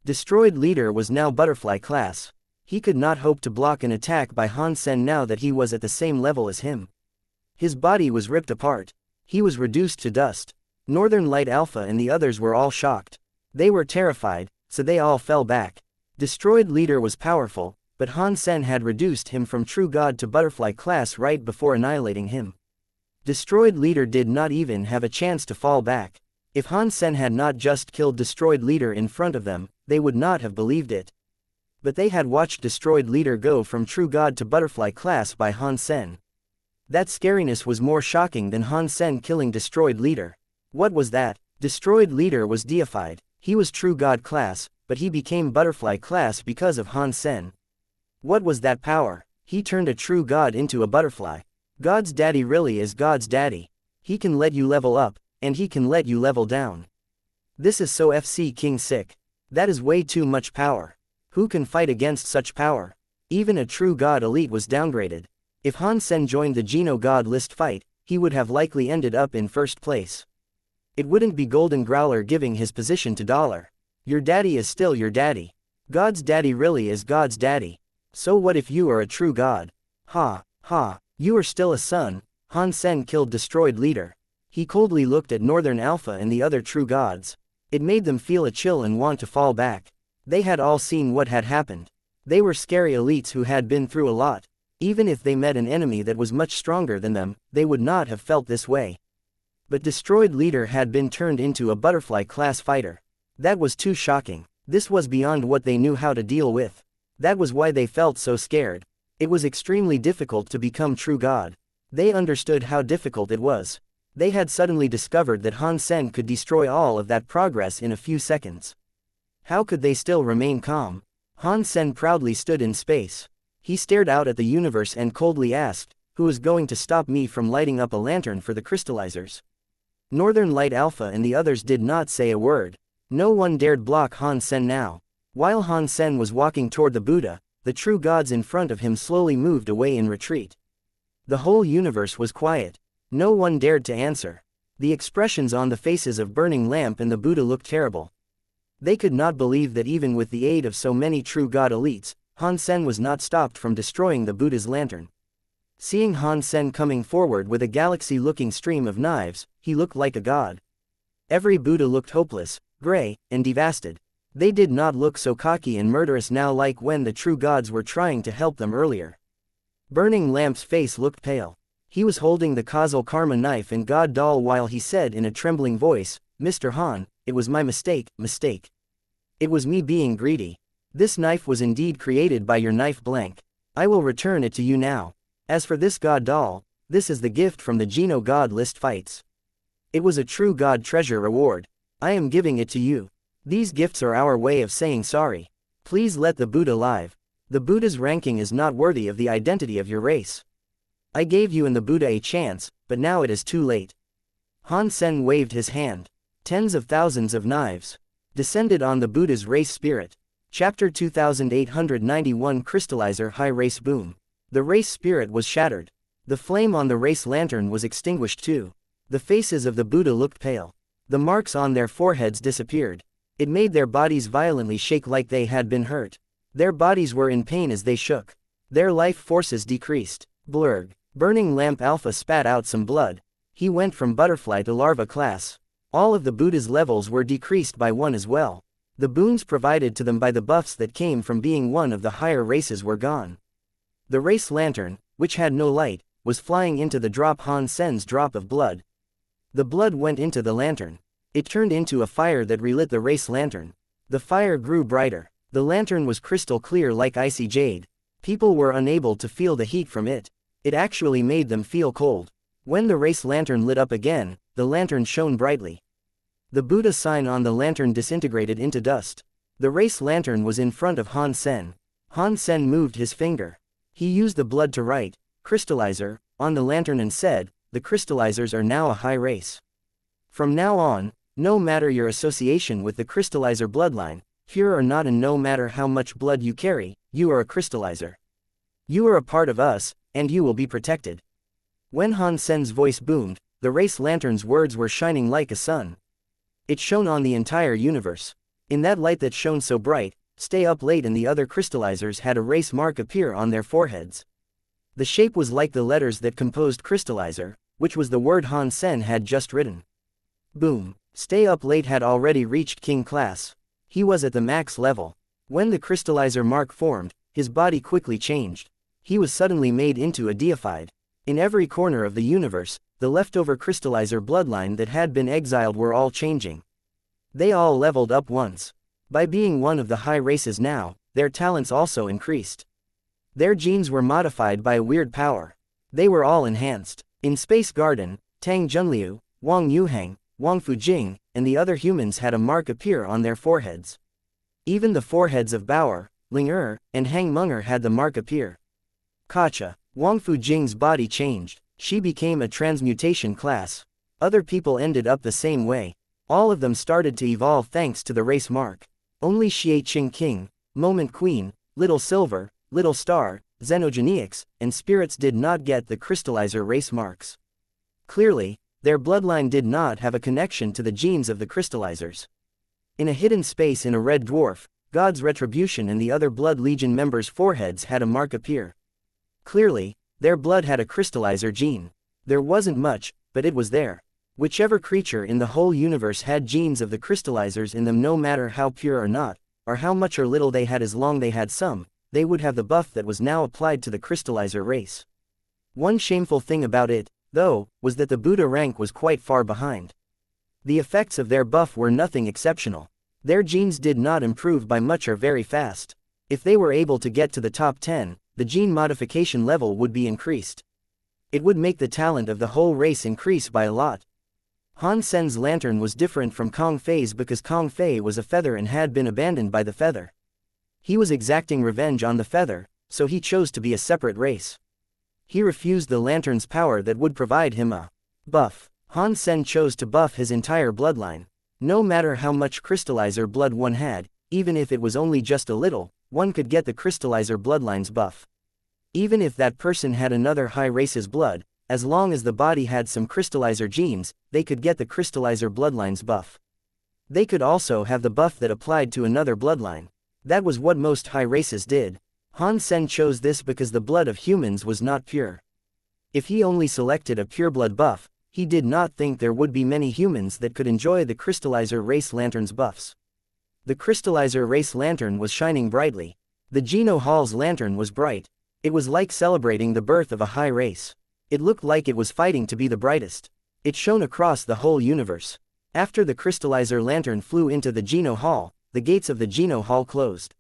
Destroyed Leader was now butterfly class. He could not hope to block an attack by Han Sen now that he was at the same level as him. His body was ripped apart. He was reduced to dust. Northern Light Alpha and the others were all shocked. They were terrified, so they all fell back. Destroyed Leader was powerful, but Han Sen had reduced him from true god to butterfly class right before annihilating him. Destroyed Leader did not even have a chance to fall back. If Han Sen had not just killed Destroyed Leader in front of them, they would not have believed it. But they had watched Destroyed Leader go from true god to butterfly class by Han Sen. That scariness was more shocking than Han Sen killing Destroyed Leader. What was that? Destroyed Leader was deified. He was true god class, but he became butterfly class because of Han Sen. What was that power? He turned a true god into a butterfly. God's daddy really is God's daddy. He can let you level up, and he can let you level down. This is so FC King sick. That is way too much power. Who can fight against such power? Even a true god elite was downgraded. If Han Sen joined the Geno God list fight, he would have likely ended up in first place. It wouldn't be Golden Growler giving his position to Dollar. Your daddy is still your daddy. God's daddy really is God's daddy. So what if you are a true god? Ha, ha, you are still a son. Han Sen killed Destroyed Leader. He coldly looked at Northern Alpha and the other true gods. It made them feel a chill and want to fall back. They had all seen what had happened. They were scary elites who had been through a lot. Even if they met an enemy that was much stronger than them, they would not have felt this way. But destroyed leader had been turned into a butterfly-class fighter. That was too shocking. This was beyond what they knew how to deal with. That was why they felt so scared. It was extremely difficult to become true god. They understood how difficult it was. They had suddenly discovered that Han Sen could destroy all of that progress in a few seconds. How could they still remain calm? Han Sen proudly stood in space. He stared out at the universe and coldly asked, "Who is going to stop me from lighting up a lantern for the crystallizers?" Northern Light Alpha and the others did not say a word. No one dared block Han Sen now. While Han Sen was walking toward the Buddha, the true gods in front of him slowly moved away in retreat. The whole universe was quiet. No one dared to answer. The expressions on the faces of Burning Lamp and the Buddha looked terrible. They could not believe that even with the aid of so many true god elites, Han Sen was not stopped from destroying the Buddha's lantern. Seeing Han Sen coming forward with a galaxy-looking stream of knives, he looked like a god. Every Buddha looked hopeless, gray, and devastated. They did not look so cocky and murderous now like when the true gods were trying to help them earlier. Burning Lamp's face looked pale. He was holding the causal karma knife and god doll while he said in a trembling voice, "Mr. Han, it was my mistake. It was me being greedy. This knife was indeed created by your knife blank. I will return it to you now. As for this god doll, this is the gift from the Geno God list fights. It was a true god treasure reward. I am giving it to you. These gifts are our way of saying sorry. Please let the Buddha live. The Buddha's ranking is not worthy of the identity of your race. I gave you and the Buddha a chance, but now it is too late." Han Sen waved his hand. Tens of thousands of knives descended on the Buddha's race spirit. Chapter 2891 Crystallizer High Race Boom. The race spirit was shattered. The flame on the race lantern was extinguished too. The faces of the Buddha looked pale. The marks on their foreheads disappeared. It made their bodies violently shake like they had been hurt. Their bodies were in pain as they shook. Their life forces decreased. Blurg. Burning Lamp Alpha spat out some blood. He went from butterfly to larva class. All of the Buddha's levels were decreased by one as well. The boons provided to them by the buffs that came from being one of the higher races were gone. The race lantern, which had no light, was flying into the drop Han Sen's drop of blood. The blood went into the lantern. It turned into a fire that relit the race lantern. The fire grew brighter. The lantern was crystal clear like icy jade. People were unable to feel the heat from it. It actually made them feel cold. When the race lantern lit up again, the lantern shone brightly. The Buddha sign on the lantern disintegrated into dust. The race lantern was in front of Han Sen. Han Sen moved his finger. He used the blood to write, "Crystallizer," on the lantern and said, "The crystallizers are now a high race. From now on, no matter your association with the crystallizer bloodline, pure or not, and no matter how much blood you carry, you are a crystallizer. You are a part of us, and you will be protected." When Han Sen's voice boomed, the race lantern's words were shining like a sun. It shone on the entire universe. In that light that shone so bright, Stay Up Late and the other crystallizers had a race mark appear on their foreheads. The shape was like the letters that composed crystallizer, which was the word Han Sen had just written. Boom. Stay Up Late had already reached King class. He was at the max level. When the crystallizer mark formed, his body quickly changed. He was suddenly made into a deified. In every corner of the universe, the leftover crystallizer bloodline that had been exiled were all changing. They all leveled up once. By being one of the high races now, their talents also increased. Their genes were modified by a weird power. They were all enhanced. In Space Garden, Tang Junliu, Wang Yuheng, Wang Fujing, and the other humans had a mark appear on their foreheads. Even the foreheads of Bauer, Ling and Hang Munger had the mark appear. Kacha. Wang Fujing's body changed. She became a transmutation class. Other people ended up the same way. All of them started to evolve thanks to the race mark. Only Xie Qing King, Moment Queen, Little Silver, Little Star, Xenogenics, and Spirits did not get the crystallizer race marks. Clearly, their bloodline did not have a connection to the genes of the crystallizers. In a hidden space in a red dwarf, God's Retribution and the other Blood Legion members' foreheads had a mark appear. Clearly, their blood had a crystallizer gene. There wasn't much, but it was there. Whichever creature in the whole universe had genes of the crystallizers in them, no matter how pure or not, or how much or little they had, as long they had some, they would have the buff that was now applied to the crystallizer race. One shameful thing about it, though, was that the Buddha rank was quite far behind. The effects of their buff were nothing exceptional. Their genes did not improve by much or very fast. If they were able to get to the top 10, the gene modification level would be increased. It would make the talent of the whole race increase by a lot. Han Sen's lantern was different from Kong Fei's because Kong Fei was a feather and had been abandoned by the feather. He was exacting revenge on the feather, so he chose to be a separate race. He refused the lantern's power that would provide him a buff. Han Sen chose to buff his entire bloodline. No matter how much crystallizer blood one had, even if it was only just a little, one could get the crystallizer bloodline's buff. Even if that person had another high race's blood, as long as the body had some crystallizer genes, they could get the crystallizer bloodline's buff. They could also have the buff that applied to another bloodline. That was what most high races did. Han Sen chose this because the blood of humans was not pure. If he only selected a pureblood buff, he did not think there would be many humans that could enjoy the crystallizer race lantern's buffs. The crystallizer race lantern was shining brightly. The Geno Hall's lantern was bright. It was like celebrating the birth of a high race. It looked like it was fighting to be the brightest. It shone across the whole universe. After the crystallizer lantern flew into the Geno Hall, the gates of the Geno Hall closed.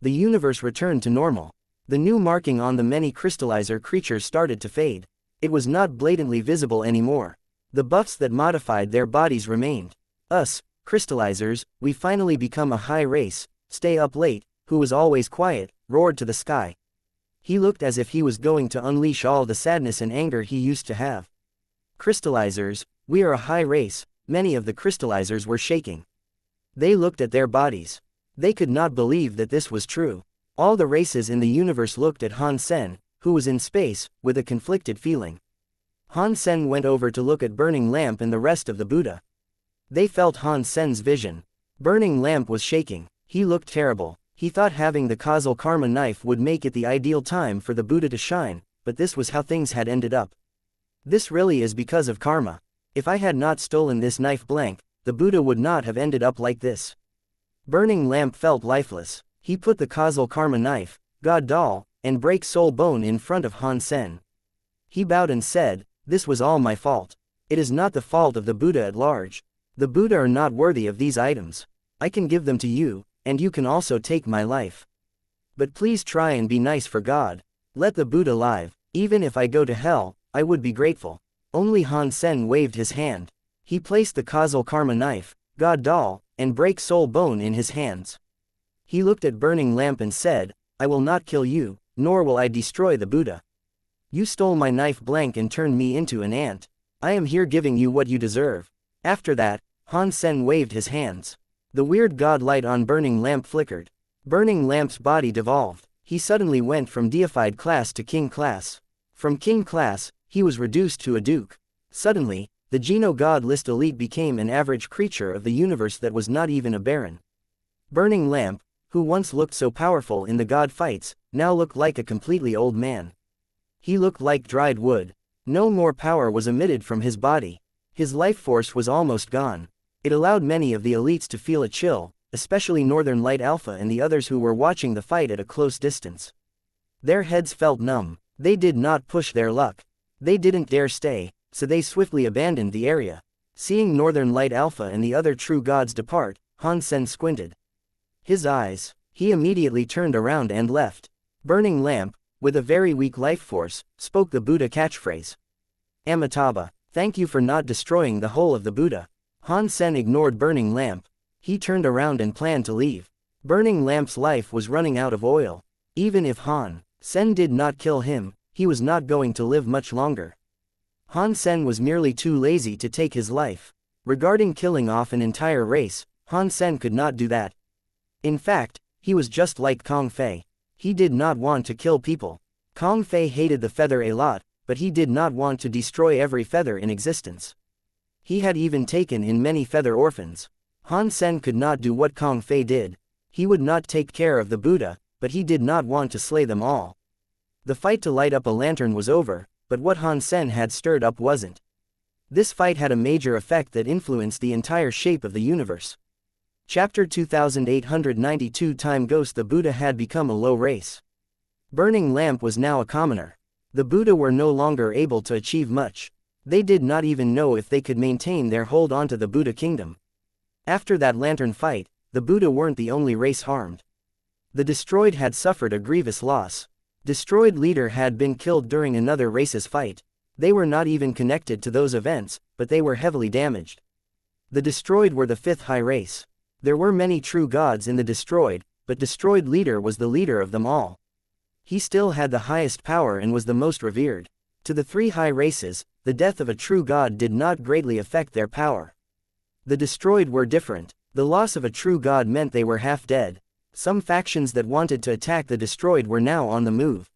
The universe returned to normal. The new marking on the many crystallizer creatures started to fade. It was not blatantly visible anymore. The buffs that modified their bodies remained. Us, crystallizers, we finally become a high race. Stay up late, who was always quiet, roared to the sky. He looked as if he was going to unleash all the sadness and anger he used to have. Crystallizers, we are a high race. Many of the crystallizers were shaking. They looked at their bodies. They could not believe that this was true. All the races in the universe looked at Han Sen, who was in space, with a conflicted feeling. Han Sen went over to look at Burning Lamp and the rest of the Buddha. They felt Han Sen's vision. Burning Lamp was shaking. He looked terrible. He thought having the causal karma knife would make it the ideal time for the Buddha to shine, but this was how things had ended up. This really is because of karma. If I had not stolen this knife blank, the Buddha would not have ended up like this. Burning Lamp felt lifeless. He put the causal karma knife, God doll, and break soul bone in front of Han Sen. He bowed and said, "This was all my fault. It is not the fault of the Buddha at large. The Buddha are not worthy of these items. I can give them to you, and you can also take my life. But please try and be nice for God. Let the Buddha live. Even if I go to hell, I would be grateful." Only Han Sen waved his hand. He placed the causal karma knife, God doll, and break soul bone in his hands. He looked at Burning Lamp and said, "I will not kill you, nor will I destroy the Buddha. You stole my knife blank and turned me into an ant. I am here giving you what you deserve." After that, Han Sen waved his hands. The weird god light on Burning Lamp flickered. Burning Lamp's body devolved. He suddenly went from deified class to king class. From king class, he was reduced to a duke. Suddenly, the Geno God List elite became an average creature of the universe that was not even a baron. Burning Lamp, who once looked so powerful in the god fights, now looked like a completely old man. He looked like dried wood. No more power was emitted from his body. His life force was almost gone. It allowed many of the elites to feel a chill, especially Northern Light Alpha and the others who were watching the fight at a close distance. Their heads felt numb. They did not push their luck. They didn't dare stay, so they swiftly abandoned the area. Seeing Northern Light Alpha and the other true gods depart, Han Sen squinted his eyes. He immediately turned around and left. Burning Lamp, with a very weak life force, spoke the Buddha catchphrase. "Amitabha, thank you for not destroying the whole of the Buddha." Han Sen ignored Burning Lamp. He turned around and planned to leave. Burning Lamp's life was running out of oil. Even if Han Sen did not kill him, he was not going to live much longer. Han Sen was merely too lazy to take his life. Regarding killing off an entire race, Han Sen could not do that. In fact, he was just like Kong Fei. He did not want to kill people. Kong Fei hated the feather a lot, but he did not want to destroy every feather in existence. He had even taken in many feather orphans. Han Sen could not do what Kong Fei did. He would not take care of the Buddha, but he did not want to slay them all. The fight to light up a lantern was over, but what Han Sen had stirred up wasn't. This fight had a major effect that influenced the entire shape of the universe. Chapter 2892 Time Ghost. The Buddha had become a low race. Burning lamp was now a commoner. The Buddha were no longer able to achieve much. They did not even know if they could maintain their hold onto the Buddha kingdom. After that lantern fight, the Buddha weren't the only race harmed. The destroyed had suffered a grievous loss. Destroyed leader had been killed during another race's fight. They were not even connected to those events, but they were heavily damaged. The destroyed were the fifth high race. There were many true gods in the destroyed, but destroyed leader was the leader of them all. He still had the highest power and was the most revered. To the three high races, the death of a true god did not greatly affect their power. The destroyed were different. The loss of a true god meant they were half dead. Some factions that wanted to attack the destroyed were now on the move.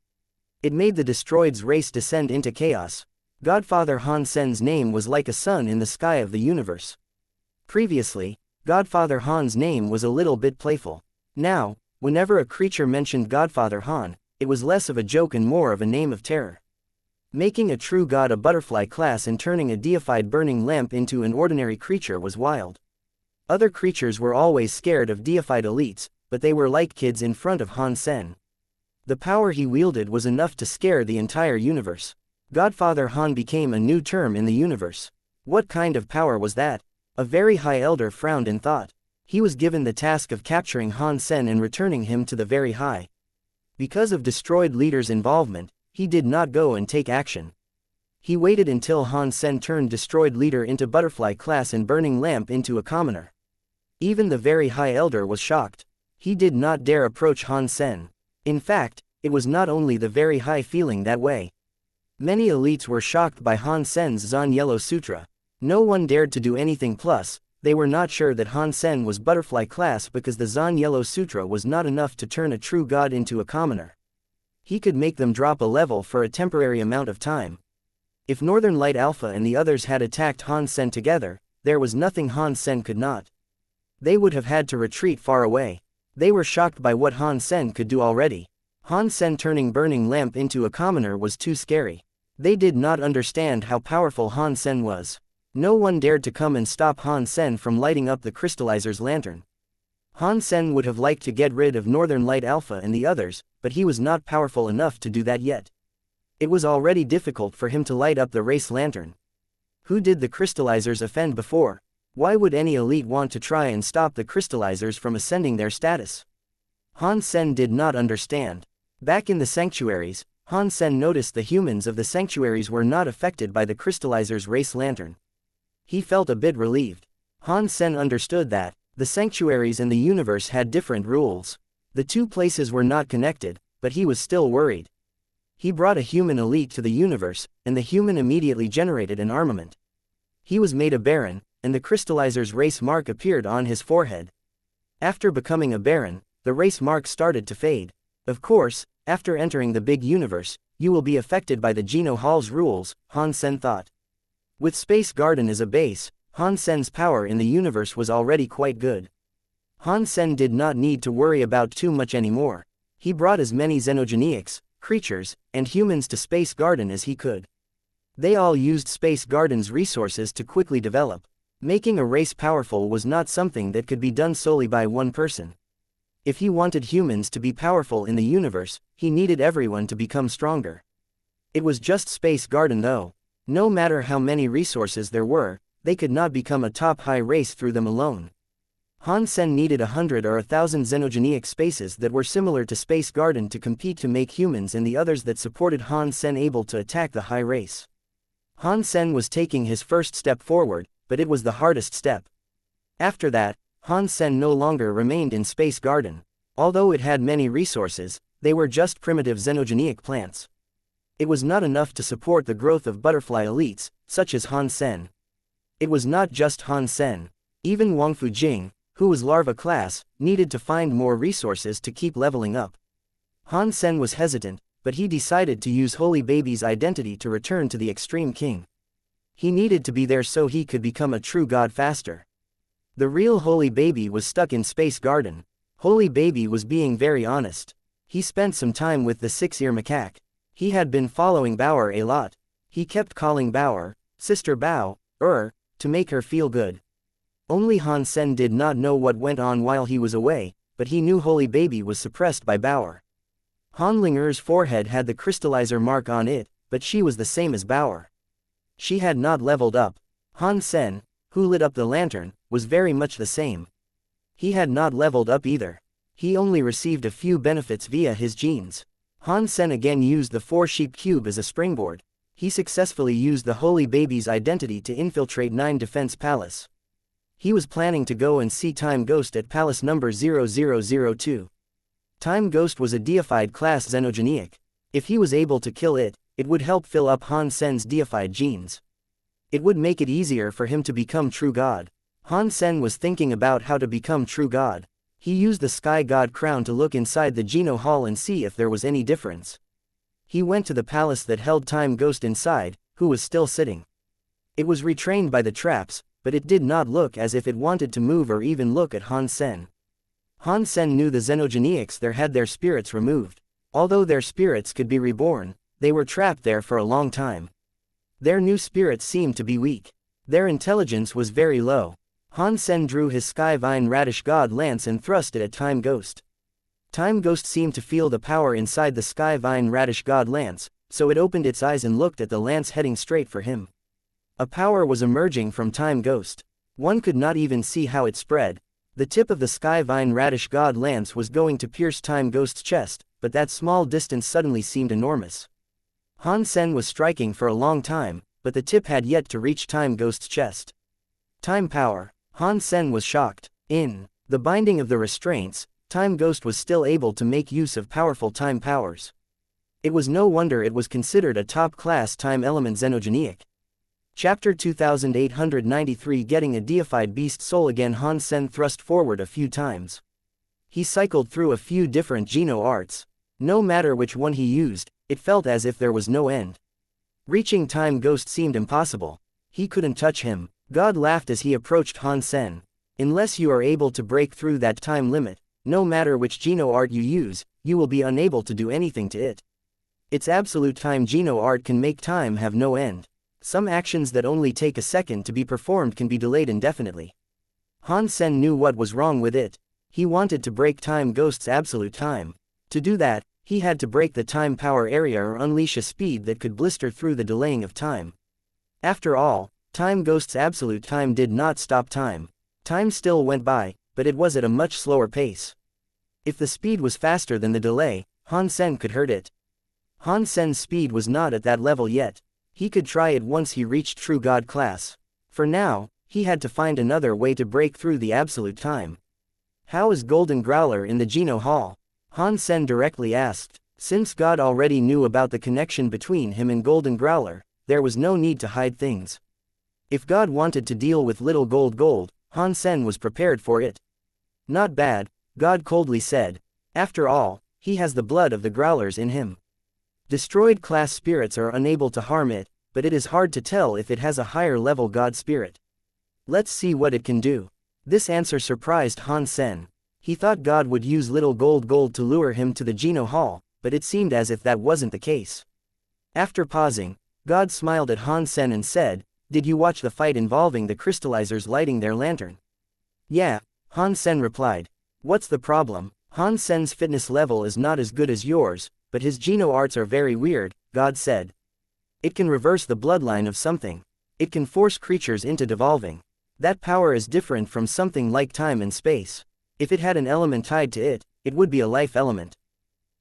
It made the destroyed's race descend into chaos. Godfather Han Sen's name was like a sun in the sky of the universe. Previously, Godfather Han's name was a little bit playful. Now, whenever a creature mentioned Godfather Han, it was less of a joke and more of a name of terror. Making a true god a butterfly class and turning a deified burning lamp into an ordinary creature was wild. Other creatures were always scared of deified elites, but they were like kids in front of Han Sen. The power he wielded was enough to scare the entire universe. Godfather Han became a new term in the universe. What kind of power was that? A very high elder frowned and thought. He was given the task of capturing Han Sen and returning him to the very high. Because of destroyed leader's involvement, he did not go and take action. He waited until Han Sen turned destroyed leader into butterfly class and burning lamp into a commoner. Even the very high elder was shocked. He did not dare approach Han Sen. In fact, it was not only the very high feeling that way. Many elites were shocked by Han Sen's Zhen Yellow Sutra. No one dared to do anything, plus, they were not sure that Han Sen was butterfly class because the Zhen Yellow Sutra was not enough to turn a true god into a commoner. He could make them drop a level for a temporary amount of time. If Northern Light Alpha and the others had attacked Han Sen together, there was nothing Han Sen could not. They would have had to retreat far away. They were shocked by what Han Sen could do already. Han Sen turning burning lamp into a commoner was too scary. They did not understand how powerful Han Sen was. No one dared to come and stop Han Sen from lighting up the crystallizer's lantern. Han Sen would have liked to get rid of Northern Light Alpha and the others, but he was not powerful enough to do that yet. It was already difficult for him to light up the race lantern. Who did the crystallizers offend before? Why would any elite want to try and stop the crystallizers from ascending their status? Han Sen did not understand. Back in the sanctuaries, Han Sen noticed the humans of the sanctuaries were not affected by the crystallizer's race lantern. He felt a bit relieved. Han Sen understood that the sanctuaries and the universe had different rules. The two places were not connected, but he was still worried. He brought a human elite to the universe, and the human immediately generated an armament. He was made a baron, and the crystallizer's race mark appeared on his forehead. After becoming a baron, the race mark started to fade. Of course, after entering the big universe, you will be affected by the Geno Hall's rules, Han Sen thought. With Space Garden as a base, Han Sen's power in the universe was already quite good. Han Sen did not need to worry about too much anymore. He brought as many xenogenics, creatures, and humans to Space Garden as he could. They all used Space Garden's resources to quickly develop. Making a race powerful was not something that could be done solely by one person. If he wanted humans to be powerful in the universe, he needed everyone to become stronger. It was just Space Garden though. No matter how many resources there were, they could not become a top high race through them alone. Han Sen needed 100 or 1,000 xenogenic spaces that were similar to Space Garden to compete to make humans and the others that supported Han Sen able to attack the high race. Han Sen was taking his first step forward, but it was the hardest step. After that, Han Sen no longer remained in Space Garden. Although it had many resources, they were just primitive xenogenic plants. It was not enough to support the growth of butterfly elites, such as Han Sen. It was not just Han Sen. Even Wang Fujing, who was larva class, needed to find more resources to keep leveling up. Han Sen was hesitant, but he decided to use Holy Baby's identity to return to the Extreme King. He needed to be there so he could become a true god faster. The real Holy Baby was stuck in Space Garden. Holy Baby was being very honest. He spent some time with the six-ear macaque. He had been following Bauer a lot. He kept calling Bauer, Sister Bao, to make her feel good. Only Han Sen did not know what went on while he was away, but he knew Holy Baby was suppressed by Bauer. Han Linger's forehead had the crystallizer mark on it, but she was the same as Bauer. She had not leveled up. Han Sen, who lit up the lantern, was very much the same. He had not leveled up either. He only received a few benefits via his genes. Han Sen again used the 4-sheep cube as a springboard. He successfully used the Holy Baby's identity to infiltrate 9 Defense Palace. He was planning to go and see Time Ghost at Palace number 0002. Time Ghost was a deified class xenogeniac. If he was able to kill it, it would help fill up Han Sen's deified genes. It would make it easier for him to become true god. Han Sen was thinking about how to become true god. He used the Sky God crown to look inside the Geno Hall and see if there was any difference. He went to the palace that held Time Ghost inside, who was still sitting. It was retrained by the traps, but it did not look as if it wanted to move or even look at Han Sen. Han Sen knew the xenogeniacs there had their spirits removed. Although their spirits could be reborn, they were trapped there for a long time. Their new spirits seemed to be weak. Their intelligence was very low. Han Sen drew his Sky Vine Radish God lance and thrust it at Time Ghost. Time Ghost seemed to feel the power inside the Sky Vine Radish God lance, so it opened its eyes and looked at the lance heading straight for him. A power was emerging from Time Ghost. One could not even see how it spread. The tip of the Sky Vine Radish God lance was going to pierce Time Ghost's chest, but that small distance suddenly seemed enormous. Han Sen was striking for a long time, but the tip had yet to reach Time Ghost's chest. Time power. Han Sen was shocked. In the binding of the restraints, Time Ghost was still able to make use of powerful time powers. It was no wonder it was considered a top-class time element xenogeniac. Chapter 2893 Getting a deified beast soul. Again Han Sen thrust forward a few times. He cycled through a few different Geno arts. No matter which one he used, it felt as if there was no end. Reaching Time Ghost seemed impossible. He couldn't touch him. God laughed as he approached Han Sen. Unless you are able to break through that time limit, no matter which Geno art you use, you will be unable to do anything to it. Its absolute time Geno art can make time have no end. Some actions that only take a second to be performed can be delayed indefinitely. Han Sen knew what was wrong with it. He wanted to break Time Ghost's absolute time. To do that, he had to break the time power area or unleash a speed that could blister through the delaying of time. After all, Time Ghost's absolute time did not stop time. Time still went by, but it was at a much slower pace. If the speed was faster than the delay, Han Sen could hurt it. Han Sen's speed was not at that level yet. He could try it once he reached True God class. For now, he had to find another way to break through the absolute time. How is Golden Growler in the Geno Hall? Han Sen directly asked. Since God already knew about the connection between him and Golden Growler, there was no need to hide things. If God wanted to deal with little gold, Han Sen was prepared for it. Not bad, God coldly said. After all, he has the blood of the Growlers in him. Destroyed class spirits are unable to harm it, but it is hard to tell if it has a higher level God spirit. Let's see what it can do. This answer surprised Han Sen. He thought God would use little gold to lure him to the Geno Hall, but it seemed as if that wasn't the case. After pausing, God smiled at Han Sen and said, Did you watch the fight involving the crystallizers lighting their lantern? Yeah, Han Sen replied. What's the problem? Han Sen's fitness level is not as good as yours, but his Geno arts are very weird, God said. It can reverse the bloodline of something. It can force creatures into devolving. That power is different from something like time and space. If it had an element tied to it, it would be a life element.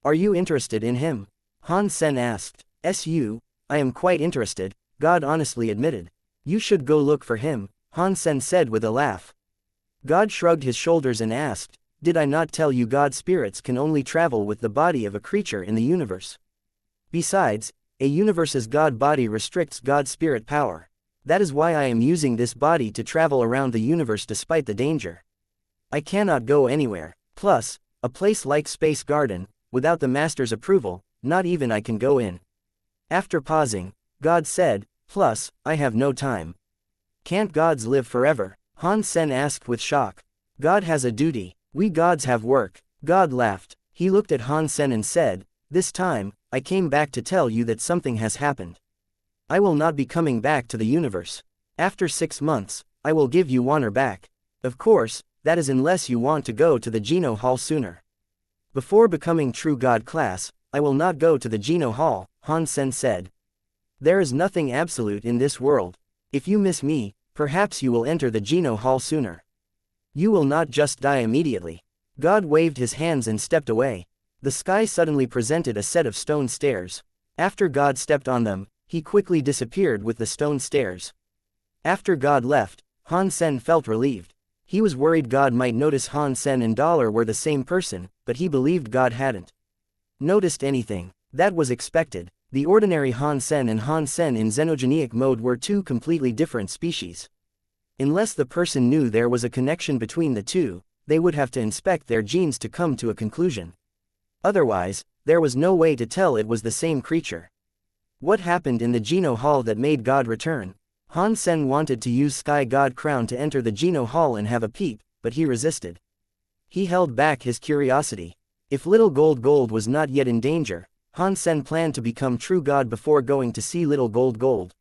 Are you interested in him? Han Sen asked. I am quite interested, God honestly admitted. You should go look for him, Han Sen said with a laugh. God shrugged his shoulders and asked, Did I not tell you God spirits can only travel with the body of a creature in the universe? Besides, a universe's God body restricts God spirit power. That is why I am using this body to travel around the universe despite the danger. I cannot go anywhere. Plus, a place like Space Garden, without the Master's approval, not even I can go in. After pausing, God said, Plus, I have no time. Can't gods live forever? Han Sen asked with shock. God has a duty. We gods have work. God laughed. He looked at Han Sen and said, This time, I came back to tell you that something has happened. I will not be coming back to the universe. After 6 months, I will give you honor back. Of course, that is unless you want to go to the Geno Hall sooner. Before becoming true God class, I will not go to the Geno Hall, Han Sen said. There is nothing absolute in this world. If you miss me, perhaps you will enter the Geno Hall sooner. You will not just die immediately. God waved his hands and stepped away. The sky suddenly presented a set of stone stairs. After God stepped on them, he quickly disappeared with the stone stairs. After God left, Han Sen felt relieved. He was worried God might notice Han Sen and Dollar were the same person, but he believed God hadn't noticed anything. That was expected. The ordinary Han Sen and Han Sen in xenogenic mode were two completely different species. Unless the person knew there was a connection between the two, they would have to inspect their genes to come to a conclusion. Otherwise, there was no way to tell it was the same creature. What happened in the Geno Hall that made God return? Han Sen wanted to use Sky God Crown to enter the Geno Hall and have a peep, but he resisted. He held back his curiosity. If Little Gold was not yet in danger, Han Sen planned to become true God before going to see Little Gold.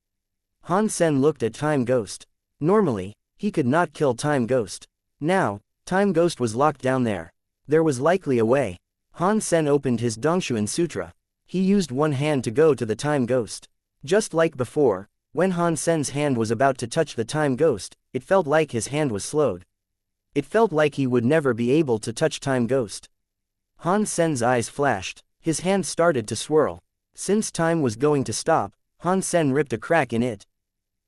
Han Sen looked at Time Ghost. Normally, he could not kill Time Ghost. Now, Time Ghost was locked down there. There was likely a way. Han Sen opened his Dongshuan Sutra. He used one hand to go to the Time Ghost. Just like before, when Han Sen's hand was about to touch the Time Ghost, it felt like his hand was slowed. It felt like he would never be able to touch Time Ghost. Han Sen's eyes flashed. His hand started to swirl. Since time was going to stop, Han Sen ripped a crack in it.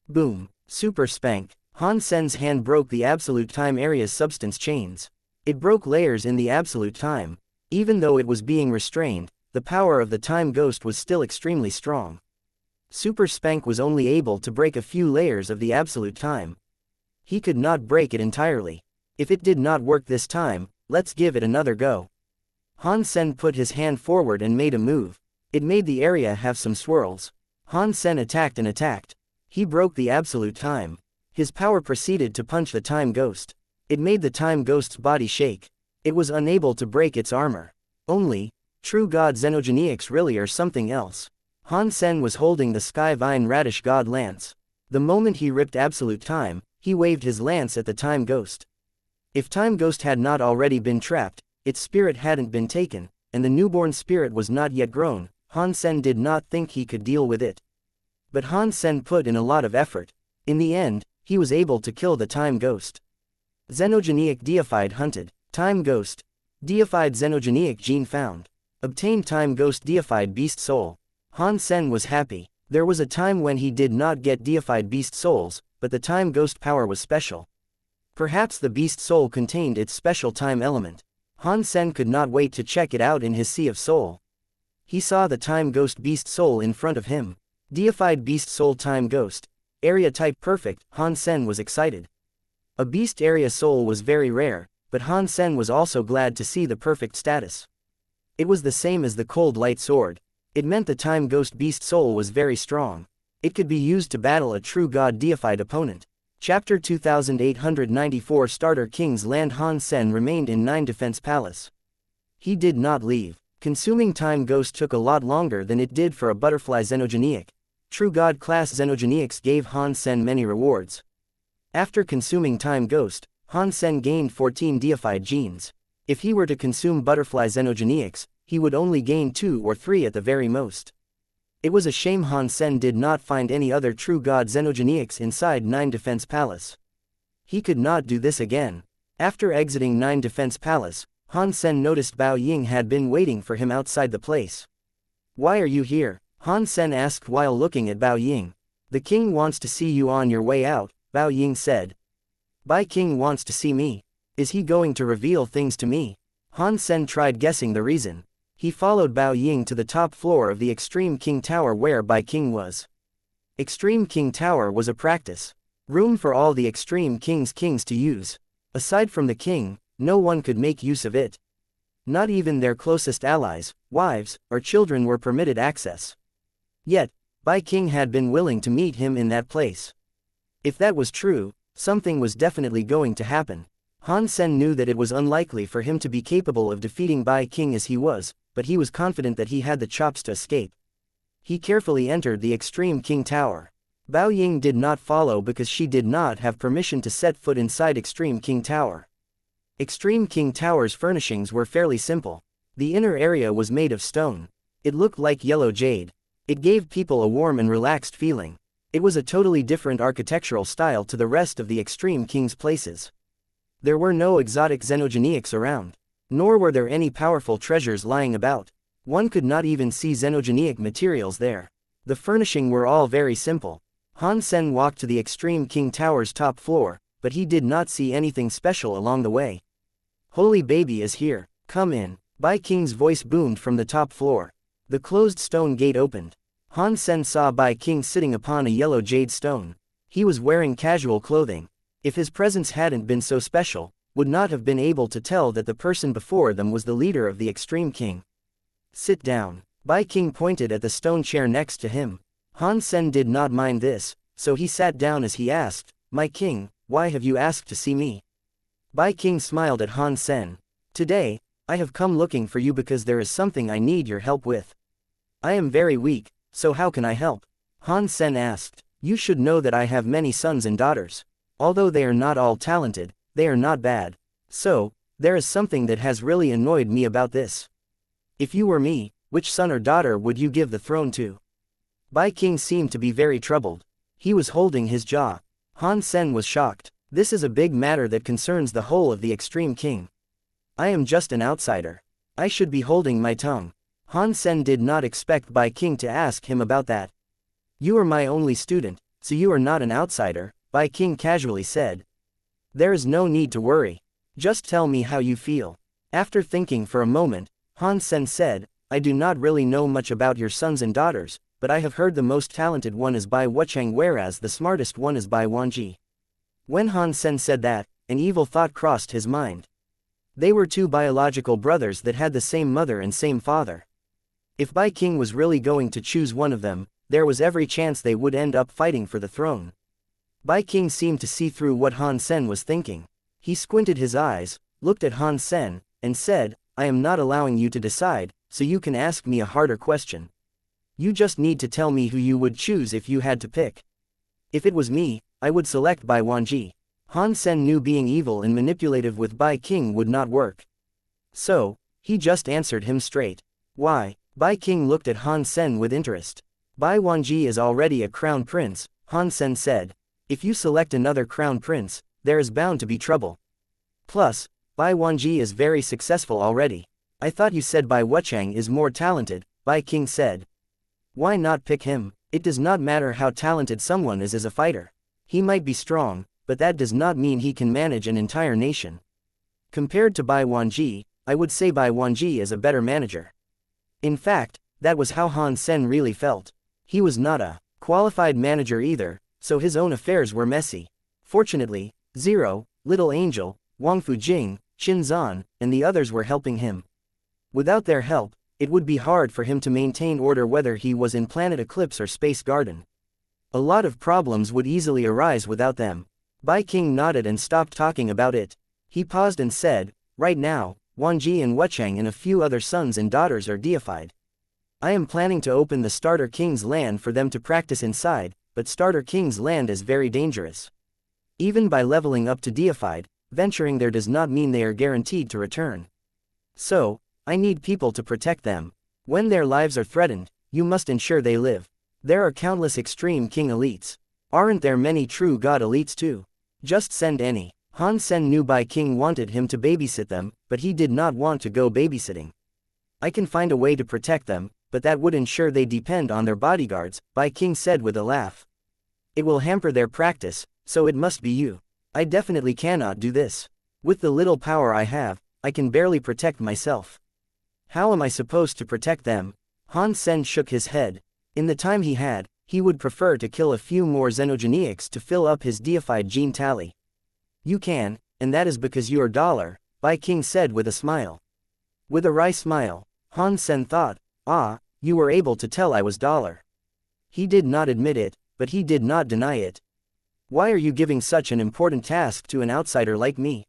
Boom. Super spank. Han Sen's hand broke the absolute time area's substance chains. It broke layers in the absolute time. Even though it was being restrained, the power of the Time Ghost was still extremely strong. Super Spank was only able to break a few layers of the absolute time. He could not break it entirely. If it did not work this time, let's give it another go. Han Sen put his hand forward and made a move. It made the area have some swirls. Han Sen attacked and attacked. He broke the absolute time. His power proceeded to punch the Time Ghost. It made the Time Ghost's body shake. It was unable to break its armor. Only, true God xenogenics really are something else. Han Sen was holding the Sky Vine Radish God Lance. The moment he ripped absolute time, he waved his lance at the Time Ghost. If Time Ghost had not already been trapped, its spirit hadn't been taken, and the newborn spirit was not yet grown, Han Sen did not think he could deal with it. But Han Sen put in a lot of effort. In the end, he was able to kill the Time Ghost. Xenogenic deified hunted. Time Ghost. Deified xenogenic gene found. Obtained Time Ghost deified beast soul. Han Sen was happy. There was a time when he did not get deified beast souls, but the Time Ghost power was special. Perhaps the beast soul contained its special time element. Han Sen could not wait to check it out in his Sea of Soul. He saw the Time Ghost beast soul in front of him. Deified beast soul Time Ghost. Area type perfect. Han Sen was excited. A beast area soul was very rare, but Han Sen was also glad to see the perfect status. It was the same as the cold light sword. It meant the Time Ghost beast soul was very strong. It could be used to battle a true god deified opponent. Chapter 2894 Starter King's Land. Han Sen remained in 9 Defense Palace. He did not leave. Consuming Time Ghost took a lot longer than it did for a butterfly xenogenic. True God class xenogenics gave Han Sen many rewards. After consuming Time Ghost, Han Sen gained 14 deified genes. If he were to consume butterfly xenogenics, he would only gain 2 or 3 at the very most. It was a shame Han Sen did not find any other true god xenogenics inside 9 Defense Palace. He could not do this again. After exiting 9 Defense Palace, Han Sen noticed Bao Ying had been waiting for him outside the place. "Why are you here?" Han Sen asked while looking at Bao Ying. "The king wants to see you on your way out," Bao Ying said. "Bai King wants to see me. Is he going to reveal things to me?" Han Sen tried guessing the reason. He followed Bao Ying to the top floor of the Extreme King Tower where Bai King was. Extreme King Tower was a practice room for all the Extreme King's kings to use. Aside from the king, no one could make use of it. Not even their closest allies, wives, or children were permitted access. Yet, Bai King had been willing to meet him in that place. If that was true, something was definitely going to happen. Han Sen knew that it was unlikely for him to be capable of defeating Bai King as he was, but he was confident that he had the chops to escape. He carefully entered the Extreme King Tower. Bao Ying did not follow because she did not have permission to set foot inside Extreme King Tower. Extreme King Tower's furnishings were fairly simple. The inner area was made of stone. It looked like yellow jade. It gave people a warm and relaxed feeling. It was a totally different architectural style to the rest of the Extreme King's places. There were no exotic xenogenics around. Nor were there any powerful treasures lying about. One could not even see xenogenic materials there. The furnishing were all very simple. Han Sen walked to the Extreme King Tower's top floor, but he did not see anything special along the way. "Holy baby is here, come in," Bai King's voice boomed from the top floor. The closed stone gate opened. Han Sen saw Bai King sitting upon a yellow jade stone. He was wearing casual clothing. If his presence hadn't been so special, would not have been able to tell that the person before them was the leader of the Extreme King. "Sit down." Bai King pointed at the stone chair next to him. Han Sen did not mind this, so he sat down as he asked, "My king, why have you asked to see me?" Bai King smiled at Han Sen. "Today, I have come looking for you because there is something I need your help with." "I am very weak, so how can I help?" Han Sen asked. "You should know that I have many sons and daughters. Although they are not all talented, they are not bad. So, there is something that has really annoyed me about this. If you were me, which son or daughter would you give the throne to?" Bai King seemed to be very troubled. He was holding his jaw. Han Sen was shocked. This is a big matter that concerns the whole of the Extreme King. "I am just an outsider. I should be holding my tongue." Han Sen did not expect Bai King to ask him about that. "You are my only student, so you are not an outsider," Bai King casually said. "There is no need to worry. Just tell me how you feel." After thinking for a moment, Han Sen said, "I do not really know much about your sons and daughters, but I have heard the most talented one is Bai Wuchang whereas the smartest one is Bai Wanji." When Han Sen said that, an evil thought crossed his mind. They were two biological brothers that had the same mother and same father. If Bai King was really going to choose one of them, there was every chance they would end up fighting for the throne. Bai King seemed to see through what Han Sen was thinking. He squinted his eyes, looked at Han Sen, and said, "I am not allowing you to decide, so you can ask me a harder question. You just need to tell me who you would choose if you had to pick." "If it was me, I would select Bai Wanji." Han Sen knew being evil and manipulative with Bai King would not work. So, he just answered him straight. "Why?" Bai King looked at Han Sen with interest. "Bai Wanji is already a crown prince," Han Sen said. "If you select another crown prince, there is bound to be trouble. Plus, Bai Wanji is very successful already." "I thought you said Bai Wuchang is more talented," Bai King said. "Why not pick him? It does not matter how talented someone is as a fighter. He might be strong, but that does not mean he can manage an entire nation. Compared to Bai Wanji, I would say Bai Wanji is a better manager." In fact, that was how Han Sen really felt. He was not a qualified manager either, so his own affairs were messy. Fortunately, Zero, Little Angel, Wang Fujing, Qin Zan, and the others were helping him. Without their help, it would be hard for him to maintain order whether he was in Planet Eclipse or Space Garden. A lot of problems would easily arise without them. Bai King nodded and stopped talking about it. He paused and said, "Right now, Wanji and Wuchang and a few other sons and daughters are deified. I am planning to open the Starter King's land for them to practice inside, but Starter King's land is very dangerous. Even by leveling up to deified, venturing there does not mean they are guaranteed to return. So, I need people to protect them. When their lives are threatened, you must ensure they live. There are countless Extreme King elites. Aren't there many true God elites too? Just send any." Han Sen knew Bai King wanted him to babysit them, but he did not want to go babysitting. "I can find a way to protect them, but that would ensure they depend on their bodyguards," Bai King said with a laugh. "It will hamper their practice, so it must be you. I definitely cannot do this. With the little power I have, I can barely protect myself. How am I supposed to protect them?" Han Sen shook his head. In the time he had, he would prefer to kill a few more xenogenics to fill up his deified gene tally. "You can, and that is because you are dollar," Bai King said with a smile. With a wry smile, Han Sen thought, "Ah, you were able to tell I was dollar." He did not admit it, but he did not deny it. "Why are you giving such an important task to an outsider like me?"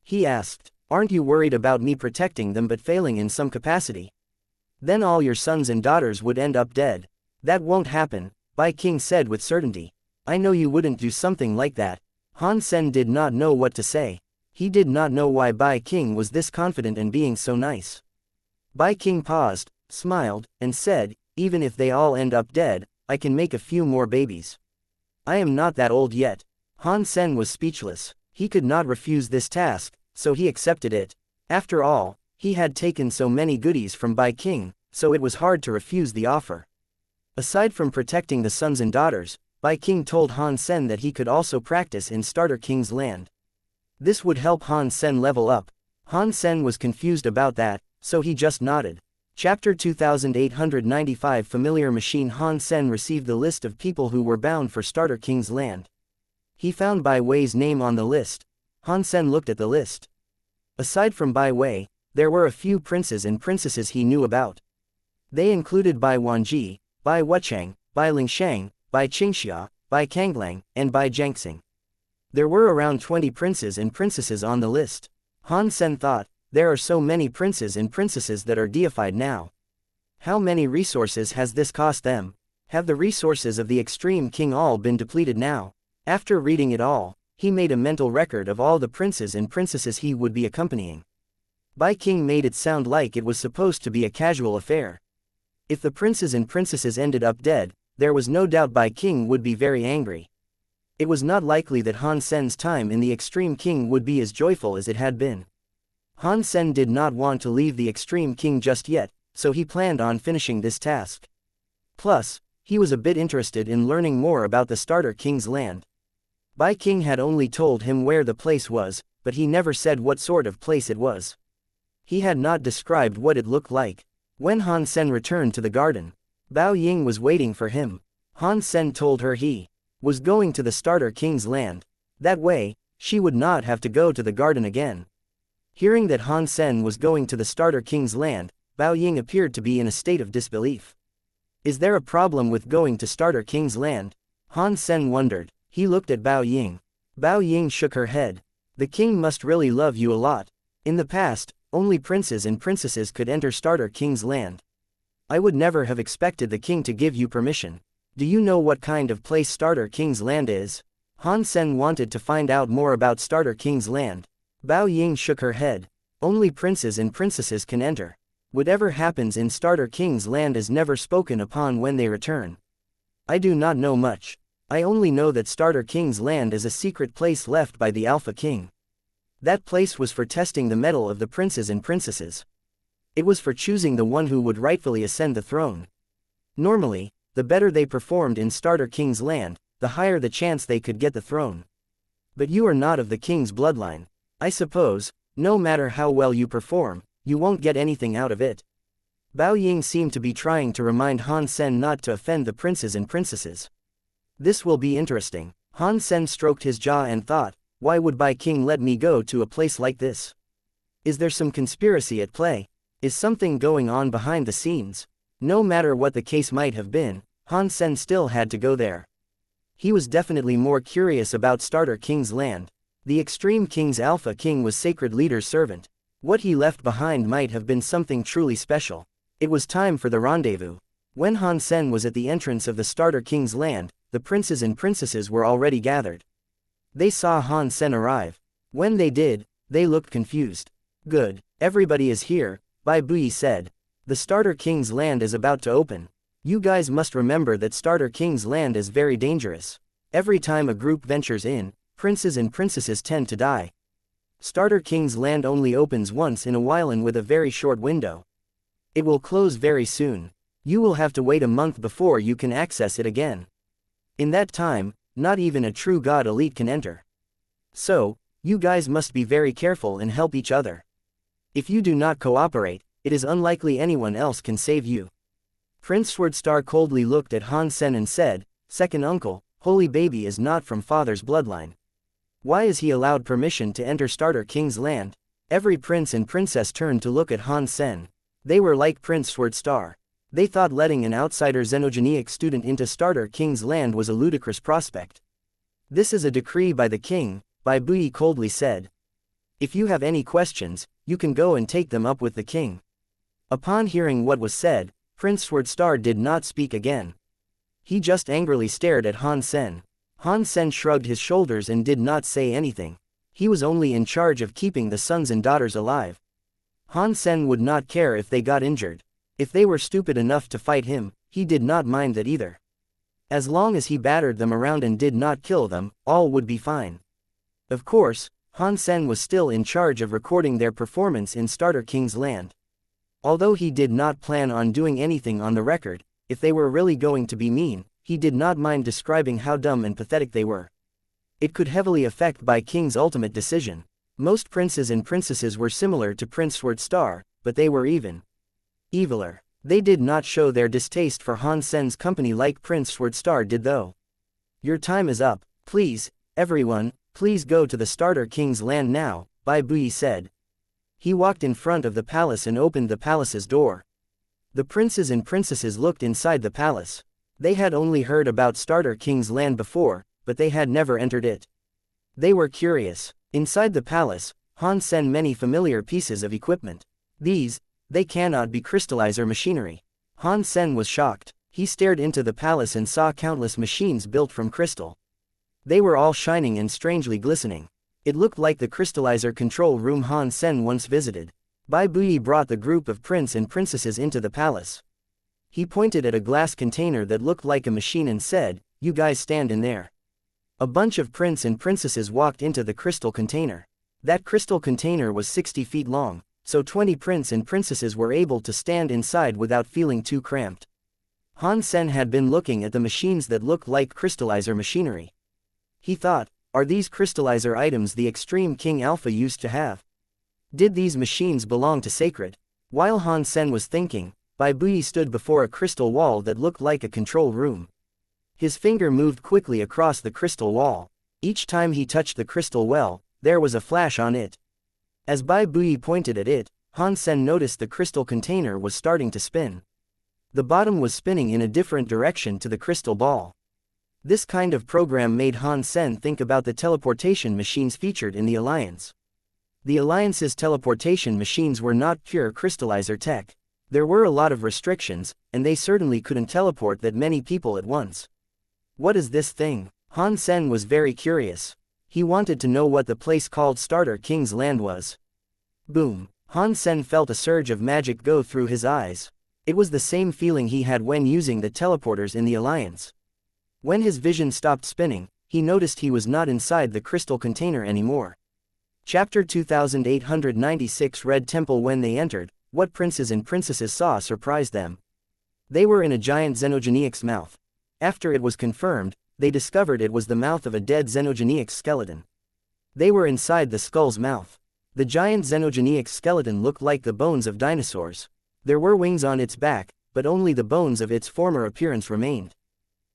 he asked. "Aren't you worried about me protecting them but failing in some capacity? Then all your sons and daughters would end up dead." "That won't happen," Bai King said with certainty. I know you wouldn't do something like that. Han Sen did not know what to say. He did not know why Bai King was this confident and being so nice. Bai King paused, smiled, and said, even if they all end up dead, I can make a few more babies. I am not that old yet. Han Sen was speechless. He could not refuse this task, so he accepted it. After all, he had taken so many goodies from Bai King, so it was hard to refuse the offer. Aside from protecting the sons and daughters, Bai King told Han Sen that he could also practice in Starter King's land. This would help Han Sen level up. Han Sen was confused about that, so he just nodded. Chapter 2895 Familiar Machine. Han Sen received the list of people who were bound for Starter King's land. He found Bai Wei's name on the list. Han Sen looked at the list. Aside from Bai Wei, there were a few princes and princesses he knew about. They included Bai Wanji, Bai Wuchang, Bai Lingshang, Bai Xianxia, Bai Kanglang, and Bai Jiangxing. There were around 20 princes and princesses on the list. Han Sen thought, there are so many princes and princesses that are deified now. How many resources has this cost them? Have the resources of the extreme king all been depleted now? After reading it all, he made a mental record of all the princes and princesses he would be accompanying. Bai King made it sound like it was supposed to be a casual affair. If the princes and princesses ended up dead, there was no doubt Bai King would be very angry. It was not likely that Han Sen's time in the Extreme King would be as joyful as it had been. Han Sen did not want to leave the Extreme King just yet, so he planned on finishing this task. Plus, he was a bit interested in learning more about the Starter King's land. Bai King had only told him where the place was, but he never said what sort of place it was. He had not described what it looked like. When Han Sen returned to the garden, Bao Ying was waiting for him. Han Sen told her he was going to the Starter King's land. That way, she would not have to go to the garden again. Hearing that Han Sen was going to the Starter King's land, Bao Ying appeared to be in a state of disbelief. Is there a problem with going to Starter King's land? Han Sen wondered. He looked at Bao Ying. Bao Ying shook her head. The king must really love you a lot. In the past, only princes and princesses could enter Starter King's land. I would never have expected the king to give you permission. Do you know what kind of place Starter King's land is? Han Sen wanted to find out more about Starter King's land. Bao Ying shook her head. Only princes and princesses can enter. Whatever happens in Starter King's land is never spoken upon when they return. I do not know much. I only know that Starter King's land is a secret place left by the Alpha King. That place was for testing the mettle of the princes and princesses. It was for choosing the one who would rightfully ascend the throne. Normally, the better they performed in Starter King's land, the higher the chance they could get the throne. But you are not of the king's bloodline. I suppose, no matter how well you perform, you won't get anything out of it. Bao Ying seemed to be trying to remind Han Sen not to offend the princes and princesses. This will be interesting. Han Sen stroked his jaw and thought, why would Bai King let me go to a place like this? Is there some conspiracy at play? Is something going on behind the scenes? No matter what the case might have been, Han Sen still had to go there. He was definitely more curious about Starter King's land. The Extreme King's Alpha King was Sacred Leader's servant. What he left behind might have been something truly special. It was time for the rendezvous. When Han Sen was at the entrance of the Starter King's land, the princes and princesses were already gathered. They saw Han Sen arrive. When they did, they looked confused. Good, everybody is here, Bai Bui said. The Starter King's land is about to open. You guys must remember that Starter King's land is very dangerous. Every time a group ventures in, princes and princesses tend to die. Starter King's land only opens once in a while and with a very short window. It will close very soon. You will have to wait a month before you can access it again. In that time, not even a true god elite can enter. So, you guys must be very careful and help each other. If you do not cooperate, it is unlikely anyone else can save you. Prince Swordstar coldly looked at Han Sen and said, Second uncle, Holy Baby is not from father's bloodline. Why is he allowed permission to enter Starter King's land? Every prince and princess turned to look at Han Sen. They were like Prince Swordstar. They thought letting an outsider xenogenic student into Starter King's land was a ludicrous prospect. This is a decree by the king, Bai Bui coldly said. If you have any questions, you can go and take them up with the king. Upon hearing what was said, Prince Swordstar did not speak again. He just angrily stared at Han Sen. Han Sen shrugged his shoulders and did not say anything. He was only in charge of keeping the sons and daughters alive. Han Sen would not care if they got injured. If they were stupid enough to fight him, he did not mind that either. As long as he battered them around and did not kill them, all would be fine. Of course, Han Sen was still in charge of recording their performance in Starter King's land. Although he did not plan on doing anything on the record, if they were really going to be mean, he did not mind describing how dumb and pathetic they were. It could heavily affect Bai King's ultimate decision. Most princes and princesses were similar to Prince Sword Star, but they were even eviler. They did not show their distaste for Han Sen's company like Prince Sword Star did though. Your time is up. Please, everyone, please go to the Starter King's land now, Bai Bui said. He walked in front of the palace and opened the palace's door. The princes and princesses looked inside the palace. They had only heard about Starter King's land before, but they had never entered it. They were curious. Inside the palace, Han Sen many familiar pieces of equipment. They cannot be crystallizer machinery. Han Sen was shocked. He stared into the palace and saw countless machines built from crystal. They were all shining and strangely glistening. It looked like the crystallizer control room Han Sen once visited. Bai Bui brought the group of prince and princesses into the palace. He pointed at a glass container that looked like a machine and said, "You guys stand in there." A bunch of prince and princesses walked into the crystal container. That crystal container was 60 feet long, so 20 prince and princesses were able to stand inside without feeling too cramped. Han Sen had been looking at the machines that looked like crystallizer machinery. He thought, are these crystallizer items the Extreme King Alpha used to have? Did these machines belong to Sacred? While Han Sen was thinking, Bai Bui stood before a crystal wall that looked like a control room. His finger moved quickly across the crystal wall. Each time he touched the crystal well, there was a flash on it. As Bai Bui pointed at it, Han Sen noticed the crystal container was starting to spin. The bottom was spinning in a different direction to the crystal ball. This kind of program made Han Sen think about the teleportation machines featured in the Alliance. The Alliance's teleportation machines were not pure crystallizer tech. There were a lot of restrictions, and they certainly couldn't teleport that many people at once. What is this thing? Han Sen was very curious. He wanted to know what the place called Starter King's land was. Boom! Han Sen felt a surge of magic go through his eyes. It was the same feeling he had when using the teleporters in the Alliance. When his vision stopped spinning, he noticed he was not inside the crystal container anymore. Chapter 2896 Red Temple. When they entered, what princes and princesses saw surprised them. They were in a giant xenogeniac's mouth. After it was confirmed, they discovered it was the mouth of a dead xenogeniac skeleton. They were inside the skull's mouth. The giant xenogeniac skeleton looked like the bones of dinosaurs. There were wings on its back, but only the bones of its former appearance remained.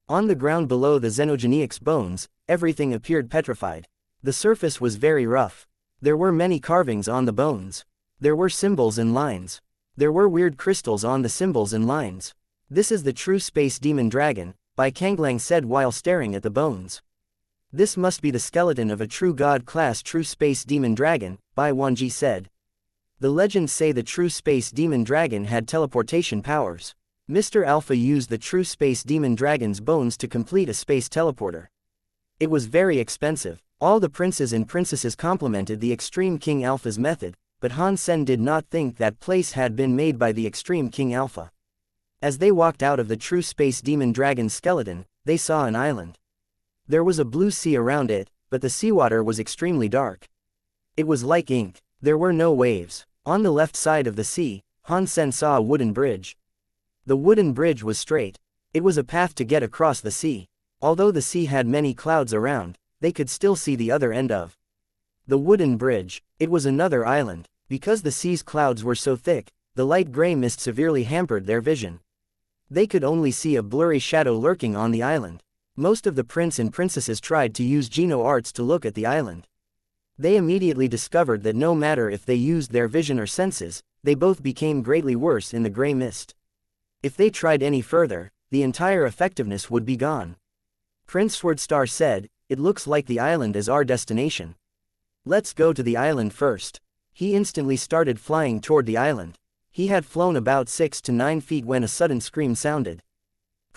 On the ground below the xenogeniac's bones, everything appeared petrified. The surface was very rough. There were many carvings on the bones. There were symbols and lines. There were weird crystals on the symbols and lines. This is the true space demon dragon, Bai Kanglang said while staring at the bones. This must be the skeleton of a true god-class true space demon dragon, Bai Wanji said. The legends say the true space demon dragon had teleportation powers. Mr. Alpha used the true space demon dragon's bones to complete a space teleporter. It was very expensive. All the princes and princesses complimented the Extreme King Alpha's method, but Han Sen did not think that place had been made by the Extreme King Alpha. As they walked out of the true space demon dragon's skeleton, they saw an island. There was a blue sea around it, but the seawater was extremely dark. It was like ink. There were no waves. On the left side of the sea, Han Sen saw a wooden bridge. The wooden bridge was straight. It was a path to get across the sea. Although the sea had many clouds around, they could still see the other end of the wooden bridge. It was another island. Because the sea's clouds were so thick, the light gray mist severely hampered their vision. They could only see a blurry shadow lurking on the island. Most of the prince and princesses tried to use Geno arts to look at the island. They immediately discovered that no matter if they used their vision or senses, they both became greatly worse in the gray mist. If they tried any further, the entire effectiveness would be gone. Prince Swordstar said, "It looks like the island is our destination. Let's go to the island first." He instantly started flying toward the island. He had flown about 6 to 9 feet when a sudden scream sounded.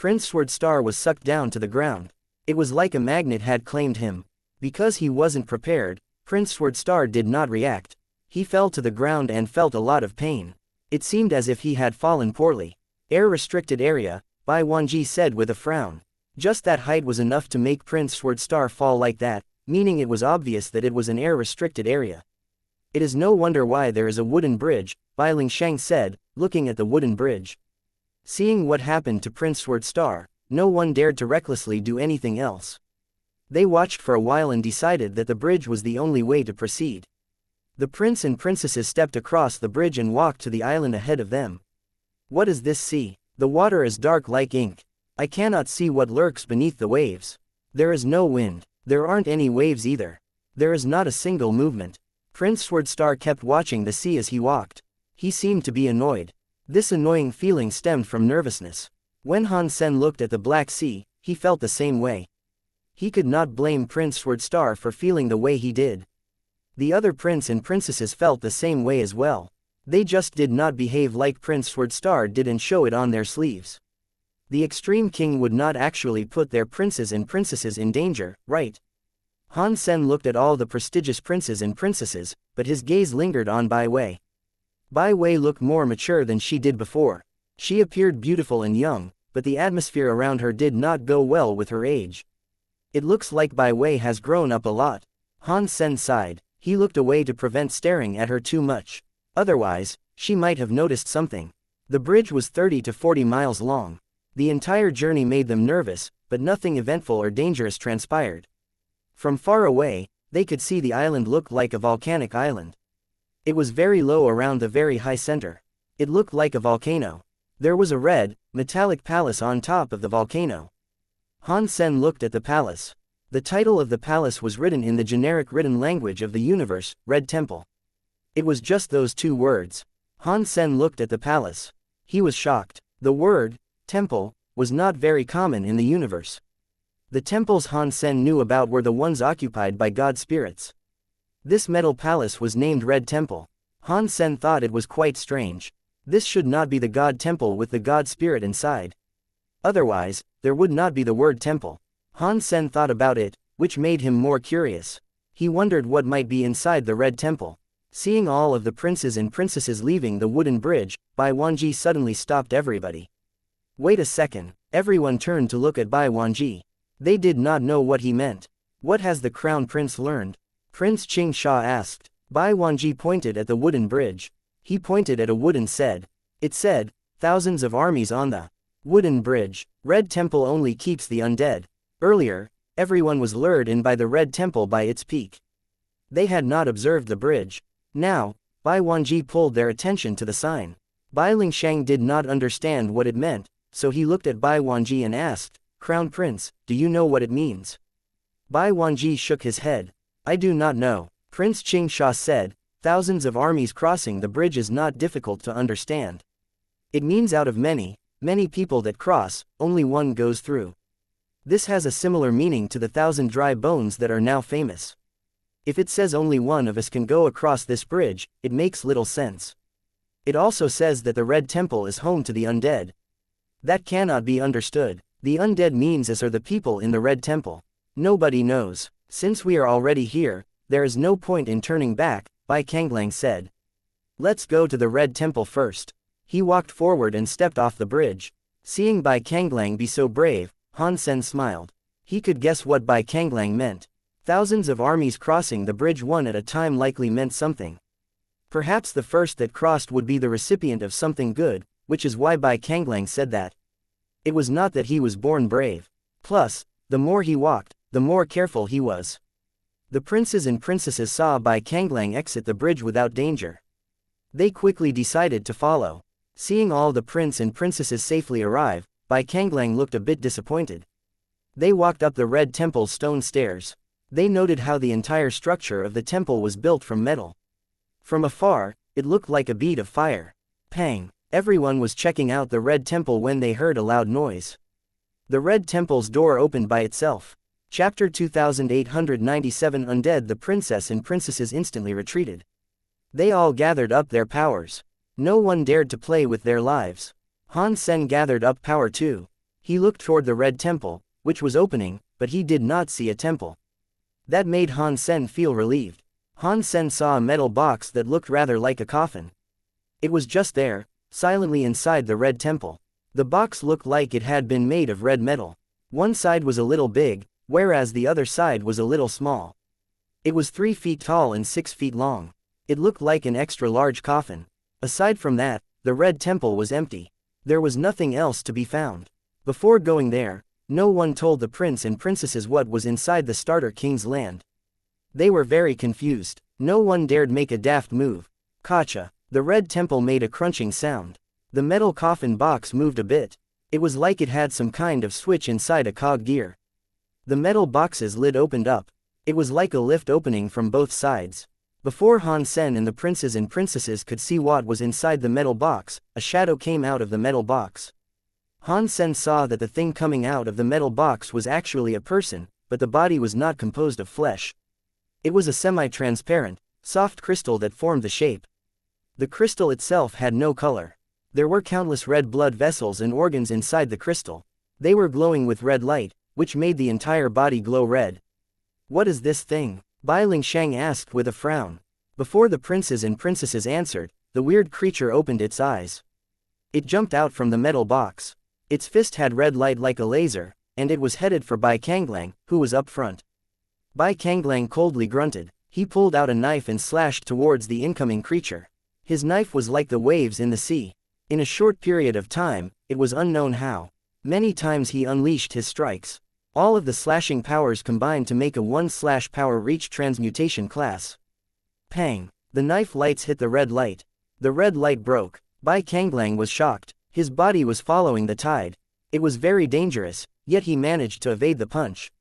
Prince Sword Star was sucked down to the ground. It was like a magnet had claimed him. Because he wasn't prepared, Prince Sword Star did not react. He fell to the ground and felt a lot of pain. It seemed as if he had fallen poorly. Air-restricted area, Bai Wanji said with a frown. Just that height was enough to make Prince Sword Star fall like that, meaning it was obvious that it was an air-restricted area. It is no wonder why there is a wooden bridge, Bai Lingsheng said, looking at the wooden bridge. Seeing what happened to Prince Sword Star, no one dared to recklessly do anything else. They watched for a while and decided that the bridge was the only way to proceed. The prince and princesses stepped across the bridge and walked to the island ahead of them. What is this sea? The water is dark like ink. I cannot see what lurks beneath the waves. There is no wind. There aren't any waves either. There is not a single movement. Prince Sword Star kept watching the sea as he walked. He seemed to be annoyed. This annoying feeling stemmed from nervousness. When Han Sen looked at the Black Sea, he felt the same way. He could not blame Prince Sword Star for feeling the way he did. The other prince and princesses felt the same way as well. They just did not behave like Prince Sword Star did and show it on their sleeves. The extreme king would not actually put their princes and princesses in danger, right? Han Sen looked at all the prestigious princes and princesses, but his gaze lingered on Bai Wei. Bai Wei looked more mature than she did before. She appeared beautiful and young, but the atmosphere around her did not go well with her age. It looks like Bai Wei has grown up a lot. Han Sen sighed. He looked away to prevent staring at her too much. Otherwise, she might have noticed something. The bridge was 30 to 40 miles long. The entire journey made them nervous, but nothing eventful or dangerous transpired. From far away, they could see the island looked like a volcanic island. It was very low around the very high center. It looked like a volcano. There was a red, metallic palace on top of the volcano. Han Sen looked at the palace. The title of the palace was written in the generic written language of the universe, Red Temple. It was just those two words. Han Sen looked at the palace. He was shocked. The word, temple, was not very common in the universe. The temples Han Sen knew about were the ones occupied by god spirits. This metal palace was named Red Temple. Han Sen thought it was quite strange. This should not be the god temple with the god spirit inside. Otherwise, there would not be the word temple. Han Sen thought about it, which made him more curious. He wondered what might be inside the Red Temple. Seeing all of the princes and princesses leaving the wooden bridge, Bai Wanji suddenly stopped everybody. Wait a second. Everyone turned to look at Bai Wanji. They did not know what he meant. What has the Crown Prince learned? Prince Xianxia asked. Bai Wanji pointed at the wooden bridge. He pointed at a wooden said. It said, thousands of armies on the wooden bridge. Red Temple only keeps the undead. Earlier, everyone was lured in by the Red Temple by its peak. They had not observed the bridge. Now, Bai Wanji pulled their attention to the sign. Bai Lingsheng did not understand what it meant, so he looked at Bai Wanji and asked, Crown Prince, do you know what it means? Bai Wanji shook his head. I do not know. Prince Xianxia said, thousands of armies crossing the bridge is not difficult to understand. It means out of many, many people that cross, only one goes through. This has a similar meaning to the 1,000 dry bones that are now famous. If it says only one of us can go across this bridge, it makes little sense. It also says that the Red Temple is home to the undead. That cannot be understood. The undead means us are the people in the Red Temple. Nobody knows. Since we are already here, there is no point in turning back, Bai Kanglang said. Let's go to the Red Temple first. He walked forward and stepped off the bridge. Seeing Bai Kanglang be so brave, Han Sen smiled. He could guess what Bai Kanglang meant. Thousands of armies crossing the bridge one at a time likely meant something. Perhaps the first that crossed would be the recipient of something good, which is why Bai Kanglang said that. It was not that he was born brave. Plus, the more he walked, the more careful he was. The princes and princesses saw Bai Kanglang exit the bridge without danger. They quickly decided to follow. Seeing all the prince and princesses safely arrive, Bai Kanglang looked a bit disappointed. They walked up the Red Temple's stone stairs. They noted how the entire structure of the temple was built from metal. From afar, it looked like a bead of fire. Pang! Everyone was checking out the Red Temple when they heard a loud noise. The Red Temple's door opened by itself. Chapter 2897 Undead. The princess and princesses instantly retreated. They all gathered up their powers. No one dared to play with their lives. Han Sen gathered up power too. He looked toward the red temple, which was opening, but he did not see a temple. That made Han Sen feel relieved. Han Sen saw a metal box that looked rather like a coffin. It was just there, silently inside the red temple. The box looked like it had been made of red metal. One side was a little big, whereas the other side was a little small. It was 3 feet tall and 6 feet long. It looked like an extra large coffin. Aside from that, the red temple was empty. There was nothing else to be found. Before going there, no one told the prince and princesses what was inside the starter king's land. They were very confused. No one dared make a daft move. Gotcha. The red temple made a crunching sound. The metal coffin box moved a bit. It was like it had some kind of switch inside a cog gear. The metal box's lid opened up. It was like a lift opening from both sides. Before Han Sen and the princes and princesses could see what was inside the metal box, a shadow came out of the metal box. Han Sen saw that the thing coming out of the metal box was actually a person, but the body was not composed of flesh. It was a semi-transparent, soft crystal that formed the shape. The crystal itself had no color. There were countless red blood vessels and organs inside the crystal. They were glowing with red light, which made the entire body glow red. "What is this thing?" Bai Lingshang asked with a frown. Before the princes and princesses answered, the weird creature opened its eyes. It jumped out from the metal box. Its fist had red light like a laser, and it was headed for Bai Kanglang, who was up front. Bai Kanglang coldly grunted. He pulled out a knife and slashed towards the incoming creature. His knife was like the waves in the sea. In a short period of time, it was unknown how many times he unleashed his strikes. All of the slashing powers combined to make a 1/ power reach transmutation class. Pang! The knife lights hit the red light. The red light broke. Bai Kanglang was shocked. His body was following the tide. It was very dangerous, yet he managed to evade the punch.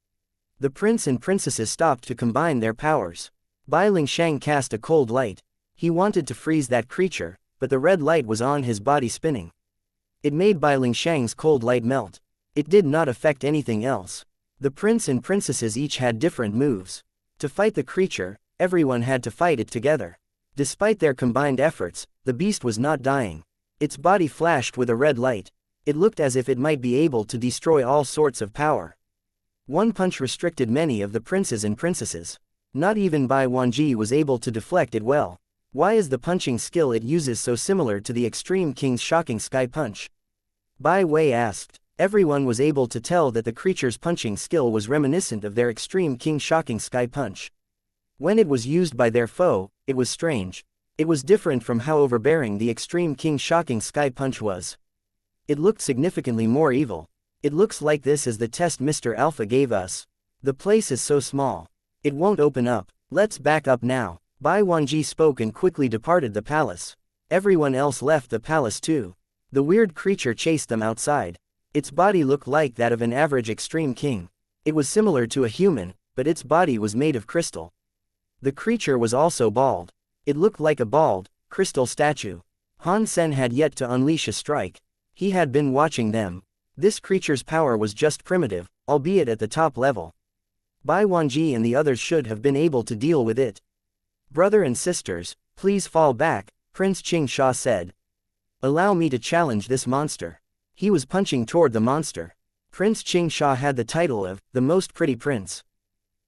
The prince and princesses stopped to combine their powers. Bai Lingshang cast a cold light. He wanted to freeze that creature, but the red light was on his body spinning. It made Bai Lingshang's cold light melt. It did not affect anything else. The prince and princesses each had different moves. To fight the creature, everyone had to fight it together. Despite their combined efforts, the beast was not dying. Its body flashed with a red light. It looked as if it might be able to destroy all sorts of power. One punch restricted many of the princes and princesses. Not even Bai Wanji was able to deflect it well. Why is the punching skill it uses so similar to the Extreme King's shocking sky punch? Bai Wei asked. Everyone was able to tell that the creature's punching skill was reminiscent of their Extreme King's shocking sky punch. When it was used by their foe, it was strange. It was different from how overbearing the Extreme King's shocking sky punch was. It looked significantly more evil. It looks like this is the test Mr. Alpha gave us. The place is so small. It won't open up. Let's back up now. Bai Wanji spoke and quickly departed the palace. Everyone else left the palace too. The weird creature chased them outside. Its body looked like that of an average Extreme King. It was similar to a human, but its body was made of crystal. The creature was also bald. It looked like a bald, crystal statue. Han Sen had yet to unleash a strike. He had been watching them. This creature's power was just primitive, albeit at the top level. Bai Wanji and the others should have been able to deal with it. "Brother and sisters, please fall back," Prince Qin Bai said. "Allow me to challenge this monster." He was punching toward the monster. Prince Qin Bai had the title of the most pretty prince.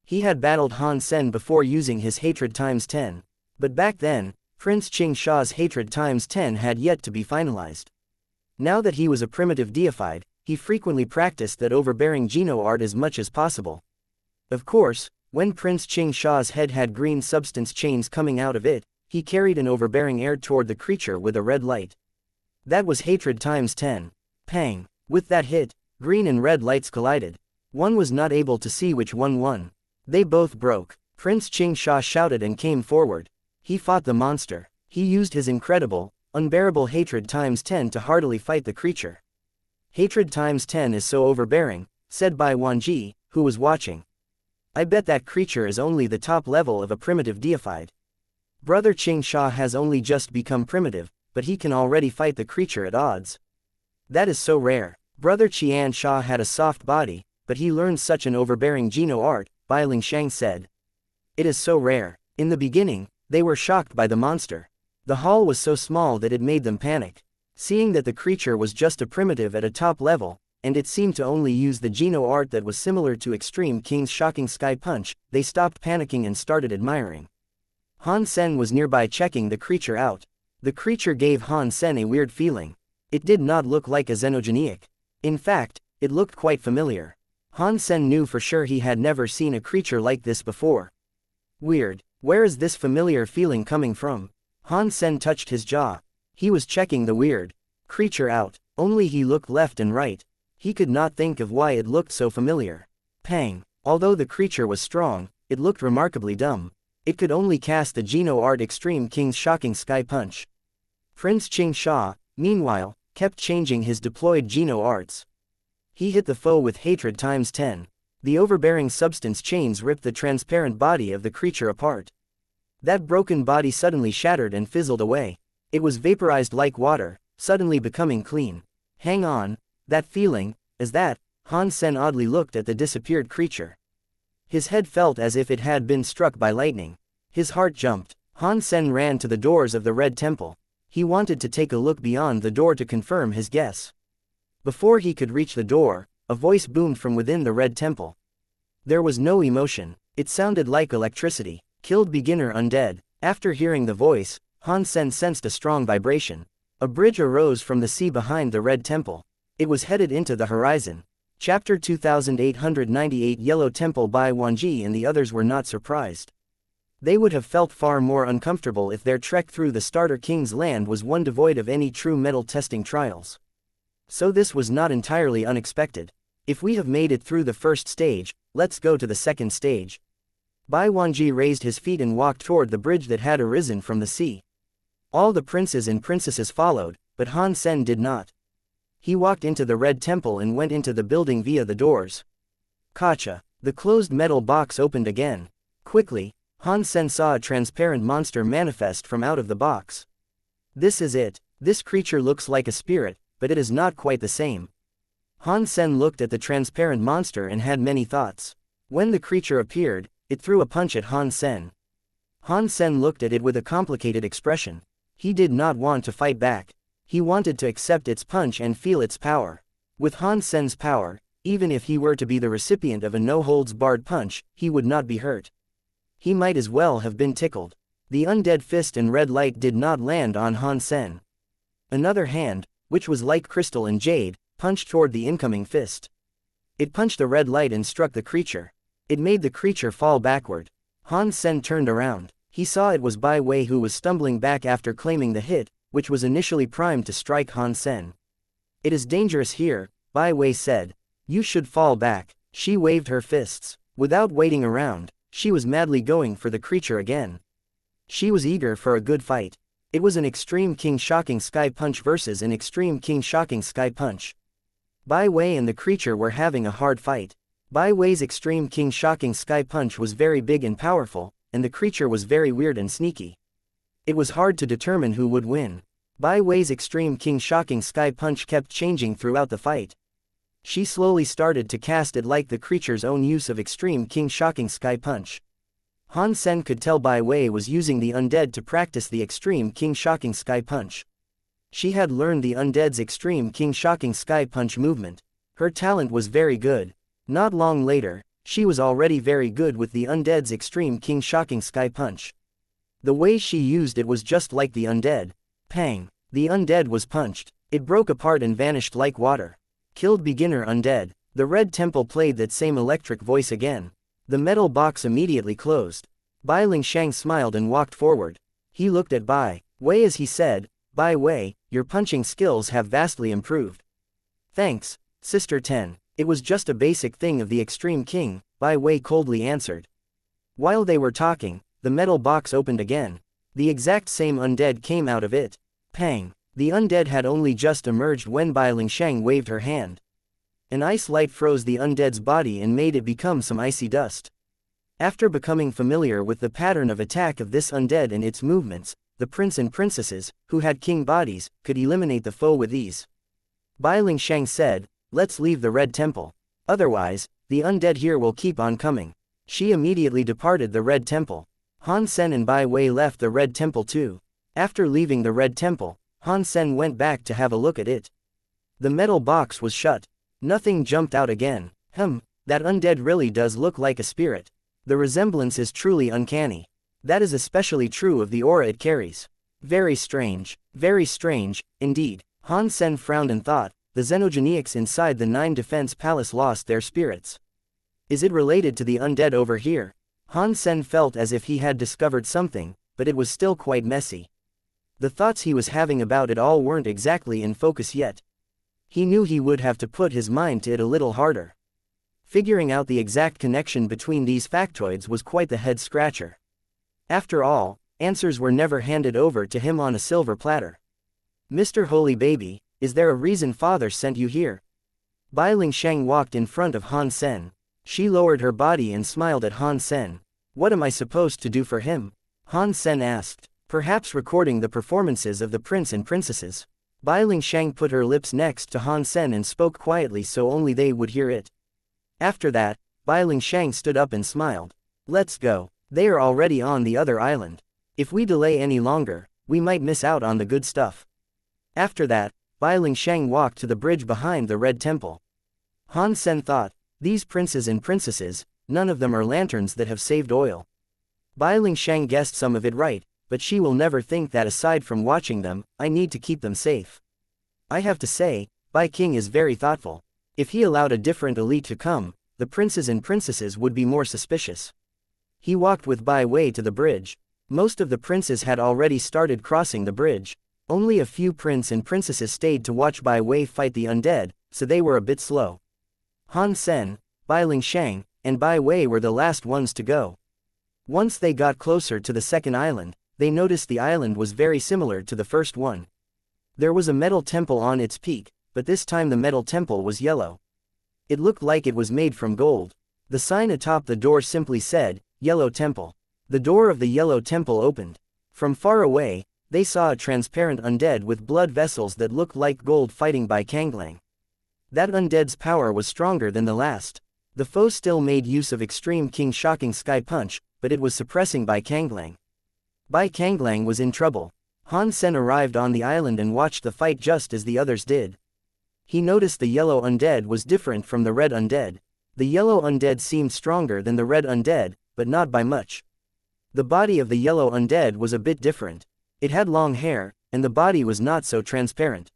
He had battled Han Sen before using his hatred times 10. But back then, Prince Qin Bai's hatred times 10 had yet to be finalized. Now that he was a primitive deified, he frequently practiced that overbearing Geno art as much as possible. Of course, when Prince Qin Bai's head had green substance chains coming out of it, he carried an overbearing air toward the creature with a red light. That was hatred times 10. Pang! With that hit, green and red lights collided. One was not able to see which one won. They both broke. Prince Qin Bai shouted and came forward. He fought the monster. He used his incredible, unbearable hatred times 10 to heartily fight the creature. "Hatred times 10 is so overbearing," said Bai Wanji, who was watching. "I bet that creature is only the top level of a primitive deified. Brother Qin Bai has only just become primitive, but he can already fight the creature at odds. That is so rare. Brother Qian Sha had a soft body, but he learned such an overbearing Geno art," Bai Lingshang said. "It is so rare." In the beginning, they were shocked by the monster. The hall was so small that it made them panic. Seeing that the creature was just a primitive at a top level, and it seemed to only use the Geno art that was similar to Extreme King's shocking sky punch. They stopped panicking and started admiring. Han Sen was nearby checking the creature out. The creature gave Han Sen a weird feeling. It did not look like a xenogeniac. In fact, it looked quite familiar. Han Sen knew for sure he had never seen a creature like this before. Weird. Where is this familiar feeling coming from? Han Sen touched his jaw. He was checking the weird creature out, only he looked left and right. He could not think of why it looked so familiar. Pang. Although the creature was strong, it looked remarkably dumb. It could only cast the Geno art Extreme King's shocking sky punch. Prince Xianxia, meanwhile, kept changing his deployed Geno arts. He hit the foe with hatred times 10. The overbearing substance chains ripped the transparent body of the creature apart. That broken body suddenly shattered and fizzled away. It was vaporized like water, suddenly becoming clean. Hang on, that feeling, is that? Han Sen oddly looked at the disappeared creature. His head felt as if it had been struck by lightning. His heart jumped. Han Sen ran to the doors of the Red Temple. He wanted to take a look beyond the door to confirm his guess. Before he could reach the door, a voice boomed from within the Red Temple. There was no emotion. It sounded like electricity. Killed beginner undead. After hearing the voice, Han Sen sensed a strong vibration. A bridge arose from the sea behind the Red Temple. It was headed into the horizon. Chapter 2898 Yellow Temple by Wanji and the others were not surprised. They would have felt far more uncomfortable if their trek through the Starter King's land was one devoid of any true metal testing trials. So this was not entirely unexpected. If we have made it through the first stage, let's go to the second stage. Bai Wanji raised his feet and walked toward the bridge that had arisen from the sea. All the princes and princesses followed, but Han Sen did not. He walked into the Red Temple and went into the building via the doors. Gotcha. The closed metal box opened again. Quickly, Han Sen saw a transparent monster manifest from out of the box. This is it. This creature looks like a spirit, but it is not quite the same. Han Sen looked at the transparent monster and had many thoughts. When the creature appeared, it threw a punch at Han Sen. Han Sen looked at it with a complicated expression. He did not want to fight back. He wanted to accept its punch and feel its power. With Han Sen's power, even if he were to be the recipient of a no-holds-barred punch, he would not be hurt. He might as well have been tickled. The undead fist and red light did not land on Han Sen. Another hand, which was like crystal and jade, punched toward the incoming fist. It punched the red light and struck the creature. It made the creature fall backward. Han Sen turned around. He saw it was Bai Wei who was stumbling back after claiming the hit, which was initially primed to strike Han Sen. It is dangerous here, Bai Wei said. You should fall back. She waved her fists. Without waiting around, she was madly going for the creature again. She was eager for a good fight. It was an Extreme King Shocking Sky Punch versus an Extreme King Shocking Sky Punch. Bai Wei and the creature were having a hard fight. Bai Wei's Extreme King Shocking Sky Punch was very big and powerful, and the creature was very weird and sneaky. It was hard to determine who would win. Bai Wei's Extreme King Shocking Sky Punch kept changing throughout the fight. She slowly started to cast it like the creature's own use of Extreme King Shocking Sky Punch. Han Sen could tell Bai Wei was using the undead to practice the Extreme King Shocking Sky Punch. She had learned the undead's Extreme King Shocking Sky Punch movement. Her talent was very good. Not long later, she was already very good with the undead's Extreme King Shocking Sky Punch. The way she used it was just like the undead. Pang! The undead was punched. It broke apart and vanished like water. Killed beginner undead. The Red Temple played that same electric voice again. The metal box immediately closed. Bai Lingshang smiled and walked forward. He looked at Bai Wei as he said, Bai Wei, your punching skills have vastly improved. Thanks, Sister 10. It was just a basic thing of the Extreme King, Bai Wei coldly answered. While they were talking, the metal box opened again. The exact same undead came out of it. Pang! The undead had only just emerged when Bai Lingshang waved her hand. An ice light froze the undead's body and made it become some icy dust. After becoming familiar with the pattern of attack of this undead and its movements, the prince and princesses, who had king bodies, could eliminate the foe with ease. Bai Lingshang said, let's leave the Red Temple. Otherwise, the undead here will keep on coming. She immediately departed the Red Temple. Han Sen and Bai Wei left the Red Temple too. After leaving the Red Temple, Han Sen went back to have a look at it. The metal box was shut. Nothing jumped out again. That undead really does look like a spirit. The resemblance is truly uncanny. That is especially true of the aura it carries. Very strange, indeed. Han Sen frowned and thought, the xenogeniacs inside the 9 Defense Palace lost their spirits. Is it related to the undead over here? Han Sen felt as if he had discovered something, but it was still quite messy. The thoughts he was having about it all weren't exactly in focus yet. He knew he would have to put his mind to it a little harder. Figuring out the exact connection between these factoids was quite the head-scratcher. After all, answers were never handed over to him on a silver platter. Mr. Holy Baby, is there a reason Father sent you here? Bai Lingsheng walked in front of Han Sen. She lowered her body and smiled at Han Sen. What am I supposed to do for him? Han Sen asked. Perhaps recording the performances of the prince and princesses. Bai Lingsheng put her lips next to Han Sen and spoke quietly so only they would hear it. After that, Bai Lingsheng stood up and smiled. Let's go. They are already on the other island. If we delay any longer, we might miss out on the good stuff. After that, Bai Lingsheng walked to the bridge behind the Red Temple. Han Sen thought, these princes and princesses, none of them are lanterns that have saved oil. Bai Lingsheng guessed some of it right, but she will never think that aside from watching them, I need to keep them safe. I have to say, Bai King is very thoughtful. If he allowed a different elite to come, the princes and princesses would be more suspicious. He walked with Bai Wei to the bridge. Most of the princes had already started crossing the bridge. Only a few prince and princesses stayed to watch Bai Wei fight the undead, so they were a bit slow. Han Sen, Bai Lingsheng, and Bai Wei were the last ones to go. Once they got closer to the second island, they noticed the island was very similar to the first one. There was a metal temple on its peak, but this time the metal temple was yellow. It looked like it was made from gold. The sign atop the door simply said, Yellow Temple. The door of the Yellow Temple opened. From far away, they saw a transparent undead with blood vessels that looked like gold fighting Bai Kanglang. That undead's power was stronger than the last. The foe still made use of Extreme King Shocking Sky Punch, but it was suppressing Bai Kanglang. Bai Kanglang was in trouble. Han Sen arrived on the island and watched the fight just as the others did. He noticed the yellow undead was different from the red undead. The yellow undead seemed stronger than the red undead, but not by much. The body of the yellow undead was a bit different. It had long hair, and the body was not so transparent.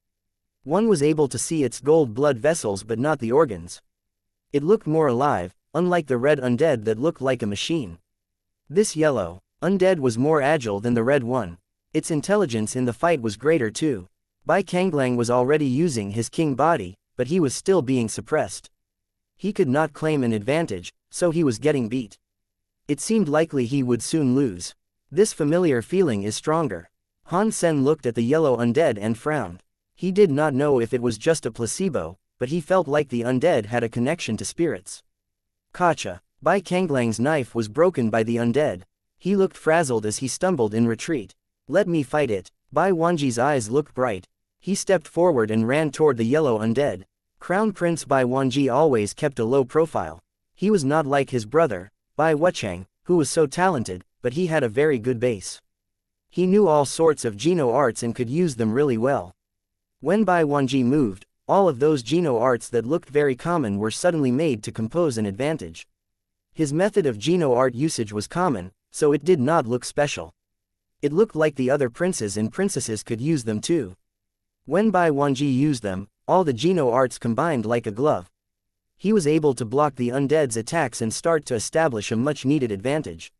One was able to see its gold blood vessels but not the organs. It looked more alive, unlike the red undead that looked like a machine. This yellow undead was more agile than the red one. Its intelligence in the fight was greater too. Bai Kanglang was already using his king body, but he was still being suppressed. He could not claim an advantage, so he was getting beat. It seemed likely he would soon lose. This familiar feeling is stronger. Han Sen looked at the yellow undead and frowned. He did not know if it was just a placebo, but he felt like the undead had a connection to spirits. Kacha. Bai Kanglang's knife was broken by the undead. He looked frazzled as he stumbled in retreat. Let me fight it. Bai Wanji's eyes looked bright. He stepped forward and ran toward the yellow undead. Crown Prince Bai Wanji always kept a low profile. He was not like his brother, Bai Wuchang, who was so talented, but he had a very good base. He knew all sorts of Geno arts and could use them really well. When Bai Wanji moved, all of those Geno arts that looked very common were suddenly made to compose an advantage. His method of Geno art usage was common, so it did not look special. It looked like the other princes and princesses could use them too. When Bai Wanji used them, all the Geno arts combined like a glove. He was able to block the undead's attacks and start to establish a much-needed advantage.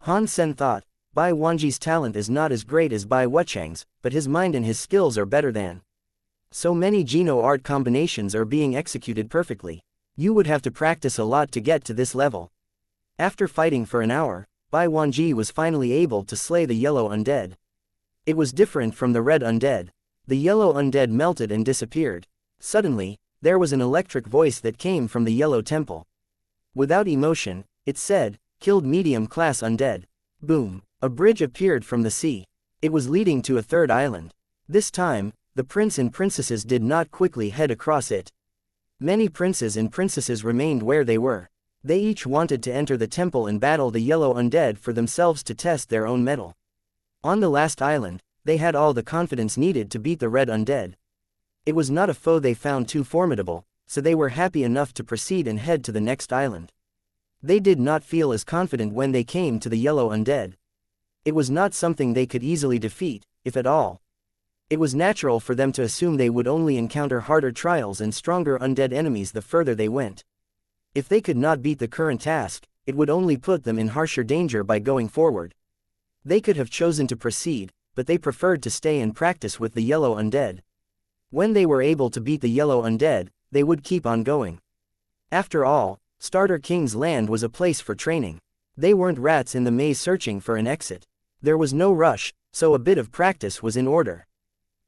Han Sen thought, Bai Wanji's talent is not as great as Bai Wuchang's, but his mind and his skills are better than. So many Geno art combinations are being executed perfectly. You would have to practice a lot to get to this level. After fighting for an hour, Bai Wanji was finally able to slay the yellow undead. It was different from the red undead. The yellow undead melted and disappeared. Suddenly, there was an electric voice that came from the yellow temple. Without emotion, it said, killed medium-class undead. Boom. A bridge appeared from the sea. It was leading to a third island. This time, the prince and princesses did not quickly head across it. Many princes and princesses remained where they were. They each wanted to enter the temple and battle the yellow undead for themselves to test their own mettle. On the last island, they had all the confidence needed to beat the red undead. It was not a foe they found too formidable, so they were happy enough to proceed and head to the next island. They did not feel as confident when they came to the yellow undead. It was not something they could easily defeat, if at all. It was natural for them to assume they would only encounter harder trials and stronger undead enemies the further they went. If they could not beat the current task, it would only put them in harsher danger by going forward. They could have chosen to proceed, but they preferred to stay and practice with the yellow undead. When they were able to beat the yellow undead, they would keep on going. After all, Starter King's land was a place for training. They weren't rats in the maze searching for an exit. There was no rush, so a bit of practice was in order.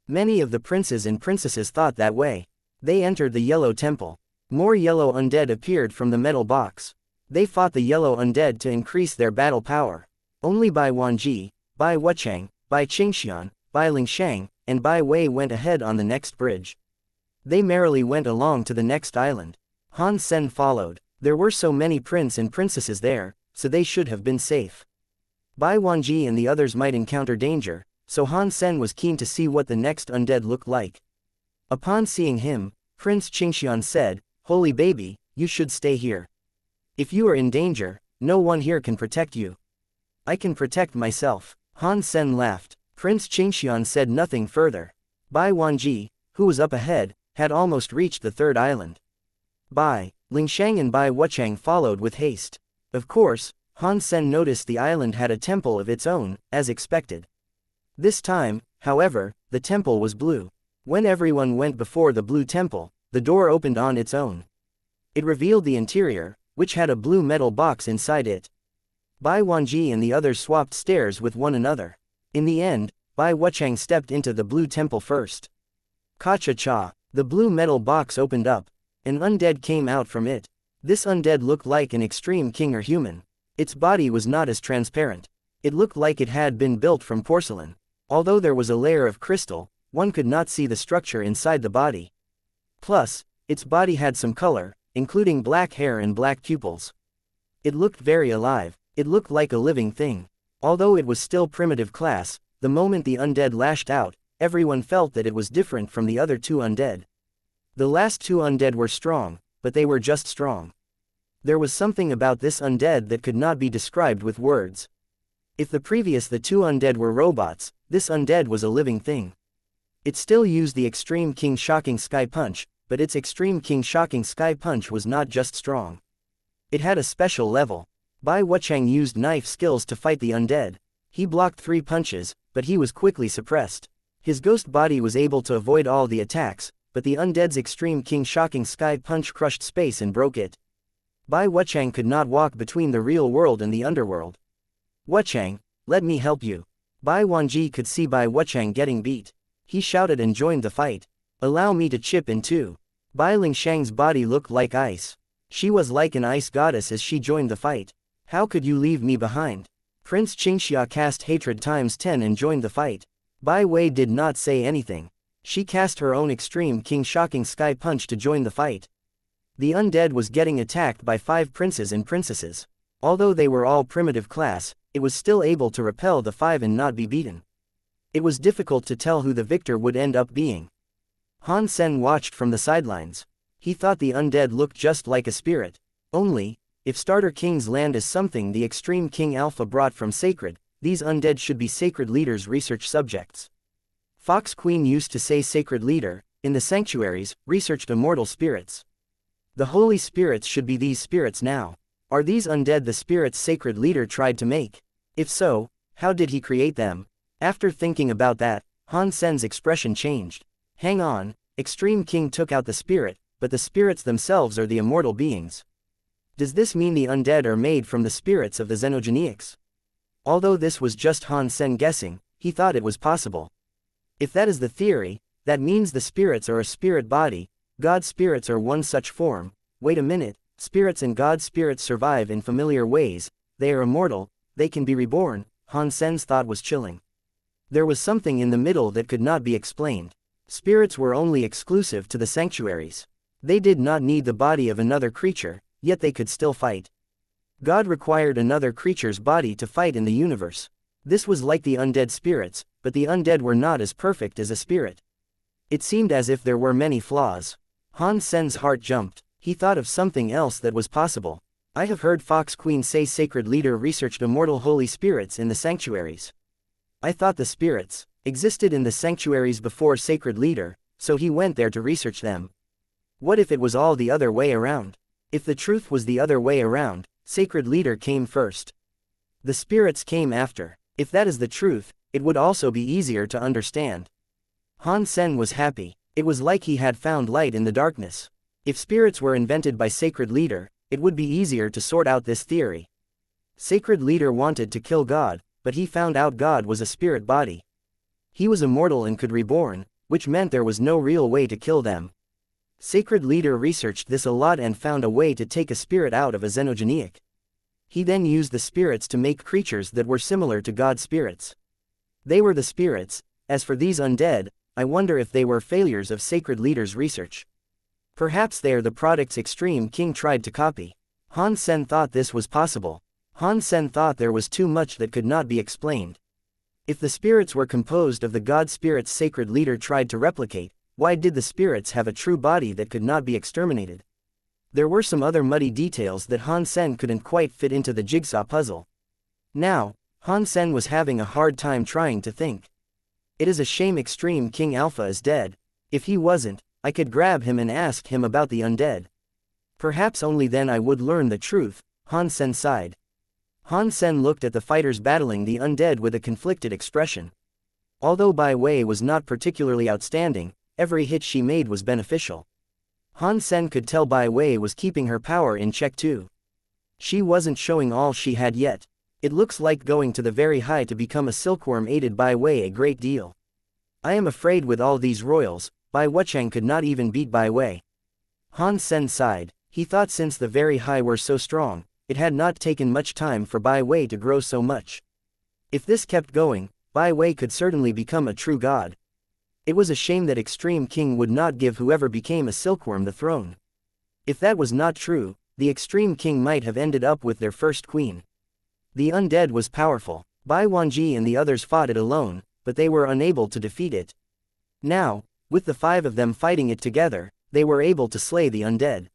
Many of the princes and princesses thought that way. They entered the yellow temple. More yellow undead appeared from the metal box. They fought the yellow undead to increase their battle power. Only Bai Wanji, Bai Wuchang, Bai Qingxian, Bai Lingshang, and Bai Wei went ahead on the next bridge. They merrily went along to the next island. Han Sen followed. There were so many prince and princesses there, so they should have been safe. Bai Wanji and the others might encounter danger, so Han Sen was keen to see what the next undead looked like. Upon seeing him, Prince Qingxian said, "Holy baby, you should stay here. If you are in danger, no one here can protect you." "I can protect myself." Han Sen laughed. Prince Qingxian said nothing further. Bai Wanji, who was up ahead, had almost reached the third island. Bai Lingshang and Bai Wuchang followed with haste. Of course, Han Sen noticed the island had a temple of its own, as expected. This time, however, the temple was blue. When everyone went before the blue temple, the door opened on its own. It revealed the interior, which had a blue metal box inside it. Bai Wanji and the others swapped stares with one another. In the end, Bai Wuchang stepped into the blue temple first. Ka-cha-cha, the blue metal box opened up. An undead came out from it. This undead looked like an extreme king or human. Its body was not as transparent. It looked like it had been built from porcelain. Although there was a layer of crystal, one could not see the structure inside the body. Plus, its body had some color, including black hair and black pupils. It looked very alive. It looked like a living thing. Although it was still primitive class, the moment the undead lashed out, everyone felt that it was different from the other two undead. The last two undead were strong, but they were just strong. There was something about this undead that could not be described with words. If the two undead were robots, this undead was a living thing. It still used the Extreme King Shocking Sky Punch, but its Extreme King Shocking Sky Punch was not just strong. It had a special level. Bai Wuchang used knife skills to fight the undead. He blocked 3 punches, but he was quickly suppressed. His ghost body was able to avoid all the attacks, but the undead's Extreme King Shocking Sky Punch crushed space and broke it. Bai Wuchang could not walk between the real world and the underworld. "Wuchang, let me help you." Bai Wanji could see Bai Wuchang getting beat. He shouted and joined the fight. "Allow me to chip in too." Bai Lingshang's body looked like ice. She was like an ice goddess as she joined the fight. "How could you leave me behind?" Prince Qingxia cast hatred ×10 and joined the fight. Bai Wei did not say anything. She cast her own Extreme King Shocking Sky Punch to join the fight. The undead was getting attacked by 5 princes and princesses. Although they were all primitive class, it was still able to repel the 5 and not be beaten. It was difficult to tell who the victor would end up being. Han Sen watched from the sidelines. He thought the undead looked just like a spirit. Only, if Starter King's land is something the Extreme King Alpha brought from Sacred, these undead should be Sacred Leader's research subjects. Fox Queen used to say Sacred Leader, in the sanctuaries, researched immortal spirits. The holy spirits should be these spirits now. Are these undead the spirits Sacred Leader tried to make? If so, how did he create them? After thinking about that, Han Sen's expression changed. Hang on, Extreme King took out the spirit, but the spirits themselves are the immortal beings. Does this mean the undead are made from the spirits of the xenogenics? Although this was just Han Sen guessing, he thought it was possible. If that is the theory, that means the spirits are a spirit body. God spirits are one such form. Wait a minute, spirits and God spirits survive in familiar ways, they are immortal, they can be reborn. Han Sen's thought was chilling. There was something in the middle that could not be explained. Spirits were only exclusive to the sanctuaries. They did not need the body of another creature, yet they could still fight. God required another creature's body to fight in the universe. This was like the undead spirits, but the undead were not as perfect as a spirit. It seemed as if there were many flaws. Han Sen's heart jumped. He thought of something else that was possible. I have heard Fox Queen say Sacred Leader researched immortal holy spirits in the sanctuaries. I thought the spirits existed in the sanctuaries before Sacred Leader, so he went there to research them. What if it was all the other way around? If the truth was the other way around, Sacred Leader came first. The spirits came after. If that is the truth, it would also be easier to understand. Han Sen was happy. It was like he had found light in the darkness. If spirits were invented by Sacred Leader, it would be easier to sort out this theory. Sacred Leader wanted to kill God, but he found out God was a spirit body. He was immortal and could reborn, which meant there was no real way to kill them. Sacred Leader researched this a lot and found a way to take a spirit out of a xenogenic. He then used the spirits to make creatures that were similar to God's spirits. They were the spirits. As for these undead, I wonder if they were failures of Sacred Leader's research. Perhaps they are the products Extreme King tried to copy. Han Sen thought this was possible. Han Sen thought there was too much that could not be explained. If the spirits were composed of the God spirits Sacred Leader tried to replicate, why did the spirits have a true body that could not be exterminated? There were some other muddy details that Han Sen couldn't quite fit into the jigsaw puzzle. Now, Han Sen was having a hard time trying to think. It is a shame Extreme King Alpha is dead. If he wasn't, I could grab him and ask him about the undead. Perhaps only then I would learn the truth, Han Sen sighed. Han Sen looked at the fighters battling the undead with a conflicted expression. Although Bai Wei was not particularly outstanding, every hit she made was beneficial. Han Sen could tell Bai Wei was keeping her power in check too. She wasn't showing all she had yet. It looks like going to the very high to become a silkworm aided Bai Wei a great deal. I am afraid with all these royals, Bai Wuchang could not even beat Bai Wei. Han Sen sighed. He thought since the very high were so strong, it had not taken much time for Bai Wei to grow so much. If this kept going, Bai Wei could certainly become a true god. It was a shame that Extreme King would not give whoever became a silkworm the throne. If that was not true, the Extreme King might have ended up with their first queen. The undead was powerful. Bai Wanji and the others fought it alone, but they were unable to defeat it. Now, with the 5 of them fighting it together, they were able to slay the undead.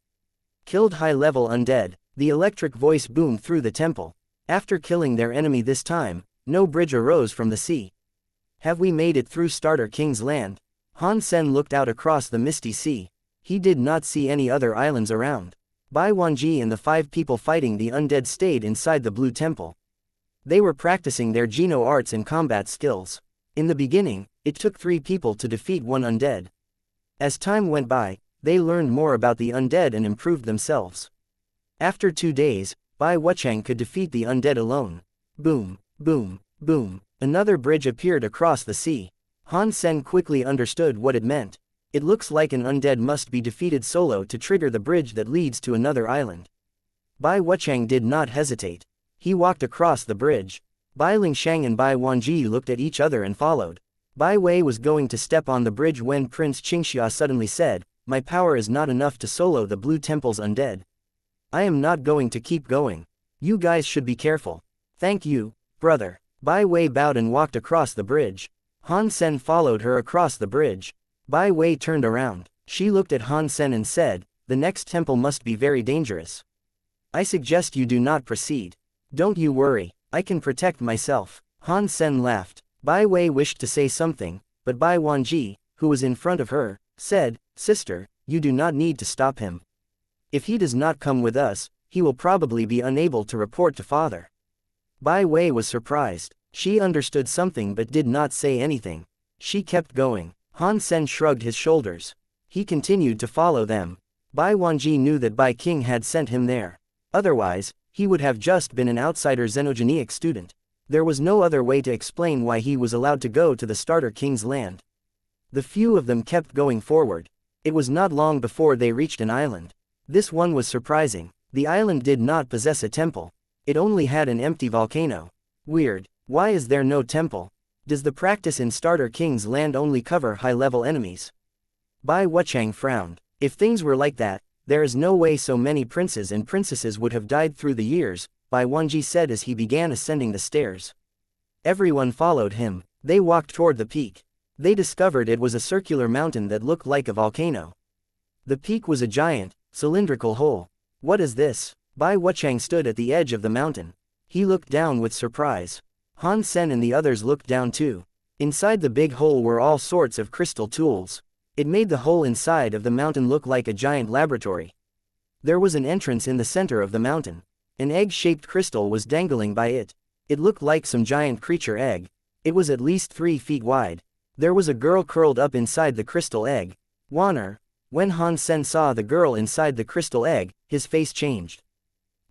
Killed high-level undead, the electric voice boomed through the temple. After killing their enemy this time, no bridge arose from the sea. Have we made it through Starter King's land? Han Sen looked out across the misty sea. He did not see any other islands around. Bai Wanji and the 5 people fighting the undead stayed inside the Blue Temple. They were practicing their Geno arts and combat skills. In the beginning, it took 3 people to defeat 1 undead. As time went by, they learned more about the undead and improved themselves. After 2 days, Bai Wuchang could defeat the undead alone. Boom, boom, boom. Another bridge appeared across the sea. Han Sen quickly understood what it meant. It looks like an undead must be defeated solo to trigger the bridge that leads to another island. Bai Wuchang did not hesitate. He walked across the bridge. Bai Lingshang and Bai Wanji looked at each other and followed. Bai Wei was going to step on the bridge when Prince Xianxia suddenly said, "My power is not enough to solo the Blue Temple's undead. I am not going to keep going. You guys should be careful." "Thank you, brother." Bai Wei bowed and walked across the bridge. Han Sen followed her across the bridge. Bai Wei turned around. She looked at Han Sen and said, "The next temple must be very dangerous. I suggest you do not proceed." "Don't you worry, I can protect myself." Han Sen laughed. Bai Wei wished to say something, but Bai Wanji, who was in front of her, said, "Sister, you do not need to stop him. If he does not come with us, he will probably be unable to report to father." Bai Wei was surprised. She understood something but did not say anything. She kept going. Han Sen shrugged his shoulders. He continued to follow them. Bai Wanji knew that Bai King had sent him there. Otherwise, he would have just been an outsider xenogenic student. There was no other way to explain why he was allowed to go to the Starter King's land. The few of them kept going forward. It was not long before they reached an island. This one was surprising. The island did not possess a temple. It only had an empty volcano. Weird. Why is there no temple? Does the practice in Starter King's land only cover high-level enemies? Bai Wuchang frowned. If things were like that, there is no way so many princes and princesses would have died through the years, Bai Wanji said as he began ascending the stairs. Everyone followed him. They walked toward the peak. They discovered it was a circular mountain that looked like a volcano. The peak was a giant, cylindrical hole. What is this? Bai Wuchang stood at the edge of the mountain. He looked down with surprise. Han Sen and the others looked down too. Inside the big hole were all sorts of crystal tools. It made the hole inside of the mountain look like a giant laboratory. There was an entrance in the center of the mountain. An egg-shaped crystal was dangling by it. It looked like some giant creature egg. It was at least 3 feet wide. There was a girl curled up inside the crystal egg. Wanner. When Han Sen saw the girl inside the crystal egg, his face changed.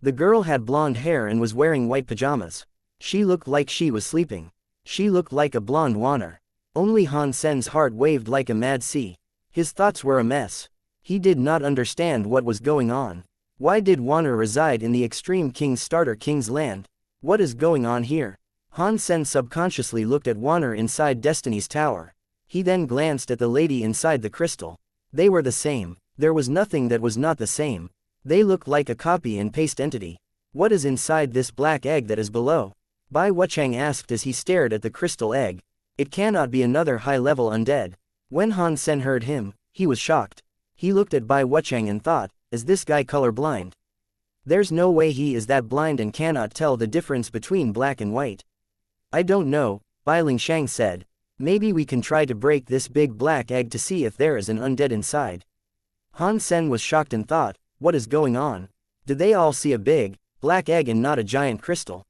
The girl had blonde hair and was wearing white pajamas. She looked like she was sleeping. She looked like a blonde Wanner. Only Han Sen's heart waved like a mad sea. His thoughts were a mess. He did not understand what was going on. Why did Wanner reside in the Extreme King's Starter King's land? What is going on here? Han Sen subconsciously looked at Wanner inside Destiny's tower. He then glanced at the lady inside the crystal. They were the same. There was nothing that was not the same. They looked like a copy and paste entity. What is inside this black egg that is below? Bai Wuchang asked as he stared at the crystal egg. It cannot be another high-level undead. When Han Sen heard him, he was shocked. He looked at Bai Wuchang and thought, is this guy colorblind? There's no way he is that blind and cannot tell the difference between black and white. I don't know, Bai Lingshang said. Maybe we can try to break this big black egg to see if there is an undead inside. Han Sen was shocked and thought, what is going on? Did they all see a big, black egg and not a giant crystal?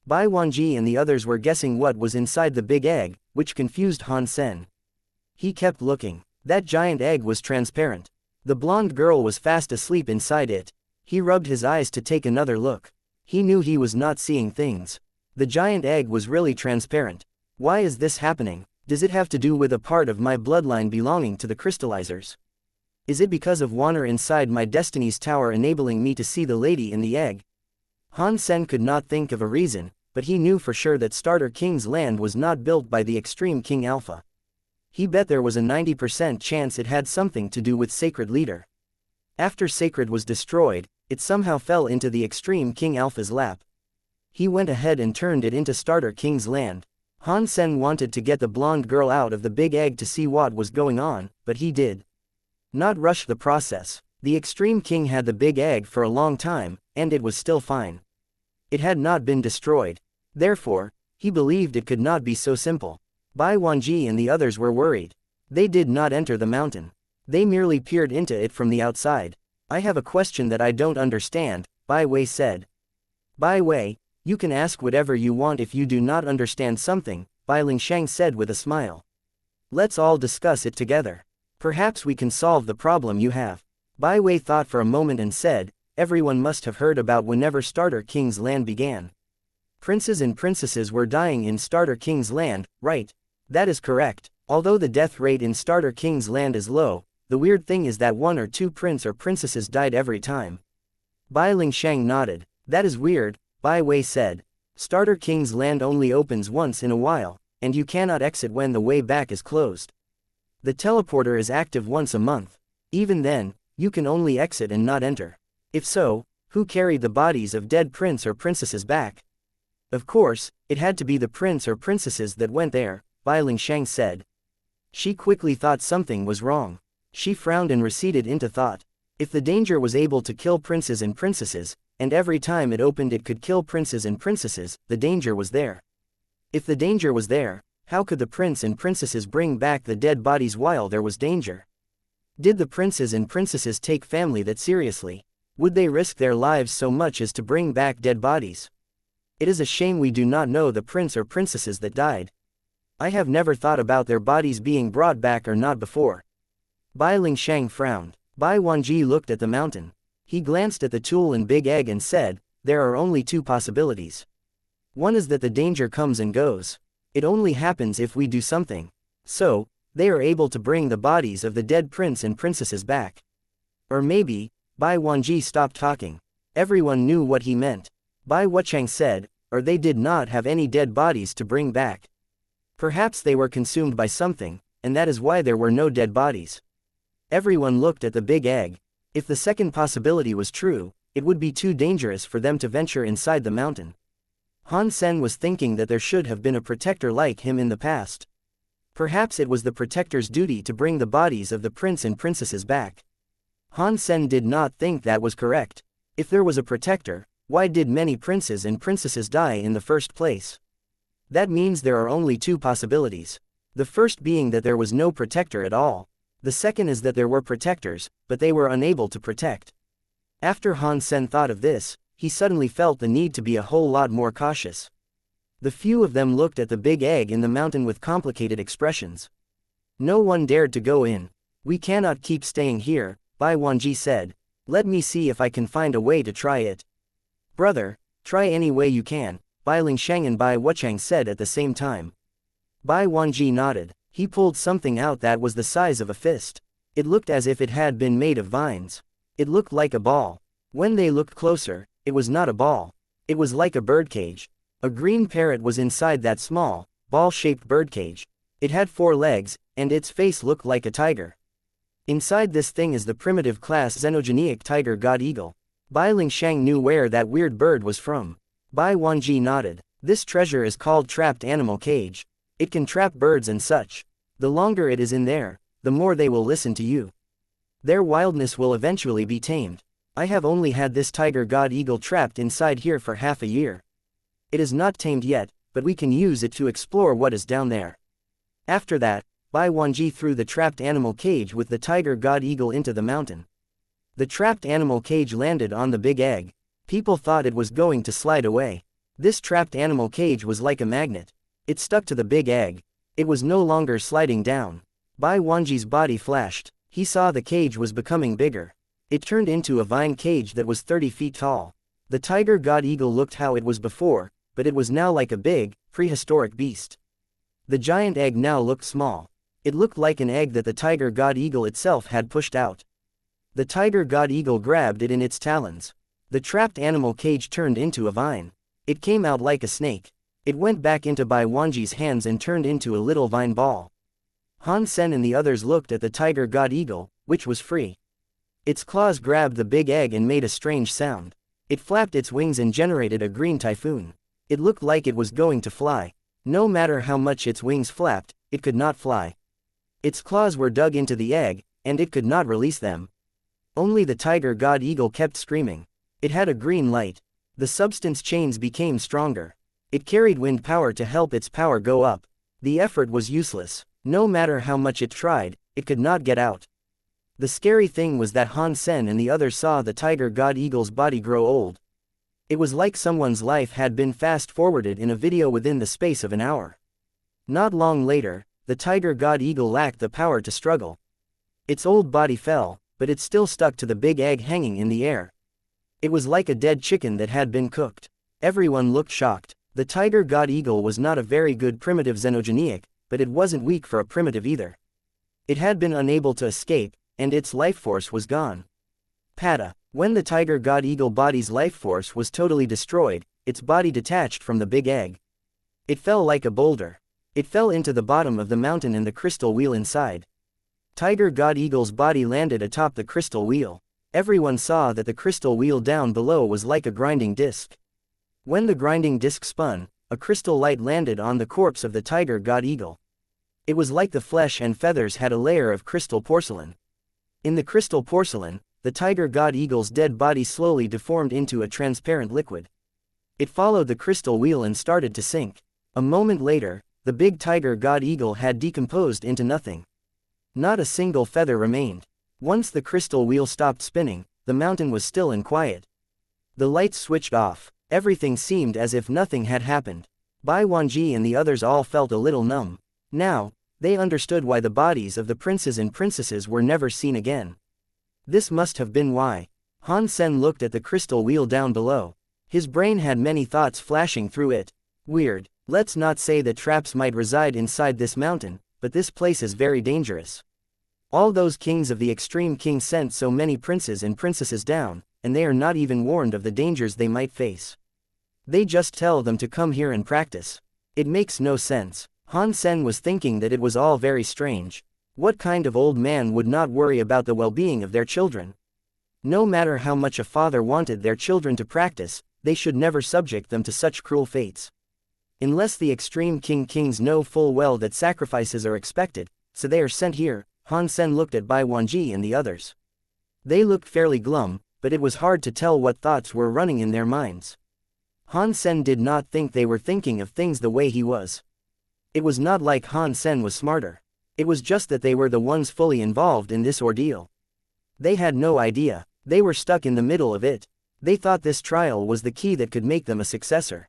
Bai Wanji and the others were guessing what was inside the big egg, which confused Han Sen. He kept looking. That giant egg was transparent. The blonde girl was fast asleep inside it. He rubbed his eyes to take another look. He knew he was not seeing things. The giant egg was really transparent. Why is this happening? Does it have to do with a part of my bloodline belonging to the crystallizers? Is it because of Wanner inside my Destiny's tower enabling me to see the lady in the egg? Han Sen could not think of a reason, but he knew for sure that Starter King's land was not built by the Extreme King Alpha. He bet there was a 90% chance it had something to do with Sacred Leader. After Sacred was destroyed, it somehow fell into the Extreme King Alpha's lap. He went ahead and turned it into Starter King's land. Han Sen wanted to get the blonde girl out of the big egg to see what was going on, but he did not rush the process. The Extreme King had the big egg for a long time, and it was still fine. It had not been destroyed. Therefore, he believed it could not be so simple. Bai Wanji and the others were worried. They did not enter the mountain. They merely peered into it from the outside. I have a question that I don't understand, Bai Wei said. Bai Wei, you can ask whatever you want if you do not understand something, Bai Lingshang said with a smile. Let's all discuss it together. Perhaps we can solve the problem you have. Bai Wei thought for a moment and said, everyone must have heard about whenever Starter King's land began. Princes and princesses were dying in Starter King's land, right? That is correct. Although the death rate in Starter King's land is low, the weird thing is that 1 or 2 prince or princesses died every time. Bai Lingshang nodded. That is weird, Bai Wei said. Starter King's land only opens once in a while, and you cannot exit when the way back is closed. The teleporter is active once a month. Even then, you can only exit and not enter. If so, who carried the bodies of dead prince or princesses back? Of course, it had to be the prince or princesses that went there, Bai Lingshang said. She quickly thought something was wrong. She frowned and receded into thought. If the danger was able to kill princes and princesses, and every time it opened it could kill princes and princesses, the danger was there. If the danger was there, how could the prince and princesses bring back the dead bodies while there was danger? Did the princes and princesses take family that seriously? Would they risk their lives so much as to bring back dead bodies? It is a shame we do not know the prince or princesses that died. I have never thought about their bodies being brought back or not before. Bai Lingshang frowned. Bai Wanji looked at the mountain. He glanced at the tool and big egg and said, there are only 2 possibilities. One is that the danger comes and goes. It only happens if we do something. So, they are able to bring the bodies of the dead prince and princesses back. Or maybe, Bai Wanji stopped talking. Everyone knew what he meant. Bai Wuchang said, or they did not have any dead bodies to bring back. Perhaps they were consumed by something, and that is why there were no dead bodies. Everyone looked at the big egg. If the second possibility was true, it would be too dangerous for them to venture inside the mountain. Han Sen was thinking that there should have been a protector like him in the past. Perhaps it was the protector's duty to bring the bodies of the prince and princesses back. Han Sen did not think that was correct. If there was a protector, why did many princes and princesses die in the first place? That means there are only two possibilities. The first being that there was no protector at all. The second is that there were protectors, but they were unable to protect. After Han Sen thought of this, he suddenly felt the need to be a whole lot more cautious. The few of them looked at the big egg in the mountain with complicated expressions. No one dared to go in. We cannot keep staying here, Bai Wanji said. Let me see if I can find a way to try it. Brother, try any way you can, Bai Lingsheng and Bai Wuchang said at the same time. Bai Wanji nodded. He pulled something out that was the size of a fist. It looked as if it had been made of vines. It looked like a ball. When they looked closer, it was not a ball. It was like a birdcage. A green parrot was inside that small, ball-shaped birdcage. It had 4 legs, and its face looked like a tiger. Inside this thing is the primitive class xenogenic tiger god eagle. Bai Lingsheng knew where that weird bird was from. Bai Wanji nodded. This treasure is called trapped animal cage. It can trap birds and such. The longer it is in there, the more they will listen to you. Their wildness will eventually be tamed. I have only had this tiger god eagle trapped inside here for half a year. It is not tamed yet, but we can use it to explore what is down there. After that, Bai Wanji threw the trapped animal cage with the tiger god eagle into the mountain. The trapped animal cage landed on the big egg. People thought it was going to slide away. This trapped animal cage was like a magnet. It stuck to the big egg. It was no longer sliding down. Bai Wanji's body flashed. He saw the cage was becoming bigger. It turned into a vine cage that was 30 feet tall. The tiger god eagle looked how it was before, but it was now like a big, prehistoric beast. The giant egg now looked small. It looked like an egg that the tiger god eagle itself had pushed out. The tiger god eagle grabbed it in its talons. The trapped animal cage turned into a vine. It came out like a snake. It went back into Bai Wanji's hands and turned into a little vine ball. Han Sen and the others looked at the tiger god eagle, which was free. Its claws grabbed the big egg and made a strange sound. It flapped its wings and generated a green typhoon. It looked like it was going to fly. No matter how much its wings flapped, it could not fly. Its claws were dug into the egg, and it could not release them. Only the tiger god eagle kept screaming. It had a green light. The substance chains became stronger. It carried wind power to help its power go up. The effort was useless. No matter how much it tried, it could not get out. The scary thing was that Han Sen and the others saw the tiger god eagle's body grow old. It was like someone's life had been fast-forwarded in a video within the space of an hour. Not long later, the tiger god eagle lacked the power to struggle. Its old body fell, but it still stuck to the big egg hanging in the air. It was like a dead chicken that had been cooked. Everyone looked shocked. The tiger god eagle was not a very good primitive xenogenic, but it wasn't weak for a primitive either. It had been unable to escape, and its life force was gone. Pata. When the tiger god eagle body's life force was totally destroyed, its body detached from the big egg. It fell like a boulder. It fell into the bottom of the mountain and the crystal wheel inside. Tiger god eagle's body landed atop the crystal wheel. Everyone saw that the crystal wheel down below was like a grinding disc. When the grinding disc spun, a crystal light landed on the corpse of the tiger god eagle. It was like the flesh and feathers had a layer of crystal porcelain. In the crystal porcelain, the tiger god eagle's dead body slowly deformed into a transparent liquid. It followed the crystal wheel and started to sink. A moment later, the big tiger god eagle had decomposed into nothing. Not a single feather remained. Once the crystal wheel stopped spinning, the mountain was still and quiet. The lights switched off. Everything seemed as if nothing had happened. Bai Wanji and the others all felt a little numb. Now, they understood why the bodies of the princes and princesses were never seen again. This must have been why. Han Sen looked at the crystal wheel down below. His brain had many thoughts flashing through it. Weird. Let's not say that traps might reside inside this mountain, but this place is very dangerous. All those kings of the extreme king sent so many princes and princesses down, and they are not even warned of the dangers they might face. They just tell them to come here and practice. It makes no sense. Han Sen was thinking that it was all very strange. What kind of old man would not worry about the well-being of their children? No matter how much a father wanted their children to practice, they should never subject them to such cruel fates. Unless the extreme kings know full well that sacrifices are expected, so they are sent here. Han Sen looked at Bai Wanji and the others. They looked fairly glum, but it was hard to tell what thoughts were running in their minds. Han Sen did not think they were thinking of things the way he was. It was not like Han Sen was smarter. It was just that they were the ones fully involved in this ordeal. They had no idea. They were stuck in the middle of it. They thought this trial was the key that could make them a successor.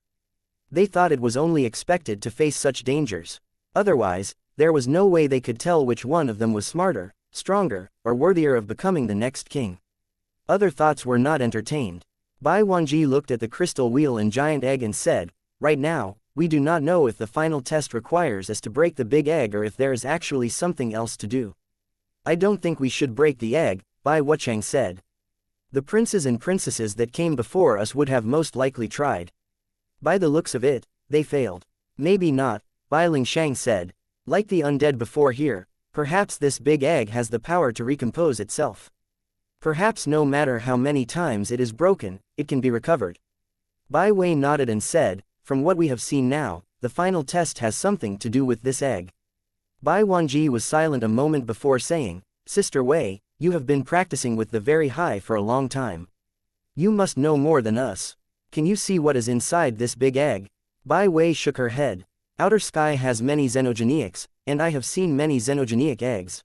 They thought it was only expected to face such dangers. Otherwise, there was no way they could tell which one of them was smarter, stronger, or worthier of becoming the next king. Other thoughts were not entertained. Bai Wanji looked at the crystal wheel and giant egg and said, "Right now, we do not know if the final test requires us to break the big egg or if there is actually something else to do." "I don't think we should break the egg," Bai Wuchang said. "The princes and princesses that came before us would have most likely tried. By the looks of it, they failed." "Maybe not," Bai Lingshang said. "Like the undead before here, perhaps this big egg has the power to recompose itself. Perhaps no matter how many times it is broken, it can be recovered." Bai Wei nodded and said, "From what we have seen now, the final test has something to do with this egg." Bai Wanji was silent a moment before saying, "Sister Wei, you have been practicing with the very high for a long time. You must know more than us. Can you see what is inside this big egg?" Bai Wei shook her head. "Outer sky has many xenogeniacs, and I have seen many xenogeniac eggs.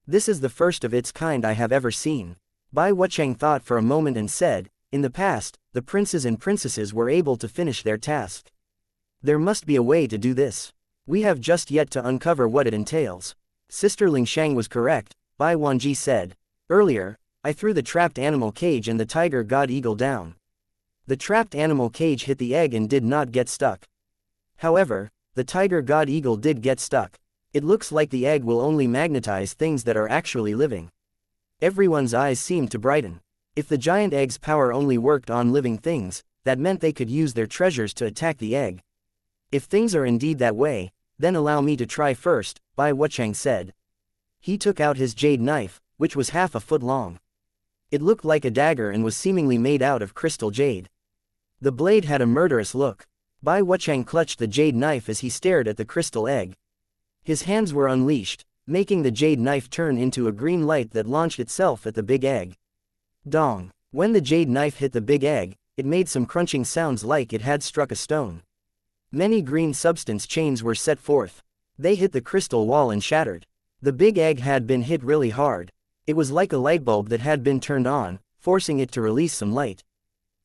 This is the first of its kind I have ever seen." Bai Wuchang thought for a moment and said, "In the past, the princes and princesses were able to finish their task. There must be a way to do this. We have just yet to uncover what it entails." "Sister Lingshang was correct," Bai Wanji said. "Earlier, I threw the trapped animal cage and the tiger god eagle down. The trapped animal cage hit the egg and did not get stuck. However, the tiger god eagle did get stuck. It looks like the egg will only magnetize things that are actually living." Everyone's eyes seemed to brighten. If the giant egg's power only worked on living things, that meant they could use their treasures to attack the egg. "If things are indeed that way, then allow me to try first," Bai Wuchang said. He took out his jade knife, which was half a foot long. It looked like a dagger and was seemingly made out of crystal jade. The blade had a murderous look. Bai Wuchang clutched the jade knife as he stared at the crystal egg. His hands were unleashed, making the jade knife turn into a green light that launched itself at the big egg. Dong! When the jade knife hit the big egg, it made some crunching sounds like it had struck a stone. Many green substance chains were set forth. They hit the crystal wall and shattered. The big egg had been hit really hard. It was like a light bulb that had been turned on, forcing it to release some light.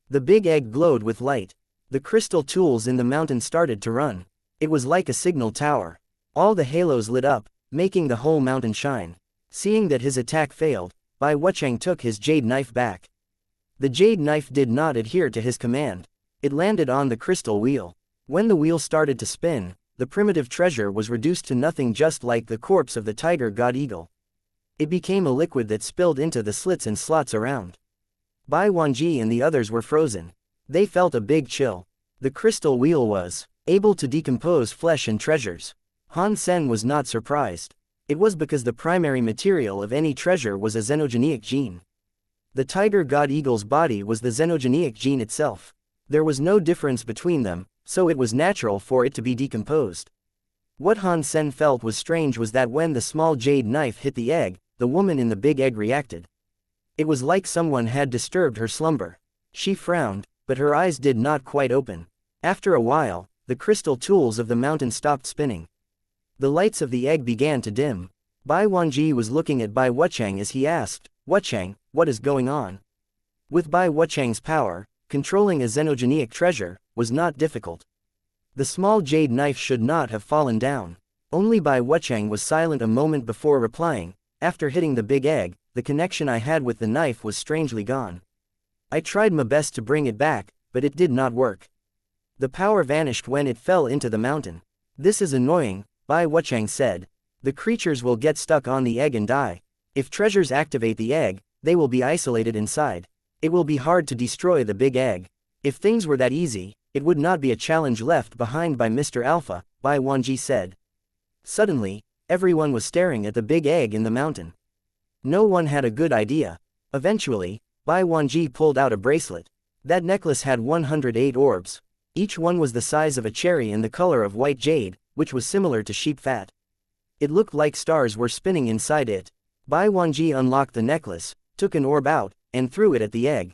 The big egg glowed with light. The crystal tools in the mountain started to run. It was like a signal tower. All the halos lit up, making the whole mountain shine. Seeing that his attack failed, Bai Wuchang took his jade knife back. The jade knife did not adhere to his command. It landed on the crystal wheel. When the wheel started to spin, the primitive treasure was reduced to nothing, just like the corpse of the tiger god eagle. It became a liquid that spilled into the slits and slots around. Bai Wanji and the others were frozen. They felt a big chill. The crystal wheel was able to decompose flesh and treasures. Han Sen was not surprised. It was because the primary material of any treasure was a xenogeniac gene. The tiger god eagle's body was the xenogeniac gene itself. There was no difference between them, so it was natural for it to be decomposed. What Han Sen felt was strange was that when the small jade knife hit the egg, the woman in the big egg reacted. It was like someone had disturbed her slumber. She frowned, but her eyes did not quite open. After a while, the crystal tools of the mountain stopped spinning. The lights of the egg began to dim. Bai Wanji was looking at Bai Wuchang as he asked, "Wuchang, what is going on?" With Bai Wuchang's power, controlling a xenogeniac treasure was not difficult. The small jade knife should not have fallen down. Only Bai Wuchang was silent a moment before replying, "After hitting the big egg, the connection I had with the knife was strangely gone. I tried my best to bring it back, but it did not work. The power vanished when it fell into the mountain." "This is annoying," Bai Wuchang said. "The creatures will get stuck on the egg and die. If treasures activate the egg, they will be isolated inside. It will be hard to destroy the big egg. If things were that easy, it would not be a challenge left behind by Mr. Alpha," Bai Wanji said. Suddenly, everyone was staring at the big egg in the mountain. No one had a good idea. Eventually, Bai Wanji pulled out a bracelet. That necklace had 108 orbs. Each one was the size of a cherry and the color of white jade, which was similar to sheep fat. It looked like stars were spinning inside it. Bai Wanji unlocked the necklace, took an orb out, and threw it at the egg.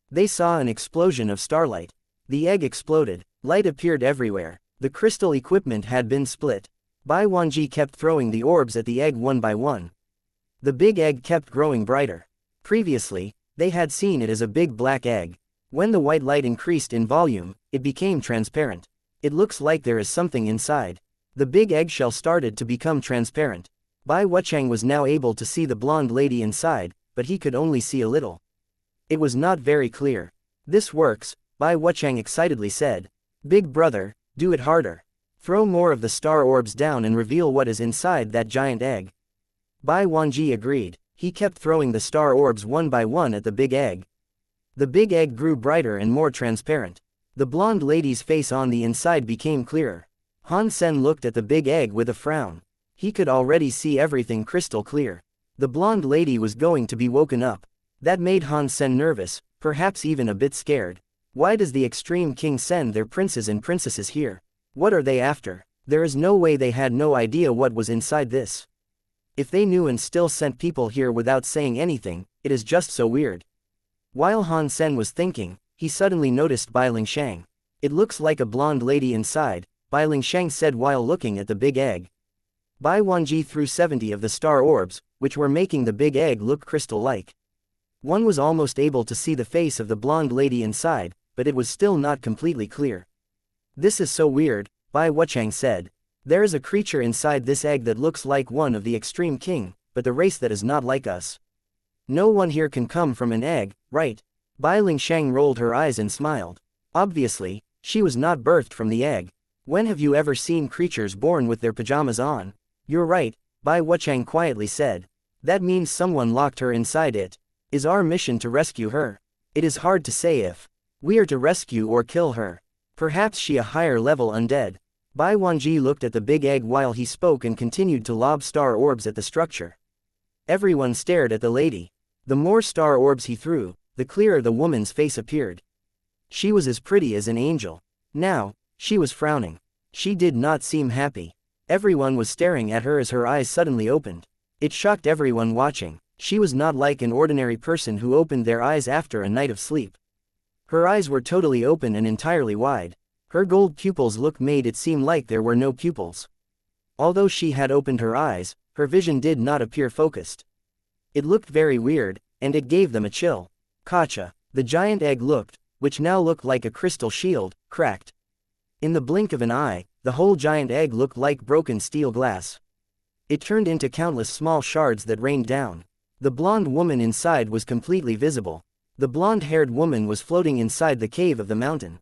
They saw an explosion of starlight. The egg exploded, light appeared everywhere, the crystal equipment had been split. Bai Wanji kept throwing the orbs at the egg one by one. The big egg kept growing brighter. Previously, they had seen it as a big black egg. When the white light increased in volume, it became transparent. It looks like there is something inside. The big eggshell started to become transparent. Bai Wuchang was now able to see the blonde lady inside, but he could only see a little. It was not very clear. This works, Bai Wuchang excitedly said. Big brother, do it harder. Throw more of the star orbs down and reveal what is inside that giant egg. Bai Wanji agreed. He kept throwing the star orbs one by one at the big egg. The big egg grew brighter and more transparent. The blonde lady's face on the inside became clearer. Han Sen looked at the big egg with a frown. He could already see everything crystal clear. The blonde lady was going to be woken up. That made Han Sen nervous, perhaps even a bit scared. Why does the extreme king send their princes and princesses here? What are they after? There is no way they had no idea what was inside this. If they knew and still sent people here without saying anything, it is just so weird. While Han Sen was thinking, he suddenly noticed Bai Lingshang. It looks like a blonde lady inside, Bai Lingshang said while looking at the big egg. Bai Wanji threw 70 of the star orbs, which were making the big egg look crystal-like. One was almost able to see the face of the blonde lady inside, but it was still not completely clear. This is so weird, Bai Wuchang said. There is a creature inside this egg that looks like one of the extreme king, but the race that is not like us. No one here can come from an egg, right? Bai Lingshang rolled her eyes and smiled. Obviously, she was not birthed from the egg. When have you ever seen creatures born with their pajamas on? You're right, Bai Wuchang quietly said. That means someone locked her inside it. Is our mission to rescue her? It is hard to say if we are to rescue or kill her. Perhaps she a higher level undead. Bai Wanji looked at the big egg while he spoke and continued to lob star orbs at the structure. Everyone stared at the lady. The more star orbs he threw, the clearer the woman's face appeared. She was as pretty as an angel. Now, she was frowning. She did not seem happy. Everyone was staring at her as her eyes suddenly opened. It shocked everyone watching. She was not like an ordinary person who opened their eyes after a night of sleep. Her eyes were totally open and entirely wide. Her gold pupils made it seem like there were no pupils. Although she had opened her eyes, her vision did not appear focused. It looked very weird, and it gave them a chill. Kacha, the giant egg which now looked like a crystal shield, cracked. In the blink of an eye, the whole giant egg looked like broken steel glass. It turned into countless small shards that rained down. The blonde woman inside was completely visible. The blonde-haired woman was floating inside the cave of the mountain.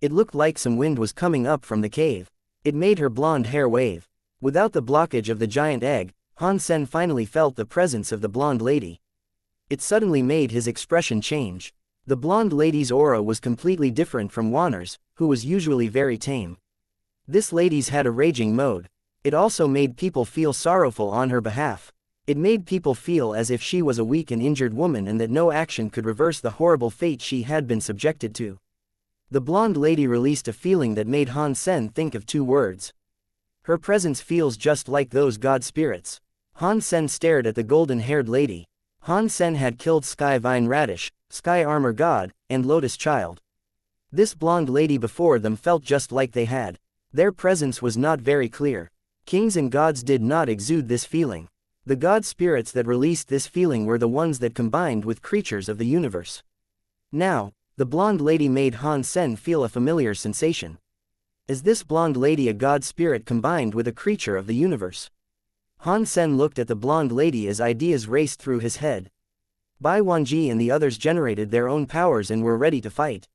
It looked like some wind was coming up from the cave. It made her blonde hair wave. Without the blockage of the giant egg, Han Sen finally felt the presence of the blonde lady. It suddenly made his expression change. The blonde lady's aura was completely different from Wanner's, who was usually very tame. This lady's had a raging mode. It also made people feel sorrowful on her behalf. It made people feel as if she was a weak and injured woman and that no action could reverse the horrible fate she had been subjected to. The blonde lady released a feeling that made Han Sen think of two words. Her presence feels just like those god spirits. Han Sen stared at the golden-haired lady. Han Sen had killed Sky Vine Radish, Sky Armor God, and Lotus Child. This blonde lady before them felt just like they had. Their presence was not very clear. Kings and gods did not exude this feeling. The god spirits that released this feeling were the ones that combined with creatures of the universe. Now, the blonde lady made Han Sen feel a familiar sensation. Is this blonde lady a god spirit combined with a creature of the universe? Han Sen looked at the blonde lady as ideas raced through his head. Bai Wanji and the others generated their own powers and were ready to fight.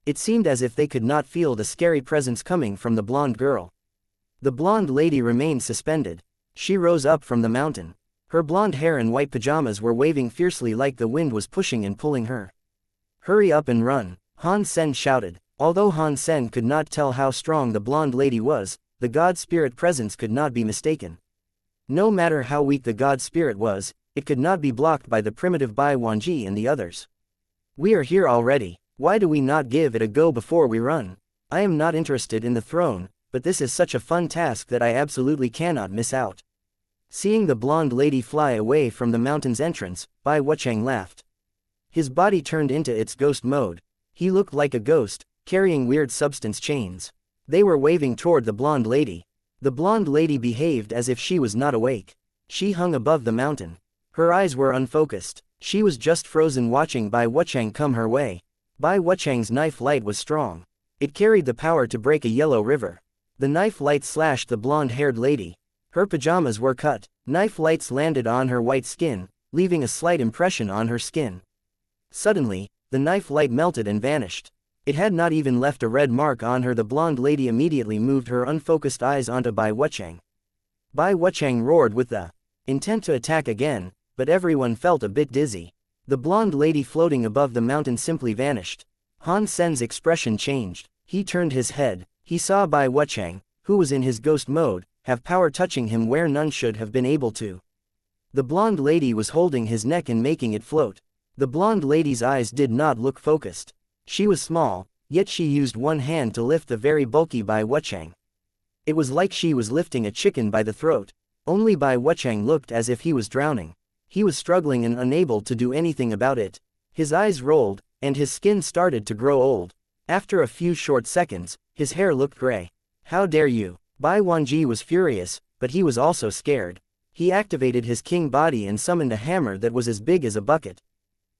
It seemed as if they could not feel the scary presence coming from the blonde girl. The blonde lady remained suspended. She rose up from the mountain. Her blonde hair and white pajamas were waving fiercely like the wind was pushing and pulling her. Hurry up and run, Han Sen shouted. Although Han Sen could not tell how strong the blonde lady was, the god spirit presence could not be mistaken. No matter how weak the god spirit was, it could not be blocked by the primitive Bai Wanji and the others. We are here already. Why do we not give it a go before we run? I am not interested in the throne, but this is such a fun task that I absolutely cannot miss out. Seeing the blonde lady fly away from the mountain's entrance, Bai Wuchang laughed. His body turned into its ghost mode. He looked like a ghost, carrying weird substance chains. They were waving toward the blonde lady. The blonde lady behaved as if she was not awake. She hung above the mountain. Her eyes were unfocused. She was just frozen watching Bai Wuchang come her way. Bai Wuchang's knife light was strong. It carried the power to break a yellow river. The knife light slashed the blonde-haired lady. Her pajamas were cut. Knife lights landed on her white skin, leaving a slight impression on her skin. Suddenly, the knife light melted and vanished. It had not even left a red mark on her. The blonde lady immediately moved her unfocused eyes onto Bai Wuchang. Bai Wuchang roared with the intent to attack again, but everyone felt a bit dizzy. The blonde lady floating above the mountain simply vanished. Han Sen's expression changed. He turned his head. He saw Bai Wuchang, who was in his ghost mode, have power touching him where none should have been able to. The blonde lady was holding his neck and making it float. The blonde lady's eyes did not look focused. She was small, yet she used one hand to lift the very bulky Bai Wuchang. It was like she was lifting a chicken by the throat. Only Bai Wuchang looked as if he was drowning. He was struggling and unable to do anything about it. His eyes rolled, and his skin started to grow old. After a few short seconds, his hair looked gray. How dare you? Bai Wanji was furious, but he was also scared. He activated his king body and summoned a hammer that was as big as a bucket.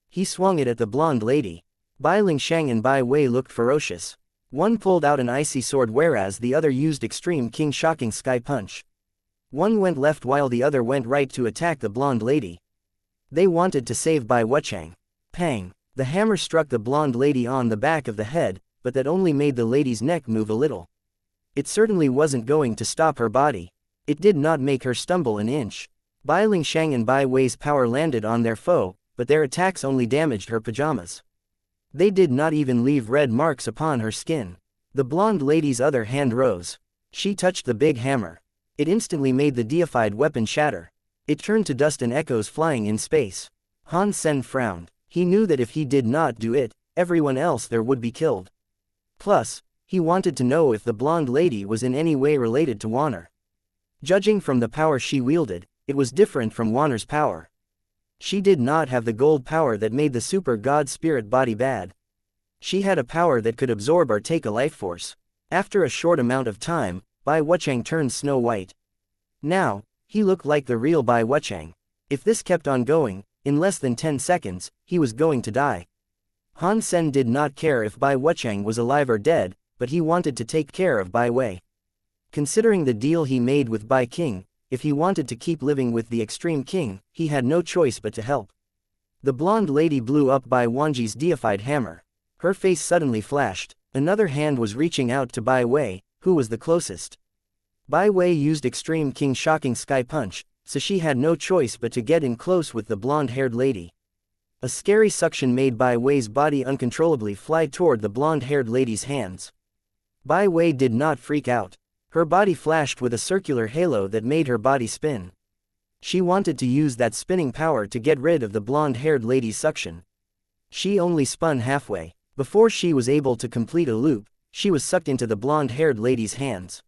He swung it at the blonde lady. Bai Lingshang and Bai Wei looked ferocious. One pulled out an icy sword whereas the other used extreme king shocking sky punch. One went left while the other went right to attack the blonde lady. They wanted to save Bai Wuchang. Pang! The hammer struck the blonde lady on the back of the head, but that only made the lady's neck move a little. It certainly wasn't going to stop her body. It did not make her stumble an inch. Bai Lingshang and Bai Wei's power landed on their foe, but their attacks only damaged her pajamas. They did not even leave red marks upon her skin. The blonde lady's other hand rose. She touched the big hammer. It instantly made the deified weapon shatter. It turned to dust and echoes flying in space. Han Sen frowned. He knew that if he did not do it, everyone else there would be killed. Plus, he wanted to know if the blonde lady was in any way related to Wanner. Judging from the power she wielded, it was different from Wanner's power. She did not have the gold power that made the super god spirit body bad. She had a power that could absorb or take a life force. After a short amount of time, Bai Wuchang turned snow white. Now, he looked like the real Bai Wuchang. If this kept on going, in less than 10 seconds, he was going to die. Han Sen did not care if Bai Wuchang was alive or dead, but he wanted to take care of Bai Wei. Considering the deal he made with Bai King, if he wanted to keep living with the Extreme King, he had no choice but to help. The blonde lady blew up Bai Wanji's deified hammer. Her face suddenly flashed. Another hand was reaching out to Bai Wei, who was the closest. Bai Wei used Extreme King Shocking Sky Punch, so she had no choice but to get in close with the blonde-haired lady. A scary suction made Bai Wei's body uncontrollably fly toward the blonde-haired lady's hands. Bai Wei did not freak out. Her body flashed with a circular halo that made her body spin. She wanted to use that spinning power to get rid of the blonde-haired lady's suction. She only spun halfway. Before she was able to complete a loop, she was sucked into the blonde-haired lady's hands.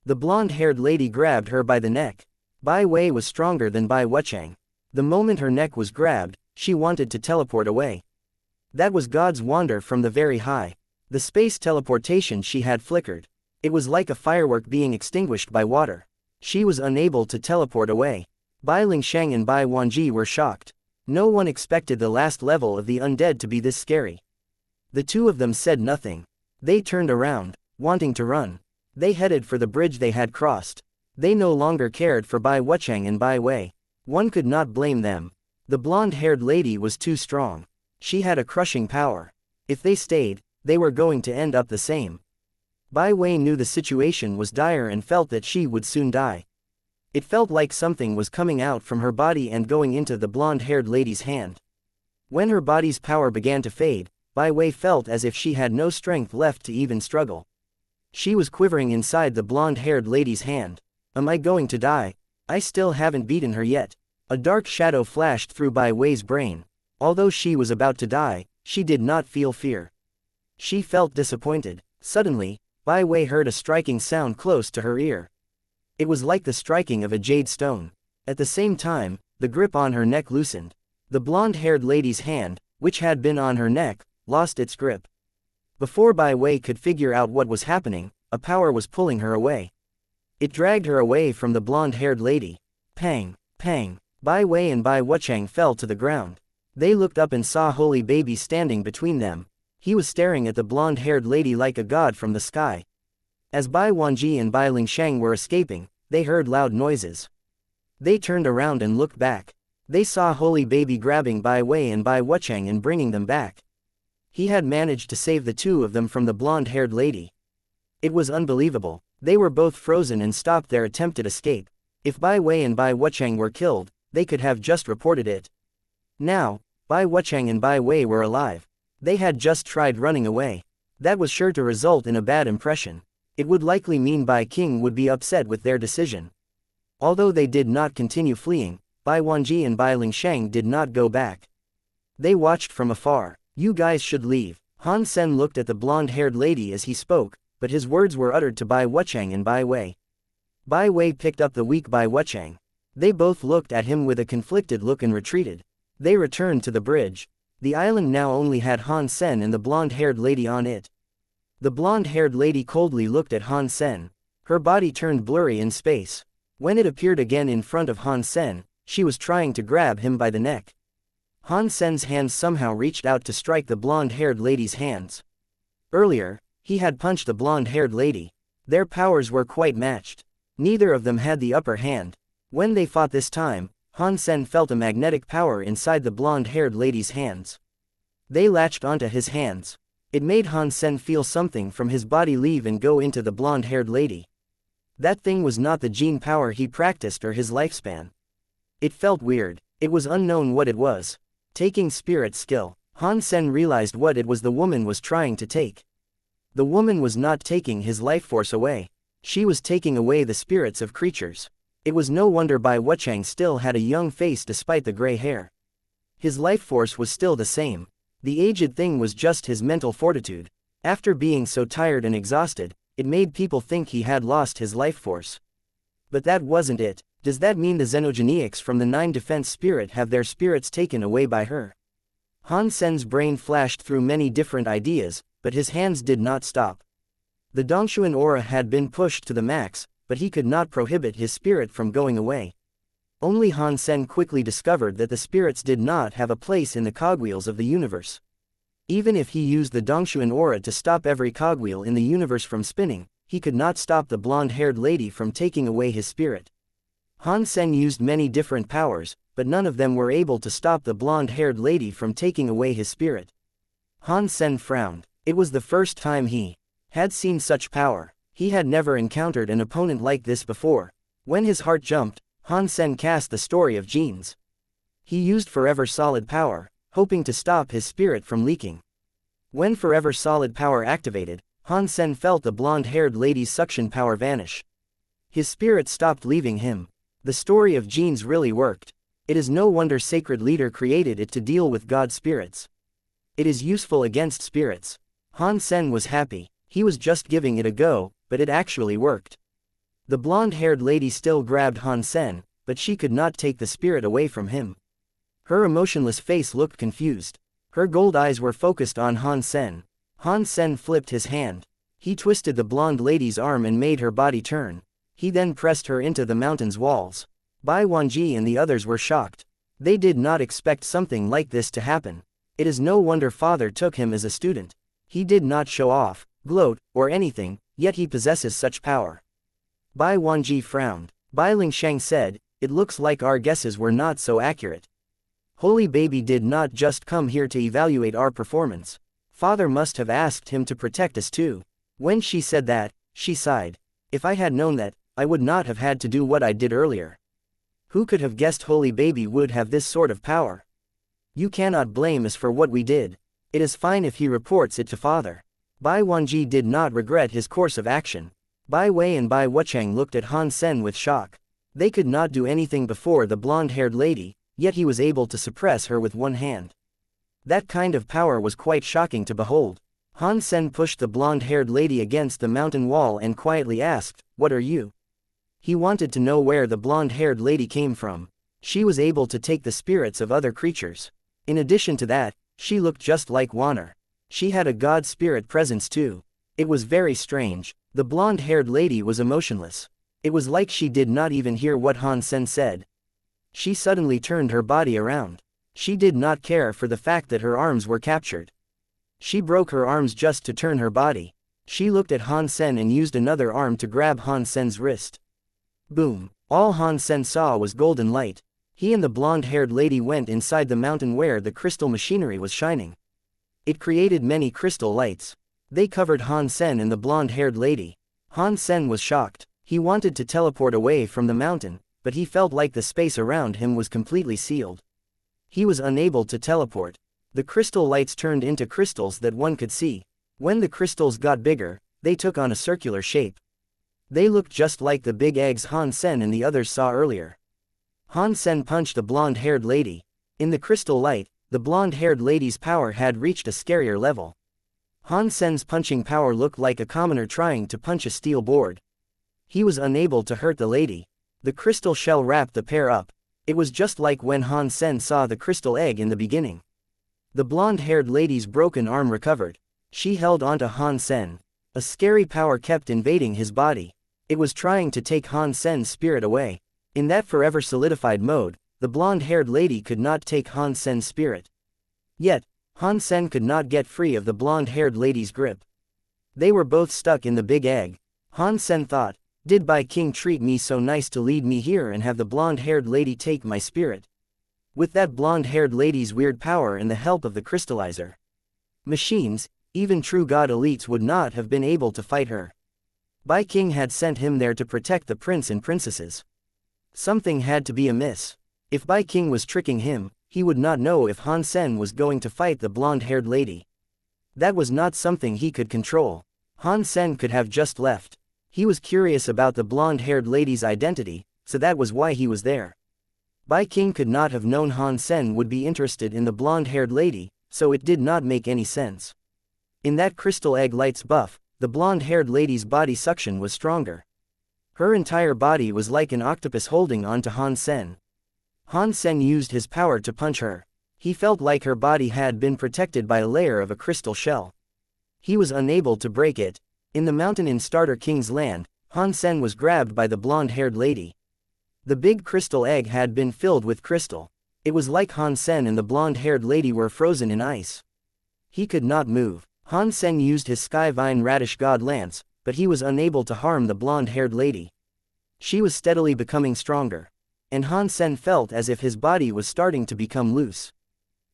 The blonde-haired lady grabbed her by the neck. Bai Wei was stronger than Bai Wuchang. The moment her neck was grabbed, she wanted to teleport away. That was God's wonder from the very high. The space teleportation she had flickered. It was like a firework being extinguished by water. She was unable to teleport away. Bai Lingshang and Bai Wanji were shocked. No one expected the last level of the undead to be this scary. The two of them said nothing. They turned around, wanting to run. They headed for the bridge they had crossed. They no longer cared for Bai Wuchang and Bai Wei. One could not blame them. The blonde-haired lady was too strong. She had a crushing power. If they stayed, they were going to end up the same. Bai Wei knew the situation was dire and felt that she would soon die. It felt like something was coming out from her body and going into the blonde-haired lady's hand. When her body's power began to fade, Bai Wei felt as if she had no strength left to even struggle. She was quivering inside the blonde-haired lady's hand. Am I going to die? I still haven't beaten her yet. A dark shadow flashed through Bai Wei's brain. Although she was about to die, she did not feel fear. She felt disappointed. Suddenly, Bai Wei heard a striking sound close to her ear. It was like the striking of a jade stone. At the same time, the grip on her neck loosened. The blonde-haired lady's hand, which had been on her neck, lost its grip. Before Bai Wei could figure out what was happening, a power was pulling her away. It dragged her away from the blonde-haired lady. Pang! Pang! Bai Wei and Bai Wuchang fell to the ground. They looked up and saw Holy Baby standing between them. He was staring at the blonde-haired lady like a god from the sky. As Bai Wanji and Bai Lingsheng were escaping, they heard loud noises. They turned around and looked back. They saw Holy Baby grabbing Bai Wei and Bai Wuchang and bringing them back. He had managed to save the two of them from the blonde-haired lady. It was unbelievable. They were both frozen and stopped their attempted escape. If Bai Wei and Bai Wuchang were killed, they could have just reported it. Now, Bai Wuchang and Bai Wei were alive. They had just tried running away. That was sure to result in a bad impression. It would likely mean Bai King would be upset with their decision. Although they did not continue fleeing, Bai Wanji and Bai Lingsheng did not go back. They watched from afar. You guys should leave. Han Sen looked at the blonde-haired lady as he spoke, but his words were uttered to Bai Wuchang and Bai Wei. Bai Wei picked up the weak Bai Wuchang. They both looked at him with a conflicted look and retreated. They returned to the bridge. The island now only had Han Sen and the blonde-haired lady on it. The blonde-haired lady coldly looked at Han Sen. Her body turned blurry in space. When it appeared again in front of Han Sen, she was trying to grab him by the neck. Han Sen's hands somehow reached out to strike the blonde-haired lady's hands. Earlier, he had punched the blonde-haired lady. Their powers were quite matched. Neither of them had the upper hand. When they fought this time, Han Sen felt a magnetic power inside the blonde-haired lady's hands. They latched onto his hands. It made Han Sen feel something from his body leave and go into the blonde-haired lady. That thing was not the gene power he practiced or his lifespan. It felt weird. It was unknown what it was. Taking spirit skill. Han Sen realized what it was the woman was trying to take. The woman was not taking his life force away. She was taking away the spirits of creatures. It was no wonder Bai Wuchang still had a young face despite the gray hair. His life force was still the same. The aged thing was just his mental fortitude. After being so tired and exhausted, it made people think he had lost his life force. But that wasn't it. Does that mean the xenogeniacs from the 9 defense spirit have their spirits taken away by her? Han Sen's brain flashed through many different ideas, but his hands did not stop. The Dongshuan aura had been pushed to the max, but he could not prohibit his spirit from going away. Only Han Sen quickly discovered that the spirits did not have a place in the cogwheels of the universe. Even if he used the Dongshuan aura to stop every cogwheel in the universe from spinning, he could not stop the blonde-haired lady from taking away his spirit. Han Sen used many different powers, but none of them were able to stop the blonde-haired lady from taking away his spirit. Han Sen frowned. It was the first time he had seen such power. He had never encountered an opponent like this before. When his heart jumped, Han Sen cast the story of genes. He used Forever Solid Power, hoping to stop his spirit from leaking. When Forever Solid Power activated, Han Sen felt the blonde-haired lady's suction power vanish. His spirit stopped leaving him. The story of genes really worked. It is no wonder Sacred Leader created it to deal with god spirits. It is useful against spirits. Han Sen was happy. He was just giving it a go, but it actually worked. The blonde-haired lady still grabbed Han Sen, but she could not take the spirit away from him. Her emotionless face looked confused. Her gold eyes were focused on Han Sen. Han Sen flipped his hand. He twisted the blonde lady's arm and made her body turn. He then pressed her into the mountain's walls. Bai Wanji and the others were shocked. They did not expect something like this to happen. It is no wonder father took him as a student. He did not show off, gloat, or anything, yet he possesses such power. Bai Wanji frowned. Bai Lingsheng said, "It looks like our guesses were not so accurate. Holy Baby did not just come here to evaluate our performance. Father must have asked him to protect us too." When she said that, she sighed. "If I had known that, I would not have had to do what I did earlier. Who could have guessed Holy Baby would have this sort of power? You cannot blame us for what we did. It is fine if he reports it to father." Bai Wanji did not regret his course of action. Bai Wei and Bai Wuchang looked at Han Sen with shock. They could not do anything before the blonde-haired lady, yet he was able to suppress her with one hand. That kind of power was quite shocking to behold. Han Sen pushed the blonde-haired lady against the mountain wall and quietly asked, "What are you?" He wanted to know where the blonde-haired lady came from. She was able to take the spirits of other creatures. In addition to that, she looked just like Wanner. She had a god spirit presence too. It was very strange. The blonde-haired lady was emotionless. It was like she did not even hear what Han Sen said. She suddenly turned her body around. She did not care for the fact that her arms were captured. She broke her arms just to turn her body. She looked at Han Sen and used another arm to grab Han Sen's wrist. Boom! All Han Sen saw was golden light. He and the blonde-haired lady went inside the mountain where the crystal machinery was shining. It created many crystal lights. They covered Han Sen and the blonde-haired lady. Han Sen was shocked. He wanted to teleport away from the mountain, but he felt like the space around him was completely sealed. He was unable to teleport. The crystal lights turned into crystals that one could see. When the crystals got bigger, they took on a circular shape. They looked just like the big eggs Han Sen and the others saw earlier. Han Sen punched the blonde-haired lady. In the crystal light, the blonde-haired lady's power had reached a scarier level. Han Sen's punching power looked like a commoner trying to punch a steel board. He was unable to hurt the lady. The crystal shell wrapped the pair up. It was just like when Han Sen saw the crystal egg in the beginning. The blonde-haired lady's broken arm recovered. She held onto Han Sen. A scary power kept invading his body. It was trying to take Han Sen's spirit away. In that forever solidified mode, the blonde-haired lady could not take Han Sen's spirit. Yet, Han Sen could not get free of the blonde-haired lady's grip. They were both stuck in the big egg. Han Sen thought, "Did Bai King treat me so nice to lead me here and have the blonde-haired lady take my spirit?" With that blonde-haired lady's weird power and the help of the crystallizer machines, even true god elites would not have been able to fight her. Bai King had sent him there to protect the prince and princesses. Something had to be amiss. If Bai King was tricking him, he would not know if Han Sen was going to fight the blonde-haired lady. That was not something he could control. Han Sen could have just left. He was curious about the blonde-haired lady's identity, so that was why he was there. Bai King could not have known Han Sen would be interested in the blonde-haired lady, so it did not make any sense. In that crystal egg light's buff, the blonde-haired lady's body suction was stronger. Her entire body was like an octopus holding on to Han Sen. Han Sen used his power to punch her. He felt like her body had been protected by a layer of a crystal shell. He was unable to break it. In the mountain in Starter King's land, Han Sen was grabbed by the blonde-haired lady. The big crystal egg had been filled with crystal. It was like Han Sen and the blonde-haired lady were frozen in ice. He could not move. Han Sen used his Skyvine Radish God Lance, but he was unable to harm the blonde-haired lady. She was steadily becoming stronger. And Han Sen felt as if his body was starting to become loose.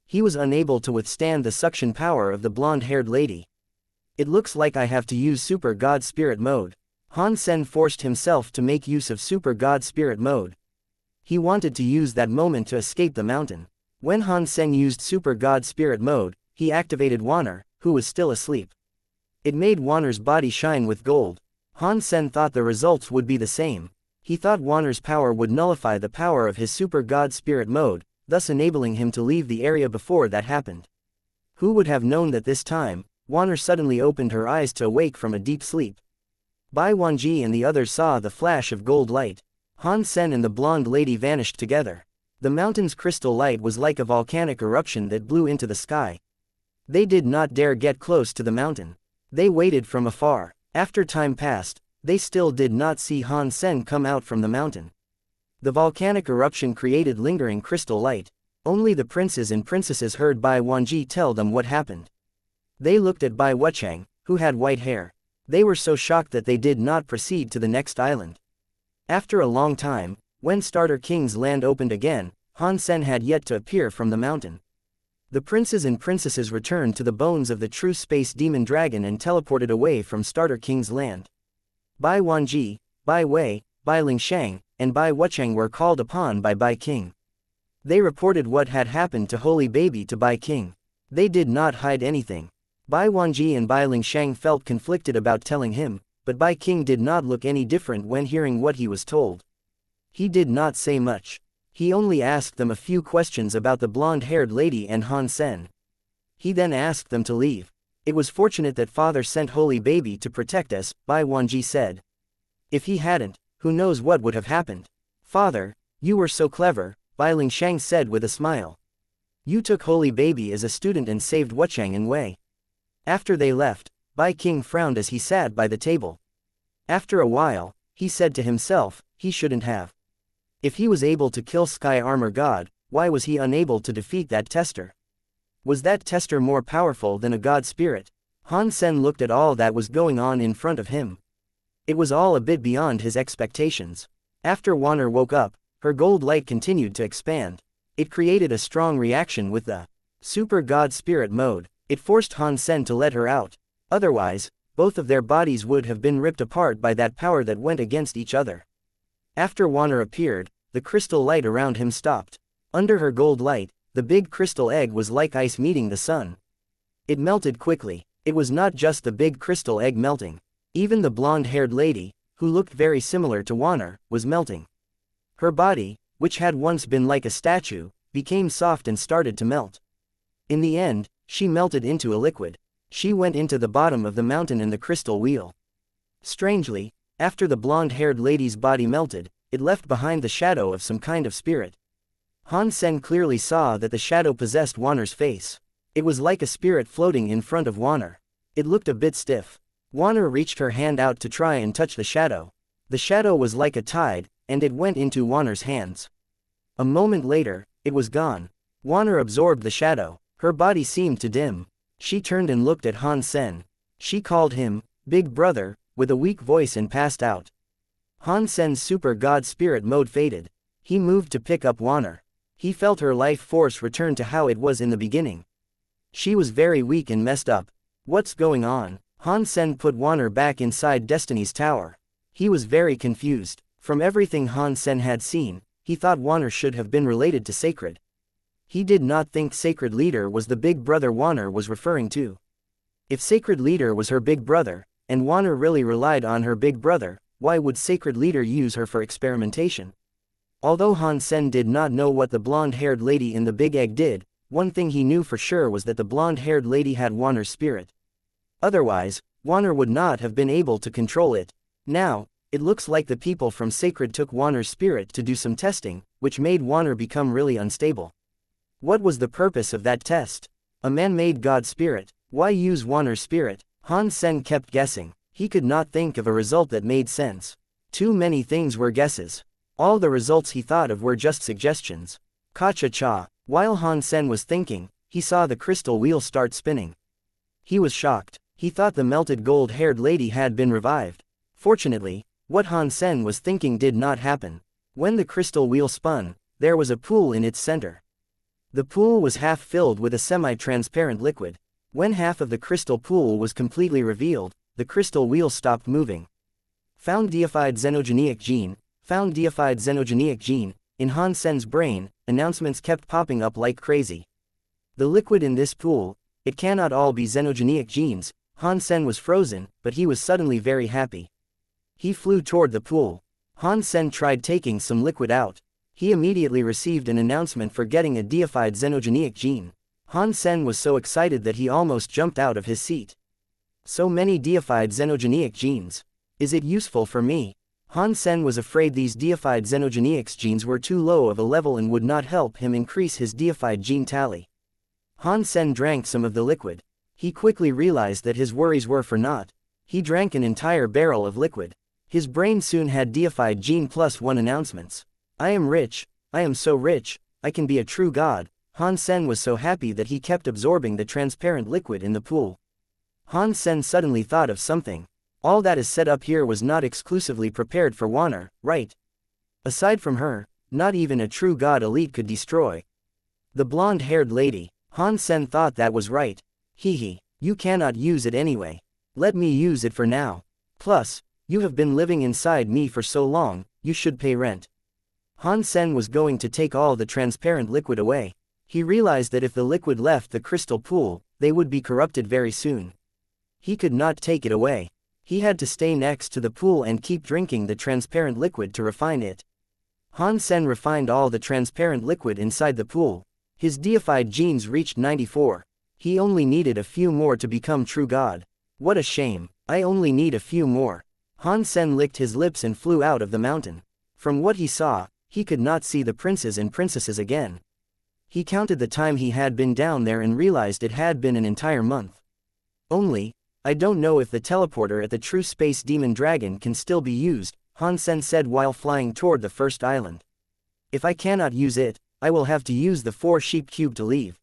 He was unable to withstand the suction power of the blonde-haired lady. It looks like I have to use Super God Spirit mode. Han Sen forced himself to make use of Super God Spirit mode. He wanted to use that moment to escape the mountain. When Han Sen used Super God Spirit mode, he activated Wanner, who was still asleep. It made Wanner's body shine with gold. Han Sen thought the results would be the same. He thought Wanner's power would nullify the power of his Super God Spirit mode, thus enabling him to leave the area before that happened. Who would have known that this time, Wanner suddenly opened her eyes to awake from a deep sleep. Bai Wanji and the others saw the flash of gold light. Han Sen and the blonde lady vanished together. The mountain's crystal light was like a volcanic eruption that blew into the sky. They did not dare get close to the mountain. They waited from afar. After time passed, they still did not see Han Sen come out from the mountain. The volcanic eruption created lingering crystal light. Only the princes and princesses heard Bai Wanji tell them what happened. They looked at Bai Wuchang, who had white hair. They were so shocked that they did not proceed to the next island. After a long time, when Starter King's land opened again, Han Sen had yet to appear from the mountain. The princes and princesses returned to the bones of the true space demon dragon and teleported away from Starter King's land. Bai Wanji, Bai Wei, Bai Lingshang, and Bai Wuchang were called upon by Bai King. They reported what had happened to Holy Baby to Bai King. They did not hide anything. Bai Wanji and Bai Lingshang felt conflicted about telling him, but Bai King did not look any different when hearing what he was told. He did not say much. He only asked them a few questions about the blonde-haired lady and Han Sen. He then asked them to leave. It was fortunate that Father sent Holy Baby to protect us, Bai Wanji said. If he hadn't, who knows what would have happened. Father, you were so clever, Bai Lingshang said with a smile. You took Holy Baby as a student and saved Wuchang and Wei. After they left, Bai King frowned as he sat by the table. After a while, he said to himself, he shouldn't have. If he was able to kill Sky Armor God, why was he unable to defeat that tester? Was that tester more powerful than a god spirit? Han Sen looked at all that was going on in front of him. It was all a bit beyond his expectations. After Wanner woke up, her gold light continued to expand. It created a strong reaction with the Super God Spirit mode. It forced Han Sen to let her out. Otherwise, both of their bodies would have been ripped apart by that power that went against each other. After Wanner appeared, the crystal light around him stopped. Under her gold light, the big crystal egg was like ice meeting the sun. It melted quickly. It was not just the big crystal egg melting. Even the blonde-haired lady, who looked very similar to Wanner, was melting. Her body, which had once been like a statue, became soft and started to melt. In the end, she melted into a liquid. She went into the bottom of the mountain in the crystal wheel. Strangely, after the blonde-haired lady's body melted, it left behind the shadow of some kind of spirit. Han Sen clearly saw that the shadow possessed Wanner's face. It was like a spirit floating in front of Wanner. It looked a bit stiff. Wanner reached her hand out to try and touch the shadow. The shadow was like a tide, and it went into Wanner's hands. A moment later, it was gone. Wanner absorbed the shadow. Her body seemed to dim. She turned and looked at Han Sen. She called him, Big Brother, with a weak voice and passed out. Han Sen's super god spirit mode faded. He moved to pick up Wanner. He felt her life force return to how it was in the beginning. She was very weak and messed up. What's going on? Han Sen put Wanner back inside Destiny's tower. He was very confused. From everything Han Sen had seen, he thought Wanner should have been related to Sacred. He did not think Sacred Leader was the big brother Wanner was referring to. If Sacred Leader was her big brother, and Wanner really relied on her big brother, why would Sacred Leader use her for experimentation? Although Han Sen did not know what the blonde-haired lady in the big egg did, one thing he knew for sure was that the blonde-haired lady had Wanner's spirit. Otherwise, Wanner would not have been able to control it. Now, it looks like the people from Sacred took Wanner's spirit to do some testing, which made Wanner become really unstable. What was the purpose of that test? A man-made god spirit. Why use Wanner's spirit? Han Sen kept guessing. He could not think of a result that made sense. Too many things were guesses. All the results he thought of were just suggestions. Cha-cha-cha. While Han Sen was thinking, he saw the crystal wheel start spinning. He was shocked. He thought the melted gold-haired lady had been revived. Fortunately, what Han Sen was thinking did not happen. When the crystal wheel spun, there was a pool in its center. The pool was half filled with a semi-transparent liquid. When half of the crystal pool was completely revealed, the crystal wheel stopped moving. Found deified xenogenic gene. Found deified xenogenic gene. In Han Sen's brain, announcements kept popping up like crazy. The liquid in this pool, it cannot all be xenogenic genes. Han Sen was frozen, but he was suddenly very happy. He flew toward the pool. Han Sen tried taking some liquid out. He immediately received an announcement for getting a deified xenogenic gene. Han Sen was so excited that he almost jumped out of his seat. So many deified xenogenic genes. Is it useful for me? Han Sen was afraid these deified xenogenics genes were too low of a level and would not help him increase his deified gene tally. Han Sen drank some of the liquid. He quickly realized that his worries were for naught. He drank an entire barrel of liquid. His brain soon had deified gene +1 announcements. I am rich, I am so rich, I can be a true god. Han Sen was so happy that he kept absorbing the transparent liquid in the pool. Han Sen suddenly thought of something. All that is set up here was not exclusively prepared for Wanner, right? Aside from her, not even a true god elite could destroy. The blonde-haired lady. Han Sen thought that was right. Hee, you cannot use it anyway. Let me use it for now. Plus, you have been living inside me for so long, you should pay rent. Han Sen was going to take all the transparent liquid away. He realized that if the liquid left the crystal pool, they would be corrupted very soon. He could not take it away. He had to stay next to the pool and keep drinking the transparent liquid to refine it. Han Sen refined all the transparent liquid inside the pool. His deified genes reached 94. He only needed a few more to become true god. What a shame. I only need a few more. Han Sen licked his lips and flew out of the mountain. From what he saw, he could not see the princes and princesses again. He counted the time he had been down there and realized it had been an entire month. Only, I don't know if the teleporter at the True Space Demon Dragon can still be used, Han Sen said while flying toward the first island. If I cannot use it, I will have to use the 4-sheep cube to leave.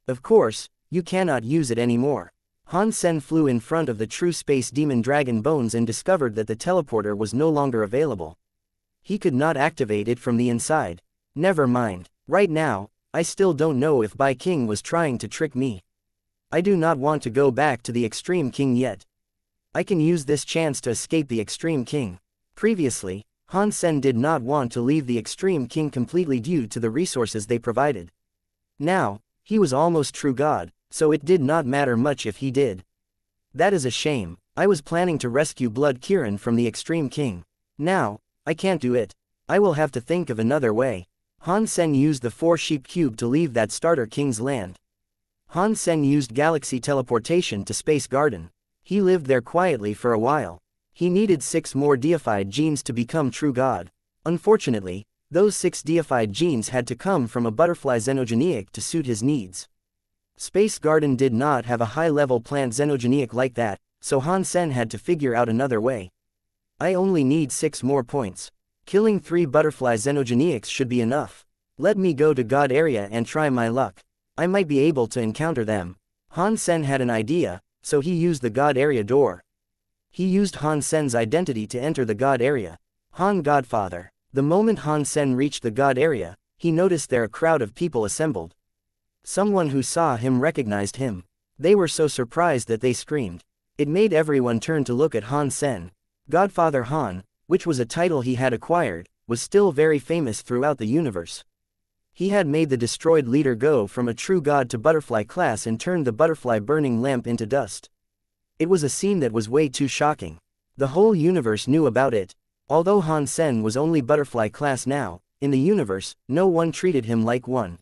Of course, you cannot use it anymore. Han Sen flew in front of the True Space Demon Dragon bones and discovered that the teleporter was no longer available. He could not activate it from the inside. Never mind. Right now, I still don't know if Bai King was trying to trick me. I do not want to go back to the Extreme King yet. I can use this chance to escape the Extreme King. Previously, Han Sen did not want to leave the Extreme King completely due to the resources they provided. Now, he was almost true god, so it did not matter much if he did. That is a shame. I was planning to rescue Blood Kirin from the Extreme King. Now, I can't do it. I will have to think of another way. Han Sen used the 4-sheep cube to leave that starter king's land. Han Sen used galaxy teleportation to Space Garden. He lived there quietly for a while. He needed 6 more deified genes to become true god. Unfortunately, those 6 deified genes had to come from a butterfly xenogeneic to suit his needs. Space Garden did not have a high-level plant xenogeneic like that, so Han Sen had to figure out another way. I only need 6 more points. Killing 3 butterfly xenogeneics should be enough. Let me go to God area and try my luck. I might be able to encounter them. Han Sen had an idea, so he used the God area door. He used Han Sen's identity to enter the God area. Han Godfather. The moment Han Sen reached the God area, he noticed there a crowd of people assembled. Someone who saw him recognized him. They were so surprised that they screamed. It made everyone turn to look at Han Sen. Godfather Han, which was a title he had acquired, was still very famous throughout the universe. He had made the destroyed leader go from a true god to butterfly class and turned the butterfly burning lamp into dust. It was a scene that was way too shocking. The whole universe knew about it. Although Han Sen was only butterfly class now, in the universe, no one treated him like one.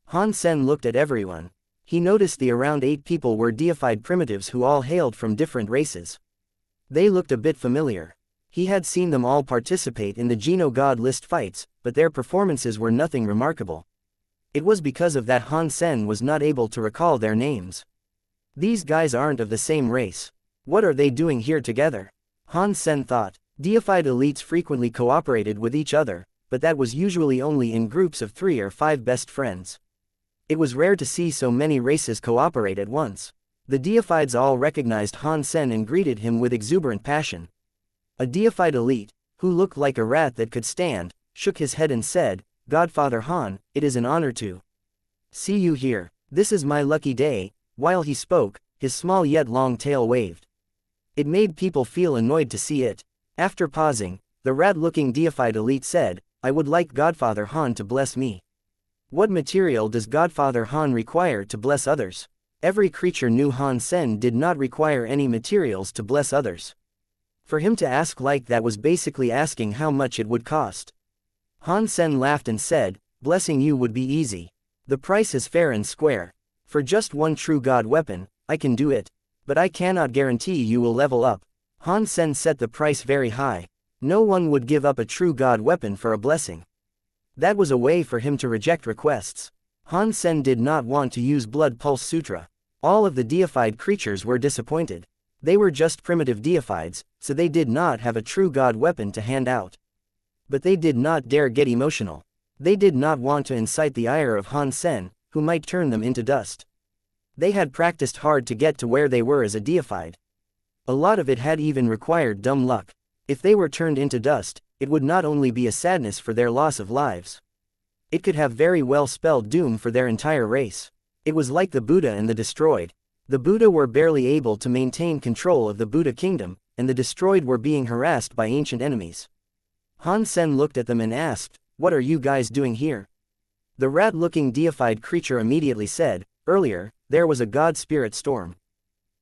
Han Sen looked at everyone. He noticed the around 8 people were deified primitives who all hailed from different races. They looked a bit familiar. He had seen them all participate in the Geno God list fights, but their performances were nothing remarkable. It was because of that Han Sen was not able to recall their names. These guys aren't of the same race. What are they doing here together? Han Sen thought. Deified elites frequently cooperated with each other, but that was usually only in groups of 3 or 5 best friends. It was rare to see so many races cooperate at once. The deifieds all recognized Han Sen and greeted him with exuberant passion. A deified elite, who looked like a rat that could stand, shook his head and said, "Godfather Han, it is an honor to see you here. This is my lucky day." While he spoke, his small yet long tail waved. It made people feel annoyed to see it. After pausing, the rat-looking deified elite said, "I would like Godfather Han to bless me." What material does Godfather Han require to bless others? Every creature knew Han Sen did not require any materials to bless others. For him to ask like that was basically asking how much it would cost. Han Sen laughed and said, "Blessing you would be easy. The price is fair and square. For just one true god weapon, I can do it. But I cannot guarantee you will level up." Han Sen set the price very high. No one would give up a true god weapon for a blessing. That was a way for him to reject requests. Han Sen did not want to use Blood Pulse Sutra. All of the deified creatures were disappointed. They were just primitive deifieds, so they did not have a true god weapon to hand out. But they did not dare get emotional. They did not want to incite the ire of Han Sen, who might turn them into dust. They had practiced hard to get to where they were as a deified. A lot of it had even required dumb luck. If they were turned into dust, it would not only be a sadness for their loss of lives. It could have very well spelled doom for their entire race. It was like the Buddha and the destroyed. The Buddha were barely able to maintain control of the Buddha kingdom, and the destroyed were being harassed by ancient enemies. Han Sen looked at them and asked, "What are you guys doing here?" The rat-looking deified creature immediately said, "Earlier, there was a god spirit storm.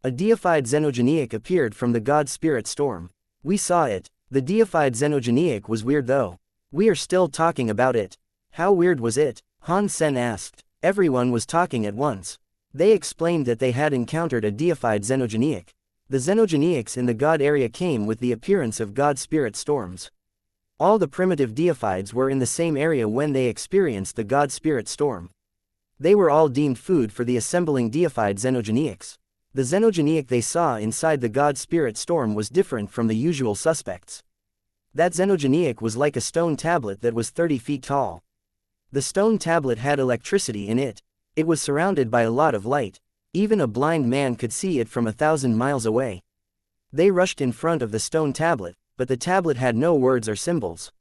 A deified xenogeneic appeared from the god spirit storm. We saw it. The deified xenogeneic was weird though. We are still talking about it." "How weird was it?" Han Sen asked. Everyone was talking at once. They explained that they had encountered a deified xenogeneic. The xenogenics in the god area came with the appearance of god spirit storms. All the primitive deifieds were in the same area when they experienced the god spirit storm. They were all deemed food for the assembling deified xenogenics. The xenogenic they saw inside the god spirit storm was different from the usual suspects. That xenogenic was like a stone tablet that was 30 feet tall. The stone tablet had electricity in it. It was surrounded by a lot of light. Even a blind man could see it from 1,000 miles away. They rushed in front of the stone tablet, but the tablet had no words or symbols.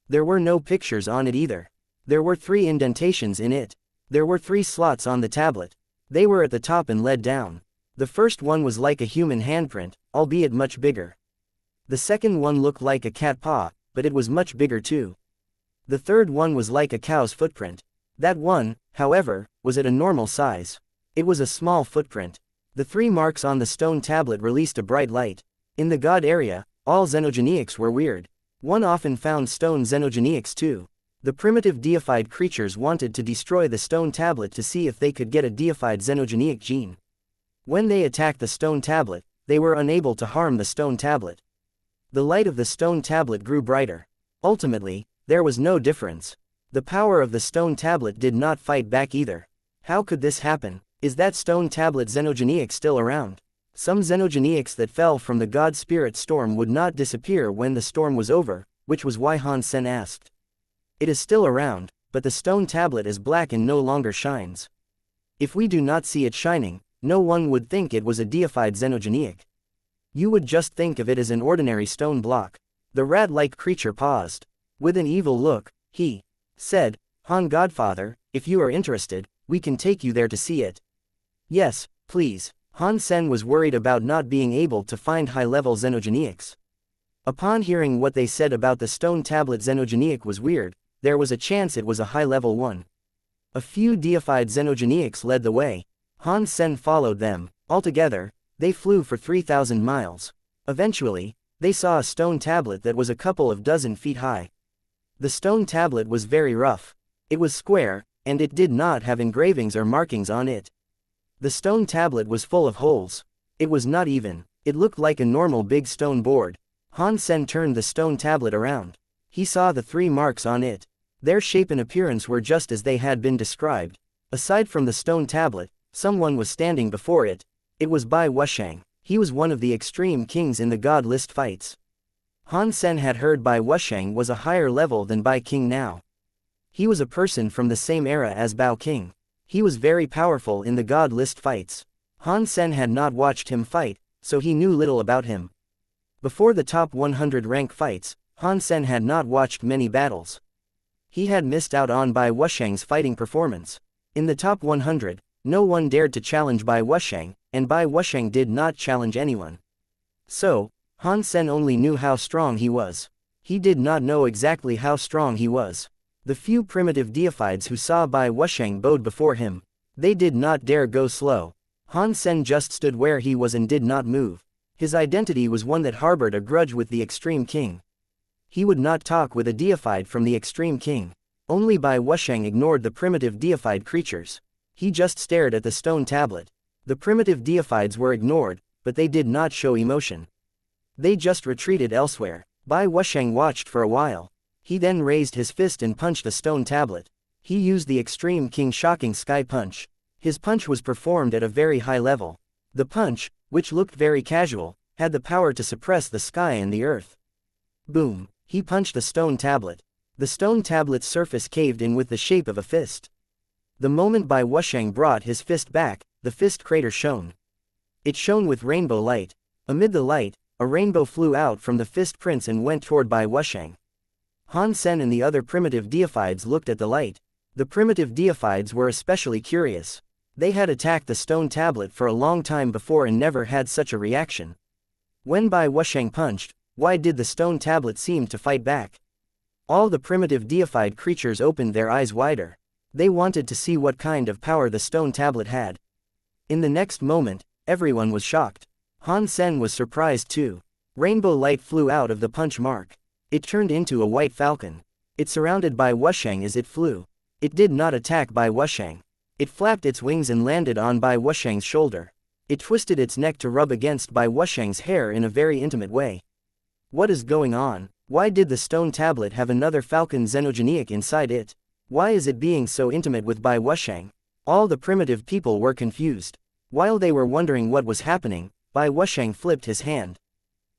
There were no pictures on it either. There were 3 indentations in it. There were 3 slots on the tablet. They were at the top and led down. The first one was like a human handprint, albeit much bigger. The second one looked like a cat paw, but it was much bigger too. The third one was like a cow's footprint. That one, however, was at a normal size. It was a small footprint. The 3 marks on the stone tablet released a bright light. In the god area, all xenogenics were weird. One often found stone xenogenics too. The primitive deified creatures wanted to destroy the stone tablet to see if they could get a deified xenogenic gene. When they attacked the stone tablet, they were unable to harm the stone tablet. The light of the stone tablet grew brighter. Ultimately, there was no difference. The power of the stone tablet did not fight back either. How could this happen? Is that stone tablet xenogenic still around? Some xenogenics that fell from the god spirit storm would not disappear when the storm was over, which was why Han Sen asked. It is still around, but the stone tablet is black and no longer shines. If we do not see it shining, no one would think it was a deified xenogenic. You would just think of it as an ordinary stone block. The rat-like creature paused. With an evil look, he said, Han Godfather, if you are interested, we can take you there to see it. Yes, please. Han Sen was worried about not being able to find high-level xenogenics. Upon hearing what they said about the stone tablet xenogenic was weird, there was a chance it was a high-level one. A few deified xenogenics led the way. Han Sen followed them. Altogether, they flew for 3,000 miles. Eventually, they saw a stone tablet that was a couple of dozen feet high. The stone tablet was very rough. It was square, and it did not have engravings or markings on it. The stone tablet was full of holes. It was not even. It looked like a normal big stone board. Han Sen turned the stone tablet around. He saw the 3 marks on it. Their shape and appearance were just as they had been described. Aside from the stone tablet, someone was standing before it. It was Bai Wuxiang. He was one of the extreme kings in the god list fights. Han Sen had heard Bai Wuxiang was a higher level than Bai King now. He was a person from the same era as Bao King. He was very powerful in the god list fights. Han Sen had not watched him fight, so he knew little about him. Before the top 100 rank fights, Han Sen had not watched many battles. He had missed out on Bai Wuxiang's fighting performance. In the top 100, no one dared to challenge Bai Wuxiang, and Bai Wuxiang did not challenge anyone. So, Han Sen only knew how strong he was. He did not know exactly how strong he was. The few primitive deifieds who saw Bai Wuxiang bowed before him. They did not dare go slow. Han Sen just stood where he was and did not move. His identity was one that harbored a grudge with the Extreme King. He would not talk with a deified from the Extreme King. Only Bai Wuxiang ignored the primitive deified creatures. He just stared at the stone tablet. The primitive deifieds were ignored, but they did not show emotion. They just retreated elsewhere. Bai Wuxiang watched for a while. He then raised his fist and punched the stone tablet. He used the Extreme King Shocking Sky Punch. His punch was performed at a very high level. The punch, which looked very casual, had the power to suppress the sky and the earth. Boom! He punched the stone tablet. The stone tablet's surface caved in with the shape of a fist. The moment Bai Wuxiang brought his fist back, the fist crater shone. It shone with rainbow light. Amid the light, a rainbow flew out from the fist prince and went toward Bai Wuxiang. Han Sen and the other primitive deifieds looked at the light. The primitive deifieds were especially curious. They had attacked the stone tablet for a long time before and never had such a reaction. When Bai Wuxiang punched, why did the stone tablet seem to fight back? All the primitive deified creatures opened their eyes wider. They wanted to see what kind of power the stone tablet had. In the next moment, everyone was shocked. Han Sen was surprised too. Rainbow light flew out of the punch mark. It turned into a white falcon. It surrounded Bai Wuxiang as it flew. It did not attack Bai Wuxiang. It flapped its wings and landed on Bai Wuxiang's shoulder. It twisted its neck to rub against Bai Wuxiang's hair in a very intimate way. What is going on? Why did the stone tablet have another falcon xenogenic inside it? Why is it being so intimate with Bai Wuxiang? All the primitive people were confused. While they were wondering what was happening, Bai Wuxiang flipped his hand.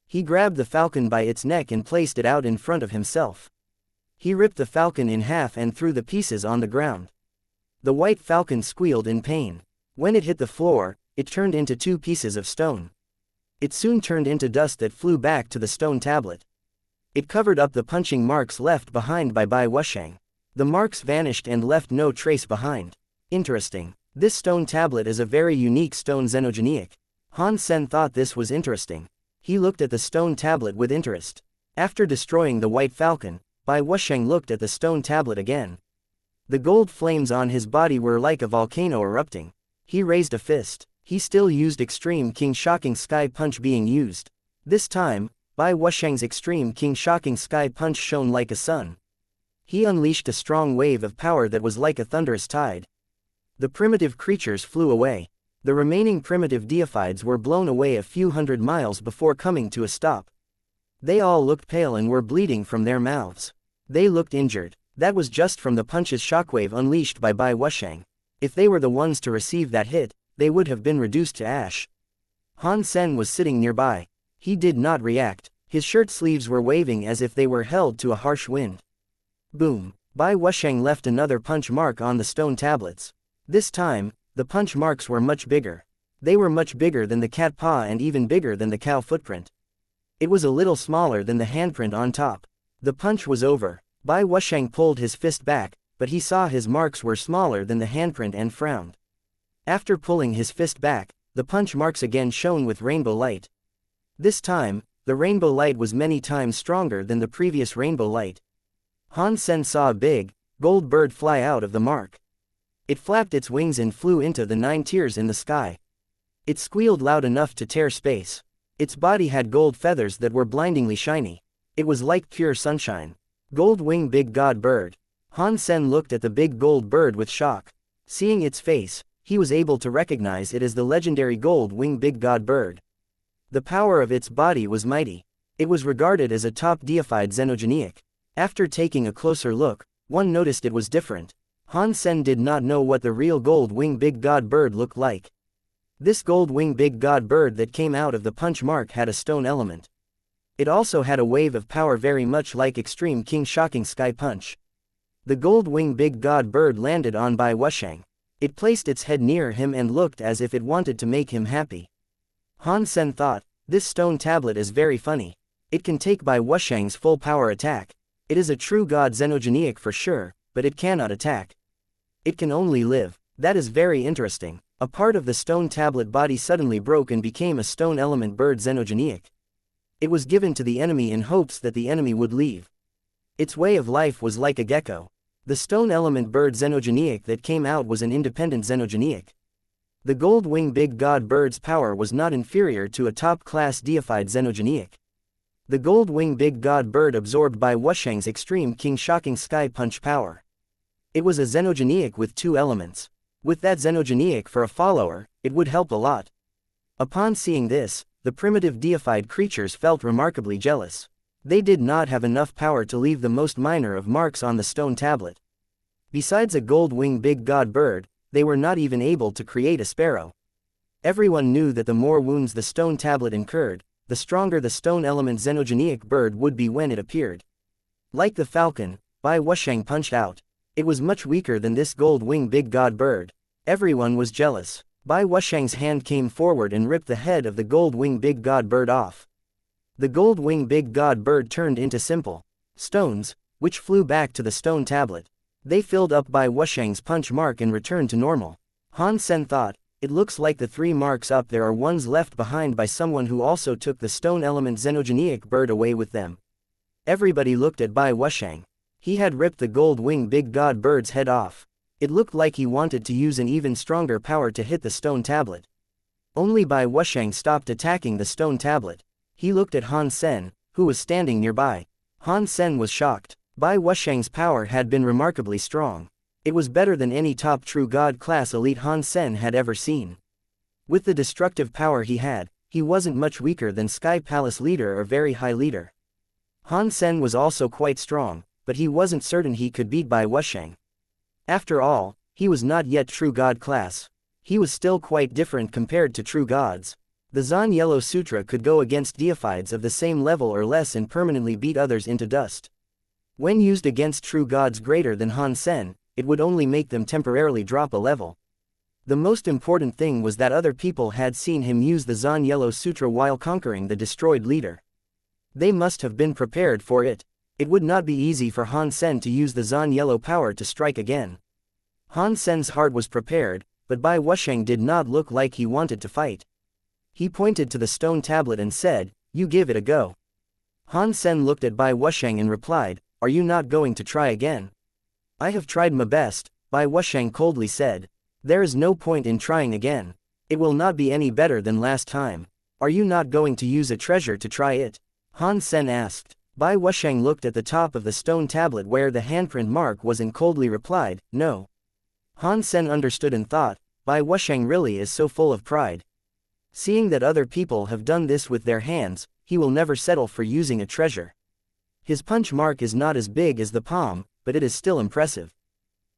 He grabbed the falcon by its neck and placed it out in front of himself. He ripped the falcon in half and threw the pieces on the ground. The white falcon squealed in pain. When it hit the floor, it turned into 2 pieces of stone. It soon turned into dust that flew back to the stone tablet. It covered up the punching marks left behind by Bai Wuxiang. The marks vanished and left no trace behind. Interesting. This stone tablet is a very unique stone xenogenic. Han Sen thought this was interesting. He looked at the stone tablet with interest. After destroying the white falcon, Bai Wuxiang looked at the stone tablet again. The gold flames on his body were like a volcano erupting. He raised a fist. He still used Extreme King Shocking Sky Punch being used. This time, Bai Wuxiang's Extreme King Shocking Sky Punch shone like a sun. He unleashed a strong wave of power that was like a thunderous tide. The primitive creatures flew away. The remaining primitive deifieds were blown away a few hundred miles before coming to a stop. They all looked pale and were bleeding from their mouths. They looked injured. That was just from the punch's shockwave unleashed by Bai Wuxiang. If they were the ones to receive that hit, they would have been reduced to ash. Han Sen was sitting nearby. He did not react. His shirt sleeves were waving as if they were held to a harsh wind. Boom! Bai Wuxiang left another punch mark on the stone tablets. This time, the punch marks were much bigger. They were much bigger than the cat paw and even bigger than the cow footprint. It was a little smaller than the handprint on top. The punch was over. Bai Wuxiang pulled his fist back, but he saw his marks were smaller than the handprint and frowned. After pulling his fist back, the punch marks again shone with rainbow light. This time, the rainbow light was many times stronger than the previous rainbow light. Han Sen saw a big, gold bird fly out of the mark. It flapped its wings and flew into the 9 tiers in the sky. It squealed loud enough to tear space. Its body had gold feathers that were blindingly shiny. It was like pure sunshine. Gold wing big god bird. Han Sen looked at the big gold bird with shock. Seeing its face, he was able to recognize it as the legendary gold wing big god bird. The power of its body was mighty. It was regarded as a top deified xenogenic. After taking a closer look, one noticed it was different. Han Sen did not know what the real gold wing big god bird looked like. This gold wing big god bird that came out of the punch mark had a stone element. It also had a wave of power very much like Extreme King Shocking Sky Punch. The gold wing big god bird landed on Bai Wuxiang. It placed its head near him and looked as if it wanted to make him happy. Han Sen thought, this stone tablet is very funny. It can take Bai Wuxiang's full power attack. It is a true god xenogenic for sure, but it cannot attack. It can only live. That is very interesting. A part of the stone tablet body suddenly broke and became a stone element bird xenogenic. It was given to the enemy in hopes that the enemy would leave. Its way of life was like a gecko. The stone element bird xenogenic that came out was an independent xenogenic. The gold wing big god bird's power was not inferior to a top-class deified xenogenic. The gold wing big god bird absorbed Bai Wuxiang's Extreme King Shocking Sky Punch power. It was a xenogenic with 2 elements. With that xenogenic for a follower, it would help a lot. Upon seeing this, the primitive deified creatures felt remarkably jealous. They did not have enough power to leave the most minor of marks on the stone tablet. Besides a gold wing big god bird, they were not even able to create a sparrow. Everyone knew that the more wounds the stone tablet incurred, the stronger the stone element xenogenic bird would be when it appeared. Like the falcon, Bai Wuxiang punched out. It was much weaker than this gold wing big god bird. Everyone was jealous. Bai Wuxiang's hand came forward and ripped the head of the gold wing big god bird off. The gold wing big god bird turned into simple stones, which flew back to the stone tablet. They filled up Bai Wuxiang's punch mark and returned to normal. Han Sen thought, it looks like the 3 marks up there are ones left behind by someone who also took the stone element xenogenic bird away with them. Everybody looked at Bai Wuxiang. He had ripped the gold wing big god bird's head off. It looked like he wanted to use an even stronger power to hit the stone tablet. Only Bai Wuxiang stopped attacking the stone tablet. He looked at Han Sen, who was standing nearby. Han Sen was shocked. Bai Wuxiang's power had been remarkably strong. It was better than any top true god class elite Han Sen had ever seen. With the destructive power he had, he wasn't much weaker than Sky Palace leader or very high leader. Han Sen was also quite strong, but he wasn't certain he could beat Bai Wuxiang. After all, he was not yet true god class. He was still quite different compared to true gods. The Zhen Yellow Sutra could go against deifieds of the same level or less and permanently beat others into dust. When used against true gods greater than Han Sen, it would only make them temporarily drop a level. The most important thing was that other people had seen him use the Zhen Yellow Sutra while conquering the destroyed leader. They must have been prepared for it. It would not be easy for Han Sen to use the Zhen Yellow power to strike again. Han Sen's heart was prepared, but Bai Wuxiang did not look like he wanted to fight. He pointed to the stone tablet and said, "You give it a go." Han Sen looked at Bai Wuxiang and replied, "Are you not going to try again?" "I have tried my best," Bai Wuxiang coldly said. "There is no point in trying again. It will not be any better than last time. Are you not going to use a treasure to try it?" Han Sen asked. Bai Wuxiang looked at the top of the stone tablet where the handprint mark was and coldly replied, "No." Han Sen understood and thought, Bai Wuxiang really is so full of pride. Seeing that other people have done this with their hands, he will never settle for using a treasure. His punch mark is not as big as the palm, but it is still impressive.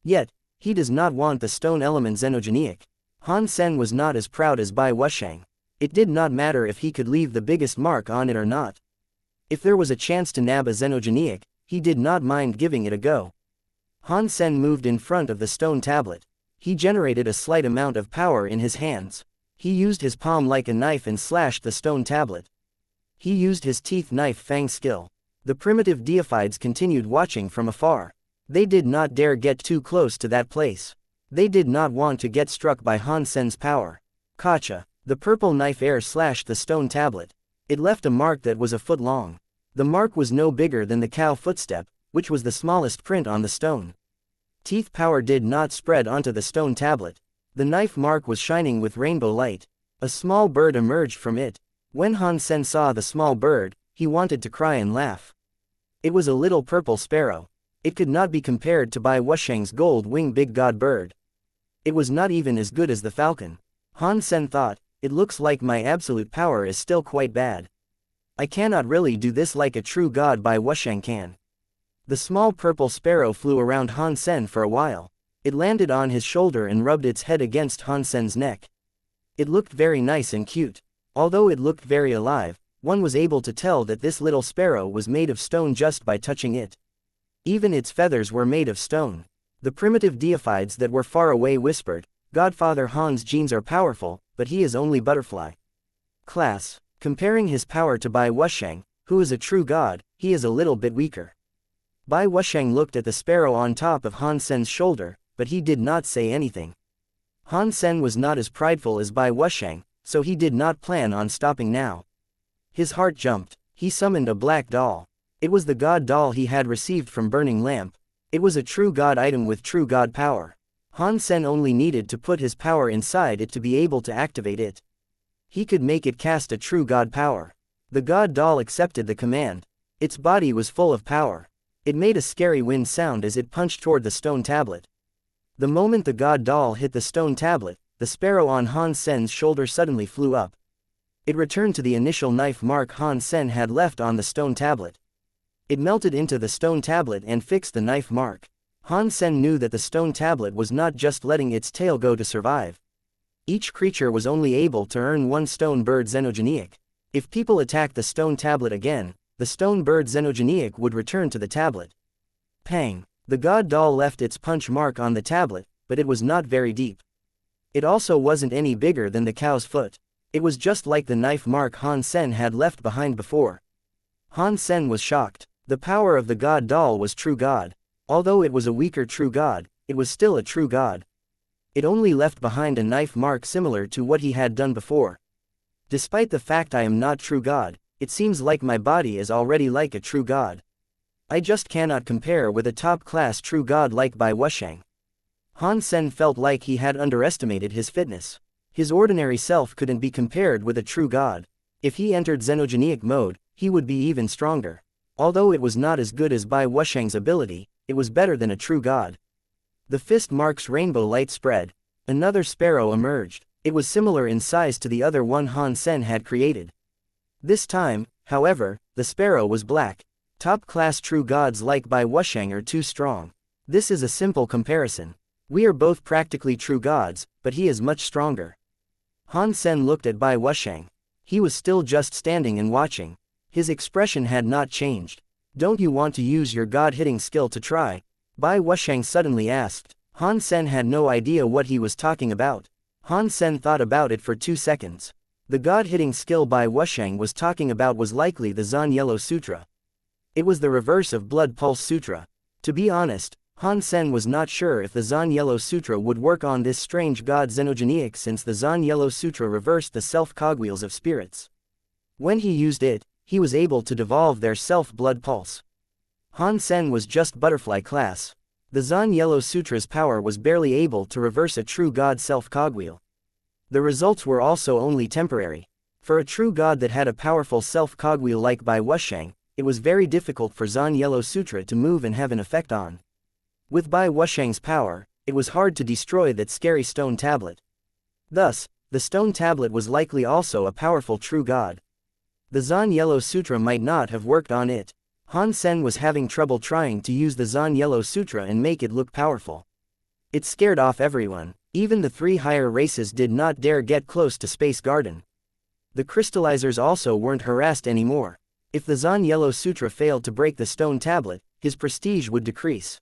Yet, he does not want the stone element xenogenic. Han Sen was not as proud as Bai Wuxiang. It did not matter if he could leave the biggest mark on it or not. If there was a chance to nab a xenogenic, he did not mind giving it a go. Han Sen moved in front of the stone tablet. He generated a slight amount of power in his hands. He used his palm like a knife and slashed the stone tablet. He used his teeth knife fang skill. The primitive deifieds continued watching from afar. They did not dare get too close to that place. They did not want to get struck by Han Sen's power. Kacha. The purple knife air slashed the stone tablet. It left a mark that was a foot long. The mark was no bigger than the cow footstep, which was the smallest print on the stone. Teeth power did not spread onto the stone tablet. The knife mark was shining with rainbow light. A small bird emerged from it. When Han Sen saw the small bird, he wanted to cry and laugh. It was a little purple sparrow. It could not be compared to Bai Wuxiang's gold-winged big god bird. It was not even as good as the falcon. Han Sen thought, "It looks like my absolute power is still quite bad. I cannot really do this like a true god Bai Wuxiang can." The small purple sparrow flew around Han Sen for a while. It landed on his shoulder and rubbed its head against Han Sen's neck. It looked very nice and cute. Although it looked very alive, one was able to tell that this little sparrow was made of stone just by touching it. Even its feathers were made of stone. The primitive deifieds that were far away whispered, "Godfather Han's genes are powerful, but he is only butterfly class. Comparing his power to Bai Wuxiang, who is a true god, he is a little bit weaker." Bai Wuxiang looked at the sparrow on top of Han Sen's shoulder, but he did not say anything. Han Sen was not as prideful as Bai Wuxiang, so he did not plan on stopping now. His heart jumped. He summoned a black doll. It was the god doll he had received from Burning Lamp. It was a true god item with true god power. Han Sen only needed to put his power inside it to be able to activate it. He could make it cast a true god power. The god doll accepted the command. Its body was full of power. It made a scary wind sound as it punched toward the stone tablet. The moment the god doll hit the stone tablet, the sparrow on Han Sen's shoulder suddenly flew up. It returned to the initial knife mark Han Sen had left on the stone tablet. It melted into the stone tablet and fixed the knife mark. Han Sen knew that the stone tablet was not just letting its tail go to survive. Each creature was only able to earn one stone bird xenogeniac. If people attacked the stone tablet again, the stone bird xenogeniac would return to the tablet. Pang! The god doll left its punch mark on the tablet, but it was not very deep. It also wasn't any bigger than the cow's foot. It was just like the knife mark Han Sen had left behind before. Han Sen was shocked. The power of the god doll was true god. Although it was a weaker true god, it was still a true god. It only left behind a knife mark similar to what he had done before. Despite the fact I am not true god, it seems like my body is already like a true god. I just cannot compare with a top-class true god like Bai Wuxiang. Han Sen felt like he had underestimated his fitness. His ordinary self couldn't be compared with a true god. If he entered xenogenic mode, he would be even stronger. Although it was not as good as Bai Wuxiang's ability, it was better than a true god. The fist mark's rainbow light spread. Another sparrow emerged. It was similar in size to the other one Han Sen had created. This time, however, the sparrow was black. Top-class true gods like Bai Wuxiang are too strong. This is a simple comparison. We are both practically true gods, but he is much stronger. Han Sen looked at Bai Wuxiang. He was still just standing and watching. His expression had not changed. Don't you want to use your god-hitting skill to try? Bai Wuxiang suddenly asked. Han Sen had no idea what he was talking about. Han Sen thought about it for 2 seconds. The god-hitting skill Bai Wuxiang was talking about was likely the Zhen Yellow Sutra. It was the reverse of Blood Pulse Sutra. To be honest, Han Sen was not sure if the Zhen Yellow Sutra would work on this strange god xenogeniac, since the Zhen Yellow Sutra reversed the self-cogwheels of spirits. When he used it, he was able to devolve their self-blood pulse. Han Sen was just butterfly class. The Zhen Yellow Sutra's power was barely able to reverse a true god self-cogwheel. The results were also only temporary. For a true god that had a powerful self-cogwheel like Bai Wuxiang, it was very difficult for Zhen Yellow Sutra to move and have an effect on. With Bai Wuxiang's power, it was hard to destroy that scary stone tablet. Thus, the stone tablet was likely also a powerful true god. The Zhen Yellow Sutra might not have worked on it. Han Sen was having trouble trying to use the Zhen Yellow Sutra and make it look powerful. It scared off everyone. Even the 3 higher races did not dare get close to Space Garden. The crystallizers also weren't harassed anymore. If the Zhen Yellow Sutra failed to break the stone tablet, his prestige would decrease.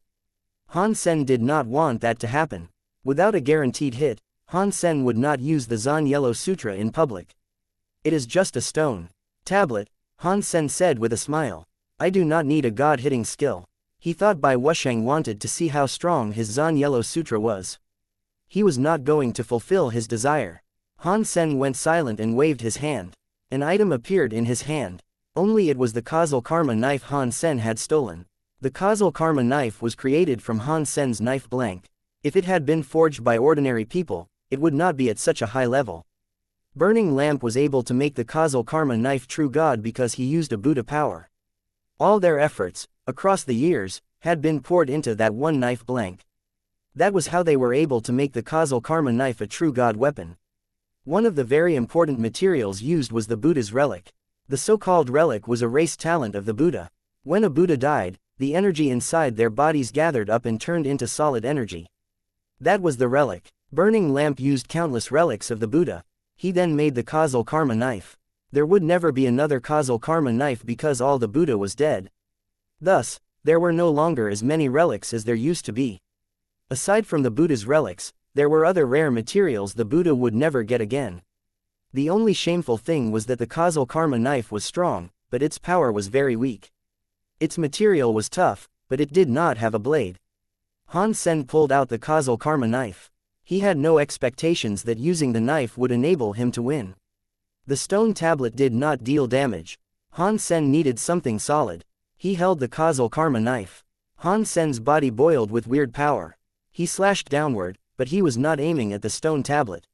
Han Sen did not want that to happen. Without a guaranteed hit, Han Sen would not use the Zhen Yellow Sutra in public. It is just a stone tablet, Han Sen said with a smile. I do not need a god-hitting skill. He thought Bai Wuxiang wanted to see how strong his Zhen Yellow Sutra was. He was not going to fulfill his desire. Han Sen went silent and waved his hand. An item appeared in his hand. Only it was the causal karma knife Han Sen had stolen. The causal karma knife was created from Han Sen's knife blank. If it had been forged by ordinary people, it would not be at such a high level. Burning Lamp was able to make the causal karma knife true god because he used a Buddha power. All their efforts, across the years, had been poured into that one knife blank. That was how they were able to make the causal karma knife a true god weapon. One of the very important materials used was the Buddha's relic. The so-called relic was a race talent of the Buddha. When a Buddha died, the energy inside their bodies gathered up and turned into solid energy. That was the relic. Burning Lamp used countless relics of the Buddha. He then made the causal karma knife. There would never be another causal karma knife because all the Buddha was dead. Thus, there were no longer as many relics as there used to be. Aside from the Buddha's relics, there were other rare materials the Buddha would never get again. The only shameful thing was that the causal karma knife was strong, but its power was very weak. Its material was tough, but it did not have a blade. Han Sen pulled out the causal karma knife. He had no expectations that using the knife would enable him to win. The stone tablet did not deal damage. Han Sen needed something solid. He held the causal karma knife. Han Sen's body boiled with weird power. He slashed downward, but he was not aiming at the stone tablet.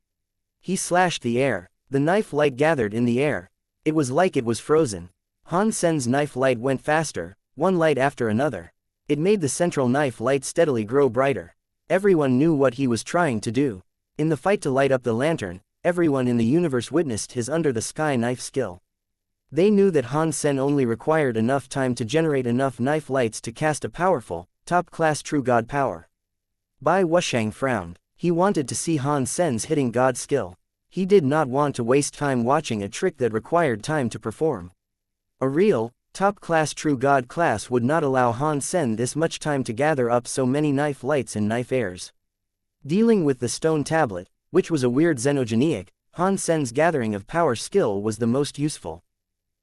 He slashed the air. The knife light gathered in the air. It was like it was frozen. Han Sen's knife light went faster, one light after another. It made the central knife light steadily grow brighter. Everyone knew what he was trying to do. In the fight to light up the lantern, everyone in the universe witnessed his under-the-sky knife skill. They knew that Han Sen only required enough time to generate enough knife lights to cast a powerful, top-class true god power. Bai Wuxiang frowned. He wanted to see Han Sen's hitting god skill. He did not want to waste time watching a trick that required time to perform. A real, top-class true god class would not allow Han Sen this much time to gather up so many knife lights and knife airs. Dealing with the stone tablet, which was a weird xenogeniac, Han Sen's gathering of power skill was the most useful.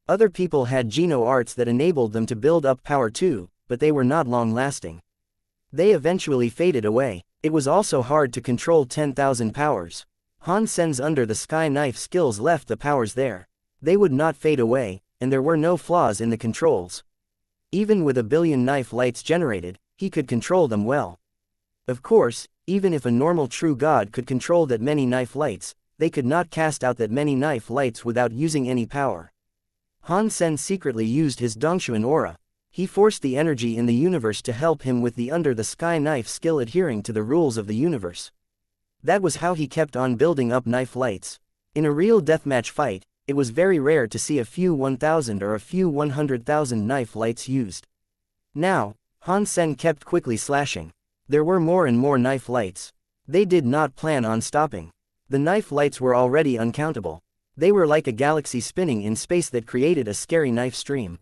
Other people had Geno arts that enabled them to build up power too, but they were not long-lasting. They eventually faded away. It was also hard to control 10,000 powers. Han Sen's under-the-sky knife skills left the powers there. They would not fade away, and there were no flaws in the controls. Even with 1 billion knife lights generated, he could control them well. Of course, even if a normal true god could control that many knife lights, they could not cast out that many knife lights without using any power. Han Sen secretly used his Dongshuan aura. He forced the energy in the universe to help him with the under-the-sky knife skill, adhering to the rules of the universe. That was how he kept on building up knife lights. In a real deathmatch fight, it was very rare to see a few 1,000 or a few 100,000 knife lights used. Now, Han Sen kept quickly slashing. There were more and more knife lights. They did not plan on stopping. The knife lights were already uncountable. They were like a galaxy spinning in space that created a scary knife stream.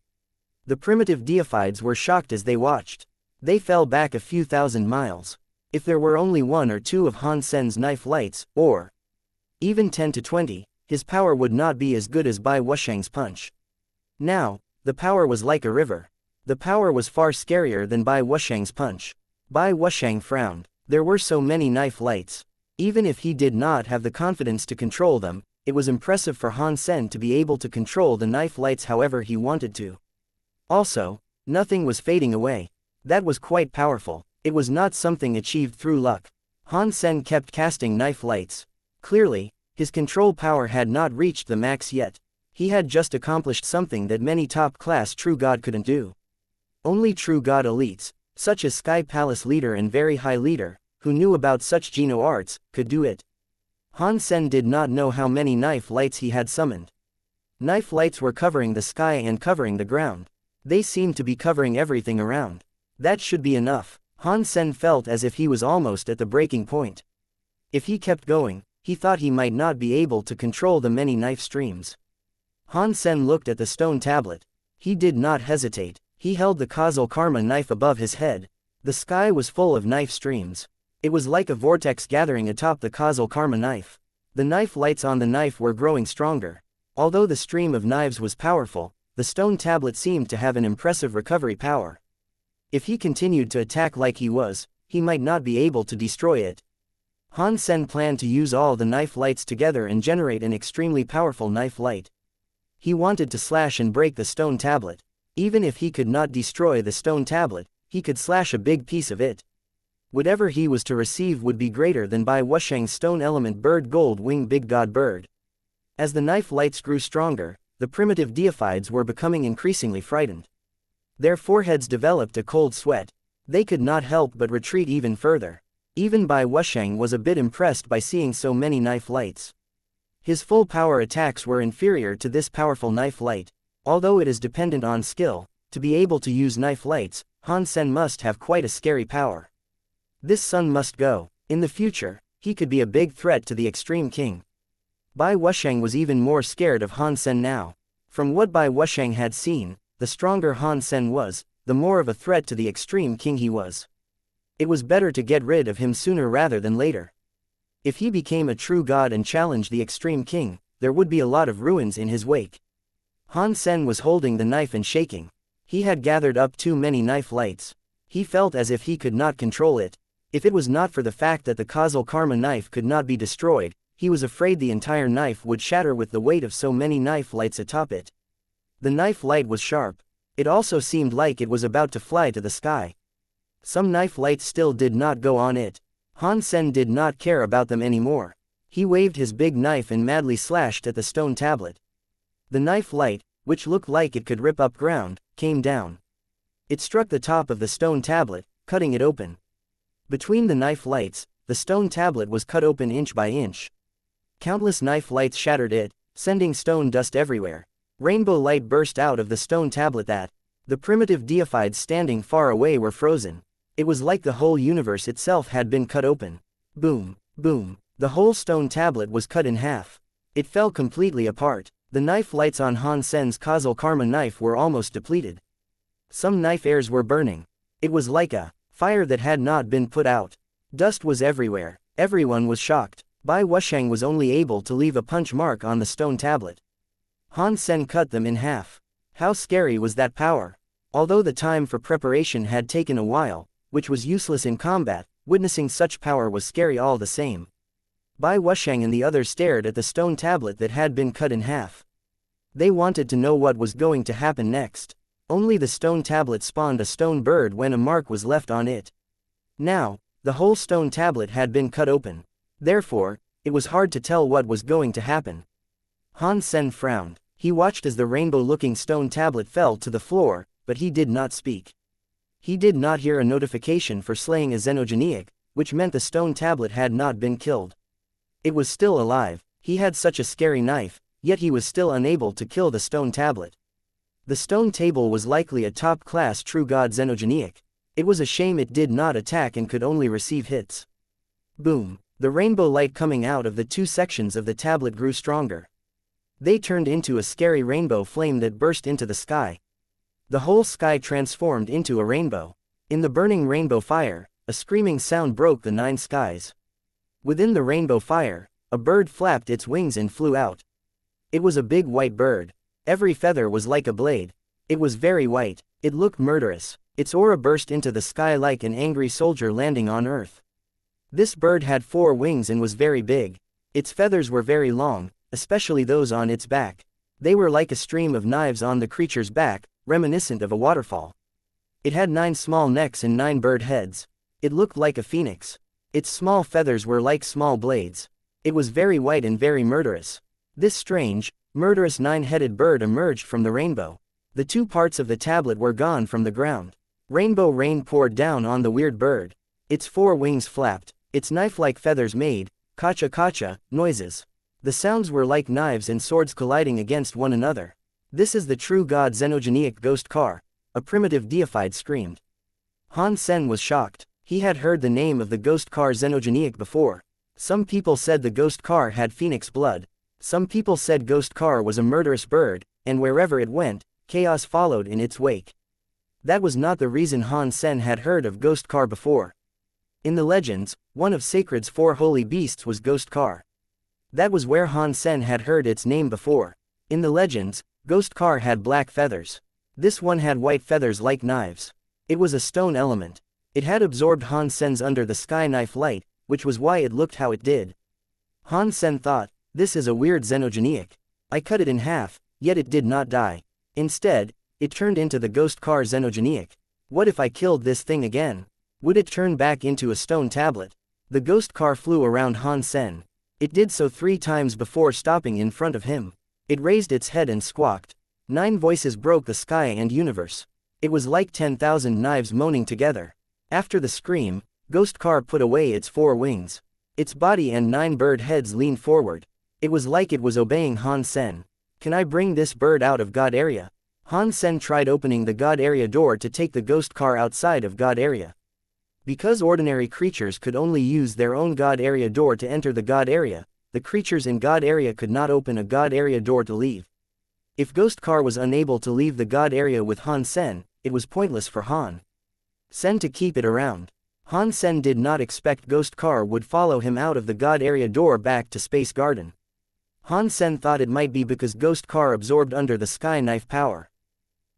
The primitive deifieds were shocked as they watched. They fell back a few thousand miles. If there were only 1 or 2 of Han Sen's knife lights, or even 10 to 20, his power would not be as good as Bai Wuxiang's punch. Now, the power was like a river. The power was far scarier than Bai Wuxiang's punch. Bai Wuxiang frowned. There were so many knife lights. Even if he did not have the confidence to control them, it was impressive for Han Sen to be able to control the knife lights however he wanted to. Also, nothing was fading away. That was quite powerful. It was not something achieved through luck. Han Sen kept casting knife lights. Clearly, his control power had not reached the max yet. He had just accomplished something that many top-class true god couldn't do. Only true god elites, such as Sky Palace leader and very high leader, who knew about such Geno arts, could do it. Han Sen did not know how many knife lights he had summoned. Knife lights were covering the sky and covering the ground. They seemed to be covering everything around. That should be enough. Han Sen felt as if he was almost at the breaking point. If he kept going, he thought he might not be able to control the many knife streams. Han Sen looked at the stone tablet. He did not hesitate. He held the causal karma knife above his head. The sky was full of knife streams. It was like a vortex gathering atop the causal karma knife. The knife lights on the knife were growing stronger. Although the stream of knives was powerful, the stone tablet seemed to have an impressive recovery power. If he continued to attack like he was, he might not be able to destroy it. Han Sen planned to use all the knife lights together and generate an extremely powerful knife light. He wanted to slash and break the stone tablet. Even if he could not destroy the stone tablet, he could slash a big piece of it. Whatever he was to receive would be greater than Bai Wuxiang's stone element bird gold wing big god bird. As the knife lights grew stronger, the primitive deifieds were becoming increasingly frightened. Their foreheads developed a cold sweat. They could not help but retreat even further. Even Bai Wuxiang was a bit impressed by seeing so many knife lights. His full power attacks were inferior to this powerful knife light. Although it is dependent on skill, to be able to use knife lights, Han Sen must have quite a scary power. This son must go. In the future, he could be a big threat to the Extreme King. Bai Wuxiang was even more scared of Han Sen now. From what Bai Wuxiang had seen, the stronger Han Sen was, the more of a threat to the Extreme King he was. It was better to get rid of him sooner rather than later. If he became a true god and challenged the Extreme King, there would be a lot of ruins in his wake. Han Sen was holding the knife and shaking. He had gathered up too many knife lights. He felt as if he could not control it. If it was not for the fact that the causal karma knife could not be destroyed, he was afraid the entire knife would shatter with the weight of so many knife lights atop it. The knife light was sharp. It also seemed like it was about to fly to the sky. Some knife lights still did not go on it. Han Sen did not care about them anymore. He waved his big knife and madly slashed at the stone tablet. The knife light, which looked like it could rip up ground, came down. It struck the top of the stone tablet, cutting it open. Between the knife lights, the stone tablet was cut open inch by inch. Countless knife lights shattered it, sending stone dust everywhere. Rainbow light burst out of the stone tablet that the primitive deifieds standing far away were frozen. It was like the whole universe itself had been cut open. Boom, boom. The whole stone tablet was cut in half. It fell completely apart. The knife lights on Han Sen's causal karma knife were almost depleted. Some knife airs were burning. It was like a fire that had not been put out. Dust was everywhere. Everyone was shocked. Bai Wuxiang was only able to leave a punch mark on the stone tablet. Han Sen cut them in half. How scary was that power? Although the time for preparation had taken a while, which was useless in combat, witnessing such power was scary all the same. Bai Wuxiang and the others stared at the stone tablet that had been cut in half. They wanted to know what was going to happen next. Only the stone tablet spawned a stone bird when a mark was left on it. Now, the whole stone tablet had been cut open. Therefore, it was hard to tell what was going to happen. Han Sen frowned. He watched as the rainbow-looking stone tablet fell to the floor, but he did not speak. He did not hear a notification for slaying a xenogeniac, which meant the stone tablet had not been killed. It was still alive. He had such a scary knife, yet he was still unable to kill the stone tablet. The stone table was likely a top-class true god xenogenic. It was a shame it did not attack and could only receive hits. Boom! The rainbow light coming out of the two sections of the tablet grew stronger. They turned into a scary rainbow flame that burst into the sky. The whole sky transformed into a rainbow. In the burning rainbow fire, a screaming sound broke the 9 skies. Within the rainbow fire, a bird flapped its wings and flew out. It was a big white bird. Every feather was like a blade. It was very white. It looked murderous. Its aura burst into the sky like an angry soldier landing on earth. This bird had 4 wings and was very big. Its feathers were very long, especially those on its back. They were like a stream of knives on the creature's back, reminiscent of a waterfall. It had 9 small necks and 9 bird heads. It looked like a phoenix. Its small feathers were like small blades. It was very white and very murderous. This strange, murderous 9-headed bird emerged from the rainbow. The 2 parts of the tablet were gone from the ground. Rainbow rain poured down on the weird bird. Its 4 wings flapped. Its knife-like feathers made, kacha-kacha, noises. The sounds were like knives and swords colliding against one another. This is the true god xenogenic ghost car, a primitive deified screamed. Han Sen was shocked. He had heard the name of the ghost car xenogenic before. Some people said the ghost car had phoenix blood. Some people said ghost car was a murderous bird, and wherever it went, chaos followed in its wake. That was not the reason Han Sen had heard of ghost car before. In the legends, one of Sacred's 4 holy beasts was ghost car. That was where Han Sen had heard its name before. In the legends, ghost car had black feathers. This one had white feathers like knives. It was a stone element. It had absorbed Han Sen's under the sky knife light, which was why it looked how it did. Han Sen thought, this is a weird xenogenic. I cut it in half, yet it did not die. Instead, it turned into the ghost car xenogenic. What if I killed this thing again? Would it turn back into a stone tablet? The ghost car flew around Han Sen. It did so 3 times before stopping in front of him. It raised its head and squawked. 9 voices broke the sky and universe. It was like 10,000 knives moaning together. After the scream, ghost car put away its 4 wings. Its body and 9 bird heads leaned forward. It was like it was obeying Han Sen. Can I bring this bird out of God area? Han Sen tried opening the God area door to take the ghost car outside of God area. Because ordinary creatures could only use their own God area door to enter the God area, the creatures in God area could not open a God area door to leave. If ghost car was unable to leave the God area with Han Sen, it was pointless for Han Sen to keep it around. Han Sen did not expect ghost car would follow him out of the God area door back to Space Garden. Han Sen thought it might be because ghost car absorbed under the sky knife power.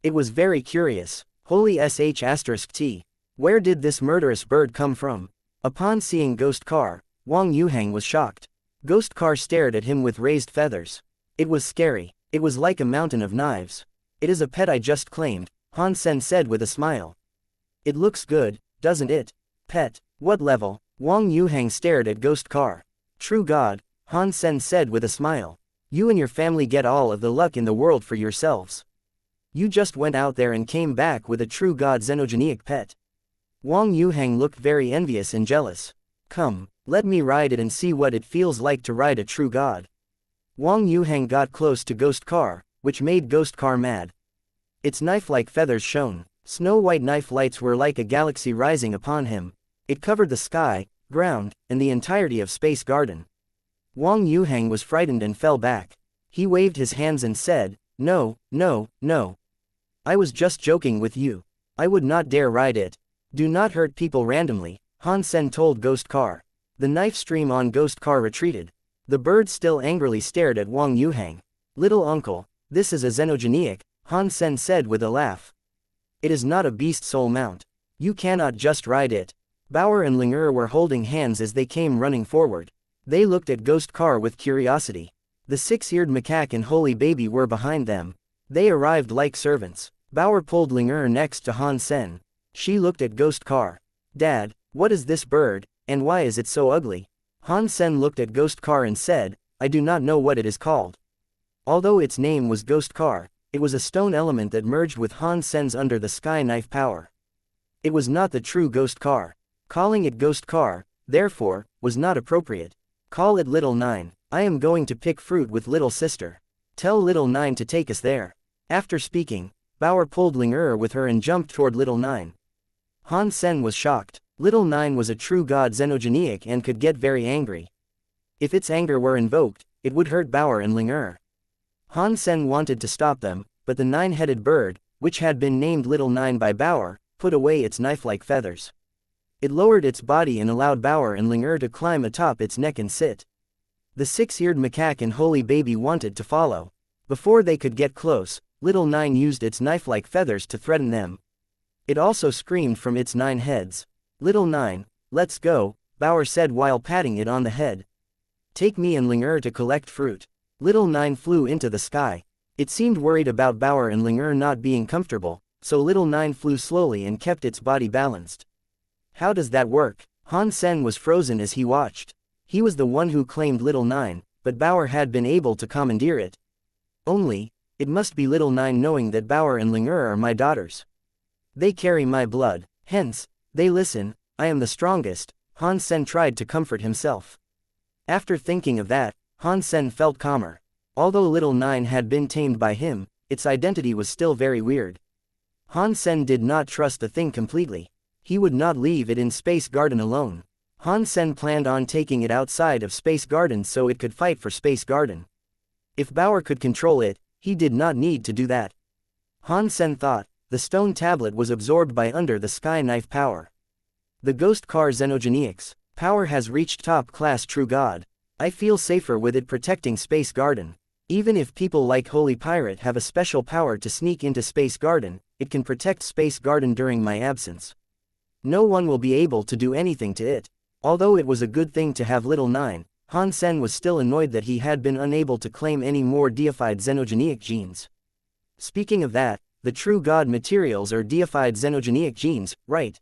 It was very curious. Holy sh*t. Where did this murderous bird come from? Upon seeing ghost car, Wang Yuhang was shocked. Ghost car stared at him with raised feathers. It was scary. It was like a mountain of knives. It is a pet I just claimed, Han Sen said with a smile. It looks good, doesn't it? Pet. What level? Wang Yuhang stared at ghost car. True God, Han Sen said with a smile. You and your family get all of the luck in the world for yourselves. You just went out there and came back with a true god xenogenic pet. Wang Yuhang looked very envious and jealous. Come, let me ride it and see what it feels like to ride a true god. Wang Yuhang got close to ghost car, which made ghost car mad. Its knife-like feathers shone. Snow-white knife lights were like a galaxy rising upon him. It covered the sky, ground, and the entirety of Space Garden. Wang Yuhang was frightened and fell back. He waved his hands and said, No, no, no. I was just joking with you. I would not dare ride it. Do not hurt people randomly, Han Sen told ghost car. The knife stream on ghost car retreated. The bird still angrily stared at Wang Yuhang. Little uncle, this is a xenogenic, Han Sen said with a laugh. It is not a beast soul mount. You cannot just ride it. Bauer and Ling were holding hands as they came running forward. They looked at ghost car with curiosity. The 6-eared macaque and holy baby were behind them. They arrived like servants. Bauer pulled Ling next to Han Sen. She looked at ghost car. Dad, what is this bird, and why is it so ugly? Han Sen looked at ghost car and said, I do not know what it is called. Although its name was ghost car, it was a stone element that merged with Han Sen's under the sky knife power. It was not the true ghost car. Calling it ghost car, therefore, was not appropriate. Call it Little Nine. I am going to pick fruit with little sister. Tell Little Nine to take us there. After speaking, Bauer pulled Ling with her and jumped toward Little Nine. Han Sen was shocked. Little Nine was a true god xenogenic and could get very angry. If its anger were invoked, it would hurt Bauer and Ling. Han Sen wanted to stop them, but the nine-headed bird, which had been named Little Nine by Bauer, put away its knife-like feathers. It lowered its body and allowed Bauer and Ling to climb atop its neck and sit. The six-eared macaque and Holy Baby wanted to follow. Before they could get close, Little Nine used its knife-like feathers to threaten them. It also screamed from its 9 heads. Little Nine, let's go, Bauer said while patting it on the head. Take me and Ling to collect fruit. Little Nine flew into the sky. It seemed worried about Bauer and Ling not being comfortable, so Little Nine flew slowly and kept its body balanced. How does that work? Han Sen was frozen as he watched. He was the one who claimed Little Nine, but Bauer had been able to commandeer it. Only, it must be Little Nine knowing that Bauer and Ling are my daughters. They carry my blood, hence, they listen, I am the strongest, Han Sen tried to comfort himself. After thinking of that, Han Sen felt calmer. Although Little Nine had been tamed by him, its identity was still very weird. Han Sen did not trust the thing completely. He would not leave it in Space Garden alone. Han Sen planned on taking it outside of Space Garden so it could fight for Space Garden. If Bauer could control it, he did not need to do that. Han Sen thought, the stone tablet was absorbed by under the sky knife power. The ghost car xenogenics power has reached top class true god. I feel safer with it protecting Space Garden. Even if people like Holy Pirate have a special power to sneak into Space Garden, it can protect Space Garden during my absence. No one will be able to do anything to it. Although it was a good thing to have Little Nine, Han Sen was still annoyed that he had been unable to claim any more deified xenogenic genes. Speaking of that, the true god materials are deified xenogenic genes, right?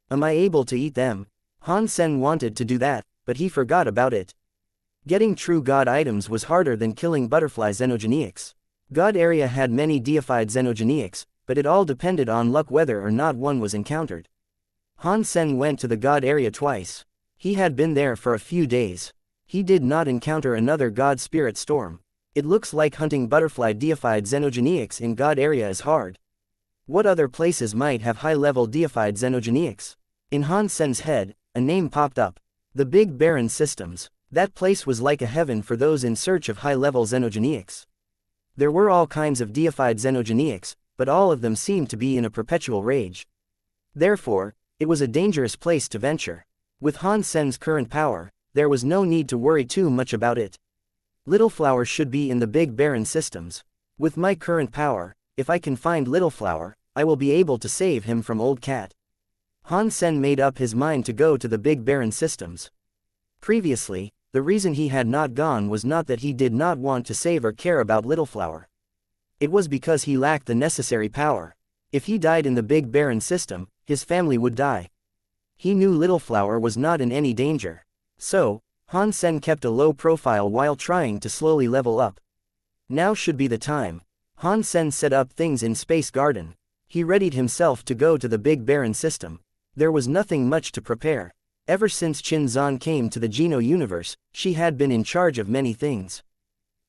Am I able to eat them? Han Sen wanted to do that, but he forgot about it. Getting true god items was harder than killing butterfly xenogenics. God area had many deified xenogenics, but it all depended on luck whether or not one was encountered. Han Sen went to the god area twice. He had been there for a few days. He did not encounter another god spirit storm. It looks like hunting butterfly deified xenogenics in god area is hard. What other places might have high-level deified xenogenics? In Han Sen's head, a name popped up. The Big Barren Systems. That place was like a heaven for those in search of high-level xenogenics. There were all kinds of deified xenogenics, but all of them seemed to be in a perpetual rage. Therefore, it was a dangerous place to venture. With Han Sen's current power, there was no need to worry too much about it. Little Flower should be in the Big Barren Systems. With my current power, if I can find Little Flower, I will be able to save him from Old Cat. Han Sen made up his mind to go to the Big Barren Systems. Previously, the reason he had not gone was not that he did not want to save or care about Little Flower. It was because he lacked the necessary power. If he died in the Big Barren System, his family would die. He knew Little Flower was not in any danger. So, Han Sen kept a low profile while trying to slowly level up. Now should be the time. Han Sen set up things in Space Garden. He readied himself to go to the Big Barren System. There was nothing much to prepare. Ever since Qin Zhan came to the Geno universe, she had been in charge of many things.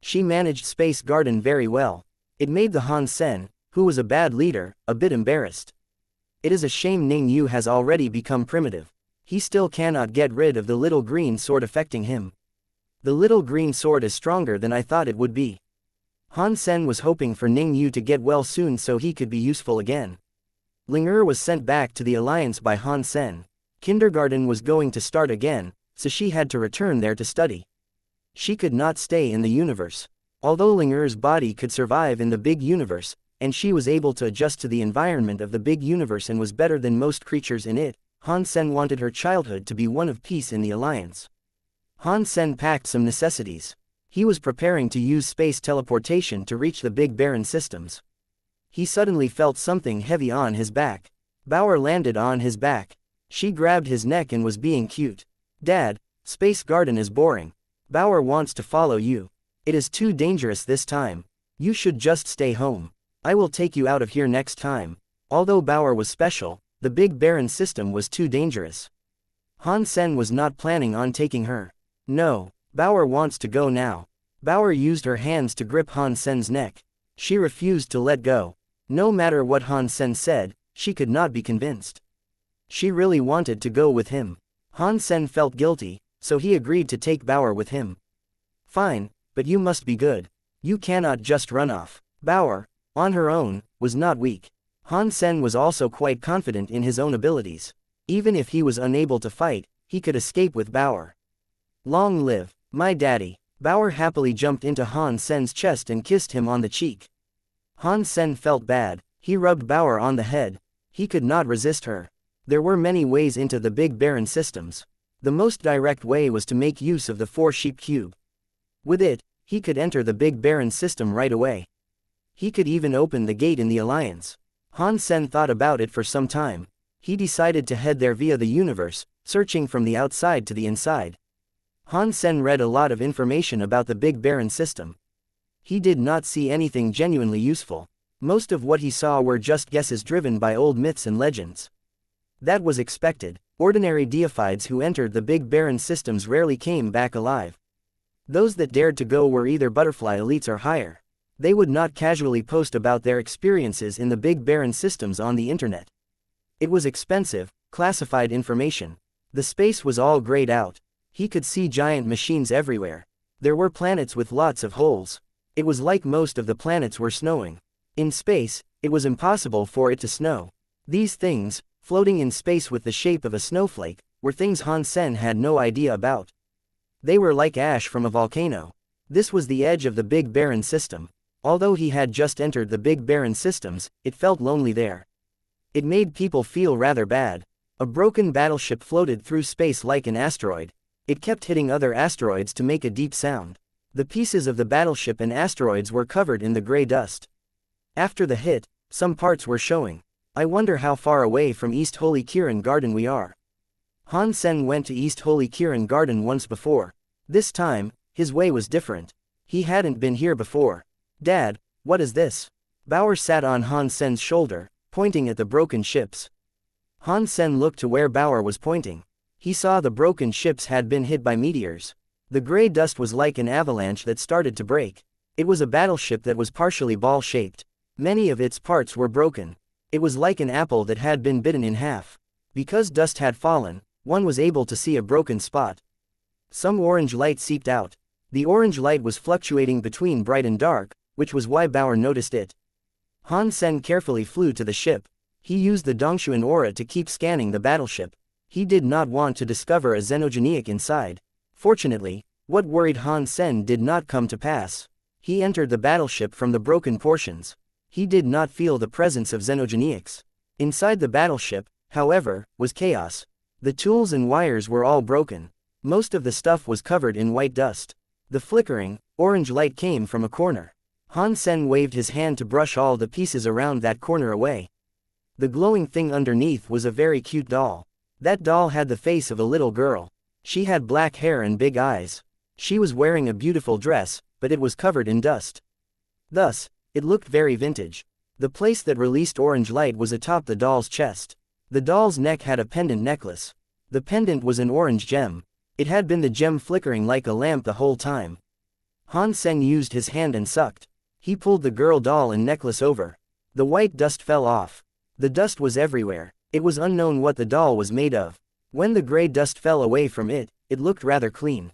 She managed Space Garden very well. It made the Han Sen, who was a bad leader, a bit embarrassed. It is a shame Ning Yu has already become primitive. He still cannot get rid of the little green sword affecting him. The little green sword is stronger than I thought it would be. Han Sen was hoping for Ning Yu to get well soon so he could be useful again. Ling was sent back to the Alliance by Han Sen. Kindergarten was going to start again, so she had to return there to study. She could not stay in the universe. Although Ling body could survive in the big universe, and she was able to adjust to the environment of the big universe and was better than most creatures in it, Han Sen wanted her childhood to be one of peace in the Alliance. Han Sen packed some necessities. He was preparing to use space teleportation to reach the Big Barren Systems. He suddenly felt something heavy on his back. Bauer landed on his back. She grabbed his neck and was being cute. Dad, Space Garden is boring. Bauer wants to follow you. It is too dangerous this time. You should just stay home. I will take you out of here next time. Although Bauer was special, the Big Barren System was too dangerous. Han Sen was not planning on taking her. No, Bauer wants to go now. Bauer used her hands to grip Han Sen's neck. She refused to let go. No matter what Han Sen said, she could not be convinced. She really wanted to go with him. Han Sen felt guilty, so he agreed to take Bauer with him. Fine, but you must be good. You cannot just run off. Bauer, on her own, was not weak. Han Sen was also quite confident in his own abilities. Even if he was unable to fight, he could escape with Bauer. Long live, my daddy. Bauer happily jumped into Han Sen's chest and kissed him on the cheek. Han Sen felt bad. He rubbed Bauer on the head. He could not resist her. There were many ways into the Big Baron systems. The most direct way was to make use of the Four-Sheep Cube. With it, he could enter the Big Baron system right away. He could even open the gate in the Alliance. Han Sen thought about it for some time. He decided to head there via the universe, searching from the outside to the inside. Han Sen read a lot of information about the Big Baron system. He did not see anything genuinely useful. Most of what he saw were just guesses driven by old myths and legends. That was expected. Ordinary deifieds who entered the Big Baron systems rarely came back alive. Those that dared to go were either butterfly elites or higher. They would not casually post about their experiences in the Big Baron systems on the internet. It was expensive, classified information. The space was all grayed out. He could see giant machines everywhere. There were planets with lots of holes. It was like most of the planets were snowing. In space, it was impossible for it to snow. These things, floating in space with the shape of a snowflake, were things Han Sen had no idea about. They were like ash from a volcano. This was the edge of the Big Baron system. Although he had just entered the Big Baron systems, it felt lonely there. It made people feel rather bad. A broken battleship floated through space like an asteroid. It kept hitting other asteroids to make a deep sound. The pieces of the battleship and asteroids were covered in the gray dust. After the hit, some parts were showing. I wonder how far away from East Holy Kirin Garden we are. Han Sen went to East Holy Kirin Garden once before. This time, his way was different. He hadn't been here before. Dad, what is this? Bauer sat on Han Sen's shoulder, pointing at the broken ships. Han Sen looked to where Bauer was pointing. He saw the broken ships had been hit by meteors. The gray dust was like an avalanche that started to break. It was a battleship that was partially ball-shaped. Many of its parts were broken. It was like an apple that had been bitten in half. Because dust had fallen, one was able to see a broken spot. Some orange light seeped out. The orange light was fluctuating between bright and dark, which was why Bauer noticed it. Han Sen carefully flew to the ship. He used the Dongshuan aura to keep scanning the battleship. He did not want to discover a xenogeniac inside. Fortunately, what worried Han Sen did not come to pass. He entered the battleship from the broken portions. He did not feel the presence of xenogeniacs. Inside the battleship, however, was chaos. The tools and wires were all broken. Most of the stuff was covered in white dust. The flickering, orange light came from a corner. Han Sen waved his hand to brush all the pieces around that corner away. The glowing thing underneath was a very cute doll. That doll had the face of a little girl. She had black hair and big eyes. She was wearing a beautiful dress, but it was covered in dust. Thus, it looked very vintage. The place that released orange light was atop the doll's chest. The doll's neck had a pendant necklace. The pendant was an orange gem. It had been the gem flickering like a lamp the whole time. Han Sen used his hand and sucked. He pulled the girl doll and necklace over. The white dust fell off. The dust was everywhere. It was unknown what the doll was made of. When the gray dust fell away from it, it looked rather clean.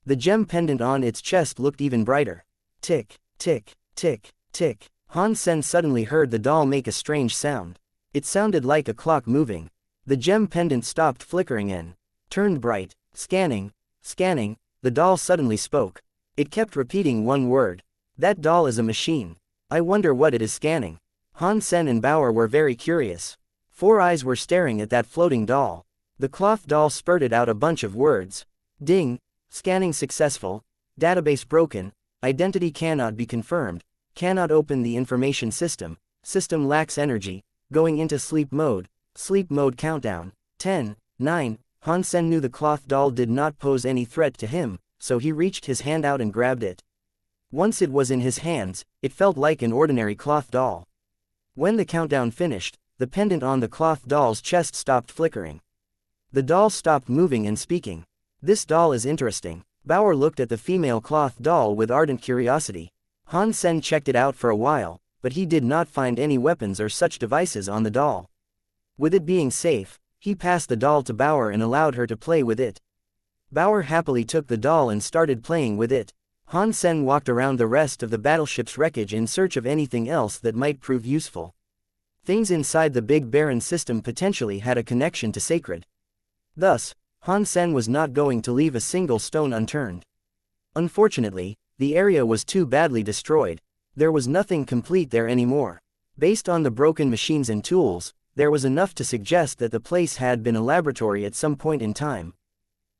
The gem pendant on its chest looked even brighter. Tick, tick, tick, tick. Han Sen suddenly heard the doll make a strange sound. It sounded like a clock moving. The gem pendant stopped flickering and turned bright. Scanning, scanning, the doll suddenly spoke. It kept repeating one word. That doll is a machine. I wonder what it is scanning. Han Sen and Bauer were very curious. 4 eyes were staring at that floating doll. The cloth doll spurted out a bunch of words. Ding, scanning successful, database broken, identity cannot be confirmed, cannot open the information system lacks energy, going into sleep mode countdown, 10, 9, Han Sen knew the cloth doll did not pose any threat to him, so he reached his hand out and grabbed it. Once it was in his hands, it felt like an ordinary cloth doll. When the countdown finished, the pendant on the cloth doll's chest stopped flickering. The doll stopped moving and speaking. This doll is interesting. Bauer looked at the female cloth doll with ardent curiosity. Han Sen checked it out for a while, but he did not find any weapons or such devices on the doll. With it being safe, he passed the doll to Bauer and allowed her to play with it. Bauer happily took the doll and started playing with it. Han Sen walked around the rest of the battleship's wreckage in search of anything else that might prove useful. Things inside the Big Baron system potentially had a connection to sacred. Thus, Han Sen was not going to leave a single stone unturned. Unfortunately, the area was too badly destroyed. There was nothing complete there anymore. Based on the broken machines and tools, there was enough to suggest that the place had been a laboratory at some point in time.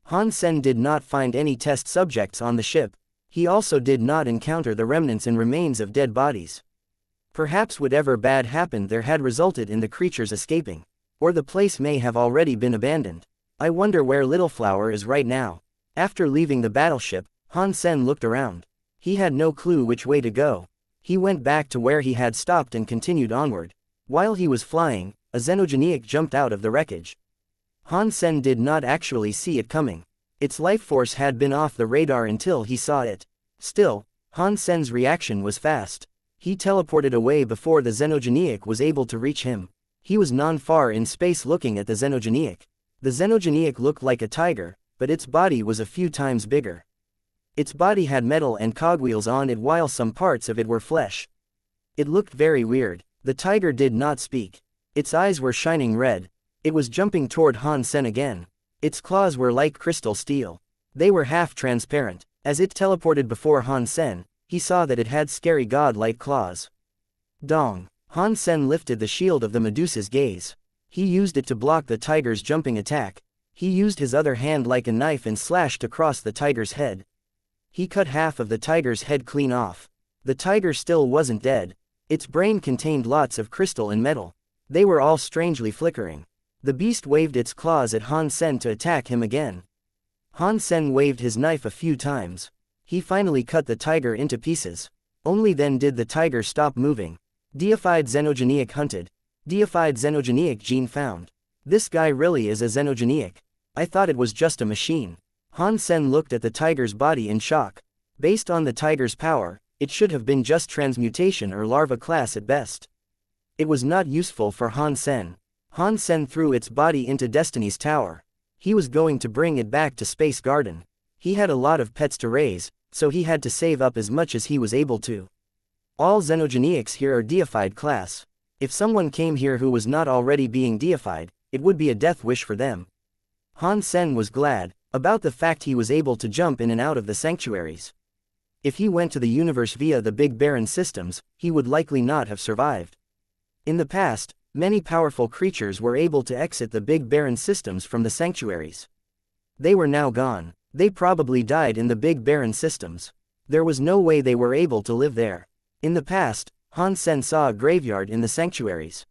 Han Sen did not find any test subjects on the ship. He also did not encounter the remnants and remains of dead bodies. Perhaps whatever bad happened there had resulted in the creatures escaping. Or the place may have already been abandoned. I wonder where Little Flower is right now. After leaving the battleship, Han Sen looked around. He had no clue which way to go. He went back to where he had stopped and continued onward. While he was flying, a xenogeniac jumped out of the wreckage. Han Sen did not actually see it coming. Its life force had been off the radar until he saw it. Still, Han Sen's reaction was fast. He teleported away before the xenogeniac was able to reach him. He was non-far in space looking at the xenogeniac. The xenogeniac looked like a tiger, but its body was a few times bigger. Its body had metal and cogwheels on it while some parts of it were flesh. It looked very weird. The tiger did not speak. Its eyes were shining red. It was jumping toward Han Sen again. Its claws were like crystal steel. They were half transparent. As it teleported before Han Sen, he saw that it had scary god-like claws. Dong! Han Sen lifted the shield of the Medusa's gaze. He used it to block the tiger's jumping attack. He used his other hand like a knife and slashed across the tiger's head. He cut half of the tiger's head clean off. The tiger still wasn't dead. Its brain contained lots of crystal and metal. They were all strangely flickering. The beast waved its claws at Han Sen to attack him again. Han Sen waved his knife a few times. He finally cut the tiger into pieces. Only then did the tiger stop moving. Deified xenogeniac hunted. Deified xenogeniac gene found. This guy really is a xenogeniac. I thought it was just a machine. Han Sen looked at the tiger's body in shock. Based on the tiger's power, it should have been just transmutation or larva class at best. It was not useful for Han Sen. Han Sen threw its body into Destiny's tower. He was going to bring it back to Space Garden. He had a lot of pets to raise, so he had to save up as much as he was able to. All xenogeniacs here are deified class. If someone came here who was not already being deified, it would be a death wish for them. Han Sen was glad about the fact he was able to jump in and out of the sanctuaries. If he went to the universe via the Big Baron systems, he would likely not have survived. In the past, many powerful creatures were able to exit the Big Baron systems from the sanctuaries. They were now gone. They probably died in the Big Baron systems. There was no way they were able to live there. In the past, Han Sen saw a graveyard in the sanctuaries.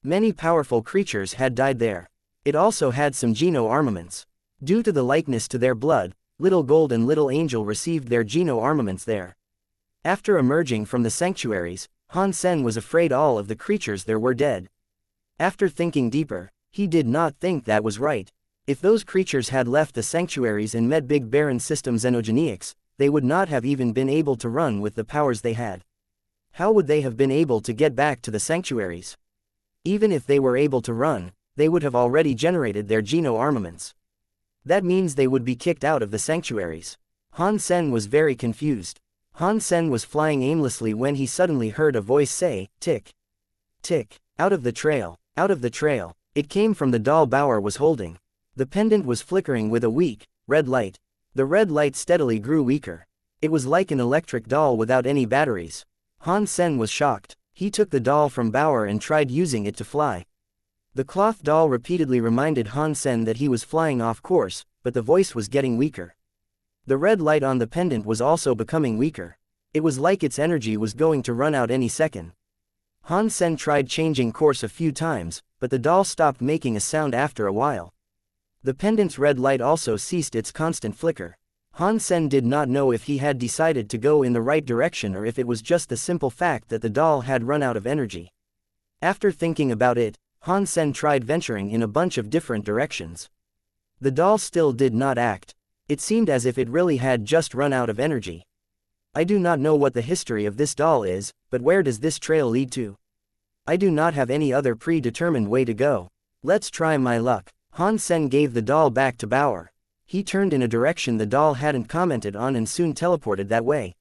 Many powerful creatures had died there. It also had some Geno armaments. Due to the likeness to their blood, Little Gold and Little Angel received their Geno armaments there. After emerging from the sanctuaries, Han Sen was afraid all of the creatures there were dead. After thinking deeper, he did not think that was right. If those creatures had left the sanctuaries and met Big Baron system xenogeniacs, they would not have even been able to run with the powers they had. How would they have been able to get back to the sanctuaries? Even if they were able to run, they would have already generated their Geno armaments. That means they would be kicked out of the sanctuaries. Han Sen was very confused. Han Sen was flying aimlessly when he suddenly heard a voice say, "Tick. Tick. Out of the trail. Out of the trail." It came from the doll Bauer was holding. The pendant was flickering with a weak, red light. The red light steadily grew weaker. It was like an electric doll without any batteries. Han Sen was shocked. He took the doll from Bauer and tried using it to fly. The cloth doll repeatedly reminded Han Sen that he was flying off course, but the voice was getting weaker. The red light on the pendant was also becoming weaker. It was like its energy was going to run out any second. Han Sen tried changing course a few times, but the doll stopped making a sound after a while. The pendant's red light also ceased its constant flicker. Han Sen did not know if he had decided to go in the right direction or if it was just the simple fact that the doll had run out of energy. After thinking about it, Han Sen tried venturing in a bunch of different directions. The doll still did not act. It seemed as if it really had just run out of energy. I do not know what the history of this doll is, but where does this trail lead to? I do not have any other predetermined way to go. Let's try my luck. Han Sen gave the doll back to Bauer. He turned in a direction the doll hadn't commented on and soon teleported that way.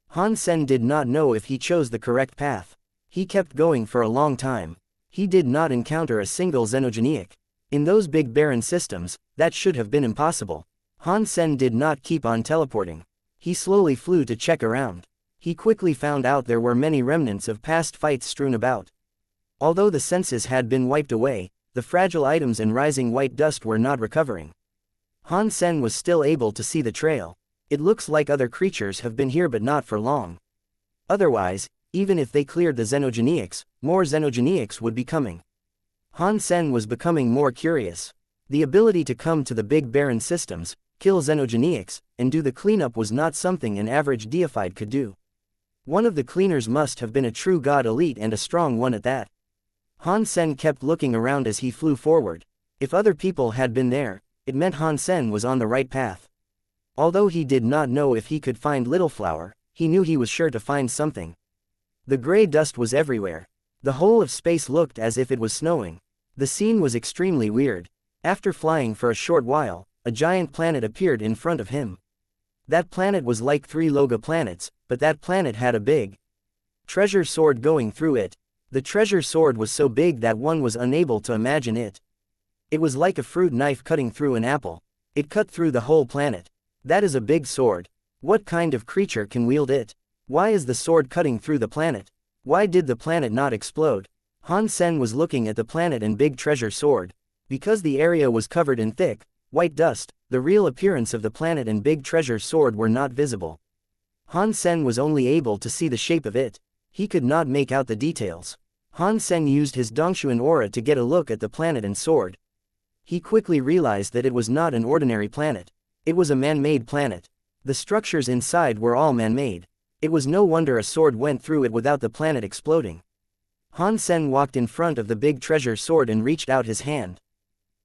Han Sen did not know if he chose the correct path. He kept going for a long time. He did not encounter a single xenogeniac. In those big barren systems, that should have been impossible. Han Sen did not keep on teleporting. He slowly flew to check around. He quickly found out there were many remnants of past fights strewn about. Although the senses had been wiped away, the fragile items and rising white dust were not recovering. Han Sen was still able to see the trail. It looks like other creatures have been here but not for long. Otherwise, even if they cleared the xenogeniacs, more xenogeniacs would be coming. Han Sen was becoming more curious. The ability to come to the big barren systems, kill xenogeniacs, and do the cleanup was not something an average deified could do. One of the cleaners must have been a true god elite and a strong one at that. Han Sen kept looking around as he flew forward. If other people had been there, it meant Han Sen was on the right path. Although he did not know if he could find Little Flower, he knew he was sure to find something. The gray dust was everywhere. The whole of space looked as if it was snowing. The scene was extremely weird. After flying for a short while, a giant planet appeared in front of him. That planet was like 3 Loga planets, but that planet had a big treasure sword going through it. The treasure sword was so big that one was unable to imagine it. It was like a fruit knife cutting through an apple. It cut through the whole planet. That is a big sword. What kind of creature can wield it? Why is the sword cutting through the planet? Why did the planet not explode? Han Sen was looking at the planet and big treasure sword. Because the area was covered in thick, white dust, the real appearance of the planet and big treasure sword were not visible. Han Sen was only able to see the shape of it. He could not make out the details. Han Sen used his Dongshuan aura to get a look at the planet and sword. He quickly realized that it was not an ordinary planet. It was a man-made planet. The structures inside were all man-made. It was no wonder a sword went through it without the planet exploding. Han Sen walked in front of the big treasure sword and reached out his hand.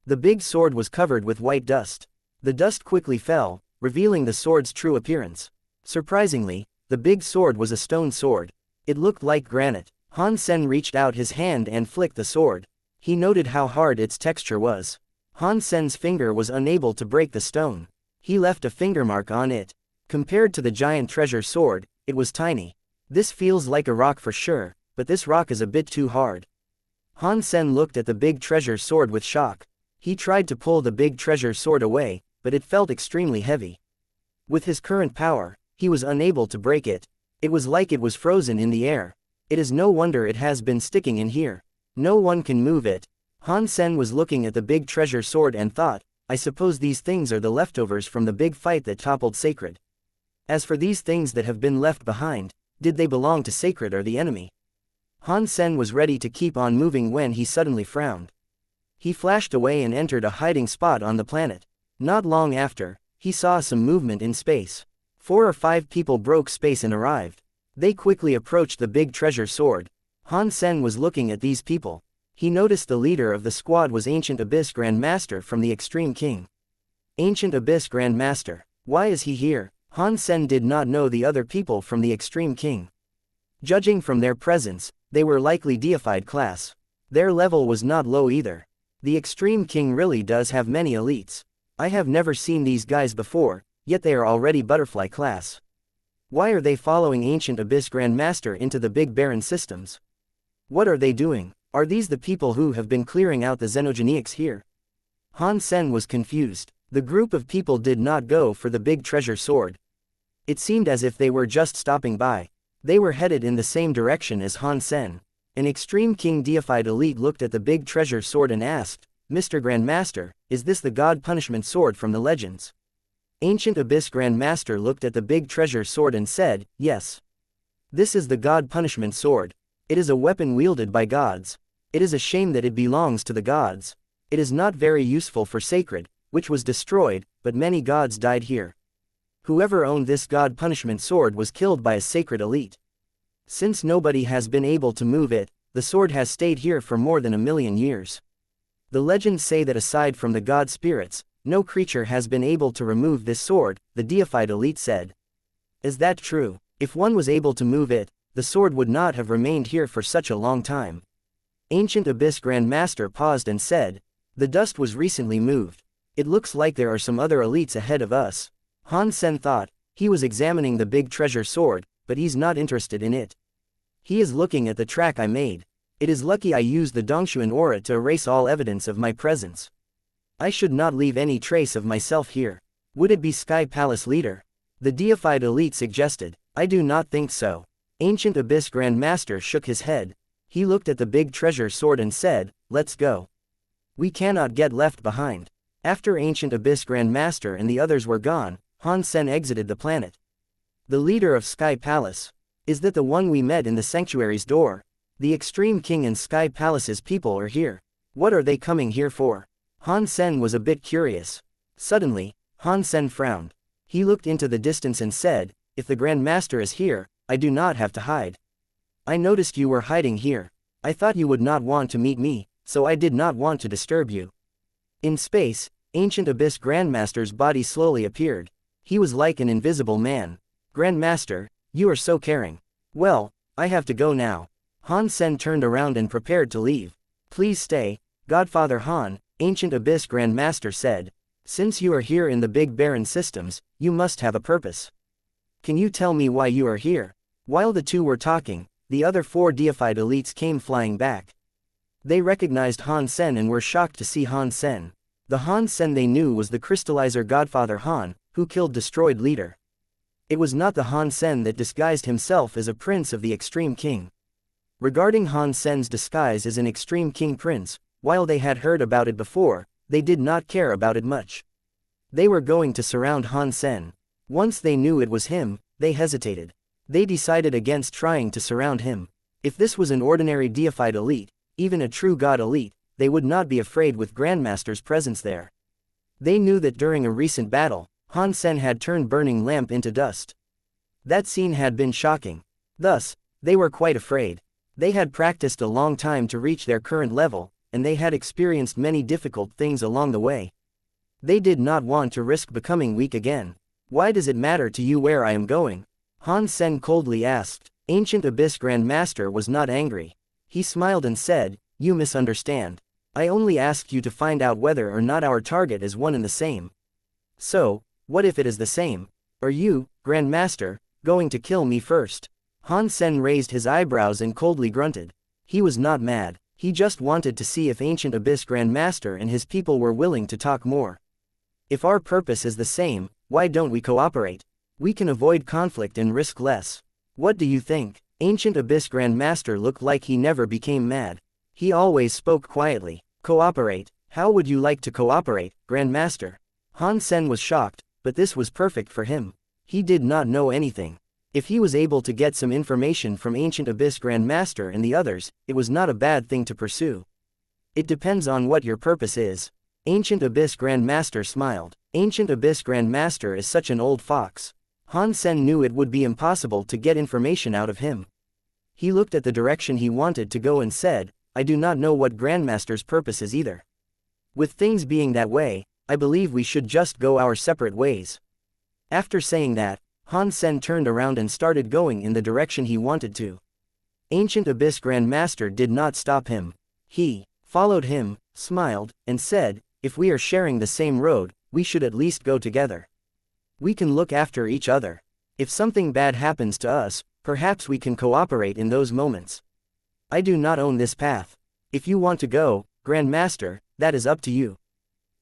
The big sword was covered with white dust. The dust quickly fell, revealing the sword's true appearance. Surprisingly, the big sword was a stone sword. It looked like granite. Han Sen reached out his hand and flicked the sword. He noted how hard its texture was. Han Sen's finger was unable to break the stone. He left a finger mark on it. Compared to the giant treasure sword, it was tiny. This feels like a rock for sure, but this rock is a bit too hard. Han Sen looked at the big treasure sword with shock. He tried to pull the big treasure sword away, but it felt extremely heavy. With his current power, he was unable to break it. It was like it was frozen in the air. It is no wonder it has been sticking in here. No one can move it. Han Sen was looking at the big treasure sword and thought, I suppose these things are the leftovers from the big fight that toppled Sacred. As for these things that have been left behind, did they belong to Sacred or the enemy? Han Sen was ready to keep on moving when he suddenly frowned. He flashed away and entered a hiding spot on the planet. Not long after, he saw some movement in space. 4 or 5 people broke space and arrived. They quickly approached the big treasure sword. Han Sen was looking at these people. He noticed the leader of the squad was Ancient Abyss Grand Master from the Extreme King. Ancient Abyss Grand Master. Why is he here? Han Sen did not know the other people from the Extreme King. Judging from their presence, they were likely deified class. Their level was not low either. The Extreme King really does have many elites. I have never seen these guys before, yet they are already butterfly class. Why are they following Ancient Abyss Grand Master into the big barren systems? What are they doing? Are these the people who have been clearing out the xenogeniacs here? Han Sen was confused. The group of people did not go for the big treasure sword. It seemed as if they were just stopping by. They were headed in the same direction as Han Sen. An Extreme King deified elite looked at the big treasure sword and asked, Mr. Grand Master, is this the God Punishment Sword from the legends? Ancient Abyss Grand Master looked at the big treasure sword and said, yes. This is the God Punishment Sword. It is a weapon wielded by gods. It is a shame that it belongs to the gods. It is not very useful for Sacred, which was destroyed, but many gods died here. Whoever owned this God Punishment Sword was killed by a Sacred elite. Since nobody has been able to move it, the sword has stayed here for more than 1,000,000 years. The legends say that aside from the god spirits, no creature has been able to remove this sword, the deified elite said. Is that true? If one was able to move it, the sword would not have remained here for such a long time. Ancient Abyss Grand Master paused and said, the dust was recently moved. It looks like there are some other elites ahead of us. Han Sen thought. He was examining the big treasure sword, but he's not interested in it. He is looking at the track I made. It is lucky I used the Dongshuan aura to erase all evidence of my presence. I should not leave any trace of myself here. Would it be Sky Palace leader? The deified elite suggested. I do not think so. Ancient Abyss Grand Master shook his head. He looked at the big treasure sword and said, let's go. We cannot get left behind. After Ancient Abyss Grand Master and the others were gone, Han Sen exited the planet. The leader of Sky Palace. Is that the one we met in the sanctuary's door? The Extreme King and Sky Palace's people are here. What are they coming here for? Han Sen was a bit curious. Suddenly, Han Sen frowned. He looked into the distance and said, if the Grand Master is here, I do not have to hide. I noticed you were hiding here. I thought you would not want to meet me, so I did not want to disturb you. In space, Ancient Abyss Grandmaster's body slowly appeared. He was like an invisible man. Grandmaster, you are so caring. Well, I have to go now. Han Sen turned around and prepared to leave. Please stay, Godfather Han, Ancient Abyss Grandmaster said. Since you are here in the Big Baron systems, you must have a purpose. Can you tell me why you are here? While the two were talking, the other four deified elites came flying back. They recognized Han Sen and were shocked to see Han Sen. The Han Sen they knew was the crystallizer Godfather Han, who killed Destroyed Leader. It was not the Han Sen that disguised himself as a prince of the Extreme King. Regarding Han Sen's disguise as an Extreme King Prince, while they had heard about it before, they did not care about it much. They were going to surround Han Sen. Once they knew it was him, they hesitated. They decided against trying to surround him. If this was an ordinary deified elite, even a true god elite, they would not be afraid with Grandmaster's presence there. They knew that during a recent battle, Han Sen had turned Burning Lamp into dust. That scene had been shocking. Thus, they were quite afraid. They had practiced a long time to reach their current level, and they had experienced many difficult things along the way. They did not want to risk becoming weak again. Why does it matter to you where I am going? Han Sen coldly asked. Ancient Abyss Grandmaster was not angry. He smiled and said, you misunderstand. I only asked you to find out whether or not our target is one and the same. So, what if it is the same? Are you, Grandmaster, going to kill me first? Han Sen raised his eyebrows and coldly grunted. He was not mad. He just wanted to see if Ancient Abyss Grandmaster and his people were willing to talk more. If our purpose is the same, why don't we cooperate? We can avoid conflict and risk less. What do you think? Ancient Abyss Grandmaster looked like he never became mad. He always spoke quietly. Cooperate? How would you like to cooperate, Grandmaster? Han Sen was shocked, but this was perfect for him. He did not know anything. If he was able to get some information from Ancient Abyss Grandmaster and the others, it was not a bad thing to pursue. It depends on what your purpose is. Ancient Abyss Grandmaster smiled. Ancient Abyss Grandmaster is such an old fox. Han Sen knew it would be impossible to get information out of him. He looked at the direction he wanted to go and said, I do not know what Grandmaster's purpose is either. With things being that way, I believe we should just go our separate ways. After saying that, Han Sen turned around and started going in the direction he wanted to. Ancient Abyss Grandmaster did not stop him. He followed him, smiled, and said, if we are sharing the same road, we should at least go together. We can look after each other. If something bad happens to us, perhaps we can cooperate in those moments. I do not own this path. If you want to go, Grandmaster, that is up to you.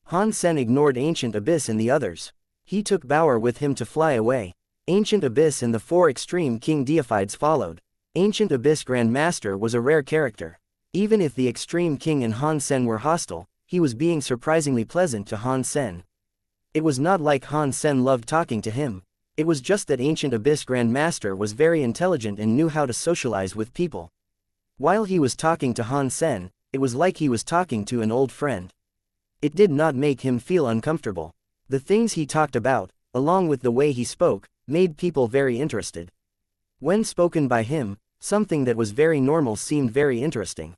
Han Sen ignored Ancient Abyss and the others. He took Bauer with him to fly away. Ancient Abyss and the four Extreme King Deifieds followed. Ancient Abyss Grandmaster was a rare character. Even if the Extreme King and Han Sen were hostile, he was being surprisingly pleasant to Han Sen. It was not like Han Sen loved talking to him. It was just that Ancient Abyss Grandmaster was very intelligent and knew how to socialize with people. While he was talking to Han Sen, it was like he was talking to an old friend. It did not make him feel uncomfortable. The things he talked about, along with the way he spoke, made people very interested. When spoken by him, something that was very normal seemed very interesting.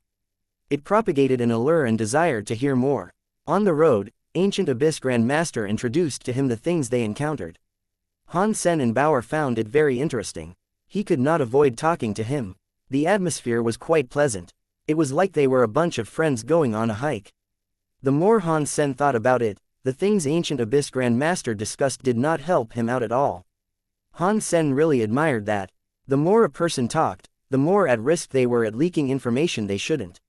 It propagated an allure and desire to hear more. On the road, Ancient Abyss Grand Master introduced to him the things they encountered. Han Sen and Bauer found it very interesting. He could not avoid talking to him. The atmosphere was quite pleasant. It was like they were a bunch of friends going on a hike. The more Han Sen thought about it, the things Ancient Abyss Grand Master discussed did not help him out at all. Han Sen really admired that. The more a person talked, the more at risk they were at leaking information they shouldn't.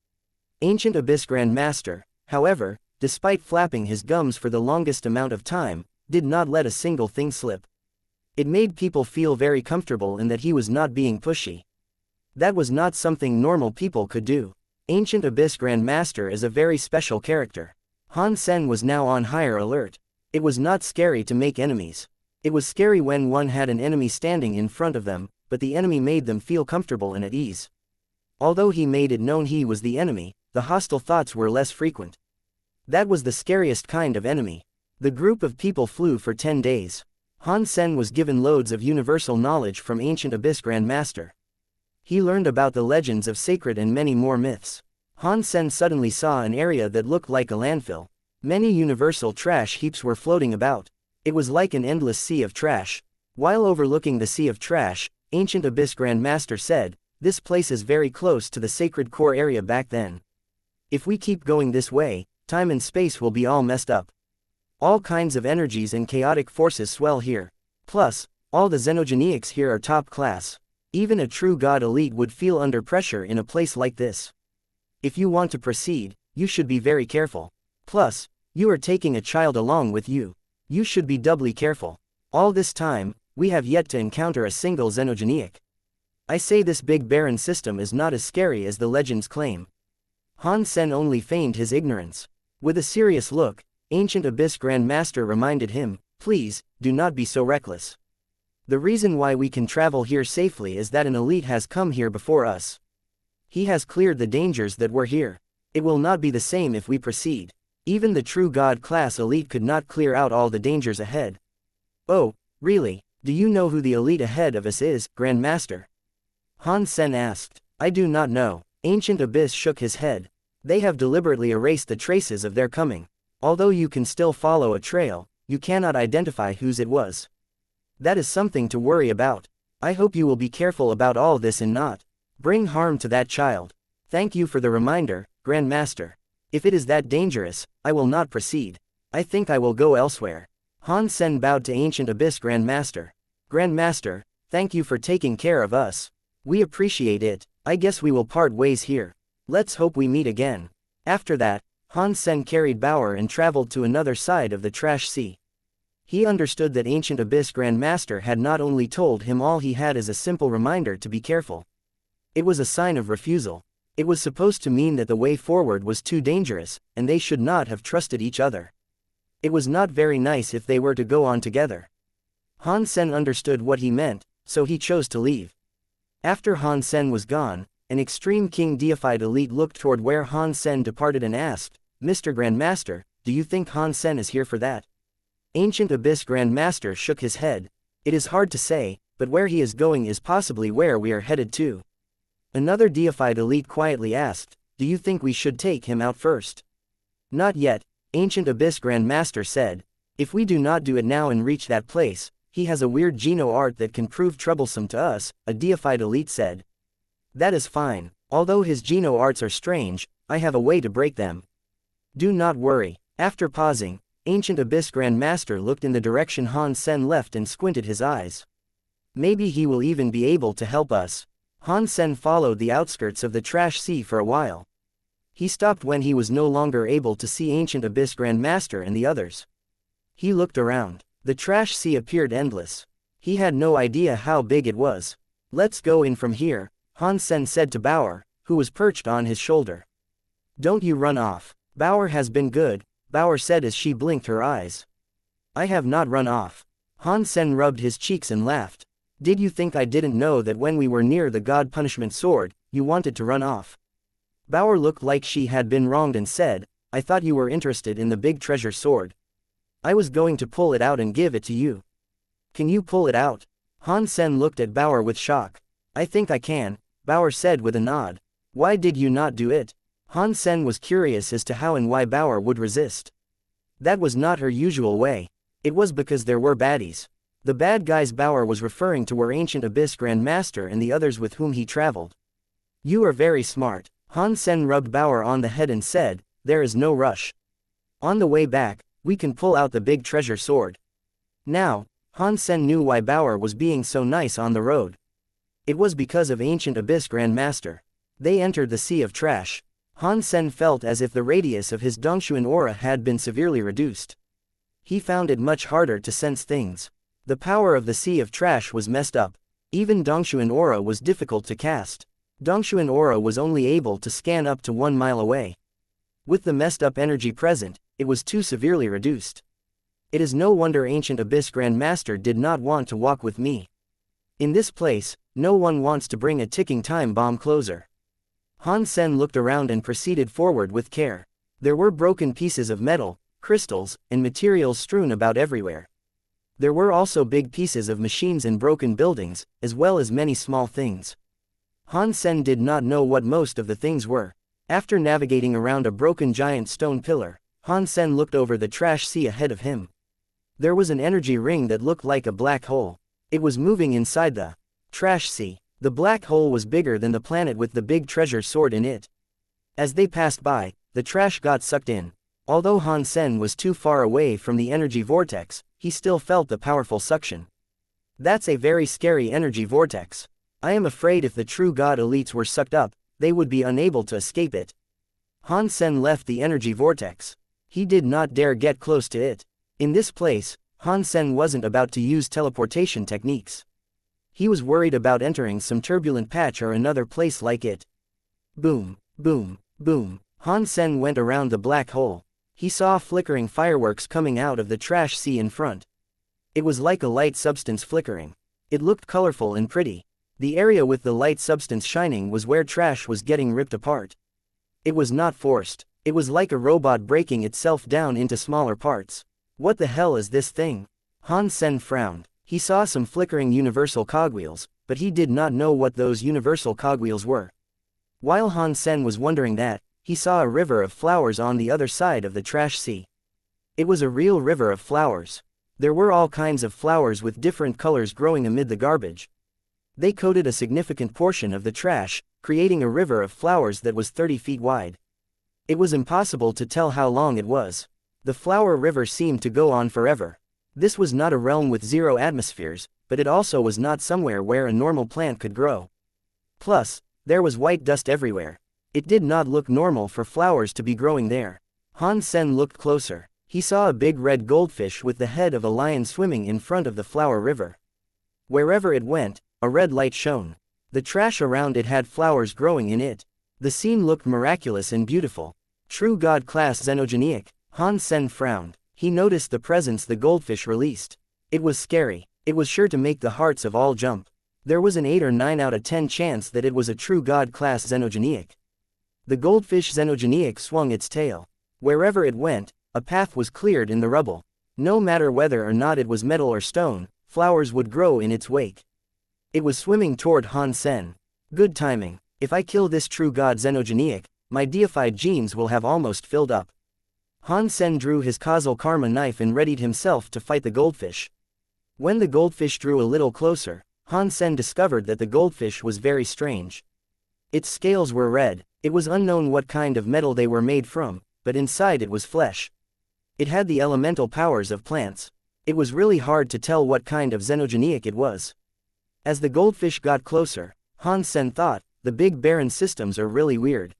Ancient Abyss Grand Master, however, despite flapping his gums for the longest amount of time, did not let a single thing slip. It made people feel very comfortable in that he was not being pushy. That was not something normal people could do. Ancient Abyss Grand Master is a very special character. Han Sen was now on higher alert. It was not scary to make enemies. It was scary when one had an enemy standing in front of them, but the enemy made them feel comfortable and at ease. Although he made it known he was the enemy, the hostile thoughts were less frequent. That was the scariest kind of enemy. The group of people flew for 10 days. Han Sen was given loads of universal knowledge from Ancient Abyss Grand Master. He learned about the legends of sacred and many more myths. Han Sen suddenly saw an area that looked like a landfill. Many universal trash heaps were floating about. It was like an endless sea of trash. While overlooking the sea of trash, Ancient Abyss Grand Master said, "This place is very close to the sacred core area back then. If we keep going this way, time and space will be all messed up. All kinds of energies and chaotic forces swell here. Plus, all the xenogenics here are top class. Even a true god elite would feel under pressure in a place like this. If you want to proceed, you should be very careful. Plus, you are taking a child along with you. You should be doubly careful. All this time, we have yet to encounter a single xenogenic. I say this big barren system is not as scary as the legends claim." Han Sen only feigned his ignorance. With a serious look, Ancient Abyss Grand Master reminded him, "Please, do not be so reckless. The reason why we can travel here safely is that an elite has come here before us. He has cleared the dangers that were here. It will not be the same if we proceed. Even the true god class elite could not clear out all the dangers ahead." "Oh, really? Do you know who the elite ahead of us is, Grand Master?" Han Sen asked. "I do not know." Ancient Abyss shook his head. "They have deliberately erased the traces of their coming. Although you can still follow a trail, you cannot identify whose it was. That is something to worry about. I hope you will be careful about all this and not bring harm to that child. Thank you for the reminder, Grand Master. If it is that dangerous, I will not proceed. I think I will go elsewhere." Han Sen bowed to Ancient Abyss Grand Master. "Grand Master, thank you for taking care of us. We appreciate it. I guess we will part ways here. Let's hope we meet again." After that, Han Sen carried Bauer and traveled to another side of the trash sea. He understood that Ancient Abyss Grand Master had not only told him all he had as a simple reminder to be careful. It was a sign of refusal. It was supposed to mean that the way forward was too dangerous, and they should not have trusted each other. It was not very nice if they were to go on together. Han Sen understood what he meant, so he chose to leave. After Han Sen was gone, an extreme king deified elite looked toward where Han Sen departed and asked, "Mr. Grand Master, do you think Han Sen is here for that?" Ancient Abyss Grand Master shook his head. "It is hard to say, but where he is going is possibly where we are headed to." Another deified elite quietly asked, "Do you think we should take him out first?" "Not yet," Ancient Abyss Grand Master said. "If we do not do it now and reach that place, he has a weird Geno art that can prove troublesome to us," a deified elite said. "That is fine. Although his Geno arts are strange, I have a way to break them. Do not worry." After pausing, Ancient Abyss Grand Master looked in the direction Han Sen left and squinted his eyes. "Maybe he will even be able to help us." Han Sen followed the outskirts of the trash sea for a while. He stopped when he was no longer able to see Ancient Abyss Grand Master and the others. He looked around. The trash sea appeared endless. He had no idea how big it was. "Let's go in from here," Han Sen said to Bauer, who was perched on his shoulder. "Don't you run off." "Bauer has been good," Bauer said as she blinked her eyes. "I have not run off." Han Sen rubbed his cheeks and laughed. "Did you think I didn't know that when we were near the God Punishment Sword, you wanted to run off?" Bauer looked like she had been wronged and said, "I thought you were interested in the big treasure sword. I was going to pull it out and give it to you." "Can you pull it out?" Han Sen looked at Bauer with shock. "I think I can," Bauer said with a nod. "Why did you not do it?" Han Sen was curious as to how and why Bauer would resist. That was not her usual way. It was because there were baddies. The bad guys Bauer was referring to were Ancient Abyss Grandmaster and the others with whom he traveled. You are very smart. Han Sen rubbed Bauer on the head and said, there is no rush. On the way back, we can pull out the big treasure sword. Now, Han Sen knew why Bauer was being so nice on the road. It was because of Ancient Abyss Grandmaster. They entered the sea of trash. Han Sen felt as if the radius of his Dongshuan aura had been severely reduced. He found it much harder to sense things. The power of the sea of trash was messed up. Even Dongshuan aura was difficult to cast. Dongshuan aura was only able to scan up to 1 mile away. With the messed up energy present, it was too severely reduced. It is no wonder Ancient Abyss Grandmaster did not want to walk with me. In this place, no one wants to bring a ticking time bomb closer. Han Sen looked around and proceeded forward with care. There were broken pieces of metal, crystals, and materials strewn about everywhere. There were also big pieces of machines and broken buildings, as well as many small things. Han Sen did not know what most of the things were. After navigating around a broken giant stone pillar, Han Sen looked over the trash sea ahead of him. There was an energy ring that looked like a black hole. It was moving inside the trash sea. The black hole was bigger than the planet with the big treasure sword in it. As they passed by, the trash got sucked in. Although Han Sen was too far away from the energy vortex, he still felt the powerful suction. That's a very scary energy vortex. I am afraid if the true god elites were sucked up, they would be unable to escape it. Han Sen left the energy vortex. He did not dare get close to it. In this place, Han Sen wasn't about to use teleportation techniques. He was worried about entering some turbulent patch or another place like it. Boom, boom, boom. Han Sen went around the black hole. He saw flickering fireworks coming out of the trash sea in front. It was like a light substance flickering. It looked colorful and pretty. The area with the light substance shining was where trash was getting ripped apart. It was not forced. It was like a robot breaking itself down into smaller parts. What the hell is this thing? Han Sen frowned. He saw some flickering universal cogwheels, but he did not know what those universal cogwheels were. While Han Sen was wondering that, he saw a river of flowers on the other side of the trash sea. It was a real river of flowers. There were all kinds of flowers with different colors growing amid the garbage. They coated a significant portion of the trash, creating a river of flowers that was 30 feet wide. It was impossible to tell how long it was. The flower river seemed to go on forever. This was not a realm with 0 atmospheres, but it also was not somewhere where a normal plant could grow. Plus, there was white dust everywhere. It did not look normal for flowers to be growing there. Han Sen looked closer. He saw a big red goldfish with the head of a lion swimming in front of the flower river. Wherever it went, a red light shone. The trash around it had flowers growing in it. The scene looked miraculous and beautiful. True god class xenogenic. Han Sen frowned. He noticed the presence the goldfish released. It was scary. It was sure to make the hearts of all jump. There was an 8 or 9 out of 10 chance that it was a true god class xenogenic. The goldfish xenogenic swung its tail. Wherever it went, a path was cleared in the rubble. No matter whether or not it was metal or stone, flowers would grow in its wake. It was swimming toward Han Sen. Good timing. If I kill this true god xenogenic, my deified genes will have almost filled up. Han Sen drew his causal karma knife and readied himself to fight the goldfish. When the goldfish drew a little closer, Han Sen discovered that the goldfish was very strange. Its scales were red. It was unknown what kind of metal they were made from, but inside it was flesh. It had the elemental powers of plants. It was really hard to tell what kind of xenogenic it was. As the goldfish got closer, Han Sen thought, the big barren systems are really weird.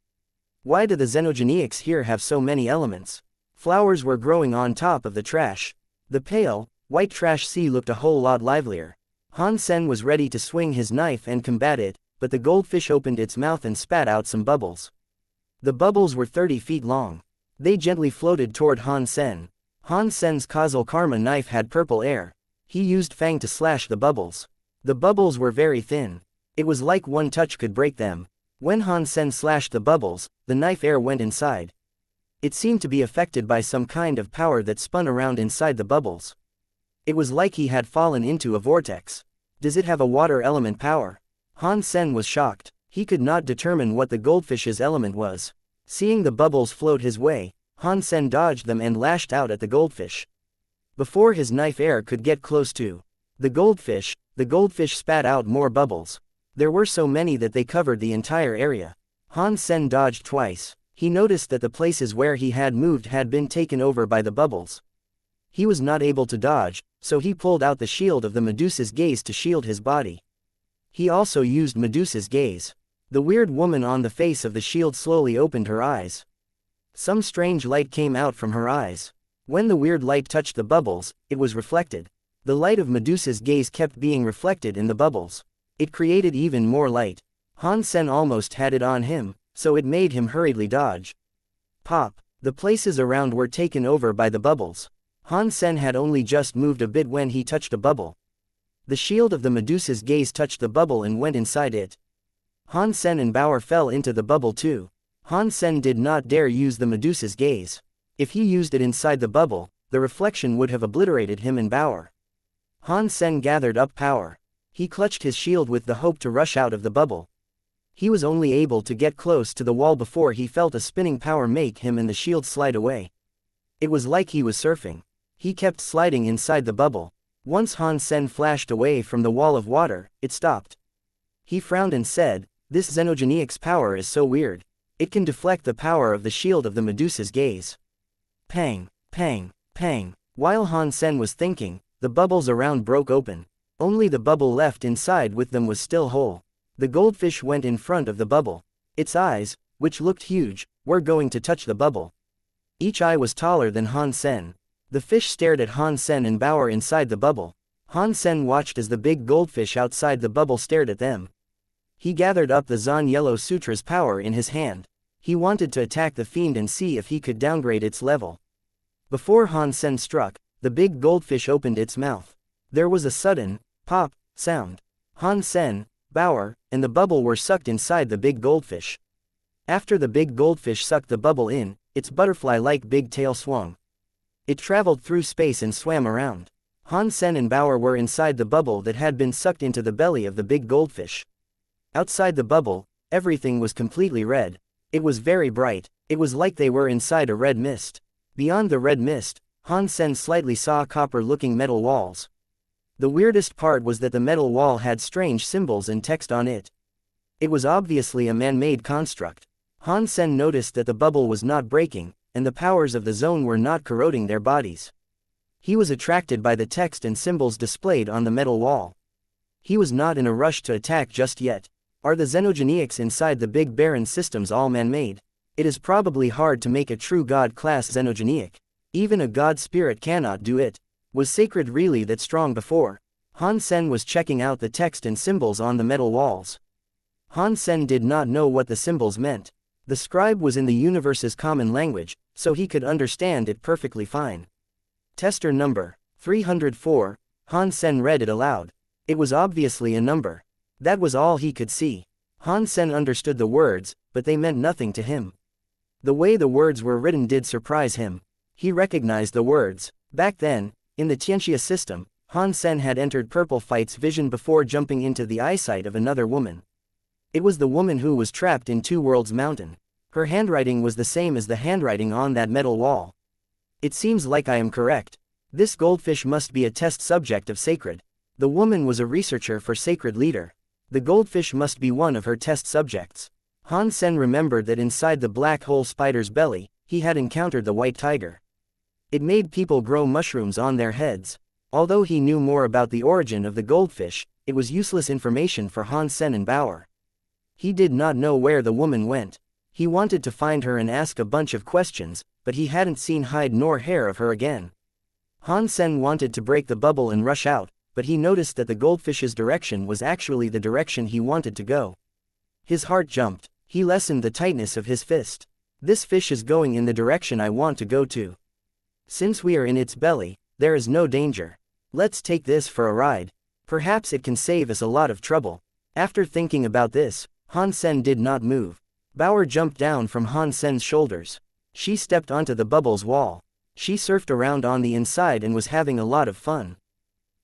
Why do the xenogenics here have so many elements? Flowers were growing on top of the trash. The pale, white trash sea looked a whole lot livelier. Han Sen was ready to swing his knife and combat it, but the goldfish opened its mouth and spat out some bubbles. The bubbles were 30 feet long. They gently floated toward Han Sen. Han Sen's causal karma knife had purple air. He used fang to slash the bubbles. The bubbles were very thin. It was like one touch could break them. When Han Sen slashed the bubbles, the knife air went inside. It seemed to be affected by some kind of power that spun around inside the bubbles. It was like he had fallen into a vortex. Does it have a water element power? Han Sen was shocked. He could not determine what the goldfish's element was. Seeing the bubbles float his way, Han Sen dodged them and lashed out at the goldfish. Before his knife air could get close to the goldfish spat out more bubbles. There were so many that they covered the entire area. Han Sen dodged twice. He noticed that the places where he had moved had been taken over by the bubbles. He was not able to dodge, so he pulled out the shield of the Medusa's gaze to shield his body. He also used Medusa's gaze. The weird woman on the face of the shield slowly opened her eyes. Some strange light came out from her eyes. When the weird light touched the bubbles, it was reflected. The light of Medusa's gaze kept being reflected in the bubbles. It created even more light. Han Sen almost had it on him, so it made him hurriedly dodge. Pop! The places around were taken over by the bubbles. Han Sen had only just moved a bit when he touched a bubble. The shield of the Medusa's gaze touched the bubble and went inside it. Han Sen and Bauer fell into the bubble too. Han Sen did not dare use the Medusa's gaze. If he used it inside the bubble, the reflection would have obliterated him and Bauer. Han Sen gathered up power. He clutched his shield with the hope to rush out of the bubble. He was only able to get close to the wall before he felt a spinning power make him and the shield slide away. It was like he was surfing. He kept sliding inside the bubble. Once Han Sen flashed away from the wall of water, it stopped. He frowned and said, "This xenogeniac's power is so weird. It can deflect the power of the shield of the Medusa's gaze." Pang, pang, pang. While Han Sen was thinking, the bubbles around broke open. Only the bubble left inside with them was still whole. The goldfish went in front of the bubble. Its eyes, which looked huge, were going to touch the bubble. Each eye was taller than Han Sen. The fish stared at Han Sen and Bauer inside the bubble. Han Sen watched as the big goldfish outside the bubble stared at them. He gathered up the Zhen Yellow Sutra's power in his hand. He wanted to attack the fiend and see if he could downgrade its level. Before Han Sen struck, the big goldfish opened its mouth. There was a sudden, pop, sound. Han Sen, Bauer, and the bubble were sucked inside the big goldfish. After the big goldfish sucked the bubble in, its butterfly-like big tail swung. It traveled through space and swam around. Han Sen and Bauer were inside the bubble that had been sucked into the belly of the big goldfish. Outside the bubble, everything was completely red. It was very bright. It was like they were inside a red mist. Beyond the red mist, Han Sen slightly saw copper-looking metal walls. The weirdest part was that the metal wall had strange symbols and text on it. It was obviously a man-made construct. Han Sen noticed that the bubble was not breaking, and the powers of the zone were not corroding their bodies. He was attracted by the text and symbols displayed on the metal wall. He was not in a rush to attack just yet. Are the xenogeniacs inside the big barren systems all man-made? It is probably hard to make a true god-class xenogeniac. Even a god spirit cannot do it. Was sacred really that strong before? Han Sen was checking out the text and symbols on the metal walls. Han Sen did not know what the symbols meant. The scribe was in the universe's common language, so he could understand it perfectly fine. Tester number 304, Han Sen read it aloud. It was obviously a number. That was all he could see. Han Sen understood the words, but they meant nothing to him. The way the words were written did surprise him. He recognized the words. Back then, in the xianxia system, Han Sen had entered Purple Fight's vision before jumping into the eyesight of another woman. It was the woman who was trapped in Two Worlds Mountain. Her handwriting was the same as the handwriting on that metal wall. It seems like I am correct. This goldfish must be a test subject of Sacred. The woman was a researcher for Sacred Leader. The goldfish must be one of her test subjects. Han Sen remembered that inside the black hole spider's belly, he had encountered the white tiger. It made people grow mushrooms on their heads. Although he knew more about the origin of the goldfish, it was useless information for Han Sen and Bauer. He did not know where the woman went. He wanted to find her and ask a bunch of questions, but he hadn't seen hide nor hair of her again. Han Sen wanted to break the bubble and rush out, but he noticed that the goldfish's direction was actually the direction he wanted to go. His heart jumped. He lessened the tightness of his fist. This fish is going in the direction I want to go to. Since we are in its belly, there is no danger. Let's take this for a ride. Perhaps it can save us a lot of trouble. After thinking about this, Han Sen did not move. Bauer jumped down from Han Sen's shoulders. She stepped onto the bubble's wall. She surfed around on the inside and was having a lot of fun.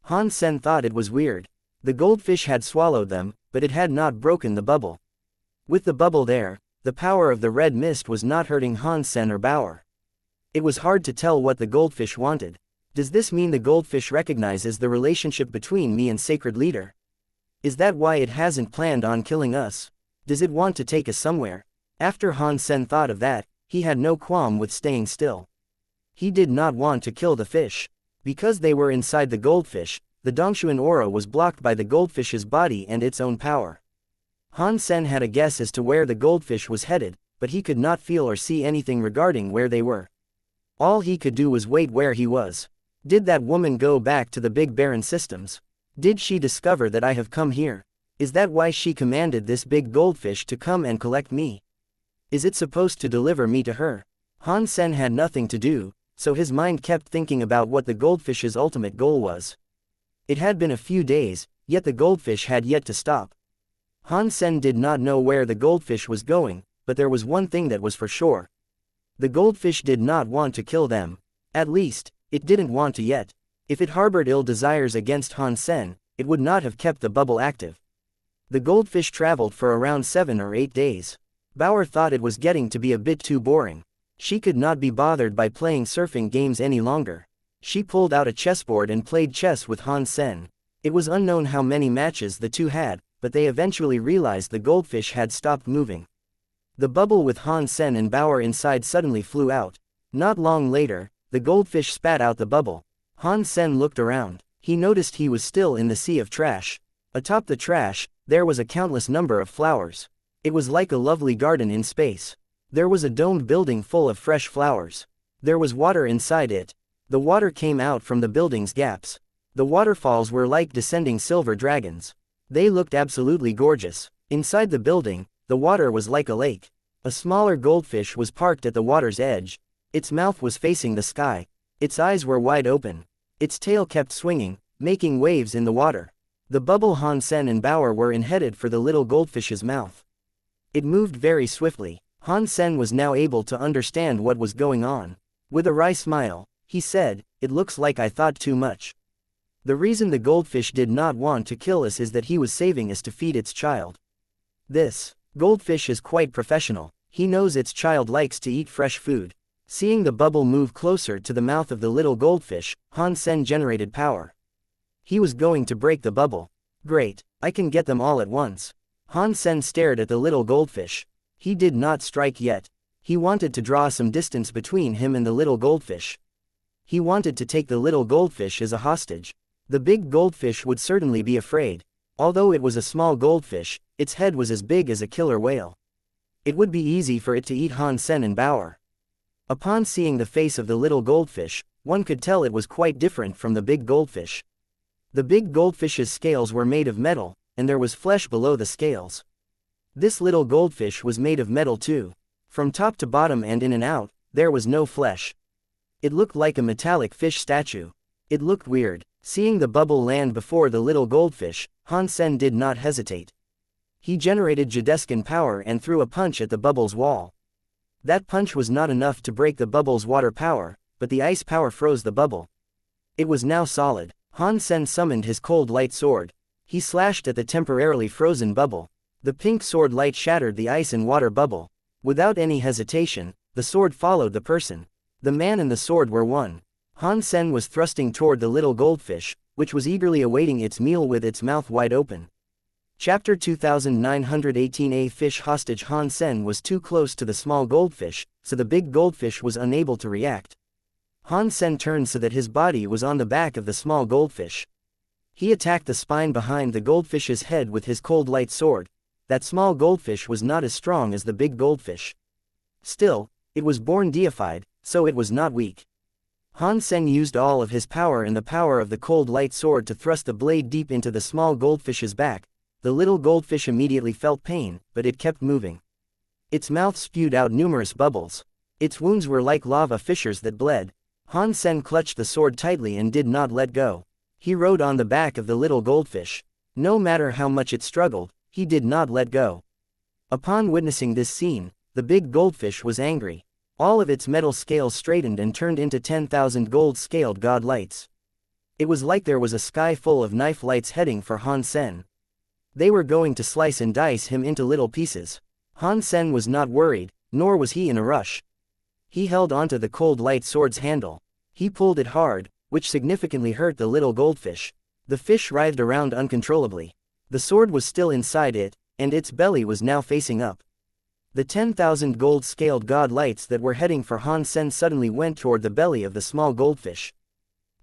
Han Sen thought it was weird. The goldfish had swallowed them, but it had not broken the bubble. With the bubble there, the power of the red mist was not hurting Han Sen or Bauer. It was hard to tell what the goldfish wanted. Does this mean the goldfish recognizes the relationship between me and Sacred Leader? Is that why it hasn't planned on killing us? Does it want to take us somewhere? After Han Sen thought of that, he had no qualm with staying still. He did not want to kill the fish. Because they were inside the goldfish, the Dongshuan aura was blocked by the goldfish's body and its own power. Han Sen had a guess as to where the goldfish was headed, but he could not feel or see anything regarding where they were. All he could do was wait where he was. Did that woman go back to the Big Baron systems? Did she discover that I have come here? Is that why she commanded this big goldfish to come and collect me? Is it supposed to deliver me to her? Han Sen had nothing to do, so his mind kept thinking about what the goldfish's ultimate goal was. It had been a few days, yet the goldfish had yet to stop. Han Sen did not know where the goldfish was going, but there was one thing that was for sure. The goldfish did not want to kill them. At least, it didn't want to yet. If it harbored ill desires against Han Sen, it would not have kept the bubble active. The goldfish traveled for around 7 or 8 days. Bauer thought it was getting to be a bit too boring. She could not be bothered by playing surfing games any longer. She pulled out a chessboard and played chess with Han Sen. It was unknown how many matches the two had, but they eventually realized the goldfish had stopped moving. The bubble with Han Sen and Bauer inside suddenly flew out. Not long later, the goldfish spat out the bubble. Han Sen looked around. He noticed he was still in the sea of trash. Atop the trash, there was a countless number of flowers. It was like a lovely garden in space. There was a domed building full of fresh flowers. There was water inside it. The water came out from the building's gaps. The waterfalls were like descending silver dragons. They looked absolutely gorgeous. Inside the building, the water was like a lake. A smaller goldfish was parked at the water's edge. Its mouth was facing the sky. Its eyes were wide open. Its tail kept swinging, making waves in the water. The bubble Han Sen and Bauer were in headed for the little goldfish's mouth. It moved very swiftly. Han Sen was now able to understand what was going on. With a wry smile, he said, "It looks like I thought too much. The reason the goldfish did not want to kill us is that he was saving us to feed its child. This goldfish is quite professional. He knows its child likes to eat fresh food." Seeing the bubble move closer to the mouth of the little goldfish, Han Sen generated power. He was going to break the bubble. Great, I can get them all at once. Han Sen stared at the little goldfish. He did not strike yet. He wanted to draw some distance between him and the little goldfish. He wanted to take the little goldfish as a hostage. The big goldfish would certainly be afraid. Although it was a small goldfish, its head was as big as a killer whale. It would be easy for it to eat Han Sen and Bauer. Upon seeing the face of the little goldfish, one could tell it was quite different from the big goldfish. The big goldfish's scales were made of metal, and there was flesh below the scales. This little goldfish was made of metal too. From top to bottom and in and out, there was no flesh. It looked like a metallic fish statue. It looked weird. Seeing the bubble land before the little goldfish, Han Sen did not hesitate. He generated Jadescan power and threw a punch at the bubble's wall. That punch was not enough to break the bubble's water power, but the ice power froze the bubble. It was now solid. Han Sen summoned his cold light sword. He slashed at the temporarily frozen bubble. The pink sword light shattered the ice and water bubble. Without any hesitation, the sword followed the person. The man and the sword were one. Han Sen was thrusting toward the little goldfish, which was eagerly awaiting its meal with its mouth wide open. Chapter 2918. A fish hostage. Han Sen was too close to the small goldfish, so the big goldfish was unable to react. Han Sen turned so that his body was on the back of the small goldfish. He attacked the spine behind the goldfish's head with his cold light sword. That small goldfish was not as strong as the big goldfish. Still, it was born deified, so it was not weak. Han Sen used all of his power and the power of the cold light sword to thrust the blade deep into the small goldfish's back. The little goldfish immediately felt pain, but it kept moving. Its mouth spewed out numerous bubbles. Its wounds were like lava fissures that bled. Han Sen clutched the sword tightly and did not let go. He rode on the back of the little goldfish. No matter how much it struggled, he did not let go. Upon witnessing this scene, the big goldfish was angry. All of its metal scales straightened and turned into 10,000 gold-scaled god lights. It was like there was a sky full of knife lights heading for Han Sen. They were going to slice and dice him into little pieces. Han Sen was not worried, nor was he in a rush. He held onto the cold light sword's handle. He pulled it hard, which significantly hurt the little goldfish. The fish writhed around uncontrollably. The sword was still inside it, and its belly was now facing up. The 10,000 gold-scaled god lights that were heading for Han Sen suddenly went toward the belly of the small goldfish.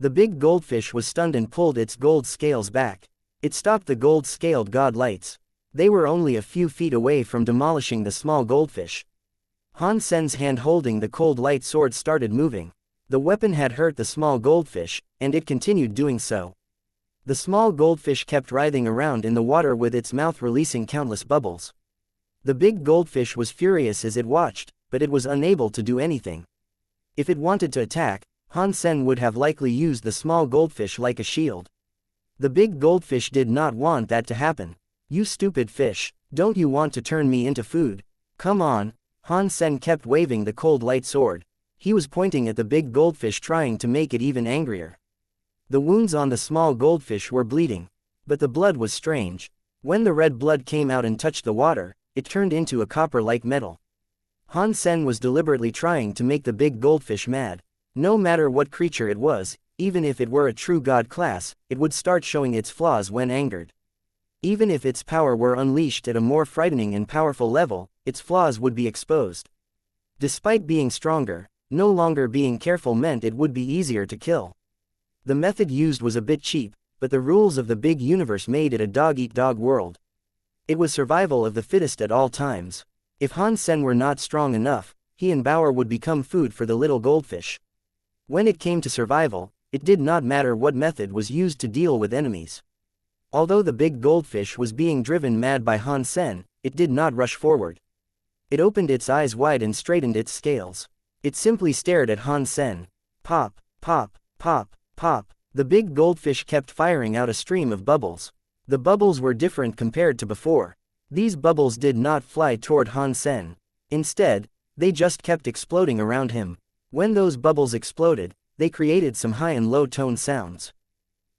The big goldfish was stunned and pulled its gold scales back. It stopped the gold-scaled god lights. They were only a few feet away from demolishing the small goldfish. Han Sen's hand holding the cold light sword started moving. The weapon had hurt the small goldfish, and it continued doing so. The small goldfish kept writhing around in the water with its mouth releasing countless bubbles. The big goldfish was furious as it watched, but it was unable to do anything. If it wanted to attack, Han Sen would have likely used the small goldfish like a shield. The big goldfish did not want that to happen. "You stupid fish, don't you want to turn me into food? Come on." Han Sen kept waving the cold light sword. He was pointing at the big goldfish trying to make it even angrier. The wounds on the small goldfish were bleeding. But the blood was strange. When the red blood came out and touched the water, it turned into a copper-like metal. Han Sen was deliberately trying to make the big goldfish mad. No matter what creature it was, even if it were a true god class, it would start showing its flaws when angered. Even if its power were unleashed at a more frightening and powerful level, its flaws would be exposed. Despite being stronger, no longer being careful meant it would be easier to kill. The method used was a bit cheap, but the rules of the big universe made it a dog-eat-dog world. It was survival of the fittest at all times. If Han Sen were not strong enough, he and Bauer would become food for the little goldfish. When it came to survival, it did not matter what method was used to deal with enemies. Although the big goldfish was being driven mad by Han Sen, it did not rush forward. It opened its eyes wide and straightened its scales. It simply stared at Han Sen. Pop, pop, pop, pop. The big goldfish kept firing out a stream of bubbles. The bubbles were different compared to before. These bubbles did not fly toward Han Sen. Instead, they just kept exploding around him. When those bubbles exploded, they created some high and low tone sounds.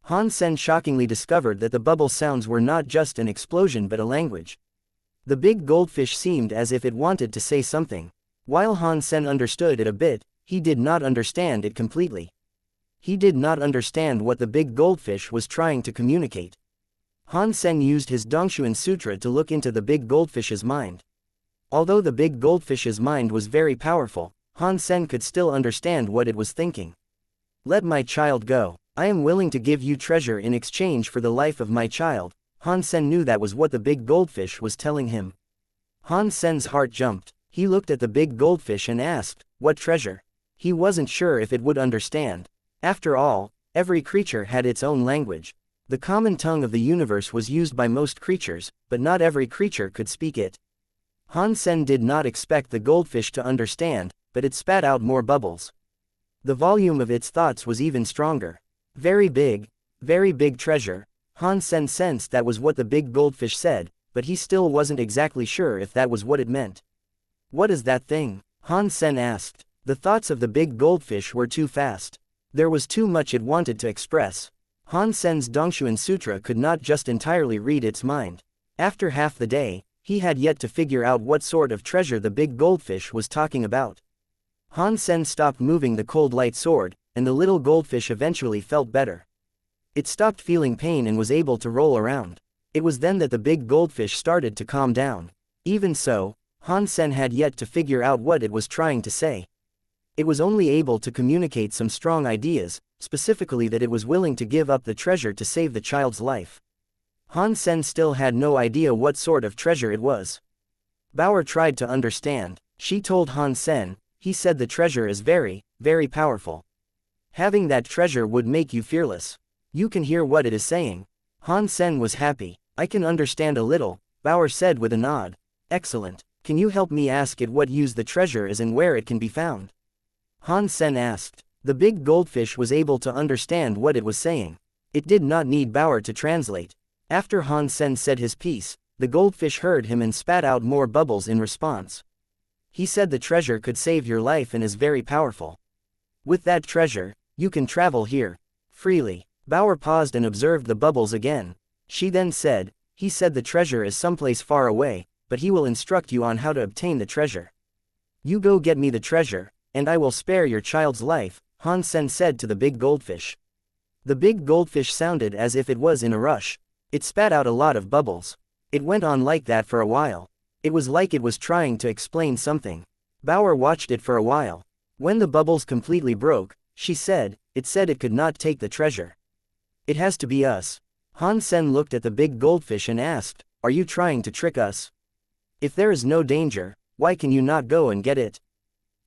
Han Sen shockingly discovered that the bubble sounds were not just an explosion but a language. The big goldfish seemed as if it wanted to say something. While Han Sen understood it a bit, he did not understand it completely. He did not understand what the big goldfish was trying to communicate. Han Sen used his Dongshuan Sutra to look into the big goldfish's mind. Although the big goldfish's mind was very powerful, Han Sen could still understand what it was thinking. "Let my child go. I am willing to give you treasure in exchange for the life of my child." Han Sen knew that was what the big goldfish was telling him. Han Sen's heart jumped. He looked at the big goldfish and asked, "What treasure?" He wasn't sure if it would understand. After all, every creature had its own language. The common tongue of the universe was used by most creatures, but not every creature could speak it. Han Sen did not expect the goldfish to understand, but it spat out more bubbles. The volume of its thoughts was even stronger. Very big treasure." Han Sen sensed that was what the big goldfish said, but he still wasn't exactly sure if that was what it meant. "What is that thing?" Han Sen asked. The thoughts of the big goldfish were too fast. There was too much it wanted to express. Han Sen's Dongshuan Sutra could not just entirely read its mind. After half the day, he had yet to figure out what sort of treasure the big goldfish was talking about. Han Sen stopped moving the cold light sword, and the little goldfish eventually felt better. It stopped feeling pain and was able to roll around. It was then that the big goldfish started to calm down. Even so, Han Sen had yet to figure out what it was trying to say. It was only able to communicate some strong ideas, specifically that it was willing to give up the treasure to save the child's life. Han Sen still had no idea what sort of treasure it was. Bauer tried to understand. She told Han Sen, "He said the treasure is very, very powerful. Having that treasure would make you fearless. You can hear what it is saying." Han Sen was happy. "I can understand a little," Bauer said with a nod. "Excellent. Can you help me ask it what use the treasure is and where it can be found?" Han Sen asked. The big goldfish was able to understand what it was saying. It did not need Bauer to translate. After Han Sen said his piece, the goldfish heard him and spat out more bubbles in response. "He said the treasure could save your life and is very powerful. With that treasure, you can travel here freely." Bauer paused and observed the bubbles again. She then said, "He said the treasure is someplace far away, but he will instruct you on how to obtain the treasure. You go get me the treasure, and I will spare your child's life, Han Sen said to the big goldfish. The big goldfish sounded as if it was in a rush. It spat out a lot of bubbles. It went on like that for a while. It was like it was trying to explain something. Bauer watched it for a while. When the bubbles completely broke, she said, it said it could not take the treasure. It has to be us. Han Sen looked at the big goldfish and asked, are you trying to trick us? If there is no danger, why can you not go and get it?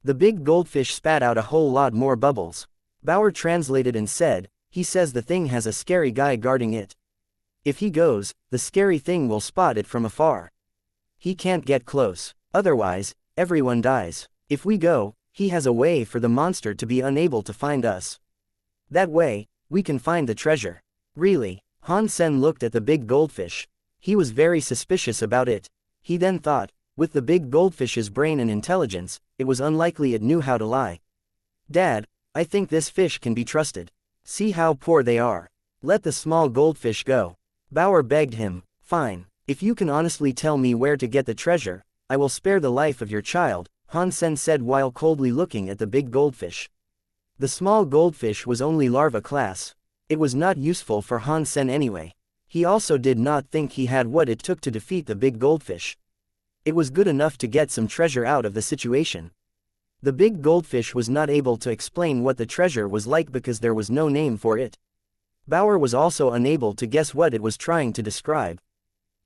The big goldfish spat out a whole lot more bubbles. Bauer translated and said, he says the thing has a scary guy guarding it. If he goes, the scary thing will spot it from afar. He can't get close. Otherwise, everyone dies. If we go, he has a way for the monster to be unable to find us. That way, we can find the treasure. Really? Han Sen looked at the big goldfish. He was very suspicious about it. He then thought, with the big goldfish's brain and intelligence, it was unlikely it knew how to lie. Dad, I think this fish can be trusted. See how poor they are. Let the small goldfish go. Bauer begged him. Fine. If you can honestly tell me where to get the treasure, I will spare the life of your child, Han Sen said while coldly looking at the big goldfish. The small goldfish was only larva class. It was not useful for Han Sen anyway. He also did not think he had what it took to defeat the big goldfish. It was good enough to get some treasure out of the situation. The big goldfish was not able to explain what the treasure was like because there was no name for it. Bauer was also unable to guess what it was trying to describe.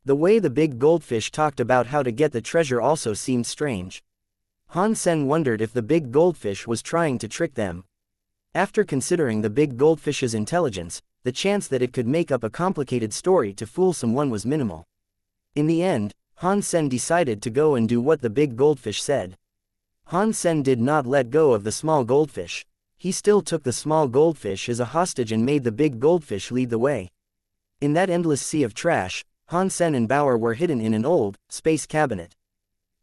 The way the big goldfish talked about how to get the treasure also seemed strange. Han Sen wondered if the big goldfish was trying to trick them. After considering the big goldfish's intelligence, the chance that it could make up a complicated story to fool someone was minimal. In the end, Han Sen decided to go and do what the big goldfish said. Han Sen did not let go of the small goldfish. He still took the small goldfish as a hostage and made the big goldfish lead the way. In that endless sea of trash, Han Sen and Bauer were hidden in an old, space cabinet.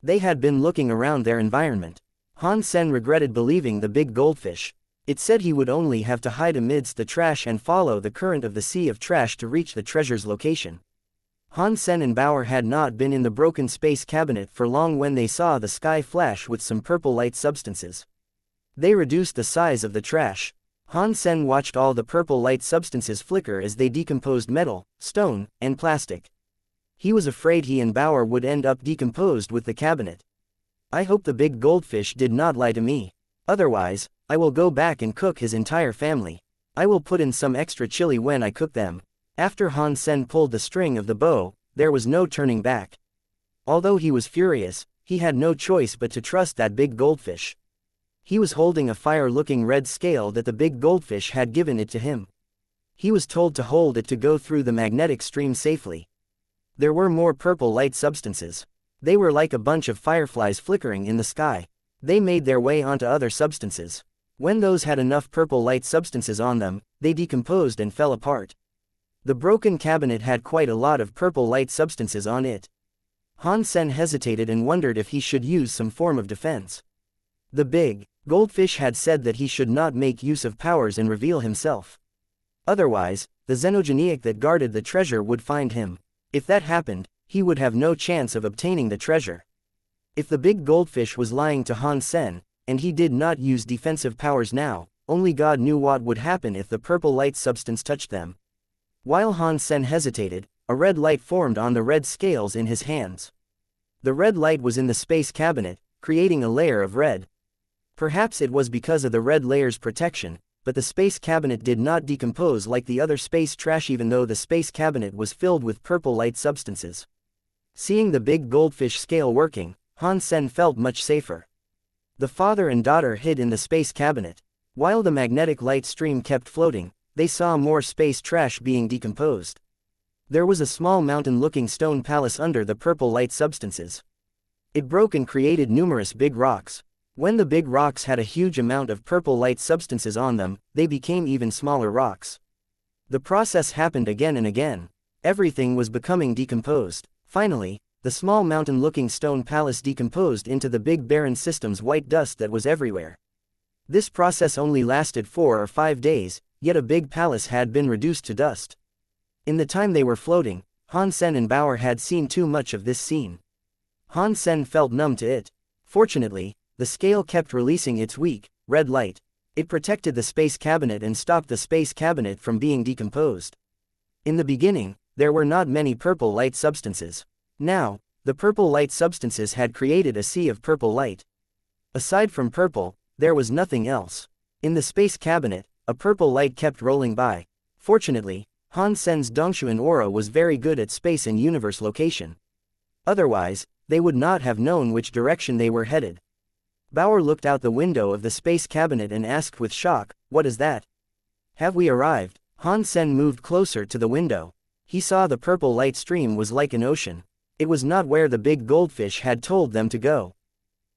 They had been looking around their environment. Han Sen regretted believing the big goldfish. It said he would only have to hide amidst the trash and follow the current of the sea of trash to reach the treasure's location. Han Sen and Bauer had not been in the broken space cabinet for long when they saw the sky flash with some purple light substances. They reduced the size of the trash. Han Sen watched all the purple light substances flicker as they decomposed metal, stone, and plastic. He was afraid he and Bauer would end up decomposed with the cabinet. I hope the big goldfish did not lie to me. Otherwise, I will go back and cook his entire family. I will put in some extra chili when I cook them. After Han Sen pulled the string of the bow, there was no turning back. Although he was furious, he had no choice but to trust that big goldfish. He was holding a fire-looking red scale that the big goldfish had given it to him. He was told to hold it to go through the magnetic stream safely. There were more purple light substances. They were like a bunch of fireflies flickering in the sky. They made their way onto other substances. When those had enough purple light substances on them, they decomposed and fell apart. The broken cabinet had quite a lot of purple light substances on it. Han Sen hesitated and wondered if he should use some form of defense. The big goldfish had said that he should not make use of powers and reveal himself. Otherwise, the xenogeniac that guarded the treasure would find him. If that happened, he would have no chance of obtaining the treasure. If the big goldfish was lying to Han Sen, and he did not use defensive powers now, only God knew what would happen if the purple light substance touched them. While Han Sen hesitated, a red light formed on the red scales in his hands. The red light was in the space cabinet, creating a layer of red. Perhaps it was because of the red layer's protection, but the space cabinet did not decompose like the other space trash even though the space cabinet was filled with purple light substances. Seeing the big goldfish scale working, Han Sen felt much safer. The father and daughter hid in the space cabinet. While the magnetic light stream kept floating, they saw more space trash being decomposed. There was a small mountain-looking stone palace under the purple light substances. It broke and created numerous big rocks. When the big rocks had a huge amount of purple light substances on them, they became even smaller rocks. The process happened again and again. Everything was becoming decomposed. Finally, the small mountain-looking stone palace decomposed into the big barren system's white dust that was everywhere. This process only lasted 4 or 5 days, yet a big palace had been reduced to dust. In the time they were floating, Han Sen and Bauer had seen too much of this scene. Han Sen felt numb to it. Fortunately, the scale kept releasing its weak, red light. It protected the space cabinet and stopped the space cabinet from being decomposed. In the beginning, there were not many purple light substances. Now, the purple light substances had created a sea of purple light. Aside from purple, there was nothing else. In the space cabinet, a purple light kept rolling by. Fortunately, Han Sen's Dongshuan aura was very good at space and universe location. Otherwise, they would not have known which direction they were headed. Bauer looked out the window of the space cabinet and asked with shock, "What is that?" "Have we arrived?" Han Sen moved closer to the window. He saw the purple light stream was like an ocean. It was not where the big goldfish had told them to go.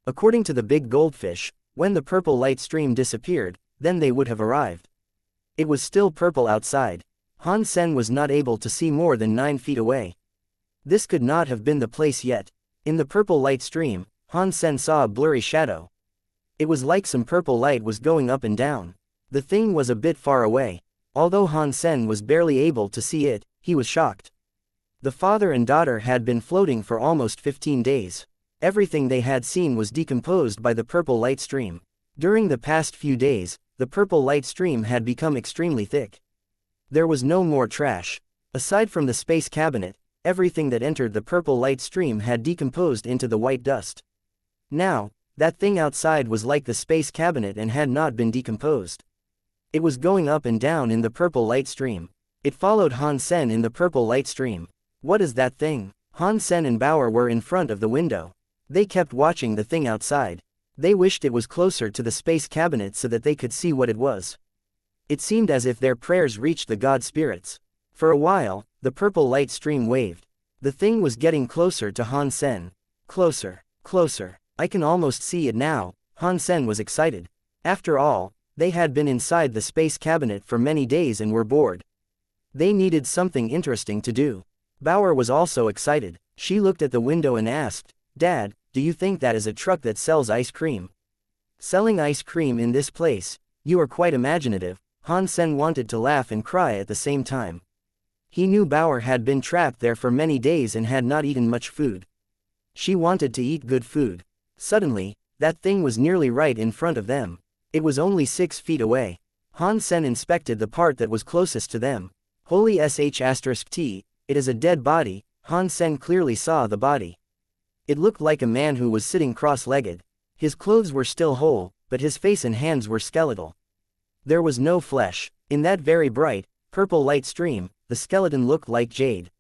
According to the big goldfish, when the purple light stream disappeared, then they would have arrived. It was still purple outside. Han Sen was not able to see more than 9 feet away. This could not have been the place yet. In the purple light stream, Han Sen saw a blurry shadow. It was like some purple light was going up and down. The thing was a bit far away. Although Han Sen was barely able to see it, he was shocked. The father and daughter had been floating for almost 15 days. Everything they had seen was decomposed by the purple light stream. During the past few days, the purple light stream had become extremely thick. There was no more trash. Aside from the space cabinet, everything that entered the purple light stream had decomposed into the white dust. Now, that thing outside was like the space cabinet and had not been decomposed. It was going up and down in the purple light stream. It followed Han Sen in the purple light stream. "What is that thing?" Han Sen and Bauer were in front of the window. They kept watching the thing outside. They wished it was closer to the space cabinet so that they could see what it was. It seemed as if their prayers reached the god spirits. For a while, the purple light stream waved. The thing was getting closer to Han Sen. Closer, closer. "I can almost see it now," Han Sen was excited. After all, they had been inside the space cabinet for many days and were bored. They needed something interesting to do. Bauer was also excited. She looked at the window and asked, "Dad, do you think that is a truck that sells ice cream?" "Selling ice cream in this place? You are quite imaginative." Han Sen wanted to laugh and cry at the same time. He knew Bauer had been trapped there for many days and had not eaten much food. She wanted to eat good food. Suddenly, that thing was nearly right in front of them. It was only 6 feet away. Han Sen inspected the part that was closest to them. Holy sh*t, it is a dead body. Han Sen clearly saw the body. It looked like a man who was sitting cross-legged. His clothes were still whole, but his face and hands were skeletal. There was no flesh. In that very bright, purple light stream, the skeleton looked like jade.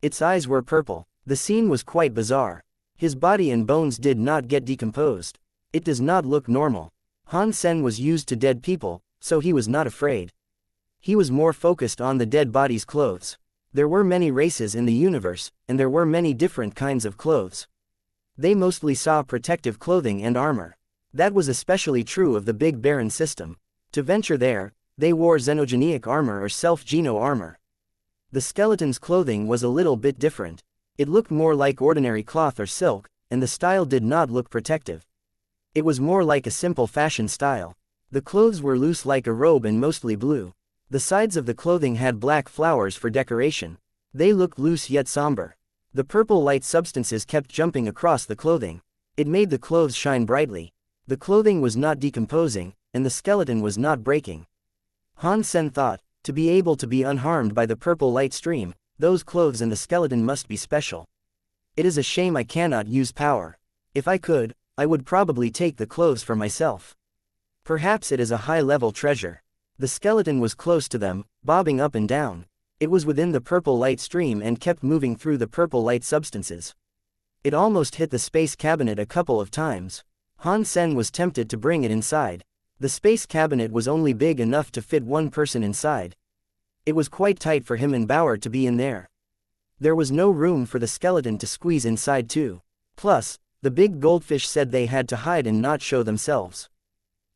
Its eyes were purple. The scene was quite bizarre. His body and bones did not get decomposed. It does not look normal. Han Sen was used to dead people, so he was not afraid. He was more focused on the dead body's clothes. There were many races in the universe, and there were many different kinds of clothes. They mostly saw protective clothing and armor. That was especially true of the Big Baron system. To venture there, they wore xenogenic armor or self-geno armor. The skeleton's clothing was a little bit different. It looked more like ordinary cloth or silk, and the style did not look protective. It was more like a simple fashion style. The clothes were loose like a robe and mostly blue. The sides of the clothing had black flowers for decoration. They looked loose yet somber. The purple light substances kept jumping across the clothing. It made the clothes shine brightly. The clothing was not decomposing, and the skeleton was not breaking. Han Sen thought, to be able to be unharmed by the purple light stream, those clothes and the skeleton must be special. It is a shame I cannot use power. If I could, I would probably take the clothes for myself. Perhaps it is a high-level treasure. The skeleton was close to them, bobbing up and down. It was within the purple light stream and kept moving through the purple light substances. It almost hit the space cabinet a couple of times. Han Sen was tempted to bring it inside. The space cabinet was only big enough to fit one person inside. It was quite tight for him and Bauer to be in there. There was no room for the skeleton to squeeze inside too. Plus, the big goldfish said they had to hide and not show themselves.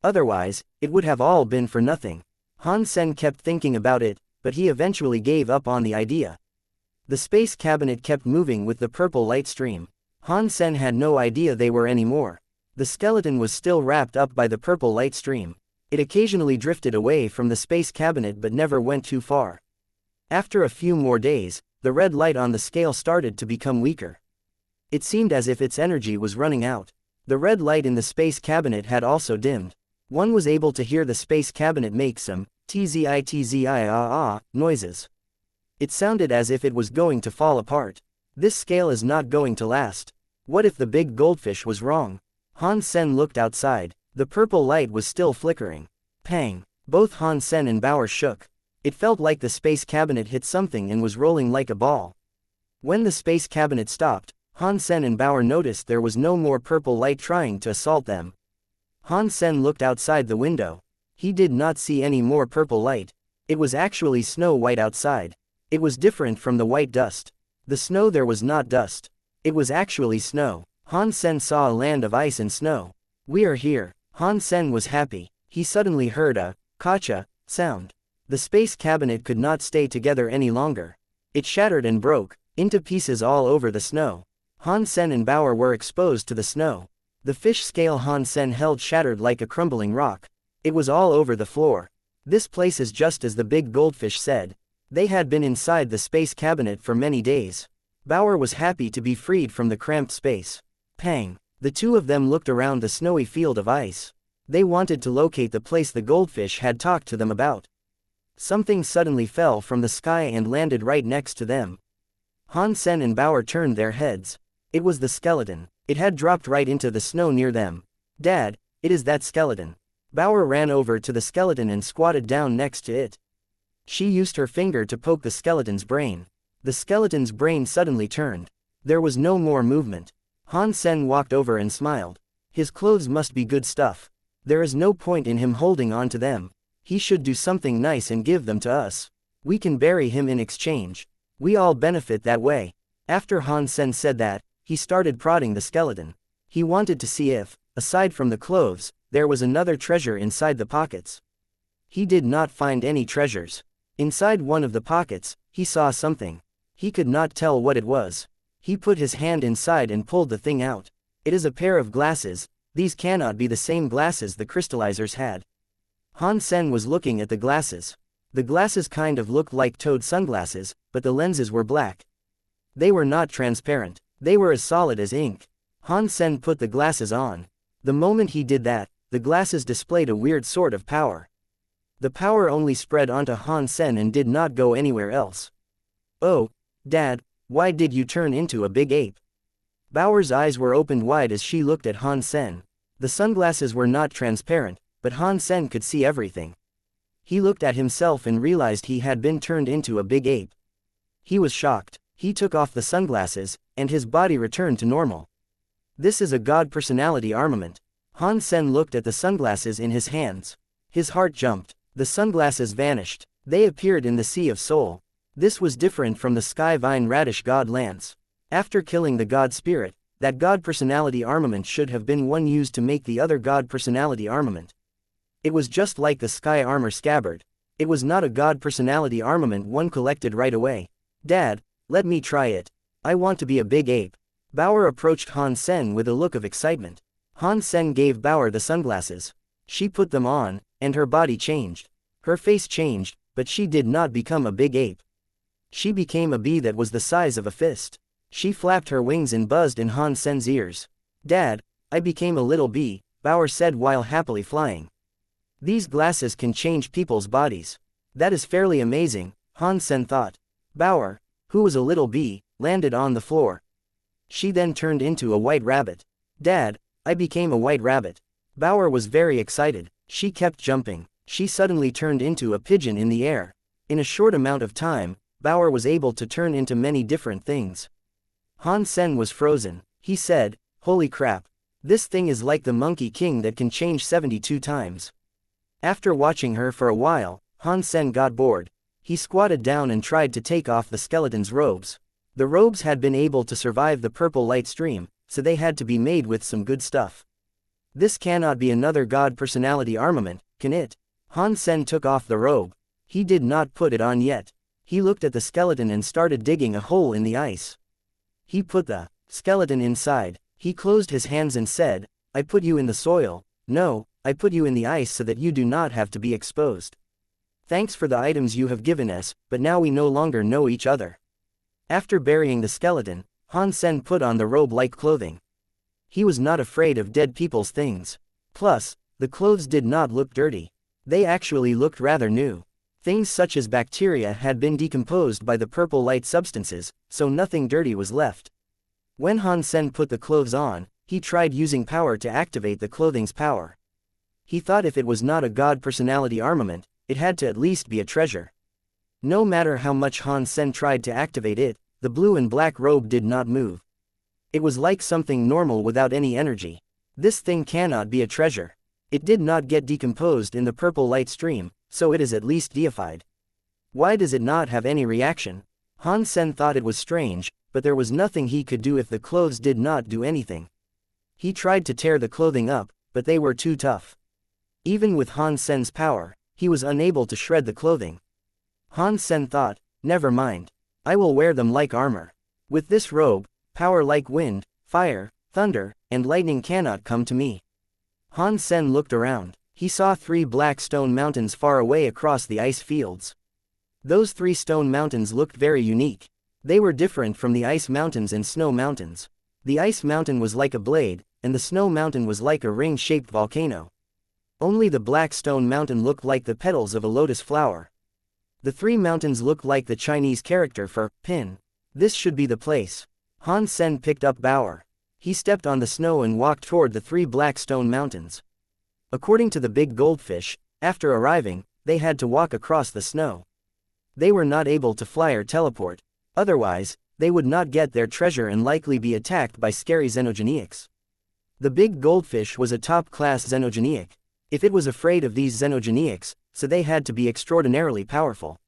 Otherwise, it would have all been for nothing. Han Sen kept thinking about it, but he eventually gave up on the idea. The space cabinet kept moving with the purple light stream. Han Sen had no idea they were anymore. The skeleton was still wrapped up by the purple light stream. It occasionally drifted away from the space cabinet but never went too far. After a few more days, the red light on the scale started to become weaker. It seemed as if its energy was running out. The red light in the space cabinet had also dimmed. One was able to hear the space cabinet make some tzii noises. It sounded as if it was going to fall apart. This scale is not going to last. What if the big goldfish was wrong? Han Sen looked outside. The purple light was still flickering. Pang! Both Han Sen and Bauer shook. It felt like the space cabinet hit something and was rolling like a ball. When the space cabinet stopped, Han Sen and Bauer noticed there was no more purple light trying to assault them. Han Sen looked outside the window. He did not see any more purple light. It was actually snow white outside. It was different from the white dust. The snow there was not dust. It was actually snow. Han Sen saw a land of ice and snow. We are here. Han Sen was happy. He suddenly heard a "kacha" sound. The space cabinet could not stay together any longer. It shattered and broke into pieces all over the snow. Han Sen and Bauer were exposed to the snow. The fish scale Han Sen held shattered like a crumbling rock. It was all over the floor. This place is just as the big goldfish said. They had been inside the space cabinet for many days. Bauer was happy to be freed from the cramped space. Pang! The two of them looked around the snowy field of ice. They wanted to locate the place the goldfish had talked to them about. Something suddenly fell from the sky and landed right next to them. Han Sen and Bauer turned their heads. It was the skeleton. It had dropped right into the snow near them. Dad, it is that skeleton. Bauer ran over to the skeleton and squatted down next to it. She used her finger to poke the skeleton's brain. The skeleton's brain suddenly turned. There was no more movement. Han Sen walked over and smiled. His clothes must be good stuff. There is no point in him holding on to them. He should do something nice and give them to us. We can bury him in exchange. We all benefit that way. After Han Sen said that, he started prodding the skeleton. He wanted to see if, aside from the clothes, there was another treasure inside the pockets. He did not find any treasures. Inside one of the pockets, he saw something. He could not tell what it was. He put his hand inside and pulled the thing out. It is a pair of glasses. These cannot be the same glasses the crystallizers had. Han Sen was looking at the glasses. The glasses kind of looked like Toad sunglasses, but the lenses were black. They were not transparent. They were as solid as ink. Han Sen put the glasses on. The moment he did that, the glasses displayed a weird sort of power. The power only spread onto Han Sen and did not go anywhere else. Oh, Dad, why did you turn into a big ape? Bauer's eyes were opened wide as she looked at Han Sen. The sunglasses were not transparent, but Han Sen could see everything. He looked at himself and realized he had been turned into a big ape. He was shocked. He took off the sunglasses, and his body returned to normal. This is a god personality armament. Han Sen looked at the sunglasses in his hands. His heart jumped. The sunglasses vanished. They appeared in the Sea of Soul. This was different from the Sky Vine Radish God Lance. After killing the god spirit, that god personality armament should have been one used to make the other god personality armament. It was just like the Sky Armor Scabbard. It was not a god personality armament one collected right away. Dad, let me try it. I want to be a big ape. Bauer approached Han Sen with a look of excitement. Han Sen gave Bauer the sunglasses. She put them on, and her body changed. Her face changed, but she did not become a big ape. She became a bee that was the size of a fist. She flapped her wings and buzzed in Han Sen's ears. Dad, I became a little bee, Bauer said while happily flying. These glasses can change people's bodies. That is fairly amazing, Han Sen thought. Bauer, who was a little bee, landed on the floor. She then turned into a white rabbit. Dad, I became a white rabbit. Bauer was very excited. She kept jumping. She suddenly turned into a pigeon in the air. In a short amount of time, Bauer was able to turn into many different things. Han Sen was frozen. He said, "Holy crap. This thing is like the Monkey King that can change 72 times." After watching her for a while, Han Sen got bored. He squatted down and tried to take off the skeleton's robes. The robes had been able to survive the purple light stream, so they had to be made with some good stuff. This cannot be another god personality armament, can it? Han Sen took off the robe. He did not put it on yet. He looked at the skeleton and started digging a hole in the ice. He put the skeleton inside. He closed his hands and said, "I put you in the soil. No, I put you in the ice so that you do not have to be exposed. Thanks for the items you have given us, but now we no longer know each other." After burying the skeleton, Han Sen put on the robe-like clothing. He was not afraid of dead people's things. Plus, the clothes did not look dirty. They actually looked rather new. Things such as bacteria had been decomposed by the purple light substances, so nothing dirty was left. When Han Sen put the clothes on, he tried using power to activate the clothing's power. He thought if it was not a god personality armament, it had to at least be a treasure. No matter how much Han Sen tried to activate it, the blue and black robe did not move. It was like something normal without any energy. This thing cannot be a treasure. It did not get decomposed in the purple light stream, so it is at least deified. Why does it not have any reaction? Han Sen thought it was strange, but there was nothing he could do if the clothes did not do anything. He tried to tear the clothing up, but they were too tough. Even with Han Sen's power, he was unable to shred the clothing. Han Sen thought, never mind. I will wear them like armor. With this robe, power like wind, fire, thunder, and lightning cannot come to me. Han Sen looked around. He saw 3 black stone mountains far away across the ice fields. Those 3 stone mountains looked very unique. They were different from the ice mountains and snow mountains. The ice mountain was like a blade, and the snow mountain was like a ring-shaped volcano. Only the black stone mountain looked like the petals of a lotus flower. The 3 mountains looked like the Chinese character for pin. This should be the place. Han Sen picked up Bauer. He stepped on the snow and walked toward the 3 black stone mountains. According to the big goldfish, after arriving, they had to walk across the snow. They were not able to fly or teleport. Otherwise, they would not get their treasure and likely be attacked by scary xenogeniacs. The big goldfish was a top-class xenogeniac. If it was afraid of these xenogeniacs, so they had to be extraordinarily powerful.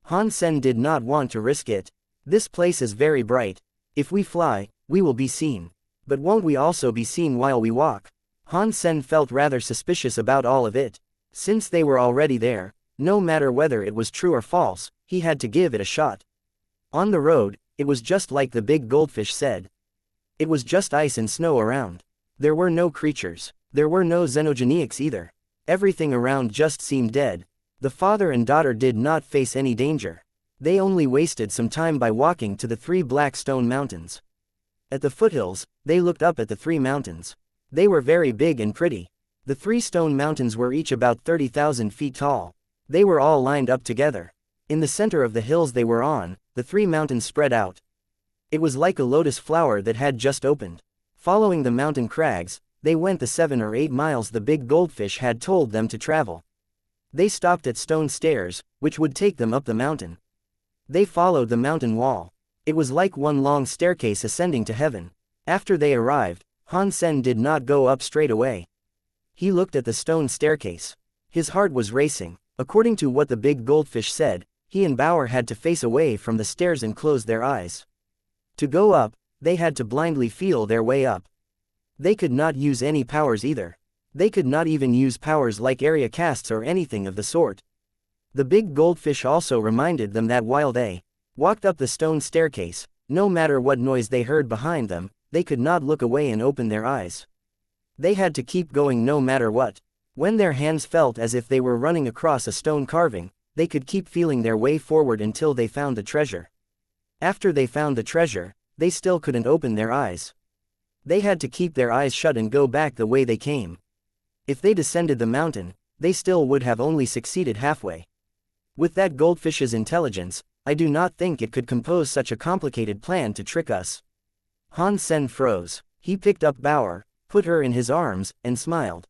Han Sen did not want to risk it. This place is very bright. If we fly, we will be seen. But won't we also be seen while we walk? Han Sen felt rather suspicious about all of it. Since they were already there, no matter whether it was true or false, he had to give it a shot. On the road, it was just like the big goldfish said. It was just ice and snow around. There were no creatures. There were no xenogeniacs either. Everything around just seemed dead. The father and daughter did not face any danger. They only wasted some time by walking to the 3 black stone mountains. At the foothills, they looked up at the 3 mountains. They were very big and pretty. The 3 stone mountains were each about 30,000 feet tall. They were all lined up together. In the center of the hills they were on, the 3 mountains spread out. It was like a lotus flower that had just opened. Following the mountain crags, they went the 7 or 8 miles the big goldfish had told them to travel. They stopped at stone stairs, which would take them up the mountain. They followed the mountain wall. It was like one long staircase ascending to heaven. After they arrived, Han Sen did not go up straight away. He looked at the stone staircase. His heart was racing. According to what the big goldfish said, he and Bauer had to face away from the stairs and close their eyes. To go up, they had to blindly feel their way up. They could not use any powers either. They could not even use powers like area casts or anything of the sort. The big goldfish also reminded them that while they walked up the stone staircase, no matter what noise they heard behind them, they could not look away and open their eyes. They had to keep going no matter what. When their hands felt as if they were running across a stone carving, they could keep feeling their way forward until they found the treasure. After they found the treasure, they still couldn't open their eyes. They had to keep their eyes shut and go back the way they came. If they descended the mountain, they still would have only succeeded halfway. With that goldfish's intelligence, I do not think it could compose such a complicated plan to trick us. Han Sen froze. He picked up Bauer, put her in his arms, and smiled.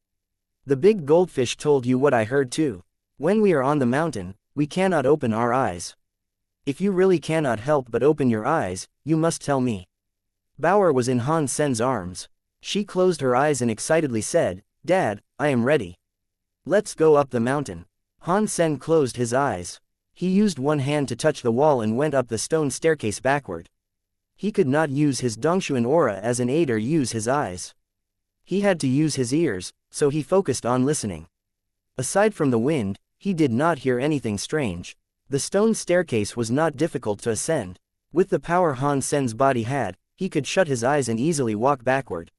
The big goldfish told you what I heard too. When we are on the mountain, we cannot open our eyes. If you really cannot help but open your eyes, you must tell me. Bauer was in Han Sen's arms. She closed her eyes and excitedly said, "Dad, I am ready. Let's go up the mountain." Han Sen closed his eyes. He used one hand to touch the wall and went up the stone staircase backward. He could not use his Dongshuan aura as an aid or use his eyes. He had to use his ears, so he focused on listening. Aside from the wind, he did not hear anything strange. The stone staircase was not difficult to ascend. With the power Han Sen's body had, he could shut his eyes and easily walk backward.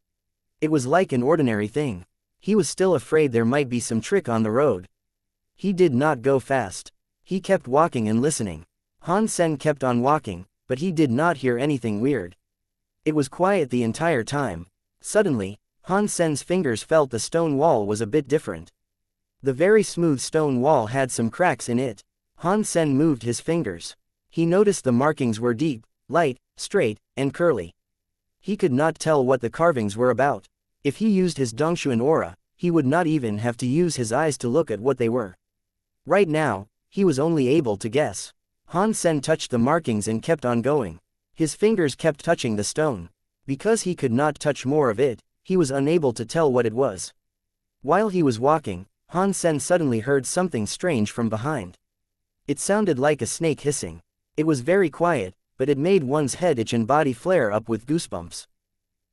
It was like an ordinary thing. He was still afraid there might be some trick on the road. He did not go fast. He kept walking and listening. Han Sen kept on walking, but he did not hear anything weird. It was quiet the entire time. Suddenly, Han Sen's fingers felt the stone wall was a bit different. The very smooth stone wall had some cracks in it. Han Sen moved his fingers. He noticed the markings were deep, light, straight, and curly. He could not tell what the carvings were about. If he used his Dongshuan aura, he would not even have to use his eyes to look at what they were. Right now, he was only able to guess. Han Sen touched the markings and kept on going. His fingers kept touching the stone. Because he could not touch more of it, he was unable to tell what it was. While he was walking, Han Sen suddenly heard something strange from behind. It sounded like a snake hissing. It was very quiet, but it made one's head itch and body flare up with goosebumps.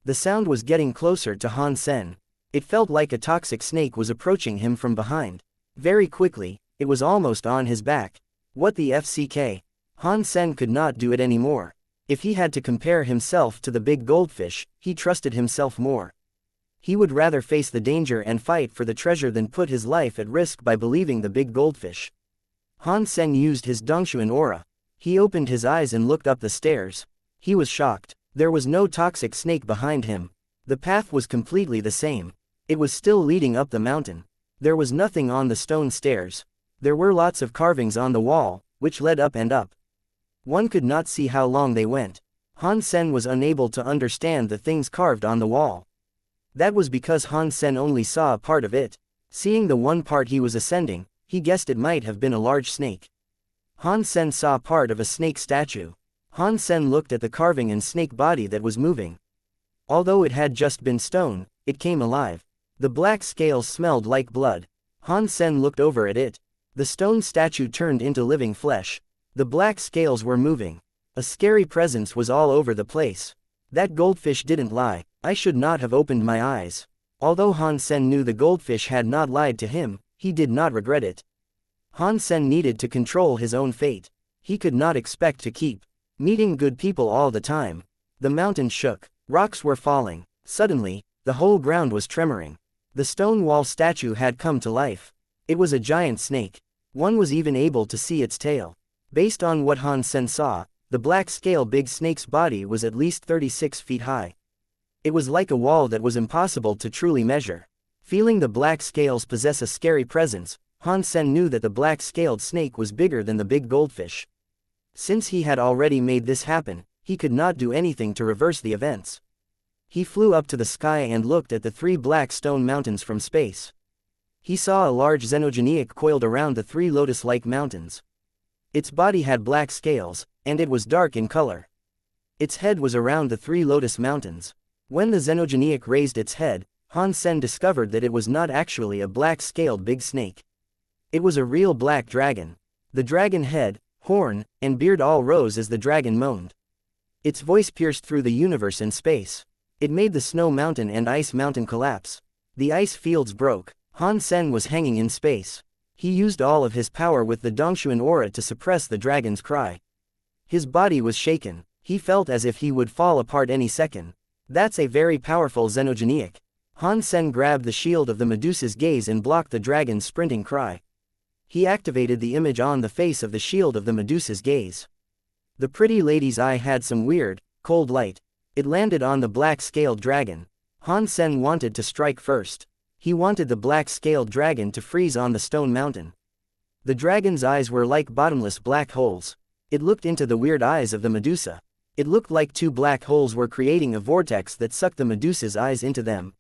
The sound was getting closer to Han Sen. It felt like a toxic snake was approaching him from behind. Very quickly, it was almost on his back. What the FCK? Han Sen could not do it anymore. If he had to compare himself to the big goldfish, he trusted himself more. He would rather face the danger and fight for the treasure than put his life at risk by believing the big goldfish. Han Sen used his Dongshuan aura. He opened his eyes and looked up the stairs. He was shocked. There was no toxic snake behind him. The path was completely the same. It was still leading up the mountain. There was nothing on the stone stairs. There were lots of carvings on the wall, which led up and up. One could not see how long they went. Han Sen was unable to understand the things carved on the wall. That was because Han Sen only saw a part of it. Seeing the one part he was ascending, he guessed it might have been a large snake. Han Sen saw part of a snake statue. Han Sen looked at the carving and snake body that was moving. Although it had just been stone, it came alive. The black scales smelled like blood. Han Sen looked over at it. The stone statue turned into living flesh. The black scales were moving. A scary presence was all over the place. That goldfish didn't lie. I should not have opened my eyes. Although Han Sen knew the goldfish had not lied to him, he did not regret it. Han Sen needed to control his own fate. He could not expect to keep meeting good people all the time. The mountain shook. Rocks were falling. Suddenly, the whole ground was tremoring. The stone wall statue had come to life. It was a giant snake. One was even able to see its tail. Based on what Han Sen saw, the black-scale big snake's body was at least 36 feet high. It was like a wall that was impossible to truly measure. Feeling the black scales possess a scary presence, Han Sen knew that the black-scaled snake was bigger than the big goldfish. Since he had already made this happen, he could not do anything to reverse the events. He flew up to the sky and looked at the 3 black stone mountains from space. He saw a large xenogeniac coiled around the 3 lotus-like mountains. Its body had black scales, and it was dark in color. Its head was around the 3 lotus mountains. When the xenogeniac raised its head, Han Sen discovered that it was not actually a black-scaled big snake. It was a real black dragon. The dragon head, horn, and beard all rose as the dragon moaned. Its voice pierced through the universe and space. It made the snow mountain and ice mountain collapse. The ice fields broke. Han Sen was hanging in space. He used all of his power with the Dongshuan aura to suppress the dragon's cry. His body was shaken. He felt as if he would fall apart any second. That's a very powerful xenogeniac. Han Sen grabbed the shield of the Medusa's gaze and blocked the dragon's sprinting cry. He activated the image on the face of the shield of the Medusa's gaze. The pretty lady's eye had some weird, cold light. It landed on the black-scaled dragon. Han Sen wanted to strike first. He wanted the black-scaled dragon to freeze on the stone mountain. The dragon's eyes were like bottomless black holes. It looked into the weird eyes of the Medusa. It looked like 2 black holes were creating a vortex that sucked the Medusa's eyes into them.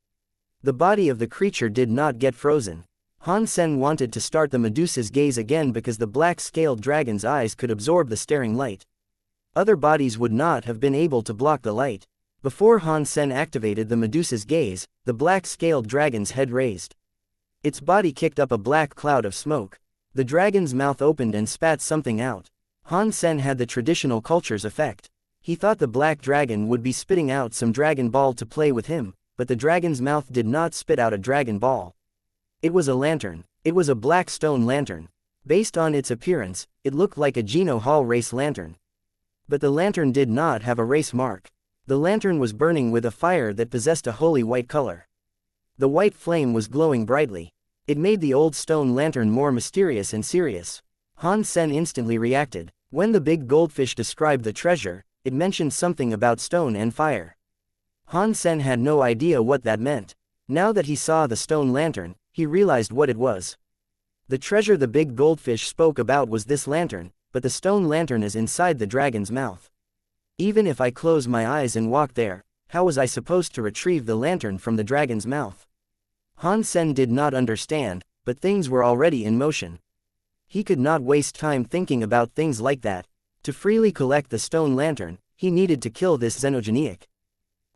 The body of the creature did not get frozen. Han Sen wanted to start the Medusa's gaze again because the black-scaled dragon's eyes could absorb the staring light. Other bodies would not have been able to block the light. Before Han Sen activated the Medusa's gaze, the black-scaled dragon's head raised. Its body kicked up a black cloud of smoke. The dragon's mouth opened and spat something out. Han Sen had the traditional culture's effect. He thought the black dragon would be spitting out some dragon ball to play with him, but the dragon's mouth did not spit out a dragon ball. It was a lantern. It was a black stone lantern. Based on its appearance, it looked like a Geno Hall race lantern. But the lantern did not have a race mark. The lantern was burning with a fire that possessed a holy white color. The white flame was glowing brightly. It made the old stone lantern more mysterious and serious. Han Sen instantly reacted. When the big goldfish described the treasure, it mentioned something about stone and fire. Han Sen had no idea what that meant. Now that he saw the stone lantern, he realized what it was. The treasure the big goldfish spoke about was this lantern, but the stone lantern is inside the dragon's mouth. Even if I close my eyes and walk there, how was I supposed to retrieve the lantern from the dragon's mouth? Han Sen did not understand, but things were already in motion. He could not waste time thinking about things like that. To freely collect the stone lantern, he needed to kill this xenogeniac.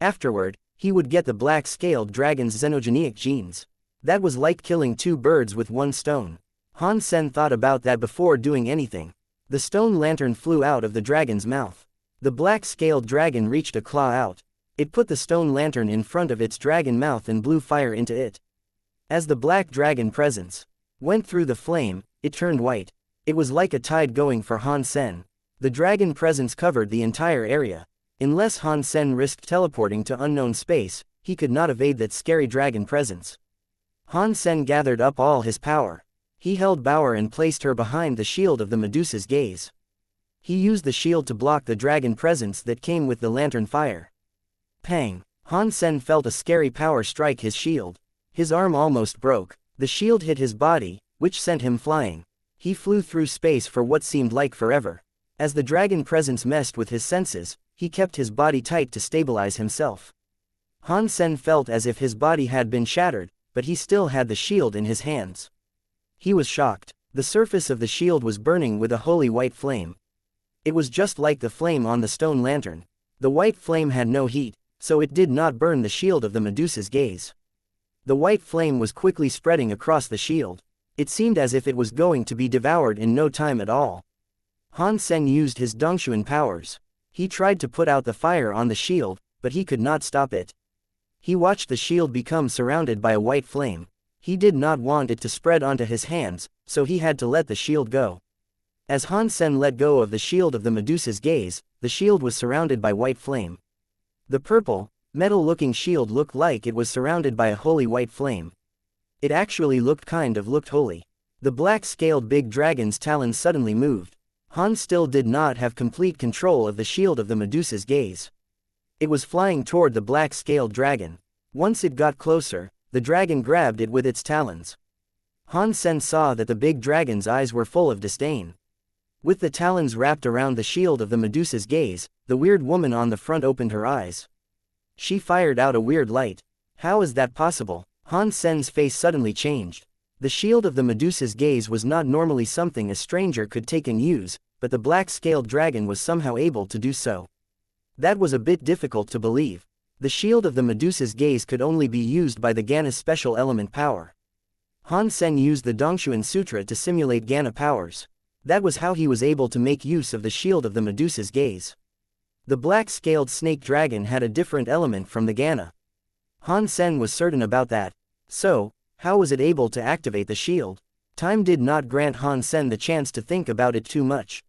Afterward, he would get the black-scaled dragon's xenogenic genes. That was like killing two birds with one stone. Han Sen thought about that before doing anything. The stone lantern flew out of the dragon's mouth. The black-scaled dragon reached a claw out. It put the stone lantern in front of its dragon mouth and blew fire into it. As the black dragon presence went through the flame, it turned white. It was like a tide going for Han Sen. The dragon presence covered the entire area. Unless Han Sen risked teleporting to unknown space, he could not evade that scary dragon presence. Han Sen gathered up all his power. He held Bauer and placed her behind the shield of the Medusa's gaze. He used the shield to block the dragon presence that came with the lantern fire. Pang! Han Sen felt a scary power strike his shield. His arm almost broke. The shield hit his body, which sent him flying. He flew through space for what seemed like forever. As the dragon presence messed with his senses, he kept his body tight to stabilize himself. Han Sen felt as if his body had been shattered, but he still had the shield in his hands. He was shocked. The surface of the shield was burning with a holy white flame. It was just like the flame on the stone lantern. The white flame had no heat, so it did not burn the shield of the Medusa's gaze. The white flame was quickly spreading across the shield. It seemed as if it was going to be devoured in no time at all. Han Sen used his Dongshuan powers. He tried to put out the fire on the shield, but he could not stop it. He watched the shield become surrounded by a white flame. He did not want it to spread onto his hands, so he had to let the shield go. As Han Sen let go of the shield of the Medusa's gaze, the shield was surrounded by white flame. The purple, metal-looking shield looked like it was surrounded by a holy white flame. It actually looked holy. The black-scaled big dragon's talons suddenly moved. Han still did not have complete control of the shield of the Medusa's gaze. It was flying toward the black-scaled dragon. Once it got closer, the dragon grabbed it with its talons. Han Sen saw that the big dragon's eyes were full of disdain. With the talons wrapped around the shield of the Medusa's gaze, the weird woman on the front opened her eyes. She fired out a weird light. How is that possible? Han Sen's face suddenly changed. The shield of the Medusa's gaze was not normally something a stranger could take and use, but the black-scaled dragon was somehow able to do so. That was a bit difficult to believe. The shield of the Medusa's gaze could only be used by the Gana's special element power. Han Sen used the Dongshuan Sutra to simulate Gana powers. That was how he was able to make use of the shield of the Medusa's gaze. The black-scaled snake dragon had a different element from the Gana. Han Sen was certain about that. So, how was it able to activate the shield? Time did not grant Han Sen the chance to think about it too much.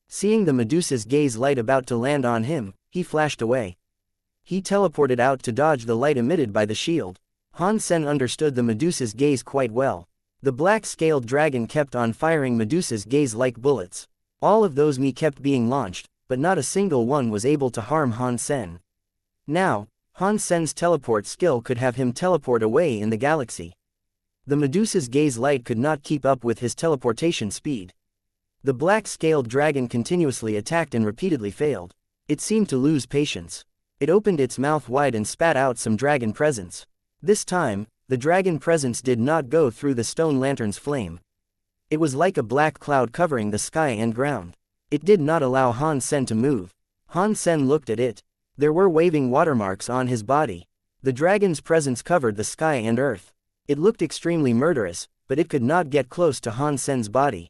Seeing the Medusa's gaze light about to land on him, he flashed away. He teleported out to dodge the light emitted by the shield. Han Sen understood the Medusa's gaze quite well. The black-scaled dragon kept on firing Medusa's gaze like bullets. All of those kept being launched, but not a single one was able to harm Han Sen. Now, Han Sen's teleport skill could have him teleport away in the galaxy. The Medusa's gaze light could not keep up with his teleportation speed. The black-scaled dragon continuously attacked and repeatedly failed. It seemed to lose patience. It opened its mouth wide and spat out some dragon presence. This time, the dragon presence did not go through the stone lantern's flame. It was like a black cloud covering the sky and ground. It did not allow Han Sen to move. Han Sen looked at it. There were waving watermarks on his body. The dragon's presence covered the sky and earth. It looked extremely murderous, but it could not get close to Han Sen's body.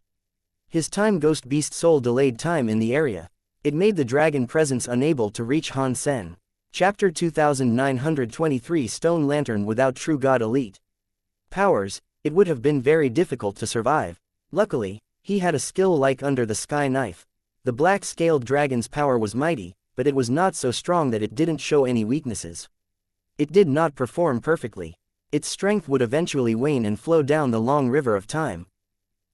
His time ghost beast soul delayed time in the area. It made the dragon presence unable to reach Han Sen. Chapter 2923 Stone Lantern without True God Elite powers. It would have been very difficult to survive. Luckily, he had a skill like Under the Sky Knife. The black-scaled dragon's power was mighty, but it was not so strong that it didn't show any weaknesses. It did not perform perfectly. Its strength would eventually wane and flow down the long river of time.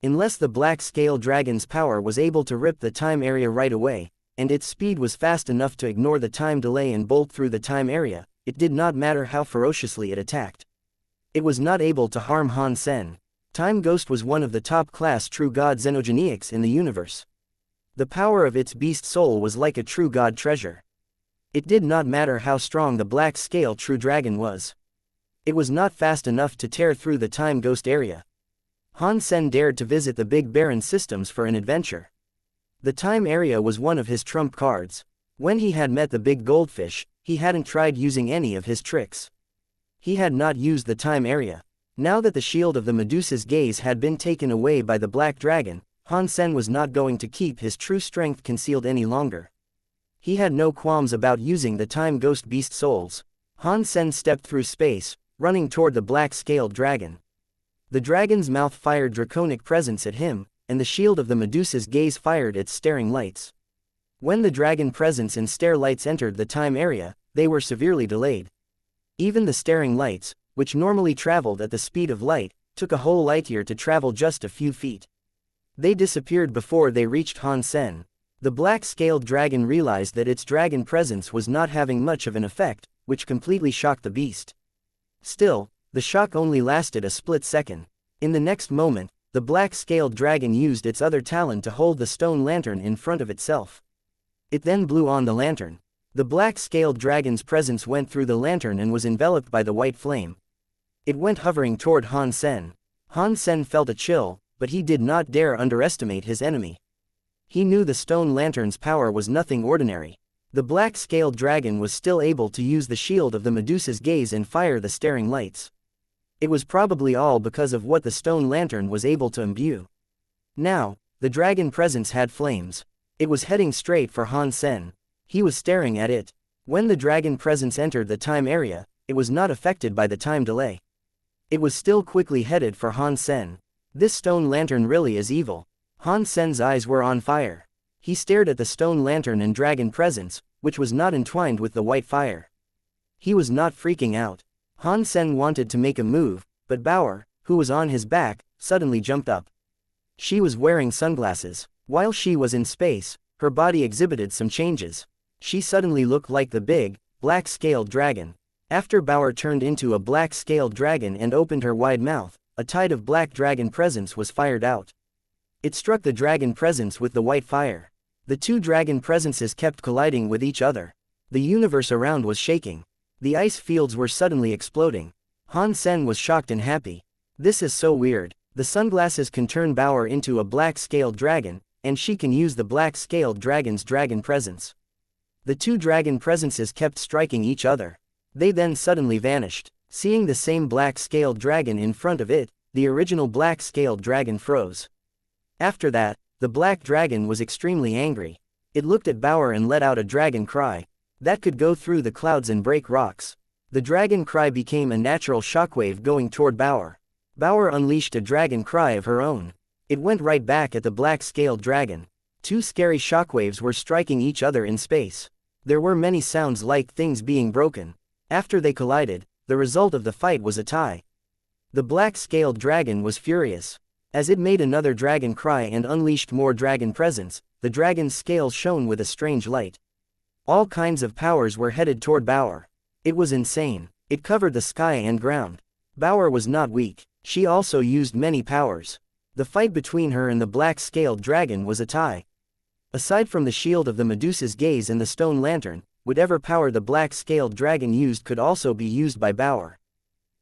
Unless the black-scaled dragon's power was able to rip the time area right away, and its speed was fast enough to ignore the time delay and bolt through the time area, it did not matter how ferociously it attacked. It was not able to harm Han Sen. Time Ghost was one of the top-class true god xenogeniacs in the universe. The power of its beast soul was like a true god treasure. It did not matter how strong the black-scale true dragon was. It was not fast enough to tear through the Time Ghost area. Han Sen dared to visit the Big Baron systems for an adventure. The time area was one of his trump cards. When he had met the big goldfish, he hadn't tried using any of his tricks. He had not used the time area. Now that the shield of the Medusa's gaze had been taken away by the black dragon, Han Sen was not going to keep his true strength concealed any longer. He had no qualms about using the Time Ghost beast souls. Han Sen stepped through space, running toward the black-scaled dragon. The dragon's mouth fired draconic presence at him, and the shield of the Medusa's gaze fired its staring lights. When the dragon presence and stare lights entered the time area, they were severely delayed. Even the staring lights, which normally traveled at the speed of light, took a whole light year to travel just a few feet. They disappeared before they reached Han Sen. The black-scaled dragon realized that its dragon presence was not having much of an effect, which completely shocked the beast. Still, the shock only lasted a split second. In the next moment, the black-scaled dragon used its other talon to hold the stone lantern in front of itself. It then blew on the lantern. The black-scaled dragon's presence went through the lantern and was enveloped by the white flame. It went hovering toward Han Sen. Han Sen felt a chill, but he did not dare underestimate his enemy. He knew the stone lantern's power was nothing ordinary. The black-scaled dragon was still able to use the shield of the Medusa's gaze and fire the staring lights. It was probably all because of what the stone lantern was able to imbue. Now, the dragon presence had flames. It was heading straight for Han Sen. He was staring at it. When the dragon presence entered the time area, it was not affected by the time delay. It was still quickly headed for Han Sen. This stone lantern really is evil. Han Sen's eyes were on fire. He stared at the stone lantern and dragon presence, which was not entwined with the white fire. He was not freaking out. Han Sen wanted to make a move, but Bauer, who was on his back, suddenly jumped up. She was wearing sunglasses. While she was in space, her body exhibited some changes. She suddenly looked like the big, black-scaled dragon. After Bauer turned into a black-scaled dragon and opened her wide mouth, a tide of black dragon presence was fired out. It struck the dragon presence with the white fire. The two dragon presences kept colliding with each other. The universe around was shaking. The ice fields were suddenly exploding. Han Sen was shocked and happy. This is so weird. The sunglasses can turn Bauer into a black-scaled dragon, and she can use the black-scaled dragon's dragon presence. The two dragon presences kept striking each other. They then suddenly vanished. Seeing the same black-scaled dragon in front of it, the original black-scaled dragon froze. After that, the black dragon was extremely angry. It looked at Bauer and let out a dragon cry. That could go through the clouds and break rocks. The dragon cry became a natural shockwave going toward Bauer. Bauer unleashed a dragon cry of her own. It went right back at the black-scaled dragon. Two scary shockwaves were striking each other in space. There were many sounds like things being broken. After they collided, the result of the fight was a tie. The black-scaled dragon was furious. As it made another dragon cry and unleashed more dragon presence, the dragon's scales shone with a strange light. All kinds of powers were headed toward Bauer. It was insane. It covered the sky and ground. Bauer was not weak. She also used many powers. The fight between her and the black-scaled dragon was a tie. Aside from the shield of the Medusa's gaze and the stone lantern, whatever power the black-scaled dragon used could also be used by Bauer.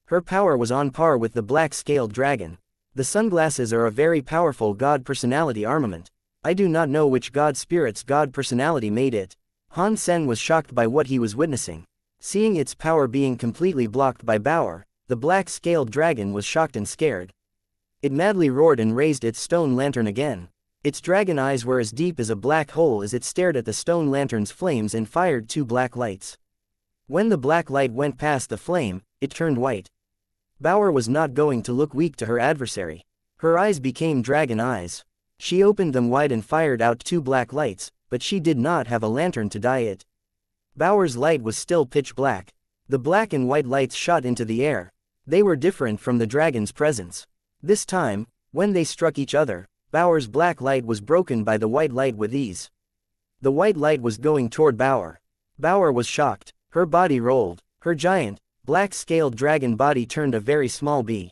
Her power was on par with the black-scaled dragon. The sunglasses are a very powerful god personality armament. I do not know which god spirit's god personality made it. Han Sen was shocked by what he was witnessing. Seeing its power being completely blocked by Bauer, the black-scaled dragon was shocked and scared. It madly roared and raised its stone lantern again. Its dragon eyes were as deep as a black hole as it stared at the stone lantern's flames and fired two black lights. When the black light went past the flame, it turned white. Bauer was not going to look weak to her adversary. Her eyes became dragon eyes. She opened them wide and fired out two black lights, but she did not have a lantern to dye it. Bauer's light was still pitch black. The black and white lights shot into the air. They were different from the dragon's presence. This time, when they struck each other, Bauer's black light was broken by the white light with ease. The white light was going toward Bauer. Bauer was shocked. Her body rolled. Her giant, black-scaled dragon body turned a very small bee.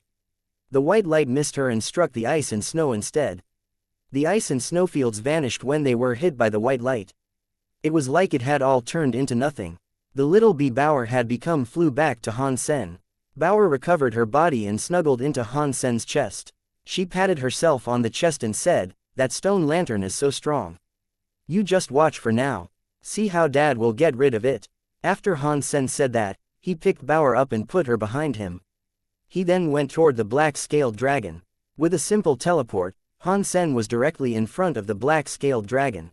The white light missed her and struck the ice and snow instead. The ice and snowfields vanished when they were hit by the white light. It was like it had all turned into nothing. The little bee Bauer had become flew back to Han Sen. Bauer recovered her body and snuggled into Han Sen's chest. She patted herself on the chest and said, "That stone lantern is so strong. You just watch for now. See how Dad will get rid of it." After Han Sen said that, he picked Bauer up and put her behind him. He then went toward the black-scaled dragon. With a simple teleport, Han Sen was directly in front of the black-scaled dragon.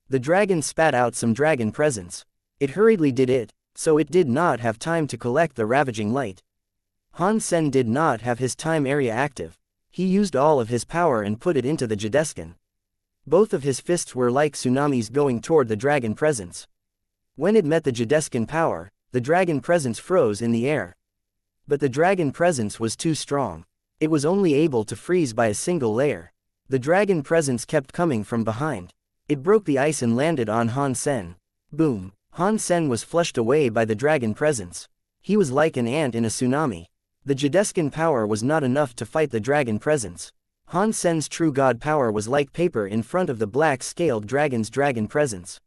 The dragon spat out some dragon presents. It hurriedly did it, so it did not have time to collect the ravaging light. Han Sen did not have his time area active. He used all of his power and put it into the Jadeskin. Both of his fists were like tsunamis going toward the dragon presence. When it met the Jadeskin power, the dragon presence froze in the air. But the dragon presence was too strong. It was only able to freeze by a single layer. The dragon presence kept coming from behind. It broke the ice and landed on Han Sen. Boom! Han Sen was flushed away by the dragon presence. He was like an ant in a tsunami. The Jadeskin power was not enough to fight the dragon presence. Han Sen's true god power was like paper in front of the black-scaled dragon's dragon presence.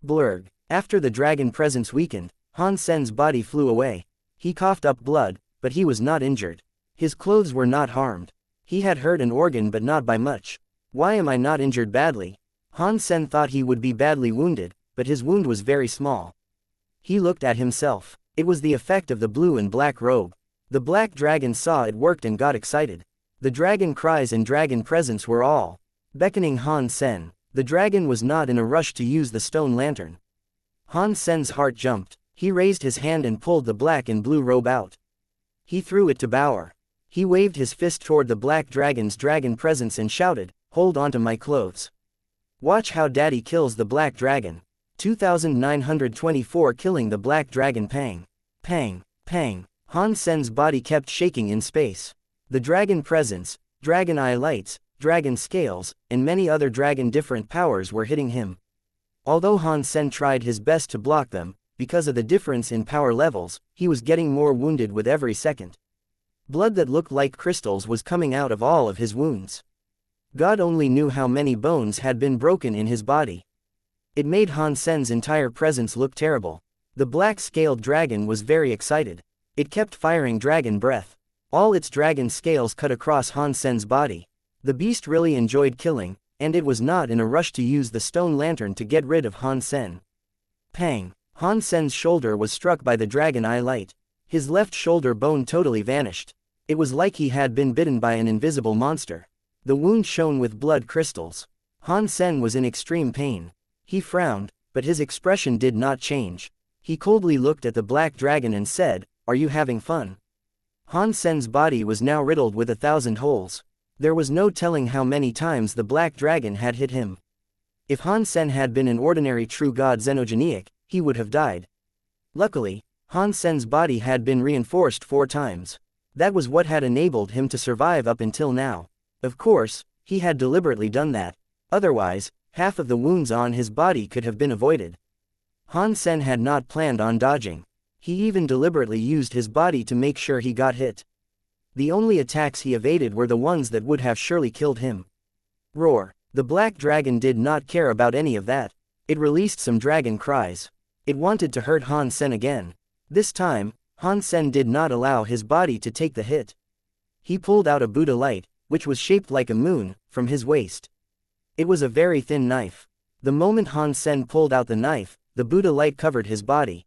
Blurg. After the dragon presence weakened, Han Sen's body flew away. He coughed up blood, but he was not injured. His clothes were not harmed. He had hurt an organ but not by much. Why am I not injured badly? Han Sen thought he would be badly wounded, but his wound was very small. He looked at himself. It was the effect of the blue and black robe. The black dragon saw it worked and got excited. The dragon cries and dragon presence were all beckoning Han Sen. The dragon was not in a rush to use the stone lantern. Han Sen's heart jumped. He raised his hand and pulled the black and blue robe out. He threw it to Bauer. He waved his fist toward the black dragon's dragon presence and shouted, "Hold on to my clothes. Watch how Daddy kills the black dragon." 2924 Killing the black dragon. Pang. Pang. Pang. Han Sen's body kept shaking in space. The dragon presence, dragon eye lights, dragon scales, and many other dragon different powers were hitting him. Although Han Sen tried his best to block them, because of the difference in power levels, he was getting more wounded with every second. Blood that looked like crystals was coming out of all of his wounds. God only knew how many bones had been broken in his body. It made Han Sen's entire presence look terrible. The black-scaled dragon was very excited. It kept firing dragon breath. All its dragon scales cut across Han Sen's body. The beast really enjoyed killing, and it was not in a rush to use the stone lantern to get rid of Han Sen. Pang! Han Sen's shoulder was struck by the dragon eye light. His left shoulder bone totally vanished. It was like he had been bitten by an invisible monster. The wound shone with blood crystals. Han Sen was in extreme pain. He frowned, but his expression did not change. He coldly looked at the black dragon and said, "Are you having fun?" Han Sen's body was now riddled with 1,000 holes. There was no telling how many times the black dragon had hit him. If Han Sen had been an ordinary true god xenogeniac, he would have died. Luckily, Han Sen's body had been reinforced 4 times. That was what had enabled him to survive up until now. Of course, he had deliberately done that. Otherwise, half of the wounds on his body could have been avoided. Han Sen had not planned on dodging. He even deliberately used his body to make sure he got hit. The only attacks he evaded were the ones that would have surely killed him. Roar! The black dragon did not care about any of that. It released some dragon cries. It wanted to hurt Han Sen again. This time, Han Sen did not allow his body to take the hit. He pulled out a Buddha light, which was shaped like a moon, from his waist. It was a very thin knife. The moment Han Sen pulled out the knife, the Buddha light covered his body.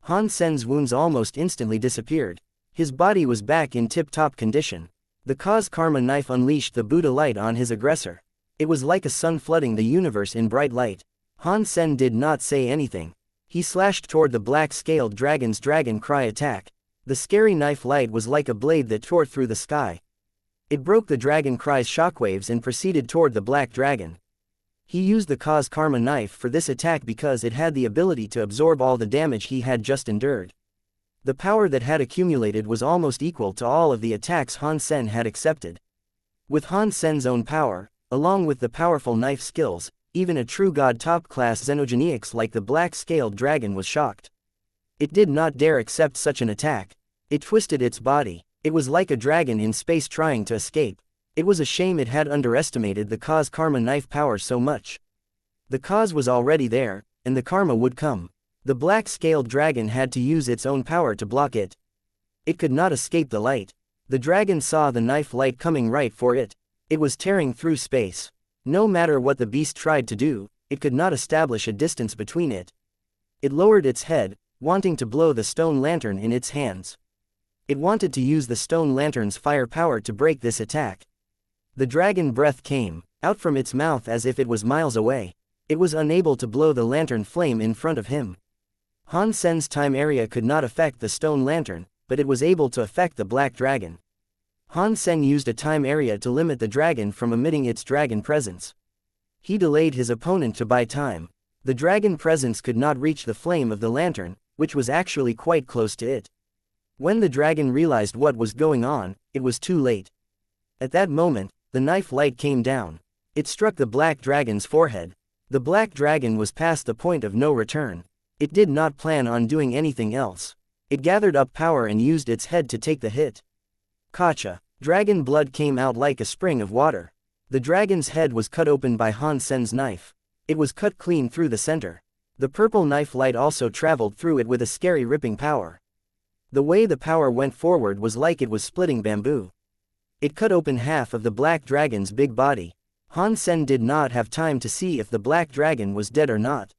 Han Sen's wounds almost instantly disappeared. His body was back in tip-top condition. The cause karma knife unleashed the Buddha light on his aggressor. It was like a sun flooding the universe in bright light. Han Sen did not say anything. He slashed toward the black-scaled dragon's dragon cry attack. The scary knife light was like a blade that tore through the sky. It broke the dragon cry's shockwaves and proceeded toward the black dragon. He used the cause karma knife for this attack because it had the ability to absorb all the damage he had just endured. The power that had accumulated was almost equal to all of the attacks Han Sen had accepted. With Han Sen's own power, along with the powerful knife skills, even a true god top-class xenogeniacs like the black-scaled dragon was shocked. It did not dare accept such an attack. It twisted its body. It was like a dragon in space trying to escape. It was a shame it had underestimated the cause karma knife power so much. The cause was already there, and the karma would come. The black-scaled dragon had to use its own power to block it. It could not escape the light. The dragon saw the knife light coming right for it. It was tearing through space. No matter what the beast tried to do, it could not establish a distance between it. It lowered its head, wanting to blow the stone lantern in its hands. It wanted to use the stone lantern's fire power to break this attack. The dragon breath came out from its mouth as if it was miles away. It was unable to blow the lantern flame in front of him. Han Sen's time area could not affect the stone lantern, but it was able to affect the black dragon. Han Sen used a time area to limit the dragon from emitting its dragon presence. He delayed his opponent to buy time. The dragon presence could not reach the flame of the lantern, which was actually quite close to it. When the dragon realized what was going on, it was too late. At that moment, the knife light came down. It struck the black dragon's forehead. The black dragon was past the point of no return. It did not plan on doing anything else. It gathered up power and used its head to take the hit. Kacha. Dragon blood came out like a spring of water. The dragon's head was cut open by Han Sen's knife. It was cut clean through the center. The purple knife light also traveled through it with a scary ripping power. The way the power went forward was like it was splitting bamboo. It cut open half of the black dragon's big body. Han Sen did not have time to see if the black dragon was dead or not.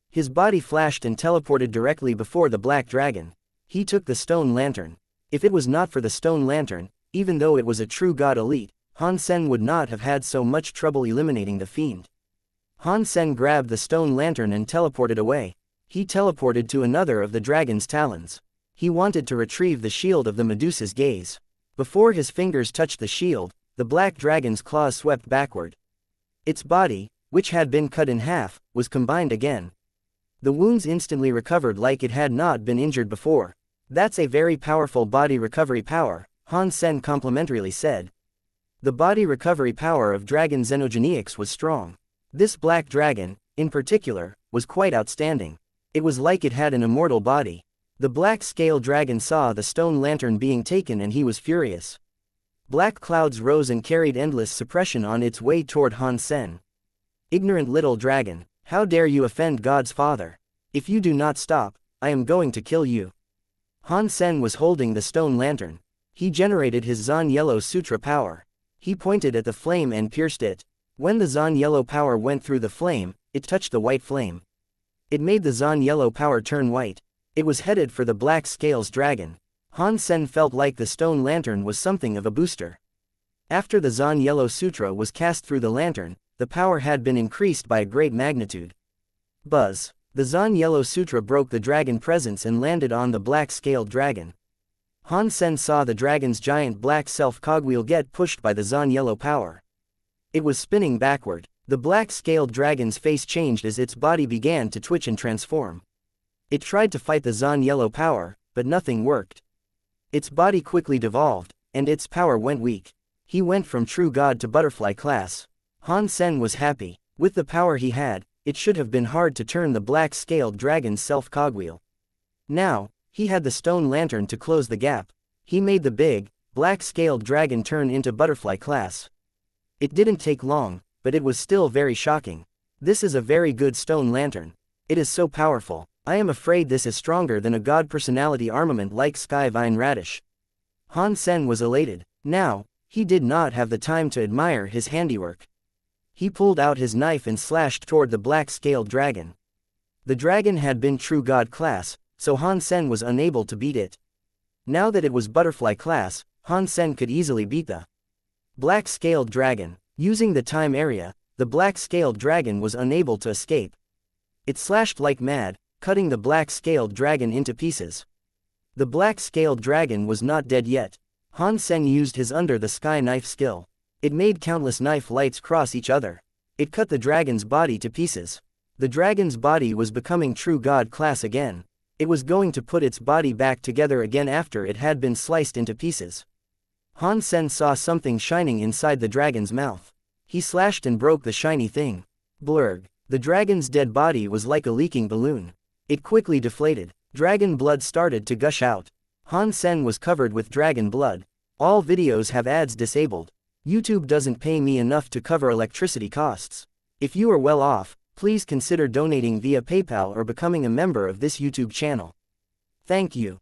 His body flashed and teleported directly before the black dragon. He took the stone lantern. If it was not for the stone lantern, even though it was a true god elite, Han Sen would not have had so much trouble eliminating the fiend. Han Sen grabbed the stone lantern and teleported away. He teleported to another of the dragon's talons. He wanted to retrieve the shield of the Medusa's gaze. Before his fingers touched the shield, the black dragon's claws swept backward. Its body, which had been cut in half, was combined again. The wounds instantly recovered like it had not been injured before. That's a very powerful body recovery power, Han Sen complimentarily said. The body recovery power of Dragon Xenogeniax was strong. This black dragon, in particular, was quite outstanding. It was like it had an immortal body. The black scale dragon saw the stone lantern being taken and he was furious. Black clouds rose and carried endless suppression on its way toward Han Sen. Ignorant little dragon, how dare you offend God's father? If you do not stop, I am going to kill you. Han Sen was holding the stone lantern. He generated his Zhen Yellow Sutra power. He pointed at the flame and pierced it. When the Zhen Yellow power went through the flame, it touched the white flame. It made the Zhen Yellow power turn white. It was headed for the black scales dragon. Han Sen felt like the stone lantern was something of a booster. After the Zhen Yellow Sutra was cast through the lantern, the power had been increased by a great magnitude. Buzz. The Zhen Yellow Sutra broke the dragon presence and landed on the black-scaled dragon. Han Sen saw the dragon's giant black self-cogwheel get pushed by the Zhen Yellow power. It was spinning backward. The black-scaled dragon's face changed as its body began to twitch and transform. It tried to fight the Zhen Yellow power, but nothing worked. Its body quickly devolved, and its power went weak. He went from true god to butterfly class. Han Sen was happy. With the power he had, it should have been hard to turn the black-scaled dragon's self-cogwheel. Now, he had the stone lantern to close the gap. He made the big, black-scaled dragon turn into butterfly class. It didn't take long, but it was still very shocking. This is a very good stone lantern. It is so powerful. I am afraid this is stronger than a god personality armament like Sky Vine Radish. Han Sen was elated. Now, he did not have the time to admire his handiwork. He pulled out his knife and slashed toward the black-scaled dragon. The dragon had been true god class, so Han Sen was unable to beat it. Now that it was butterfly class, Han Sen could easily beat the black-scaled dragon. Using the time area, the black-scaled dragon was unable to escape. It slashed like mad, cutting the black-scaled dragon into pieces. The black-scaled dragon was not dead yet. Han Sen used his under-the-sky knife skill. It made countless knife lights cross each other. It cut the dragon's body to pieces. The dragon's body was becoming true god class again. It was going to put its body back together again after it had been sliced into pieces. Han Sen saw something shining inside the dragon's mouth. He slashed and broke the shiny thing. Blurg. The dragon's dead body was like a leaking balloon. It quickly deflated. Dragon blood started to gush out. Han Sen was covered with dragon blood. All videos have ads disabled. YouTube doesn't pay me enough to cover electricity costs. If you are well off, please consider donating via PayPal or becoming a member of this YouTube channel. Thank you.